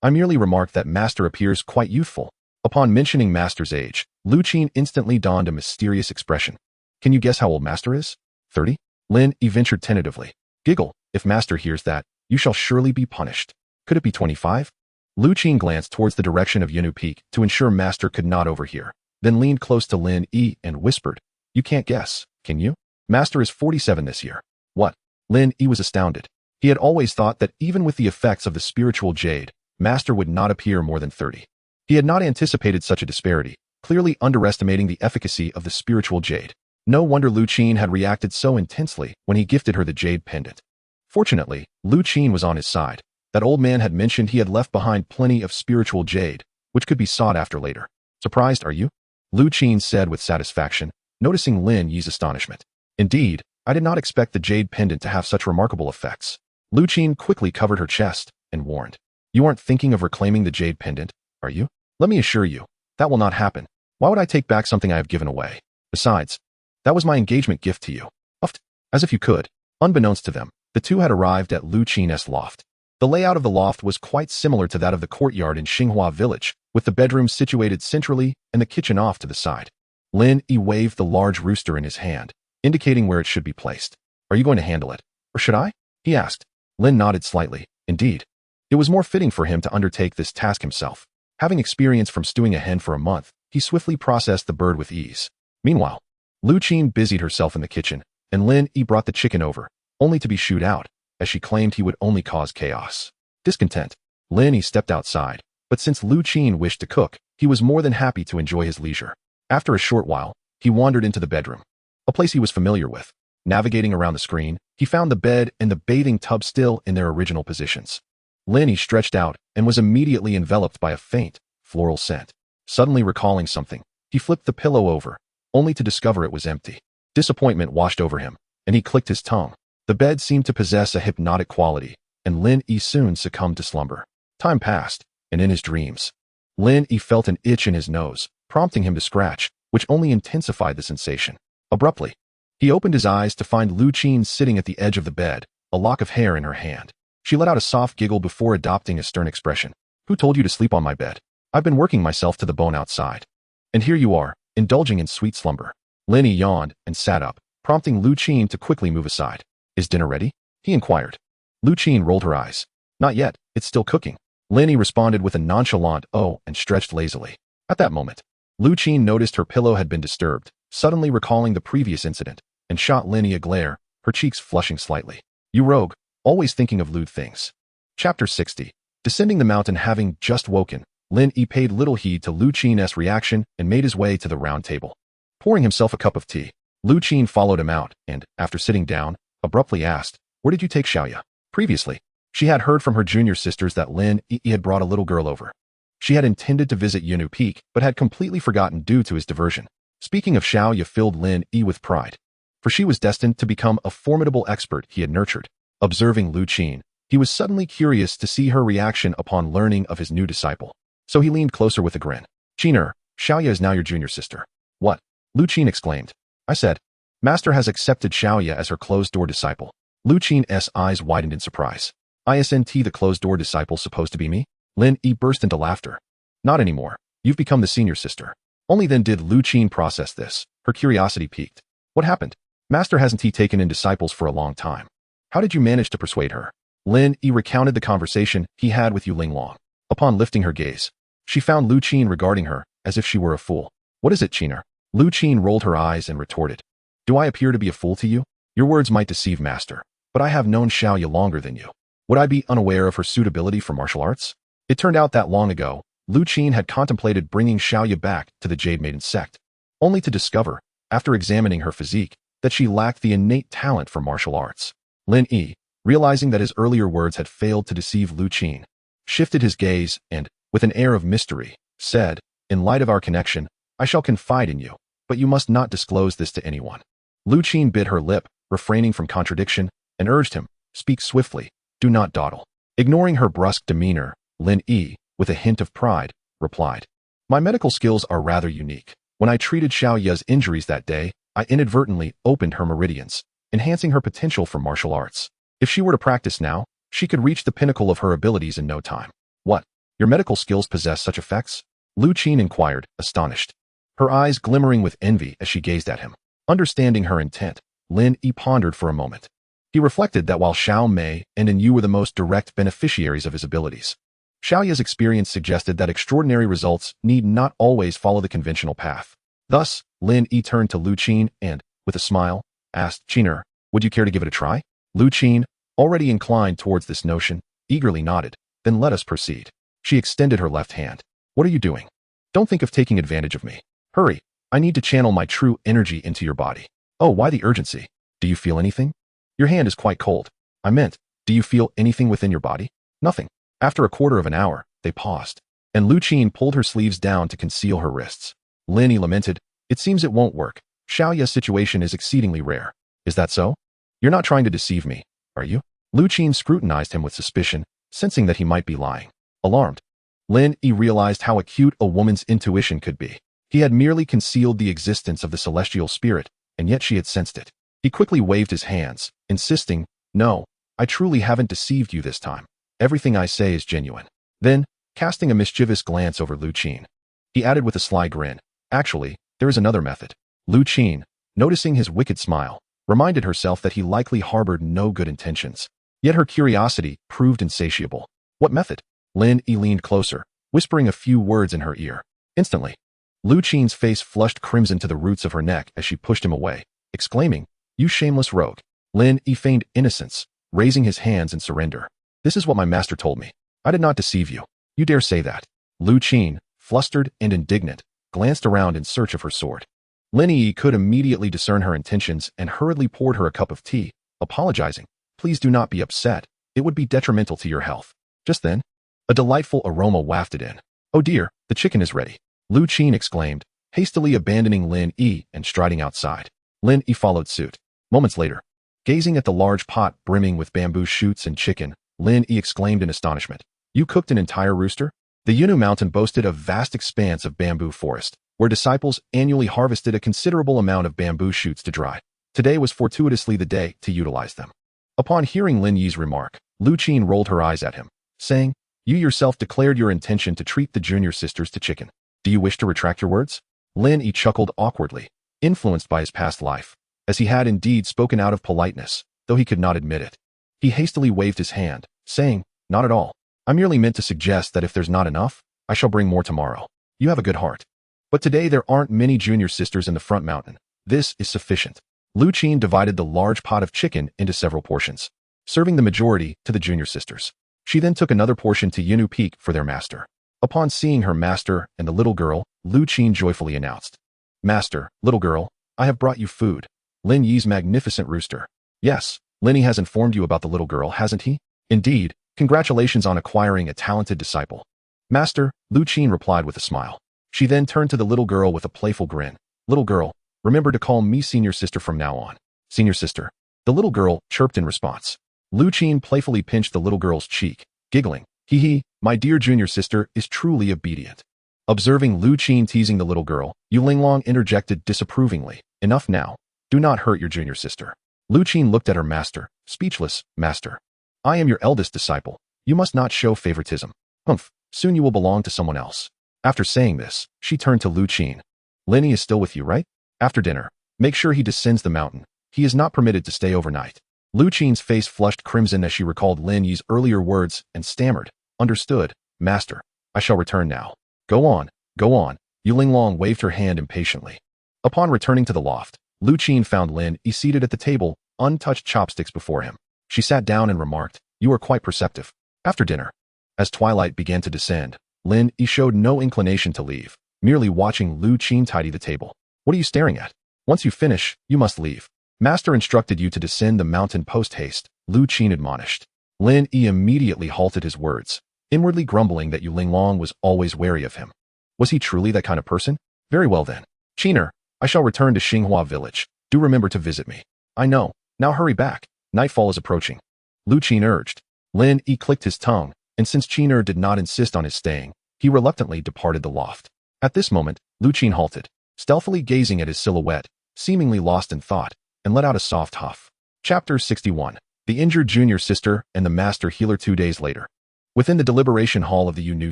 I merely remarked that Master appears quite youthful." Upon mentioning Master's age, Lu Qin instantly donned a mysterious expression. "Can you guess how old Master is?" 30? Lin Yi ventured tentatively. "Giggle, if Master hears that, you shall surely be punished." "Could it be 25? Lu Qin glanced towards the direction of Yunu Peak to ensure Master could not overhear, then leaned close to Lin Yi and whispered, "You can't guess, can you? Master is 47 this year." "What?" Lin Yi was astounded. He had always thought that even with the effects of the spiritual jade, Master would not appear more than 30. He had not anticipated such a disparity, clearly underestimating the efficacy of the spiritual jade. No wonder Lu Qin had reacted so intensely when he gifted her the jade pendant. Fortunately, Lu Qin was on his side. That old man had mentioned he had left behind plenty of spiritual jade, which could be sought after later. "Surprised, are you?" Lu Qin said with satisfaction, noticing Lin Yi's astonishment. "Indeed, I did not expect the jade pendant to have such remarkable effects." Lu Qin quickly covered her chest and warned, "You aren't thinking of reclaiming the jade pendant, are you? Let me assure you, that will not happen. Why would I take back something I have given away? Besides, that was my engagement gift to you." Uffed. As if you could. Unbeknownst to them, the two had arrived at Lu Qin's loft. The layout of the loft was quite similar to that of the courtyard in Xinghua village, with the bedrooms situated centrally and the kitchen off to the side. Lin Yi waved the large rooster in his hand, indicating where it should be placed. "Are you going to handle it, or should I?" he asked. Lin nodded slightly. Indeed, it was more fitting for him to undertake this task himself. Having experience from stewing a hen for a month, he swiftly processed the bird with ease. Meanwhile, Lu Qin busied herself in the kitchen, and Lin Yi brought the chicken over, only to be shooed out, as she claimed he would only cause chaos. Discontent, Lin Yi stepped outside, but since Lu Qin wished to cook, he was more than happy to enjoy his leisure. After a short while, he wandered into the bedroom, a place he was familiar with. Navigating around the screen, he found the bed and the bathing tub still in their original positions. Lin Yi stretched out and was immediately enveloped by a faint, floral scent. Suddenly recalling something, he flipped the pillow over, only to discover it was empty. Disappointment washed over him, and he clicked his tongue. The bed seemed to possess a hypnotic quality, and Lin Yi soon succumbed to slumber. Time passed, and in his dreams, Lin Yi felt an itch in his nose, prompting him to scratch, which only intensified the sensation. Abruptly, he opened his eyes to find Lu Qin sitting at the edge of the bed, a lock of hair in her hand. She let out a soft giggle before adopting a stern expression. Who told you to sleep on my bed? I've been working myself to the bone outside. And here you are, indulging in sweet slumber. Lin Yi yawned and sat up, prompting Lu Qin to quickly move aside. Is dinner ready? He inquired. Lu Qin rolled her eyes. Not yet, it's still cooking. Lin Yi responded with a nonchalant oh and stretched lazily. At that moment, Lu Qin noticed her pillow had been disturbed, suddenly recalling the previous incident, and shot Lin Yi a glare, her cheeks flushing slightly. You rogue, always thinking of lewd things. Chapter 60. Descending the mountain having just woken, Lin Yi paid little heed to Lu Qin's reaction and made his way to the round table. Pouring himself a cup of tea, Lu Qin followed him out and, after sitting down, abruptly asked, Where did you take Xiaoya? Previously, she had heard from her junior sisters that Lin Yi had brought a little girl over. She had intended to visit Yunu Peak, but had completely forgotten due to his diversion. Speaking of Xiaoya filled Lin Yi with pride, for she was destined to become a formidable expert he had nurtured. Observing Lu Qin, he was suddenly curious to see her reaction upon learning of his new disciple. So he leaned closer with a grin. Qiner, Xiaoya is now your junior sister. What? Lu Qin exclaimed. I said, Master has accepted Xiaoya as her closed-door disciple. Lu Qin's eyes widened in surprise. Isn't the closed-door disciple supposed to be me? Lin Yi burst into laughter. Not anymore. You've become the senior sister. Only then did Lu Qin process this. Her curiosity piqued. What happened? Master hasn't taken in disciples for a long time. How did you manage to persuade her? Lin Yi recounted the conversation he had with Yu Linglong. Upon lifting her gaze, she found Lu Qin regarding her as if she were a fool. What is it, Qiner? Lu Qin rolled her eyes and retorted. Do I appear to be a fool to you? Your words might deceive, Master, but I have known Xiaoya longer than you. Would I be unaware of her suitability for martial arts? It turned out that long ago, Lu Qin had contemplated bringing Xiaoya back to the Jade Maiden sect, only to discover, after examining her physique, that she lacked the innate talent for martial arts. Lin Yi, realizing that his earlier words had failed to deceive Lu Qin, shifted his gaze and, with an air of mystery, said, In light of our connection, I shall confide in you, but you must not disclose this to anyone. Lu Qin bit her lip, refraining from contradiction, and urged him, Speak swiftly, do not dawdle. Ignoring her brusque demeanor, Lin Yi, with a hint of pride, replied, My medical skills are rather unique. When I treated Xiaoya's injuries that day, I inadvertently opened her meridians, enhancing her potential for martial arts. If she were to practice now, she could reach the pinnacle of her abilities in no time. What? Your medical skills possess such effects? Lu Qin inquired, astonished. Her eyes glimmering with envy as she gazed at him. Understanding her intent, Lin Yi pondered for a moment. He reflected that while Xiao Mei and An Yue were the most direct beneficiaries of his abilities, Xiaoya's experience suggested that extraordinary results need not always follow the conventional path. Thus, Lin Yi turned to Lu Qin and, with a smile, asked, Qiner, would you care to give it a try? Lu Qin, already inclined towards this notion, eagerly nodded. Then let us proceed. She extended her left hand. What are you doing? Don't think of taking advantage of me. Hurry, I need to channel my true energy into your body. Oh, why the urgency? Do you feel anything? Your hand is quite cold. I meant, do you feel anything within your body? Nothing. After a quarter of an hour, they paused, and Lu Qin pulled her sleeves down to conceal her wrists. Lin Yi lamented, It seems it won't work. Xiaoya's situation is exceedingly rare. Is that so? You're not trying to deceive me, are you? Lu Qin scrutinized him with suspicion, sensing that he might be lying. Alarmed, Lin Yi realized how acute a woman's intuition could be. He had merely concealed the existence of the celestial spirit, and yet she had sensed it. He quickly waved his hands, insisting, No, I truly haven't deceived you this time. Everything I say is genuine. Then, casting a mischievous glance over Lu Qin, he added with a sly grin, Actually, there is another method. Lu Qin, noticing his wicked smile, reminded herself that he likely harbored no good intentions. Yet her curiosity proved insatiable. What method? Lin Yi leaned closer, whispering a few words in her ear. Instantly, Lu Qin's face flushed crimson to the roots of her neck as she pushed him away, exclaiming, You shameless rogue. Lin Yi feigned innocence, raising his hands in surrender. This is what my master told me. I did not deceive you. You dare say that? Lu Qin, flustered and indignant, glanced around in search of her sword. Lin Yi could immediately discern her intentions and hurriedly poured her a cup of tea, apologizing. Please do not be upset. It would be detrimental to your health. Just then, a delightful aroma wafted in. Oh dear, the chicken is ready. Lu Qin exclaimed, hastily abandoning Lin Yi and striding outside. Lin Yi followed suit. Moments later, gazing at the large pot brimming with bamboo shoots and chicken, Lin Yi exclaimed in astonishment. You cooked an entire rooster? The Yunu mountain boasted a vast expanse of bamboo forest, where disciples annually harvested a considerable amount of bamboo shoots to dry. Today was fortuitously the day to utilize them. Upon hearing Lin Yi's remark, Lu Qin rolled her eyes at him, saying, "You yourself declared your intention to treat the junior sisters to chicken. Do you wish to retract your words?" Lin Yi chuckled awkwardly, influenced by his past life, as he had indeed spoken out of politeness, though he could not admit it. He hastily waved his hand, saying, "Not at all. I merely meant to suggest that if there's not enough, I shall bring more tomorrow. You have a good heart. But today there aren't many junior sisters in the front mountain. This is sufficient." Lu Qin divided the large pot of chicken into several portions, serving the majority to the junior sisters. She then took another portion to Yinu Peak for their master. Upon seeing her master and the little girl, Lu Qin joyfully announced, "Master, little girl, I have brought you food. Lin Yi's magnificent rooster." "Yes, Lin Yi has informed you about the little girl, hasn't he?" "Indeed, congratulations on acquiring a talented disciple." "Master," Lu Qin replied with a smile. She then turned to the little girl with a playful grin. "Little girl, remember to call me senior sister from now on." "Senior sister," the little girl chirped in response. Lu Qin playfully pinched the little girl's cheek, giggling, "Hee hee, my dear junior sister is truly obedient." Observing Lu Qin teasing the little girl, Yu Linglong interjected disapprovingly, "Enough now. Do not hurt your junior sister." Lu Qin looked at her master, speechless. "Master, I am your eldest disciple. You must not show favoritism. Humph, soon you will belong to someone else." After saying this, she turned to Lu Qin. "Lin Yi is still with you, right? After dinner, make sure he descends the mountain. He is not permitted to stay overnight." Lu Qin's face flushed crimson as she recalled Lin Yi's earlier words and stammered, "Understood, master. I shall return now." Go on, go on." Yu Linglong waved her hand impatiently. Upon returning to the loft, Lu Qin found Lin Yi seated at the table, untouched chopsticks before him. She sat down and remarked, "You are quite perceptive." After dinner, as twilight began to descend, Lin Yi showed no inclination to leave, merely watching Lu Qin tidy the table. "What are you staring at? Once you finish, you must leave. Master instructed you to descend the mountain post-haste," Lu Qin admonished. Lin Yi immediately halted his words, inwardly grumbling that Yu Linglong was always wary of him. Was he truly that kind of person? Very well then. "Qiner, I shall return to Xinghua village. Do remember to visit me." "I know. Now hurry back. Nightfall is approaching," Lu Qin urged. Lin Yi clicked his tongue, and since Qiner did not insist on his staying, he reluctantly departed the loft. At this moment, Lu Qin halted, stealthily gazing at his silhouette, seemingly lost in thought, and let out a soft huff. Chapter 61. The injured junior sister and the master healer 2 days later. Within the deliberation hall of the Yu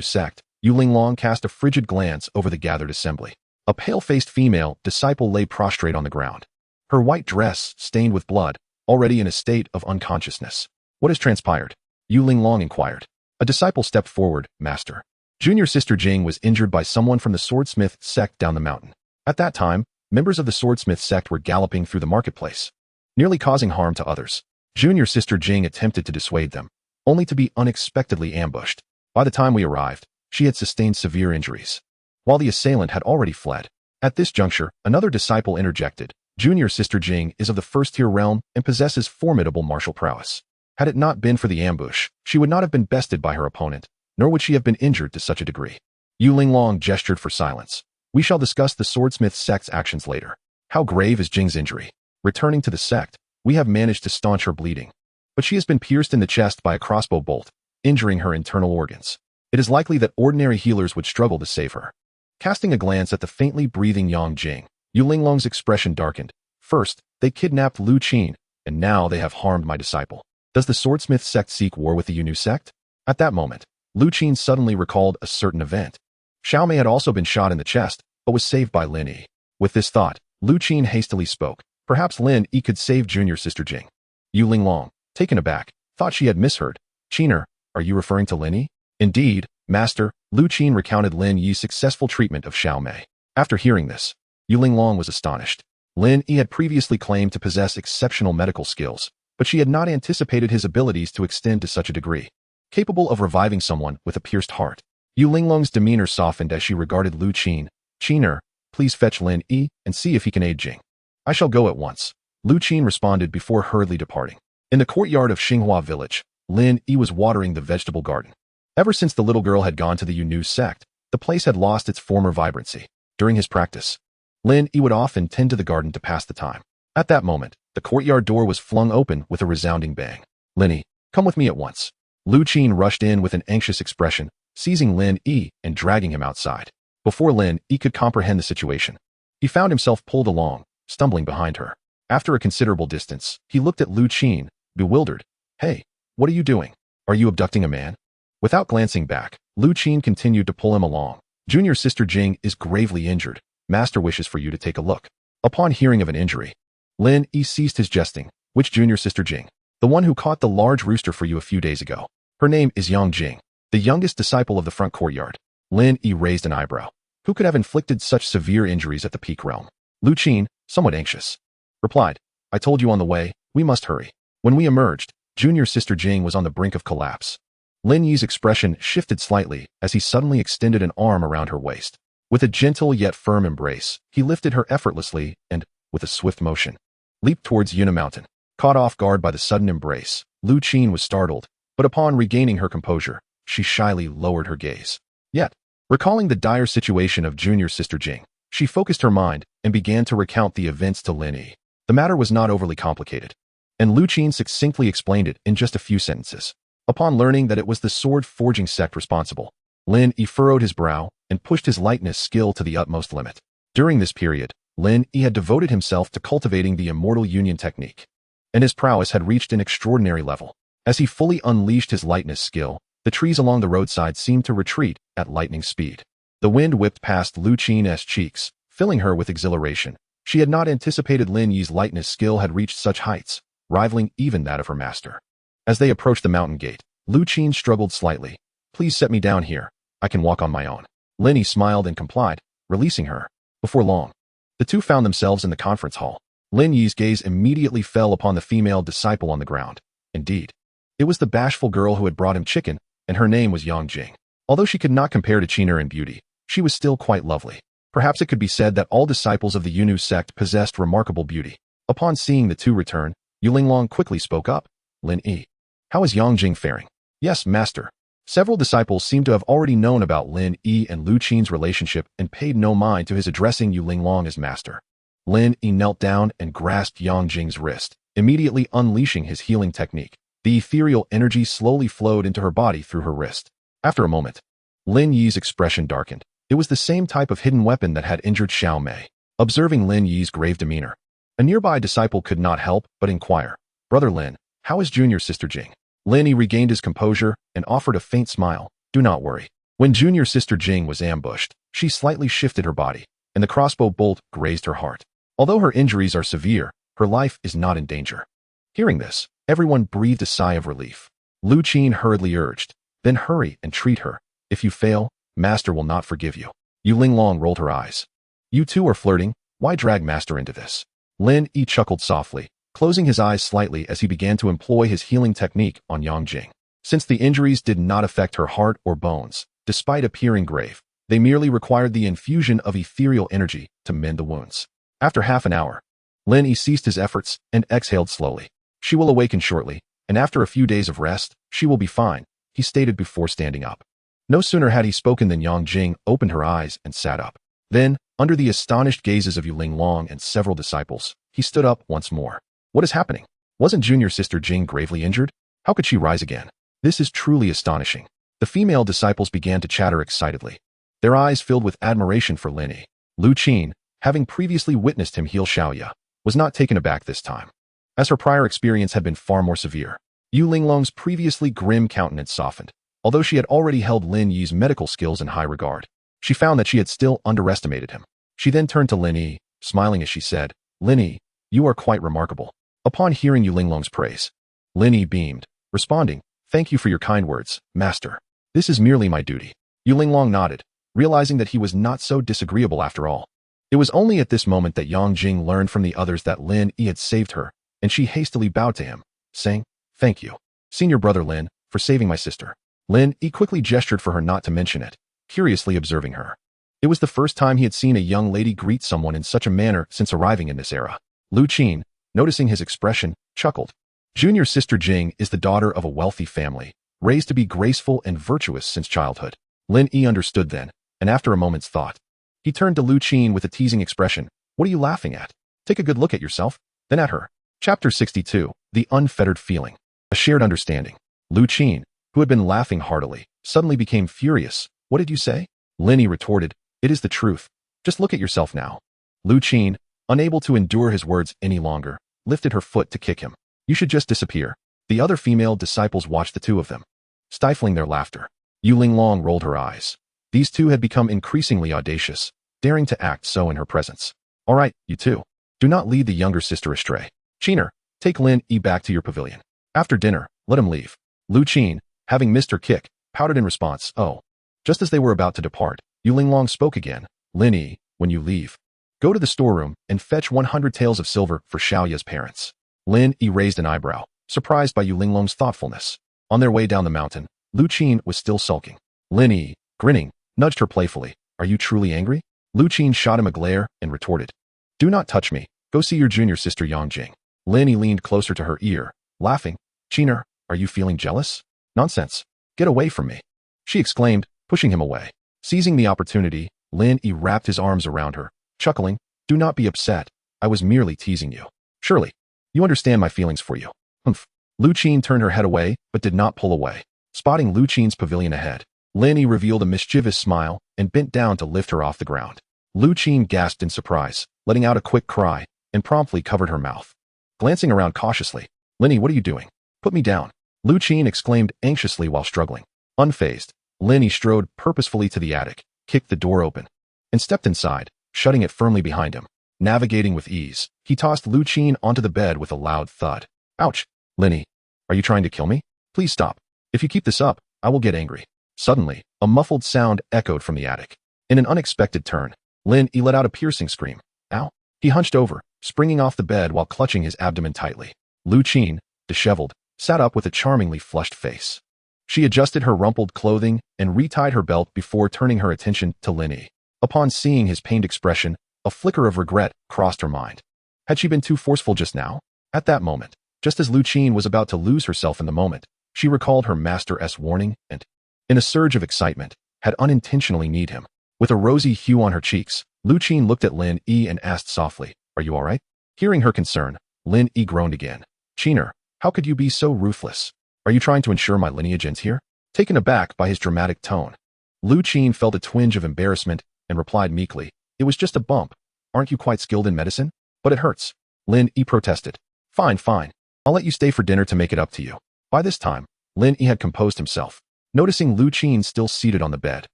sect, Yu Linglong cast a frigid glance over the gathered assembly. A pale-faced female disciple lay prostrate on the ground, her white dress stained with blood, already in a state of unconsciousness. "What has transpired?" Yu Linglong inquired. A disciple stepped forward, "Master. Junior sister Jing was injured by someone from the swordsmith sect down the mountain. At that time, members of the swordsmith sect were galloping through the marketplace, nearly causing harm to others. Junior sister Jing attempted to dissuade them, only to be unexpectedly ambushed. By the time we arrived, she had sustained severe injuries, while the assailant had already fled." At this juncture, another disciple interjected, "Junior sister Jing is of the first-tier realm and possesses formidable martial prowess. Had it not been for the ambush, she would not have been bested by her opponent, nor would she have been injured to such a degree." Yu Linglong gestured for silence. "We shall discuss the swordsmith sect's actions later. How grave is Jing's injury?" "Returning to the sect, we have managed to staunch her bleeding, but she has been pierced in the chest by a crossbow bolt, injuring her internal organs. It is likely that ordinary healers would struggle to save her." Casting a glance at the faintly breathing Yang Jing, Yu Linglong's expression darkened. "First, they kidnapped Lu Qin, and now they have harmed my disciple. Does the swordsmith sect seek war with the Yu sect?" At that moment, Lu Qin suddenly recalled a certain event. Xiao Mei had also been shot in the chest, but was saved by Lin Yi. With this thought, Lu Qin hastily spoke. Perhaps Lin Yi could save junior sister Jing. Yu Linglong, taken aback, thought she had misheard. "Qiner, are you referring to Lin Yi?" "Indeed, master." Lu Qin recounted Lin Yi's successful treatment of Xiao Mei. After hearing this, Yu Linglong was astonished. Lin Yi had previously claimed to possess exceptional medical skills, but she had not anticipated his abilities to extend to such a degree, capable of reviving someone with a pierced heart. Yu Linglong's demeanor softened as she regarded Lu Qin. "Qiner, please fetch Lin Yi and see if he can aid Jing." "I shall go at once," Lu Qin responded before hurriedly departing. In the courtyard of Xinghua village, Lin Yi was watering the vegetable garden. Ever since the little girl had gone to the Yu sect, the place had lost its former vibrancy. During his practice, Lin Yi would often tend to the garden to pass the time. At that moment, the courtyard door was flung open with a resounding bang. "Lin Yi, come with me at once." Lu Qin rushed in with an anxious expression, seizing Lin Yi and dragging him outside. Before Lin Yi could comprehend the situation, he found himself pulled along, stumbling behind her. After a considerable distance, he looked at Lu Qin, bewildered. Hey, what are you doing? Are you abducting a man? Without glancing back, Lu Qin continued to pull him along. Junior sister Jing is gravely injured. Master wishes for you to take a look. Upon hearing of an injury, Lin Yi ceased his jesting. Which junior sister Jing? The one who caught the large rooster for you a few days ago. Her name is Yang Jing, the youngest disciple of the front courtyard. Lin Yi raised an eyebrow. Who could have inflicted such severe injuries at the peak realm? Lu Qin, somewhat anxious, replied, I told you on the way, we must hurry. When we emerged, junior sister Jing was on the brink of collapse. Lin Yi's expression shifted slightly as he suddenly extended an arm around her waist. With a gentle yet firm embrace, he lifted her effortlessly and, with a swift motion, leaped towards Yuna Mountain. Caught off guard by the sudden embrace, Lu Qin was startled, but upon regaining her composure, she shyly lowered her gaze. Yet, recalling the dire situation of junior sister Jing, she focused her mind and began to recount the events to Lin Yi. The matter was not overly complicated, and Lu Qin succinctly explained it in just a few sentences. Upon learning that it was the sword-forging sect responsible, Lin Yi furrowed his brow and pushed his lightness skill to the utmost limit. During this period, Lin Yi had devoted himself to cultivating the immortal union technique, and his prowess had reached an extraordinary level. As he fully unleashed his lightness skill, the trees along the roadside seemed to retreat at lightning speed. The wind whipped past Lu Qin's cheeks, filling her with exhilaration. She had not anticipated Lin Yi's lightness skill had reached such heights, rivaling even that of her master. As they approached the mountain gate, Lu Qin struggled slightly. Please set me down here. I can walk on my own. Lin Yi smiled and complied, releasing her. Before long, the two found themselves in the conference hall. Lin Yi's gaze immediately fell upon the female disciple on the ground. Indeed, it was the bashful girl who had brought him chicken, and her name was Yang Jing. Although she could not compare to Qiner in beauty, she was still quite lovely. Perhaps it could be said that all disciples of the Yunu sect possessed remarkable beauty. Upon seeing the two return, Yu Linglong quickly spoke up. Lin Yi, how is Yang Jing faring? Yes, master. Several disciples seem to have already known about Lin Yi and Lu Qin's relationship and paid no mind to his addressing Yu Linglong as master. Lin Yi knelt down and grasped Yang Jing's wrist, immediately unleashing his healing technique. The ethereal energy slowly flowed into her body through her wrist. After a moment, Lin Yi's expression darkened. It was the same type of hidden weapon that had injured Xiao Mei. Observing Lin Yi's grave demeanor, a nearby disciple could not help but inquire, Brother Lin, how is junior sister Jing? Lin Yi regained his composure and offered a faint smile. Do not worry. When junior sister Jing was ambushed, she slightly shifted her body, and the crossbow bolt grazed her heart. Although her injuries are severe, her life is not in danger. Hearing this, everyone breathed a sigh of relief. Lu Qin hurriedly urged, then hurry and treat her. If you fail, master will not forgive you. Yu Linglong rolled her eyes. You two are flirting, why drag master into this? Lin Yi chuckled softly, closing his eyes slightly as he began to employ his healing technique on Yang Jing. Since the injuries did not affect her heart or bones, despite appearing grave, they merely required the infusion of ethereal energy to mend the wounds. After half an hour, Lin Yi ceased his efforts and exhaled slowly. She will awaken shortly, and after a few days of rest, she will be fine, he stated before standing up. No sooner had he spoken than Yang Jing opened her eyes and sat up. Then, under the astonished gazes of Yu Linglong and several disciples, he stood up once more. What is happening? Wasn't junior sister Jing gravely injured? How could she rise again? This is truly astonishing. The female disciples began to chatter excitedly. Their eyes filled with admiration for Lin Yi. Lu Qin, having previously witnessed him heal Xiaoya, was not taken aback this time, as her prior experience had been far more severe. Yu Linglong's previously grim countenance softened. Although she had already held Lin Yi's medical skills in high regard, she found that she had still underestimated him. She then turned to Lin Yi, smiling as she said, Lin Yi, you are quite remarkable. Upon hearing Yu Linglong's praise, Lin Yi beamed, responding, thank you for your kind words, master. This is merely my duty. Yu Linglong nodded, realizing that he was not so disagreeable after all. It was only at this moment that Yang Jing learned from the others that Lin Yi had saved her, and she hastily bowed to him, saying, thank you, senior brother Lin, for saving my sister. Lin Yi quickly gestured for her not to mention it, curiously observing her. It was the first time he had seen a young lady greet someone in such a manner since arriving in this era. Lu Qin, noticing his expression, chuckled. Junior sister Jing is the daughter of a wealthy family, raised to be graceful and virtuous since childhood. Lin Yi understood then, and after a moment's thought, he turned to Lu Qin with a teasing expression. What are you laughing at? Take a good look at yourself, then at her. Chapter 62, The Unfettered Feeling. A shared understanding. Lu Qin, who had been laughing heartily, suddenly became furious. What did you say? Lin Yi retorted, It is the truth. Just look at yourself now. Lu Qin, unable to endure his words any longer, lifted her foot to kick him. You should just disappear. The other female disciples watched the two of them, stifling their laughter. Yu Linglong rolled her eyes. These two had become increasingly audacious, daring to act so in her presence. All right, you two. Do not lead the younger sister astray. Qiner, take Lin Yi back to your pavilion. After dinner, let him leave. Lu Qin, having missed her kick, pouted in response. Oh. Just as they were about to depart, Yu Linglong spoke again. Lin Yi, when you leave, go to the storeroom and fetch 100 taels of silver for Xiaoya's parents. Lin Yi raised an eyebrow, surprised by Yu Linglong's thoughtfulness. On their way down the mountain, Lu Qin was still sulking. Lin Yi, grinning, nudged her playfully. Are you truly angry? Lu Qin shot him a glare and retorted. Do not touch me. Go see your junior sister Yangjing. Lin Yi leaned closer to her ear, laughing. Qiner, are you feeling jealous? Nonsense. Get away from me. She exclaimed, pushing him away. Seizing the opportunity, Lin Yi wrapped his arms around her, chuckling. Do not be upset. I was merely teasing you. Surely, you understand my feelings for you. Humph. Lu Qin turned her head away, but did not pull away. Spotting Lu Qin's pavilion ahead, Lin Yi revealed a mischievous smile and bent down to lift her off the ground. Lu Qin gasped in surprise, letting out a quick cry, and promptly covered her mouth. Glancing around cautiously, Lin Yi, what are you doing? Put me down. Lu Qin exclaimed anxiously while struggling. Unfazed, Lin Yi strode purposefully to the attic, kicked the door open, and stepped inside, shutting it firmly behind him. Navigating with ease, he tossed Lu Qin onto the bed with a loud thud. Ouch! Lin Yi, are you trying to kill me? Please stop. If you keep this up, I will get angry. Suddenly, a muffled sound echoed from the attic. In an unexpected turn, Lin Yi let out a piercing scream. Ow! He hunched over, springing off the bed while clutching his abdomen tightly. Lu Qin, disheveled, sat up with a charmingly flushed face. She adjusted her rumpled clothing and retied her belt before turning her attention to Lin Yi. Upon seeing his pained expression, a flicker of regret crossed her mind. Had she been too forceful just now? At that moment, just as Lu Qin was about to lose herself in the moment, she recalled her master's warning and, in a surge of excitement, had unintentionally kneed him. With a rosy hue on her cheeks, Lu Qin looked at Lin Yi and asked softly, Are you all right? Hearing her concern, Lin Yi groaned again. Qiner, how could you be so ruthless? Are you trying to ensure my lineage ends here? Taken aback by his dramatic tone, Lu Qin felt a twinge of embarrassment and replied meekly, It was just a bump. Aren't you quite skilled in medicine? But it hurts. Lin Yi protested. Fine, fine. I'll let you stay for dinner to make it up to you. By this time, Lin Yi had composed himself. Noticing Lu Qin still seated on the bed,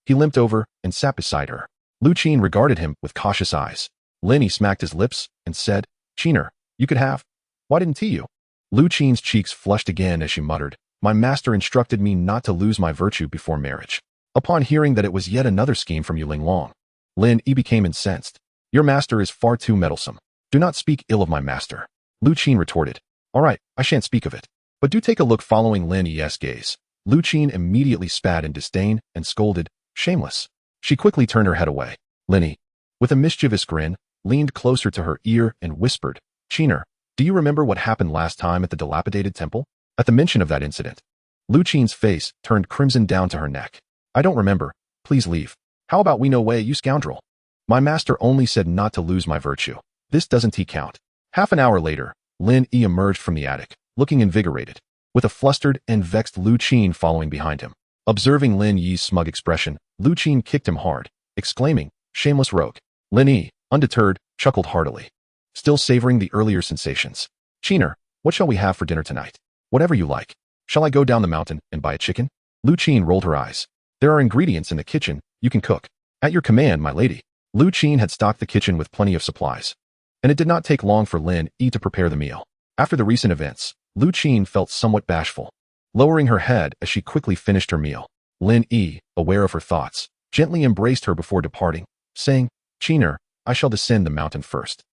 he limped over and sat beside her. Lu Qin regarded him with cautious eyes. Lin Yi smacked his lips and said, Qiner, you could have. Why didn't you? Lu Qin's cheeks flushed again as she muttered, My master instructed me not to lose my virtue before marriage. Upon hearing that it was yet another scheme from Yu Linglong, Lin Yi became incensed. Your master is far too meddlesome. Do not speak ill of my master. Lu Qin retorted. All right, I shan't speak of it. But do take a look following Lin Yi's gaze. Lu Qin immediately spat in disdain and scolded, Shameless. She quickly turned her head away. Lin Yi, with a mischievous grin, leaned closer to her ear and whispered, Qiner, do you remember what happened last time at the dilapidated temple? At the mention of that incident, Lu Qin's face turned crimson down to her neck. I don't remember. Please leave. How about we no way, you scoundrel? My master only said not to lose my virtue. This doesn't he count. Half an hour later, Lin Yi emerged from the attic, looking invigorated, with a flustered and vexed Lu Qin following behind him. Observing Lin Yi's smug expression, Lu Qin kicked him hard, exclaiming, Shameless rogue. Lin Yi, undeterred, chuckled heartily, still savoring the earlier sensations. Qiner, what shall we have for dinner tonight? Whatever you like. Shall I go down the mountain and buy a chicken? Lu Qin rolled her eyes. There are ingredients in the kitchen, you can cook. At your command, my lady. Lu Qin had stocked the kitchen with plenty of supplies, and it did not take long for Lin Yi to prepare the meal. After the recent events, Lu Qin felt somewhat bashful. Lowering her head as she quickly finished her meal, Lin Yi, aware of her thoughts, gently embraced her before departing, saying, Qiner, I shall descend the mountain first.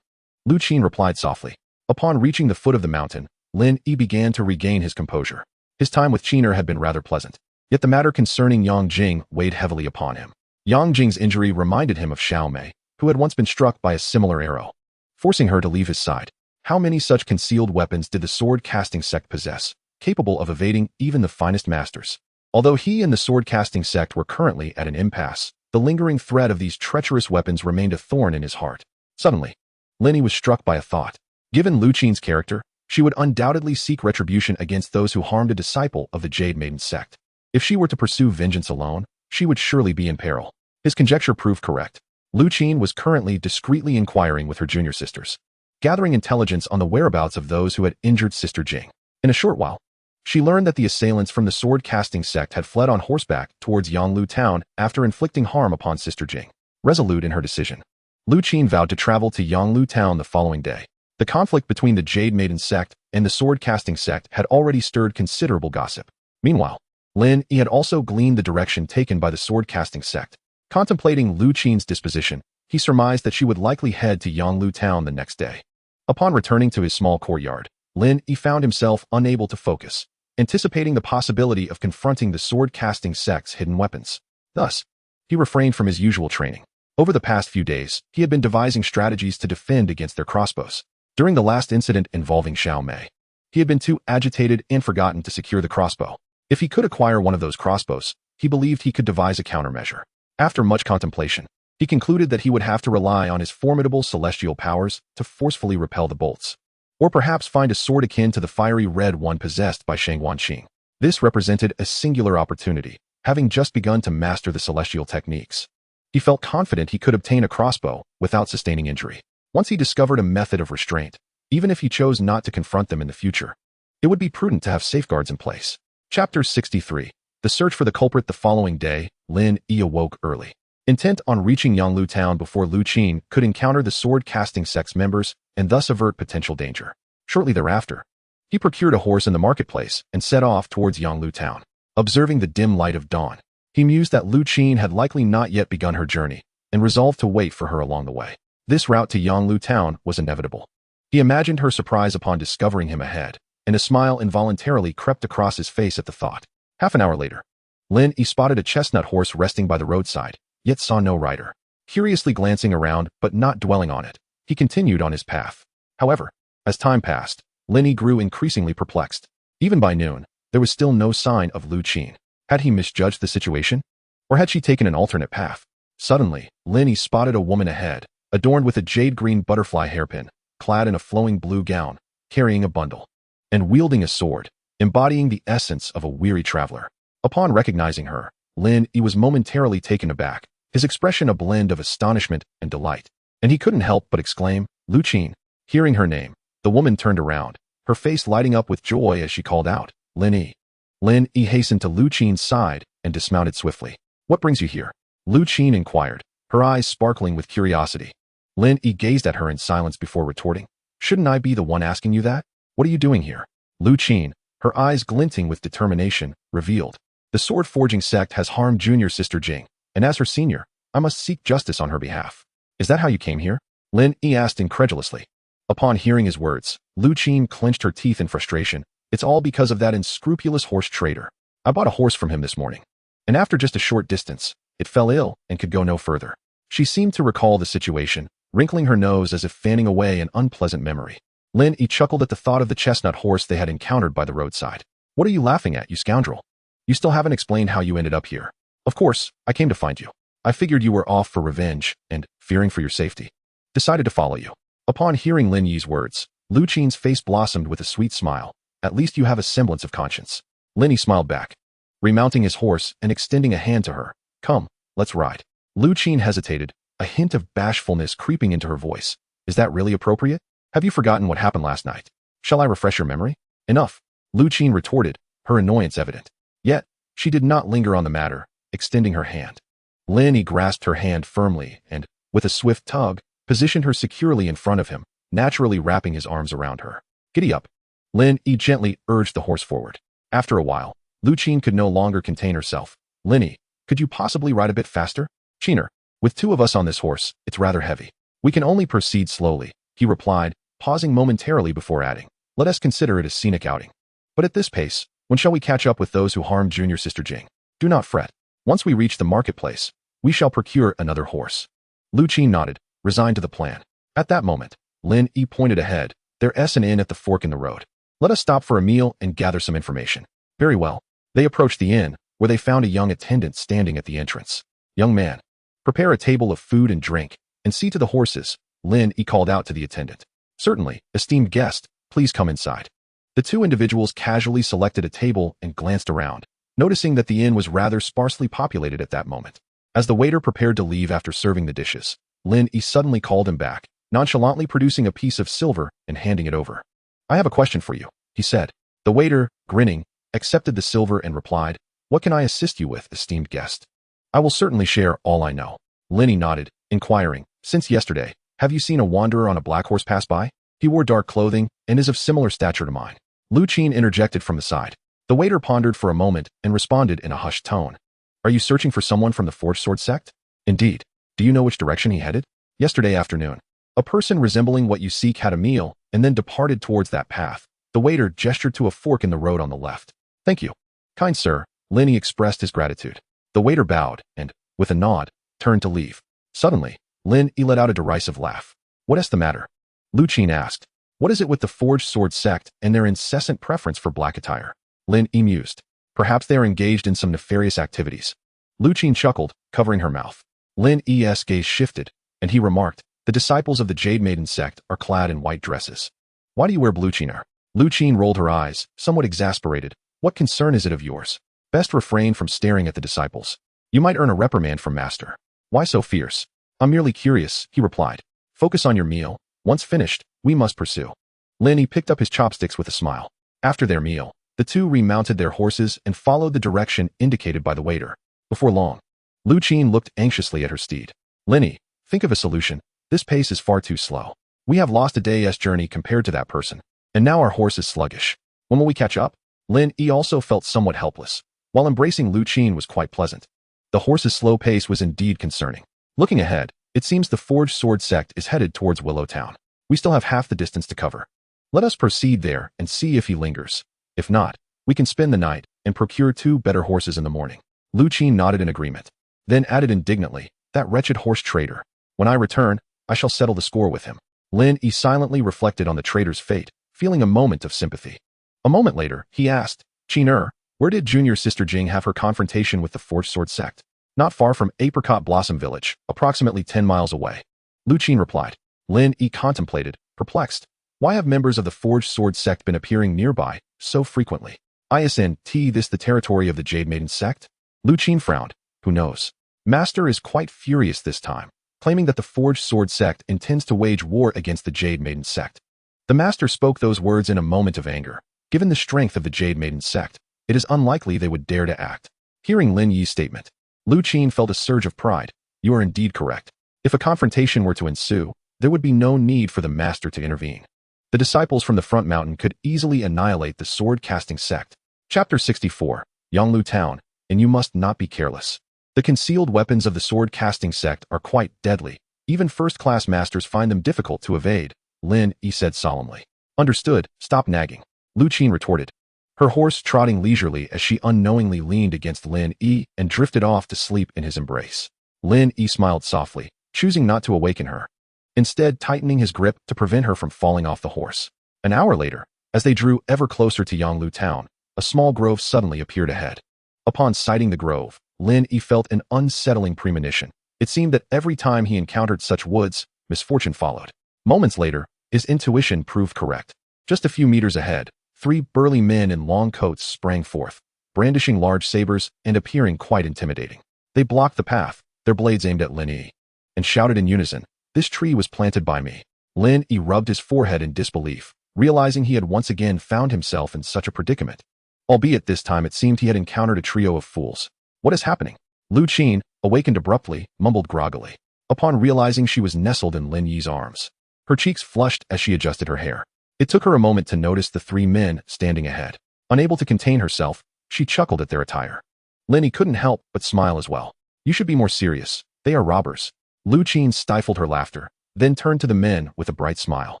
Lu Qin replied softly. Upon reaching the foot of the mountain, Lin Yi began to regain his composure. His time with Qiner had been rather pleasant, yet the matter concerning Yangjing weighed heavily upon him. Yangjing's injury reminded him of Xiao Mei, who had once been struck by a similar arrow, forcing her to leave his side. How many such concealed weapons did the sword-casting sect possess, capable of evading even the finest masters? Although he and the sword-casting sect were currently at an impasse, the lingering threat of these treacherous weapons remained a thorn in his heart. Suddenly, Lin Yi was struck by a thought. Given Lu Qin's character, she would undoubtedly seek retribution against those who harmed a disciple of the Jade Maiden sect. If she were to pursue vengeance alone, she would surely be in peril. His conjecture proved correct. Lu Qin was currently discreetly inquiring with her junior sisters, gathering intelligence on the whereabouts of those who had injured Sister Jing. In a short while, she learned that the assailants from the sword-casting sect had fled on horseback towards Yanglu town after inflicting harm upon Sister Jing. Resolute in her decision, Lu Qin vowed to travel to Yanglu town the following day. The conflict between the Jade Maiden sect and the sword-casting sect had already stirred considerable gossip. Meanwhile, Lin Yi had also gleaned the direction taken by the sword-casting sect. Contemplating Lu Qin's disposition, he surmised that she would likely head to Yanglu town the next day. Upon returning to his small courtyard, Lin Yi found himself unable to focus, anticipating the possibility of confronting the sword-casting sect's hidden weapons. Thus, he refrained from his usual training. Over the past few days, he had been devising strategies to defend against their crossbows. During the last incident involving Xiao Mei, he had been too agitated and forgotten to secure the crossbow. If he could acquire one of those crossbows, he believed he could devise a countermeasure. After much contemplation, he concluded that he would have to rely on his formidable celestial powers to forcefully repel the bolts, or perhaps find a sword akin to the fiery red one possessed by Shang Wanqing. This represented a singular opportunity, having just begun to master the celestial techniques. He felt confident he could obtain a crossbow without sustaining injury. Once he discovered a method of restraint, even if he chose not to confront them in the future, it would be prudent to have safeguards in place. Chapter 63. The search for the culprit. The following day, Lin Yi awoke early, intent on reaching Yanglu town before Lu Qin could encounter the sword-casting sect's members and thus avert potential danger. Shortly thereafter, he procured a horse in the marketplace and set off towards Yanglu town. Observing the dim light of dawn, he mused that Lu Qin had likely not yet begun her journey and resolved to wait for her along the way. This route to Yanglu town was inevitable. He imagined her surprise upon discovering him ahead, and a smile involuntarily crept across his face at the thought. Half an hour later, Lin Yi spotted a chestnut horse resting by the roadside, yet saw no rider. Curiously glancing around but not dwelling on it, he continued on his path. However, as time passed, Lin Yi grew increasingly perplexed. Even by noon, there was still no sign of Lu Qin. Had he misjudged the situation? Or had she taken an alternate path? Suddenly, Lin Yi spotted a woman ahead, adorned with a jade-green butterfly hairpin, clad in a flowing blue gown, carrying a bundle, and wielding a sword, embodying the essence of a weary traveler. Upon recognizing her, Lin Yi was momentarily taken aback, his expression a blend of astonishment and delight, and he couldn't help but exclaim, "Lu Qin." Hearing her name, the woman turned around, her face lighting up with joy as she called out, "Lin Yi." Lin Yi hastened to Lu Qin's side and dismounted swiftly. "What brings you here?" Lu Qin inquired, her eyes sparkling with curiosity. Lin Yi gazed at her in silence before retorting, "Shouldn't I be the one asking you that? What are you doing here?" Lu Qin, her eyes glinting with determination, revealed, "The sword-forging sect has harmed junior Sister Jing, and as her senior, I must seek justice on her behalf." "Is that how you came here?" Lin Yi asked incredulously. Upon hearing his words, Lu Qin clenched her teeth in frustration. "It's all because of that unscrupulous horse trader. I bought a horse from him this morning, and after just a short distance, it fell ill and could go no further." She seemed to recall the situation, wrinkling her nose as if fanning away an unpleasant memory. Lin Yi chuckled at the thought of the chestnut horse they had encountered by the roadside. "What are you laughing at, you scoundrel? You still haven't explained how you ended up here." "Of course, I came to find you. I figured you were off for revenge and, fearing for your safety, decided to follow you." Upon hearing Lin Yi's words, Lu Qin's face blossomed with a sweet smile. "At least you have a semblance of conscience." Lin Yi smiled back, remounting his horse and extending a hand to her. "Come, let's ride." Lu Qin hesitated, a hint of bashfulness creeping into her voice. "Is that really appropriate? Have you forgotten what happened last night? Shall I refresh your memory?" "Enough," Lu Qin retorted, her annoyance evident. Yet, she did not linger on the matter, extending her hand. Lin Yi grasped her hand firmly and, with a swift tug, positioned her securely in front of him, naturally wrapping his arms around her. "Giddy up." Lin Yi gently urged the horse forward. After a while, Lu Qin could no longer contain herself. "Lin Yi, could you possibly ride a bit faster?" "Qiner, with two of us on this horse, it's rather heavy. We can only proceed slowly," he replied, pausing momentarily before adding, "Let us consider it a scenic outing. But at this pace, when shall we catch up with those who harmed junior Sister Jing? Do not fret. Once we reach the marketplace, we shall procure another horse." Lu Qin nodded, resigned to the plan. At that moment, Lin Yi pointed ahead, there's an inn at the fork in the road. "Let us stop for a meal and gather some information." Very well. They approached the inn, where they found a young attendant standing at the entrance. "Young man, prepare a table of food and drink, and see to the horses," Lin Yi called out to the attendant. "Certainly, esteemed guest, please come inside." The two individuals casually selected a table and glanced around, noticing that the inn was rather sparsely populated at that moment. As the waiter prepared to leave after serving the dishes, Lin Yi suddenly called him back, nonchalantly producing a piece of silver and handing it over. "I have a question for you," he said. The waiter, grinning, accepted the silver and replied, "What can I assist you with, esteemed guest?" "I will certainly share all I know." Lin Yi nodded, inquiring, "Since yesterday, have you seen a wanderer on a black horse pass by? He wore dark clothing and is of similar stature to mine." Lu Qin interjected from the side. The waiter pondered for a moment and responded in a hushed tone. "Are you searching for someone from the Forged Sword sect?" "Indeed. Do you know which direction he headed?" "Yesterday afternoon. A person resembling what you seek had a meal and then departed towards that path." The waiter gestured to a fork in the road on the left. "Thank you, kind sir." Lin Yi expressed his gratitude. The waiter bowed and, with a nod, turned to leave. Suddenly, Lin Yi let out a derisive laugh. "What is the matter?" Lu Qin asked. "What is it with the Forged Sword sect and their incessant preference for black attire?" Lin Yi mused. "Perhaps they are engaged in some nefarious activities." Lu Qin chuckled, covering her mouth. Lin Yi's gaze shifted, and he remarked, "The disciples of the Jade Maiden sect are clad in white dresses. Why do you wear blue chiner?" Lu Qin rolled her eyes, somewhat exasperated. "What concern is it of yours? Best refrain from staring at the disciples. You might earn a reprimand from master." "Why so fierce?" "I'm merely curious," he replied. "Focus on your meal. Once finished, we must pursue." Lin Yi picked up his chopsticks with a smile. After their meal, the two remounted their horses and followed the direction indicated by the waiter. Before long, Lu Qin looked anxiously at her steed. "Lin Yi, think of a solution. This pace is far too slow. We have lost a day's journey compared to that person, and now our horse is sluggish. When will we catch up?" Lin Yi also felt somewhat helpless, while embracing Lu Qin was quite pleasant. The horse's slow pace was indeed concerning. Looking ahead, it seems the Forged Sword sect is headed towards Willow Town. We still have half the distance to cover. Let us proceed there and see if he lingers. If not, we can spend the night and procure 2 better horses in the morning. Lu Qin nodded in agreement, then added indignantly, "That wretched horse trader. When I return, I shall settle the score with him." Lin Yi silently reflected on the trader's fate, feeling a moment of sympathy. A moment later, he asked, "Qin, where did junior sister Jing have her confrontation with the Forged Sword sect?" "Not far from Apricot Blossom Village, approximately 10 miles away." Lu Qin replied. Lin Yi contemplated, perplexed. Why have members of the Forged Sword sect been appearing nearby so frequently? Isn't this the territory of the Jade Maiden sect? Lu Qin frowned. Who knows? Master is quite furious this time, claiming that the Forged Sword sect intends to wage war against the Jade Maiden sect. The master spoke those words in a moment of anger. Given the strength of the Jade Maiden sect, it is unlikely they would dare to act. Hearing Lin Yi's statement, Lu Qin felt a surge of pride. You are indeed correct. If a confrontation were to ensue, there would be no need for the master to intervene. The disciples from the front mountain could easily annihilate the sword-casting sect. Chapter 64, Yonglu Town, and you must not be careless. The concealed weapons of the sword-casting sect are quite deadly. Even first-class masters find them difficult to evade, Lin Yi said solemnly. Understood, stop nagging, Lu Qin retorted, her horse trotting leisurely as she unknowingly leaned against Lin Yi and drifted off to sleep in his embrace. Lin Yi smiled softly, choosing not to awaken her, instead tightening his grip to prevent her from falling off the horse. An hour later, as they drew ever closer to Yonglu Town, a small grove suddenly appeared ahead. Upon sighting the grove, Lin Yi felt an unsettling premonition. It seemed that every time he encountered such woods, misfortune followed. Moments later, his intuition proved correct. Just a few meters ahead, 3 burly men in long coats sprang forth, brandishing large sabers and appearing quite intimidating. They blocked the path, their blades aimed at Lin Yi, and shouted in unison, "This tree was planted by me." Lin Yi rubbed his forehead in disbelief, realizing he had once again found himself in such a predicament. Albeit this time it seemed he had encountered a trio of fools. What is happening? Lu Qin, awakened abruptly, mumbled groggily, upon realizing she was nestled in Lin Yi's arms. Her cheeks flushed as she adjusted her hair. It took her a moment to notice the 3 men standing ahead. Unable to contain herself, she chuckled at their attire. Lin Yi couldn't help but smile as well. You should be more serious. They are robbers. Lu Qin stifled her laughter, then turned to the men with a bright smile.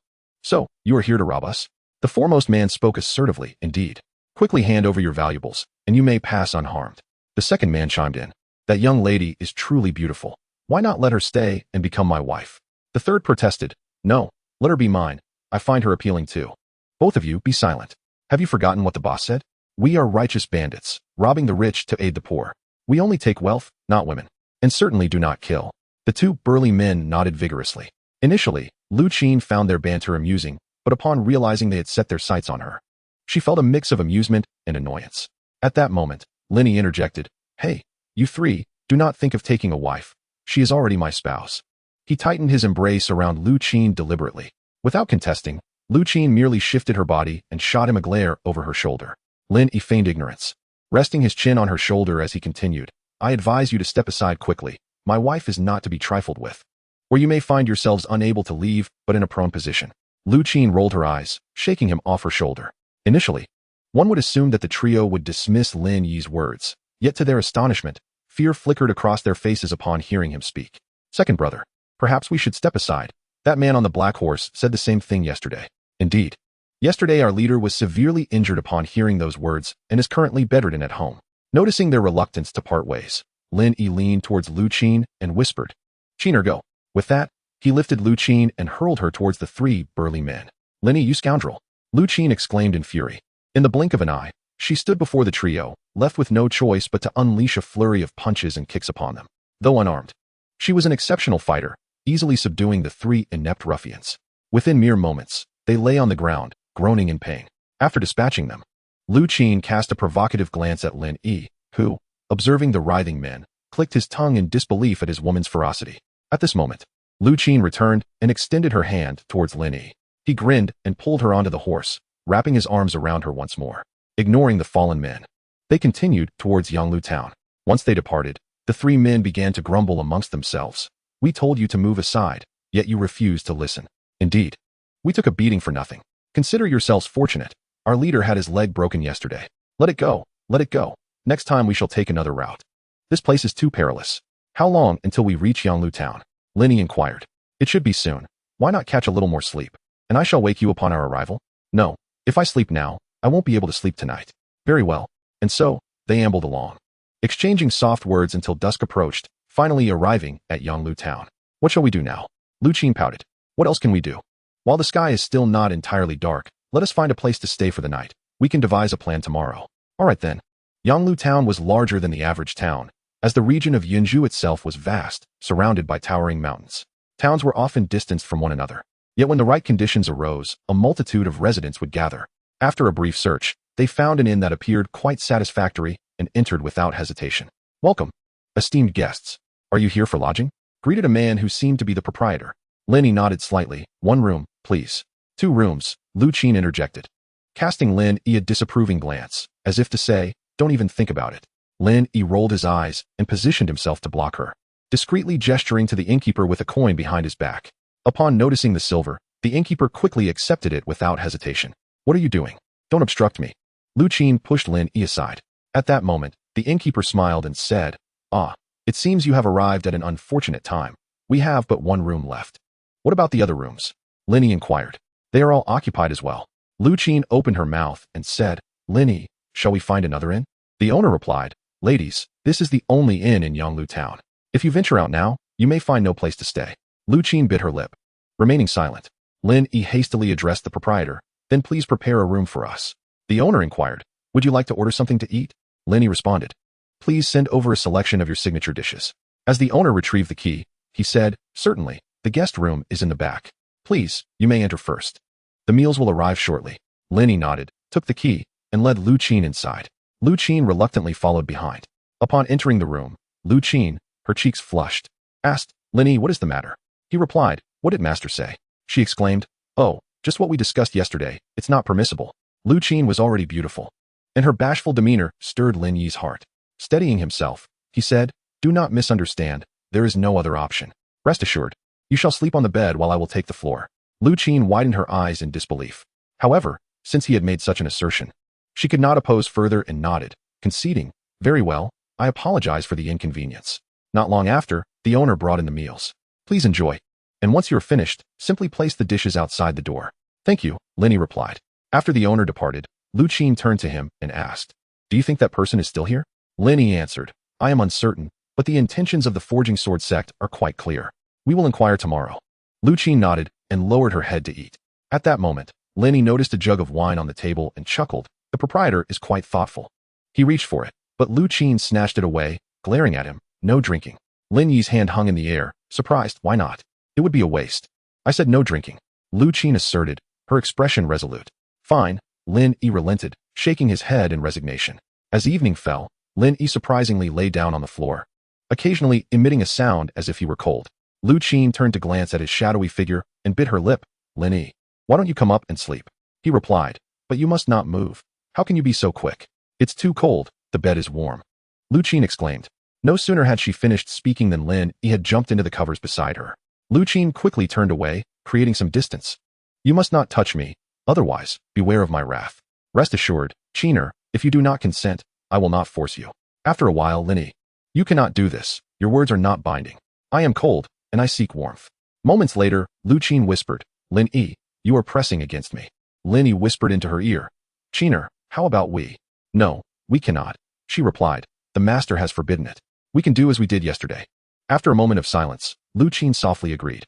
So, you are here to rob us? The foremost man spoke assertively, indeed. Quickly hand over your valuables, and you may pass unharmed. The second man chimed in. That young lady is truly beautiful. Why not let her stay and become my wife? The third protested. No, let her be mine. I find her appealing too. Both of you, be silent. Have you forgotten what the boss said? We are righteous bandits, robbing the rich to aid the poor. We only take wealth, not women. And certainly do not kill. The 2 burly men nodded vigorously. Initially, Lu Qin found their banter amusing, but upon realizing they had set their sights on her, she felt a mix of amusement and annoyance. At that moment, Lin Yi interjected, Hey, you 3, Do not think of taking a wife. She is already my spouse. He tightened his embrace around Lu Qin deliberately. Without contesting, Lu Qin merely shifted her body and shot him a glare over her shoulder. Lin Yi feigned ignorance, resting his chin on her shoulder as he continued. I advise you to step aside quickly. My wife is not to be trifled with. Or you may find yourselves unable to leave, but in a prone position. Lu Qin rolled her eyes, shaking him off her shoulder. Initially, one would assume that the trio would dismiss Lin Yi's words, yet to their astonishment, fear flickered across their faces upon hearing him speak. Second brother, perhaps we should step aside. That man on the black horse said the same thing yesterday. Indeed. Yesterday our leader was severely injured upon hearing those words and is currently bedridden at home. Noticing their reluctance to part ways, Lin Yi leaned towards Lu Qin and whispered, Qin, go. With that, he lifted Lu Qin and hurled her towards the three burly men. Lin Yi, you scoundrel! Lu Qin exclaimed in fury. In the blink of an eye, she stood before the trio, left with no choice but to unleash a flurry of punches and kicks upon them. Though unarmed, she was an exceptional fighter, easily subduing the three inept ruffians. Within mere moments, they lay on the ground, groaning in pain. After dispatching them, Lu Qin cast a provocative glance at Lin Yi, who, observing the writhing men, clicked his tongue in disbelief at his woman's ferocity. At this moment, Lu Qin returned and extended her hand towards Lin Yi. He grinned and pulled her onto the horse, wrapping his arms around her once more. Ignoring the fallen men, they continued towards Yanglu town. Once they departed, the three men began to grumble amongst themselves. We told you to move aside, yet you refused to listen. Indeed, we took a beating for nothing. Consider yourselves fortunate. Our leader had his leg broken yesterday. Let it go. Let it go. Next time we shall take another route. This place is too perilous. How long until we reach Yanglu town? Lin Yi inquired. It should be soon. Why not catch a little more sleep? And I shall wake you upon our arrival? No. If I sleep now, I won't be able to sleep tonight. Very well. And so, they ambled along, exchanging soft words until dusk approached, finally arriving at Yanglu town. What shall we do now? Lu Qin pouted. What else can we do? While the sky is still not entirely dark, let us find a place to stay for the night. We can devise a plan tomorrow. All right then. Yanglu town was larger than the average town, as the region of Yunzhu itself was vast, surrounded by towering mountains. Towns were often distanced from one another. Yet when the right conditions arose, a multitude of residents would gather. After a brief search, they found an inn that appeared quite satisfactory and entered without hesitation. Welcome, esteemed guests. Are you here for lodging? Greeted a man who seemed to be the proprietor. Lin Yi nodded slightly. 1 room, please. 2 rooms, Lu Qin interjected, casting Lin Yi a disapproving glance, as if to say, don't even think about it. Lin Yi rolled his eyes and positioned himself to block her, discreetly gesturing to the innkeeper with a coin behind his back. Upon noticing the silver, the innkeeper quickly accepted it without hesitation. What are you doing? Don't obstruct me. Lu Qin pushed Lin Yi aside. At that moment, the innkeeper smiled and said, Ah, it seems you have arrived at an unfortunate time. We have but 1 room left. What about the other rooms? Lin Yi inquired. They are all occupied as well. Lu Qin opened her mouth and said, Lin Yi, shall we find another inn? The owner replied, Ladies, this is the only inn in Yanglu town. If you venture out now, you may find no place to stay. Lu Qin bit her lip. Remaining silent, Lin Yi hastily addressed the proprietor. Then please prepare a room for us. The owner inquired, Would you like to order something to eat? Lin Yi responded, Please send over a selection of your signature dishes. As the owner retrieved the key, he said, Certainly, the guest room is in the back. Please, you may enter first. The meals will arrive shortly. Lin Yi nodded, took the key, and led Lu Qin inside. Lu Qin reluctantly followed behind. Upon entering the room, Lu Qin, her cheeks flushed, asked, Lin Yi, what is the matter? He replied, What did master say? She exclaimed, Oh, just what we discussed yesterday. It's not permissible. Lu Qin was already beautiful, and her bashful demeanor stirred Lin Yi's heart. Steadying himself, he said, Do not misunderstand. There is no other option. Rest assured, you shall sleep on the bed while I will take the floor. Lu Qin widened her eyes in disbelief. However, since he had made such an assertion, she could not oppose further and nodded, conceding, Very well, I apologize for the inconvenience. Not long after, the owner brought in the meals. Please enjoy. And once you are finished, simply place the dishes outside the door. Thank you, Lin Yi replied. After the owner departed, Lu Qin turned to him and asked, Do you think that person is still here? Lin Yi answered, I am uncertain, but the intentions of the Forging Sword sect are quite clear. We will inquire tomorrow. Lu Qin nodded and lowered her head to eat. At that moment, Lin Yi noticed a jug of wine on the table and chuckled. The proprietor is quite thoughtful. He reached for it, but Lu Qin snatched it away, glaring at him. No drinking. Lin Yi's hand hung in the air, surprised. Why not? It would be a waste. I said no drinking. Lu Qin asserted, her expression resolute. Fine, Lin Yi relented, shaking his head in resignation. As evening fell, Lin Yi surprisingly lay down on the floor. occasionally emitting a sound as if he were cold. Lu Qin turned to glance at his shadowy figure and bit her lip. Lin Yi, why don't you come up and sleep? He replied, but you must not move. How can you be so quick? It's too cold, the bed is warm. Lu Qin exclaimed. No sooner had she finished speaking than Lin Yi had jumped into the covers beside her. Lu Qin quickly turned away, creating some distance. You must not touch me, otherwise, beware of my wrath. Rest assured, Qiner, if you do not consent, I will not force you. After a while, Lin Yi, you cannot do this, your words are not binding. I am cold, and I seek warmth. Moments later, Lu Qin whispered, Lin Yi, you are pressing against me. Lin Yi whispered into her ear, Qiner, how about we? No, we cannot, she replied, the master has forbidden it. We can do as we did yesterday. After a moment of silence, Lu Qin softly agreed.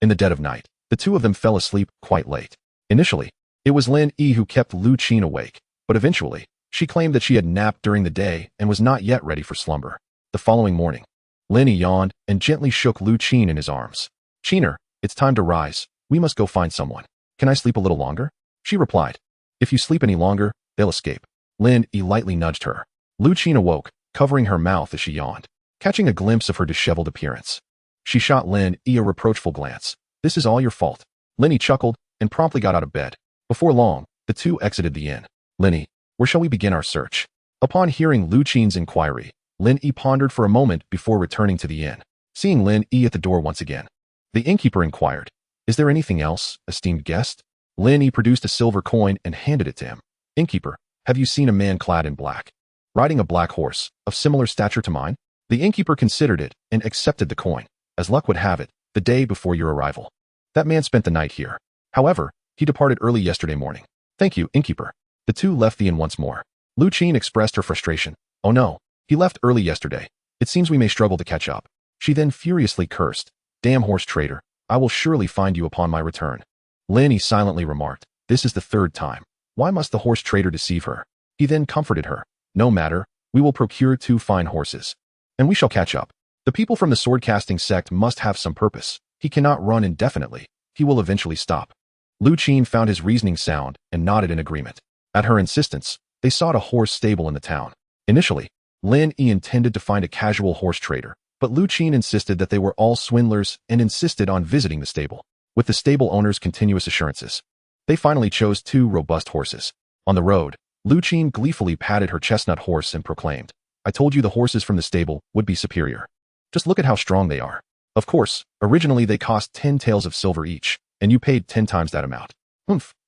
In the dead of night, the two of them fell asleep quite late. Initially, it was Lin Yi who kept Lu Qin awake, but eventually, she claimed that she had napped during the day and was not yet ready for slumber. The following morning, Lin Yi yawned and gently shook Lu Qin in his arms. Qiner, it's time to rise. We must go find someone. Can I sleep a little longer? She replied. If you sleep any longer, they'll escape. Lin Yi lightly nudged her. Lu Qin awoke, covering her mouth as she yawned, catching a glimpse of her disheveled appearance. She shot Lin Yi a reproachful glance. This is all your fault. Lin Yi chuckled and promptly got out of bed. Before long, the two exited the inn. Lin Yi, where shall we begin our search? Upon hearing Lu Qin's inquiry, Lin Yi pondered for a moment before returning to the inn. Seeing Lin Yi at the door once again, the innkeeper inquired, Is there anything else, esteemed guest? Lin Yi produced a silver coin and handed it to him. Innkeeper, have you seen a man clad in black, riding a black horse, of similar stature to mine? The innkeeper considered it and accepted the coin. As luck would have it, the day before your arrival, that man spent the night here. However, he departed early yesterday morning. Thank you, innkeeper. The two left the inn once more. Lu Qin expressed her frustration. Oh no, he left early yesterday. It seems we may struggle to catch up. She then furiously cursed. Damn horse trader, I will surely find you upon my return. Lin Yi silently remarked, this is the third time. Why must the horse trader deceive her? He then comforted her. No matter, we will procure 2 fine horses, and we shall catch up. The people from the sword-casting sect must have some purpose. He cannot run indefinitely. He will eventually stop. Lu Qin found his reasoning sound and nodded in agreement. At her insistence, they sought a horse stable in the town. Initially, Lin Yi intended to find a casual horse trader, but Lu Qin insisted that they were all swindlers and insisted on visiting the stable. With the stable owner's continuous assurances, they finally chose 2 robust horses. On the road, Lu Qin gleefully patted her chestnut horse and proclaimed, I told you the horses from the stable would be superior. Just look at how strong they are. Of course, originally they cost 10 taels of silver each, and you paid 10 times that amount.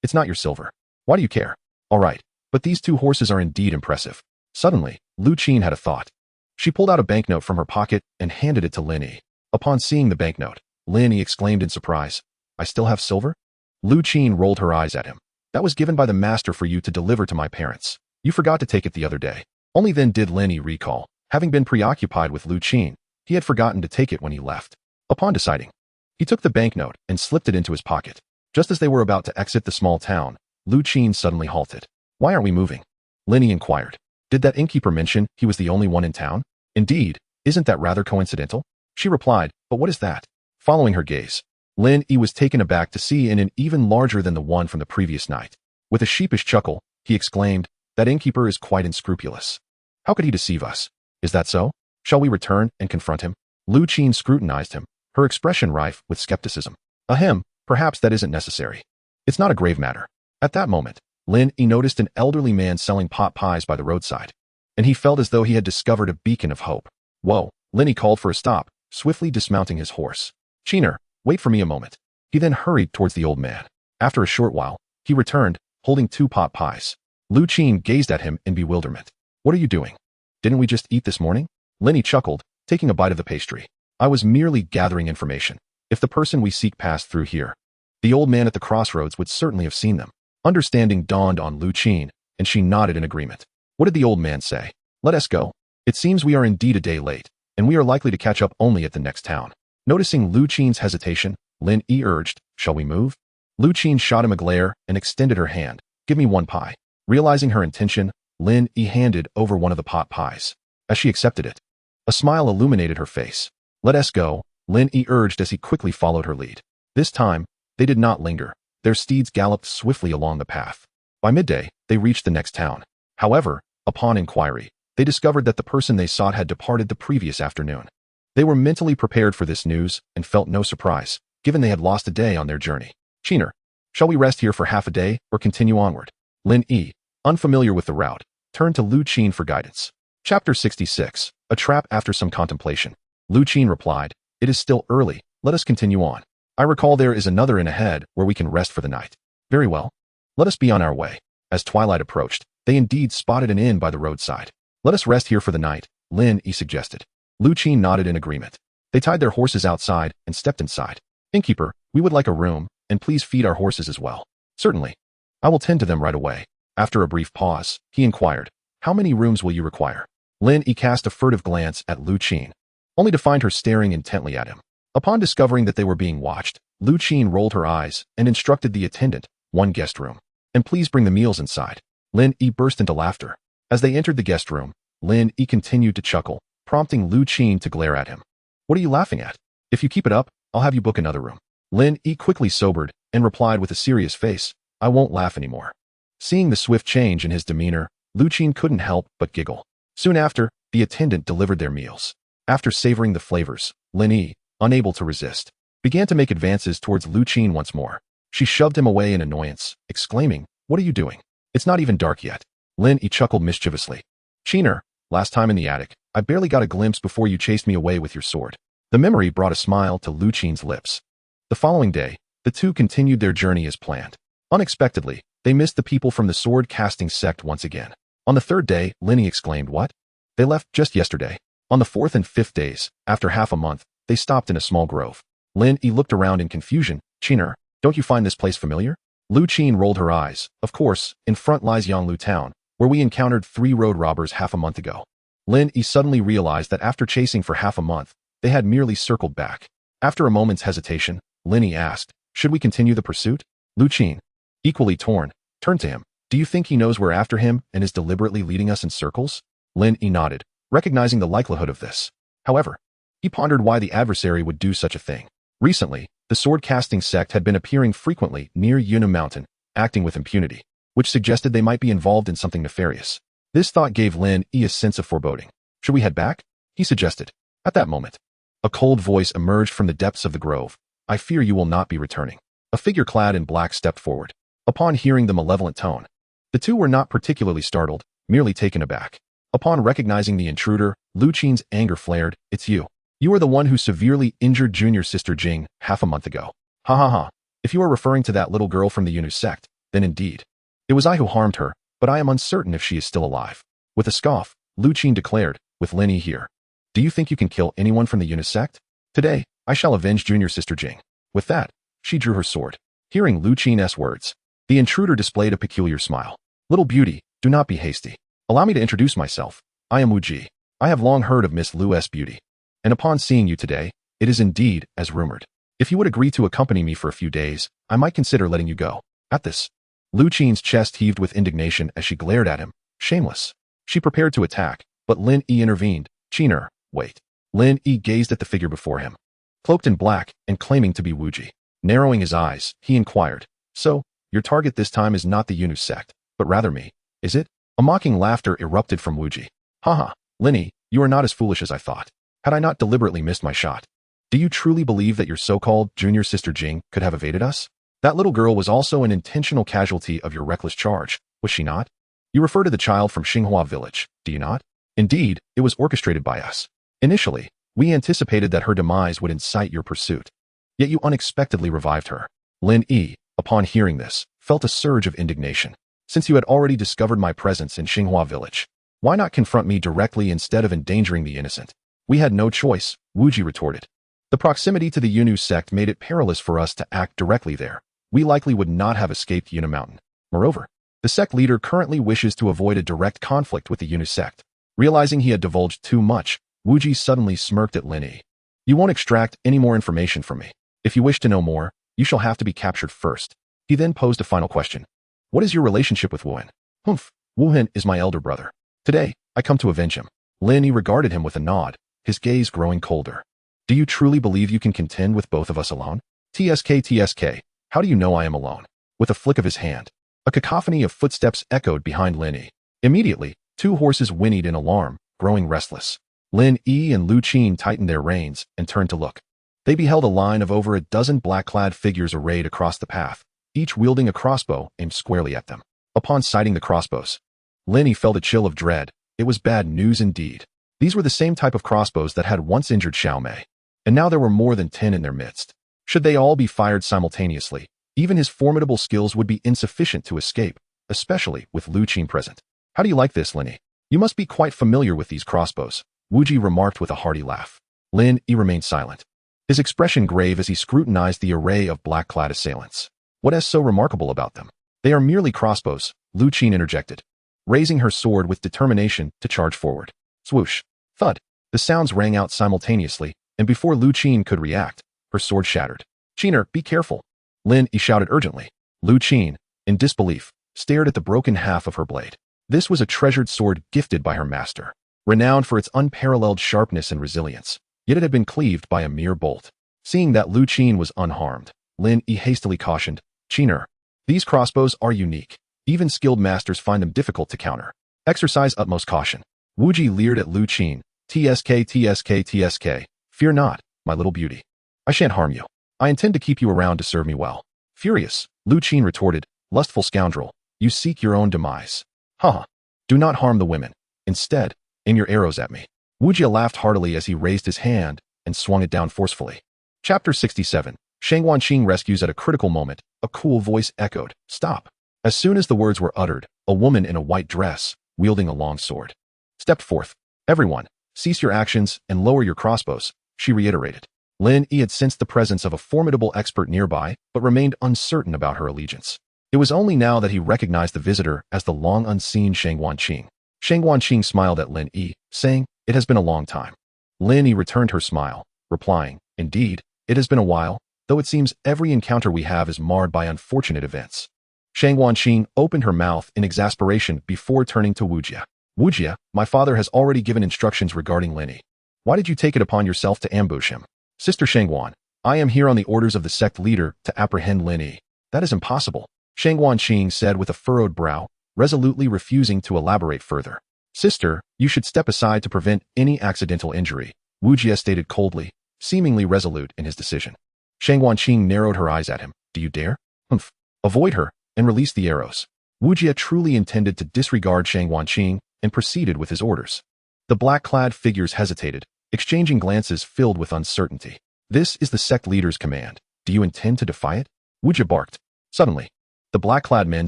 It's not your silver. Why do you care? All right, but these 2 horses are indeed impressive. Suddenly, Lu Qin had a thought. She pulled out a banknote from her pocket and handed it to Lin Yi. Upon seeing the banknote, Lin Yi exclaimed in surprise, I still have silver? Lu Qin rolled her eyes at him. That was given by the master for you to deliver to my parents. You forgot to take it the other day. Only then did Lin Yi recall. Having been preoccupied with Lu Qin, he had forgotten to take it when he left. Upon deciding, he took the banknote and slipped it into his pocket. Just as they were about to exit the small town, Lu Qin suddenly halted. Why aren't we moving? Lin Yi inquired. Did that innkeeper mention he was the only one in town? Indeed, isn't that rather coincidental? She replied, but what is that? Following her gaze, Lin Yi was taken aback to see an inn even larger than the one from the previous night. With a sheepish chuckle, he exclaimed, that innkeeper is quite unscrupulous. How could he deceive us? Is that so? Shall we return and confront him? Lu Qin scrutinized him, her expression rife with skepticism. Ahem, perhaps that isn't necessary. It's not a grave matter. At that moment, Lin Yi noticed an elderly man selling pot pies by the roadside, and he felt as though he had discovered a beacon of hope. Whoa, Lin Yi called for a stop, swiftly dismounting his horse. Qiner, wait for me a moment. He then hurried towards the old man. After a short while, he returned, holding 2 pot pies. Lu Qin gazed at him in bewilderment. What are you doing? Didn't we just eat this morning? Lin Yi chuckled, taking a bite of the pastry. I was merely gathering information. If the person we seek passed through here, the old man at the crossroads would certainly have seen them. Understanding dawned on Lu Qin, and she nodded in agreement. What did the old man say? Let us go. It seems we are indeed a day late, and we are likely to catch up only at the next town. Noticing Lu Qin's hesitation, Lin Yi urged, shall we move? Lu Qin shot him a glare and extended her hand. Give me 1 pie. Realizing her intention, Lin Yi handed over one of the pot pies. As she accepted it, a smile illuminated her face. Let us go, Lin Yi urged as he quickly followed her lead. This time, they did not linger. Their steeds galloped swiftly along the path. By midday, they reached the next town. However, upon inquiry, they discovered that the person they sought had departed the previous afternoon. They were mentally prepared for this news and felt no surprise, given they had lost a day on their journey. Cheater, shall we rest here for half a day or continue onward? Lin Yi, unfamiliar with the route, turned to Lu Qin for guidance. Chapter 66, A Trap After Some Contemplation. Lu Qin replied, "It is still early, let us continue on. I recall there is another inn ahead where we can rest for the night." "Very well. Let us be on our way." As twilight approached, they indeed spotted an inn by the roadside. "Let us rest here for the night," Lin Yi suggested. Lu Qin nodded in agreement. They tied their horses outside and stepped inside. "Innkeeper, we would like a room, and please feed our horses as well." "Certainly. I will tend to them right away." After a brief pause, he inquired, "How many rooms will you require?" Lin Yi cast a furtive glance at Lu Qin, only to find her staring intently at him. Upon discovering that they were being watched, Lu Qin rolled her eyes and instructed the attendant, "One guest room. And please bring the meals inside." Lin Yi burst into laughter. As they entered the guest room, Lin Yi continued to chuckle, prompting Lu Qin to glare at him. "What are you laughing at? If you keep it up, I'll have you book another room." Lin Yi quickly sobered and replied with a serious face, "I won't laugh anymore." Seeing the swift change in his demeanor, Lu Qin couldn't help but giggle. Soon after, the attendant delivered their meals. After savoring the flavors, Lin Yi, unable to resist, began to make advances towards Lu Qin once more. She shoved him away in annoyance, exclaiming, "What are you doing? It's not even dark yet." Lin Yi chuckled mischievously. "Cheater, last time in the attic, I barely got a glimpse before you chased me away with your sword." The memory brought a smile to Lu Qin's lips. The following day, the two continued their journey as planned. Unexpectedly, they missed the people from the sword-casting sect once again. On the third day, Lin Yi exclaimed, "What? They left just yesterday." On the fourth and fifth days, after half a month, they stopped in a small grove. Lin Yi looked around in confusion. "Cheater, don't you find this place familiar?" Lu Qin rolled her eyes. "Of course, in front lies Yonglu town, where we encountered 3 road robbers half a month ago." Lin Yi suddenly realized that after chasing for half a month, they had merely circled back. After a moment's hesitation, Lin Yi asked, "Should we continue the pursuit?" Lu Qin, equally torn, turned to him. "Do you think he knows we're after him and is deliberately leading us in circles?" Lin Yi nodded, recognizing the likelihood of this. However, he pondered why the adversary would do such a thing. Recently, the sword-casting sect had been appearing frequently near Yunnan Mountain, acting with impunity, which suggested they might be involved in something nefarious. This thought gave Lin Yi a sense of foreboding. "Should we head back?" he suggested. At that moment, a cold voice emerged from the depths of the grove. "I fear you will not be returning." A figure clad in black stepped forward. Upon hearing the malevolent tone, the two were not particularly startled, merely taken aback. Upon recognizing the intruder, Lu Qin's anger flared. "It's you. You are the one who severely injured junior sister Jing half a month ago." "Ha ha ha. If you are referring to that little girl from the Yunu sect, then indeed. It was I who harmed her, but I am uncertain if she is still alive." With a scoff, Lu Qin declared, "With Lin Yi here, do you think you can kill anyone from the Yunu sect? Today, I shall avenge junior sister Jing." With that, she drew her sword. Hearing Lu Qin's words, the intruder displayed a peculiar smile. "Little beauty, do not be hasty. Allow me to introduce myself. I am Wu Ji. I have long heard of Miss Lu's beauty, and upon seeing you today, it is indeed as rumored. If you would agree to accompany me for a few days, I might consider letting you go." At this, Lu Qin's chest heaved with indignation as she glared at him. Shameless. She prepared to attack, but Lin Yi intervened. "Cheater, wait." Lin Yi gazed at the figure before him, cloaked in black and claiming to be Wu Ji. Narrowing his eyes, he inquired, "So, your target this time is not the Yunu sect, but rather me, is it?" A mocking laughter erupted from Wu Ji. "Haha, Lin Yi, you are not as foolish as I thought. Had I not deliberately missed my shot? Do you truly believe that your so-called junior sister Jing could have evaded us? That little girl was also an intentional casualty of your reckless charge, was she not? You refer to the child from Xinghua village, do you not? Indeed, it was orchestrated by us. Initially, we anticipated that her demise would incite your pursuit. Yet you unexpectedly revived her." Lin Yi, upon hearing this, felt a surge of indignation. "Since you had already discovered my presence in Xinghua village, why not confront me directly instead of endangering the innocent?" "We had no choice," Wu Ji retorted. "The proximity to the Yunu sect made it perilous for us to act directly there. We likely would not have escaped Yunnan Mountain. Moreover, the sect leader currently wishes to avoid a direct conflict with the Yunu sect." Realizing he had divulged too much, Wu Ji suddenly smirked at Lin Yi. "You won't extract any more information from me. If you wish to know more, you shall have to be captured first." He then posed a final question. "What is your relationship with Wu Hen?" "Humph, Wu Hen is my elder brother. Today, I come to avenge him." Lin Yi regarded him with a nod, his gaze growing colder. "Do you truly believe you can contend with both of us alone?" TSK, how do you know I am alone?" With a flick of his hand, a cacophony of footsteps echoed behind Lin Yi. Immediately, Two horses whinnied in alarm, growing restless. Lin Yi and Lu Qin tightened their reins and turned to look. They beheld a line of over a dozen black-clad figures arrayed across the path, each wielding a crossbow aimed squarely at them. Upon sighting the crossbows, Lin Yi felt a chill of dread. It was bad news indeed. These were the same type of crossbows that had once injured Xiao Mei, and now there were more than 10 in their midst. Should they all be fired simultaneously, even his formidable skills would be insufficient to escape, especially with Lu Qin present. How do you like this, Lin Yi? You must be quite familiar with these crossbows, Wu Ji remarked with a hearty laugh. Lin Yi remained silent, his expression grave as he scrutinized the array of black-clad assailants. What is so remarkable about them? They are merely crossbows, Lu Qin interjected, raising her sword with determination to charge forward. Swoosh! Thud! The sounds rang out simultaneously, and before Lu Qin could react, her sword shattered. Qiner, be careful! Lin Yi shouted urgently. Lu Qin, in disbelief, stared at the broken half of her blade. This was a treasured sword gifted by her master, renowned for its unparalleled sharpness and resilience, yet it had been cleaved by a mere bolt. Seeing that Lu Qin was unharmed, Lin Yi hastily cautioned, Qiner, these crossbows are unique. Even skilled masters find them difficult to counter. Exercise utmost caution. Wu Ji leered at Lu Qin. TSK, TSK, TSK. Fear not, my little beauty. I shan't harm you. I intend to keep you around to serve me well. Furious, Lu Qin retorted, lustful scoundrel, you seek your own demise. Haha. Do not harm the women. Instead, aim your arrows at me. Wu Ji laughed heartily as he raised his hand and swung it down forcefully. Chapter 67. Shang Wanqing rescues at a critical moment. A cool voice echoed, stop. As soon as the words were uttered, a woman in a white dress, wielding a long sword, stepped forth. Everyone, cease your actions and lower your crossbows, she reiterated. Lin Yi had sensed the presence of a formidable expert nearby, but remained uncertain about her allegiance. It was only now that he recognized the visitor as the long-unseen Shang Wanqing. Shang Wanqing smiled at Lin Yi, saying, it has been a long time. Lin Yi returned her smile, replying, indeed, it has been a while, though it seems every encounter we have is marred by unfortunate events. Shang Wanqing opened her mouth in exasperation before turning to Wu Jie. Wu Jie, my father has already given instructions regarding Lin Yi. Why did you take it upon yourself to ambush him? Sister Shangwan, I am here on the orders of the sect leader to apprehend Lin Yi. That is impossible, Shang Wanqing said with a furrowed brow, resolutely refusing to elaborate further. Sister, you should step aside to prevent any accidental injury, Wu Jie stated coldly, seemingly resolute in his decision. Shang Wanqing narrowed her eyes at him. Do you dare? Humph. Avoid her, and release the arrows. Wu Jie truly intended to disregard Shang Wanqing and proceeded with his orders. The black-clad figures hesitated, exchanging glances filled with uncertainty. This is the sect leader's command. Do you intend to defy it? Wu Jie barked. Suddenly, the black-clad men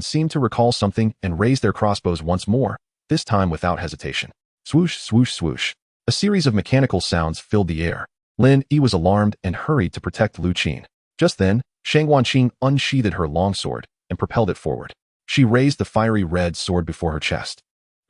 seemed to recall something and raised their crossbows once more, this time without hesitation. Swoosh, swoosh, swoosh. A series of mechanical sounds filled the air. Lin Yi was alarmed and hurried to protect Lu Qin. Just then, Shang Wanqing unsheathed her longsword and propelled it forward. She raised the fiery red sword before her chest,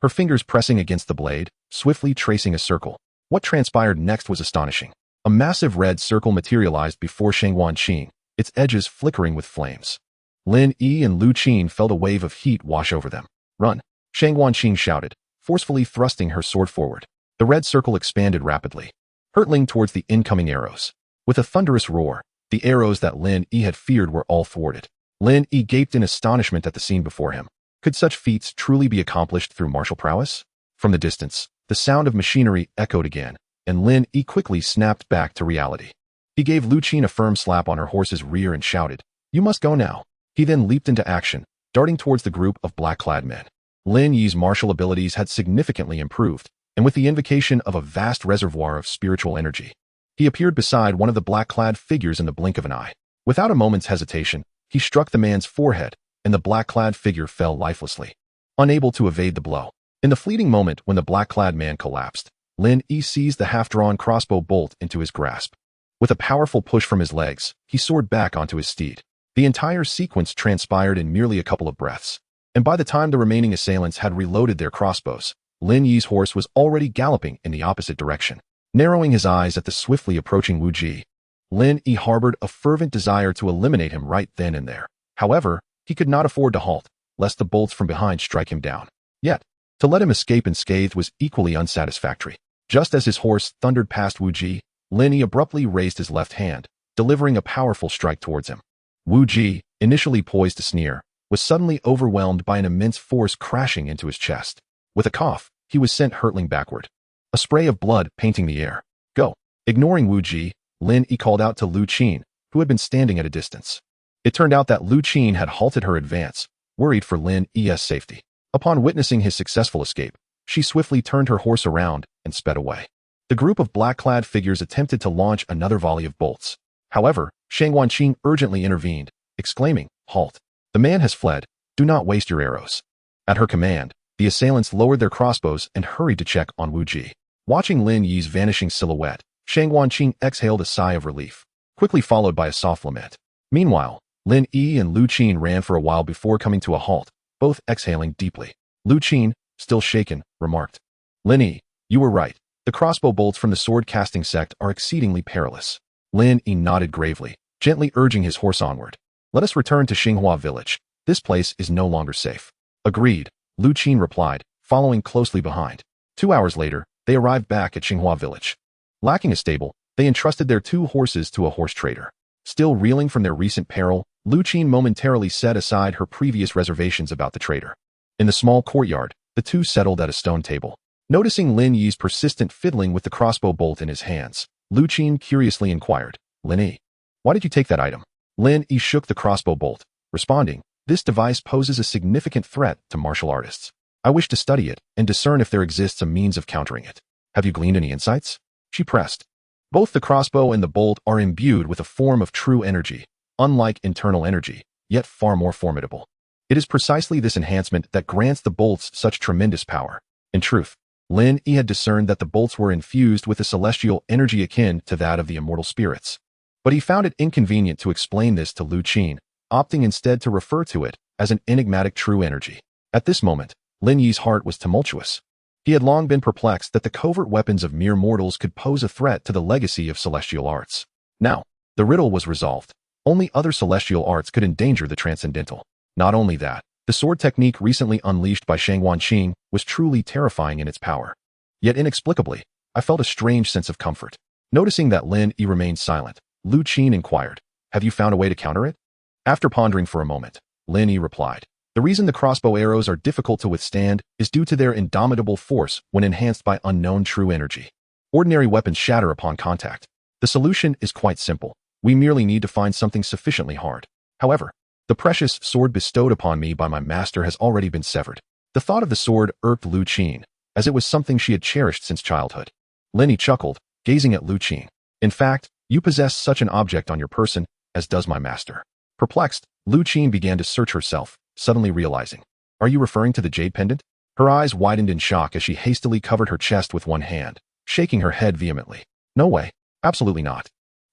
her fingers pressing against the blade, swiftly tracing a circle. What transpired next was astonishing. A massive red circle materialized before Shang Wanqing, its edges flickering with flames. Lin Yi and Lu Qin felt a wave of heat wash over them. Run! Shang Wanqing shouted, forcefully thrusting her sword forward. The red circle expanded rapidly, hurtling towards the incoming arrows. With a thunderous roar, the arrows that Lin Yi had feared were all thwarted. Lin Yi gaped in astonishment at the scene before him. Could such feats truly be accomplished through martial prowess? From the distance, the sound of machinery echoed again, and Lin Yi quickly snapped back to reality. He gave Lu Qin a firm slap on her horse's rear and shouted, you must go now. He then leaped into action, darting towards the group of black-clad men. Lin Yi's martial abilities had significantly improved, and with the invocation of a vast reservoir of spiritual energy, he appeared beside one of the black-clad figures in the blink of an eye. Without a moment's hesitation, he struck the man's forehead, and the black-clad figure fell lifelessly, unable to evade the blow. In the fleeting moment when the black-clad man collapsed, Lin Yi seized the half-drawn crossbow bolt into his grasp. With a powerful push from his legs, he soared back onto his steed. The entire sequence transpired in merely a couple of breaths, and by the time the remaining assailants had reloaded their crossbows, Lin Yi's horse was already galloping in the opposite direction. Narrowing his eyes at the swiftly approaching Wu Ji, Lin Yi harbored a fervent desire to eliminate him right then and there. However, he could not afford to halt, lest the bolts from behind strike him down. Yet, to let him escape unscathed was equally unsatisfactory. Just as his horse thundered past Wu Ji, Lin Yi abruptly raised his left hand, delivering a powerful strike towards him. Wu Ji, initially poised to sneer, was suddenly overwhelmed by an immense force crashing into his chest. With a cough, he was sent hurtling backward. A spray of blood painting the air. Go. Ignoring Wu Ji, Lin Yi called out to Lu Qin, who had been standing at a distance. It turned out that Lu Qin had halted her advance, worried for Lin Yi's safety. Upon witnessing his successful escape, she swiftly turned her horse around and sped away. The group of black-clad figures attempted to launch another volley of bolts. However, Shang Wanqing urgently intervened, exclaiming, "Halt! The man has fled. Do not waste your arrows." At her command, the assailants lowered their crossbows and hurried to check on Wu Ji. Watching Lin Yi's vanishing silhouette, Shang Wanqing exhaled a sigh of relief, quickly followed by a soft lament. Meanwhile, Lin Yi and Lu Qin ran for a while before coming to a halt, both exhaling deeply. Lu Qin, still shaken, remarked, "Lin Yi, you were right. The crossbow bolts from the sword-casting sect are exceedingly perilous." Lin Yi nodded gravely, gently urging his horse onward. "Let us return to Xinghua village. This place is no longer safe." "Agreed," Lu Qin replied, following closely behind. 2 hours later, they arrived back at Xinghua village. Lacking a stable, they entrusted their 2 horses to a horse trader. Still reeling from their recent peril, Lu Qin momentarily set aside her previous reservations about the trader. In the small courtyard, the two settled at a stone table. Noticing Lin Yi's persistent fiddling with the crossbow bolt in his hands, Lu Qin curiously inquired, "Lin Yi, why did you take that item?" Lin Yi shook the crossbow bolt, responding, "This device poses a significant threat to martial artists. I wish to study it and discern if there exists a means of countering it. Have you gleaned any insights?" She pressed. Both the crossbow and the bolt are imbued with a form of true energy, unlike internal energy, yet far more formidable. It is precisely this enhancement that grants the bolts such tremendous power. In truth, Lin Yi had discerned that the bolts were infused with a celestial energy akin to that of the immortal spirits. But he found it inconvenient to explain this to Lu Qin, opting instead to refer to it as an enigmatic true energy. At this moment, Lin Yi's heart was tumultuous. He had long been perplexed that the covert weapons of mere mortals could pose a threat to the legacy of celestial arts. Now, the riddle was resolved. Only other celestial arts could endanger the transcendental. Not only that, the sword technique recently unleashed by Shang Wanqing was truly terrifying in its power. Yet inexplicably, I felt a strange sense of comfort. Noticing that Lin Yi remained silent, Lu Qin inquired, "Have you found a way to counter it?" After pondering for a moment, Lin Yi replied, "The reason the crossbow arrows are difficult to withstand is due to their indomitable force when enhanced by unknown true energy. Ordinary weapons shatter upon contact. The solution is quite simple. We merely need to find something sufficiently hard. However, the precious sword bestowed upon me by my master has already been severed." The thought of the sword irked Lu Qin, as it was something she had cherished since childhood. Lin Yi chuckled, gazing at Lu Qin. "In fact, you possess such an object on your person, as does my master." Perplexed, Lu Qin began to search herself, suddenly realizing, "Are you referring to the jade pendant?" Her eyes widened in shock as she hastily covered her chest with one hand, shaking her head vehemently. "No way. Absolutely not."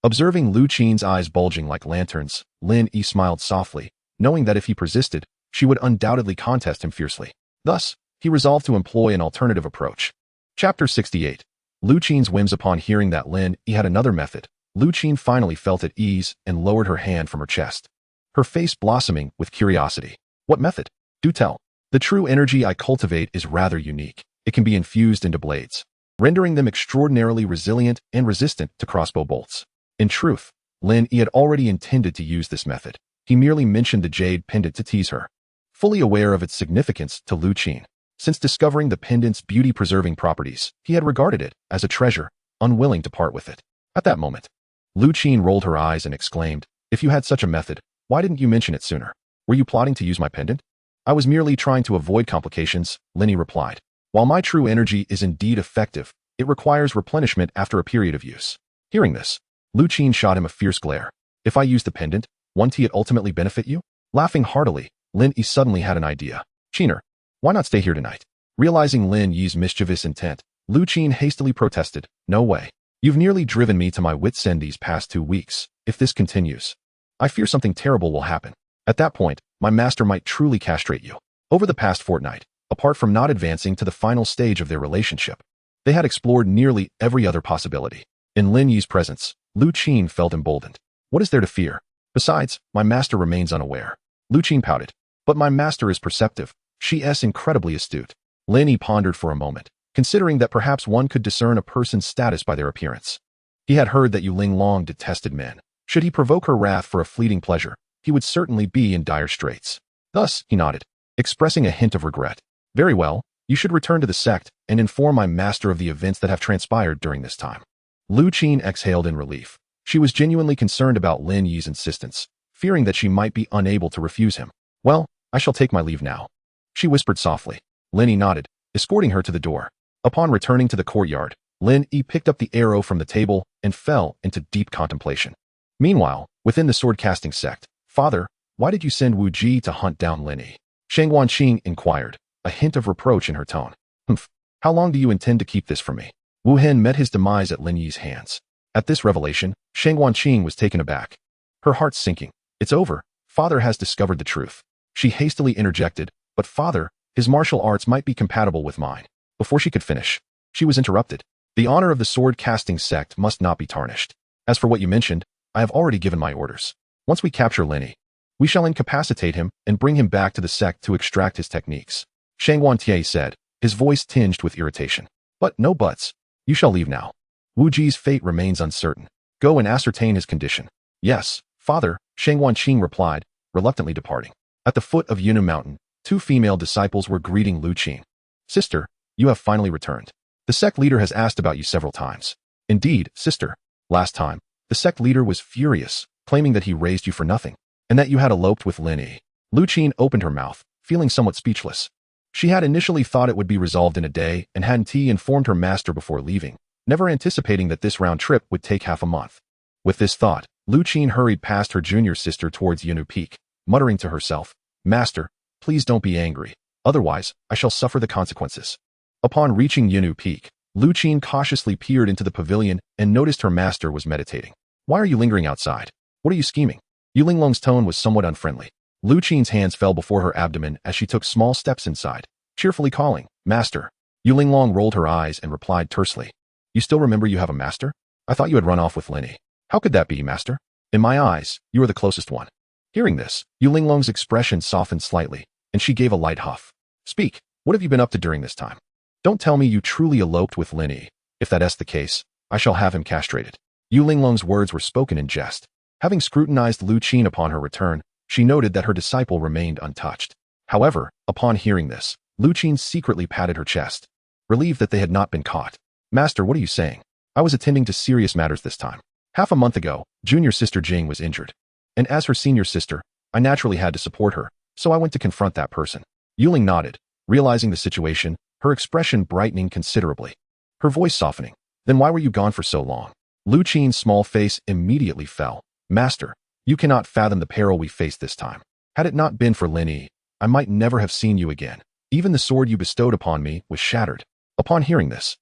Observing Lu Qin's eyes bulging like lanterns, Lin Yi smiled softly, knowing that if he persisted, she would undoubtedly contest him fiercely. Thus, he resolved to employ an alternative approach. Chapter 68. Lu Qin's whims. Upon hearing that Lin Yi had another method, Lu Qin finally felt at ease and lowered her hand from her chest, her face blossoming with curiosity. "What method? Do tell." "The true energy I cultivate is rather unique. It can be infused into blades, rendering them extraordinarily resilient and resistant to crossbow bolts." In truth, Lin Yi had already intended to use this method. He merely mentioned the jade pendant to tease her, fully aware of its significance to Lu Qin. Since discovering the pendant's beauty-preserving properties, he had regarded it as a treasure, unwilling to part with it. At that moment, Lu Qin rolled her eyes and exclaimed, "If you had such a method, why didn't you mention it sooner? Were you plotting to use my pendant?" "I was merely trying to avoid complications," Lin Yi replied. "While my true energy is indeed effective, it requires replenishment after a period of use." Hearing this, Lu Qin shot him a fierce glare. "If I use the pendant, won't it ultimately benefit you?" Laughing heartily, Lin Yi suddenly had an idea. "Qiner, why not stay here tonight?" Realizing Lin Yi's mischievous intent, Lu Qin hastily protested, "No way. You've nearly driven me to my wits' end these past 2 weeks. If this continues, I fear something terrible will happen. At that point, my master might truly castrate you." Over the past fortnight, apart from not advancing to the final stage of their relationship, they had explored nearly every other possibility. In Lin Yi's presence, Lu Qin felt emboldened. "What is there to fear? Besides, my master remains unaware." Lu Qin pouted. "But my master is perceptive. She is incredibly astute." Lin Yi pondered for a moment, considering that perhaps one could discern a person's status by their appearance. He had heard that Yuling Long detested men. Should he provoke her wrath for a fleeting pleasure, he would certainly be in dire straits. Thus, he nodded, expressing a hint of regret. "Very well, You should return to the sect and inform my master of the events that have transpired during this time. Lu Qin exhaled in relief. She was genuinely concerned about Lin Yi's insistence, fearing that she might be unable to refuse him. Well, I shall take my leave now, she whispered softly. Lin Yi nodded, escorting her to the door. Upon returning to the courtyard, Lin Yi picked up the arrow from the table and fell into deep contemplation. Meanwhile, within the sword-casting sect, Father, why did you send Wu Ji to hunt down Lin Yi? Shang Wanqing inquired, a hint of reproach in her tone. Humph, how long do you intend to keep this from me? Wu Hen met his demise at Lin Yi's hands. At this revelation, Shang Wanqing was taken aback. Her heart sinking. It's over. Father has discovered the truth. She hastily interjected, but Father, his martial arts might be compatible with mine. Before she could finish, she was interrupted. The honor of the sword-casting sect must not be tarnished. As for what you mentioned, I have already given my orders. Once we capture Lin Yi, we shall incapacitate him and bring him back to the sect to extract his techniques. Shang Wantie said, his voice tinged with irritation. But no buts. You shall leave now. Wu Ji's fate remains uncertain. Go and ascertain his condition. Yes, Father, Shang Wanqing replied, reluctantly departing. At the foot of Yunu Mountain, 2 female disciples were greeting Lu Qin. Sister, you have finally returned. The sect leader has asked about you several times. Indeed, sister. Last time, the sect leader was furious, claiming that he raised you for nothing, and that you had eloped with Lin Yi. Lu Qin opened her mouth, feeling somewhat speechless. She had initially thought it would be resolved in a day and hadn't informed her master before leaving, never anticipating that this round trip would take half a month. With this thought, Lu Qin hurried past her junior sister towards Yunu Peak, muttering to herself, Master, please don't be angry, otherwise I shall suffer the consequences. Upon reaching Yunu Peak, Lu Qin cautiously peered into the pavilion and noticed her master was meditating. Why are you lingering outside? What are you scheming? Yu Linglong's tone was somewhat unfriendly. Lu Qin's hands fell before her abdomen as she took small steps inside, cheerfully calling, Master. Yu Linglong rolled her eyes and replied tersely, You still remember you have a master? I thought you had run off with Lin Yi. How could that be, master? In my eyes, you are the closest one. Hearing this, Yu Linglong's expression softened slightly, and she gave a light huff. Speak, what have you been up to during this time? Don't tell me you truly eloped with Lin Yi. If that's the case, I shall have him castrated. Yu Linglong's words were spoken in jest. Having scrutinized Lu Qin upon her return, she noted that her disciple remained untouched. However, upon hearing this, Lu Qin secretly patted her chest, relieved that they had not been caught. Master, what are you saying? I was attending to serious matters this time. Half a month ago, junior sister Jing was injured. And as her senior sister, I naturally had to support her, so I went to confront that person. Yuling nodded, realizing the situation, her expression brightening considerably. Her voice softening. Then why were you gone for so long? Lu Qin's small face immediately fell. Master, you cannot fathom the peril we faced this time. Had it not been for Lin Yi, I might never have seen you again. Even the sword you bestowed upon me was shattered. Upon hearing this,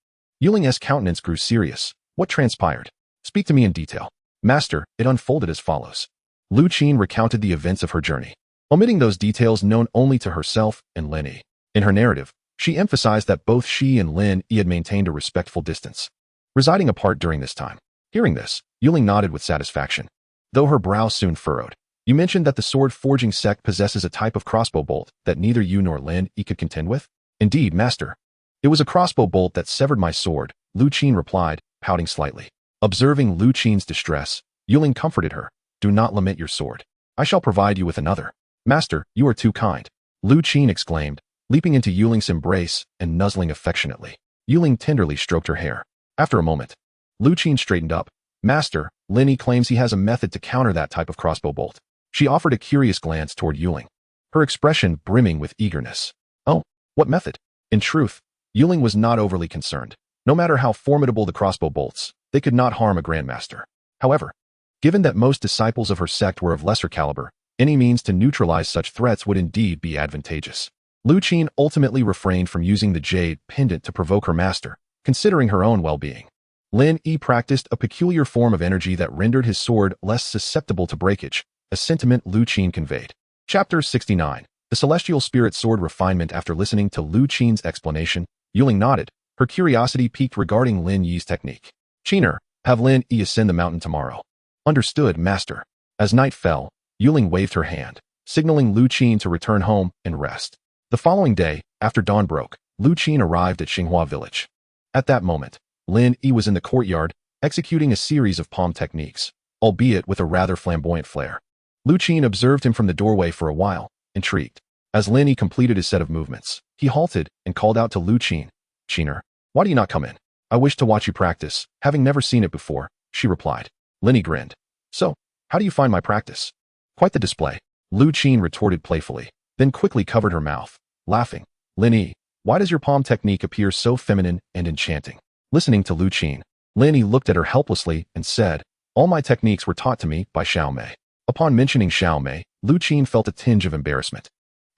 Yuling's countenance grew serious. What transpired? Speak to me in detail. Master, it unfolded as follows. Lu Qin recounted the events of her journey, omitting those details known only to herself and Lin Yi. In her narrative, she emphasized that both she and Lin Yi had maintained a respectful distance, residing apart during this time. Hearing this, Yuling nodded with satisfaction, though her brow soon furrowed. You mentioned that the sword-forging sect possesses a type of crossbow bolt that neither you nor Lin Yi could contend with? Indeed, master. It was a crossbow bolt that severed my sword, Lu Qin replied, pouting slightly. Observing Lu Qin's distress, Yuling comforted her. Do not lament your sword. I shall provide you with another. Master, you are too kind. Lu Qin exclaimed, leaping into Yuling's embrace and nuzzling affectionately. Yuling tenderly stroked her hair. After a moment, Lu Qin straightened up. Master, Lin Yi claims he has a method to counter that type of crossbow bolt. She offered a curious glance toward Yuling, her expression brimming with eagerness. Oh, what method? In truth, Yuling was not overly concerned. No matter how formidable the crossbow bolts, they could not harm a grandmaster. However, given that most disciples of her sect were of lesser caliber, any means to neutralize such threats would indeed be advantageous. Lu Qin ultimately refrained from using the jade pendant to provoke her master, considering her own well-being. Lin Yi practiced a peculiar form of energy that rendered his sword less susceptible to breakage, a sentiment Lu Qin conveyed. Chapter 69. The Celestial Spirit Sword Refinement. After listening to Lu Qin's explanation, Yuling nodded, her curiosity piqued regarding Lin Yi's technique. Qiner, have Lin Yi ascend the mountain tomorrow. Understood, master. As night fell, Yuling waved her hand, signaling Lu Qin to return home and rest. The following day, after dawn broke, Lu Qin arrived at Xinghua village. At that moment, Lin Yi was in the courtyard, executing a series of palm techniques, albeit with a rather flamboyant flair. Lu Qin observed him from the doorway for a while, intrigued. As Lin Yi completed his set of movements, He halted and called out to Lu Qin. "Qiner, why do you not come in? I wish to watch you practice, having never seen it before," she replied. Lin Yi grinned. "So, how do you find my practice?" "Quite the display," Lu Qin retorted playfully, then quickly covered her mouth, laughing. "Lin Yi, why does your palm technique appear so feminine and enchanting?" Listening to Lu Qin, Lin Yi looked at her helplessly and said, "All my techniques were taught to me by Xiao Mei." Upon mentioning Xiao Mei, Lu Qin felt a tinge of embarrassment.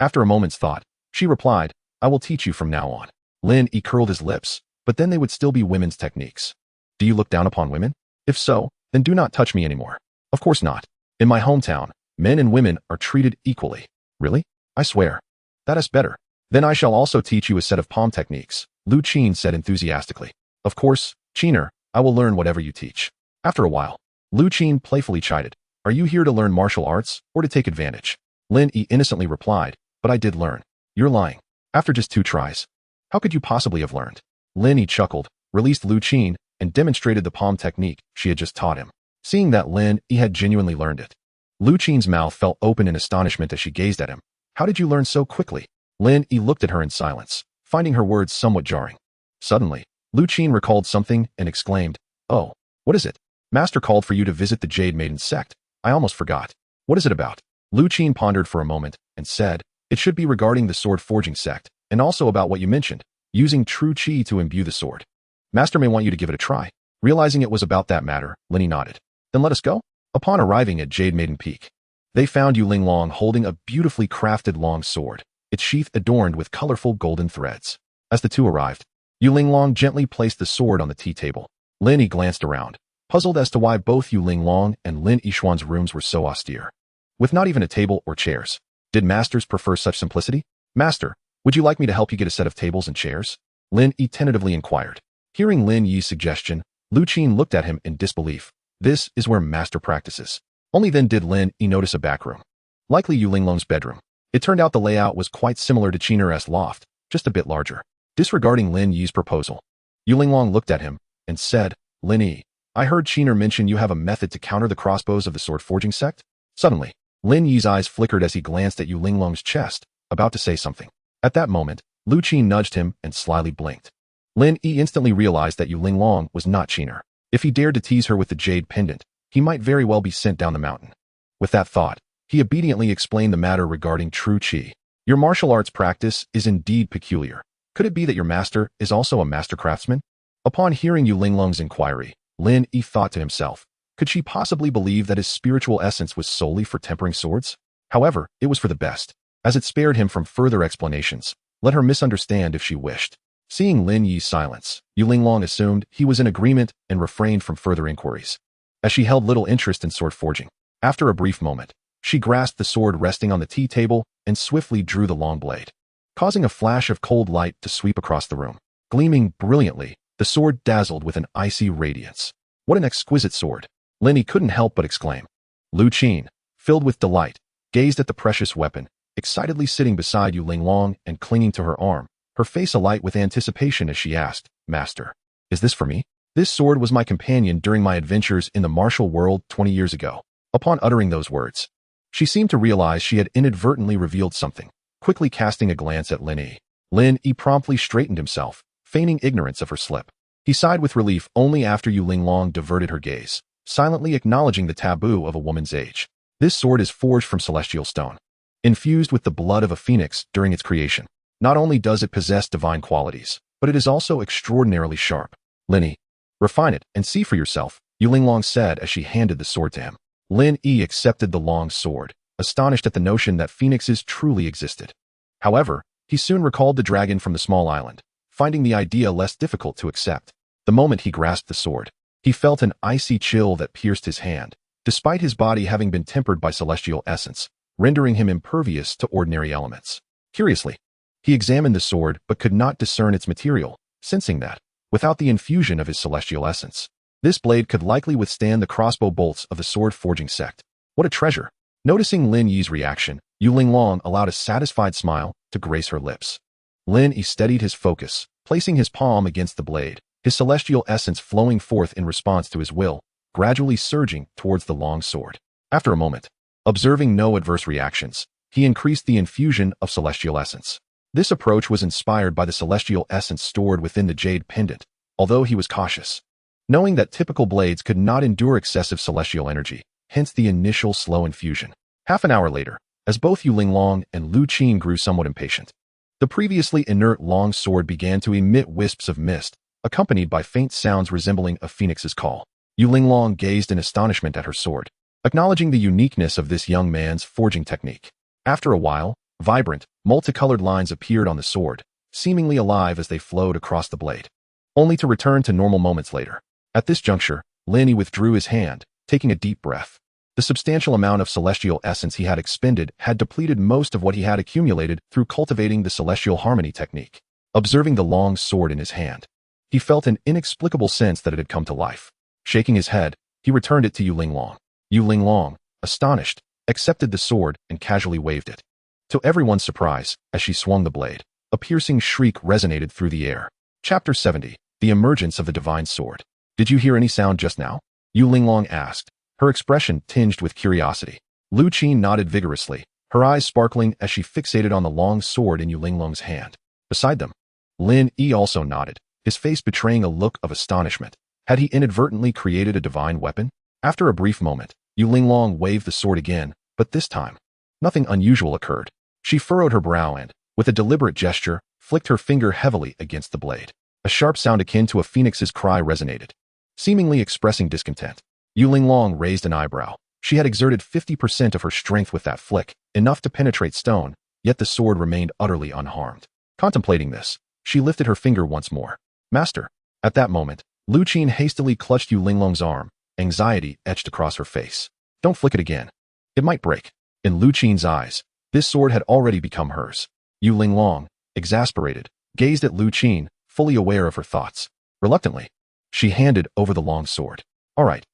After a moment's thought, she replied, "I will teach you from now on." Lin Yi curled his lips, but then they would still be women's techniques. "Do you look down upon women? If so, then do not touch me anymore." "Of course not. In my hometown, men and women are treated equally." "Really? I swear." "That is better. Then I shall also teach you a set of palm techniques," Lu Qin said enthusiastically. "Of course, Qiner, I will learn whatever you teach." After a while, Lu Qin playfully chided, "Are you here to learn martial arts or to take advantage?" Lin Yi innocently replied, "But I did learn." "You're lying. After just 2 tries. How could you possibly have learned?" Lin Yi chuckled, released Lu Qin, and demonstrated the palm technique she had just taught him. Seeing that Lin Yi had genuinely learned it, Lu Qin's mouth fell open in astonishment as she gazed at him. "How did you learn so quickly?" Lin Yi looked at her in silence, finding her words somewhat jarring. Suddenly, Lu Qin recalled something and exclaimed, "Oh, what is it? Master called for you to visit the Jade Maiden sect. I almost forgot. What is it about?" Lu Qin pondered for a moment and said, "It should be regarding the sword forging sect, and also about what you mentioned, using true qi to imbue the sword. Master may want you to give it a try." Realizing it was about that matter, Lin Yi nodded. "Then let us go." Upon arriving at Jade Maiden Peak, they found Yu Linglong holding a beautifully crafted long sword, its sheath adorned with colorful golden threads. As the two arrived, Yu Linglong gently placed the sword on the tea table. Lin Yi glanced around, puzzled as to why both Yu Linglong and Lin Yixuan's rooms were so austere, with not even a table or chairs. Did masters prefer such simplicity? "Master, would you like me to help you get a set of tables and chairs?" Lin Yi tentatively inquired. Hearing Lin Yi's suggestion, Lu Qin looked at him in disbelief. This is where master practices. Only then did Lin Yi notice a back room, likely Yu Linglong's bedroom. It turned out the layout was quite similar to Qiner's loft, just a bit larger. Disregarding Lin Yi's proposal, Yu Linglong looked at him and said, "Lin Yi, I heard Qiner mention you have a method to counter the crossbows of the sword forging sect?" Suddenly, Lin Yi's eyes flickered as he glanced at Yu Linglong's chest, about to say something. At that moment, Lu Qin nudged him and slyly blinked. Lin Yi instantly realized that Yu Linglong was not Qiner. If he dared to tease her with the jade pendant, he might very well be sent down the mountain. With that thought, he obediently explained the matter regarding true qi. "Your martial arts practice is indeed peculiar. Could it be that your master is also a master craftsman?" Upon hearing Yu Linglong's inquiry, Lin Yi thought to himself, could she possibly believe that his spiritual essence was solely for tempering swords? However, it was for the best, as it spared him from further explanations. Let her misunderstand if she wished. Seeing Lin Yi's silence, Yu Linglong assumed he was in agreement and refrained from further inquiries, as she held little interest in sword forging. After a brief moment, she grasped the sword resting on the tea table and swiftly drew the long blade, causing a flash of cold light to sweep across the room. Gleaming brilliantly, the sword dazzled with an icy radiance. "What an exquisite sword!" Lin Yi couldn't help but exclaim. Lu Qin, filled with delight, gazed at the precious weapon, excitedly sitting beside Yu Linglong and clinging to her arm, her face alight with anticipation as she asked, "Master, is this for me?" "This sword was my companion during my adventures in the martial world 20 years ago." Upon uttering those words, she seemed to realize she had inadvertently revealed something. Quickly casting a glance at Lin Yi promptly straightened himself, feigning ignorance of her slip. He sighed with relief only after Yu Linglong diverted her gaze, silently acknowledging the taboo of a woman's age. "This sword is forged from celestial stone, infused with the blood of a phoenix during its creation. Not only does it possess divine qualities, but it is also extraordinarily sharp." "Lin Yi, refine it and see for yourself," Yu Linglong said as she handed the sword to him. Lin Yi accepted the long sword, astonished at the notion that phoenixes truly existed. However, he soon recalled the dragon from the small island, finding the idea less difficult to accept. The moment he grasped the sword, he felt an icy chill that pierced his hand, despite his body having been tempered by celestial essence, rendering him impervious to ordinary elements. Curiously, he examined the sword but could not discern its material, sensing that, without the infusion of his celestial essence, this blade could likely withstand the crossbow bolts of the sword forging sect. What a treasure! Noticing Lin Yi's reaction, Yu Linglong allowed a satisfied smile to grace her lips. Lin Yi steadied his focus, placing his palm against the blade, his celestial essence flowing forth in response to his will, gradually surging towards the long sword. After a moment, observing no adverse reactions, he increased the infusion of celestial essence. This approach was inspired by the celestial essence stored within the jade pendant, although he was cautious, knowing that typical blades could not endure excessive celestial energy, hence the initial slow infusion. Half an hour later, as both Yu Linglong and Lu Qin grew somewhat impatient, the previously inert long sword began to emit wisps of mist, accompanied by faint sounds resembling a phoenix's call. Yu Linglong gazed in astonishment at her sword, acknowledging the uniqueness of this young man's forging technique. After a while, vibrant, multicolored lines appeared on the sword, seemingly alive as they flowed across the blade, only to return to normal moments later. At this juncture, Lin Yi withdrew his hand, taking a deep breath. The substantial amount of celestial essence he had expended had depleted most of what he had accumulated through cultivating the celestial harmony technique. Observing the long sword in his hand, he felt an inexplicable sense that it had come to life. Shaking his head, he returned it to Yu Linglong. Yu Linglong, astonished, accepted the sword and casually waved it. To everyone's surprise, as she swung the blade, a piercing shriek resonated through the air. Chapter 70. The Emergence of the Divine Sword. Did you hear any sound just now? Yu Linglong asked, her expression tinged with curiosity. Lu Qin nodded vigorously, her eyes sparkling as she fixated on the long sword in Yu Linglong's hand. Beside them, Lin Yi also nodded, his face betraying a look of astonishment. Had he inadvertently created a divine weapon? After a brief moment, Yu Linglong waved the sword again, but this time, nothing unusual occurred. She furrowed her brow and, with a deliberate gesture, flicked her finger heavily against the blade. A sharp sound akin to a phoenix's cry resonated, seemingly expressing discontent. Yu Linglong raised an eyebrow. She had exerted 50% of her strength with that flick, enough to penetrate stone, yet the sword remained utterly unharmed. Contemplating this, she lifted her finger once more. Master. At that moment, Lu Qin hastily clutched Yu Linglong's arm, anxiety etched across her face. Don't flick it again. It might break. In Lu Qin's eyes, this sword had already become hers. Yu Linglong, exasperated, gazed at Lu Qin, fully aware of her thoughts. Reluctantly, she handed over the long sword. All right,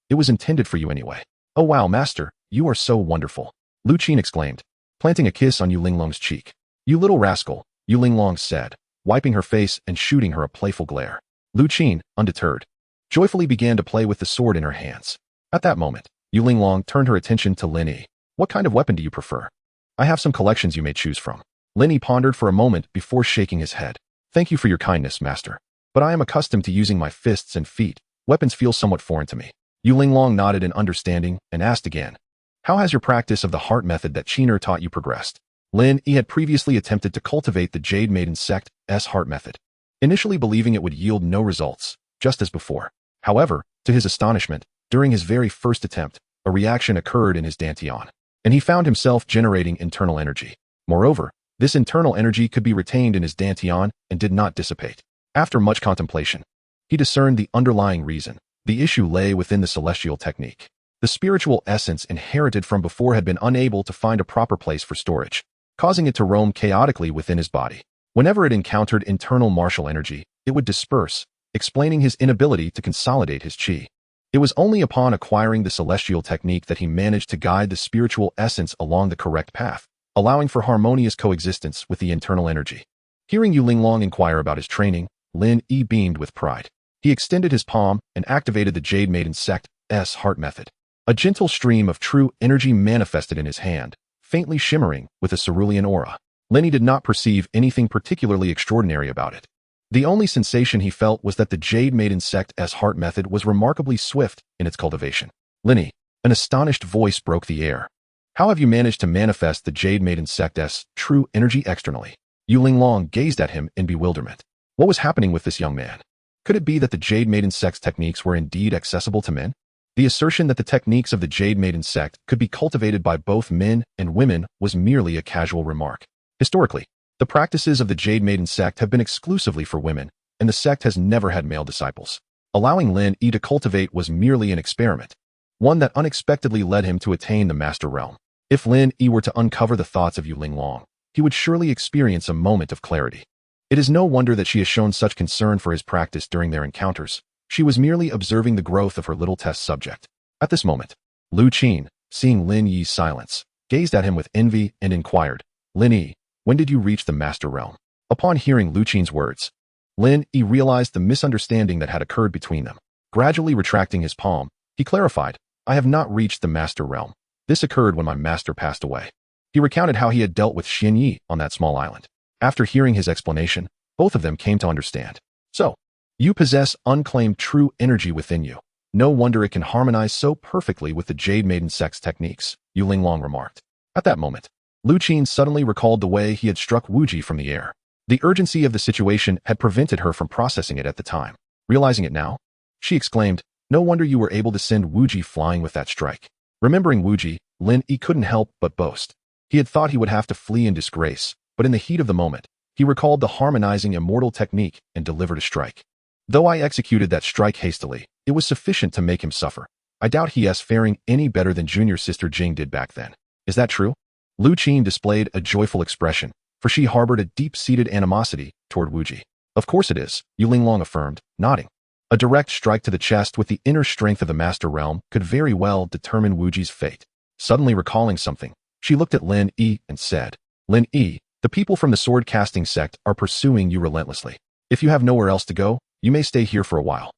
it was intended for you anyway. Oh wow, master, you are so wonderful, Lu Qin exclaimed, planting a kiss on Yu Linglong's cheek. You little rascal, Yu Linglong said, wiping her face and shooting her a playful glare. Lu Qin, undeterred, joyfully began to play with the sword in her hands. At that moment, Yu Linglong turned her attention to Lin Yi. What kind of weapon do you prefer? I have some collections you may choose from. Lin Yi pondered for a moment before shaking his head. Thank you for your kindness, master, but I am accustomed to using my fists and feet. Weapons feel somewhat foreign to me. Yu Linglong nodded in understanding and asked again. How has your practice of the heart method that Qiner taught you progressed? Lin Yi had previously attempted to cultivate the Jade Maiden sect's heart method, initially believing it would yield no results, just as before. However, to his astonishment, during his very first attempt, a reaction occurred in his dantian, and he found himself generating internal energy. Moreover, this internal energy could be retained in his dantian and did not dissipate. After much contemplation, he discerned the underlying reason. The issue lay within the celestial technique. The spiritual essence inherited from before had been unable to find a proper place for storage, causing it to roam chaotically within his body. Whenever it encountered internal martial energy, it would disperse, explaining his inability to consolidate his qi. It was only upon acquiring the celestial technique that he managed to guide the spiritual essence along the correct path, allowing for harmonious coexistence with the internal energy. Hearing Yu Linglong inquire about his training, Lin Yi beamed with pride. He extended his palm and activated the Jade Maiden sect's heart method. A gentle stream of true energy manifested in his hand, faintly shimmering with a cerulean aura. Lin Yi did not perceive anything particularly extraordinary about it. The only sensation he felt was that the Jade Maiden sect's heart method was remarkably swift in its cultivation. Lin Yi, an astonished voice broke the air. How have you managed to manifest the Jade Maiden sect's true energy externally? Yu Linglong gazed at him in bewilderment. What was happening with this young man? Could it be that the Jade Maiden sect's techniques were indeed accessible to men? The assertion that the techniques of the Jade Maiden sect could be cultivated by both men and women was merely a casual remark. Historically, the practices of the Jade Maiden sect have been exclusively for women, and the sect has never had male disciples. Allowing Lin Yi to cultivate was merely an experiment, one that unexpectedly led him to attain the master realm. If Lin Yi were to uncover the thoughts of Yu Linglong, he would surely experience a moment of clarity. It is no wonder that she has shown such concern for his practice during their encounters. She was merely observing the growth of her little test subject. At this moment, Lu Qin, seeing Lin Yi's silence, gazed at him with envy and inquired, Lin Yi, when did you reach the master realm? Upon hearing Lu Qin's words, Lin Yi realized the misunderstanding that had occurred between them. Gradually retracting his palm, he clarified, I have not reached the master realm. This occurred when my master passed away. He recounted how he had dealt with Lin Yi on that small island. After hearing his explanation, both of them came to understand. So, you possess unclaimed true energy within you. No wonder it can harmonize so perfectly with the Jade Maiden sect's techniques, Yu Linglong remarked. At that moment, Lu Qin suddenly recalled the way he had struck Wu Ji from the air. The urgency of the situation had prevented her from processing it at the time. Realizing it now, she exclaimed, "No wonder you were able to send Wu Ji flying with that strike." Remembering Wu Ji, Lin Yi couldn't help but boast. He had thought he would have to flee in disgrace, but in the heat of the moment, he recalled the harmonizing immortal technique and delivered a strike. "Though I executed that strike hastily, it was sufficient to make him suffer. I doubt he is faring any better than junior sister Jing did back then. Is that true?" Lu Qin displayed a joyful expression, for she harbored a deep-seated animosity toward Wu Ji. "Of course it is," Yu Linglong affirmed, nodding. A direct strike to the chest with the inner strength of the Master Realm could very well determine Wu Ji's fate. Suddenly recalling something, she looked at Lin Yi and said, "Lin Yi, the people from the sword-casting sect are pursuing you relentlessly. If you have nowhere else to go, you may stay here for a while."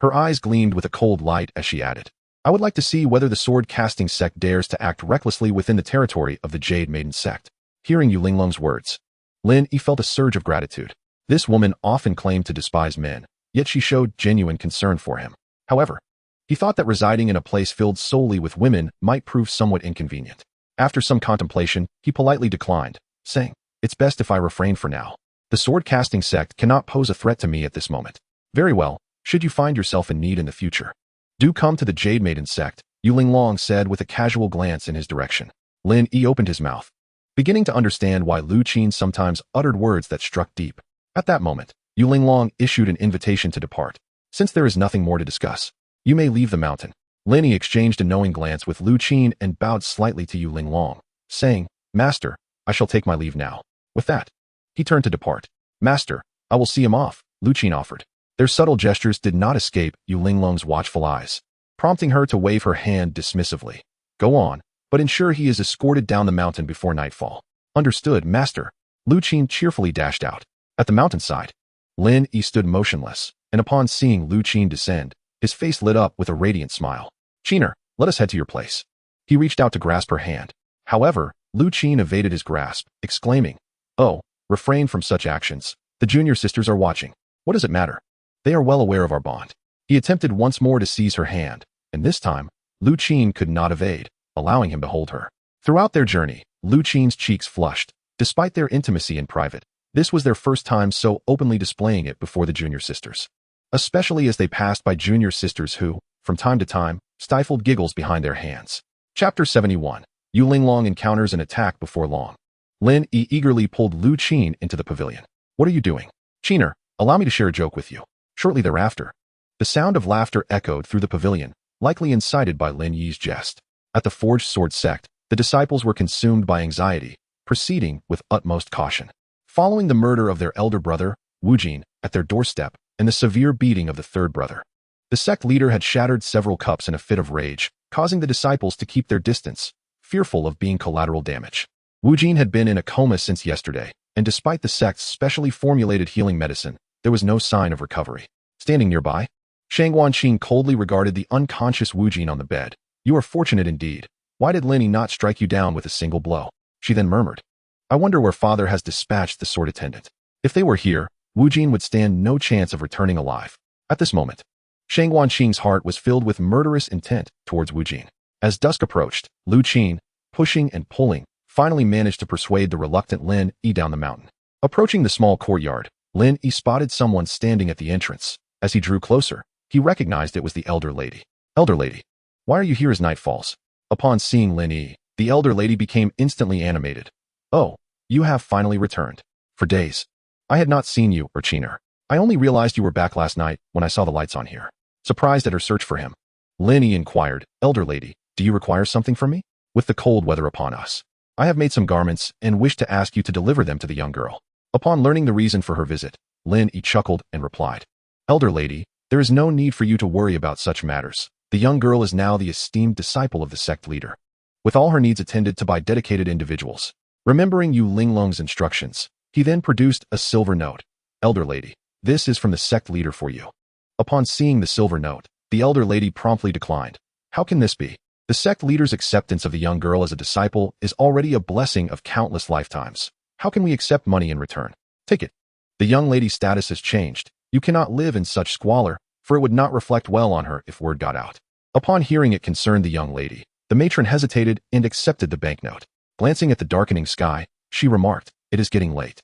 Her eyes gleamed with a cold light as she added, "I would like to see whether the sword-casting sect dares to act recklessly within the territory of the Jade Maiden sect." Hearing Yu Linglong's words, Lin Yi felt a surge of gratitude. This woman often claimed to despise men, yet she showed genuine concern for him. However, he thought that residing in a place filled solely with women might prove somewhat inconvenient. After some contemplation, he politely declined, saying, "It's best if I refrain for now. The sword-casting sect cannot pose a threat to me at this moment." "Very well, should you find yourself in need in the future, do come to the Jade Maiden sect," Yu Linglong said with a casual glance in his direction. Lin Yi opened his mouth, beginning to understand why Lu Qin sometimes uttered words that struck deep. At that moment, Yu Linglong issued an invitation to depart. "Since there is nothing more to discuss, you may leave the mountain." Lin Yi exchanged a knowing glance with Lu Qin and bowed slightly to Yu Linglong, saying, "Master, I shall take my leave now." With that, he turned to depart. "Master, I will see him off," Lu Qin offered. Their subtle gestures did not escape Yu Linglong's watchful eyes, prompting her to wave her hand dismissively. "Go on, but ensure he is escorted down the mountain before nightfall." "Understood, Master." Lu Qin cheerfully dashed out. At the mountainside, Lin Yi stood motionless, and upon seeing Lu Qin descend, his face lit up with a radiant smile. "Qiner, let us head to your place." He reached out to grasp her hand. However, Lu Qin evaded his grasp, exclaiming, "Oh, refrain from such actions. The junior sisters are watching. What does it matter? They are well aware of our bond." He attempted once more to seize her hand, and this time, Lu Qin could not evade, allowing him to hold her. Throughout their journey, Lu Qin's cheeks flushed. Despite their intimacy in private, this was their first time so openly displaying it before the junior sisters. Especially as they passed by junior sisters who, from time to time, stifled giggles behind their hands. Chapter 71. Yu Linglong encounters an attack before long. Lin Yi eagerly pulled Lu Qin into the pavilion. "What are you doing?" "Qiner, allow me to share a joke with you." Shortly thereafter, the sound of laughter echoed through the pavilion, likely incited by Lin Yi's jest. At the Forged Sword sect, the disciples were consumed by anxiety, proceeding with utmost caution. Following the murder of their elder brother, Wu Jin, at their doorstep, and the severe beating of the third brother, the sect leader had shattered several cups in a fit of rage, causing the disciples to keep their distance, fearful of being collateral damage. Wu Jin had been in a coma since yesterday, and despite the sect's specially formulated healing medicine, there was no sign of recovery. Standing nearby, Shang Wanqing coldly regarded the unconscious Wu Jin on the bed. "You are fortunate indeed. Why did Lin Yi not strike you down with a single blow?" She then murmured, "I wonder where father has dispatched the sword attendant. If they were here, Wu Jin would stand no chance of returning alive." At this moment, Shang Wanqing's heart was filled with murderous intent towards Wu Jin. As dusk approached, Lu Qin, pushing and pulling, finally managed to persuade the reluctant Lin Yi down the mountain. Approaching the small courtyard, Lin Yi spotted someone standing at the entrance. As he drew closer, he recognized it was the elder lady. "Elder lady, why are you here as night falls?" Upon seeing Lin Yi, the elder lady became instantly animated. "Oh, you have finally returned. For days, I had not seen you or Qiner. I only realized you were back last night when I saw the lights on here." Surprised at her search for him, Lin Yi inquired, "Elder lady, do you require something from me? With the cold weather upon us, I have made some garments and wish to ask you to deliver them to the young girl." Upon learning the reason for her visit, Lin Yi chuckled and replied, "Elder lady, there is no need for you to worry about such matters. The young girl is now the esteemed disciple of the sect leader, with all her needs attended to by dedicated individuals." Remembering Yu Linglong's instructions, he then produced a silver note. "Elder lady, this is from the sect leader for you." Upon seeing the silver note, the elder lady promptly declined. "How can this be? The sect leader's acceptance of the young girl as a disciple is already a blessing of countless lifetimes. How can we accept money in return? Take it. The young lady's status has changed. You cannot live in such squalor, for it would not reflect well on her if word got out. Upon hearing it concerned the young lady, the matron hesitated and accepted the banknote. Glancing at the darkening sky, she remarked, "It is getting late.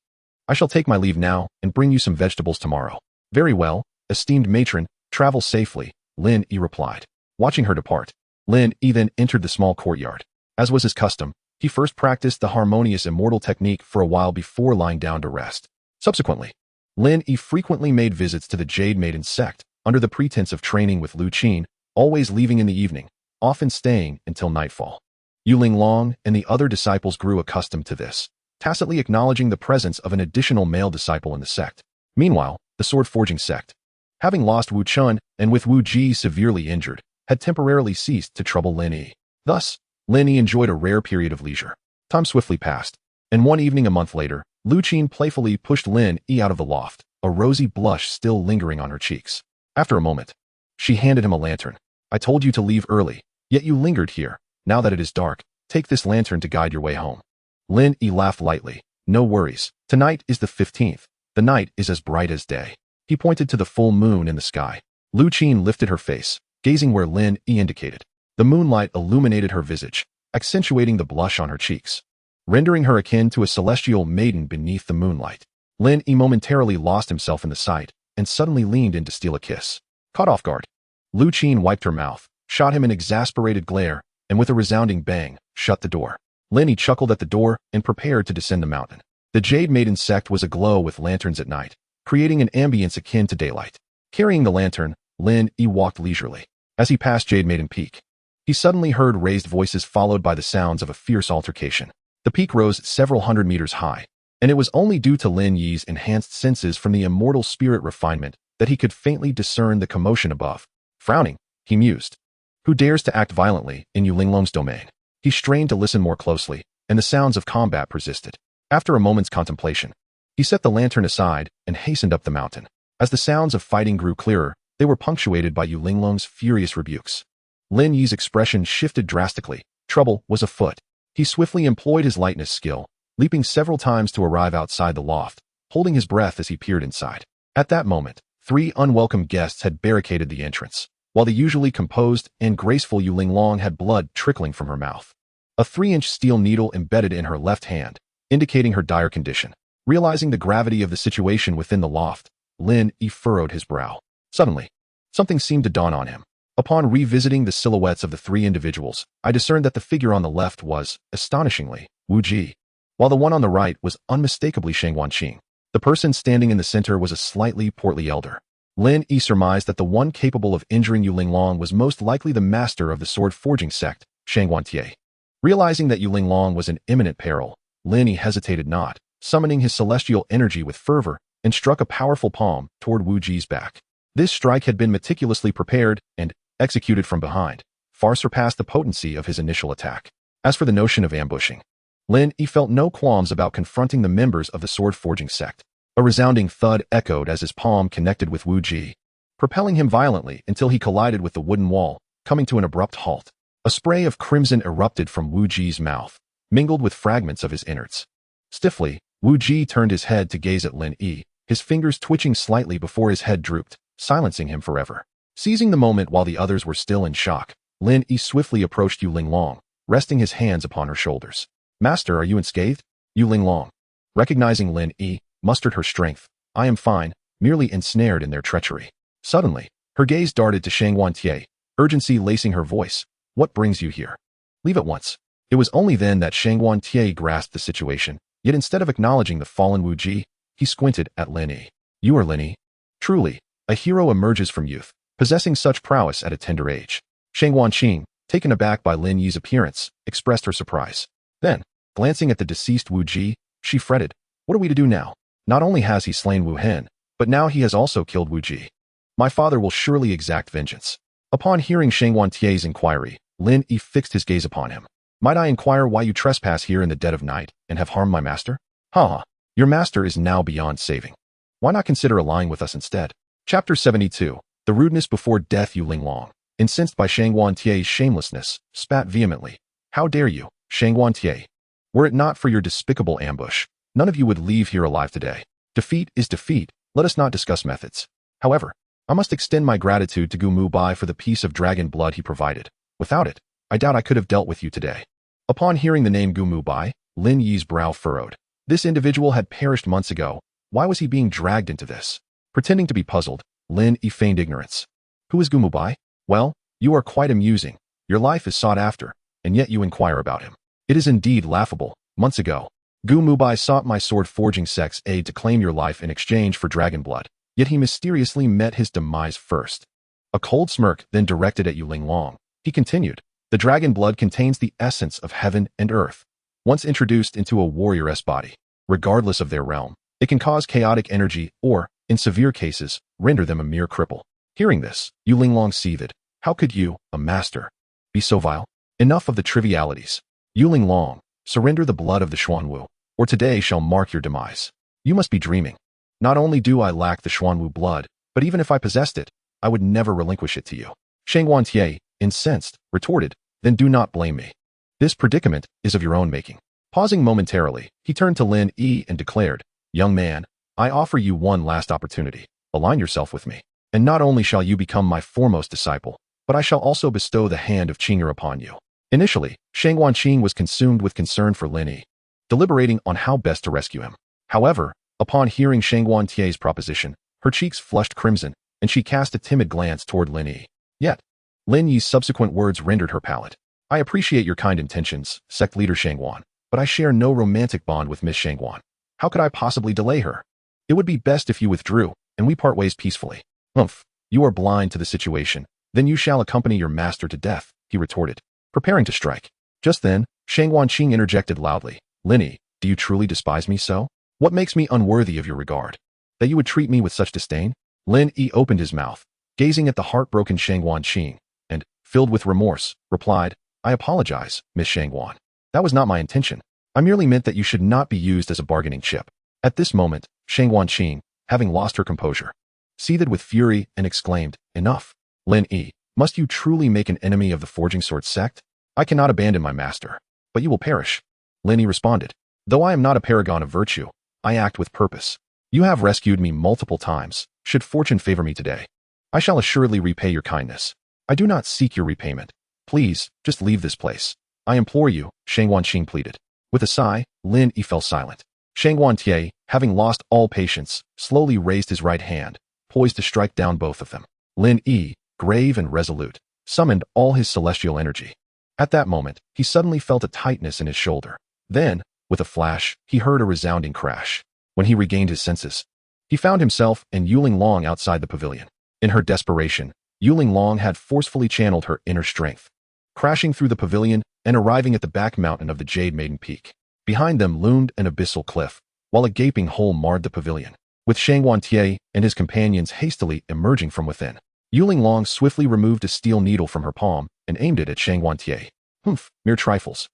I shall take my leave now and bring you some vegetables tomorrow." "Very well, esteemed matron, travel safely," Lin Yi replied. Watching her depart, Lin Yi then entered the small courtyard. As was his custom, he first practiced the harmonious immortal technique for a while before lying down to rest. Subsequently, Lin Yi frequently made visits to the Jade Maiden sect under the pretense of training with Lu Qin, always leaving in the evening, often staying until nightfall. Yu Linglong and the other disciples grew accustomed to this, tacitly acknowledging the presence of an additional male disciple in the sect. Meanwhile, the sword-forging sect, having lost Wu Chun and with Wu Ji severely injured, had temporarily ceased to trouble Lin Yi. Thus, Lin Yi enjoyed a rare period of leisure. Time swiftly passed, and one evening a month later, Lu Qin playfully pushed Lin Yi out of the loft, a rosy blush still lingering on her cheeks. After a moment, she handed him a lantern. "I told you to leave early, yet you lingered here. Now that it is dark, take this lantern to guide your way home." Lin Yi laughed lightly. "No worries. Tonight is the 15th. The night is as bright as day." He pointed to the full moon in the sky. Lu Qin lifted her face, gazing where Lin Yi indicated. The moonlight illuminated her visage, accentuating the blush on her cheeks, rendering her akin to a celestial maiden beneath the moonlight. Lin Yi momentarily lost himself in the sight and suddenly leaned in to steal a kiss. Caught off guard, Lu Qin wiped her mouth, shot him an exasperated glare, and with a resounding bang, shut the door. Lin Yi chuckled at the door and prepared to descend the mountain. The Jade Maiden sect was aglow with lanterns at night, creating an ambience akin to daylight. Carrying the lantern, Lin Yi walked leisurely. As he passed Jade Maiden Peak, he suddenly heard raised voices followed by the sounds of a fierce altercation. The peak rose several hundred meters high, and it was only due to Lin Yi's enhanced senses from the immortal spirit refinement that he could faintly discern the commotion above. Frowning, he mused, "Who dares to act violently in Yu Linglong's domain?" He strained to listen more closely, and the sounds of combat persisted. After a moment's contemplation, he set the lantern aside and hastened up the mountain. As the sounds of fighting grew clearer, they were punctuated by Yu Linglong's furious rebukes. Lin Yi's expression shifted drastically. Trouble was afoot. He swiftly employed his lightness skill, leaping several times to arrive outside the loft, holding his breath as he peered inside. At that moment, 3 unwelcome guests had barricaded the entrance, while the usually composed and graceful Yu Linglong had blood trickling from her mouth. A 3-inch steel needle embedded in her left hand, indicating her dire condition. Realizing the gravity of the situation within the loft, Lin Yi furrowed his brow. Suddenly, something seemed to dawn on him. Upon revisiting the silhouettes of the 3 individuals, I discerned that the figure on the left was, astonishingly, Wu Ji, while the one on the right was unmistakably Shang Wanqing. The person standing in the center was a slightly portly elder. Lin Yi surmised that the one capable of injuring Yu Linglong was most likely the master of the sword-forging sect, Shang Wantie. Realizing that Yu Linglong was in imminent peril, Lin Yi hesitated not, summoning his celestial energy with fervor, and struck a powerful palm toward Wu Ji's back. This strike had been meticulously prepared and executed from behind, far surpassed the potency of his initial attack. As for the notion of ambushing, Lin Yi felt no qualms about confronting the members of the sword-forging sect. A resounding thud echoed as his palm connected with Wu Ji, propelling him violently until he collided with the wooden wall, coming to an abrupt halt. A spray of crimson erupted from Wu Ji's mouth, mingled with fragments of his innards. Stiffly, Wu Ji turned his head to gaze at Lin Yi, his fingers twitching slightly before his head drooped, silencing him forever. Seizing the moment while the others were still in shock, Lin Yi swiftly approached Yu Linglong, resting his hands upon her shoulders. "Master, are you unscathed?" Yu Linglong, recognizing Lin Yi, mustered her strength. "I am fine, merely ensnared in their treachery." Suddenly, her gaze darted to Shang Wantie, urgency lacing her voice. "What brings you here? Leave at once." It was only then that Shang Wantie grasped the situation, yet instead of acknowledging the fallen Wu Ji, he squinted at Lin Yi. "You are Lin Yi. Truly, a hero emerges from youth, possessing such prowess at a tender age." Shang Wanqing, taken aback by Lin Yi's appearance, expressed her surprise. Then, glancing at the deceased Wu Ji, she fretted, "What are we to do now? Not only has he slain Wu Hen, but now he has also killed Wu Ji. My father will surely exact vengeance." Upon hearing Shang Wantie's inquiry, Lin Yi fixed his gaze upon him. "Might I inquire why you trespass here in the dead of night and have harmed my master?" "Ha! Your master is now beyond saving. Why not consider allying with us instead?" Chapter 72. The rudeness before death. Yu Linglong, incensed by Shang Wantie's shamelessness, spat vehemently. "How dare you, Shang Wantie? Were it not for your despicable ambush, none of you would leave here alive today. Defeat is defeat, let us not discuss methods. However, I must extend my gratitude to Gu Muhai for the piece of dragon blood he provided. Without it, I doubt I could have dealt with you today. Upon hearing the name Gu Muhai, Lin Yi's brow furrowed. This individual had perished months ago. Why was he being dragged into this? Pretending to be puzzled, Lin Yi feigned ignorance. Who is Gu Muhai? Well, you are quite amusing. Your life is sought after, and yet you inquire about him. It is indeed laughable. Months ago, Gu Muhai sought my sword forging sect's aid to claim your life in exchange for dragon blood, yet he mysteriously met his demise first. A cold smirk then directed at Yuling Long. He continued, the dragon blood contains the essence of heaven and earth. Once introduced into a warrior's body, regardless of their realm, it can cause chaotic energy or, in severe cases, render them a mere cripple. Hearing this, Yuling Long seethed. How could you, a master, be so vile? Enough of the trivialities. Yuling Long, surrender the blood of the Xuanwu, or today shall mark your demise. You must be dreaming. Not only do I lack the Xuanwu blood, but even if I possessed it, I would never relinquish it to you. Shangguan Tie, incensed, retorted, then do not blame me. This predicament is of your own making. Pausing momentarily, he turned to Lin Yi and declared, young man, I offer you one last opportunity. Align yourself with me, and not only shall you become my foremost disciple, but I shall also bestow the hand of Qing'er upon you. Initially, Shangguan Qing was consumed with concern for Lin Yi, deliberating on how best to rescue him. However, upon hearing Shangguan Tie's proposition, her cheeks flushed crimson, and she cast a timid glance toward Lin Yi. Yet, Lin Yi's subsequent words rendered her pallid. I appreciate your kind intentions, sect leader Shangguan, but I share no romantic bond with Miss Shangguan. How could I possibly delay her? It would be best if you withdrew, and we part ways peacefully. Humph, you are blind to the situation. Then you shall accompany your master to death, he retorted, preparing to strike. Just then, Shangguan Qing interjected loudly. Lin Yi, do you truly despise me so? What makes me unworthy of your regard? That you would treat me with such disdain? Lin Yi opened his mouth, gazing at the heartbroken Shangguan Qing, and, filled with remorse, replied, I apologize, Miss Shangguan. That was not my intention. I merely meant that you should not be used as a bargaining chip. At this moment, Shangguan Qing, having lost her composure, seethed with fury and exclaimed, enough. Lin Yi, must you truly make an enemy of the Forging Sword sect? I cannot abandon my master, but you will perish. Lin Yi responded, though I am not a paragon of virtue, I act with purpose. You have rescued me multiple times. Should fortune favor me today, I shall assuredly repay your kindness. I do not seek your repayment. Please, just leave this place. I implore you, Shangguan Qing pleaded. With a sigh, Lin Yi fell silent. Shangguan Tie, having lost all patience, slowly raised his right hand, poised to strike down both of them. Lin Yi, grave and resolute, summoned all his celestial energy. At that moment, he suddenly felt a tightness in his shoulder. Then, with a flash, he heard a resounding crash. When he regained his senses, he found himself and Yuling Long outside the pavilion. In her desperation, Yuling Long had forcefully channeled her inner strength, crashing through the pavilion and arriving at the back mountain of the Jade Maiden Peak. Behind them loomed an abyssal cliff, while a gaping hole marred the pavilion, with Shangguan Tie and his companions hastily emerging from within. Yuling Long swiftly removed a steel needle from her palm and aimed it at Shangguan Tie. Humph, mere trifles.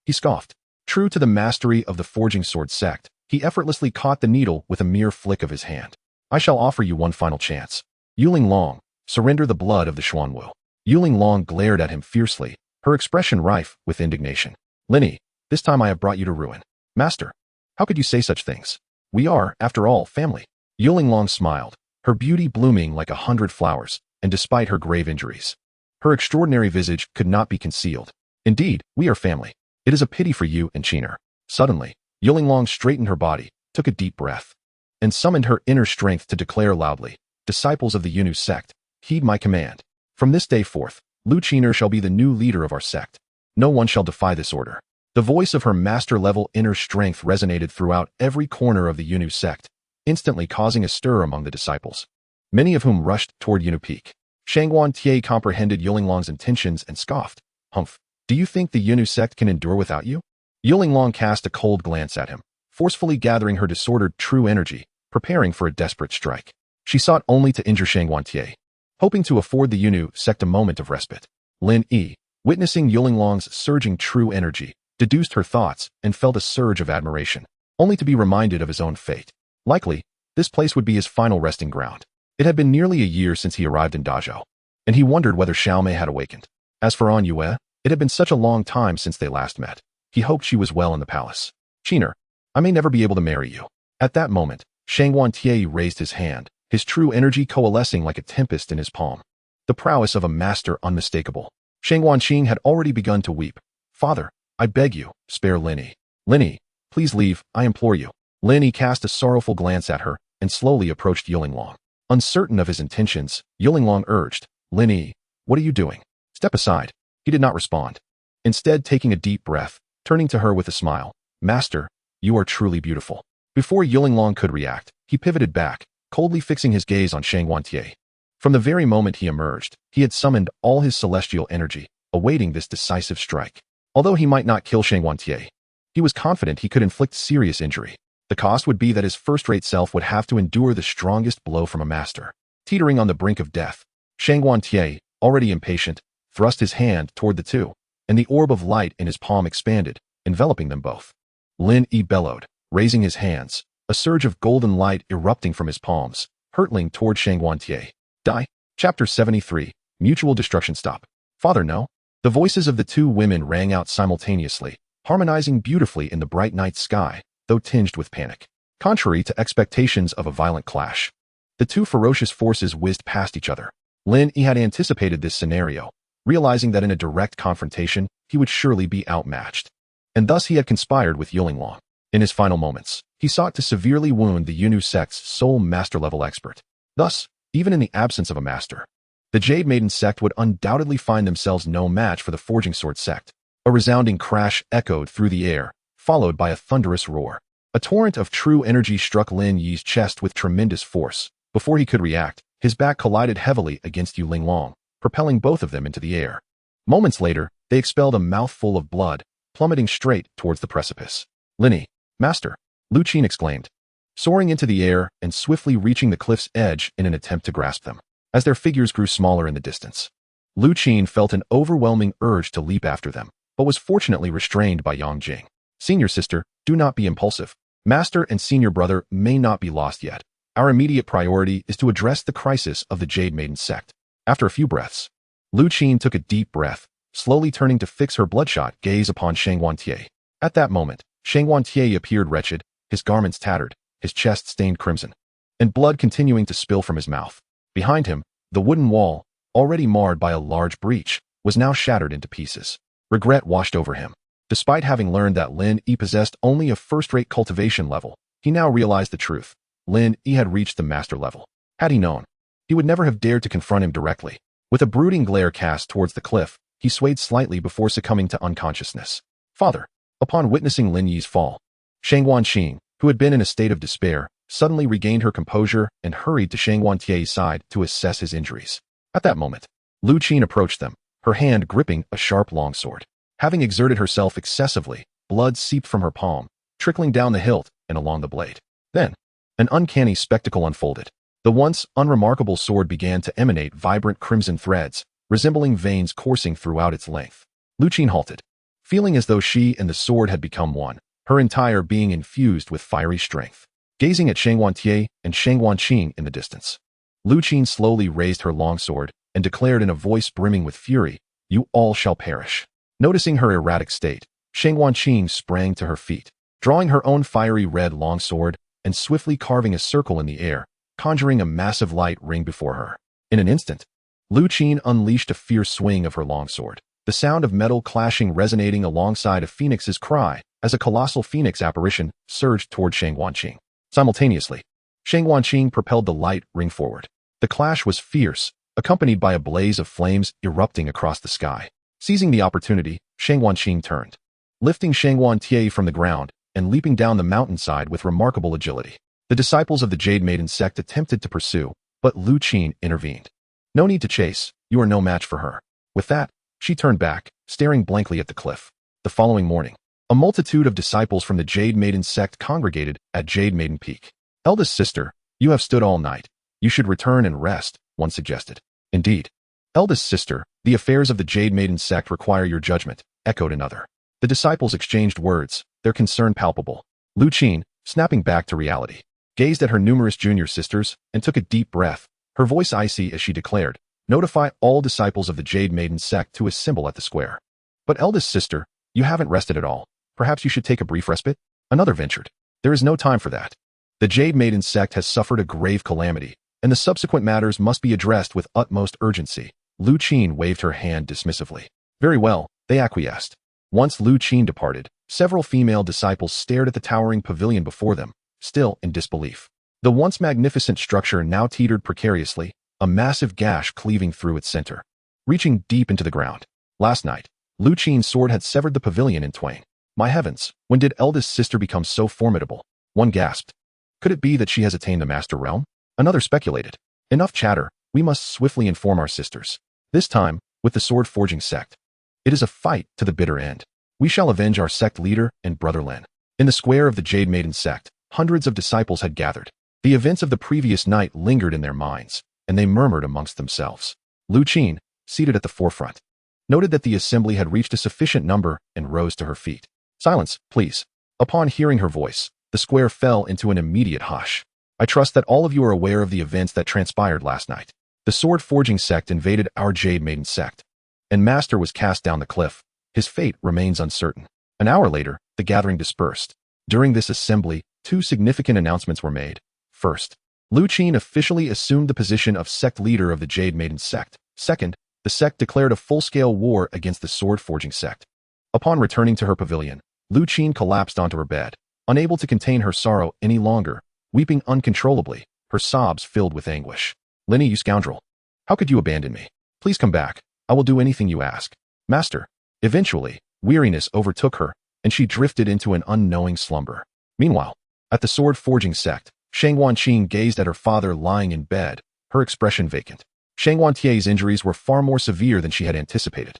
He scoffed. True to the mastery of the Forging Sword sect, he effortlessly caught the needle with a mere flick of his hand. I shall offer you one final chance. Yuling Long, surrender the blood of the Xuanwu. Yuling Long glared at him fiercely, her expression rife with indignation. Lin Yi, this time I have brought you to ruin. Master, how could you say such things? We are, after all, family. Yuling Long smiled, her beauty blooming like 100 flowers, and despite her grave injuries, her extraordinary visage could not be concealed. Indeed, we are family. It is a pity for you and Qing'er. Suddenly, Yuling Long straightened her body, took a deep breath, and summoned her inner strength to declare loudly, disciples of the Yunnu sect, heed my command. From this day forth, Lu Qing'er shall be the new leader of our sect. No one shall defy this order. The voice of her master-level inner strength resonated throughout every corner of the Yunnu sect, instantly causing a stir among the disciples, many of whom rushed toward Yunnu Peak. Shangguan Tie comprehended Yuling Long's intentions and scoffed. Humph, do you think the Yunnu sect can endure without you? Yuling Long cast a cold glance at him, forcefully gathering her disordered true energy, preparing for a desperate strike. She sought only to injure Shangguan Tie, hoping to afford the Yunnu sect a moment of respite. Lin Yi, witnessing Yuling Long's surging true energy, deduced her thoughts and felt a surge of admiration, only to be reminded of his own fate. Likely, this place would be his final resting ground. It had been nearly a year since he arrived in Dazhou, and he wondered whether Xiaomei had awakened. As for An Yue, it had been such a long time since they last met. He hoped she was well in the palace. Qing'er, I may never be able to marry you. At that moment, Shang Wantie raised his hand, his true energy coalescing like a tempest in his palm. The prowess of a master unmistakable. Shang Wanqing had already begun to weep. Father, I beg you, spare Lin Yi. Lin Yi, please leave, I implore you. Lin Yi cast a sorrowful glance at her and slowly approached Yulinglong. Uncertain of his intentions, Yulinglong urged, Lin Yi, what are you doing? Step aside. He did not respond. Instead, taking a deep breath, turning to her with a smile, Master, you are truly beautiful. Before Yulinglong could react, he pivoted back, coldly fixing his gaze on Shang Wantie. From the very moment he emerged, he had summoned all his celestial energy, awaiting this decisive strike. Although he might not kill Shang Wantie, he was confident he could inflict serious injury. The cost would be that his first-rate self would have to endure the strongest blow from a master. Teetering on the brink of death, Shang Wantie, already impatient, thrust his hand toward the two, and the orb of light in his palm expanded, enveloping them both. Lin Yi bellowed, raising his hands, a surge of golden light erupting from his palms, hurtling toward Shang Wantie. Die. Chapter 73, Mutual Destruction Stop. Father, no. The voices of the two women rang out simultaneously, harmonizing beautifully in the bright night sky, though tinged with panic. Contrary to expectations of a violent clash, the two ferocious forces whizzed past each other. Lin Yi had anticipated this scenario, realizing that in a direct confrontation, he would surely be outmatched. And thus he had conspired with Yulinglong. In his final moments, he sought to severely wound the Yunnu sect's sole master-level expert. Thus, even in the absence of a master, the Jade Maiden sect would undoubtedly find themselves no match for the Forging Sword sect. A resounding crash echoed through the air, followed by a thunderous roar. A torrent of true energy struck Lin Yi's chest with tremendous force. Before he could react, his back collided heavily against Yulinglong, propelling both of them into the air. Moments later, they expelled a mouthful of blood, plummeting straight towards the precipice. Lin Yi, Master, Lu Qin exclaimed, soaring into the air and swiftly reaching the cliff's edge in an attempt to grasp them. As their figures grew smaller in the distance, Lu Qin felt an overwhelming urge to leap after them, but was fortunately restrained by Yang Jing. Senior sister, do not be impulsive. Master and senior brother may not be lost yet. Our immediate priority is to address the crisis of the Jade Maiden sect. After a few breaths, Lu Qin took a deep breath, slowly turning to fix her bloodshot gaze upon Shang Wantie. At that moment, Shang Wantie appeared wretched, his garments tattered, his chest stained crimson, and blood continuing to spill from his mouth. Behind him, the wooden wall, already marred by a large breach, was now shattered into pieces. Regret washed over him. Despite having learned that Lin Yi possessed only a first-rate cultivation level, he now realized the truth. Lin Yi had reached the master level. Had he known, he would never have dared to confront him directly. With a brooding glare cast towards the cliff, he swayed slightly before succumbing to unconsciousness. Father. Upon witnessing Lin Yi's fall, Shang Wanqing, who had been in a state of despair, suddenly regained her composure and hurried to Shang Wantie's side to assess his injuries. At that moment, Lu Qin approached them, her hand gripping a sharp longsword. Having exerted herself excessively, blood seeped from her palm, trickling down the hilt and along the blade. Then, an uncanny spectacle unfolded. The once unremarkable sword began to emanate vibrant crimson threads, resembling veins coursing throughout its length. Lu Qin halted, feeling as though she and the sword had become one, her entire being infused with fiery strength. Gazing at Shang Wantie and Shang Wanqing in the distance, Lu Qin slowly raised her longsword and declared in a voice brimming with fury, "You all shall perish." Noticing her erratic state, Shang Wanqing sprang to her feet, drawing her own fiery red longsword and swiftly carving a circle in the air, conjuring a massive light ring before her. In an instant, Lu Qin unleashed a fierce swing of her longsword, the sound of metal clashing resonating alongside a phoenix's cry as a colossal phoenix apparition surged toward Shang Wanqing. Simultaneously, Shang Wanqing propelled the light ring forward. The clash was fierce, accompanied by a blaze of flames erupting across the sky. Seizing the opportunity, Shang Wanqing turned, lifting Shang Wantie from the ground and leaping down the mountainside with remarkable agility. The disciples of the Jade Maiden sect attempted to pursue, but Lu Qin intervened. No need to chase, you are no match for her. With that, she turned back, staring blankly at the cliff. The following morning, a multitude of disciples from the Jade Maiden sect congregated at Jade Maiden Peak. Eldest sister, you have stood all night. You should return and rest, one suggested. Indeed. Eldest sister, the affairs of the Jade Maiden sect require your judgment, echoed another. The disciples exchanged words, their concern palpable. Lu Qin, snapping back to reality, gazed at her numerous junior sisters and took a deep breath, her voice icy as she declared, "Notify all disciples of the Jade Maiden sect to assemble at the square." But eldest sister, you haven't rested at all. Perhaps you should take a brief respite? Another ventured. There is no time for that. The Jade Maiden sect has suffered a grave calamity, and the subsequent matters must be addressed with utmost urgency. Lu Qin waved her hand dismissively. Very well, they acquiesced. Once Lu Qin departed, several female disciples stared at the towering pavilion before them, still in disbelief. The once magnificent structure now teetered precariously, a massive gash cleaving through its center, reaching deep into the ground. Last night, Lu Qin's sword had severed the pavilion in twain. My heavens, when did eldest sister become so formidable? One gasped. Could it be that she has attained the master realm? Another speculated. Enough chatter, we must swiftly inform our sisters. This time, with the sword-forging sect. It is a fight to the bitter end. We shall avenge our sect leader and brother Lin. In the square of the Jade Maiden sect, hundreds of disciples had gathered. The events of the previous night lingered in their minds, and they murmured amongst themselves. Lu Qin, seated at the forefront, noted that the assembly had reached a sufficient number and rose to her feet. Silence, please. Upon hearing her voice, the square fell into an immediate hush. I trust that all of you are aware of the events that transpired last night. The sword-forging sect invaded our Jade Maiden sect, and Master was cast down the cliff. His fate remains uncertain. An hour later, the gathering dispersed. During this assembly, two significant announcements were made. First, Lu Qin officially assumed the position of sect leader of the Jade Maiden sect. Second, the sect declared a full-scale war against the sword-forging sect. Upon returning to her pavilion, Lu Qin collapsed onto her bed, unable to contain her sorrow any longer, weeping uncontrollably, her sobs filled with anguish. Lin Yi, you scoundrel. How could you abandon me? Please come back. I will do anything you ask. Master. Eventually, weariness overtook her, and she drifted into an unknowing slumber. Meanwhile, at the sword-forging sect, Shang Wanqing gazed at her father lying in bed, her expression vacant. Shang Wantie's injuries were far more severe than she had anticipated.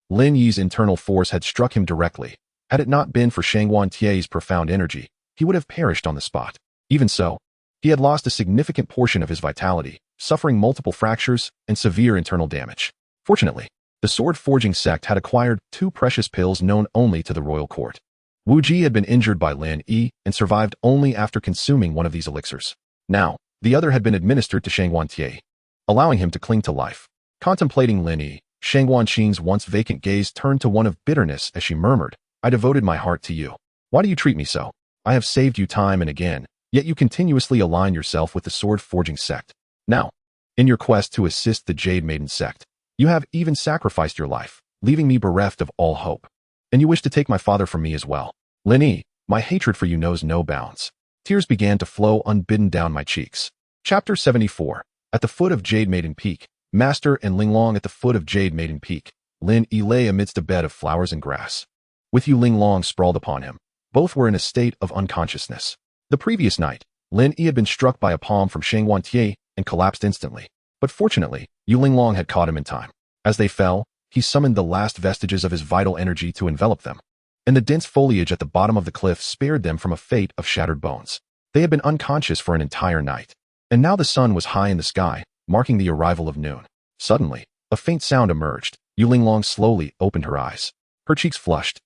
Lin Yi's internal force had struck him directly. Had it not been for Shang Wantie's profound energy, he would have perished on the spot. Even so, he had lost a significant portion of his vitality, suffering multiple fractures and severe internal damage. Fortunately, the sword-forging sect had acquired two precious pills known only to the royal court. Wu Ji had been injured by Lin Yi and survived only after consuming one of these elixirs. Now, the other had been administered to Shang Wantie, allowing him to cling to life. Contemplating Lin Yi, Shang Wanqing's once vacant gaze turned to one of bitterness as she murmured, I devoted my heart to you. Why do you treat me so? I have saved you time and again, yet you continuously align yourself with the sword-forging sect. Now, in your quest to assist the Jade Maiden sect, you have even sacrificed your life, leaving me bereft of all hope. And you wish to take my father from me as well. Lin Yi, my hatred for you knows no bounds. Tears began to flow unbidden down my cheeks. Chapter 74. At the foot of Jade Maiden Peak, Master and Linglong at the foot of Jade Maiden Peak, Lin Yi lay amidst a bed of flowers and grass. With Yu Linglong sprawled upon him. Both were in a state of unconsciousness. The previous night, Lin Yi had been struck by a palm from Shang Wantie and collapsed instantly. But fortunately, Yu Linglong had caught him in time. As they fell, he summoned the last vestiges of his vital energy to envelop them. And the dense foliage at the bottom of the cliff spared them from a fate of shattered bones. They had been unconscious for an entire night. And now the sun was high in the sky, marking the arrival of noon. Suddenly, a faint sound emerged. Yu Linglong slowly opened her eyes. Her cheeks flushed,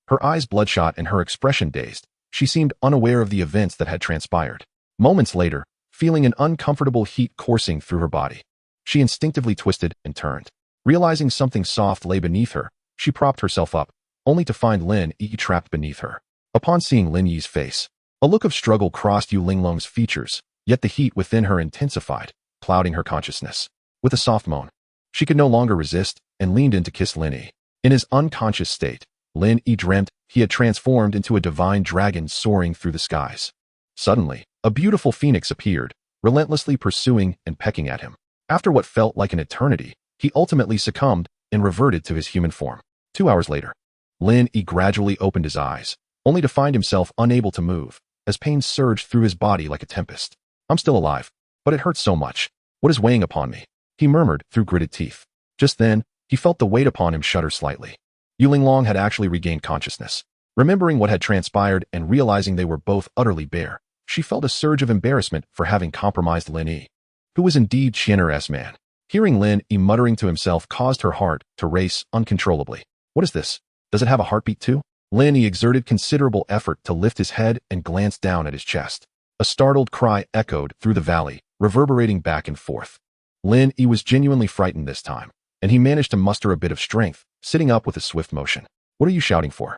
her eyes bloodshot and her expression dazed. She seemed unaware of the events that had transpired. Moments later, feeling an uncomfortable heat coursing through her body, she instinctively twisted and turned. Realizing something soft lay beneath her, she propped herself up, only to find Lin Yi trapped beneath her. Upon seeing Lin Yi's face, a look of struggle crossed Yu Linglong's features, yet the heat within her intensified, clouding her consciousness. With a soft moan, she could no longer resist and leaned in to kiss Lin Yi. In his unconscious state, Lin Yi dreamt he had transformed into a divine dragon soaring through the skies. Suddenly, a beautiful phoenix appeared, relentlessly pursuing and pecking at him. After what felt like an eternity, he ultimately succumbed and reverted to his human form. 2 hours later, Lin Yi gradually opened his eyes, only to find himself unable to move, as pain surged through his body like a tempest. I'm still alive, but it hurts so much. What is weighing upon me? He murmured through gritted teeth. Just then, he felt the weight upon him shudder slightly. Yu Linglong had actually regained consciousness. Remembering what had transpired and realizing they were both utterly bare, she felt a surge of embarrassment for having compromised Lin Yi, who was indeed Qian'er's man. Hearing Lin Yi muttering to himself caused her heart to race uncontrollably. What is this? Does it have a heartbeat too? Lin Yi exerted considerable effort to lift his head and glance down at his chest. A startled cry echoed through the valley, reverberating back and forth. Lin Yi was genuinely frightened this time, and he managed to muster a bit of strength, sitting up with a swift motion. What are you shouting for?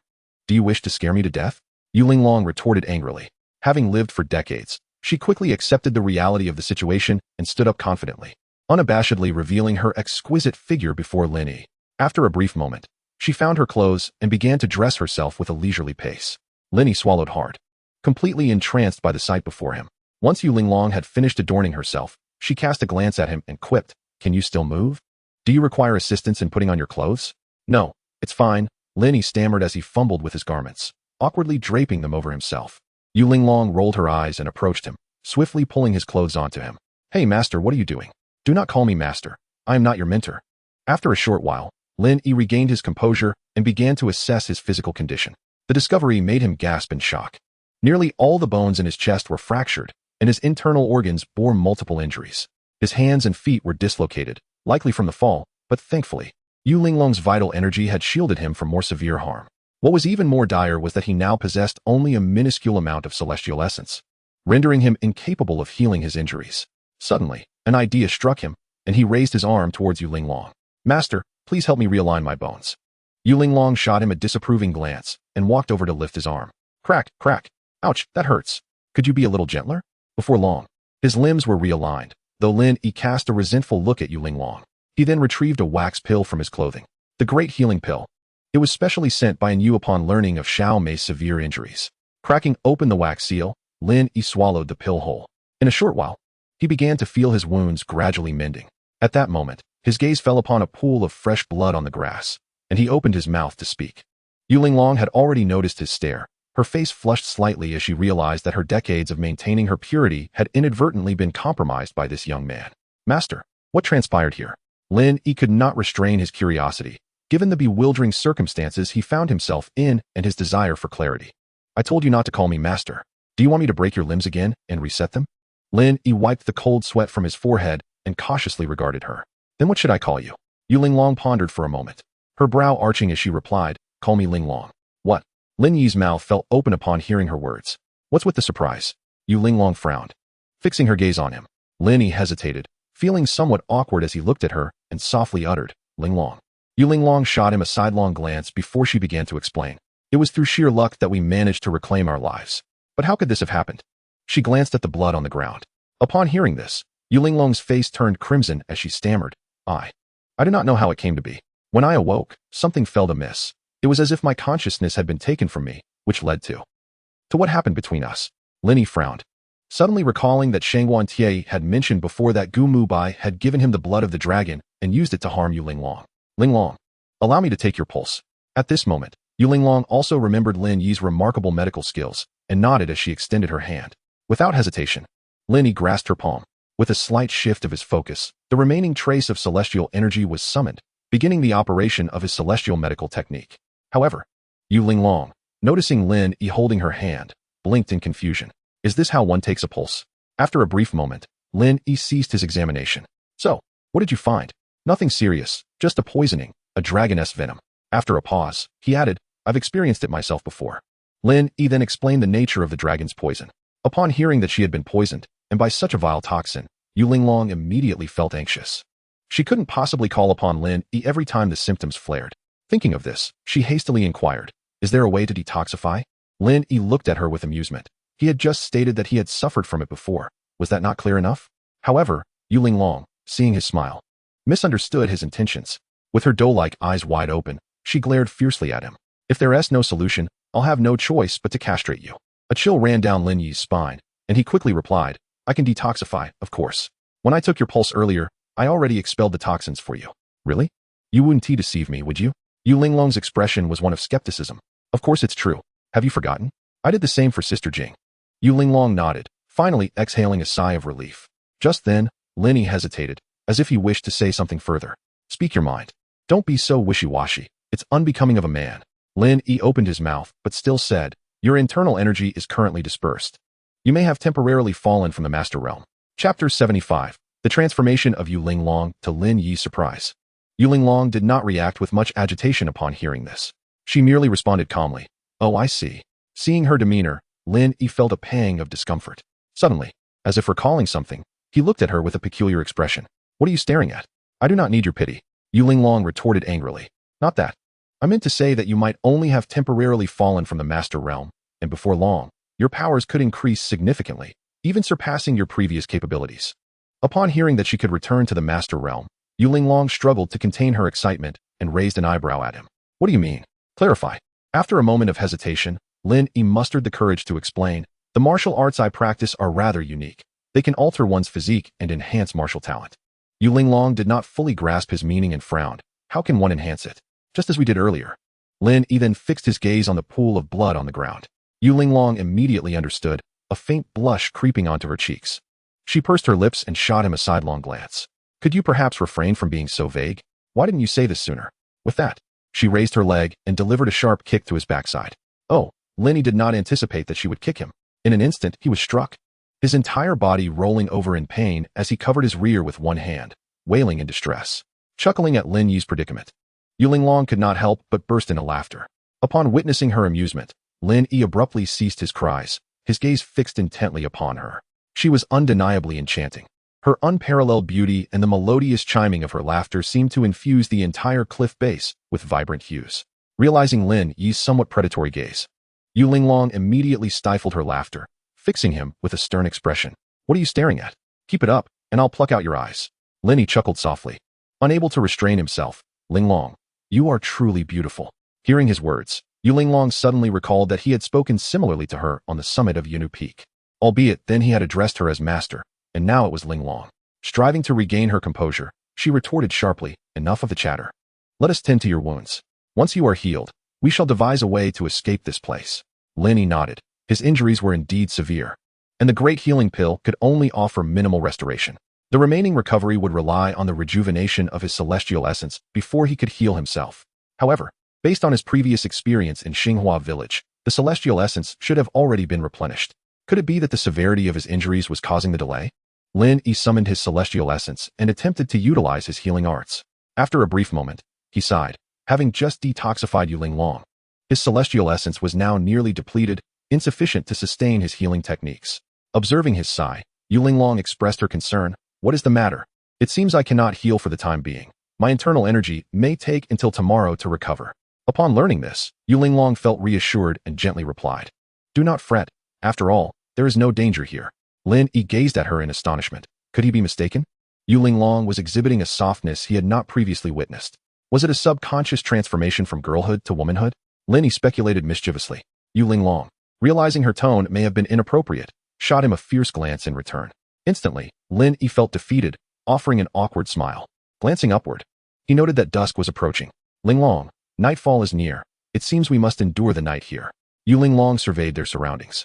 Do you wish to scare me to death? Yu Linglong retorted angrily. Having lived for decades, she quickly accepted the reality of the situation and stood up confidently, unabashedly revealing her exquisite figure before Lin Yi. After a brief moment, she found her clothes and began to dress herself with a leisurely pace. Lin Yi swallowed hard, completely entranced by the sight before him. Once Yu Linglong had finished adorning herself, she cast a glance at him and quipped, "Can you still move? Do you require assistance in putting on your clothes?" "No, it's fine," Lin Yi stammered as he fumbled with his garments, awkwardly draping them over himself. Yu Linglong rolled her eyes and approached him, swiftly pulling his clothes onto him. "Hey, master, what are you doing? Do not call me master. I am not your mentor." After a short while, Lin Yi regained his composure and began to assess his physical condition. The discovery made him gasp in shock. Nearly all the bones in his chest were fractured, and his internal organs bore multiple injuries. His hands and feet were dislocated, likely from the fall, but thankfully, Yu Linglong's vital energy had shielded him from more severe harm. What was even more dire was that he now possessed only a minuscule amount of celestial essence, rendering him incapable of healing his injuries. Suddenly, an idea struck him, and he raised his arm towards Yu Linglong. "Master, please help me realign my bones." Yu Linglong shot him a disapproving glance and walked over to lift his arm. Crack, crack. "Ouch, that hurts. Could you be a little gentler?" Before long, his limbs were realigned, though Lin Yi cast a resentful look at Yu Linglong. He then retrieved a wax pill from his clothing. The Great Healing Pill. It was specially sent by An Yue upon learning of Xiao Mei's severe injuries. Cracking open the wax seal, Lin Yi swallowed the pill whole. In a short while, he began to feel his wounds gradually mending. At that moment, his gaze fell upon a pool of fresh blood on the grass, and he opened his mouth to speak. Yu Linglong had already noticed his stare. Her face flushed slightly as she realized that her decades of maintaining her purity had inadvertently been compromised by this young man. "Master, what transpired here?" Lin Yi could not restrain his curiosity, given the bewildering circumstances he found himself in and his desire for clarity. "I told you not to call me master. Do you want me to break your limbs again and reset them?" Lin Yi wiped the cold sweat from his forehead and cautiously regarded her. "Then what should I call you?" Yu Linglong pondered for a moment, her brow arching as she replied, "Call me Linglong." "What?" Lin Yi's mouth fell open upon hearing her words. "What's with the surprise?" Yu Linglong frowned. Fixing her gaze on him, Lin Yi hesitated, feeling somewhat awkward as he looked at her, and softly uttered, "Linglong." Yu Linglong shot him a sidelong glance before she began to explain. "It was through sheer luck that we managed to reclaim our lives. But how could this have happened?" She glanced at the blood on the ground. Upon hearing this, Yu Linglong's face turned crimson as she stammered, I do not know how it came to be. When I awoke, something felt amiss. It was as if my consciousness had been taken from me, which led to what happened between us." Lin Yi frowned, suddenly recalling that Shangguan Tie had mentioned before that Gu Muhai had given him the blood of the dragon and used it to harm Yu Linglong. "Linglong, allow me to take your pulse." At this moment, Yu Linglong also remembered Lin Yi's remarkable medical skills and nodded as she extended her hand. Without hesitation, Lin Yi grasped her palm. With a slight shift of his focus, the remaining trace of celestial energy was summoned, beginning the operation of his celestial medical technique. However, Yu Linglong, noticing Lin Yi holding her hand, blinked in confusion. "Is this how one takes a pulse?" After a brief moment, Lin Yi ceased his examination. "So, what did you find?" "Nothing serious, just a poisoning, a dragoness venom." After a pause, he added, "I've experienced it myself before." Lin Yi then explained the nature of the dragon's poison. Upon hearing that she had been poisoned, and by such a vile toxin, Yu Linglong immediately felt anxious. She couldn't possibly call upon Lin Yi every time the symptoms flared. Thinking of this, she hastily inquired, "Is there a way to detoxify?" Lin Yi looked at her with amusement. He had just stated that he had suffered from it before. Was that not clear enough? However, Yu Linglong, seeing his smile, misunderstood his intentions. With her doe-like eyes wide open, she glared fiercely at him. "If there is no solution, I'll have no choice but to castrate you." A chill ran down Lin Yi's spine, and he quickly replied, "I can detoxify, of course. When I took your pulse earlier, I already expelled the toxins for you." "Really? You wouldn't deceive me, would you?" Yu Linglong's expression was one of skepticism. "Of course it's true. Have you forgotten? I did the same for Sister Jing." Yu Linglong nodded, finally exhaling a sigh of relief. Just then, Lin Yi hesitated, as if he wished to say something further. "Speak your mind. Don't be so wishy-washy. It's unbecoming of a man." Lin Yi opened his mouth, but still said, "Your internal energy is currently dispersed. You may have temporarily fallen from the Master Realm." Chapter 75. The Transformation of Yu Linglong to Lin Yi's Surprise. Yu Linglong did not react with much agitation upon hearing this. She merely responded calmly, "Oh, I see." Seeing her demeanor, Lin Yi felt a pang of discomfort. Suddenly, as if recalling something, he looked at her with a peculiar expression. "What are you staring at?" "I do not need your pity," Yu Linglong retorted angrily. "Not that. I meant to say that you might only have temporarily fallen from the Master Realm, and before long, your powers could increase significantly, even surpassing your previous capabilities. Upon hearing that she could return to the Master Realm, Yu Linglong struggled to contain her excitement and raised an eyebrow at him. What do you mean? Clarify. After a moment of hesitation, Lin Yi mustered the courage to explain, the martial arts I practice are rather unique. They can alter one's physique and enhance martial talent. Yu Linglong did not fully grasp his meaning and frowned. How can one enhance it? Just as we did earlier. Lin Yi then fixed his gaze on the pool of blood on the ground. Yu Linglong immediately understood, a faint blush creeping onto her cheeks. She pursed her lips and shot him a sidelong glance. Could you perhaps refrain from being so vague? Why didn't you say this sooner? With that, she raised her leg and delivered a sharp kick to his backside. Oh, Lin Yi did not anticipate that she would kick him. In an instant, he was struck, his entire body rolling over in pain as he covered his rear with one hand, wailing in distress. Chuckling at Lin Yi's predicament, Yu Linglong could not help but burst into laughter. Upon witnessing her amusement, Lin Yi abruptly ceased his cries, his gaze fixed intently upon her. She was undeniably enchanting. Her unparalleled beauty and the melodious chiming of her laughter seemed to infuse the entire cliff base with vibrant hues. Realizing Lin Yi's somewhat predatory gaze, Yu Linglong immediately stifled her laughter, fixing him with a stern expression. What are you staring at? Keep it up, and I'll pluck out your eyes. Lin Yi chuckled softly. Unable to restrain himself, Linglong, you are truly beautiful. Hearing his words, Yu Linglong suddenly recalled that he had spoken similarly to her on the summit of Yunu Peak. Albeit then he had addressed her as master, and now it was Linglong. Striving to regain her composure, she retorted sharply, enough of the chatter. Let us tend to your wounds. Once you are healed, we shall devise a way to escape this place. Lin Yi nodded. His injuries were indeed severe, and the great healing pill could only offer minimal restoration. The remaining recovery would rely on the rejuvenation of his celestial essence before he could heal himself. However, based on his previous experience in Xinghua village, the celestial essence should have already been replenished. Could it be that the severity of his injuries was causing the delay? Lin Yi summoned his celestial essence and attempted to utilize his healing arts. After a brief moment, he sighed, having just detoxified Yu Linglong. His celestial essence was now nearly depleted, insufficient to sustain his healing techniques. Observing his sigh, Yu Linglong expressed her concern. What is the matter? It seems I cannot heal for the time being. My internal energy may take until tomorrow to recover. Upon learning this, Yu Linglong felt reassured and gently replied. Do not fret. After all, there is no danger here. Lin Yi gazed at her in astonishment. Could he be mistaken? Yu Linglong was exhibiting a softness he had not previously witnessed. Was it a subconscious transformation from girlhood to womanhood? Lin Yi speculated mischievously. Yu Linglong, realizing her tone may have been inappropriate, shot him a fierce glance in return. Instantly, Lin Yi felt defeated, offering an awkward smile. Glancing upward, he noted that dusk was approaching. Linglong, nightfall is near. It seems we must endure the night here. Yu Linglong surveyed their surroundings.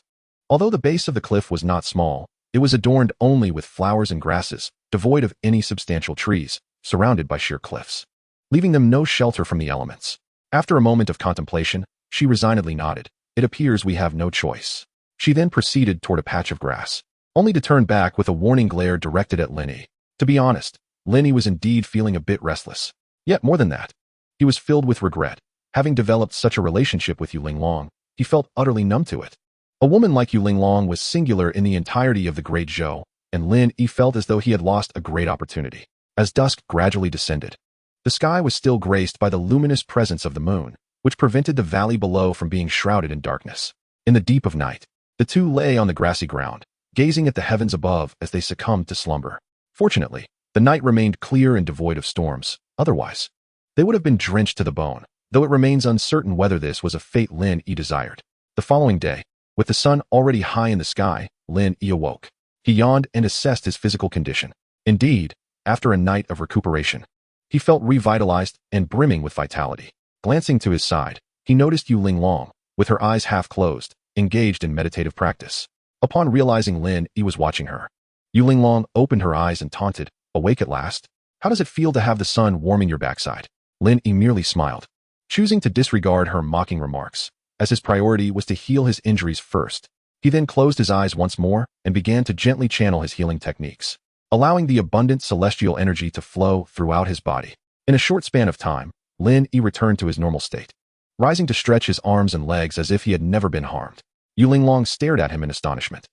Although the base of the cliff was not small, it was adorned only with flowers and grasses, devoid of any substantial trees, surrounded by sheer cliffs, leaving them no shelter from the elements. After a moment of contemplation, she resignedly nodded. It appears we have no choice. She then proceeded toward a patch of grass, only to turn back with a warning glare directed at Lin Yi. To be honest, Lin Yi was indeed feeling a bit restless. Yet more than that, he was filled with regret. Having developed such a relationship with Yu Linglong, he felt utterly numb to it. A woman like Yu Linglong was singular in the entirety of the Great Zhou, and Lin Yi felt as though he had lost a great opportunity. As dusk gradually descended, the sky was still graced by the luminous presence of the moon, which prevented the valley below from being shrouded in darkness. In the deep of night, the two lay on the grassy ground, gazing at the heavens above as they succumbed to slumber. Fortunately, the night remained clear and devoid of storms. Otherwise, they would have been drenched to the bone, though it remains uncertain whether this was a fate Lin Yi desired. The following day, with the sun already high in the sky, Lin Yi awoke. He yawned and assessed his physical condition. Indeed, after a night of recuperation, he felt revitalized and brimming with vitality. Glancing to his side, he noticed Yu Linglong, with her eyes half closed, engaged in meditative practice. Upon realizing Lin Yi was watching her, Yu Linglong opened her eyes and taunted, awake at last? How does it feel to have the sun warming your backside? Lin Yi merely smiled, choosing to disregard her mocking remarks, as his priority was to heal his injuries first. He then closed his eyes once more and began to gently channel his healing techniques, allowing the abundant celestial energy to flow throughout his body. In a short span of time, Lin Yi returned to his normal state, rising to stretch his arms and legs as if he had never been harmed. Yu Linglong stared at him in astonishment.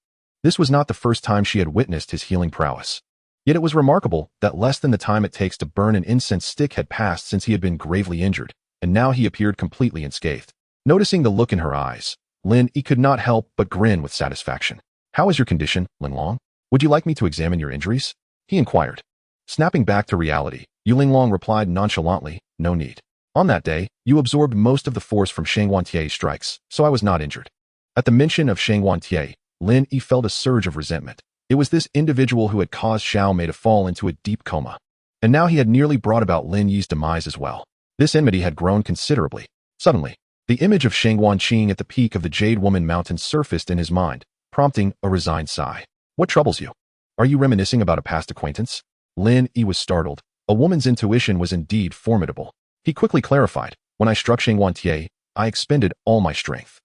This was not the first time she had witnessed his healing prowess. Yet it was remarkable that less than the time it takes to burn an incense stick had passed since he had been gravely injured, and now he appeared completely unscathed. Noticing the look in her eyes, Lin Yi could not help but grin with satisfaction. How is your condition, Linglong? Would you like me to examine your injuries? He inquired. Snapping back to reality, Linglong replied nonchalantly, no need. On that day, you absorbed most of the force from Shang Wantie's strikes, so I was not injured. At the mention of Shang Wantie, Lin Yi felt a surge of resentment. It was this individual who had caused Xiao Mei to fall into a deep coma. And now he had nearly brought about Lin Yi's demise as well. This enmity had grown considerably. Suddenly, the image of Shang Wanqing at the peak of the Jade Woman Mountain surfaced in his mind, prompting a resigned sigh. What troubles you? Are you reminiscing about a past acquaintance? Lin Yi was startled. A woman's intuition was indeed formidable. He quickly clarified, when I struck Shang Wantie, I expended all my strength.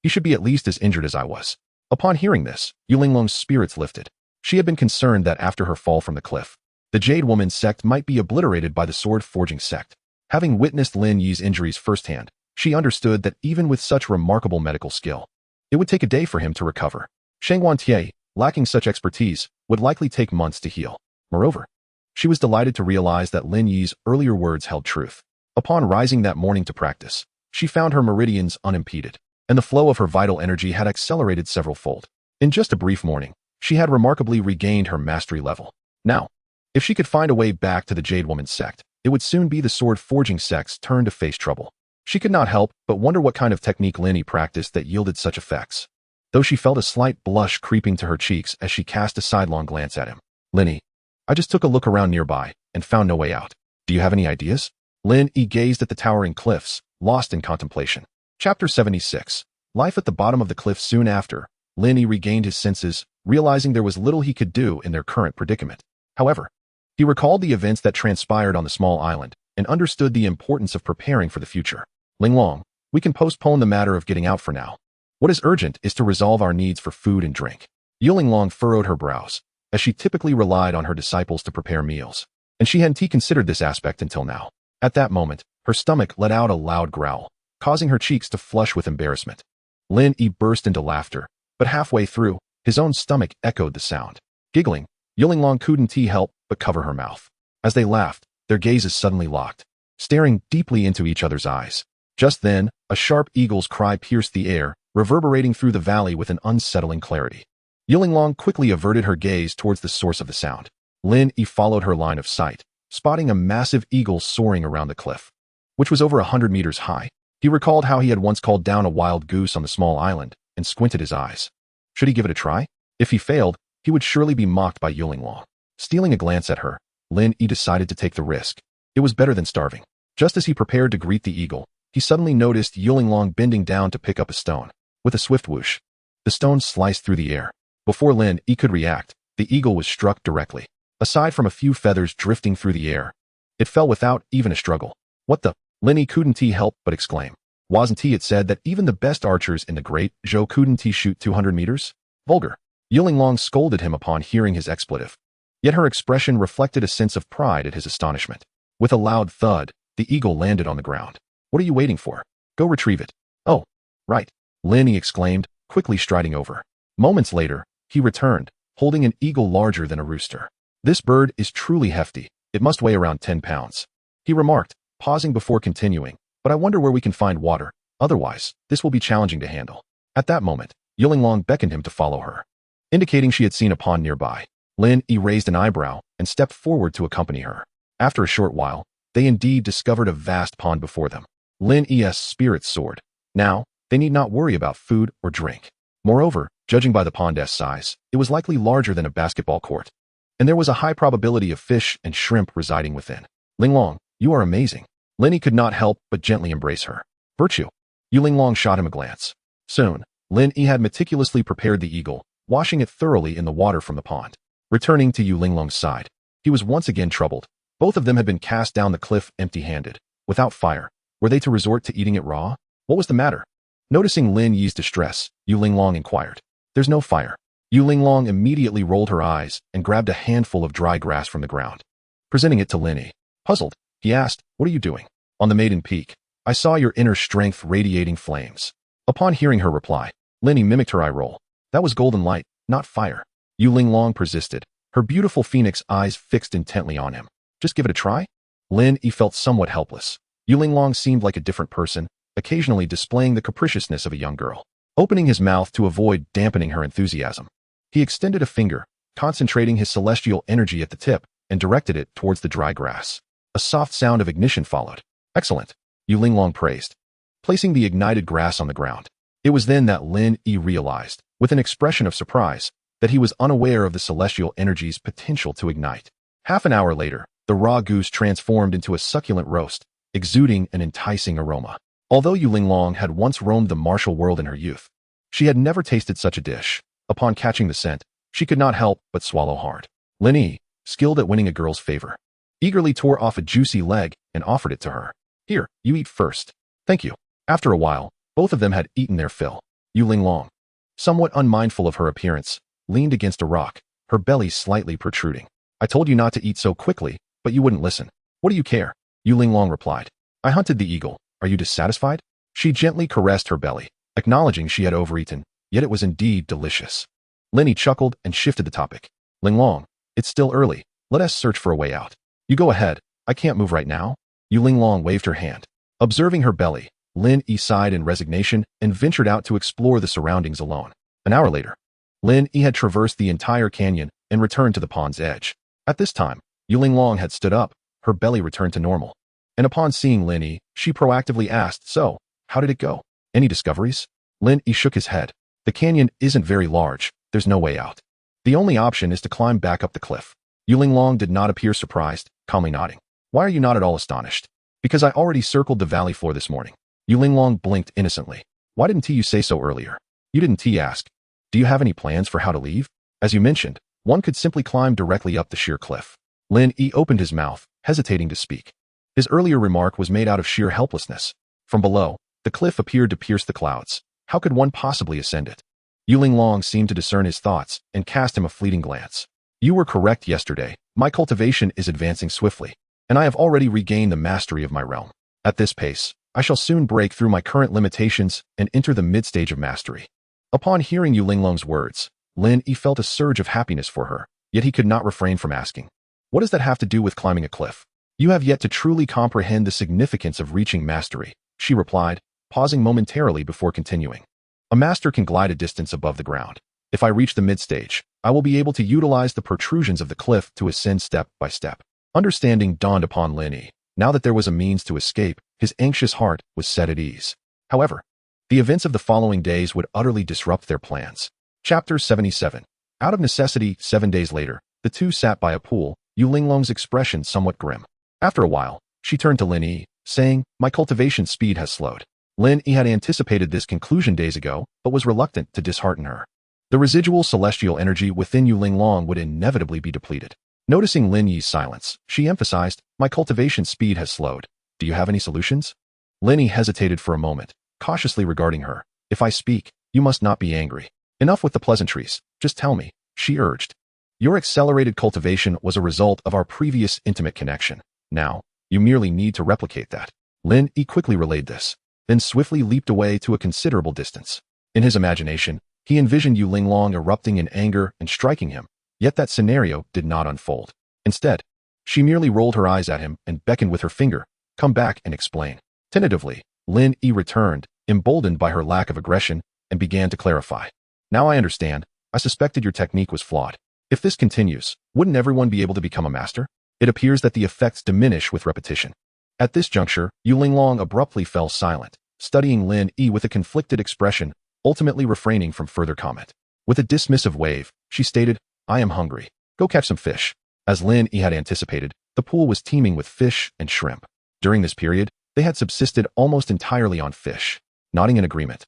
He should be at least as injured as I was. Upon hearing this, Linglong's spirits lifted. She had been concerned that after her fall from the cliff, the Jade Woman sect might be obliterated by the sword-forging sect. Having witnessed Lin Yi's injuries firsthand, she understood that even with such remarkable medical skill, it would take a day for him to recover. Shang Wantie, lacking such expertise, would likely take months to heal. Moreover, she was delighted to realize that Lin Yi's earlier words held truth. Upon rising that morning to practice, she found her meridians unimpeded, and the flow of her vital energy had accelerated several-fold. In just a brief morning, she had remarkably regained her mastery level. Now, if she could find a way back to the Jade Woman sect, it would soon be the sword-forging sect's turn to face trouble. She could not help but wonder what kind of technique Lin Yi practiced that yielded such effects, though she felt a slight blush creeping to her cheeks as she cast a sidelong glance at him. Lin Yi, I just took a look around nearby and found no way out. Do you have any ideas? Lin Yi gazed at the towering cliffs, lost in contemplation. Chapter 76. Life at the bottom of the cliff. Soon after, Lin Yi regained his senses, realizing there was little he could do in their current predicament. However, he recalled the events that transpired on the small island and understood the importance of preparing for the future. Linglong, we can postpone the matter of getting out for now. What is urgent is to resolve our needs for food and drink. Linglong furrowed her brows, as she typically relied on her disciples to prepare meals, and she hadn't considered this aspect until now. At that moment, her stomach let out a loud growl, causing her cheeks to flush with embarrassment. Lin Yi burst into laughter, but halfway through, his own stomach echoed the sound. Giggling, Linglong couldn't help but cover her mouth. As they laughed, their gazes suddenly locked, staring deeply into each other's eyes. Just then, a sharp eagle's cry pierced the air, reverberating through the valley with an unsettling clarity. Linglong quickly averted her gaze towards the source of the sound. Lin Yi followed her line of sight, spotting a massive eagle soaring around the cliff, which was over 100 meters high. He recalled how he had once called down a wild goose on the small island and squinted his eyes. Should he give it a try? If he failed, he would surely be mocked by Linglong. Stealing a glance at her, Lin Yi decided to take the risk. It was better than starving. Just as he prepared to greet the eagle, he suddenly noticed Linglong bending down to pick up a stone. With a swift whoosh, the stone sliced through the air. Before Lin Yi could react, the eagle was struck directly. Aside from a few feathers drifting through the air, it fell without even a struggle. What the? Lin Yi couldn't help but exclaim. Wasn't it said that even the best archers in the Great Zhou couldn't shoot 200 meters? Vulgar. Linglong scolded him upon hearing his expletive. Yet her expression reflected a sense of pride at his astonishment. With a loud thud, the eagle landed on the ground. What are you waiting for? Go retrieve it. Oh, right. Lin Yi exclaimed, quickly striding over. Moments later, he returned, holding an eagle larger than a rooster. This bird is truly hefty. It must weigh around 10 pounds. He remarked, pausing before continuing, but I wonder where we can find water. Otherwise, this will be challenging to handle. At that moment, Linglong beckoned him to follow her. Indicating she had seen a pond nearby, Lin Yi raised an eyebrow and stepped forward to accompany her. After a short while, they indeed discovered a vast pond before them. Lin Yi's spirits soared. Now, they need not worry about food or drink. Moreover, judging by the pond's size, it was likely larger than a basketball court, and there was a high probability of fish and shrimp residing within. Linglong, you are amazing. Lin Yi could not help but gently embrace her. Virtue. Linglong shot him a glance. Soon, Lin Yi had meticulously prepared the eagle, washing it thoroughly in the water from the pond. Returning to Linglong's side, he was once again troubled. Both of them had been cast down the cliff empty-handed, without fire. Were they to resort to eating it raw? What was the matter? Noticing Lin Yi's distress, Linglong inquired. There's no fire. Linglong immediately rolled her eyes and grabbed a handful of dry grass from the ground. Presenting it to Lin Yi. Puzzled, he asked, what are you doing? On the maiden peak, I saw your inner strength radiating flames. Upon hearing her reply, Lin Yi mimicked her eye roll. That was golden light, not fire. Linglong persisted, her beautiful phoenix eyes fixed intently on him. Just give it a try? Lin Yi felt somewhat helpless. Linglong seemed like a different person, occasionally displaying the capriciousness of a young girl. opening his mouth to avoid dampening her enthusiasm. He extended a finger, concentrating his celestial energy at the tip, and directed it towards the dry grass. A soft sound of ignition followed. Excellent, Yu Linglong praised, placing the ignited grass on the ground. It was then that Lin Yi realized, with an expression of surprise, that he was unaware of the celestial energy's potential to ignite. Half an hour later, the raw goose transformed into a succulent roast, exuding an enticing aroma. Although Yu Linglong had once roamed the martial world in her youth, she had never tasted such a dish. Upon catching the scent, she could not help but swallow hard. Lin Yi, skilled at winning a girl's favor, eagerly tore off a juicy leg and offered it to her. Here, you eat first. Thank you. After a while, both of them had eaten their fill. Yu Linglong, somewhat unmindful of her appearance, leaned against a rock, her belly slightly protruding. I told you not to eat so quickly, but you wouldn't listen. What do you care? Yu Linglong replied. I hunted the eagle. Are you dissatisfied? She gently caressed her belly, acknowledging she had overeaten, yet it was indeed delicious. Lin Yi chuckled and shifted the topic. Linglong, it's still early. Let us search for a way out. You go ahead. I can't move right now. Yu Linglong waved her hand. Observing her belly, Lin Yi sighed in resignation and ventured out to explore the surroundings alone. An hour later, Lin Yi had traversed the entire canyon and returned to the pond's edge. At this time, Yu Linglong had stood up, her belly returned to normal. And upon seeing Lin Yi, she proactively asked, so, how did it go? Any discoveries? Lin Yi shook his head. The canyon isn't very large, there's no way out. The only option is to climb back up the cliff. Yu Linglong did not appear surprised, calmly nodding. Why are you not at all astonished? Because I already circled the valley floor this morning. Yu Linglong blinked innocently. Why didn't you say so earlier? You didn't ask. Do you have any plans for how to leave? As you mentioned, one could simply climb directly up the sheer cliff. Lin Yi opened his mouth, hesitating to speak. His earlier remark was made out of sheer helplessness. From below, the cliff appeared to pierce the clouds. How could one possibly ascend it? Yu Linglong seemed to discern his thoughts and cast him a fleeting glance. You were correct yesterday. My cultivation is advancing swiftly, and I have already regained the mastery of my realm. At this pace, I shall soon break through my current limitations and enter the mid-stage of mastery. Upon hearing Yu Linglong's words, Lin Yi felt a surge of happiness for her, yet he could not refrain from asking, what does that have to do with climbing a cliff? You have yet to truly comprehend the significance of reaching mastery, she replied, pausing momentarily before continuing. A master can glide a distance above the ground. If I reach the mid-stage, I will be able to utilize the protrusions of the cliff to ascend step by step. Understanding dawned upon Lin Yi. Now that there was a means to escape, his anxious heart was set at ease. However, the events of the following days would utterly disrupt their plans. Chapter 77. Out of necessity, 7 days later, the two sat by a pool, Yu Linglong's expression somewhat grim. After a while, she turned to Lin Yi, saying, my cultivation speed has slowed. Lin Yi had anticipated this conclusion days ago, but was reluctant to dishearten her. The residual celestial energy within Yu Linglong would inevitably be depleted. Noticing Lin Yi's silence, she emphasized, my cultivation speed has slowed. Do you have any solutions? Lin Yi hesitated for a moment, cautiously regarding her. If I speak, you must not be angry. Enough with the pleasantries, just tell me, she urged. Your accelerated cultivation was a result of our previous intimate connection. Now, you merely need to replicate that. Lin Yi quickly relayed this, then swiftly leaped away to a considerable distance. In his imagination, he envisioned Yu Linglong erupting in anger and striking him, yet that scenario did not unfold. Instead, she merely rolled her eyes at him and beckoned with her finger, come back and explain. Tentatively, Lin Yi returned, emboldened by her lack of aggression, and began to clarify. Now I understand. I suspected your technique was flawed. If this continues, wouldn't everyone be able to become a master? It appears that the effects diminish with repetition. At this juncture, Yu Linglong abruptly fell silent, studying Lin Yi with a conflicted expression, ultimately refraining from further comment. With a dismissive wave, she stated, I am hungry. Go catch some fish. As Lin Yi had anticipated, the pool was teeming with fish and shrimp. During this period, they had subsisted almost entirely on fish. Nodding in agreement,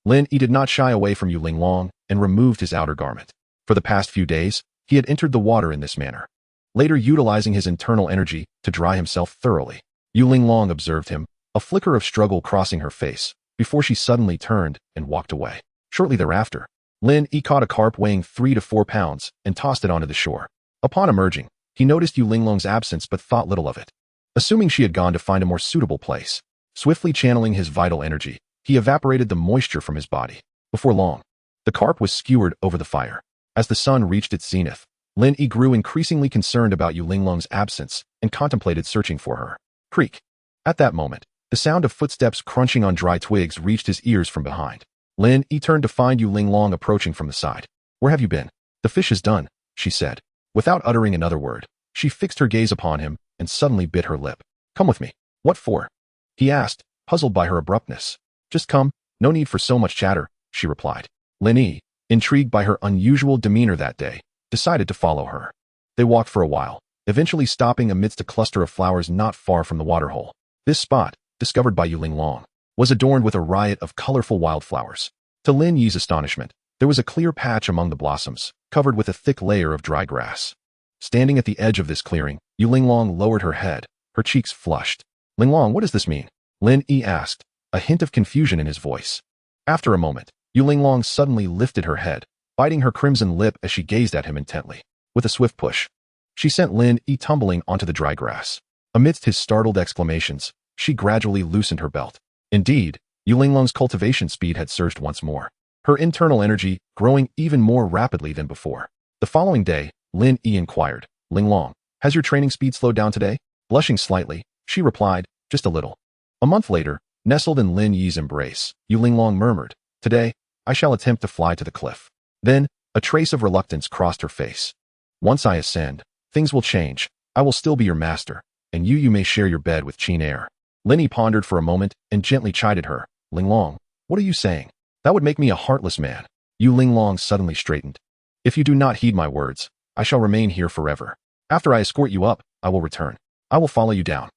Lin Yi did not shy away from Yu Linglong and removed his outer garment. For the past few days, he had entered the water in this manner, later utilizing his internal energy to dry himself thoroughly. Yu Linglong observed him, a flicker of struggle crossing her face, before she suddenly turned and walked away. Shortly thereafter, Lin Yi caught a carp weighing 3 to 4 pounds and tossed it onto the shore. Upon emerging, he noticed Yu Linglong's absence but thought little of it. Assuming she had gone to find a more suitable place, swiftly channeling his vital energy, he evaporated the moisture from his body. Before long, the carp was skewered over the fire. As the sun reached its zenith, Lin Yi grew increasingly concerned about Yu Linglong's absence and contemplated searching for her. Creak. At that moment, the sound of footsteps crunching on dry twigs reached his ears from behind. Lin Yi turned to find Yu Linglong approaching from the side. Where have you been? The fish is done, she said. Without uttering another word, she fixed her gaze upon him and suddenly bit her lip. Come with me. What for? He asked, puzzled by her abruptness. Just come, no need for so much chatter, she replied. Lin Yi, intrigued by her unusual demeanor that day, decided to follow her. They walked for a while, eventually stopping amidst a cluster of flowers not far from the waterhole. This spot, discovered by Yu Linglong, was adorned with a riot of colorful wildflowers. To Lin Yi's astonishment, there was a clear patch among the blossoms, covered with a thick layer of dry grass. Standing at the edge of this clearing, Yu Linglong lowered her head, her cheeks flushed. Linglong, what does this mean? Lin Yi asked, a hint of confusion in his voice. After a moment, Yu Linglong suddenly lifted her head, biting her crimson lip as she gazed at him intently. With a swift push, she sent Lin Yi tumbling onto the dry grass. Amidst his startled exclamations, she gradually loosened her belt. Indeed, Yu Linglong's cultivation speed had surged once more, her internal energy growing even more rapidly than before. The following day, Lin Yi inquired, Linglong, has your training speed slowed down today? Blushing slightly, she replied, just a little. A month later, nestled in Lin Yi's embrace, Yu Linglong murmured, today, I shall attempt to fly to the cliff. Then, a trace of reluctance crossed her face. Once I ascend, things will change. I will still be your master, and you may share your bed with Qin air. Lin Yi pondered for a moment and gently chided her. Linglong, what are you saying? That would make me a heartless man. Yu Linglong suddenly straightened. If you do not heed my words, I shall remain here forever. After I escort you up, I will return. I will follow you down.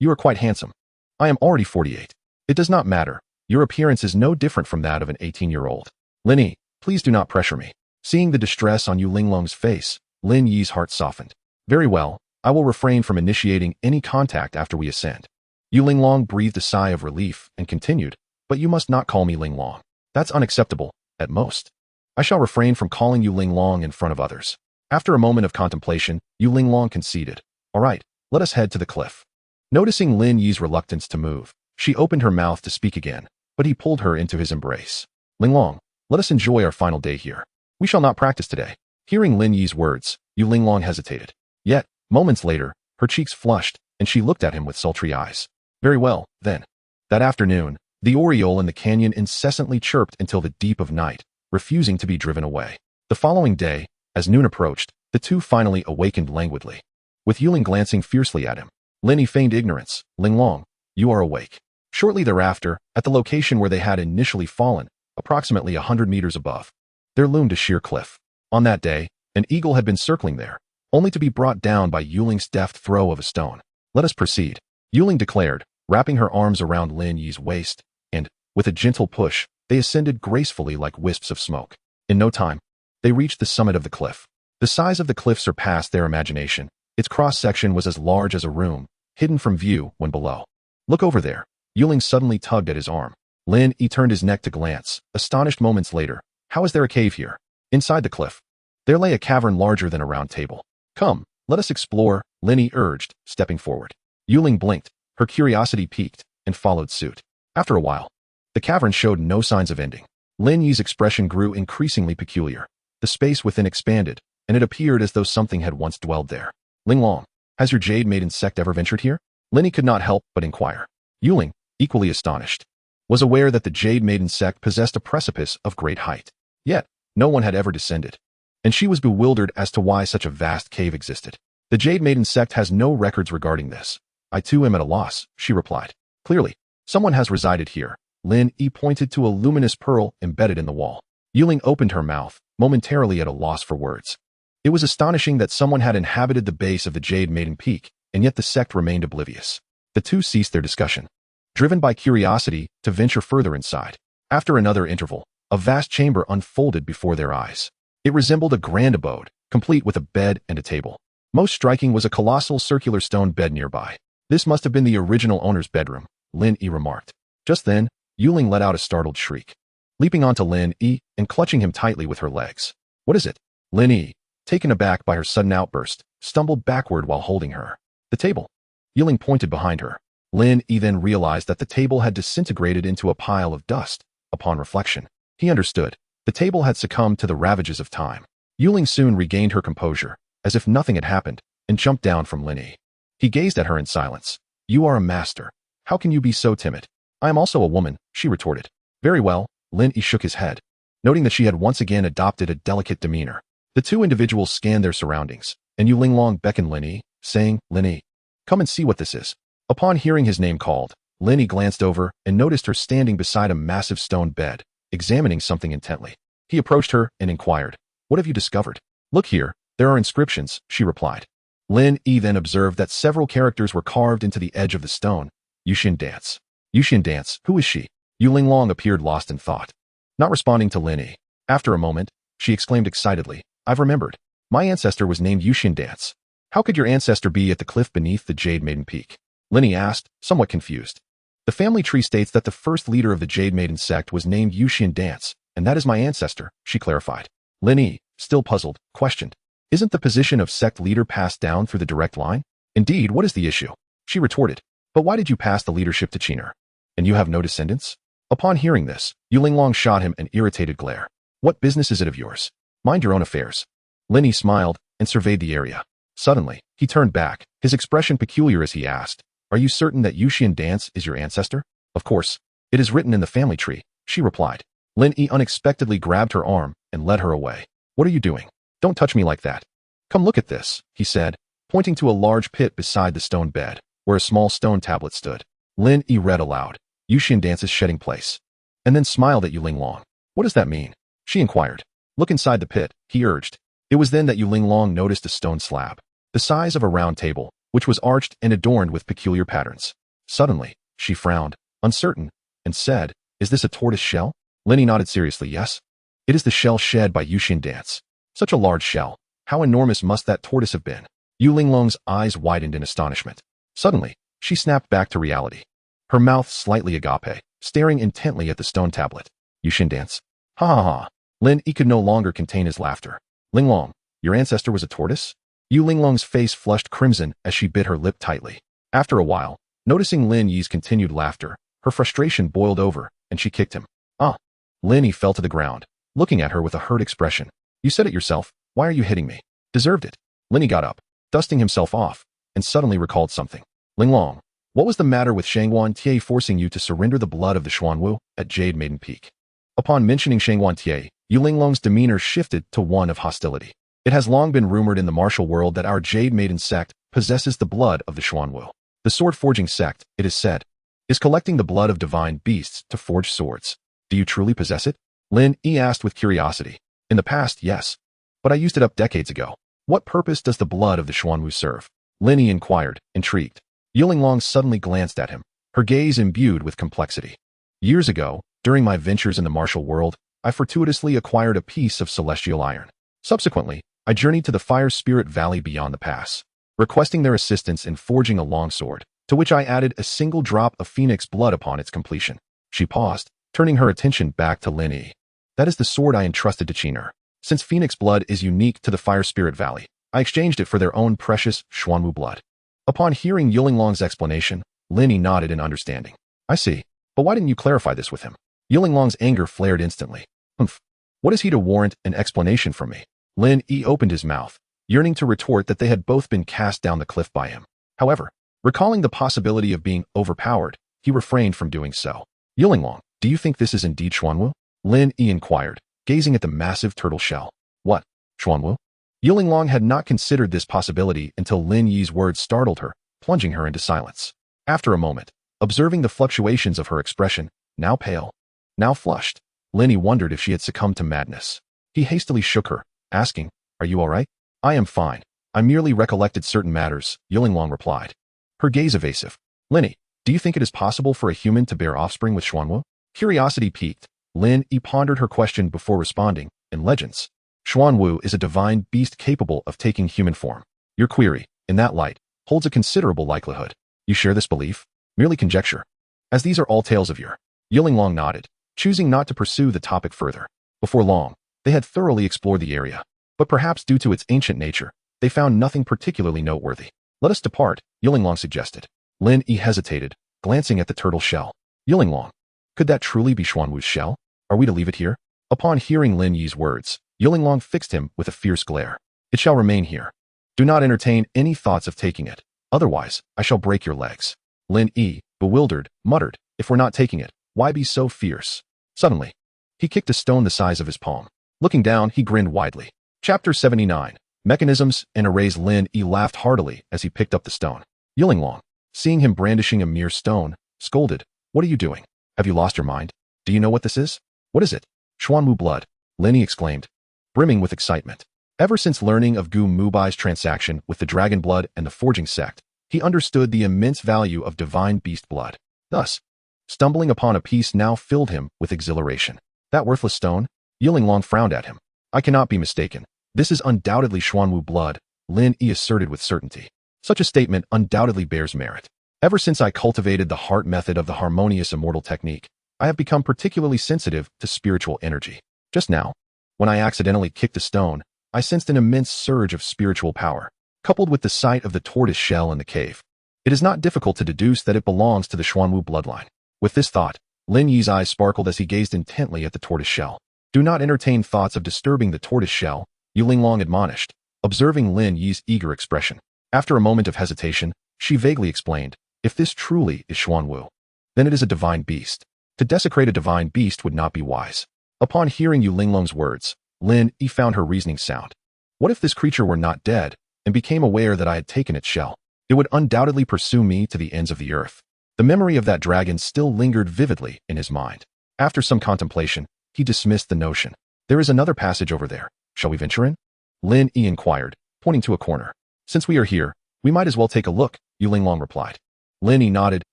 You are quite handsome. I am already 48. It does not matter. Your appearance is no different from that of an 18-year-old. Lin Yi, please do not pressure me. Seeing the distress on Yu Linglong's face, Lin Yi's heart softened. Very well, I will refrain from initiating any contact after we ascend. Yu Linglong breathed a sigh of relief and continued, but you must not call me Linglong. That's unacceptable, at most. I shall refrain from calling you Linglong in front of others. After a moment of contemplation, Yu Linglong conceded. All right, let us head to the cliff. Noticing Lin Yi's reluctance to move, she opened her mouth to speak again, but he pulled her into his embrace. Linglong, let us enjoy our final day here. We shall not practice today. Hearing Lin Yi's words, Yu Linglong hesitated. Yet, moments later, her cheeks flushed, and she looked at him with sultry eyes. Very well, then. That afternoon, the oriole in the canyon incessantly chirped until the deep of night, refusing to be driven away. The following day, as noon approached, the two finally awakened languidly. With Yu Ling glancing fiercely at him, Lin Yi feigned ignorance. Linglong, you are awake. Shortly thereafter, at the location where they had initially fallen, approximately 100 meters above, there loomed a sheer cliff. On that day, an eagle had been circling there, only to be brought down by Yu Ling's deft throw of a stone. Let us proceed, Yu Ling declared, wrapping her arms around Lin Yi's waist, and, with a gentle push, they ascended gracefully like wisps of smoke. In no time, they reached the summit of the cliff. The size of the cliff surpassed their imagination. Its cross-section was as large as a room, hidden from view when below. Look over there. Yu Ling suddenly tugged at his arm. Lin Yi turned his neck to glance, astonished moments later. How is there a cave here? Inside the cliff, there lay a cavern larger than a round table. Come, let us explore, Lin Yi urged, stepping forward. Yu Ling blinked, her curiosity piqued, and followed suit. After a while, the cavern showed no signs of ending. Lin Yi's expression grew increasingly peculiar. The space within expanded, and it appeared as though something had once dwelled there. Linglong, has your jade maiden sect ever ventured here? Lin Yi could not help but inquire. Yu Ling, equally astonished, was aware that the Jade Maiden sect possessed a precipice of great height. Yet, no one had ever descended, and she was bewildered as to why such a vast cave existed. The Jade Maiden sect has no records regarding this. I too am at a loss, she replied. Clearly, someone has resided here. Lin Yi pointed to a luminous pearl embedded in the wall. Yu Ling opened her mouth, momentarily at a loss for words. It was astonishing that someone had inhabited the base of the Jade Maiden Peak, and yet the sect remained oblivious. The two ceased their discussion, driven by curiosity to venture further inside. After another interval, a vast chamber unfolded before their eyes. It resembled a grand abode, complete with a bed and a table. Most striking was a colossal circular stone bed nearby. This must have been the original owner's bedroom, Lin Yi remarked. Just then, Yu Ling let out a startled shriek, leaping onto Lin Yi and clutching him tightly with her legs. What is it? Lin Yi, taken aback by her sudden outburst, stumbled backward while holding her. The table. Yu Ling pointed behind her. Lin Yi then realized that the table had disintegrated into a pile of dust. Upon reflection, he understood. The table had succumbed to the ravages of time. Yu Ling soon regained her composure, as if nothing had happened, and jumped down from Lin Yi. He gazed at her in silence. You are a master. How can you be so timid? I am also a woman, she retorted. Very well, Lin Yi shook his head, noting that she had once again adopted a delicate demeanor. The two individuals scanned their surroundings, and Yu Linglong beckoned Lin Yi, saying, "Lin Yi, come and see what this is." Upon hearing his name called, Lin Yi glanced over and noticed her standing beside a massive stone bed, examining something intently. He approached her and inquired, "What have you discovered?" "Look here, there are inscriptions," she replied. Lin Yi then observed that several characters were carved into the edge of the stone. Yushin dance. Yushin dance, who is she? Yu Linglong appeared lost in thought. Not responding to Lin Yi. After a moment, she exclaimed excitedly, "I've remembered. My ancestor was named Yushin Dance." "How could your ancestor be at the cliff beneath the Jade Maiden Peak?" Lin Yi asked, somewhat confused. "The family tree states that the first leader of the Jade Maiden sect was named Yushin Dance, and that is my ancestor," she clarified. Lin Yi, still puzzled, questioned, "Isn't the position of sect leader passed down through the direct line?" "Indeed, what is the issue?" She retorted, "But why did you pass the leadership to Qiner? And you have no descendants?" Upon hearing this, Yu Linglong shot him an irritated glare. "What business is it of yours? Mind your own affairs." Lin Yi smiled and surveyed the area. Suddenly, he turned back, his expression peculiar as he asked, "Are you certain that Yushin Dance is your ancestor?" "Of course. It is written in the family tree," she replied. Lin Yi unexpectedly grabbed her arm and led her away. "What are you doing? Don't touch me like that." "Come look at this," he said, pointing to a large pit beside the stone bed, where a small stone tablet stood. Lin Yi read aloud, "Yushin Dance's shedding place," and then smiled at Yu Linglong. "What does that mean?" she inquired. "Look inside the pit," he urged. It was then that Yu Linglong noticed a stone slab, the size of a round table, which was arched and adorned with peculiar patterns. Suddenly, she frowned, uncertain, and said, "Is this a tortoise shell?" Lin Yi nodded seriously, "Yes. It is the shell shed by Yushin Dance." "Such a large shell. How enormous must that tortoise have been?" Yu Linglong's eyes widened in astonishment. Suddenly, she snapped back to reality, her mouth slightly agape, staring intently at the stone tablet. "Yushin Dance? Ha ha ha." Lin Yi could no longer contain his laughter. "Linglong, your ancestor was a tortoise?" Yu Linglong's face flushed crimson as she bit her lip tightly. After a while, noticing Lin Yi's continued laughter, her frustration boiled over, and she kicked him. "Ah!" Lin Yi fell to the ground, looking at her with a hurt expression. "You said it yourself. Why are you hitting me?" "Deserved it." Lin Yi got up, dusting himself off, and suddenly recalled something. "Linglong, what was the matter with Shangguan Tie forcing you to surrender the blood of the Xuanwu at Jade Maiden Peak?" Upon mentioning Shangguan Tie, Yu Linglong's demeanor shifted to one of hostility. "It has long been rumored in the martial world that our Jade Maiden sect possesses the blood of the Xuanwu. The sword-forging sect, it is said, is collecting the blood of divine beasts to forge swords. Do you truly possess it?" Lin Yi asked with curiosity. "In the past, yes. But I used it up decades ago. What purpose does the blood of the Xuanwu serve?" Lin Yi inquired, intrigued. Yu Linglong suddenly glanced at him, her gaze imbued with complexity. "Years ago, during my ventures in the martial world, I fortuitously acquired a piece of celestial iron. Subsequently, I journeyed to the Fire Spirit Valley beyond the pass, requesting their assistance in forging a longsword, to which I added a single drop of phoenix blood upon its completion." She paused, turning her attention back to Lin Yi. "That is the sword I entrusted to Qiner. Since phoenix blood is unique to the Fire Spirit Valley, I exchanged it for their own precious Xuanwu blood." Upon hearing Yu Linglong's explanation, Lin Yi nodded in understanding. "I see. But why didn't you clarify this with him?" Yu Linglong's anger flared instantly. "Humph. What is he to warrant an explanation from me?" Lin Yi opened his mouth, yearning to retort that they had both been cast down the cliff by him. However, recalling the possibility of being overpowered, he refrained from doing so. "Yu Linglong, do you think this is indeed Xuanwu?" Lin Yi inquired, gazing at the massive turtle shell. "What? Xuanwu?" Yu Linglong had not considered this possibility until Lin Yi's words startled her, plunging her into silence. After a moment, observing the fluctuations of her expression, now pale, now flushed, Lin Yi wondered if she had succumbed to madness. He hastily shook her, asking, "Are you all right?" "I am fine. I merely recollected certain matters," Yu Linglong replied. Her gaze evasive. "Lin Yi, do you think it is possible for a human to bear offspring with Xuanwu?" Curiosity piqued, Lin Yi pondered her question before responding. "In legends, Xuanwu is a divine beast capable of taking human form. Your query, in that light, holds a considerable likelihood. You share this belief?" "Merely conjecture. As these are all tales of yore." Yu Linglong nodded, choosing not to pursue the topic further. Before long, they had thoroughly explored the area, but perhaps due to its ancient nature, they found nothing particularly noteworthy. "Let us depart," Yu Linglong suggested. Lin Yi hesitated, glancing at the turtle shell. "Yu Linglong, could that truly be Xuanwu's shell? Are we to leave it here?" Upon hearing Lin Yi's words, Yu Linglong fixed him with a fierce glare. "It shall remain here. Do not entertain any thoughts of taking it, otherwise I shall break your legs." Lin Yi, bewildered, muttered, "If we're not taking it, why be so fierce?" Suddenly, He kicked a stone the size of his palm. Looking down, he grinned widely. Chapter 79. Mechanisms and Arrays. Lin Yi laughed heartily as he picked up the stone. Yulin, seeing him brandishing a mere stone, scolded, "What are you doing? Have you lost your mind? Do you know what this is?" "What is it?" "Xuanwu blood," Lin Yi exclaimed, brimming with excitement. Ever since learning of Gu Muhai's transaction with the dragon blood and the forging sect, he understood the immense value of divine beast blood. Thus, stumbling upon a piece now filled him with exhilaration. "That worthless stone?" Yulin frowned at him. "I cannot be mistaken. This is undoubtedly Xuanwu blood," Lin Yi asserted with certainty. "Such a statement undoubtedly bears merit. Ever since I cultivated the heart method of the harmonious immortal technique, I have become particularly sensitive to spiritual energy. Just now, when I accidentally kicked a stone, I sensed an immense surge of spiritual power, coupled with the sight of the tortoise shell in the cave. It is not difficult to deduce that it belongs to the Xuanwu bloodline." With this thought, Lin Yi's eyes sparkled as he gazed intently at the tortoise shell. "Do not entertain thoughts of disturbing the tortoise shell," Yulin admonished, observing Lin Yi's eager expression. After a moment of hesitation, she vaguely explained, "If this truly is Xuanwu, then it is a divine beast. To desecrate a divine beast would not be wise." Upon hearing Yulin words, Lin Yi found her reasoning sound. What if this creature were not dead and became aware that I had taken its shell? It would undoubtedly pursue me to the ends of the earth. The memory of that dragon still lingered vividly in his mind. After some contemplation, he dismissed the notion. "There is another passage over there. Shall we venture in?" Lin Yi inquired, pointing to a corner. "Since we are here, we might as well take a look," Yulin replied. Lin Yi nodded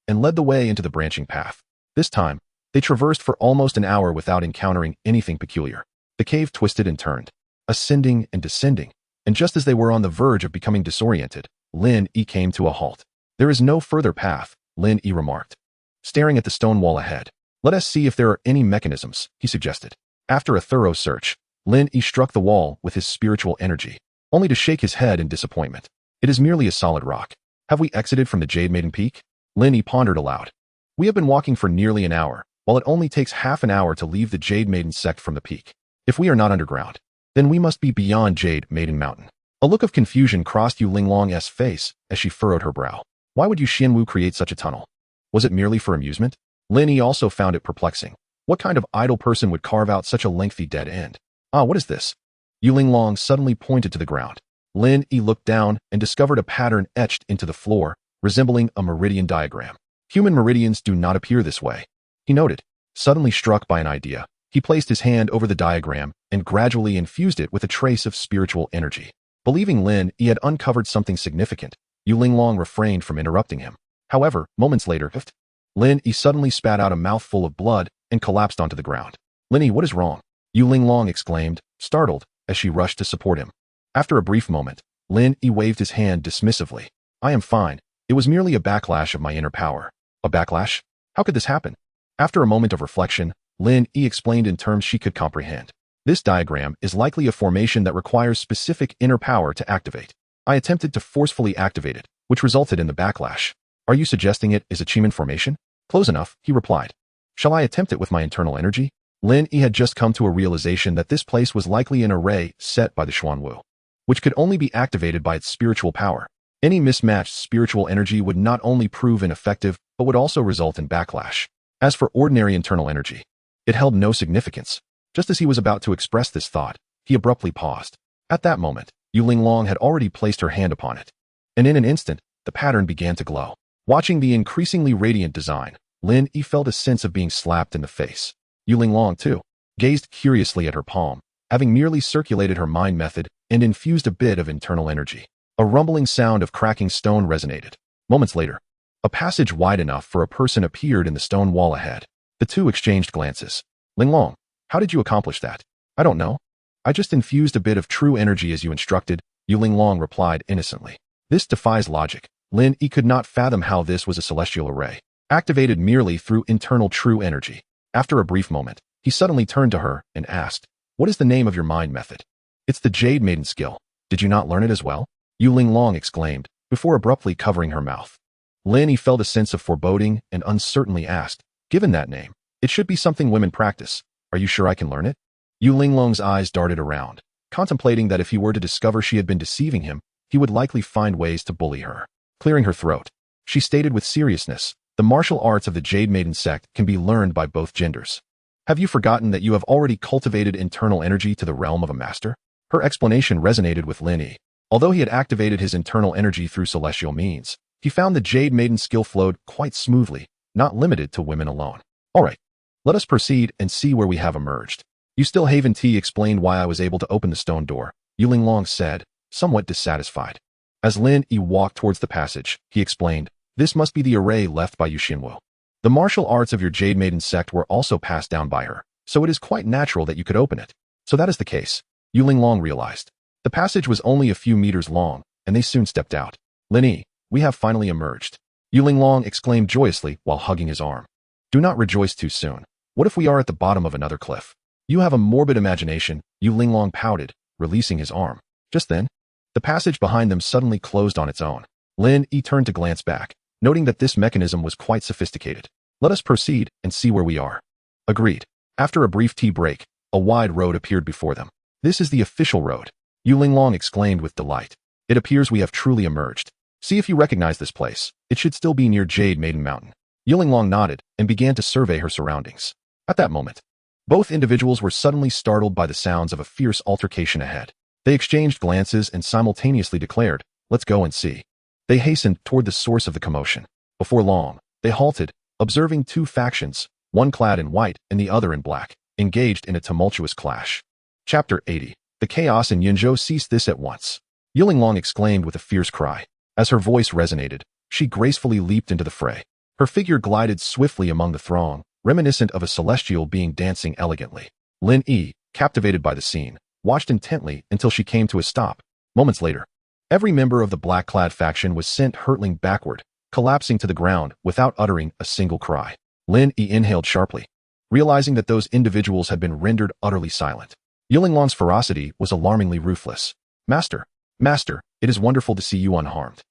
and led the way into the branching path. This time, they traversed for almost an hour without encountering anything peculiar. The cave twisted and turned, ascending and descending, and just as they were on the verge of becoming disoriented, Lin Yi came to a halt. "There is no further path," Lin Yi remarked, staring at the stone wall ahead. "Let us see if there are any mechanisms," he suggested. After a thorough search, Lin Yi struck the wall with his spiritual energy, only to shake his head in disappointment. "It is merely a solid rock. Have we exited from the Jade Maiden Peak?" Lin Yi pondered aloud. "We have been walking for nearly an hour, while it only takes half an hour to leave the Jade Maiden sect from the peak. If we are not underground, then we must be beyond Jade Maiden Mountain." A look of confusion crossed Yulin face as she furrowed her brow. Why would Xuanwu create such a tunnel? Was it merely for amusement? Lin Yi also found it perplexing. What kind of idle person would carve out such a lengthy dead end? "Ah, what is this?" Yulin suddenly pointed to the ground. Lin Yi looked down and discovered a pattern etched into the floor, resembling a meridian diagram. "Human meridians do not appear this way," he noted. Suddenly struck by an idea, he placed his hand over the diagram and gradually infused it with a trace of spiritual energy. Believing Lin Yi had uncovered something significant, Yulin refrained from interrupting him. However, moments later, Lin Yi suddenly spat out a mouthful of blood and collapsed onto the ground. "Lin Yi, what is wrong?" Yulin exclaimed, startled, as she rushed to support him. After a brief moment, Lin Yi waved his hand dismissively. "I am fine. It was merely a backlash of my inner power." "A backlash? How could this happen?" After a moment of reflection, Lin Yi explained in terms she could comprehend. "This diagram is likely a formation that requires specific inner power to activate. I attempted to forcefully activate it, which resulted in the backlash." "Are you suggesting it is a Chiman formation?" "Close enough," he replied. "Shall I attempt it with my internal energy?" Lin Yi had just come to a realization that this place was likely an array set by the Xuanwu, which could only be activated by its spiritual power. Any mismatched spiritual energy would not only prove ineffective, but would also result in backlash. As for ordinary internal energy, it held no significance. Just as he was about to express this thought, he abruptly paused. At that moment, Yulin had already placed her hand upon it, and in an instant, the pattern began to glow. Watching the increasingly radiant design, Lin Yi felt a sense of being slapped in the face. Yulin, too, gazed curiously at her palm, having merely circulated her mind method and infused a bit of internal energy. A rumbling sound of cracking stone resonated. Moments later, a passage wide enough for a person appeared in the stone wall ahead. The two exchanged glances. "Lin, how did you accomplish that?" "I don't know. I just infused a bit of true energy as you instructed," Yulin replied innocently. This defies logic. Lin Yi could not fathom how this was a celestial array, activated merely through internal true energy. After a brief moment, he suddenly turned to her and asked, "What is the name of your mind method?" "It's the Jade Maiden skill. Did you not learn it as well?" Yulin exclaimed, before abruptly covering her mouth. Lin Yi felt a sense of foreboding and uncertainly asked, "Given that name, it should be something women practice. Are you sure I can learn it?" Yulinglong's eyes darted around, contemplating that if he were to discover she had been deceiving him, he would likely find ways to bully her. Clearing her throat, she stated with seriousness, "The martial arts of the Jade Maiden sect can be learned by both genders. Have you forgotten that you have already cultivated internal energy to the realm of a master? Her explanation resonated with Lin Yi. Although he had activated his internal energy through celestial means, he found the Jade Maiden's skill flowed quite smoothly, not limited to women alone. All right, let us proceed and see where we have emerged. You still haven't explained why I was able to open the stone door, Yu Linglong said, somewhat dissatisfied. As Lin Yi walked towards the passage, he explained, this must be the array left by Yu Xinwu. The martial arts of your Jade Maiden sect were also passed down by her, so it is quite natural that you could open it. So that is the case, Yu Linglong realized. The passage was only a few meters long, and they soon stepped out. Lin Yi, we have finally emerged. Yu Linglong exclaimed joyously while hugging his arm. Do not rejoice too soon. What if we are at the bottom of another cliff? You have a morbid imagination, Yu Linglong pouted, releasing his arm. Just then, the passage behind them suddenly closed on its own. Lin Yi turned to glance back, noting that this mechanism was quite sophisticated. Let us proceed and see where we are. Agreed. After a brief tea break, a wide road appeared before them. This is the official road, Yu Linglong exclaimed with delight. It appears we have truly emerged. See if you recognize this place. It should still be near Jade Maiden Mountain. Yu Linglong nodded and began to survey her surroundings. At that moment, both individuals were suddenly startled by the sounds of a fierce altercation ahead. They exchanged glances and simultaneously declared, let's go and see. They hastened toward the source of the commotion. Before long, they halted, observing two factions, one clad in white and the other in black, engaged in a tumultuous clash. Chapter 80. The chaos in Yunzhou ceased this at once. Yu Linglong exclaimed with a fierce cry. As her voice resonated, she gracefully leaped into the fray. Her figure glided swiftly among the throng, reminiscent of a celestial being dancing elegantly. Lin Yi, captivated by the scene, watched intently until she came to a stop. Moments later, every member of the black-clad faction was sent hurtling backward, collapsing to the ground without uttering a single cry. Lin Yi inhaled sharply, realizing that those individuals had been rendered utterly silent. Yu Linglong's ferocity was alarmingly ruthless. Master, it is wonderful to see you unharmed.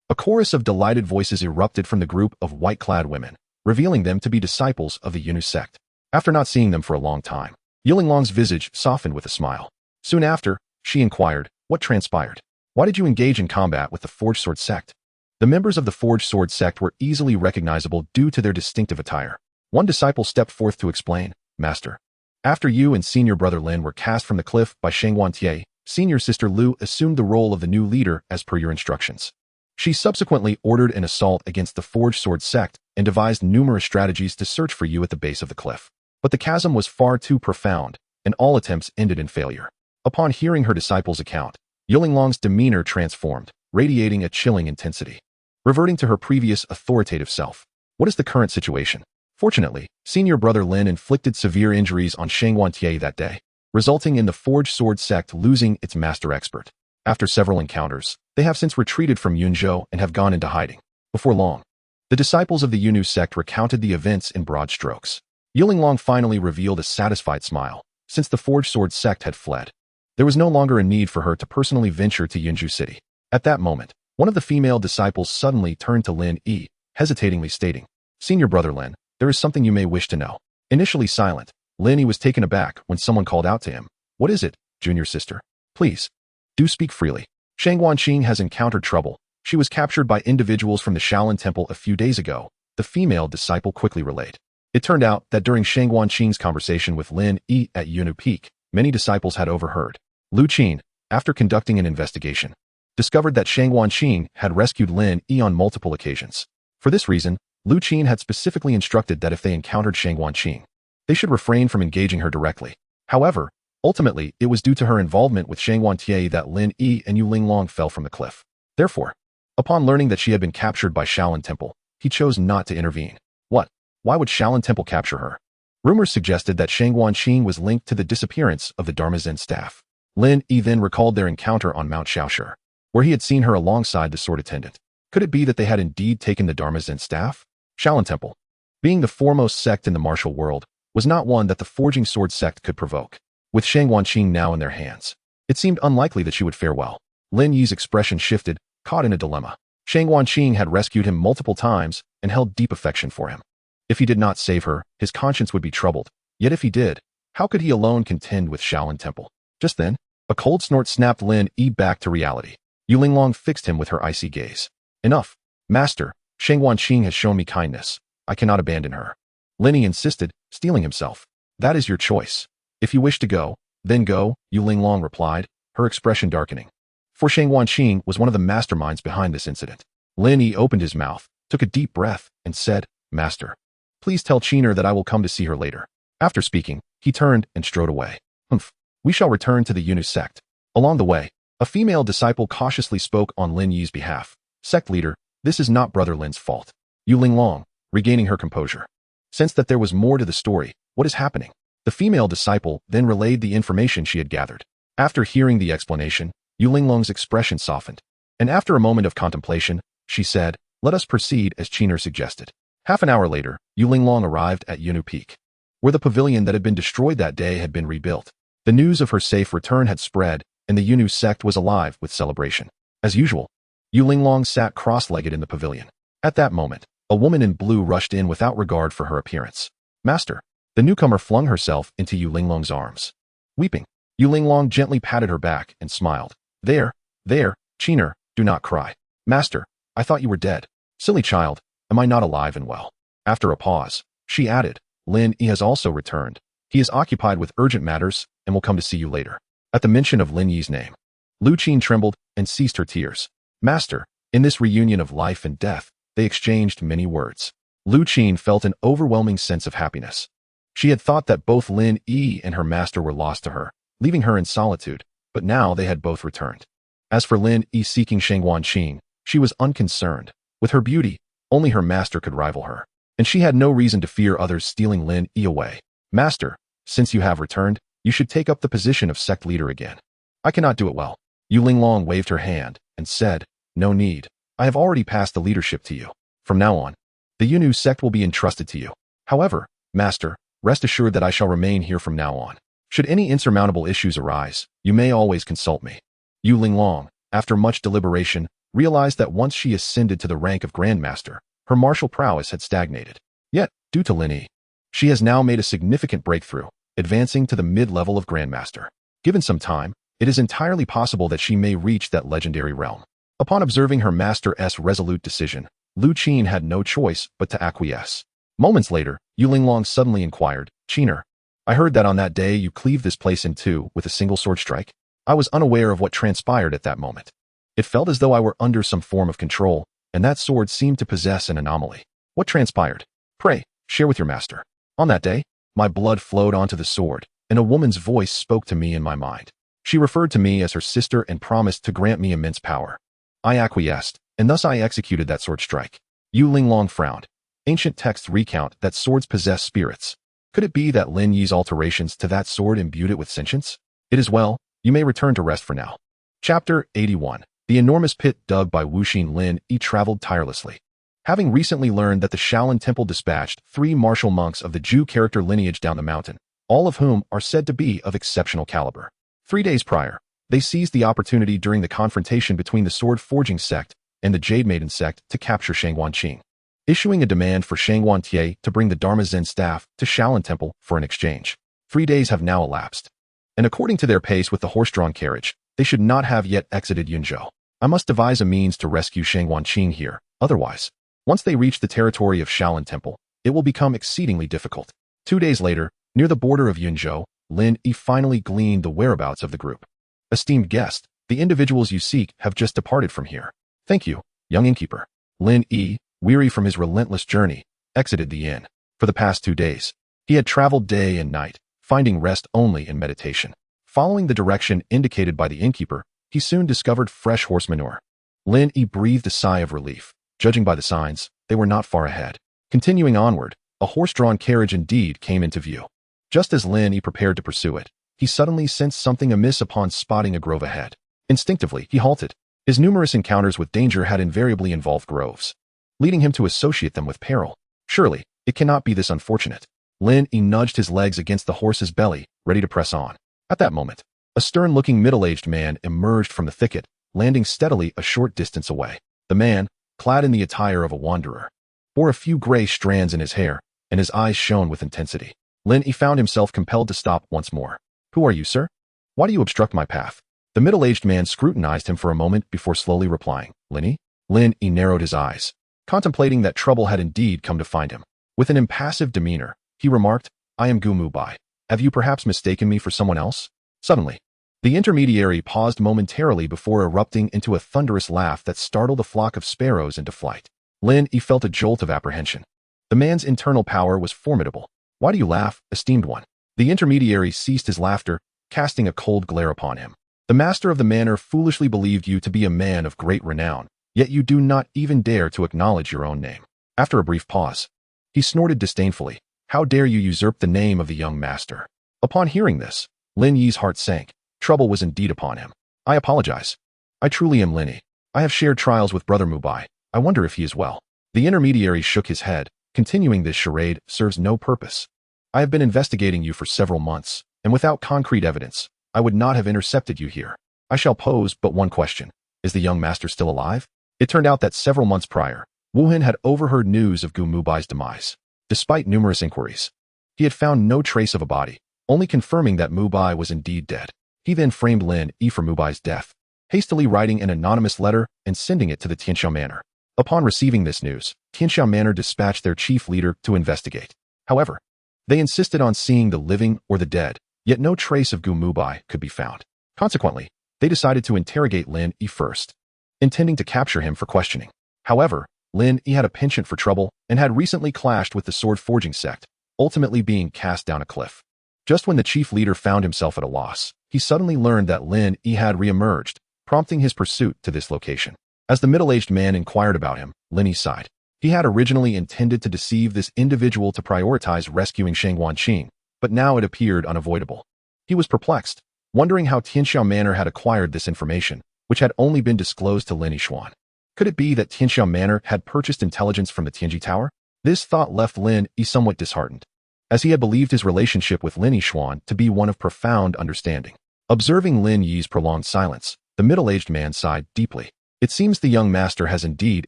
A chorus of delighted voices erupted from the group of white-clad women, revealing them to be disciples of the Yunzhou sect. After not seeing them for a long time, Yu Linglong's visage softened with a smile. Soon after, she inquired, what transpired? Why did you engage in combat with the Forged Sword sect? The members of the Forged Sword sect were easily recognizable due to their distinctive attire. One disciple stepped forth to explain, Master. After you and senior brother Lin were cast from the cliff by Shangguan, senior sister Lu assumed the role of the new leader as per your instructions. She subsequently ordered an assault against the Forged Sword sect and devised numerous strategies to search for you at the base of the cliff. But the chasm was far too profound, and all attempts ended in failure. Upon hearing her disciple's account, Yu Linglong's demeanor transformed, radiating a chilling intensity. Reverting to her previous authoritative self. What is the current situation? Fortunately, senior brother Lin inflicted severe injuries on Shangguan that day, resulting in the Forged Sword sect losing its master expert. After several encounters, they have since retreated from Yunzhou and have gone into hiding. Before long, the disciples of the Yunzhou sect recounted the events in broad strokes. Yu Linglong finally revealed a satisfied smile. Since the Forged Sword sect had fled, there was no longer a need for her to personally venture to Yunzhou city. At that moment, one of the female disciples suddenly turned to Lin Yi, hesitatingly stating, Senior brother Lin, there is something you may wish to know. Initially silent, Lin Yi was taken aback when someone called out to him. What is it, junior sister? Please, do speak freely. Shangguan has encountered trouble. She was captured by individuals from the Shaolin Temple a few days ago, the female disciple quickly relayed. It turned out that during Shangguan conversation with Lin Yi at Yunzhou Peak, many disciples had overheard. Lu Qin, after conducting an investigation, discovered that Shangguan had rescued Lin Yi on multiple occasions. For this reason, Lu Qin had specifically instructed that if they encountered Shangguan, they should refrain from engaging her directly. However, ultimately, it was due to her involvement with Shangguan that Lin Yi and Yu Linglong fell from the cliff. Therefore, upon learning that she had been captured by Shaolin Temple, he chose not to intervene. What? Why would Shaolin Temple capture her? Rumors suggested that Shangguan was linked to the disappearance of the Dharma Zen staff. Lin Yi then recalled their encounter on Mount Shaoshi, where he had seen her alongside the sword attendant. Could it be that they had indeed taken the Dharma Zen staff? Shaolin Temple, being the foremost sect in the martial world, was not one that the Forging Sword sect could provoke. With Shangguan now in their hands, it seemed unlikely that she would fare well. Lin Yi's expression shifted, caught in a dilemma. Shangguan had rescued him multiple times and held deep affection for him. If he did not save her, his conscience would be troubled. Yet if he did, how could he alone contend with Shaolin Temple? Just then, a cold snort snapped Lin Yi back to reality. Yu Linglong fixed him with her icy gaze. Enough, master. Shangguan has shown me kindness. I cannot abandon her. Lin Yi insisted, steeling himself. That is your choice. If you wish to go, then go, Yu Linglong replied, her expression darkening. For Shang Wanqing was one of the masterminds behind this incident. Lin Yi opened his mouth, took a deep breath, and said, Master, please tell Qiner that I will come to see her later. After speaking, he turned and strode away. Humph. We shall return to the Yunus sect. Along the way, a female disciple cautiously spoke on Lin Yi's behalf. Sect leader, this is not Brother Lin's fault. Yu Linglong, regaining her composure, sensed that there was more to the story. What is happening? The female disciple then relayed the information she had gathered. After hearing the explanation, Yu Linglong's expression softened, and after a moment of contemplation, she said, let us proceed as Qiner suggested. Half an hour later, Yu Linglong arrived at Yunu Peak, where the pavilion that had been destroyed that day had been rebuilt. The news of her safe return had spread, and the Yunu sect was alive with celebration. As usual, Yu Linglong sat cross-legged in the pavilion. At that moment, a woman in blue rushed in without regard for her appearance. Master, the newcomer flung herself into Yu Linglong's arms. Weeping, Yu Linglong gently patted her back and smiled. There, Qiner, do not cry. Master, I thought you were dead. Silly child, am I not alive and well? After a pause, she added, Lin Yi has also returned. He is occupied with urgent matters and will come to see you later. At the mention of Lin Yi's name, Lu Qin trembled and ceased her tears. Master, in this reunion of life and death, they exchanged many words. Lu Qin felt an overwhelming sense of happiness. She had thought that both Lin Yi and her master were lost to her, leaving her in solitude, but now they had both returned. As for Lin Yi seeking Shang Wanqing, she was unconcerned. With her beauty, only her master could rival her, and she had no reason to fear others stealing Lin Yi away. Master, since you have returned, you should take up the position of sect leader again. I cannot do it well. Yu Linglong waved her hand and said, no need. I have already passed the leadership to you. From now on, the Yunu sect will be entrusted to you. However, Master, rest assured that I shall remain here from now on. Should any insurmountable issues arise, you may always consult me. Yu Linglong, after much deliberation, realized that once she ascended to the rank of Grandmaster, her martial prowess had stagnated. Yet, due to Lin Yi, she has now made a significant breakthrough, advancing to the mid-level of Grandmaster. Given some time, it is entirely possible that she may reach that legendary realm. Upon observing her master's resolute decision, Lu Qin had no choice but to acquiesce. Moments later, Yu Linglong suddenly inquired, Qiner, I heard that on that day you cleaved this place in two with a single sword strike. I was unaware of what transpired at that moment. It felt as though I were under some form of control, and that sword seemed to possess an anomaly. What transpired? Pray, share with your master. On that day, my blood flowed onto the sword, and a woman's voice spoke to me in my mind. She referred to me as her sister and promised to grant me immense power. I acquiesced, and thus I executed that sword strike. Yu Linglong frowned. Ancient texts recount that swords possess spirits. Could it be that Lin Yi's alterations to that sword imbued it with sentience? It is well, you may return to rest for now. Chapter 81. The enormous pit dug by Wuxin Lin Yi traveled tirelessly. Having recently learned that the Shaolin Temple dispatched 3 martial monks of the Zhou character lineage down the mountain, all of whom are said to be of exceptional caliber. 3 days prior, they seized the opportunity during the confrontation between the Sword Forging sect and the Jade Maiden sect to capture Shang Wanqing, issuing a demand for Shang Wantie to bring the Dharma Zen staff to Shaolin Temple for an exchange. 3 days have now elapsed, and according to their pace with the horse-drawn carriage, they should not have yet exited Yunzhou. I must devise a means to rescue Shang Wanqing here, otherwise, once they reach the territory of Shaolin Temple, it will become exceedingly difficult. 2 days later, near the border of Yunzhou, Lin Yi finally gleaned the whereabouts of the group. Esteemed guest, the individuals you seek have just departed from here. Thank you, young innkeeper. Lin Yi, weary from his relentless journey, exited the inn. For the past 2 days, he had traveled day and night, finding rest only in meditation. Following the direction indicated by the innkeeper, he soon discovered fresh horse manure. Lin Yi breathed a sigh of relief. Judging by the signs, they were not far ahead. Continuing onward, a horse-drawn carriage indeed came into view. Just as Lin Yi prepared to pursue it, he suddenly sensed something amiss upon spotting a grove ahead. Instinctively, he halted. His numerous encounters with danger had invariably involved groves, leading him to associate them with peril. Surely, it cannot be this unfortunate. Lin Yi nudged his legs against the horse's belly, ready to press on. At that moment, a stern-looking middle-aged man emerged from the thicket, landing steadily a short distance away. The man, clad in the attire of a wanderer, bore a few gray strands in his hair, and his eyes shone with intensity. Lin Yi found himself compelled to stop once more. Who are you, sir? Why do you obstruct my path? The middle-aged man scrutinized him for a moment before slowly replying, Lin Yi? Lin Yi narrowed his eyes, contemplating that trouble had indeed come to find him. With an impassive demeanor, he remarked, I am Gu Muhai, Have you perhaps mistaken me for someone else? Suddenly, the intermediary paused momentarily before erupting into a thunderous laugh that startled a flock of sparrows into flight. Lin Yi felt a jolt of apprehension. The man's internal power was formidable. Why do you laugh, esteemed one? The intermediary ceased his laughter, casting a cold glare upon him. The master of the manor foolishly believed you to be a man of great renown, yet you do not even dare to acknowledge your own name. After a brief pause, he snorted disdainfully. How dare you usurp the name of the young master? Upon hearing this, Lin Yi's heart sank. Trouble was indeed upon him. I apologize. I truly am Lin Yi. I have shared trials with Brother Mubai. I wonder if he is well. The intermediary shook his head. Continuing this charade serves no purpose. I have been investigating you for several months, and without concrete evidence, I would not have intercepted you here. I shall pose but one question. Is the young master still alive? It turned out that several months prior, Wu Hin had overheard news of Gu Muhai's demise. Despite numerous inquiries, he had found no trace of a body, only confirming that Mubai was indeed dead. He then framed Lin Yi for Mubai's death, hastily writing an anonymous letter and sending it to the Tianxiao Manor. Upon receiving this news, Tianxiao Manor dispatched their chief leader to investigate. However, they insisted on seeing the living or the dead, yet no trace of Gu Muhai could be found. Consequently, they decided to interrogate Lin Yi first, intending to capture him for questioning. However, Lin Yi had a penchant for trouble and had recently clashed with the sword-forging sect, ultimately being cast down a cliff. Just when the chief leader found himself at a loss, he suddenly learned that Lin Yi had re-emerged, prompting his pursuit to this location. As the middle-aged man inquired about him, Lin Yi sighed. He had originally intended to deceive this individual to prioritize rescuing Shang Wanqing, but now it appeared unavoidable. He was perplexed, wondering how Tianxiao Manor had acquired this information, which had only been disclosed to Lin Yixuan. Could it be that Tianxiao Manor had purchased intelligence from the Tianji Tower? This thought left Lin Yi somewhat disheartened, as he had believed his relationship with Lin Yixuan to be one of profound understanding. Observing Lin Yi's prolonged silence, the middle-aged man sighed deeply. It seems the young master has indeed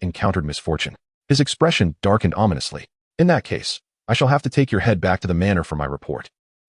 encountered misfortune. His expression darkened ominously. In that case, I shall have to take your head back to the manor for my report.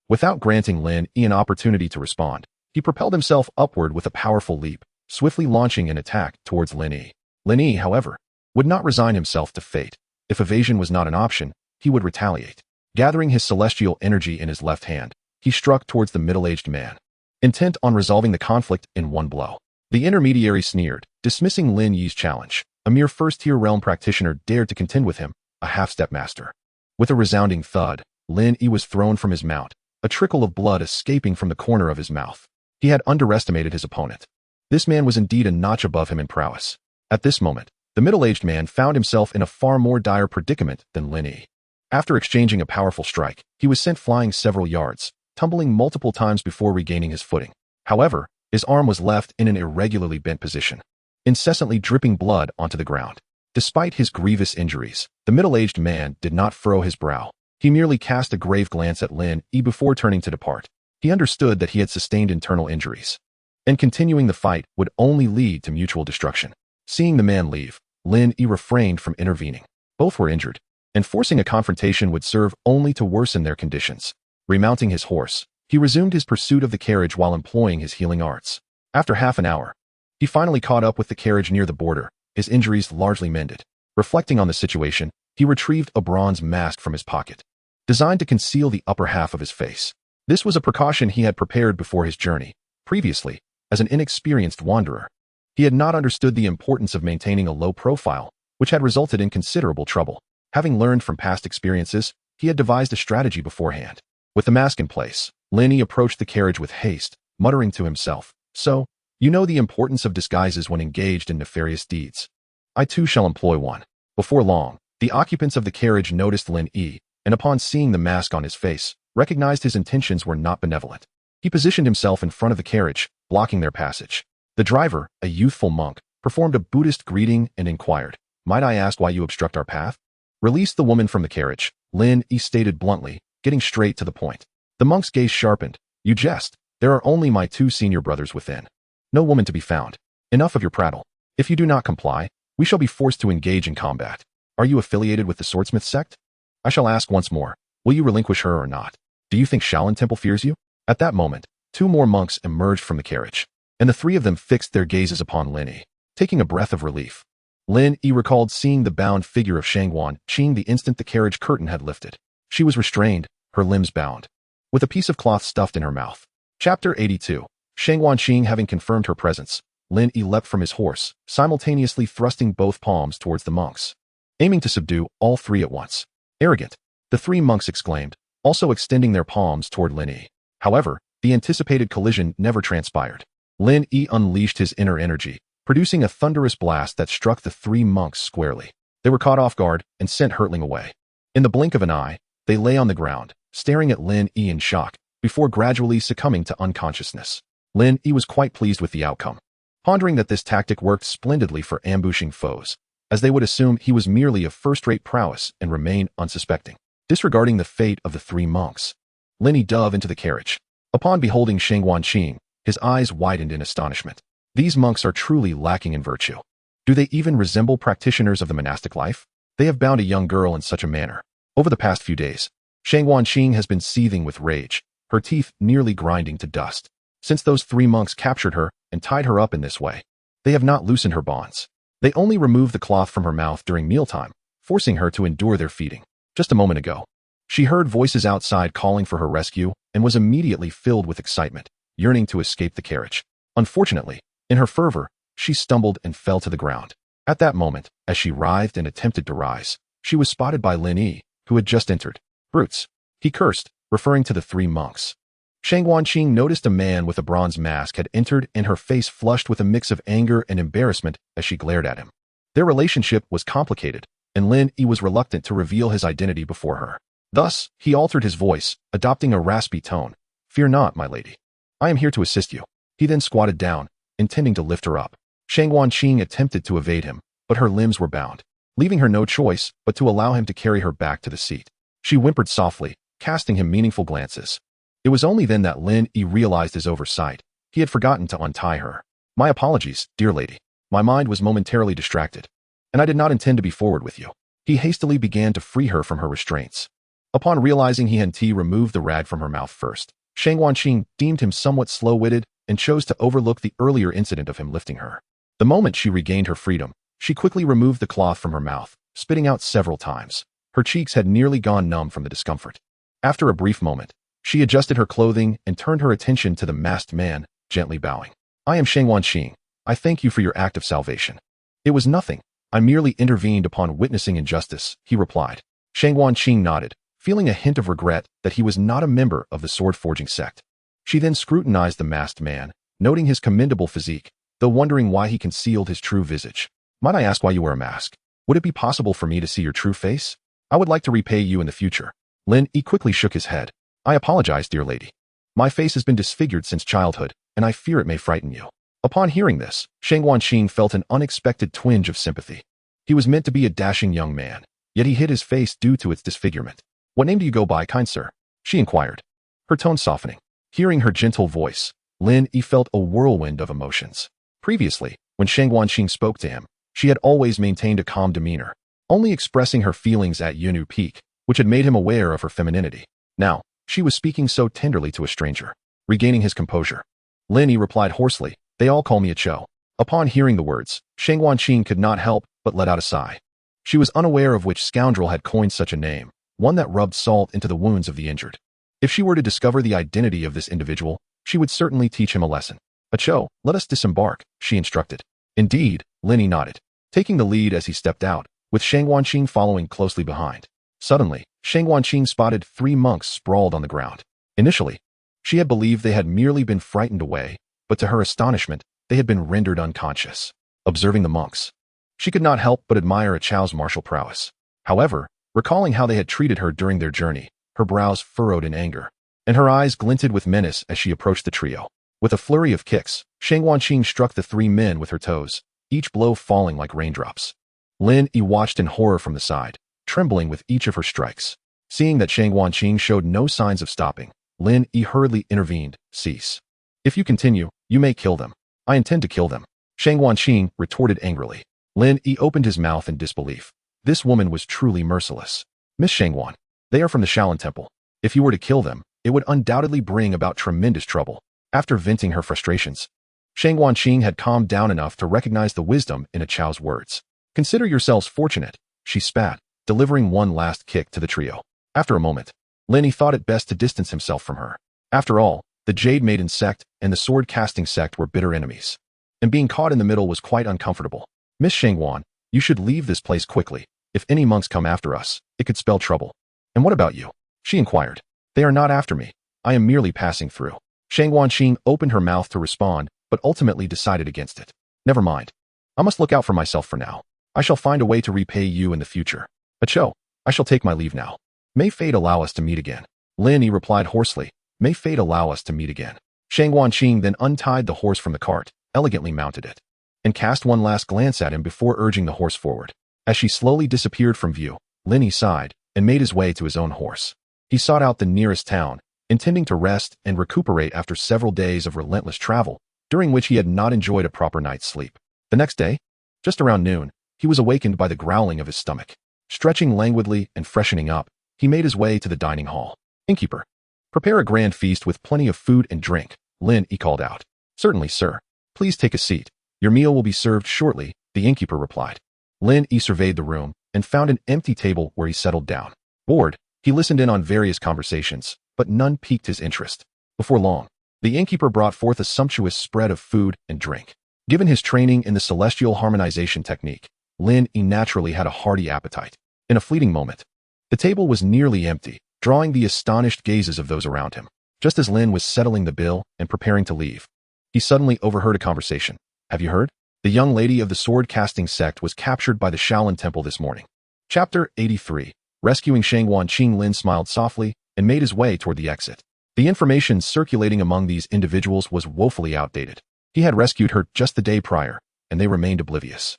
Without granting Lin Yi an opportunity to respond, he propelled himself upward with a powerful leap, swiftly launching an attack towards Lin Yi. Lin Yi, however, would not resign himself to fate. If evasion was not an option, he would retaliate. Gathering his celestial energy in his left hand, he struck towards the middle-aged man, intent on resolving the conflict in one blow. The intermediary sneered, dismissing Lin Yi's challenge. A mere first-tier realm practitioner dared to contend with him, a half-step master. With a resounding thud, Lin Yi was thrown from his mount, a trickle of blood escaping from the corner of his mouth. He had underestimated his opponent. This man was indeed a notch above him in prowess. At this moment, the middle-aged man found himself in a far more dire predicament than Lin Yi. After exchanging a powerful strike, he was sent flying several yards, tumbling multiple times before regaining his footing. However, his arm was left in an irregularly bent position, incessantly dripping blood onto the ground. Despite his grievous injuries, the middle-aged man did not furrow his brow. He merely cast a grave glance at Lin Yi before turning to depart. He understood that he had sustained internal injuries, and continuing the fight would only lead to mutual destruction. Seeing the man leave, Lin Yi refrained from intervening. Both were injured, and forcing a confrontation would serve only to worsen their conditions. Remounting his horse, he resumed his pursuit of the carriage while employing his healing arts. After half an hour, he finally caught up with the carriage near the border, his injuries largely mended. Reflecting on the situation, he retrieved a bronze mask from his pocket, designed to conceal the upper half of his face. This was a precaution he had prepared before his journey. Previously, as an inexperienced wanderer, he had not understood the importance of maintaining a low profile, which had resulted in considerable trouble. Having learned from past experiences, he had devised a strategy beforehand. With the mask in place, Lin Yi approached the carriage with haste, muttering to himself, "So, you know the importance of disguises when engaged in nefarious deeds. I too shall employ one." Before long, the occupants of the carriage noticed Lin Yi, and upon seeing the mask on his face, recognized his intentions were not benevolent. He positioned himself in front of the carriage, blocking their passage. The driver, a youthful monk, performed a Buddhist greeting and inquired, "Might I ask why you obstruct our path?" "Release the woman from the carriage," Lin Yi stated bluntly, getting straight to the point. The monk's gaze sharpened. "You jest. There are only my 2 senior brothers within. No woman to be found. Enough of your prattle. If you do not comply, we shall be forced to engage in combat. Are you affiliated with the swordsmith sect? I shall ask once more, will you relinquish her or not? Do you think Shaolin Temple fears you?" At that moment, 2 more monks emerged from the carriage, and the 3 of them fixed their gazes upon Lin Yi. Taking a breath of relief, Lin Yi recalled seeing the bound figure of Shang Wanqing the instant the carriage curtain had lifted. She was restrained, her limbs bound, with a piece of cloth stuffed in her mouth. Chapter 82. Shang Wanqing having confirmed her presence, Lin Yi leapt from his horse, simultaneously thrusting both palms towards the monks, aiming to subdue all three at once. Arrogant, the three monks exclaimed, also extending their palms toward Lin Yi. However, the anticipated collision never transpired. Lin Yi unleashed his inner energy, producing a thunderous blast that struck the three monks squarely. They were caught off guard and sent hurtling away. In the blink of an eye, they lay on the ground, staring at Lin Yi in shock, before gradually succumbing to unconsciousness. Lin Yi was quite pleased with the outcome, pondering that this tactic worked splendidly for ambushing foes, as they would assume he was merely of first-rate prowess and remain unsuspecting. Disregarding the fate of the three monks, Lin Yi dove into the carriage. Upon beholding Shang Wanqing, his eyes widened in astonishment. These monks are truly lacking in virtue. Do they even resemble practitioners of the monastic life? They have bound a young girl in such a manner. Over the past few days, Shang Wanqing has been seething with rage, her teeth nearly grinding to dust. Since those three monks captured her and tied her up in this way, they have not loosened her bonds. They only removed the cloth from her mouth during mealtime, forcing her to endure their feeding. Just a moment ago, she heard voices outside calling for her rescue and was immediately filled with excitement, yearning to escape the carriage. Unfortunately, in her fervor, she stumbled and fell to the ground. At that moment, as she writhed and attempted to rise, she was spotted by Lin Yi, who had just entered. Brutes, he cursed, referring to the three monks. Shang Wanqing noticed a man with a bronze mask had entered and her face flushed with a mix of anger and embarrassment as she glared at him. Their relationship was complicated, and Lin Yi was reluctant to reveal his identity before her. Thus, he altered his voice, adopting a raspy tone. "Fear not, my lady. I am here to assist you." He then squatted down, intending to lift her up. Shang Wanqing attempted to evade him, but her limbs were bound, leaving her no choice but to allow him to carry her back to the seat. She whimpered softly, casting him meaningful glances. It was only then that Lin Yi realized his oversight. He had forgotten to untie her. "My apologies, dear lady. My mind was momentarily distracted, and I did not intend to be forward with you." He hastily began to free her from her restraints. Upon realizing he had removed the rag from her mouth first, Shang Wanqing deemed him somewhat slow-witted and chose to overlook the earlier incident of him lifting her. The moment she regained her freedom, she quickly removed the cloth from her mouth, spitting out several times. Her cheeks had nearly gone numb from the discomfort. After a brief moment, she adjusted her clothing and turned her attention to the masked man, gently bowing. "I am Shang Wanqing. I thank you for your act of salvation." "It was nothing. I merely intervened upon witnessing injustice," he replied. Shang Wanqing nodded, feeling a hint of regret that he was not a member of the sword-forging sect. She then scrutinized the masked man, noting his commendable physique, though wondering why he concealed his true visage. "Might I ask why you wear a mask? Would it be possible for me to see your true face? I would like to repay you in the future." Lin Yi quickly shook his head. "I apologize, dear lady. My face has been disfigured since childhood, and I fear it may frighten you." Upon hearing this, Shang Wanqing felt an unexpected twinge of sympathy. He was meant to be a dashing young man, yet he hid his face due to its disfigurement. "What name do you go by, kind sir?" she inquired, her tone softening. Hearing her gentle voice, Lin Yi felt a whirlwind of emotions. Previously, when Shang Wanqing spoke to him, she had always maintained a calm demeanor, only expressing her feelings at Yunu Peak, which had made him aware of her femininity. Now, she was speaking so tenderly to a stranger. Regaining his composure, Lin Yi replied hoarsely, "They all call me a Cho." Upon hearing the words, Shang Wanqing could not help but let out a sigh. She was unaware of which scoundrel had coined such a name, one that rubbed salt into the wounds of the injured. If she were to discover the identity of this individual, she would certainly teach him a lesson. "Acho, let us disembark," she instructed. "Indeed," Lin Yi nodded, taking the lead as he stepped out, with Shang Wanqing following closely behind. Suddenly, Shang Wanqing spotted three monks sprawled on the ground. Initially, she had believed they had merely been frightened away, but to her astonishment, they had been rendered unconscious. Observing the monks, she could not help but admire Acho's martial prowess. However, recalling how they had treated her during their journey, her brows furrowed in anger, and her eyes glinted with menace as she approached the trio. With a flurry of kicks, Shang Wanqing struck the three men with her toes, each blow falling like raindrops. Lin Yi watched in horror from the side, trembling with each of her strikes. Seeing that Shang Wanqing showed no signs of stopping, Lin Yi hurriedly intervened. "Cease. If you continue, you may kill them." "I intend to kill them," Shang Wanqing retorted angrily. Lin Yi opened his mouth in disbelief. This woman was truly merciless. "Miss Shangwan, they are from the Shaolin Temple. If you were to kill them, it would undoubtedly bring about tremendous trouble." After venting her frustrations, Shang Wanqing had calmed down enough to recognize the wisdom in Acho's words. "Consider yourselves fortunate," she spat, delivering one last kick to the trio. After a moment, Lin Yi thought it best to distance himself from her. After all, the Jade Maiden sect and the sword-casting sect were bitter enemies. And being caught in the middle was quite uncomfortable. Miss Shangwan, you should leave this place quickly. If any monks come after us, it could spell trouble. And what about you? She inquired. They are not after me. I am merely passing through. Shangwan Qing opened her mouth to respond, but ultimately decided against it. Never mind. I must look out for myself for now. I shall find a way to repay you in the future. Acho, I shall take my leave now. May fate allow us to meet again. Lin Yi replied hoarsely. May fate allow us to meet again. Shangwan Qing then untied the horse from the cart, elegantly mounted it, and cast one last glance at him before urging the horse forward. As she slowly disappeared from view, Lin Yi sighed and made his way to his own horse. He sought out the nearest town, intending to rest and recuperate after several days of relentless travel, during which he had not enjoyed a proper night's sleep. The next day, just around noon, he was awakened by the growling of his stomach. Stretching languidly and freshening up, he made his way to the dining hall. Innkeeper, prepare a grand feast with plenty of food and drink, Lin Yi called out. Certainly, sir. Please take a seat. Your meal will be served shortly, the innkeeper replied. Lin Yi surveyed the room and found an empty table where he settled down. Bored, he listened in on various conversations, but none piqued his interest. Before long, the innkeeper brought forth a sumptuous spread of food and drink. Given his training in the celestial harmonization technique, Lin Yi naturally had a hearty appetite. In a fleeting moment, the table was nearly empty, drawing the astonished gazes of those around him. Just as Lin was settling the bill and preparing to leave, he suddenly overheard a conversation. Have you heard? The young lady of the sword-casting sect was captured by the Shaolin Temple this morning. Chapter 83. Rescuing Shangwan Qing. Lin smiled softly and made his way toward the exit. The information circulating among these individuals was woefully outdated. He had rescued her just the day prior, and they remained oblivious.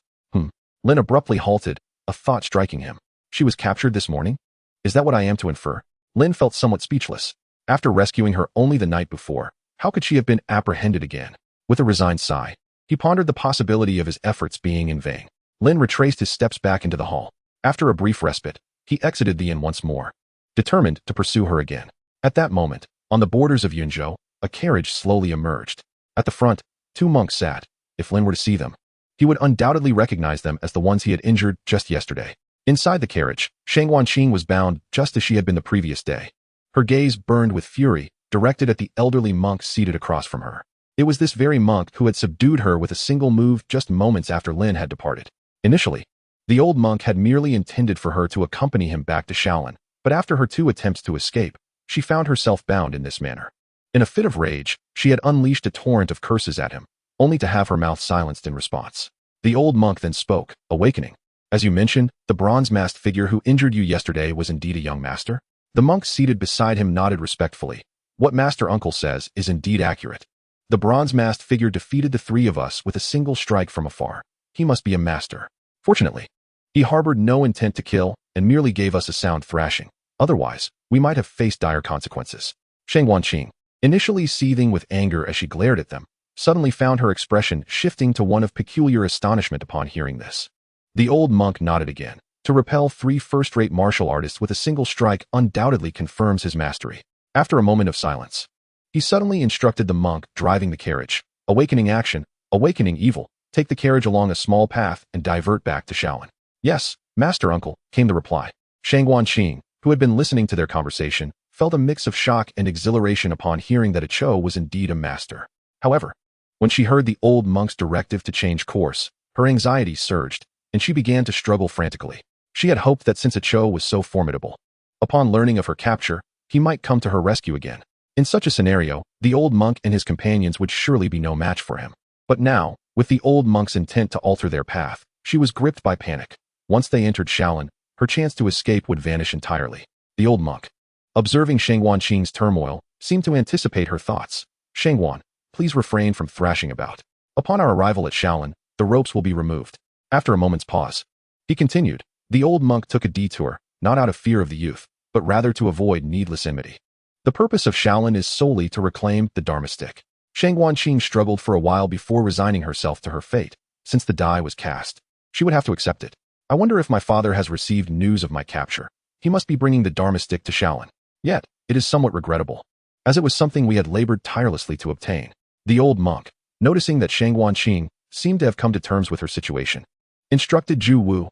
Lin abruptly halted, a thought striking him. She was captured this morning? Is that what I am to infer? Lin felt somewhat speechless. After rescuing her only the night before, how could she have been apprehended again? With a resigned sigh, he pondered the possibility of his efforts being in vain. Lin retraced his steps back into the hall. After a brief respite, he exited the inn once more, determined to pursue her again. At that moment, on the borders of Yunzhou, a carriage slowly emerged. At the front, 2 monks sat. If Lin were to see them, he would undoubtedly recognize them as the ones he had injured just yesterday. Inside the carriage, Shangwan Qing was bound just as she had been the previous day. Her gaze burned with fury, directed at the elderly monk seated across from her. It was this very monk who had subdued her with a single move just moments after Lin had departed. Initially, the old monk had merely intended for her to accompany him back to Shaolin, but after her 2 attempts to escape, she found herself bound in this manner. In a fit of rage, she had unleashed a torrent of curses at him, only to have her mouth silenced in response. The old monk then spoke, awakening. As you mentioned, the bronze-masked figure who injured you yesterday was indeed a young master? The monk seated beside him nodded respectfully. What Master Uncle says is indeed accurate. The bronze-masked figure defeated the 3 of us with a single strike from afar. He must be a master. Fortunately, he harbored no intent to kill and merely gave us a sound thrashing. Otherwise, we might have faced dire consequences. Shangwan Qing, initially seething with anger as she glared at them, suddenly found her expression shifting to one of peculiar astonishment upon hearing this. The old monk nodded again. To repel 3 first-rate martial artists with a single strike undoubtedly confirms his mastery. After a moment of silence, he suddenly instructed the monk driving the carriage. Awakening action, awakening evil, take the carriage along a small path and divert back to Shaolin. Yes, Master Uncle, came the reply. Shangwan Qing, who had been listening to their conversation, felt a mix of shock and exhilaration upon hearing that Cho was indeed a master. However, when she heard the old monk's directive to change course, her anxiety surged, and she began to struggle frantically. She had hoped that since Cho was so formidable, upon learning of her capture, he might come to her rescue again. In such a scenario, the old monk and his companions would surely be no match for him. But now, with the old monk's intent to alter their path, she was gripped by panic. Once they entered Shaolin, her chance to escape would vanish entirely. The old monk, observing Shangwan Qing's turmoil, seemed to anticipate her thoughts. Shangwan, please refrain from thrashing about. Upon our arrival at Shaolin, the ropes will be removed. After a moment's pause, he continued. The old monk took a detour, not out of fear of the youth, but rather to avoid needless enmity. The purpose of Shaolin is solely to reclaim the Dharma stick. Shangwan Qing struggled for a while before resigning herself to her fate. Since the die was cast, she would have to accept it. I wonder if my father has received news of my capture. He must be bringing the Dharma stick to Shaolin. Yet, it is somewhat regrettable, as it was something we had labored tirelessly to obtain. The old monk, noticing that Shangwan Qing seemed to have come to terms with her situation, instructed Ju Wu,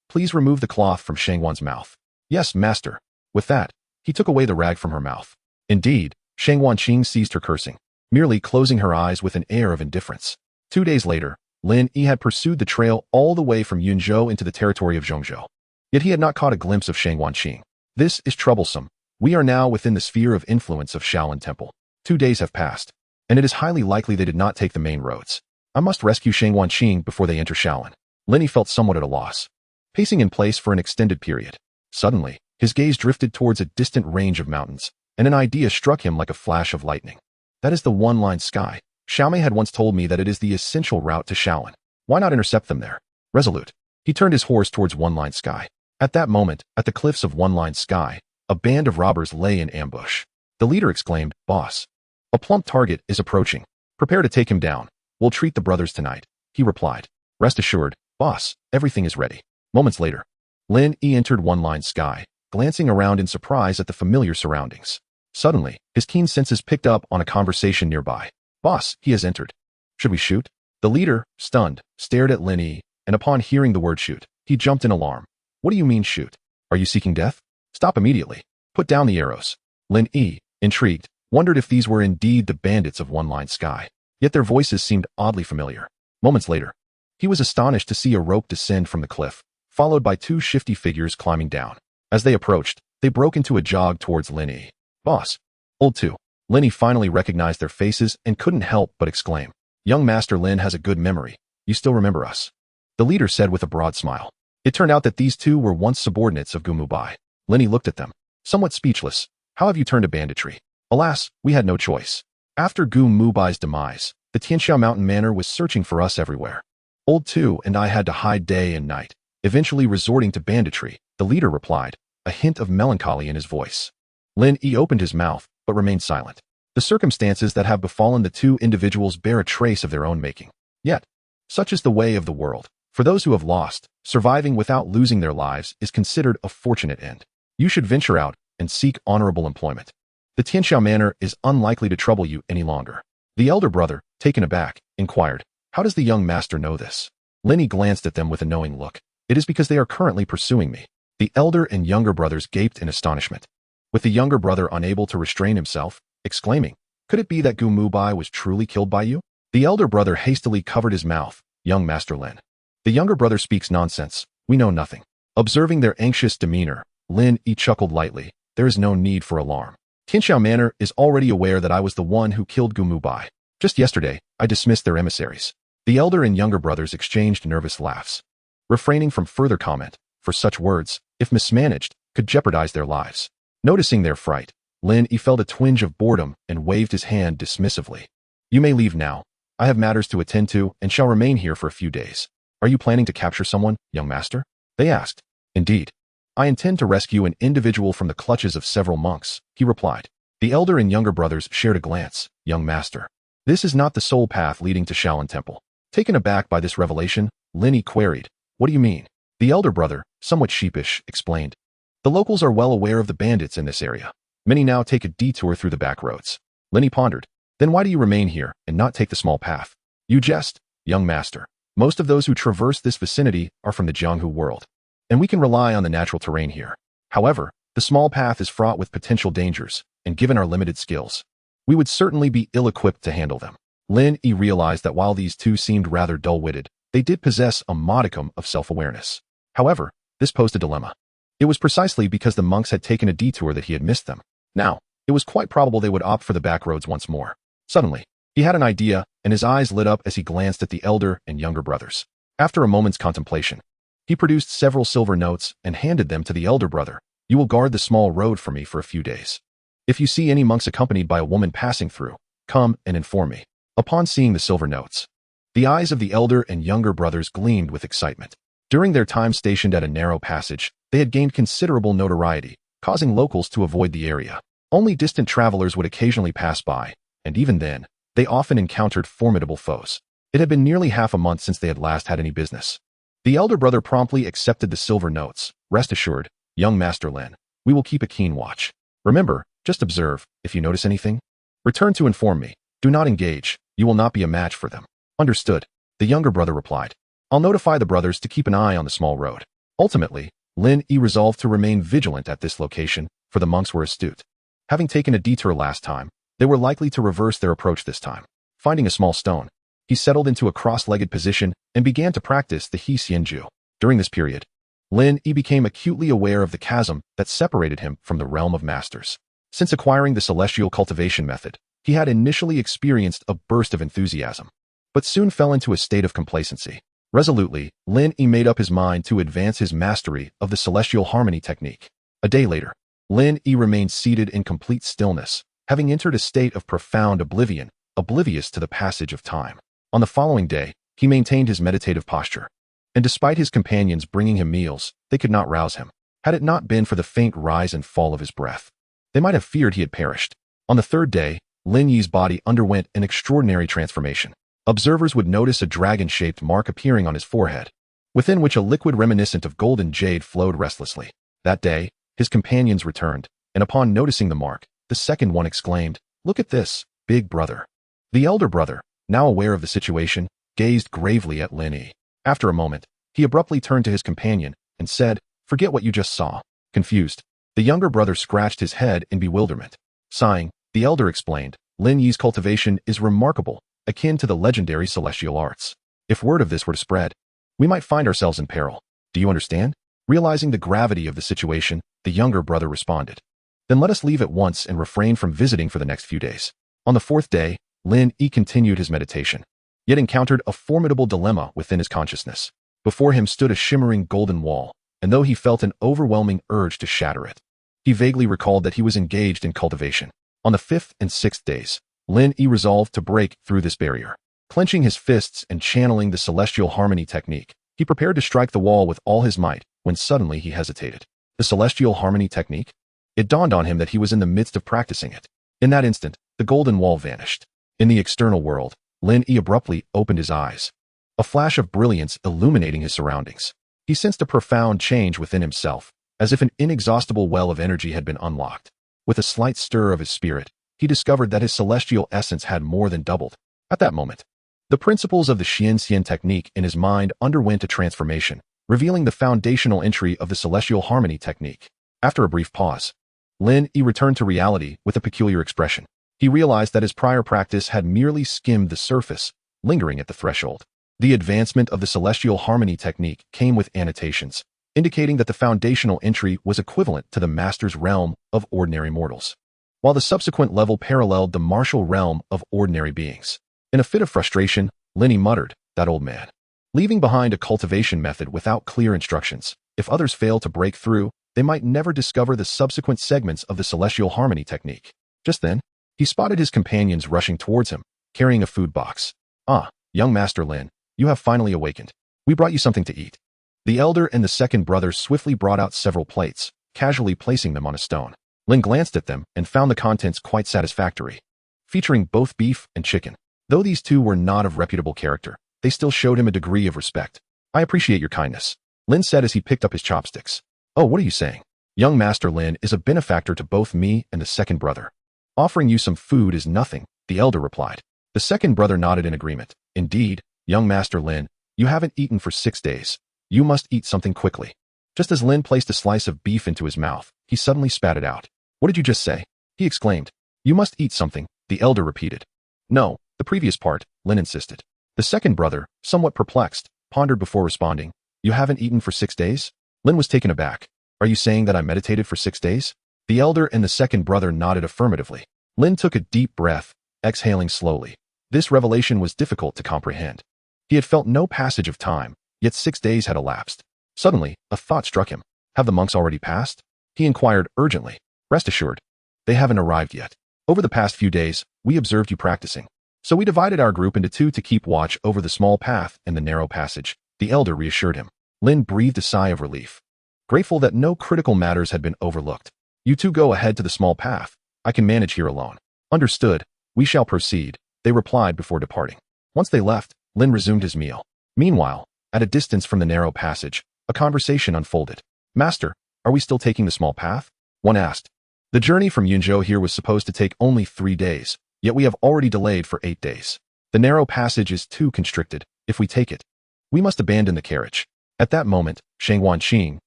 please remove the cloth from Shangwan's mouth. Yes, master. With that, He took away the rag from her mouth. Indeed, Shang Wanqing ceased her cursing, merely closing her eyes with an air of indifference. 2 days later, Lin Yi had pursued the trail all the way from Yunzhou into the territory of Zhongzhou. Yet he had not caught a glimpse of Shang Wanqing. This is troublesome. We are now within the sphere of influence of Shaolin Temple. 2 days have passed, and it is highly likely they did not take the main roads. I must rescue Shang Wanqing before they enter Shaolin. Lin Yi felt somewhat at a loss, pacing in place for an extended period. Suddenly, his gaze drifted towards a distant range of mountains, and an idea struck him like a flash of lightning. That is the one-line sky. Xiaomei had once told me that it is the essential route to Shaolin. Why not intercept them there? Resolute, he turned his horse towards one-line sky. At that moment, at the cliffs of one-line sky, a band of robbers lay in ambush. The leader exclaimed, "Boss, a plump target is approaching. Prepare to take him down. We'll treat the brothers tonight," he replied. "Rest assured, boss, everything is ready." Moments later, Lin Yi entered one-line sky, glancing around in surprise at the familiar surroundings. Suddenly, his keen senses picked up on a conversation nearby. "Boss, he has entered. Should we shoot?" The leader, stunned, stared at Lin Yi, and upon hearing the word shoot, he jumped in alarm. "What do you mean shoot? Are you seeking death? Stop immediately. Put down the arrows." Lin Yi, intrigued, wondered if these were indeed the bandits of one-line sky. Yet their voices seemed oddly familiar. Moments later, he was astonished to see a rope descend from the cliff, followed by 2 shifty figures climbing down. As they approached, they broke into a jog towards Lin Yi. "Boss, old 2. Lin Yi finally recognized their faces and couldn't help but exclaim, "Young Master Lin has a good memory. You still remember us?" The leader said with a broad smile. It turned out that these 2 were once subordinates of Gu Muhai. Lin Yi looked at them, somewhat speechless. "How have you turned to banditry?" "Alas, we had no choice. After Gu Muhai's demise, the Tianxiao Mountain Manor was searching for us everywhere. Old 2 and I had to hide day and night, eventually resorting to banditry," the leader replied, a hint of melancholy in his voice. Lin Yi opened his mouth, but remained silent. The circumstances that have befallen the 2 individuals bear a trace of their own making. Yet, such is the way of the world. For those who have lost, surviving without losing their lives is considered a fortunate end. You should venture out and seek honorable employment. The Tianxiao Manor is unlikely to trouble you any longer. The elder brother, taken aback, inquired, "How does the young master know this?" Lin Yi glanced at them with a knowing look. "It is because they are currently pursuing me." The elder and younger brothers gaped in astonishment, with the younger brother unable to restrain himself, exclaiming, "Could it be that Gu Muhai was truly killed by you?" The elder brother hastily covered his mouth. "Young Master Lin. The younger brother speaks nonsense. We know nothing." Observing their anxious demeanor, Lin Yi chuckled lightly. "There is no need for alarm. Tianxiao Manor is already aware that I was the one who killed Gu Muhai. Just yesterday, I dismissed their emissaries." The elder and younger brothers exchanged nervous laughs, refraining from further comment, for such words, if mismanaged, could jeopardize their lives. Noticing their fright, Lin Yi felt a twinge of boredom and waved his hand dismissively. "You may leave now. I have matters to attend to and shall remain here for a few days." "Are you planning to capture someone, young master?" they asked. "Indeed. I intend to rescue an individual from the clutches of several monks," he replied. The elder and younger brothers shared a glance. "Young master, this is not the sole path leading to Shaolin Temple." Taken aback by this revelation, Lin Yi queried, "What do you mean?" The elder brother, somewhat sheepish, explained, "The locals are well aware of the bandits in this area. Many now take a detour through the back roads." Lin Yi pondered. "Then why do you remain here and not take the small path?" "You jest, young master. Most of those who traverse this vicinity are from the Jianghu world, and we can rely on the natural terrain here. However, the small path is fraught with potential dangers, and given our limited skills, we would certainly be ill-equipped to handle them." Lin Yi realized that while these 2 seemed rather dull-witted, they did possess a modicum of self-awareness. However, this posed a dilemma. It was precisely because the monks had taken a detour that he had missed them. Now, it was quite probable they would opt for the back roads once more. Suddenly, he had an idea, and his eyes lit up as he glanced at the elder and younger brothers. After a moment's contemplation, he produced several silver notes and handed them to the elder brother. "You will guard the small road for me for a few days. If you see any monks accompanied by a woman passing through, come and inform me." Upon seeing the silver notes, the eyes of the elder and younger brothers gleamed with excitement. During their time stationed at a narrow passage, they had gained considerable notoriety, causing locals to avoid the area. Only distant travelers would occasionally pass by, and even then, they often encountered formidable foes. It had been nearly half a month since they had last had any business. The elder brother promptly accepted the silver notes. "Rest assured, young Master Lin, we will keep a keen watch. Remember, just observe. If you notice anything, return to inform me. Do not engage. You will not be a match for them." "Understood," the younger brother replied. "I'll notify the brothers to keep an eye on the small road." Ultimately, Lin Yi resolved to remain vigilant at this location for the monks were astute. Having taken a detour last time, they were likely to reverse their approach this time. Finding a small stone, he settled into a cross-legged position and began to practice the He Xianju. During this period, Lin Yi became acutely aware of the chasm that separated him from the realm of masters. Since acquiring the celestial cultivation method, he had initially experienced a burst of enthusiasm, but soon fell into a state of complacency. Resolutely, Lin Yi made up his mind to advance his mastery of the celestial harmony technique. A day later, Lin Yi remained seated in complete stillness, having entered a state of profound oblivion, oblivious to the passage of time. On the following day, he maintained his meditative posture, and despite his companions bringing him meals, they could not rouse him. Had it not been for the faint rise and fall of his breath, they might have feared he had perished. On the third day, Lin Yi's body underwent an extraordinary transformation. Observers would notice a dragon-shaped mark appearing on his forehead, within which a liquid reminiscent of golden jade flowed restlessly. That day, his companions returned, and upon noticing the mark, the second one exclaimed, "Look at this, big brother." The elder brother, now aware of the situation, gazed gravely at Lin Yi. After a moment, he abruptly turned to his companion and said, "Forget what you just saw." Confused, the younger brother scratched his head in bewilderment. Sighing, the elder explained, "Lin Yi's cultivation is remarkable, akin to the legendary celestial arts. If word of this were to spread, we might find ourselves in peril. Do you understand?" Realizing the gravity of the situation, the younger brother responded, "Then let us leave at once and refrain from visiting for the next few days." On the fourth day, Lin Yi continued his meditation, yet encountered a formidable dilemma within his consciousness. Before him stood a shimmering golden wall, and though he felt an overwhelming urge to shatter it, he vaguely recalled that he was engaged in cultivation. On the fifth and sixth days, Lin Yi resolved to break through this barrier. Clenching his fists and channeling the celestial harmony technique, he prepared to strike the wall with all his might, when suddenly he hesitated. The celestial harmony technique? It dawned on him that he was in the midst of practicing it. In that instant, the golden wall vanished. In the external world, Lin Yi abruptly opened his eyes, a flash of brilliance illuminating his surroundings. He sensed a profound change within himself, as if an inexhaustible well of energy had been unlocked. With a slight stir of his spirit, he discovered that his celestial essence had more than doubled. At that moment, the principles of the Xianxian technique in his mind underwent a transformation, revealing the foundational entry of the celestial harmony technique. After a brief pause, Lin Yi returned to reality with a peculiar expression. He realized that his prior practice had merely skimmed the surface, lingering at the threshold. The advancement of the celestial harmony technique came with annotations, indicating that the foundational entry was equivalent to the master's realm of ordinary mortals, while the subsequent level paralleled the martial realm of ordinary beings. In a fit of frustration, Lin Yi muttered, "That old man." Leaving behind a cultivation method without clear instructions, if others fail to break through, they might never discover the subsequent segments of the celestial harmony technique. Just then, he spotted his companions rushing towards him, carrying a food box. "Ah, young Master Lin, you have finally awakened. We brought you something to eat." The elder and the second brother swiftly brought out several plates, casually placing them on a stone. Lin glanced at them and found the contents quite satisfactory, featuring both beef and chicken. Though these two were not of reputable character, they still showed him a degree of respect. "I appreciate your kindness," Lin said as he picked up his chopsticks. "Oh, what are you saying? Young Master Lin is a benefactor to both me and the second brother. Offering you some food is nothing," the elder replied. The second brother nodded in agreement. "Indeed, young Master Lin, you haven't eaten for 6 days. You must eat something quickly." Just as Lin placed a slice of beef into his mouth, he suddenly spat it out. "What did you just say?" he exclaimed. "You must eat something," the elder repeated. "No, the previous part," Lin insisted. The second brother, somewhat perplexed, pondered before responding. "You haven't eaten for 6 days?" Lin was taken aback. "Are you saying that I meditated for 6 days?" The elder and the second brother nodded affirmatively. Lin took a deep breath, exhaling slowly. This revelation was difficult to comprehend. He had felt no passage of time, yet 6 days had elapsed. Suddenly, a thought struck him. "Have the monks already passed?" he inquired urgently. "Rest assured, they haven't arrived yet. Over the past few days, we observed you practicing. So we divided our group into 2 to keep watch over the small path and the narrow passage," the elder reassured him. Lin breathed a sigh of relief, grateful that no critical matters had been overlooked. "You two go ahead to the small path. I can manage here alone." "Understood. We shall proceed," they replied before departing. Once they left, Lin resumed his meal. Meanwhile, at a distance from the narrow passage, a conversation unfolded. "Master, are we still taking the small path?" one asked. "The journey from Yunzhou here was supposed to take only 3 days, yet we have already delayed for 8 days. The narrow passage is too constricted. If we take it, we must abandon the carriage." At that moment, Shang Wanqing,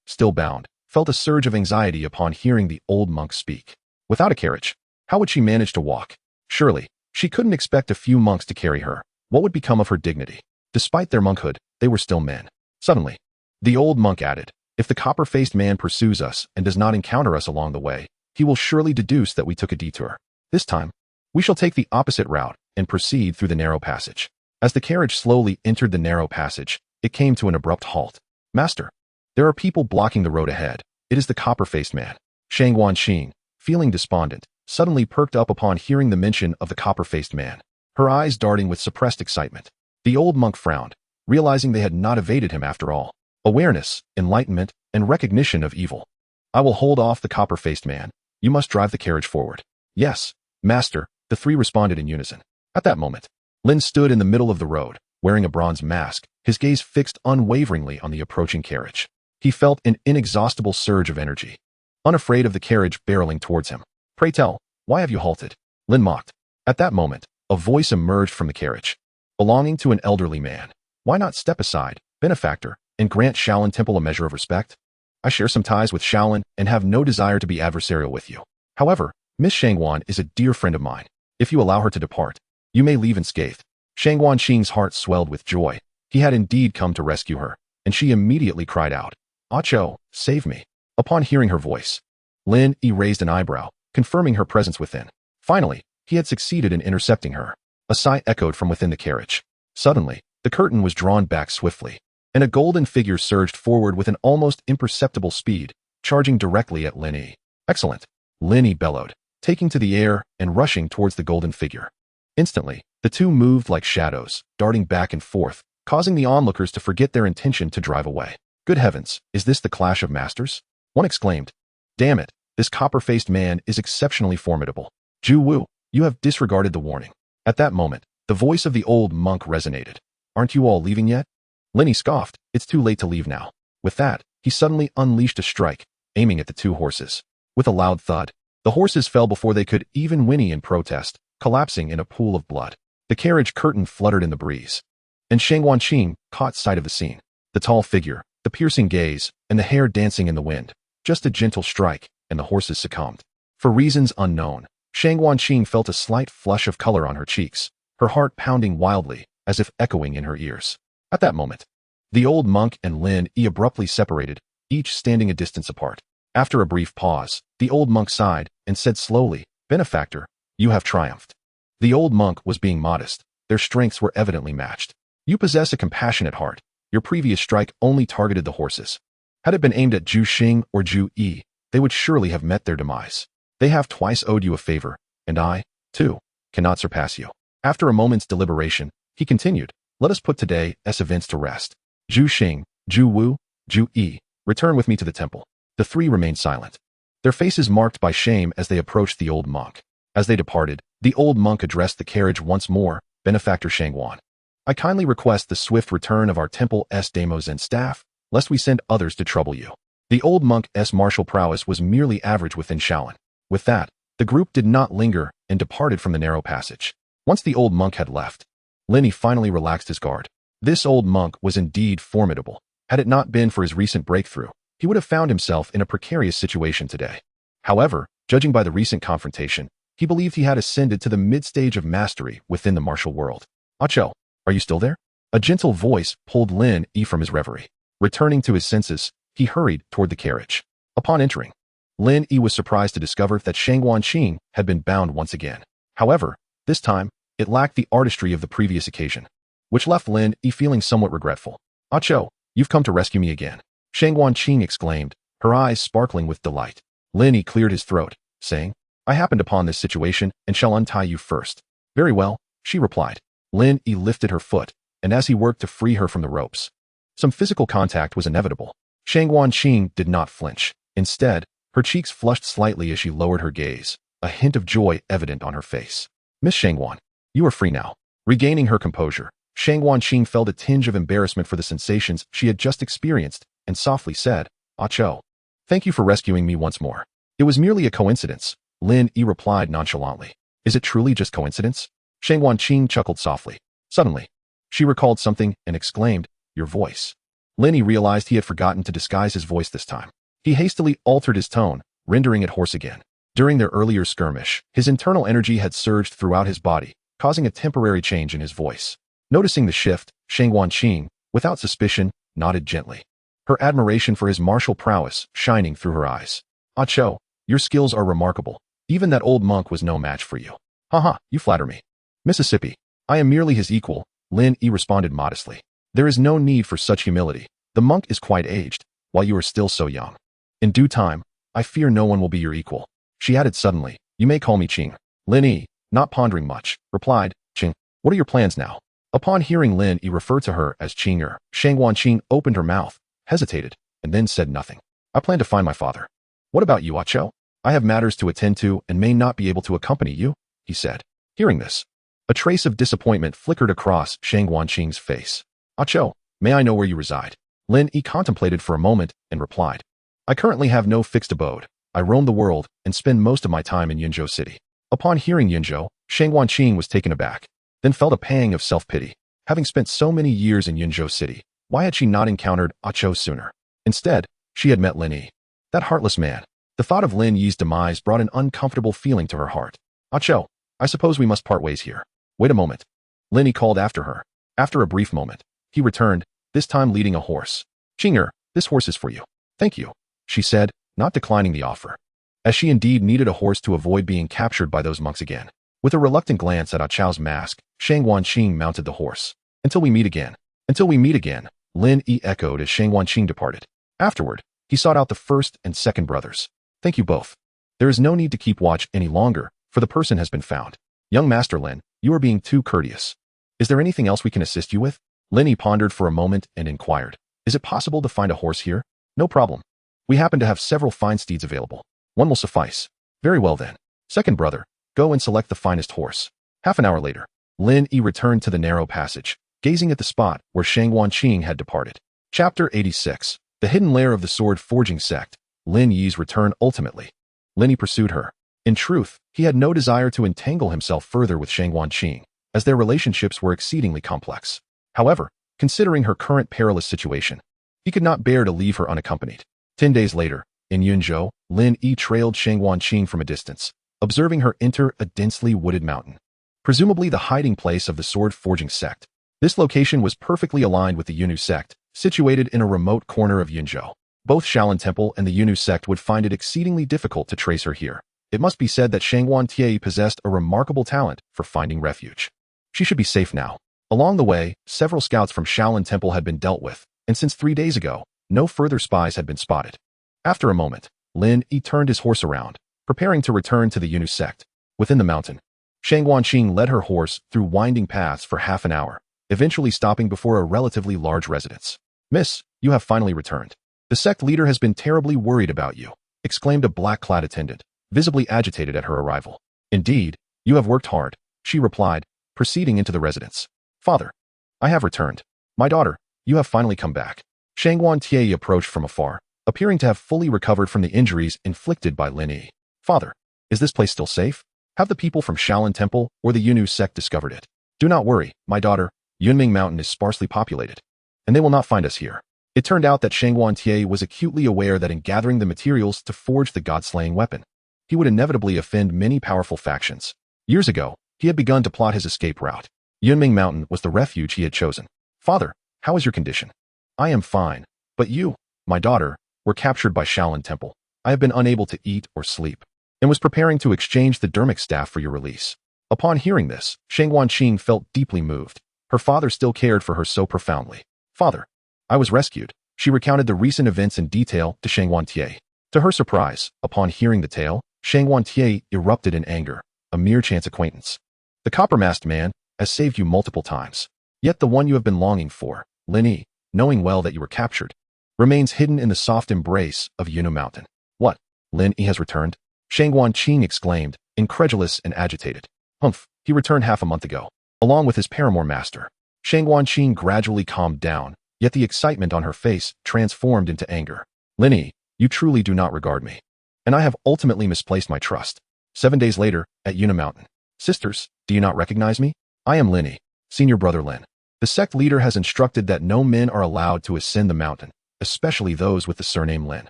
still bound, felt a surge of anxiety upon hearing the old monk speak. Without a carriage, how would she manage to walk? Surely, she couldn't expect a few monks to carry her. What would become of her dignity? Despite their monkhood, they were still men. Suddenly, the old monk added, "If the copper-faced man pursues us and does not encounter us along the way, he will surely deduce that we took a detour. This time, we shall take the opposite route and proceed through the narrow passage." As the carriage slowly entered the narrow passage, it came to an abrupt halt. "Master, there are people blocking the road ahead. It is the copper-faced man." Shang Wanqing, feeling despondent, suddenly perked up upon hearing the mention of the copper-faced man, her eyes darting with suppressed excitement. The old monk frowned, realizing they had not evaded him after all. Awareness, enlightenment, and recognition of evil. "I will hold off the copper-faced man. You must drive the carriage forward." "Yes, master," the three responded in unison. At that moment, Lin stood in the middle of the road, wearing a bronze mask, his gaze fixed unwaveringly on the approaching carriage. He felt an inexhaustible surge of energy, unafraid of the carriage barreling towards him. "Pray tell, why have you halted?" Lin mocked. At that moment, a voice emerged from the carriage, belonging to an elderly man. "Why not step aside, benefactor, and grant Shaolin Temple a measure of respect? I share some ties with Shaolin and have no desire to be adversarial with you. However, Miss Shangwan is a dear friend of mine. If you allow her to depart, you may leave unscathed." Shang Wanqing's heart swelled with joy. He had indeed come to rescue her, and she immediately cried out, "Acho, save me." Upon hearing her voice, Lin Yi raised an eyebrow, confirming her presence within. Finally, he had succeeded in intercepting her. A sigh echoed from within the carriage. Suddenly, the curtain was drawn back swiftly, and a golden figure surged forward with an almost imperceptible speed, charging directly at Lin Yi. "Excellent," Lin Yi bellowed, taking to the air and rushing towards the golden figure. Instantly, the two moved like shadows, darting back and forth, causing the onlookers to forget their intention to drive away. "Good heavens, is this the clash of masters?" one exclaimed. "Damn it, this copper-faced man is exceptionally formidable. Ju Wu, you have disregarded the warning." At that moment, the voice of the old monk resonated. "Aren't you all leaving yet?" Lin Yi scoffed. "It's too late to leave now." With that, he suddenly unleashed a strike, aiming at the two horses. With a loud thud, the horses fell before they could even whinny in protest, collapsing in a pool of blood. The carriage curtain fluttered in the breeze, and Shang Wanqing caught sight of the scene. The tall figure, the piercing gaze, and the hair dancing in the wind. Just a gentle strike, and the horses succumbed. For reasons unknown, Shang Wanqing felt a slight flush of color on her cheeks, her heart pounding wildly, as if echoing in her ears. At that moment, the old monk and Lin Yi abruptly separated, each standing a distance apart. After a brief pause, the old monk sighed and said slowly, "Benefactor, you have triumphed." The old monk was being modest. Their strengths were evidently matched. "You possess a compassionate heart. Your previous strike only targeted the horses. Had it been aimed at Zhu Xing or Zhu Yi, they would surely have met their demise. They have twice owed you a favor, and I, too, cannot surpass you." After a moment's deliberation, he continued, "Let us put today's events to rest. Zhu Xing, Zhu Wu, Zhu Yi, return with me to the temple." The three remained silent, their faces marked by shame as they approached the old monk. As they departed, the old monk addressed the carriage once more. "Benefactor Shangwan, I kindly request the swift return of our temple's demos and staff, lest we send others to trouble you." The old monk's martial prowess was merely average within Shaolin. With that, the group did not linger and departed from the narrow passage. Once the old monk had left, Lin Yi finally relaxed his guard. This old monk was indeed formidable. Had it not been for his recent breakthrough, he would have found himself in a precarious situation today. However, judging by the recent confrontation, he believed he had ascended to the mid-stage of mastery within the martial world. "Acho, are you still there?" A gentle voice pulled Lin Yi from his reverie. Returning to his senses, he hurried toward the carriage. Upon entering, Lin Yi was surprised to discover that Shang Wanqing had been bound once again. However, this time, it lacked the artistry of the previous occasion, which left Lin Yi feeling somewhat regretful. "Acho, you've come to rescue me again," Shang Wanqing exclaimed, her eyes sparkling with delight. Lin Yi cleared his throat, saying, "I happened upon this situation and shall untie you first." "Very well," she replied. Lin Yi lifted her foot, and as he worked to free her from the ropes, some physical contact was inevitable. Shang Wanqing did not flinch. Instead, her cheeks flushed slightly as she lowered her gaze, a hint of joy evident on her face. "Miss Shangwan, you are free now." Regaining her composure, Shang Wanqing felt a tinge of embarrassment for the sensations she had just experienced and softly said, "Acho, thank you for rescuing me once more." "It was merely a coincidence," Lin Yi replied nonchalantly. "Is it truly just coincidence?" Shang Wanqing chuckled softly. Suddenly, she recalled something and exclaimed, "Your voice." Lin Yi realized he had forgotten to disguise his voice this time. He hastily altered his tone, rendering it hoarse again. During their earlier skirmish, his internal energy had surged throughout his body, causing a temporary change in his voice. Noticing the shift, Shang Wanqing, without suspicion, nodded gently, her admiration for his martial prowess shining through her eyes. "Ah Cho, your skills are remarkable. Even that old monk was no match for you." "Haha, you flatter me." "Mississippi, I am merely his equal," Lin Yi responded modestly. "There is no need for such humility. The monk is quite aged, while you are still so young. In due time, I fear no one will be your equal." She added suddenly, "You may call me Qing." Lin Yi, not pondering much, replied, "Qing, what are your plans now?" Upon hearing Lin Yi refer to her as Qinger, Shang Wanqing opened her mouth, hesitated, and then said nothing. "I plan to find my father." "What about you, Ah Cho?" "I have matters to attend to and may not be able to accompany you," he said. Hearing this, a trace of disappointment flickered across Shang Wanqing's face. "Ah Cho, may I know where you reside?" Lin Yi contemplated for a moment and replied, "I currently have no fixed abode. I roam the world and spend most of my time in Yunzhou City." Upon hearing Yunzhou, Shang Wanqing was taken aback, then felt a pang of self-pity. Having spent so many years in Yunzhou City, why had she not encountered Ah Cho sooner? Instead, she had met Lin Yi. That heartless man. The thought of Lin Yi's demise brought an uncomfortable feeling to her heart. "Ah Cho, I suppose we must part ways here." "Wait a moment." Lin Yi called after her. After a brief moment, he returned, this time leading a horse. "Qinger, this horse is for you." "Thank you," she said, not declining the offer, as she indeed needed a horse to avoid being captured by those monks again. With a reluctant glance at Ah Cho's mask, Shang Wanqing mounted the horse. "Until we meet again." "Until we meet again," Lin Yi echoed as Shang Wanqing departed. Afterward, he sought out the first and second brothers. "Thank you both. There is no need to keep watch any longer, for the person has been found." "Young Master Lin, you are being too courteous. Is there anything else we can assist you with?" Lin Yi pondered for a moment and inquired, "Is it possible to find a horse here?" "No problem. We happen to have several fine steeds available. One will suffice." "Very well then. Second brother, go and select the finest horse." Half an hour later, Lin Yi returned to the narrow passage, gazing at the spot where Shang Wanqing had departed. Chapter 86. The hidden lair of the sword forging sect. Lin Yi's return ultimately. Lin Yi pursued her. In truth, he had no desire to entangle himself further with Shang Wanqing, as their relationships were exceedingly complex. However, considering her current perilous situation, he could not bear to leave her unaccompanied. 10 days later, in Yunzhou, Lin Yi trailed Shang Wanqing from a distance, observing her enter a densely wooded mountain, presumably the hiding place of the sword forging sect. This location was perfectly aligned with the Yunnu sect, situated in a remote corner of Yunzhou. Both Shaolin Temple and the Yunnu sect would find it exceedingly difficult to trace her here. It must be said that Shang Wantie possessed a remarkable talent for finding refuge. She should be safe now. Along the way, several scouts from Shaolin Temple had been dealt with, and since 3 days ago, no further spies had been spotted. After a moment, Lin Yi turned his horse around, preparing to return to the Yunnu sect. Within the mountain, Shang Wanqing led her horse through winding paths for half an hour, eventually stopping before a relatively large residence. "Miss, you have finally returned. The sect leader has been terribly worried about you," exclaimed a black-clad attendant, visibly agitated at her arrival. "Indeed, you have worked hard," she replied, proceeding into the residence. "Father, I have returned. My daughter, you have finally come back." Shang Wantie approached from afar, appearing to have fully recovered from the injuries inflicted by Lin Yi. "Father, is this place still safe? Have the people from Shaolin Temple or the Yunnu sect discovered it?" "Do not worry, my daughter. Yunming Mountain is sparsely populated, and they will not find us here." It turned out that Shang Wantie was acutely aware that in gathering the materials to forge the god-slaying weapon, he would inevitably offend many powerful factions. Years ago, he had begun to plot his escape route. Yunming Mountain was the refuge he had chosen. "Father, how is your condition?" "I am fine, but you, my daughter, were captured by Shaolin Temple. I have been unable to eat or sleep, and was preparing to exchange the dermic staff for your release." Upon hearing this, Shang Wanqing felt deeply moved. Her father still cared for her so profoundly. "Father, I was rescued." She recounted the recent events in detail to Shang Wantie. To her surprise, upon hearing the tale, Shang Wantie erupted in anger. "A mere chance acquaintance. The copper-masked man has saved you multiple times. Yet the one you have been longing for, Lin Yi, knowing well that you were captured, remains hidden in the soft embrace of Yunnu Mountain." "What? Lin Yi has returned?" Shang Wanqing exclaimed, incredulous and agitated. "Humph, he returned half a month ago, along with his paramour master." Shang Wanqing gradually calmed down, yet the excitement on her face transformed into anger. "Lin Yi, you truly do not regard me, and I have ultimately misplaced my trust." 7 days later, at Yunnu Mountain. "Sisters, do you not recognize me? I am Lin Yi, senior brother Lin. The sect leader has instructed that no men are allowed to ascend the mountain, especially those with the surname Lin.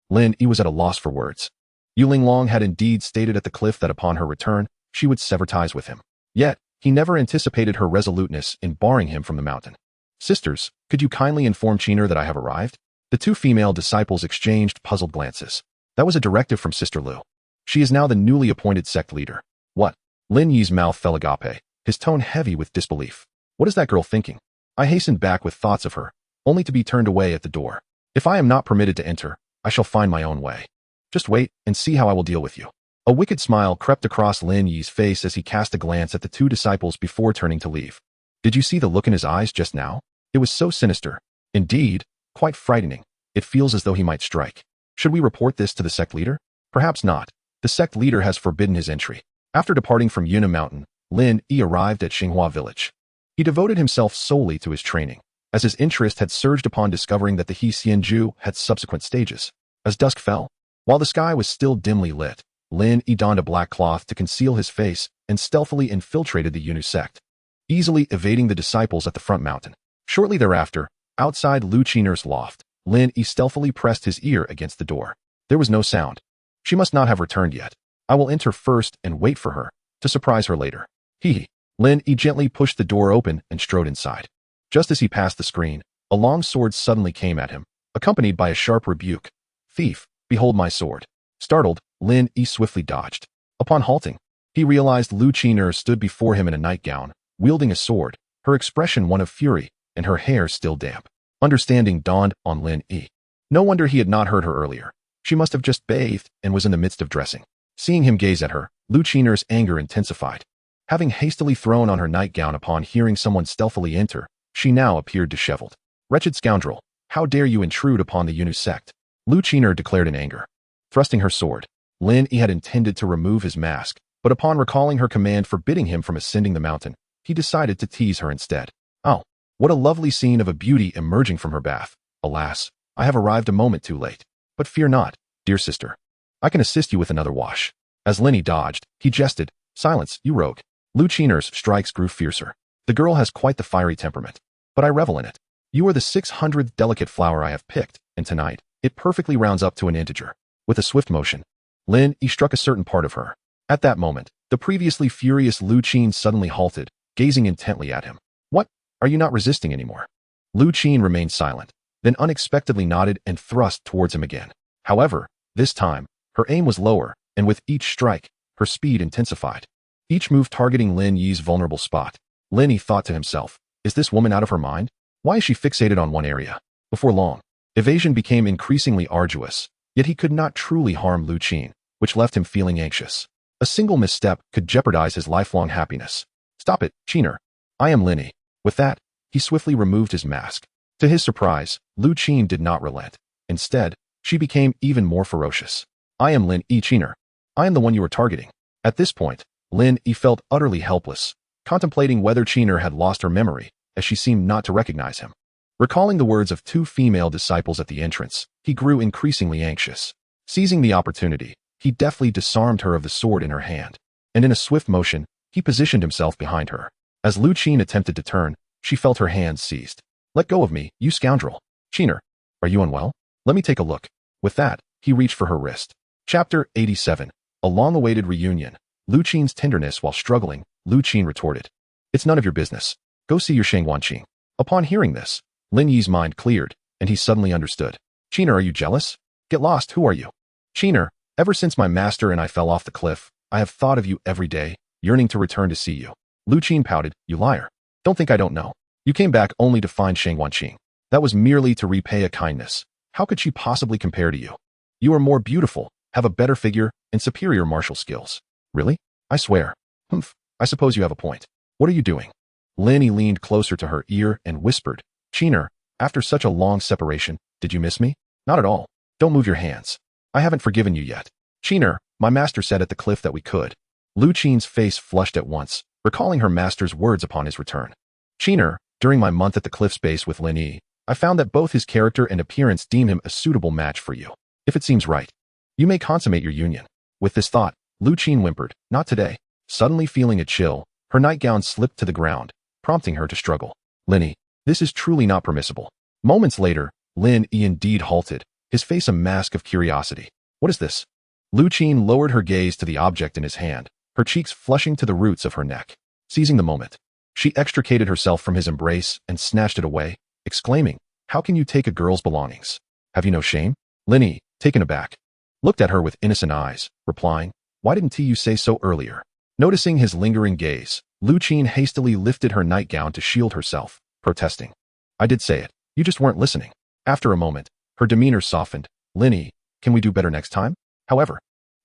Lin Yi was at a loss for words. Yu Linglong had indeed stated at the cliff that upon her return, she would sever ties with him. Yet, he never anticipated her resoluteness in barring him from the mountain. Sisters, could you kindly inform Qiner that I have arrived? The two female disciples exchanged puzzled glances. That was a directive from Sister Lu. She is now the newly appointed sect leader. What? Lin Yi's mouth fell agape, his tone heavy with disbelief. What is that girl thinking? I hastened back with thoughts of her, only to be turned away at the door. If I am not permitted to enter, I shall find my own way. Just wait and see how I will deal with you. A wicked smile crept across Lin Yi's face as he cast a glance at the two disciples before turning to leave. Did you see the look in his eyes just now? It was so sinister. Indeed, quite frightening. It feels as though he might strike. Should we report this to the sect leader? Perhaps not. The sect leader has forbidden his entry. After departing from Yunnan Mountain, Lin Yi arrived at Xinghua village. He devoted himself solely to his training, as his interest had surged upon discovering that the He Xianju had subsequent stages. As dusk fell, while the sky was still dimly lit, Lin Yi donned a black cloth to conceal his face and stealthily infiltrated the Yunnu sect, easily evading the disciples at the front mountain. Shortly thereafter, outside Lu Qiner's loft, Lin Yi stealthily pressed his ear against the door. There was no sound. She must not have returned yet. I will enter first and wait for her, to surprise her later. Hee. Lin Yi gently pushed the door open and strode inside. Just as he passed the screen, a long sword suddenly came at him, accompanied by a sharp rebuke. Thief, behold my sword. Startled, Lin Yi swiftly dodged. Upon halting, he realized Lu Qiner stood before him in a nightgown, wielding a sword, her expression one of fury, and her hair still damp. Understanding dawned on Lin Yi. No wonder he had not heard her earlier. She must have just bathed and was in the midst of dressing. Seeing him gaze at her, Lu Qiner's anger intensified. Having hastily thrown on her nightgown upon hearing someone stealthily enter, she now appeared disheveled. Wretched scoundrel, how dare you intrude upon the Yunnu sect? Lu Qiner declared in anger. Thrusting her sword, Lin Yi had intended to remove his mask, but upon recalling her command forbidding him from ascending the mountain, he decided to tease her instead. Oh, what a lovely scene of a beauty emerging from her bath. Alas, I have arrived a moment too late. But fear not, dear sister. I can assist you with another wash. As Lin Yi dodged, he jested. Silence, you rogue. Lu Qiner's strikes grew fiercer. The girl has quite the fiery temperament, but I revel in it. You are the 600th delicate flower I have picked, and tonight, it perfectly rounds up to an integer. With a swift motion, Lin Yi struck a certain part of her. At that moment, the previously furious Lu Qin suddenly halted, gazing intently at him. What? Are you not resisting anymore? Lu Qin remained silent, then unexpectedly nodded and thrust towards him again. However, this time, her aim was lower, and with each strike, her speed intensified. Each move targeting Lin Yi's vulnerable spot. Lin Yi thought to himself, is this woman out of her mind? Why is she fixated on one area? Before long, evasion became increasingly arduous, yet he could not truly harm Lu Qin, which left him feeling anxious. A single misstep could jeopardize his lifelong happiness. Stop it, Qiner. I am Lin Yi. With that, he swiftly removed his mask. To his surprise, Lu Qin did not relent. Instead, she became even more ferocious. I am Lin Yi Qiner. I am the one you were targeting. At this point, Lin Yi felt utterly helpless, contemplating whether Qiner had lost her memory, as she seemed not to recognize him. Recalling the words of two female disciples at the entrance, he grew increasingly anxious. Seizing the opportunity, he deftly disarmed her of the sword in her hand, and in a swift motion, he positioned himself behind her. As Lu Qin attempted to turn, she felt her hands seized. Let go of me, you scoundrel. Qiner, are you unwell? Let me take a look. With that, he reached for her wrist. Chapter 87. A long-awaited reunion. Lu Qin's tenderness while struggling, Lu Qin retorted. It's none of your business. Go see your Shangguanqing. Upon hearing this, Lin Yi's mind cleared, and he suddenly understood. Qiner, are you jealous? Get lost, who are you? Qiner, ever since my master and I fell off the cliff, I have thought of you every day, yearning to return to see you. Lu Qin pouted, you liar. Don't think I don't know. You came back only to find Shangguanqing. That was merely to repay a kindness. How could she possibly compare to you? You are more beautiful, have a better figure, and superior martial skills. Really? I swear. Humph, I suppose you have a point. What are you doing? Lin Yi leaned closer to her ear and whispered, Qiner, after such a long separation, did you miss me? Not at all. Don't move your hands. I haven't forgiven you yet. Qiner, my master said at the cliff that we could. Lu Qin's face flushed at once, recalling her master's words upon his return. Qiner, during my month at the cliff's base with Lin Yi, I found that both his character and appearance deem him a suitable match for you. If it seems right, you may consummate your union. With this thought, Lu Qin whimpered, not today. Suddenly feeling a chill, her nightgown slipped to the ground, prompting her to struggle. Lin Yi, this is truly not permissible. Moments later, Lin Yi indeed halted, his face a mask of curiosity. What is this? Lu Qin lowered her gaze to the object in his hand, her cheeks flushing to the roots of her neck. Seizing the moment, she extricated herself from his embrace and snatched it away, exclaiming, "How can you take a girl's belongings? Have you no shame?" Lin Yi, taken aback, looked at her with innocent eyes, replying, "Why didn't you say so earlier?" Noticing his lingering gaze, Lu Qin hastily lifted her nightgown to shield herself, protesting, "I did say it, you just weren't listening." After a moment, her demeanor softened. "Lin Yi, can we do better next time?" However,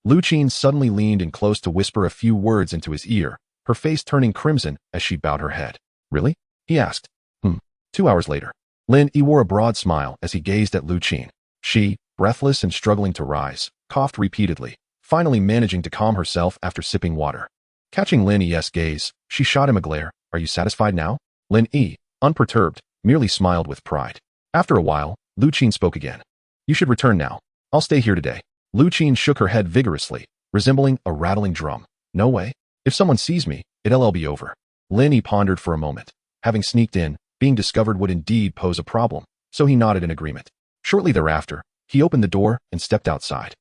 Lu Qin suddenly leaned in close to whisper a few words into his ear, her face turning crimson as she bowed her head. "Really?" he asked. 2 hours later, Lin Yi wore a broad smile as he gazed at Lu Qin. She, breathless and struggling to rise, coughed repeatedly, finally managing to calm herself after sipping water. Catching Lin Yi's gaze, she shot him a glare. "Are you satisfied now?" Lin Yi, unperturbed, merely smiled with pride. After a while, Lu Qin spoke again. "You should return now. I'll stay here today." Lu Qin shook her head vigorously, resembling a rattling drum. "No way. If someone sees me, it'll be over." Lin Yi pondered for a moment. Having sneaked in, being discovered would indeed pose a problem, so he nodded in agreement. Shortly thereafter, he opened the door and stepped outside.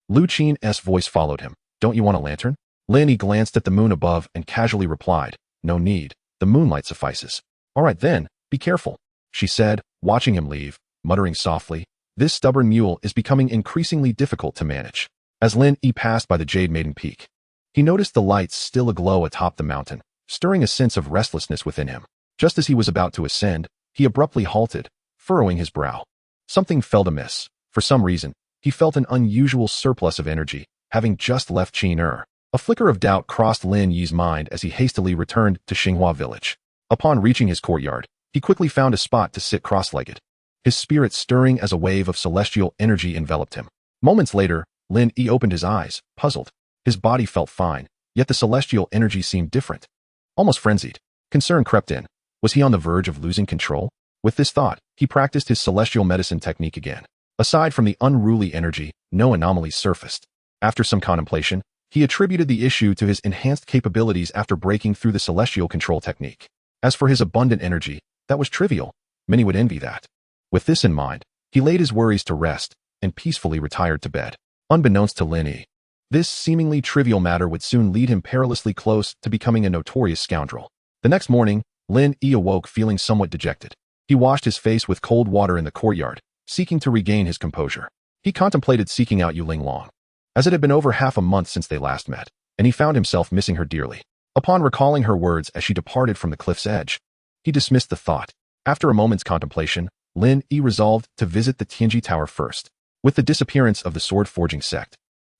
Lu Qin's voice followed him. "Don't you want a lantern?" Lin Yi glanced at the moon above and casually replied, "No need. The moonlight suffices." "All right then, be careful," she said, watching him leave, muttering softly, "This stubborn mule is becoming increasingly difficult to manage." As Lin Yi passed by the Jade Maiden Peak, he noticed the lights still aglow atop the mountain, stirring a sense of restlessness within him. Just as he was about to ascend, he abruptly halted, furrowing his brow. Something felt amiss. For some reason, he felt an unusual surplus of energy, having just left Qin. A flicker of doubt crossed Lin Yi's mind as he hastily returned to Xinghua village. Upon reaching his courtyard, he quickly found a spot to sit cross-legged, his spirit stirring as a wave of celestial energy enveloped him. Moments later, Lin Yi opened his eyes, puzzled. His body felt fine, yet the celestial energy seemed different. Almost frenzied. Concern crept in. Was he on the verge of losing control? With this thought, he practiced his celestial medicine technique again. Aside from the unruly energy, no anomalies surfaced. After some contemplation, he attributed the issue to his enhanced capabilities after breaking through the celestial control technique. As for his abundant energy, that was trivial. Many would envy that. With this in mind, he laid his worries to rest and peacefully retired to bed. Unbeknownst to Lin Yi, this seemingly trivial matter would soon lead him perilously close to becoming a notorious scoundrel. The next morning, Lin Yi awoke feeling somewhat dejected. He washed his face with cold water in the courtyard, seeking to regain his composure. He contemplated seeking out Yuling long, as it had been over half a month since they last met, and he found himself missing her dearly. Upon recalling her words as she departed from the cliff's edge, he dismissed the thought. After a moment's contemplation, Lin Yi resolved to visit the Tianji Tower first. With the disappearance of the sword-forging sect,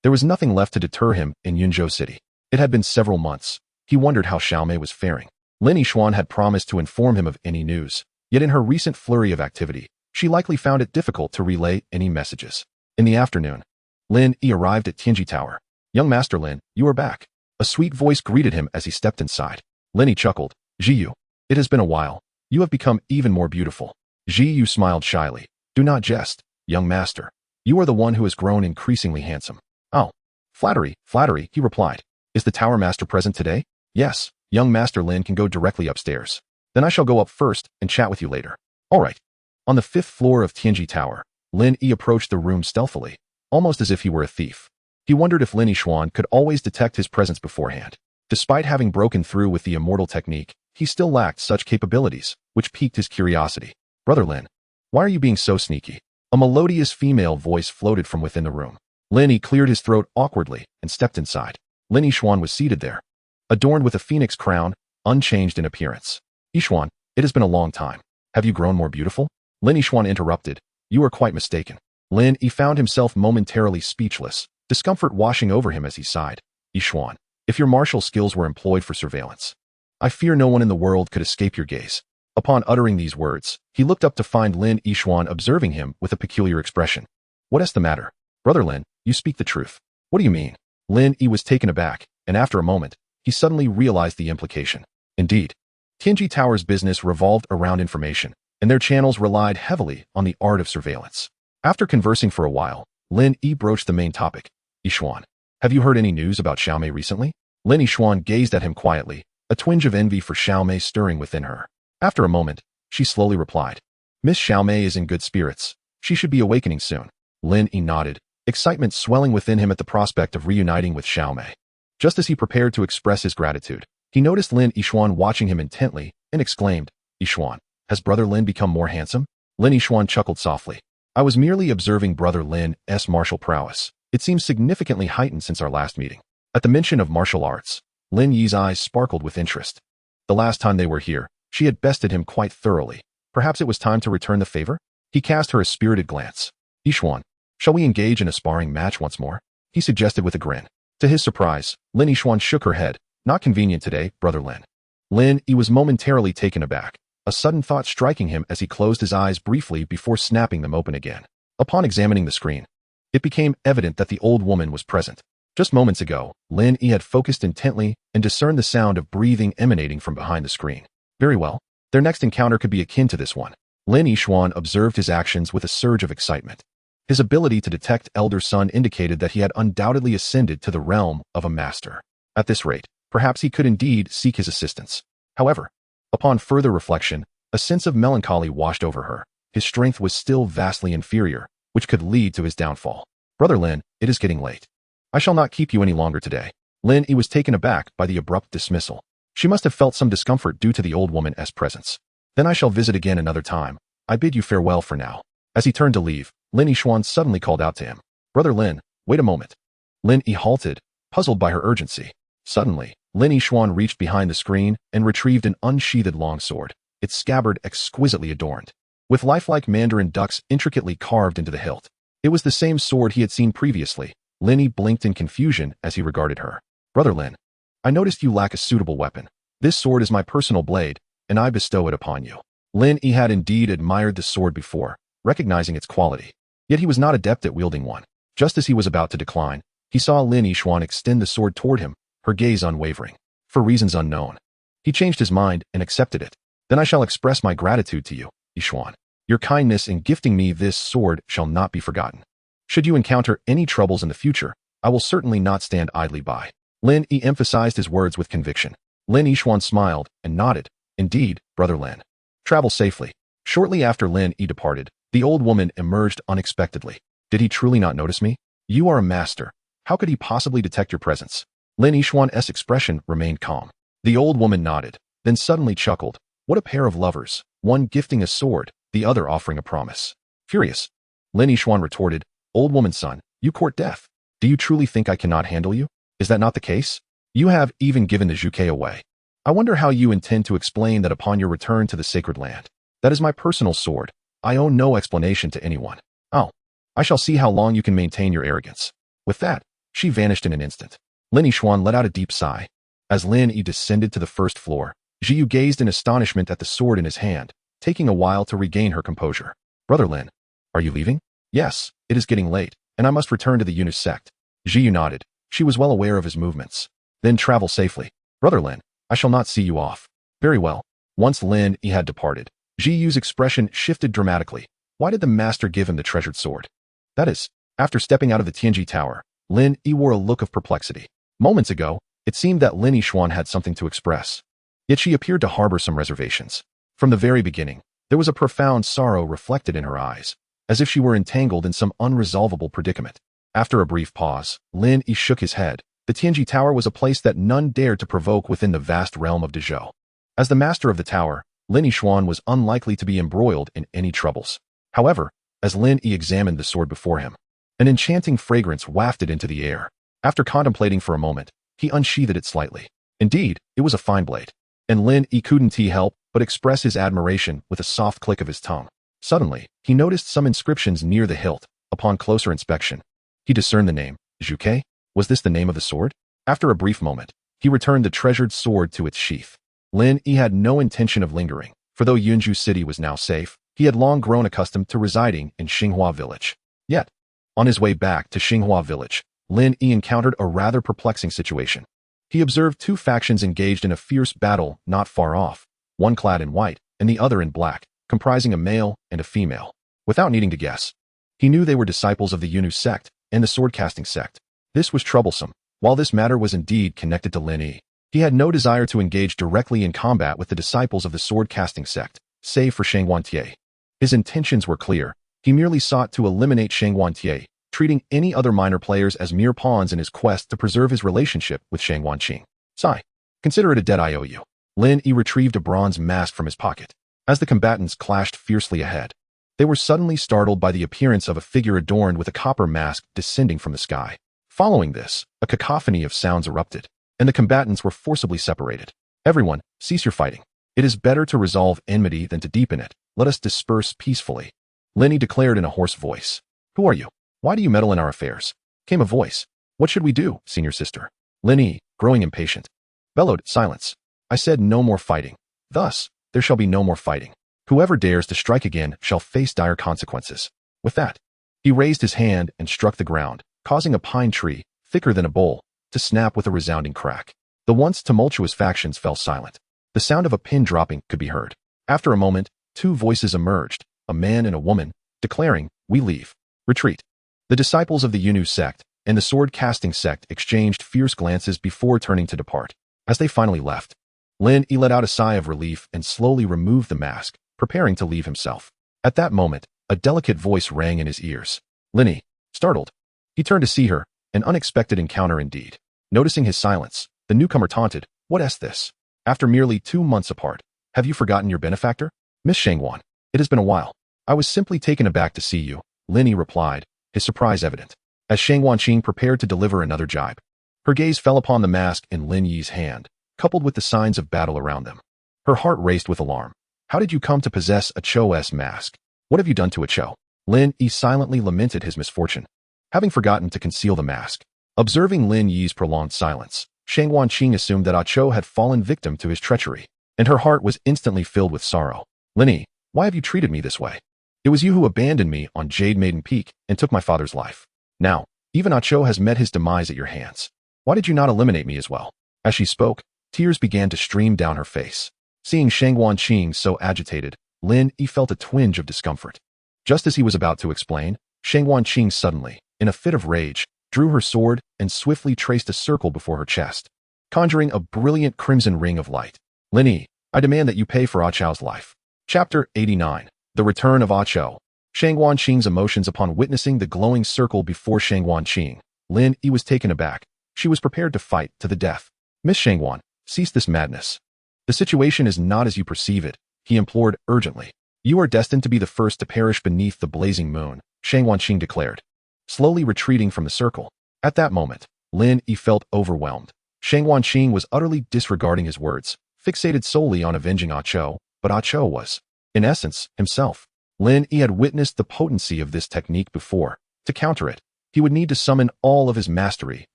there was nothing left to deter him in Yunzhou City. It had been several months. He wondered how Xiaomei was faring. Lin Yixuan had promised to inform him of any news, yet in her recent flurry of activity, she likely found it difficult to relay any messages. In the afternoon, Lin Yi arrived at Tianji Tower. "Young Master Lin, you are back." A sweet voice greeted him as he stepped inside. Lin Yi chuckled. "Zhiyu, it has been a while. You have become even more beautiful." Zhiyu smiled shyly. "Do not jest, young master. You are the one who has grown increasingly handsome." "Oh, flattery, flattery," he replied. "Is the Tower Master present today?" "Yes, young Master Lin can go directly upstairs. Then I shall go up first and chat with you later." "All right." On the 5th floor of Tianji Tower, Lin Yi approached the room stealthily, almost as if he were a thief. He wondered if Lin Yixuan could always detect his presence beforehand. Despite having broken through with the immortal technique, he still lacked such capabilities, which piqued his curiosity. "Brother Lin, why are you being so sneaky?" A melodious female voice floated from within the room. Lin Yi cleared his throat awkwardly and stepped inside. Lin Yixuan was seated there, adorned with a phoenix crown, unchanged in appearance. "Yixuan, it has been a long time. Have you grown more beautiful?" Lin Yixuan interrupted. "You are quite mistaken." Lin Yi found himself momentarily speechless, discomfort washing over him as he sighed. "Yixuan, if your martial skills were employed for surveillance, I fear no one in the world could escape your gaze." Upon uttering these words, he looked up to find Lin Yixuan observing him with a peculiar expression. "What is the matter? Brother Lin, you speak the truth." "What do you mean?" Lin Yi was taken aback, and after a moment, he suddenly realized the implication. Indeed, Tianji Tower's business revolved around information, and their channels relied heavily on the art of surveillance. After conversing for a while, Lin Yi broached the main topic. "Yixuan, have you heard any news about Xiaomei recently?" Lin Yixuan gazed at him quietly, a twinge of envy for Xiaomei stirring within her. After a moment, she slowly replied, "Miss Xiaomei is in good spirits. She should be awakening soon." Lin Yi nodded, excitement swelling within him at the prospect of reuniting with Xiaomei. Just as he prepared to express his gratitude, he noticed Lin Yixuan watching him intently and exclaimed, "Yixuan, has Brother Lin become more handsome?" Lin Yixuan chuckled softly. "I was merely observing Brother Lin's martial prowess. It seems significantly heightened since our last meeting." At the mention of martial arts, Lin Yi's eyes sparkled with interest. The last time they were here, she had bested him quite thoroughly. Perhaps it was time to return the favor? He cast her a spirited glance. "Yixuan, shall we engage in a sparring match once more?" he suggested with a grin. To his surprise, Lin Yixuan shook her head. "Not convenient today, Brother Lin." Lin Yi was momentarily taken aback, a sudden thought striking him as he closed his eyes briefly before snapping them open again. Upon examining the screen, it became evident that the old woman was present. Just moments ago, Lin Yi had focused intently and discerned the sound of breathing emanating from behind the screen. Very well. Their next encounter could be akin to this one. Lin Yixuan observed his actions with a surge of excitement. His ability to detect elder son indicated that he had undoubtedly ascended to the realm of a master. At this rate, perhaps he could indeed seek his assistance. However, upon further reflection, a sense of melancholy washed over her. His strength was still vastly inferior, which could lead to his downfall. "Brother Lin, it is getting late. I shall not keep you any longer today." Lin Yi was taken aback by the abrupt dismissal. She must have felt some discomfort due to the old woman's presence. "Then I shall visit again another time. I bid you farewell for now." As he turned to leave, Lin Yixuan suddenly called out to him, "Brother Lin, wait a moment." Lin Yi halted, puzzled by her urgency. Suddenly, Lin Yixuan reached behind the screen and retrieved an unsheathed longsword, its scabbard exquisitely adorned, with lifelike mandarin ducks intricately carved into the hilt. It was the same sword he had seen previously. Lin Yi blinked in confusion as he regarded her. "Brother Lin, I noticed you lack a suitable weapon. This sword is my personal blade, and I bestow it upon you." Lin Yi had indeed admired the sword before, recognizing its quality. Yet he was not adept at wielding one. Just as he was about to decline, he saw Lin Yixuan extend the sword toward him, her gaze unwavering. For reasons unknown, he changed his mind and accepted it. "Then I shall express my gratitude to you, Yixuan. Your kindness in gifting me this sword shall not be forgotten. Should you encounter any troubles in the future, I will certainly not stand idly by." Lin Yi emphasized his words with conviction. Lin Yixuan smiled and nodded. "Indeed, Brother Lin. Travel safely." Shortly after Lin Yi departed, the old woman emerged unexpectedly. "Did he truly not notice me? You are a master. How could he possibly detect your presence?" Lin Yixuan's expression remained calm. The old woman nodded, then suddenly chuckled. What a pair of lovers, one gifting a sword, the other offering a promise. Furious, Lin Yixuan retorted, "Old woman's son, you court death. Do you truly think I cannot handle you? Is that not the case? You have even given the Zhuke away. I wonder how you intend to explain that upon your return to the sacred land. That is my personal sword. I owe no explanation to anyone. Oh, I shall see how long you can maintain your arrogance." With that, she vanished in an instant. Lin Yixuan let out a deep sigh. As Lin Yi descended to the first floor, Zhiyu gazed in astonishment at the sword in his hand, taking a while to regain her composure. "Brother Lin, are you leaving?" "Yes, it is getting late, and I must return to the Yunus sect." Zhiyu nodded. She was well aware of his movements. "Then travel safely. Brother Lin, I shall not see you off." "Very well." Once Lin Yi had departed, Zhiyu's expression shifted dramatically. Why did the master give him the treasured sword? That is, after stepping out of the Tianji Tower, Lin Yi wore a look of perplexity. Moments ago, it seemed that Lin Yixuan had something to express. Yet she appeared to harbor some reservations. From the very beginning, there was a profound sorrow reflected in her eyes, as if she were entangled in some unresolvable predicament. After a brief pause, Lin Yi shook his head. The Tianji Tower was a place that none dared to provoke within the vast realm of Dezhou. As the master of the tower, Lin Yixuan was unlikely to be embroiled in any troubles. However, as Lin Yi examined the sword before him, an enchanting fragrance wafted into the air. After contemplating for a moment, he unsheathed it slightly. Indeed, it was a fine blade, and Lin Yi couldn't help but express his admiration with a soft click of his tongue. Suddenly, he noticed some inscriptions near the hilt. Upon closer inspection, he discerned the name, Zhuke. Was this the name of the sword? After a brief moment, he returned the treasured sword to its sheath. Lin Yi had no intention of lingering, for though Yunju City was now safe, he had long grown accustomed to residing in Xinghua Village. Yet, on his way back to Xinghua Village, Lin Yi encountered a rather perplexing situation. He observed two factions engaged in a fierce battle not far off, one clad in white and the other in black, comprising a male and a female. Without needing to guess, he knew they were disciples of the Yunus sect and the sword-casting sect. This was troublesome. While this matter was indeed connected to Lin Yi, he had no desire to engage directly in combat with the disciples of the sword-casting sect, save for Shang Wantie. His intentions were clear. He merely sought to eliminate Shang Wantie, treating any other minor players as mere pawns in his quest to preserve his relationship with Shang Wanqing. Sigh. Consider it a debt I owe you. Lin Yi retrieved a bronze mask from his pocket. As the combatants clashed fiercely ahead, they were suddenly startled by the appearance of a figure adorned with a copper mask descending from the sky. Following this, a cacophony of sounds erupted, and the combatants were forcibly separated. Everyone, cease your fighting. It is better to resolve enmity than to deepen it. Let us disperse peacefully. Lin Yi declared in a hoarse voice. Who are you? Why do you meddle in our affairs? Came a voice. What should we do, senior sister? Lin Yi, growing impatient, bellowed, silence. I said no more fighting. Thus, there shall be no more fighting. Whoever dares to strike again shall face dire consequences. With that, he raised his hand and struck the ground, causing a pine tree, thicker than a bowl, to snap with a resounding crack. The once tumultuous factions fell silent. The sound of a pin dropping could be heard. After a moment, two voices emerged, a man and a woman, declaring, we leave. Retreat. The disciples of the Yunu sect and the sword-casting sect exchanged fierce glances before turning to depart. As they finally left, Lin Yi let out a sigh of relief and slowly removed the mask, preparing to leave himself. At that moment, a delicate voice rang in his ears. Lin Yi, startled. He turned to see her, an unexpected encounter indeed. Noticing his silence, the newcomer taunted, what is this? After merely 2 months apart, have you forgotten your benefactor? Miss Shangwan, it has been a while. I was simply taken aback to see you, Lin Yi replied, his surprise evident. As Shang Wanqing prepared to deliver another jibe, her gaze fell upon the mask in Lin Yi's hand, coupled with the signs of battle around them. Her heart raced with alarm. How did you come to possess a Cho's mask? What have you done to a Cho? Lin Yi silently lamented his misfortune, having forgotten to conceal the mask. Observing Lin Yi's prolonged silence, Shang Wanqing assumed that Ah Cho had fallen victim to his treachery, and her heart was instantly filled with sorrow. Lin Yi, why have you treated me this way? It was you who abandoned me on Jade Maiden Peak and took my father's life. Now, even Ah Cho has met his demise at your hands. Why did you not eliminate me as well? As she spoke, tears began to stream down her face. Seeing Shang Wanqing so agitated, Lin Yi felt a twinge of discomfort. Just as he was about to explain, Shang Wanqing suddenly, in a fit of rage, drew her sword and swiftly traced a circle before her chest, conjuring a brilliant crimson ring of light. Lin Yi, I demand that you pay for Ah Cho's life. Chapter 89. The Return of Ah Cho. Shang Wanqing's emotions upon witnessing the glowing circle before Shang Wanqing. Lin Yi was taken aback. She was prepared to fight to the death. Miss Shangwan, cease this madness. The situation is not as you perceive it, he implored urgently. You are destined to be the first to perish beneath the blazing moon, Shang Wanqing declared, slowly retreating from the circle. At that moment, Lin Yi felt overwhelmed. Shang Wanqing was utterly disregarding his words, fixated solely on avenging Ah Cho, but Ah Cho was, in essence, himself. Lin Yi had witnessed the potency of this technique before. To counter it, he would need to summon all of his mastery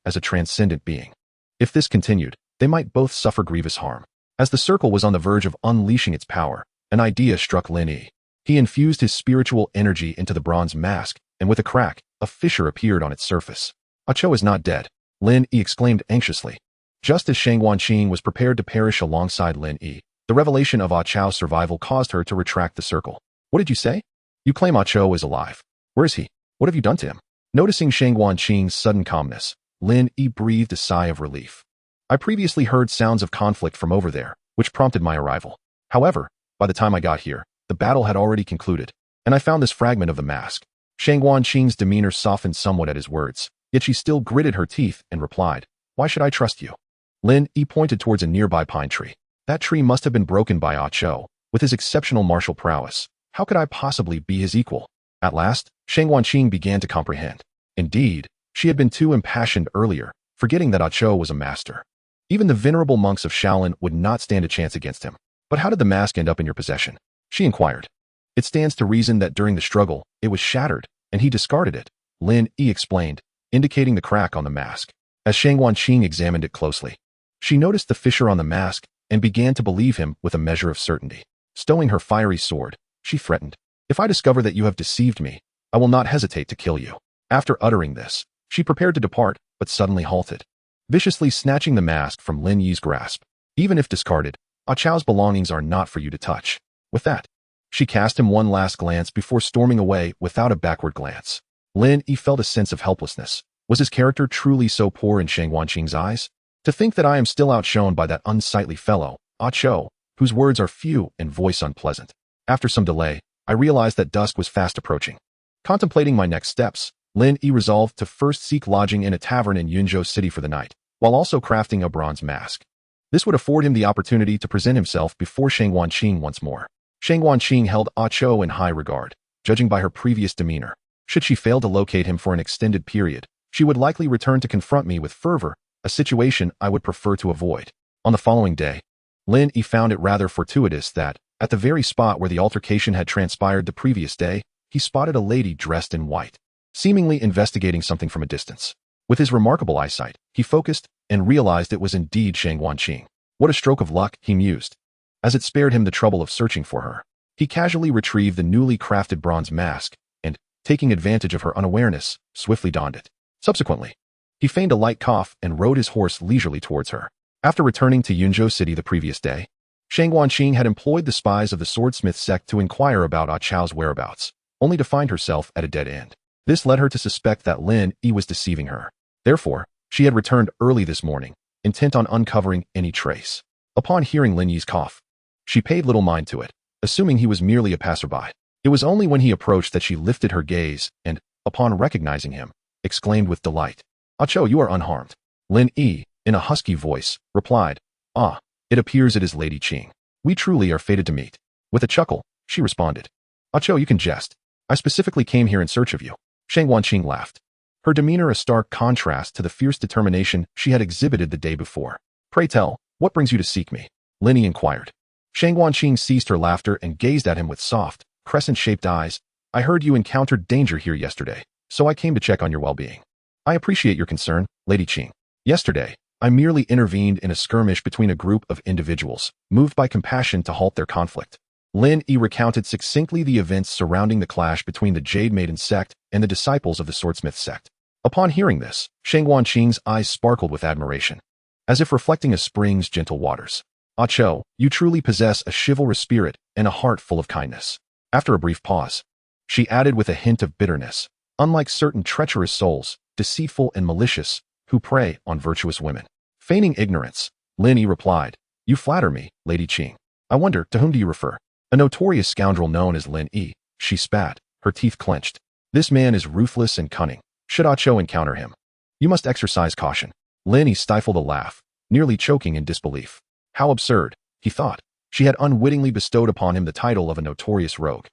as a transcendent being. If this continued, they might both suffer grievous harm. As the circle was on the verge of unleashing its power, an idea struck Lin Yi. He infused his spiritual energy into the bronze mask, and with a crack, a fissure appeared on its surface. Ah Cho is not dead, Lin Yi exclaimed anxiously. Just as Shang Wanqing was prepared to perish alongside Lin Yi, the revelation of Ah Cho's survival caused her to retract the circle. What did you say? You claim Ah Cho is alive. Where is he? What have you done to him? Noticing Shang Wanqing's sudden calmness, Lin Yi breathed a sigh of relief. I previously heard sounds of conflict from over there, which prompted my arrival. However, by the time I got here, the battle had already concluded, and I found this fragment of the mask. Shang Wanqing's demeanor softened somewhat at his words, yet she still gritted her teeth and replied, Why should I trust you? Lin Yi pointed towards a nearby pine tree. That tree must have been broken by Ah Cho. With his exceptional martial prowess, how could I possibly be his equal? At last, Shang Wanqing began to comprehend. Indeed, she had been too impassioned earlier, forgetting that Ah Cho was a master. Even the venerable monks of Shaolin would not stand a chance against him. But how did the mask end up in your possession? She inquired. It stands to reason that during the struggle, it was shattered, and he discarded it, Lin Yi explained, indicating the crack on the mask. As Shang Wanqing examined it closely, she noticed the fissure on the mask and began to believe him with a measure of certainty. Stowing her fiery sword, she threatened, If I discover that you have deceived me, I will not hesitate to kill you. After uttering this, she prepared to depart, but suddenly halted, viciously snatching the mask from Lin Yi's grasp. Even if discarded, Ah Cho's belongings are not for you to touch. With that, she cast him one last glance before storming away without a backward glance. Lin Yi felt a sense of helplessness. Was his character truly so poor in Shang Wanqing's eyes? To think that I am still outshone by that unsightly fellow, Ah Cho, whose words are few and voice unpleasant. After some delay, I realized that dusk was fast approaching. Contemplating my next steps, Lin Yi resolved to first seek lodging in a tavern in Yunzhou City for the night, while also crafting a bronze mask. This would afford him the opportunity to present himself before Shang Wanqing once more. Shang Wanqing held Ah Cho in high regard, judging by her previous demeanor. Should she fail to locate him for an extended period, she would likely return to confront me with fervor, a situation I would prefer to avoid. On the following day, Lin Yi found it rather fortuitous that, at the very spot where the altercation had transpired the previous day, he spotted a lady dressed in white, seemingly investigating something from a distance. With his remarkable eyesight, he focused and realized it was indeed Shang Wanqing. What a stroke of luck, he mused. As it spared him the trouble of searching for her, he casually retrieved the newly crafted bronze mask and, taking advantage of her unawareness, swiftly donned it. Subsequently, he feigned a light cough and rode his horse leisurely towards her. After returning to Yunzhou City the previous day, Shang Wanqing had employed the spies of the swordsmith sect to inquire about Ah Chao's whereabouts, only to find herself at a dead end. This led her to suspect that Lin Yi was deceiving her. Therefore, she had returned early this morning, intent on uncovering any trace. Upon hearing Lin Yi's cough, she paid little mind to it, assuming he was merely a passerby. It was only when he approached that she lifted her gaze and, upon recognizing him, exclaimed with delight, "Ah Cho, you are unharmed." Lin Yi, in a husky voice, replied, "Ah, it appears it is Lady Qing. We truly are fated to meet." With a chuckle, she responded, "Ah Cho, you can jest. I specifically came here in search of you." Shang Wanqing laughed, her demeanor a stark contrast to the fierce determination she had exhibited the day before. "Pray tell, what brings you to seek me?" Lin Yi inquired. Shang Wanqing ceased her laughter and gazed at him with soft, crescent-shaped eyes. "I heard you encountered danger here yesterday, so I came to check on your well-being." "I appreciate your concern, Lady Qing. Yesterday, I merely intervened in a skirmish between a group of individuals, moved by compassion to halt their conflict." Lin Yi recounted succinctly the events surrounding the clash between the Jade Maiden sect and the disciples of the Swordsmith sect. Upon hearing this, Shang Wanqing's eyes sparkled with admiration, as if reflecting a spring's gentle waters. "Ah Cho, you truly possess a chivalrous spirit and a heart full of kindness." After a brief pause, she added with a hint of bitterness, "Unlike certain treacherous souls, deceitful and malicious, who prey on virtuous women." Feigning ignorance, Lin Yi replied, "You flatter me, Lady Qing. I wonder, to whom do you refer?" "A notorious scoundrel known as Lin Yi," she spat, her teeth clenched. "This man is ruthless and cunning. Should Ah Cho encounter him, you must exercise caution." Lin Yi stifled a laugh, nearly choking in disbelief. How absurd, he thought. She had unwittingly bestowed upon him the title of a notorious rogue,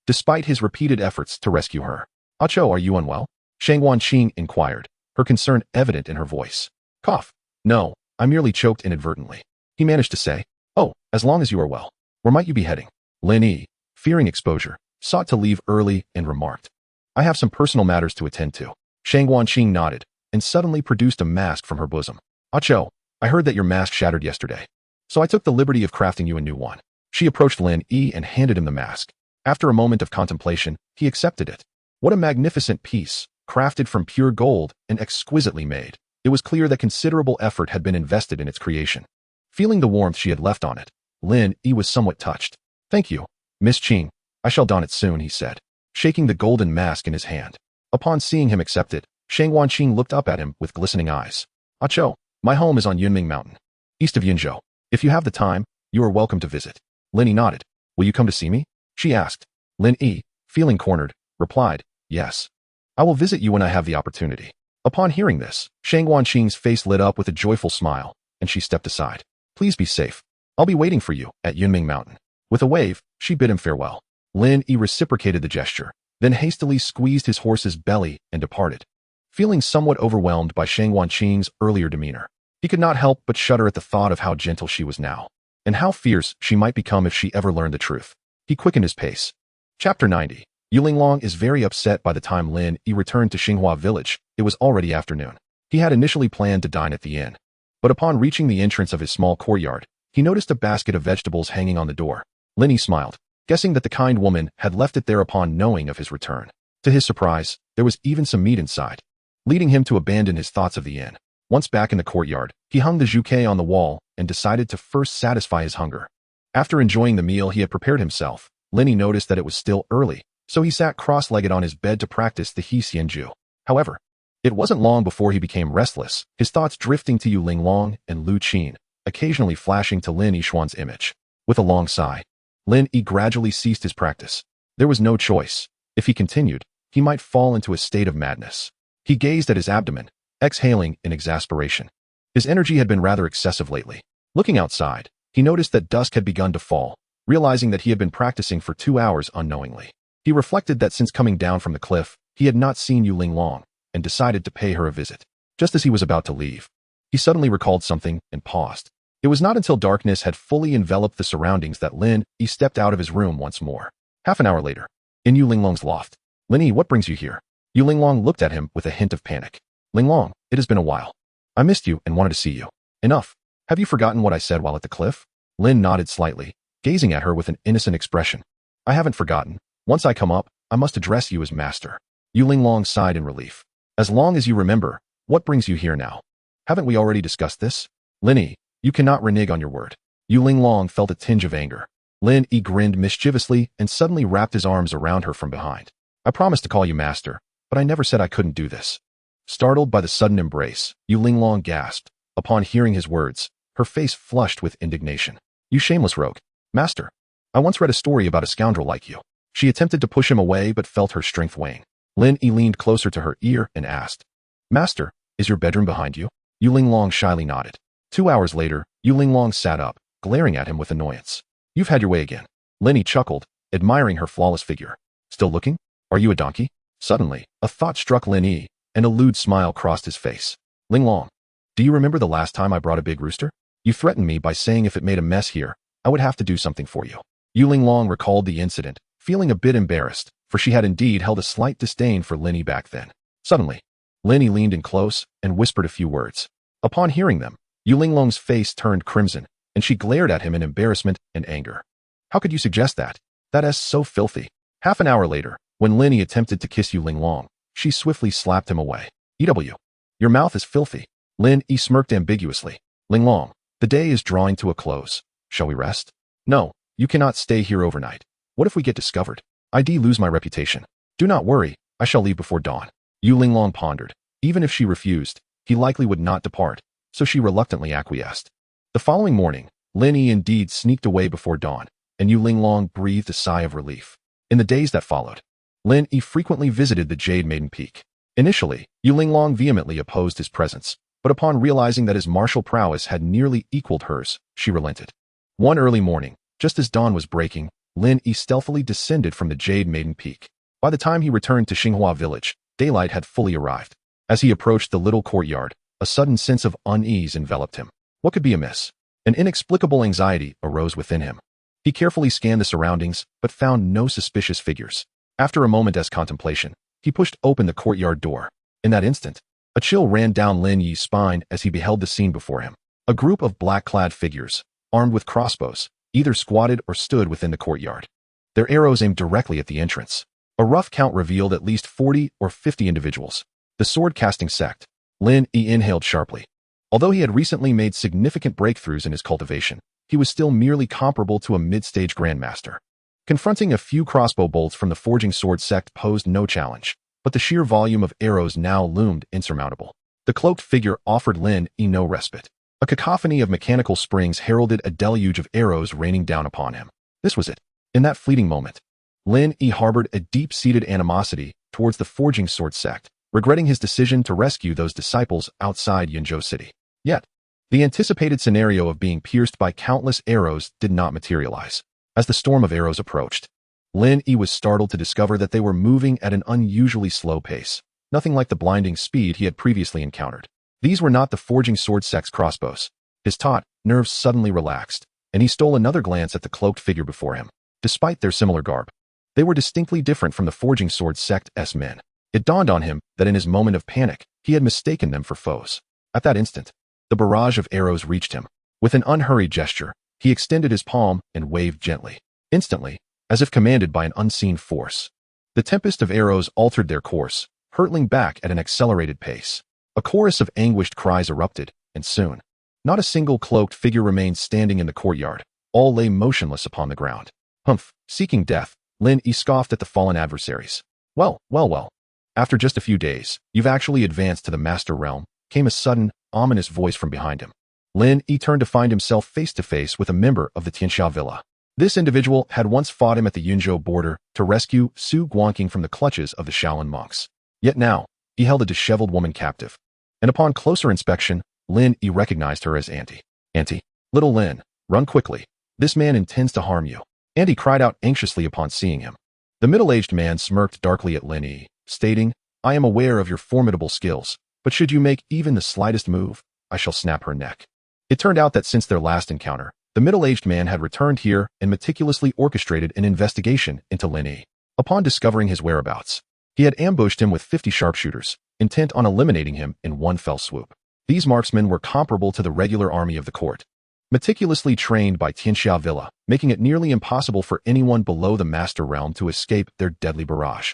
despite his repeated efforts to rescue her. "Ah Cho, are you unwell?" Shang Wanqing inquired, her concern evident in her voice. "Cough. No, I merely choked inadvertently," he managed to say. "Oh, as long as you are well. Where might you be heading?" Lin Yi, fearing exposure, sought to leave early and remarked, "I have some personal matters to attend to." Shang Wanqing nodded and suddenly produced a mask from her bosom. "Ah Cho, I heard that your mask shattered yesterday, so I took the liberty of crafting you a new one." She approached Lin Yi and handed him the mask. After a moment of contemplation, he accepted it. What a magnificent piece, crafted from pure gold and exquisitely made. It was clear that considerable effort had been invested in its creation. Feeling the warmth she had left on it, Lin Yi was somewhat touched. "Thank you, Miss Qing. I shall don it soon," he said, shaking the golden mask in his hand. Upon seeing him accept it, Shang Wanqing looked up at him with glistening eyes. "Ah Cho, my home is on Yunming Mountain, east of Yunzhou. If you have the time, you are welcome to visit." Lin Yi nodded. "Will you come to see me?" she asked. Lin Yi, feeling cornered, replied, "Yes. I will visit you when I have the opportunity." Upon hearing this, Shang Wanqing's face lit up with a joyful smile, and she stepped aside. "Please be safe. I'll be waiting for you at Yunming Mountain." With a wave, she bid him farewell. Lin Yi reciprocated the gesture, then hastily squeezed his horse's belly and departed. Feeling somewhat overwhelmed by Shang Wanqing's earlier demeanor, he could not help but shudder at the thought of how gentle she was now, and how fierce she might become if she ever learned the truth. He quickened his pace. Chapter 90. Yulinglong is very upset. By the time Lin Yi returned to Xinghua village, it was already afternoon. He had initially planned to dine at the inn, but upon reaching the entrance of his small courtyard, he noticed a basket of vegetables hanging on the door. Lin Yi smiled, guessing that the kind woman had left it there upon knowing of his return. To his surprise, there was even some meat inside, leading him to abandon his thoughts of the inn. Once back in the courtyard, he hung the zhuke on the wall and decided to first satisfy his hunger. After enjoying the meal he had prepared himself, Lin Yi noticed that it was still early, so he sat cross-legged on his bed to practice the He Xianju. However, it wasn't long before he became restless, his thoughts drifting to Yulinglong and Lu Qin, occasionally flashing to Lin Yishuan's image. With a long sigh, Lin Yi gradually ceased his practice. There was no choice. If he continued, he might fall into a state of madness. He gazed at his abdomen, exhaling in exasperation. His energy had been rather excessive lately. Looking outside, he noticed that dusk had begun to fall, realizing that he had been practicing for 2 hours unknowingly. He reflected that since coming down from the cliff, he had not seen Yu Linglong, and decided to pay her a visit. Just as he was about to leave, he suddenly recalled something and paused. It was not until darkness had fully enveloped the surroundings that Lin Yi stepped out of his room once more. Half an hour later, in Yu Linglong's loft. Lin Yi, what brings you here? Yu Linglong looked at him with a hint of panic. Linglong, it has been a while. I missed you and wanted to see you. Enough. Have you forgotten what I said while at the cliff? Lin nodded slightly, gazing at her with an innocent expression. I haven't forgotten. Once I come up, I must address you as master. Yu Linglong sighed in relief. As long as you remember, what brings you here now? Haven't we already discussed this? Lin Yi, you cannot renege on your word. Yu Linglong felt a tinge of anger. Lin Yi grinned mischievously and suddenly wrapped his arms around her from behind. I promised to call you master, but I never said I couldn't do this. Startled by the sudden embrace, Yu Linglong gasped. Upon hearing his words, her face flushed with indignation. You shameless rogue. Master, I once read a story about a scoundrel like you. She attempted to push him away but felt her strength wane. Lin Yi leaned closer to her ear and asked, Master, is your bedroom behind you? Yu Linglong shyly nodded. 2 hours later, Yu Linglong sat up, glaring at him with annoyance. You've had your way again. Lin Yi chuckled, admiring her flawless figure. Still looking? Are you a donkey? Suddenly, a thought struck Lin Yi, and a lewd smile crossed his face. Linglong, do you remember the last time I brought a big rooster? You threatened me by saying if it made a mess here, I would have to do something for you. Yu Linglong recalled the incident, feeling a bit embarrassed, for she had indeed held a slight disdain for Lin Yi back then. Suddenly, Lin Yi leaned in close and whispered a few words. Upon hearing them, Yu Linglong's face turned crimson, and she glared at him in embarrassment and anger. How could you suggest that? That is so filthy. Half an hour later, when Lin Yi attempted to kiss Yu Linglong, she swiftly slapped him away. EW. Your mouth is filthy. Lin Yi smirked ambiguously. Linglong, the day is drawing to a close. Shall we rest? No, you cannot stay here overnight. What if we get discovered? I'd lose my reputation. Do not worry, I shall leave before dawn. Yu Linglong pondered. Even if she refused, he likely would not depart, so she reluctantly acquiesced. The following morning, Lin Yi indeed sneaked away before dawn, and Yu Linglong breathed a sigh of relief. In the days that followed, Lin Yi frequently visited the Jade Maiden Peak. Initially, Yu Linglong vehemently opposed his presence, but upon realizing that his martial prowess had nearly equaled hers, she relented. One early morning, just as dawn was breaking, Lin Yi stealthily descended from the Jade Maiden Peak. By the time he returned to Xinghua village, daylight had fully arrived. As he approached the little courtyard, a sudden sense of unease enveloped him. What could be amiss? An inexplicable anxiety arose within him. He carefully scanned the surroundings, but found no suspicious figures. After a moment's contemplation, he pushed open the courtyard door. In that instant, a chill ran down Lin Yi's spine as he beheld the scene before him. A group of black-clad figures, armed with crossbows, either squatted or stood within the courtyard. Their arrows aimed directly at the entrance. A rough count revealed at least 40 or 50 individuals. The sword-casting sect. Lin Yi inhaled sharply. Although he had recently made significant breakthroughs in his cultivation, he was still merely comparable to a mid-stage grandmaster. Confronting a few crossbow bolts from the forging sword sect posed no challenge, but the sheer volume of arrows now loomed insurmountable. The cloaked figure offered Lin Yi no respite. A cacophony of mechanical springs heralded a deluge of arrows raining down upon him. This was it. In that fleeting moment, Lin Yi harbored a deep-seated animosity towards the forging sword sect, regretting his decision to rescue those disciples outside Yinzhou City. Yet, the anticipated scenario of being pierced by countless arrows did not materialize. As the storm of arrows approached, Lin Yi was startled to discover that they were moving at an unusually slow pace, nothing like the blinding speed he had previously encountered. These were not the forging sword sect's crossbows. His taut nerves suddenly relaxed, and he stole another glance at the cloaked figure before him. Despite their similar garb, they were distinctly different from the forging sword sect's men. It dawned on him that in his moment of panic, he had mistaken them for foes. At that instant, the barrage of arrows reached him. With an unhurried gesture, he extended his palm and waved gently. Instantly, as if commanded by an unseen force, the tempest of arrows altered their course, hurtling back at an accelerated pace. A chorus of anguished cries erupted, and soon, not a single cloaked figure remained standing in the courtyard. All lay motionless upon the ground. Humph, seeking death, Lin Yi scoffed at the fallen adversaries. Well. After just a few days, you've actually advanced to the master realm, came a sudden, ominous voice from behind him. Lin Yi turned to find himself face to face with a member of the Tianxia Villa. This individual had once fought him at the Yunzhou border to rescue Su Guangqing from the clutches of the Shaolin monks. Yet now, he held a disheveled woman captive. And upon closer inspection, Lin Yi recognized her as Auntie. Auntie, little Lin, run quickly. This man intends to harm you. Auntie cried out anxiously upon seeing him. The middle-aged man smirked darkly at Lin Yi, stating, I am aware of your formidable skills, but should you make even the slightest move, I shall snap her neck. It turned out that since their last encounter, the middle-aged man had returned here and meticulously orchestrated an investigation into Lin Yi. Upon discovering his whereabouts, he had ambushed him with 50 sharpshooters, intent on eliminating him in one fell swoop. These marksmen were comparable to the regular army of the court, meticulously trained by Tianxia Villa, making it nearly impossible for anyone below the master realm to escape their deadly barrage.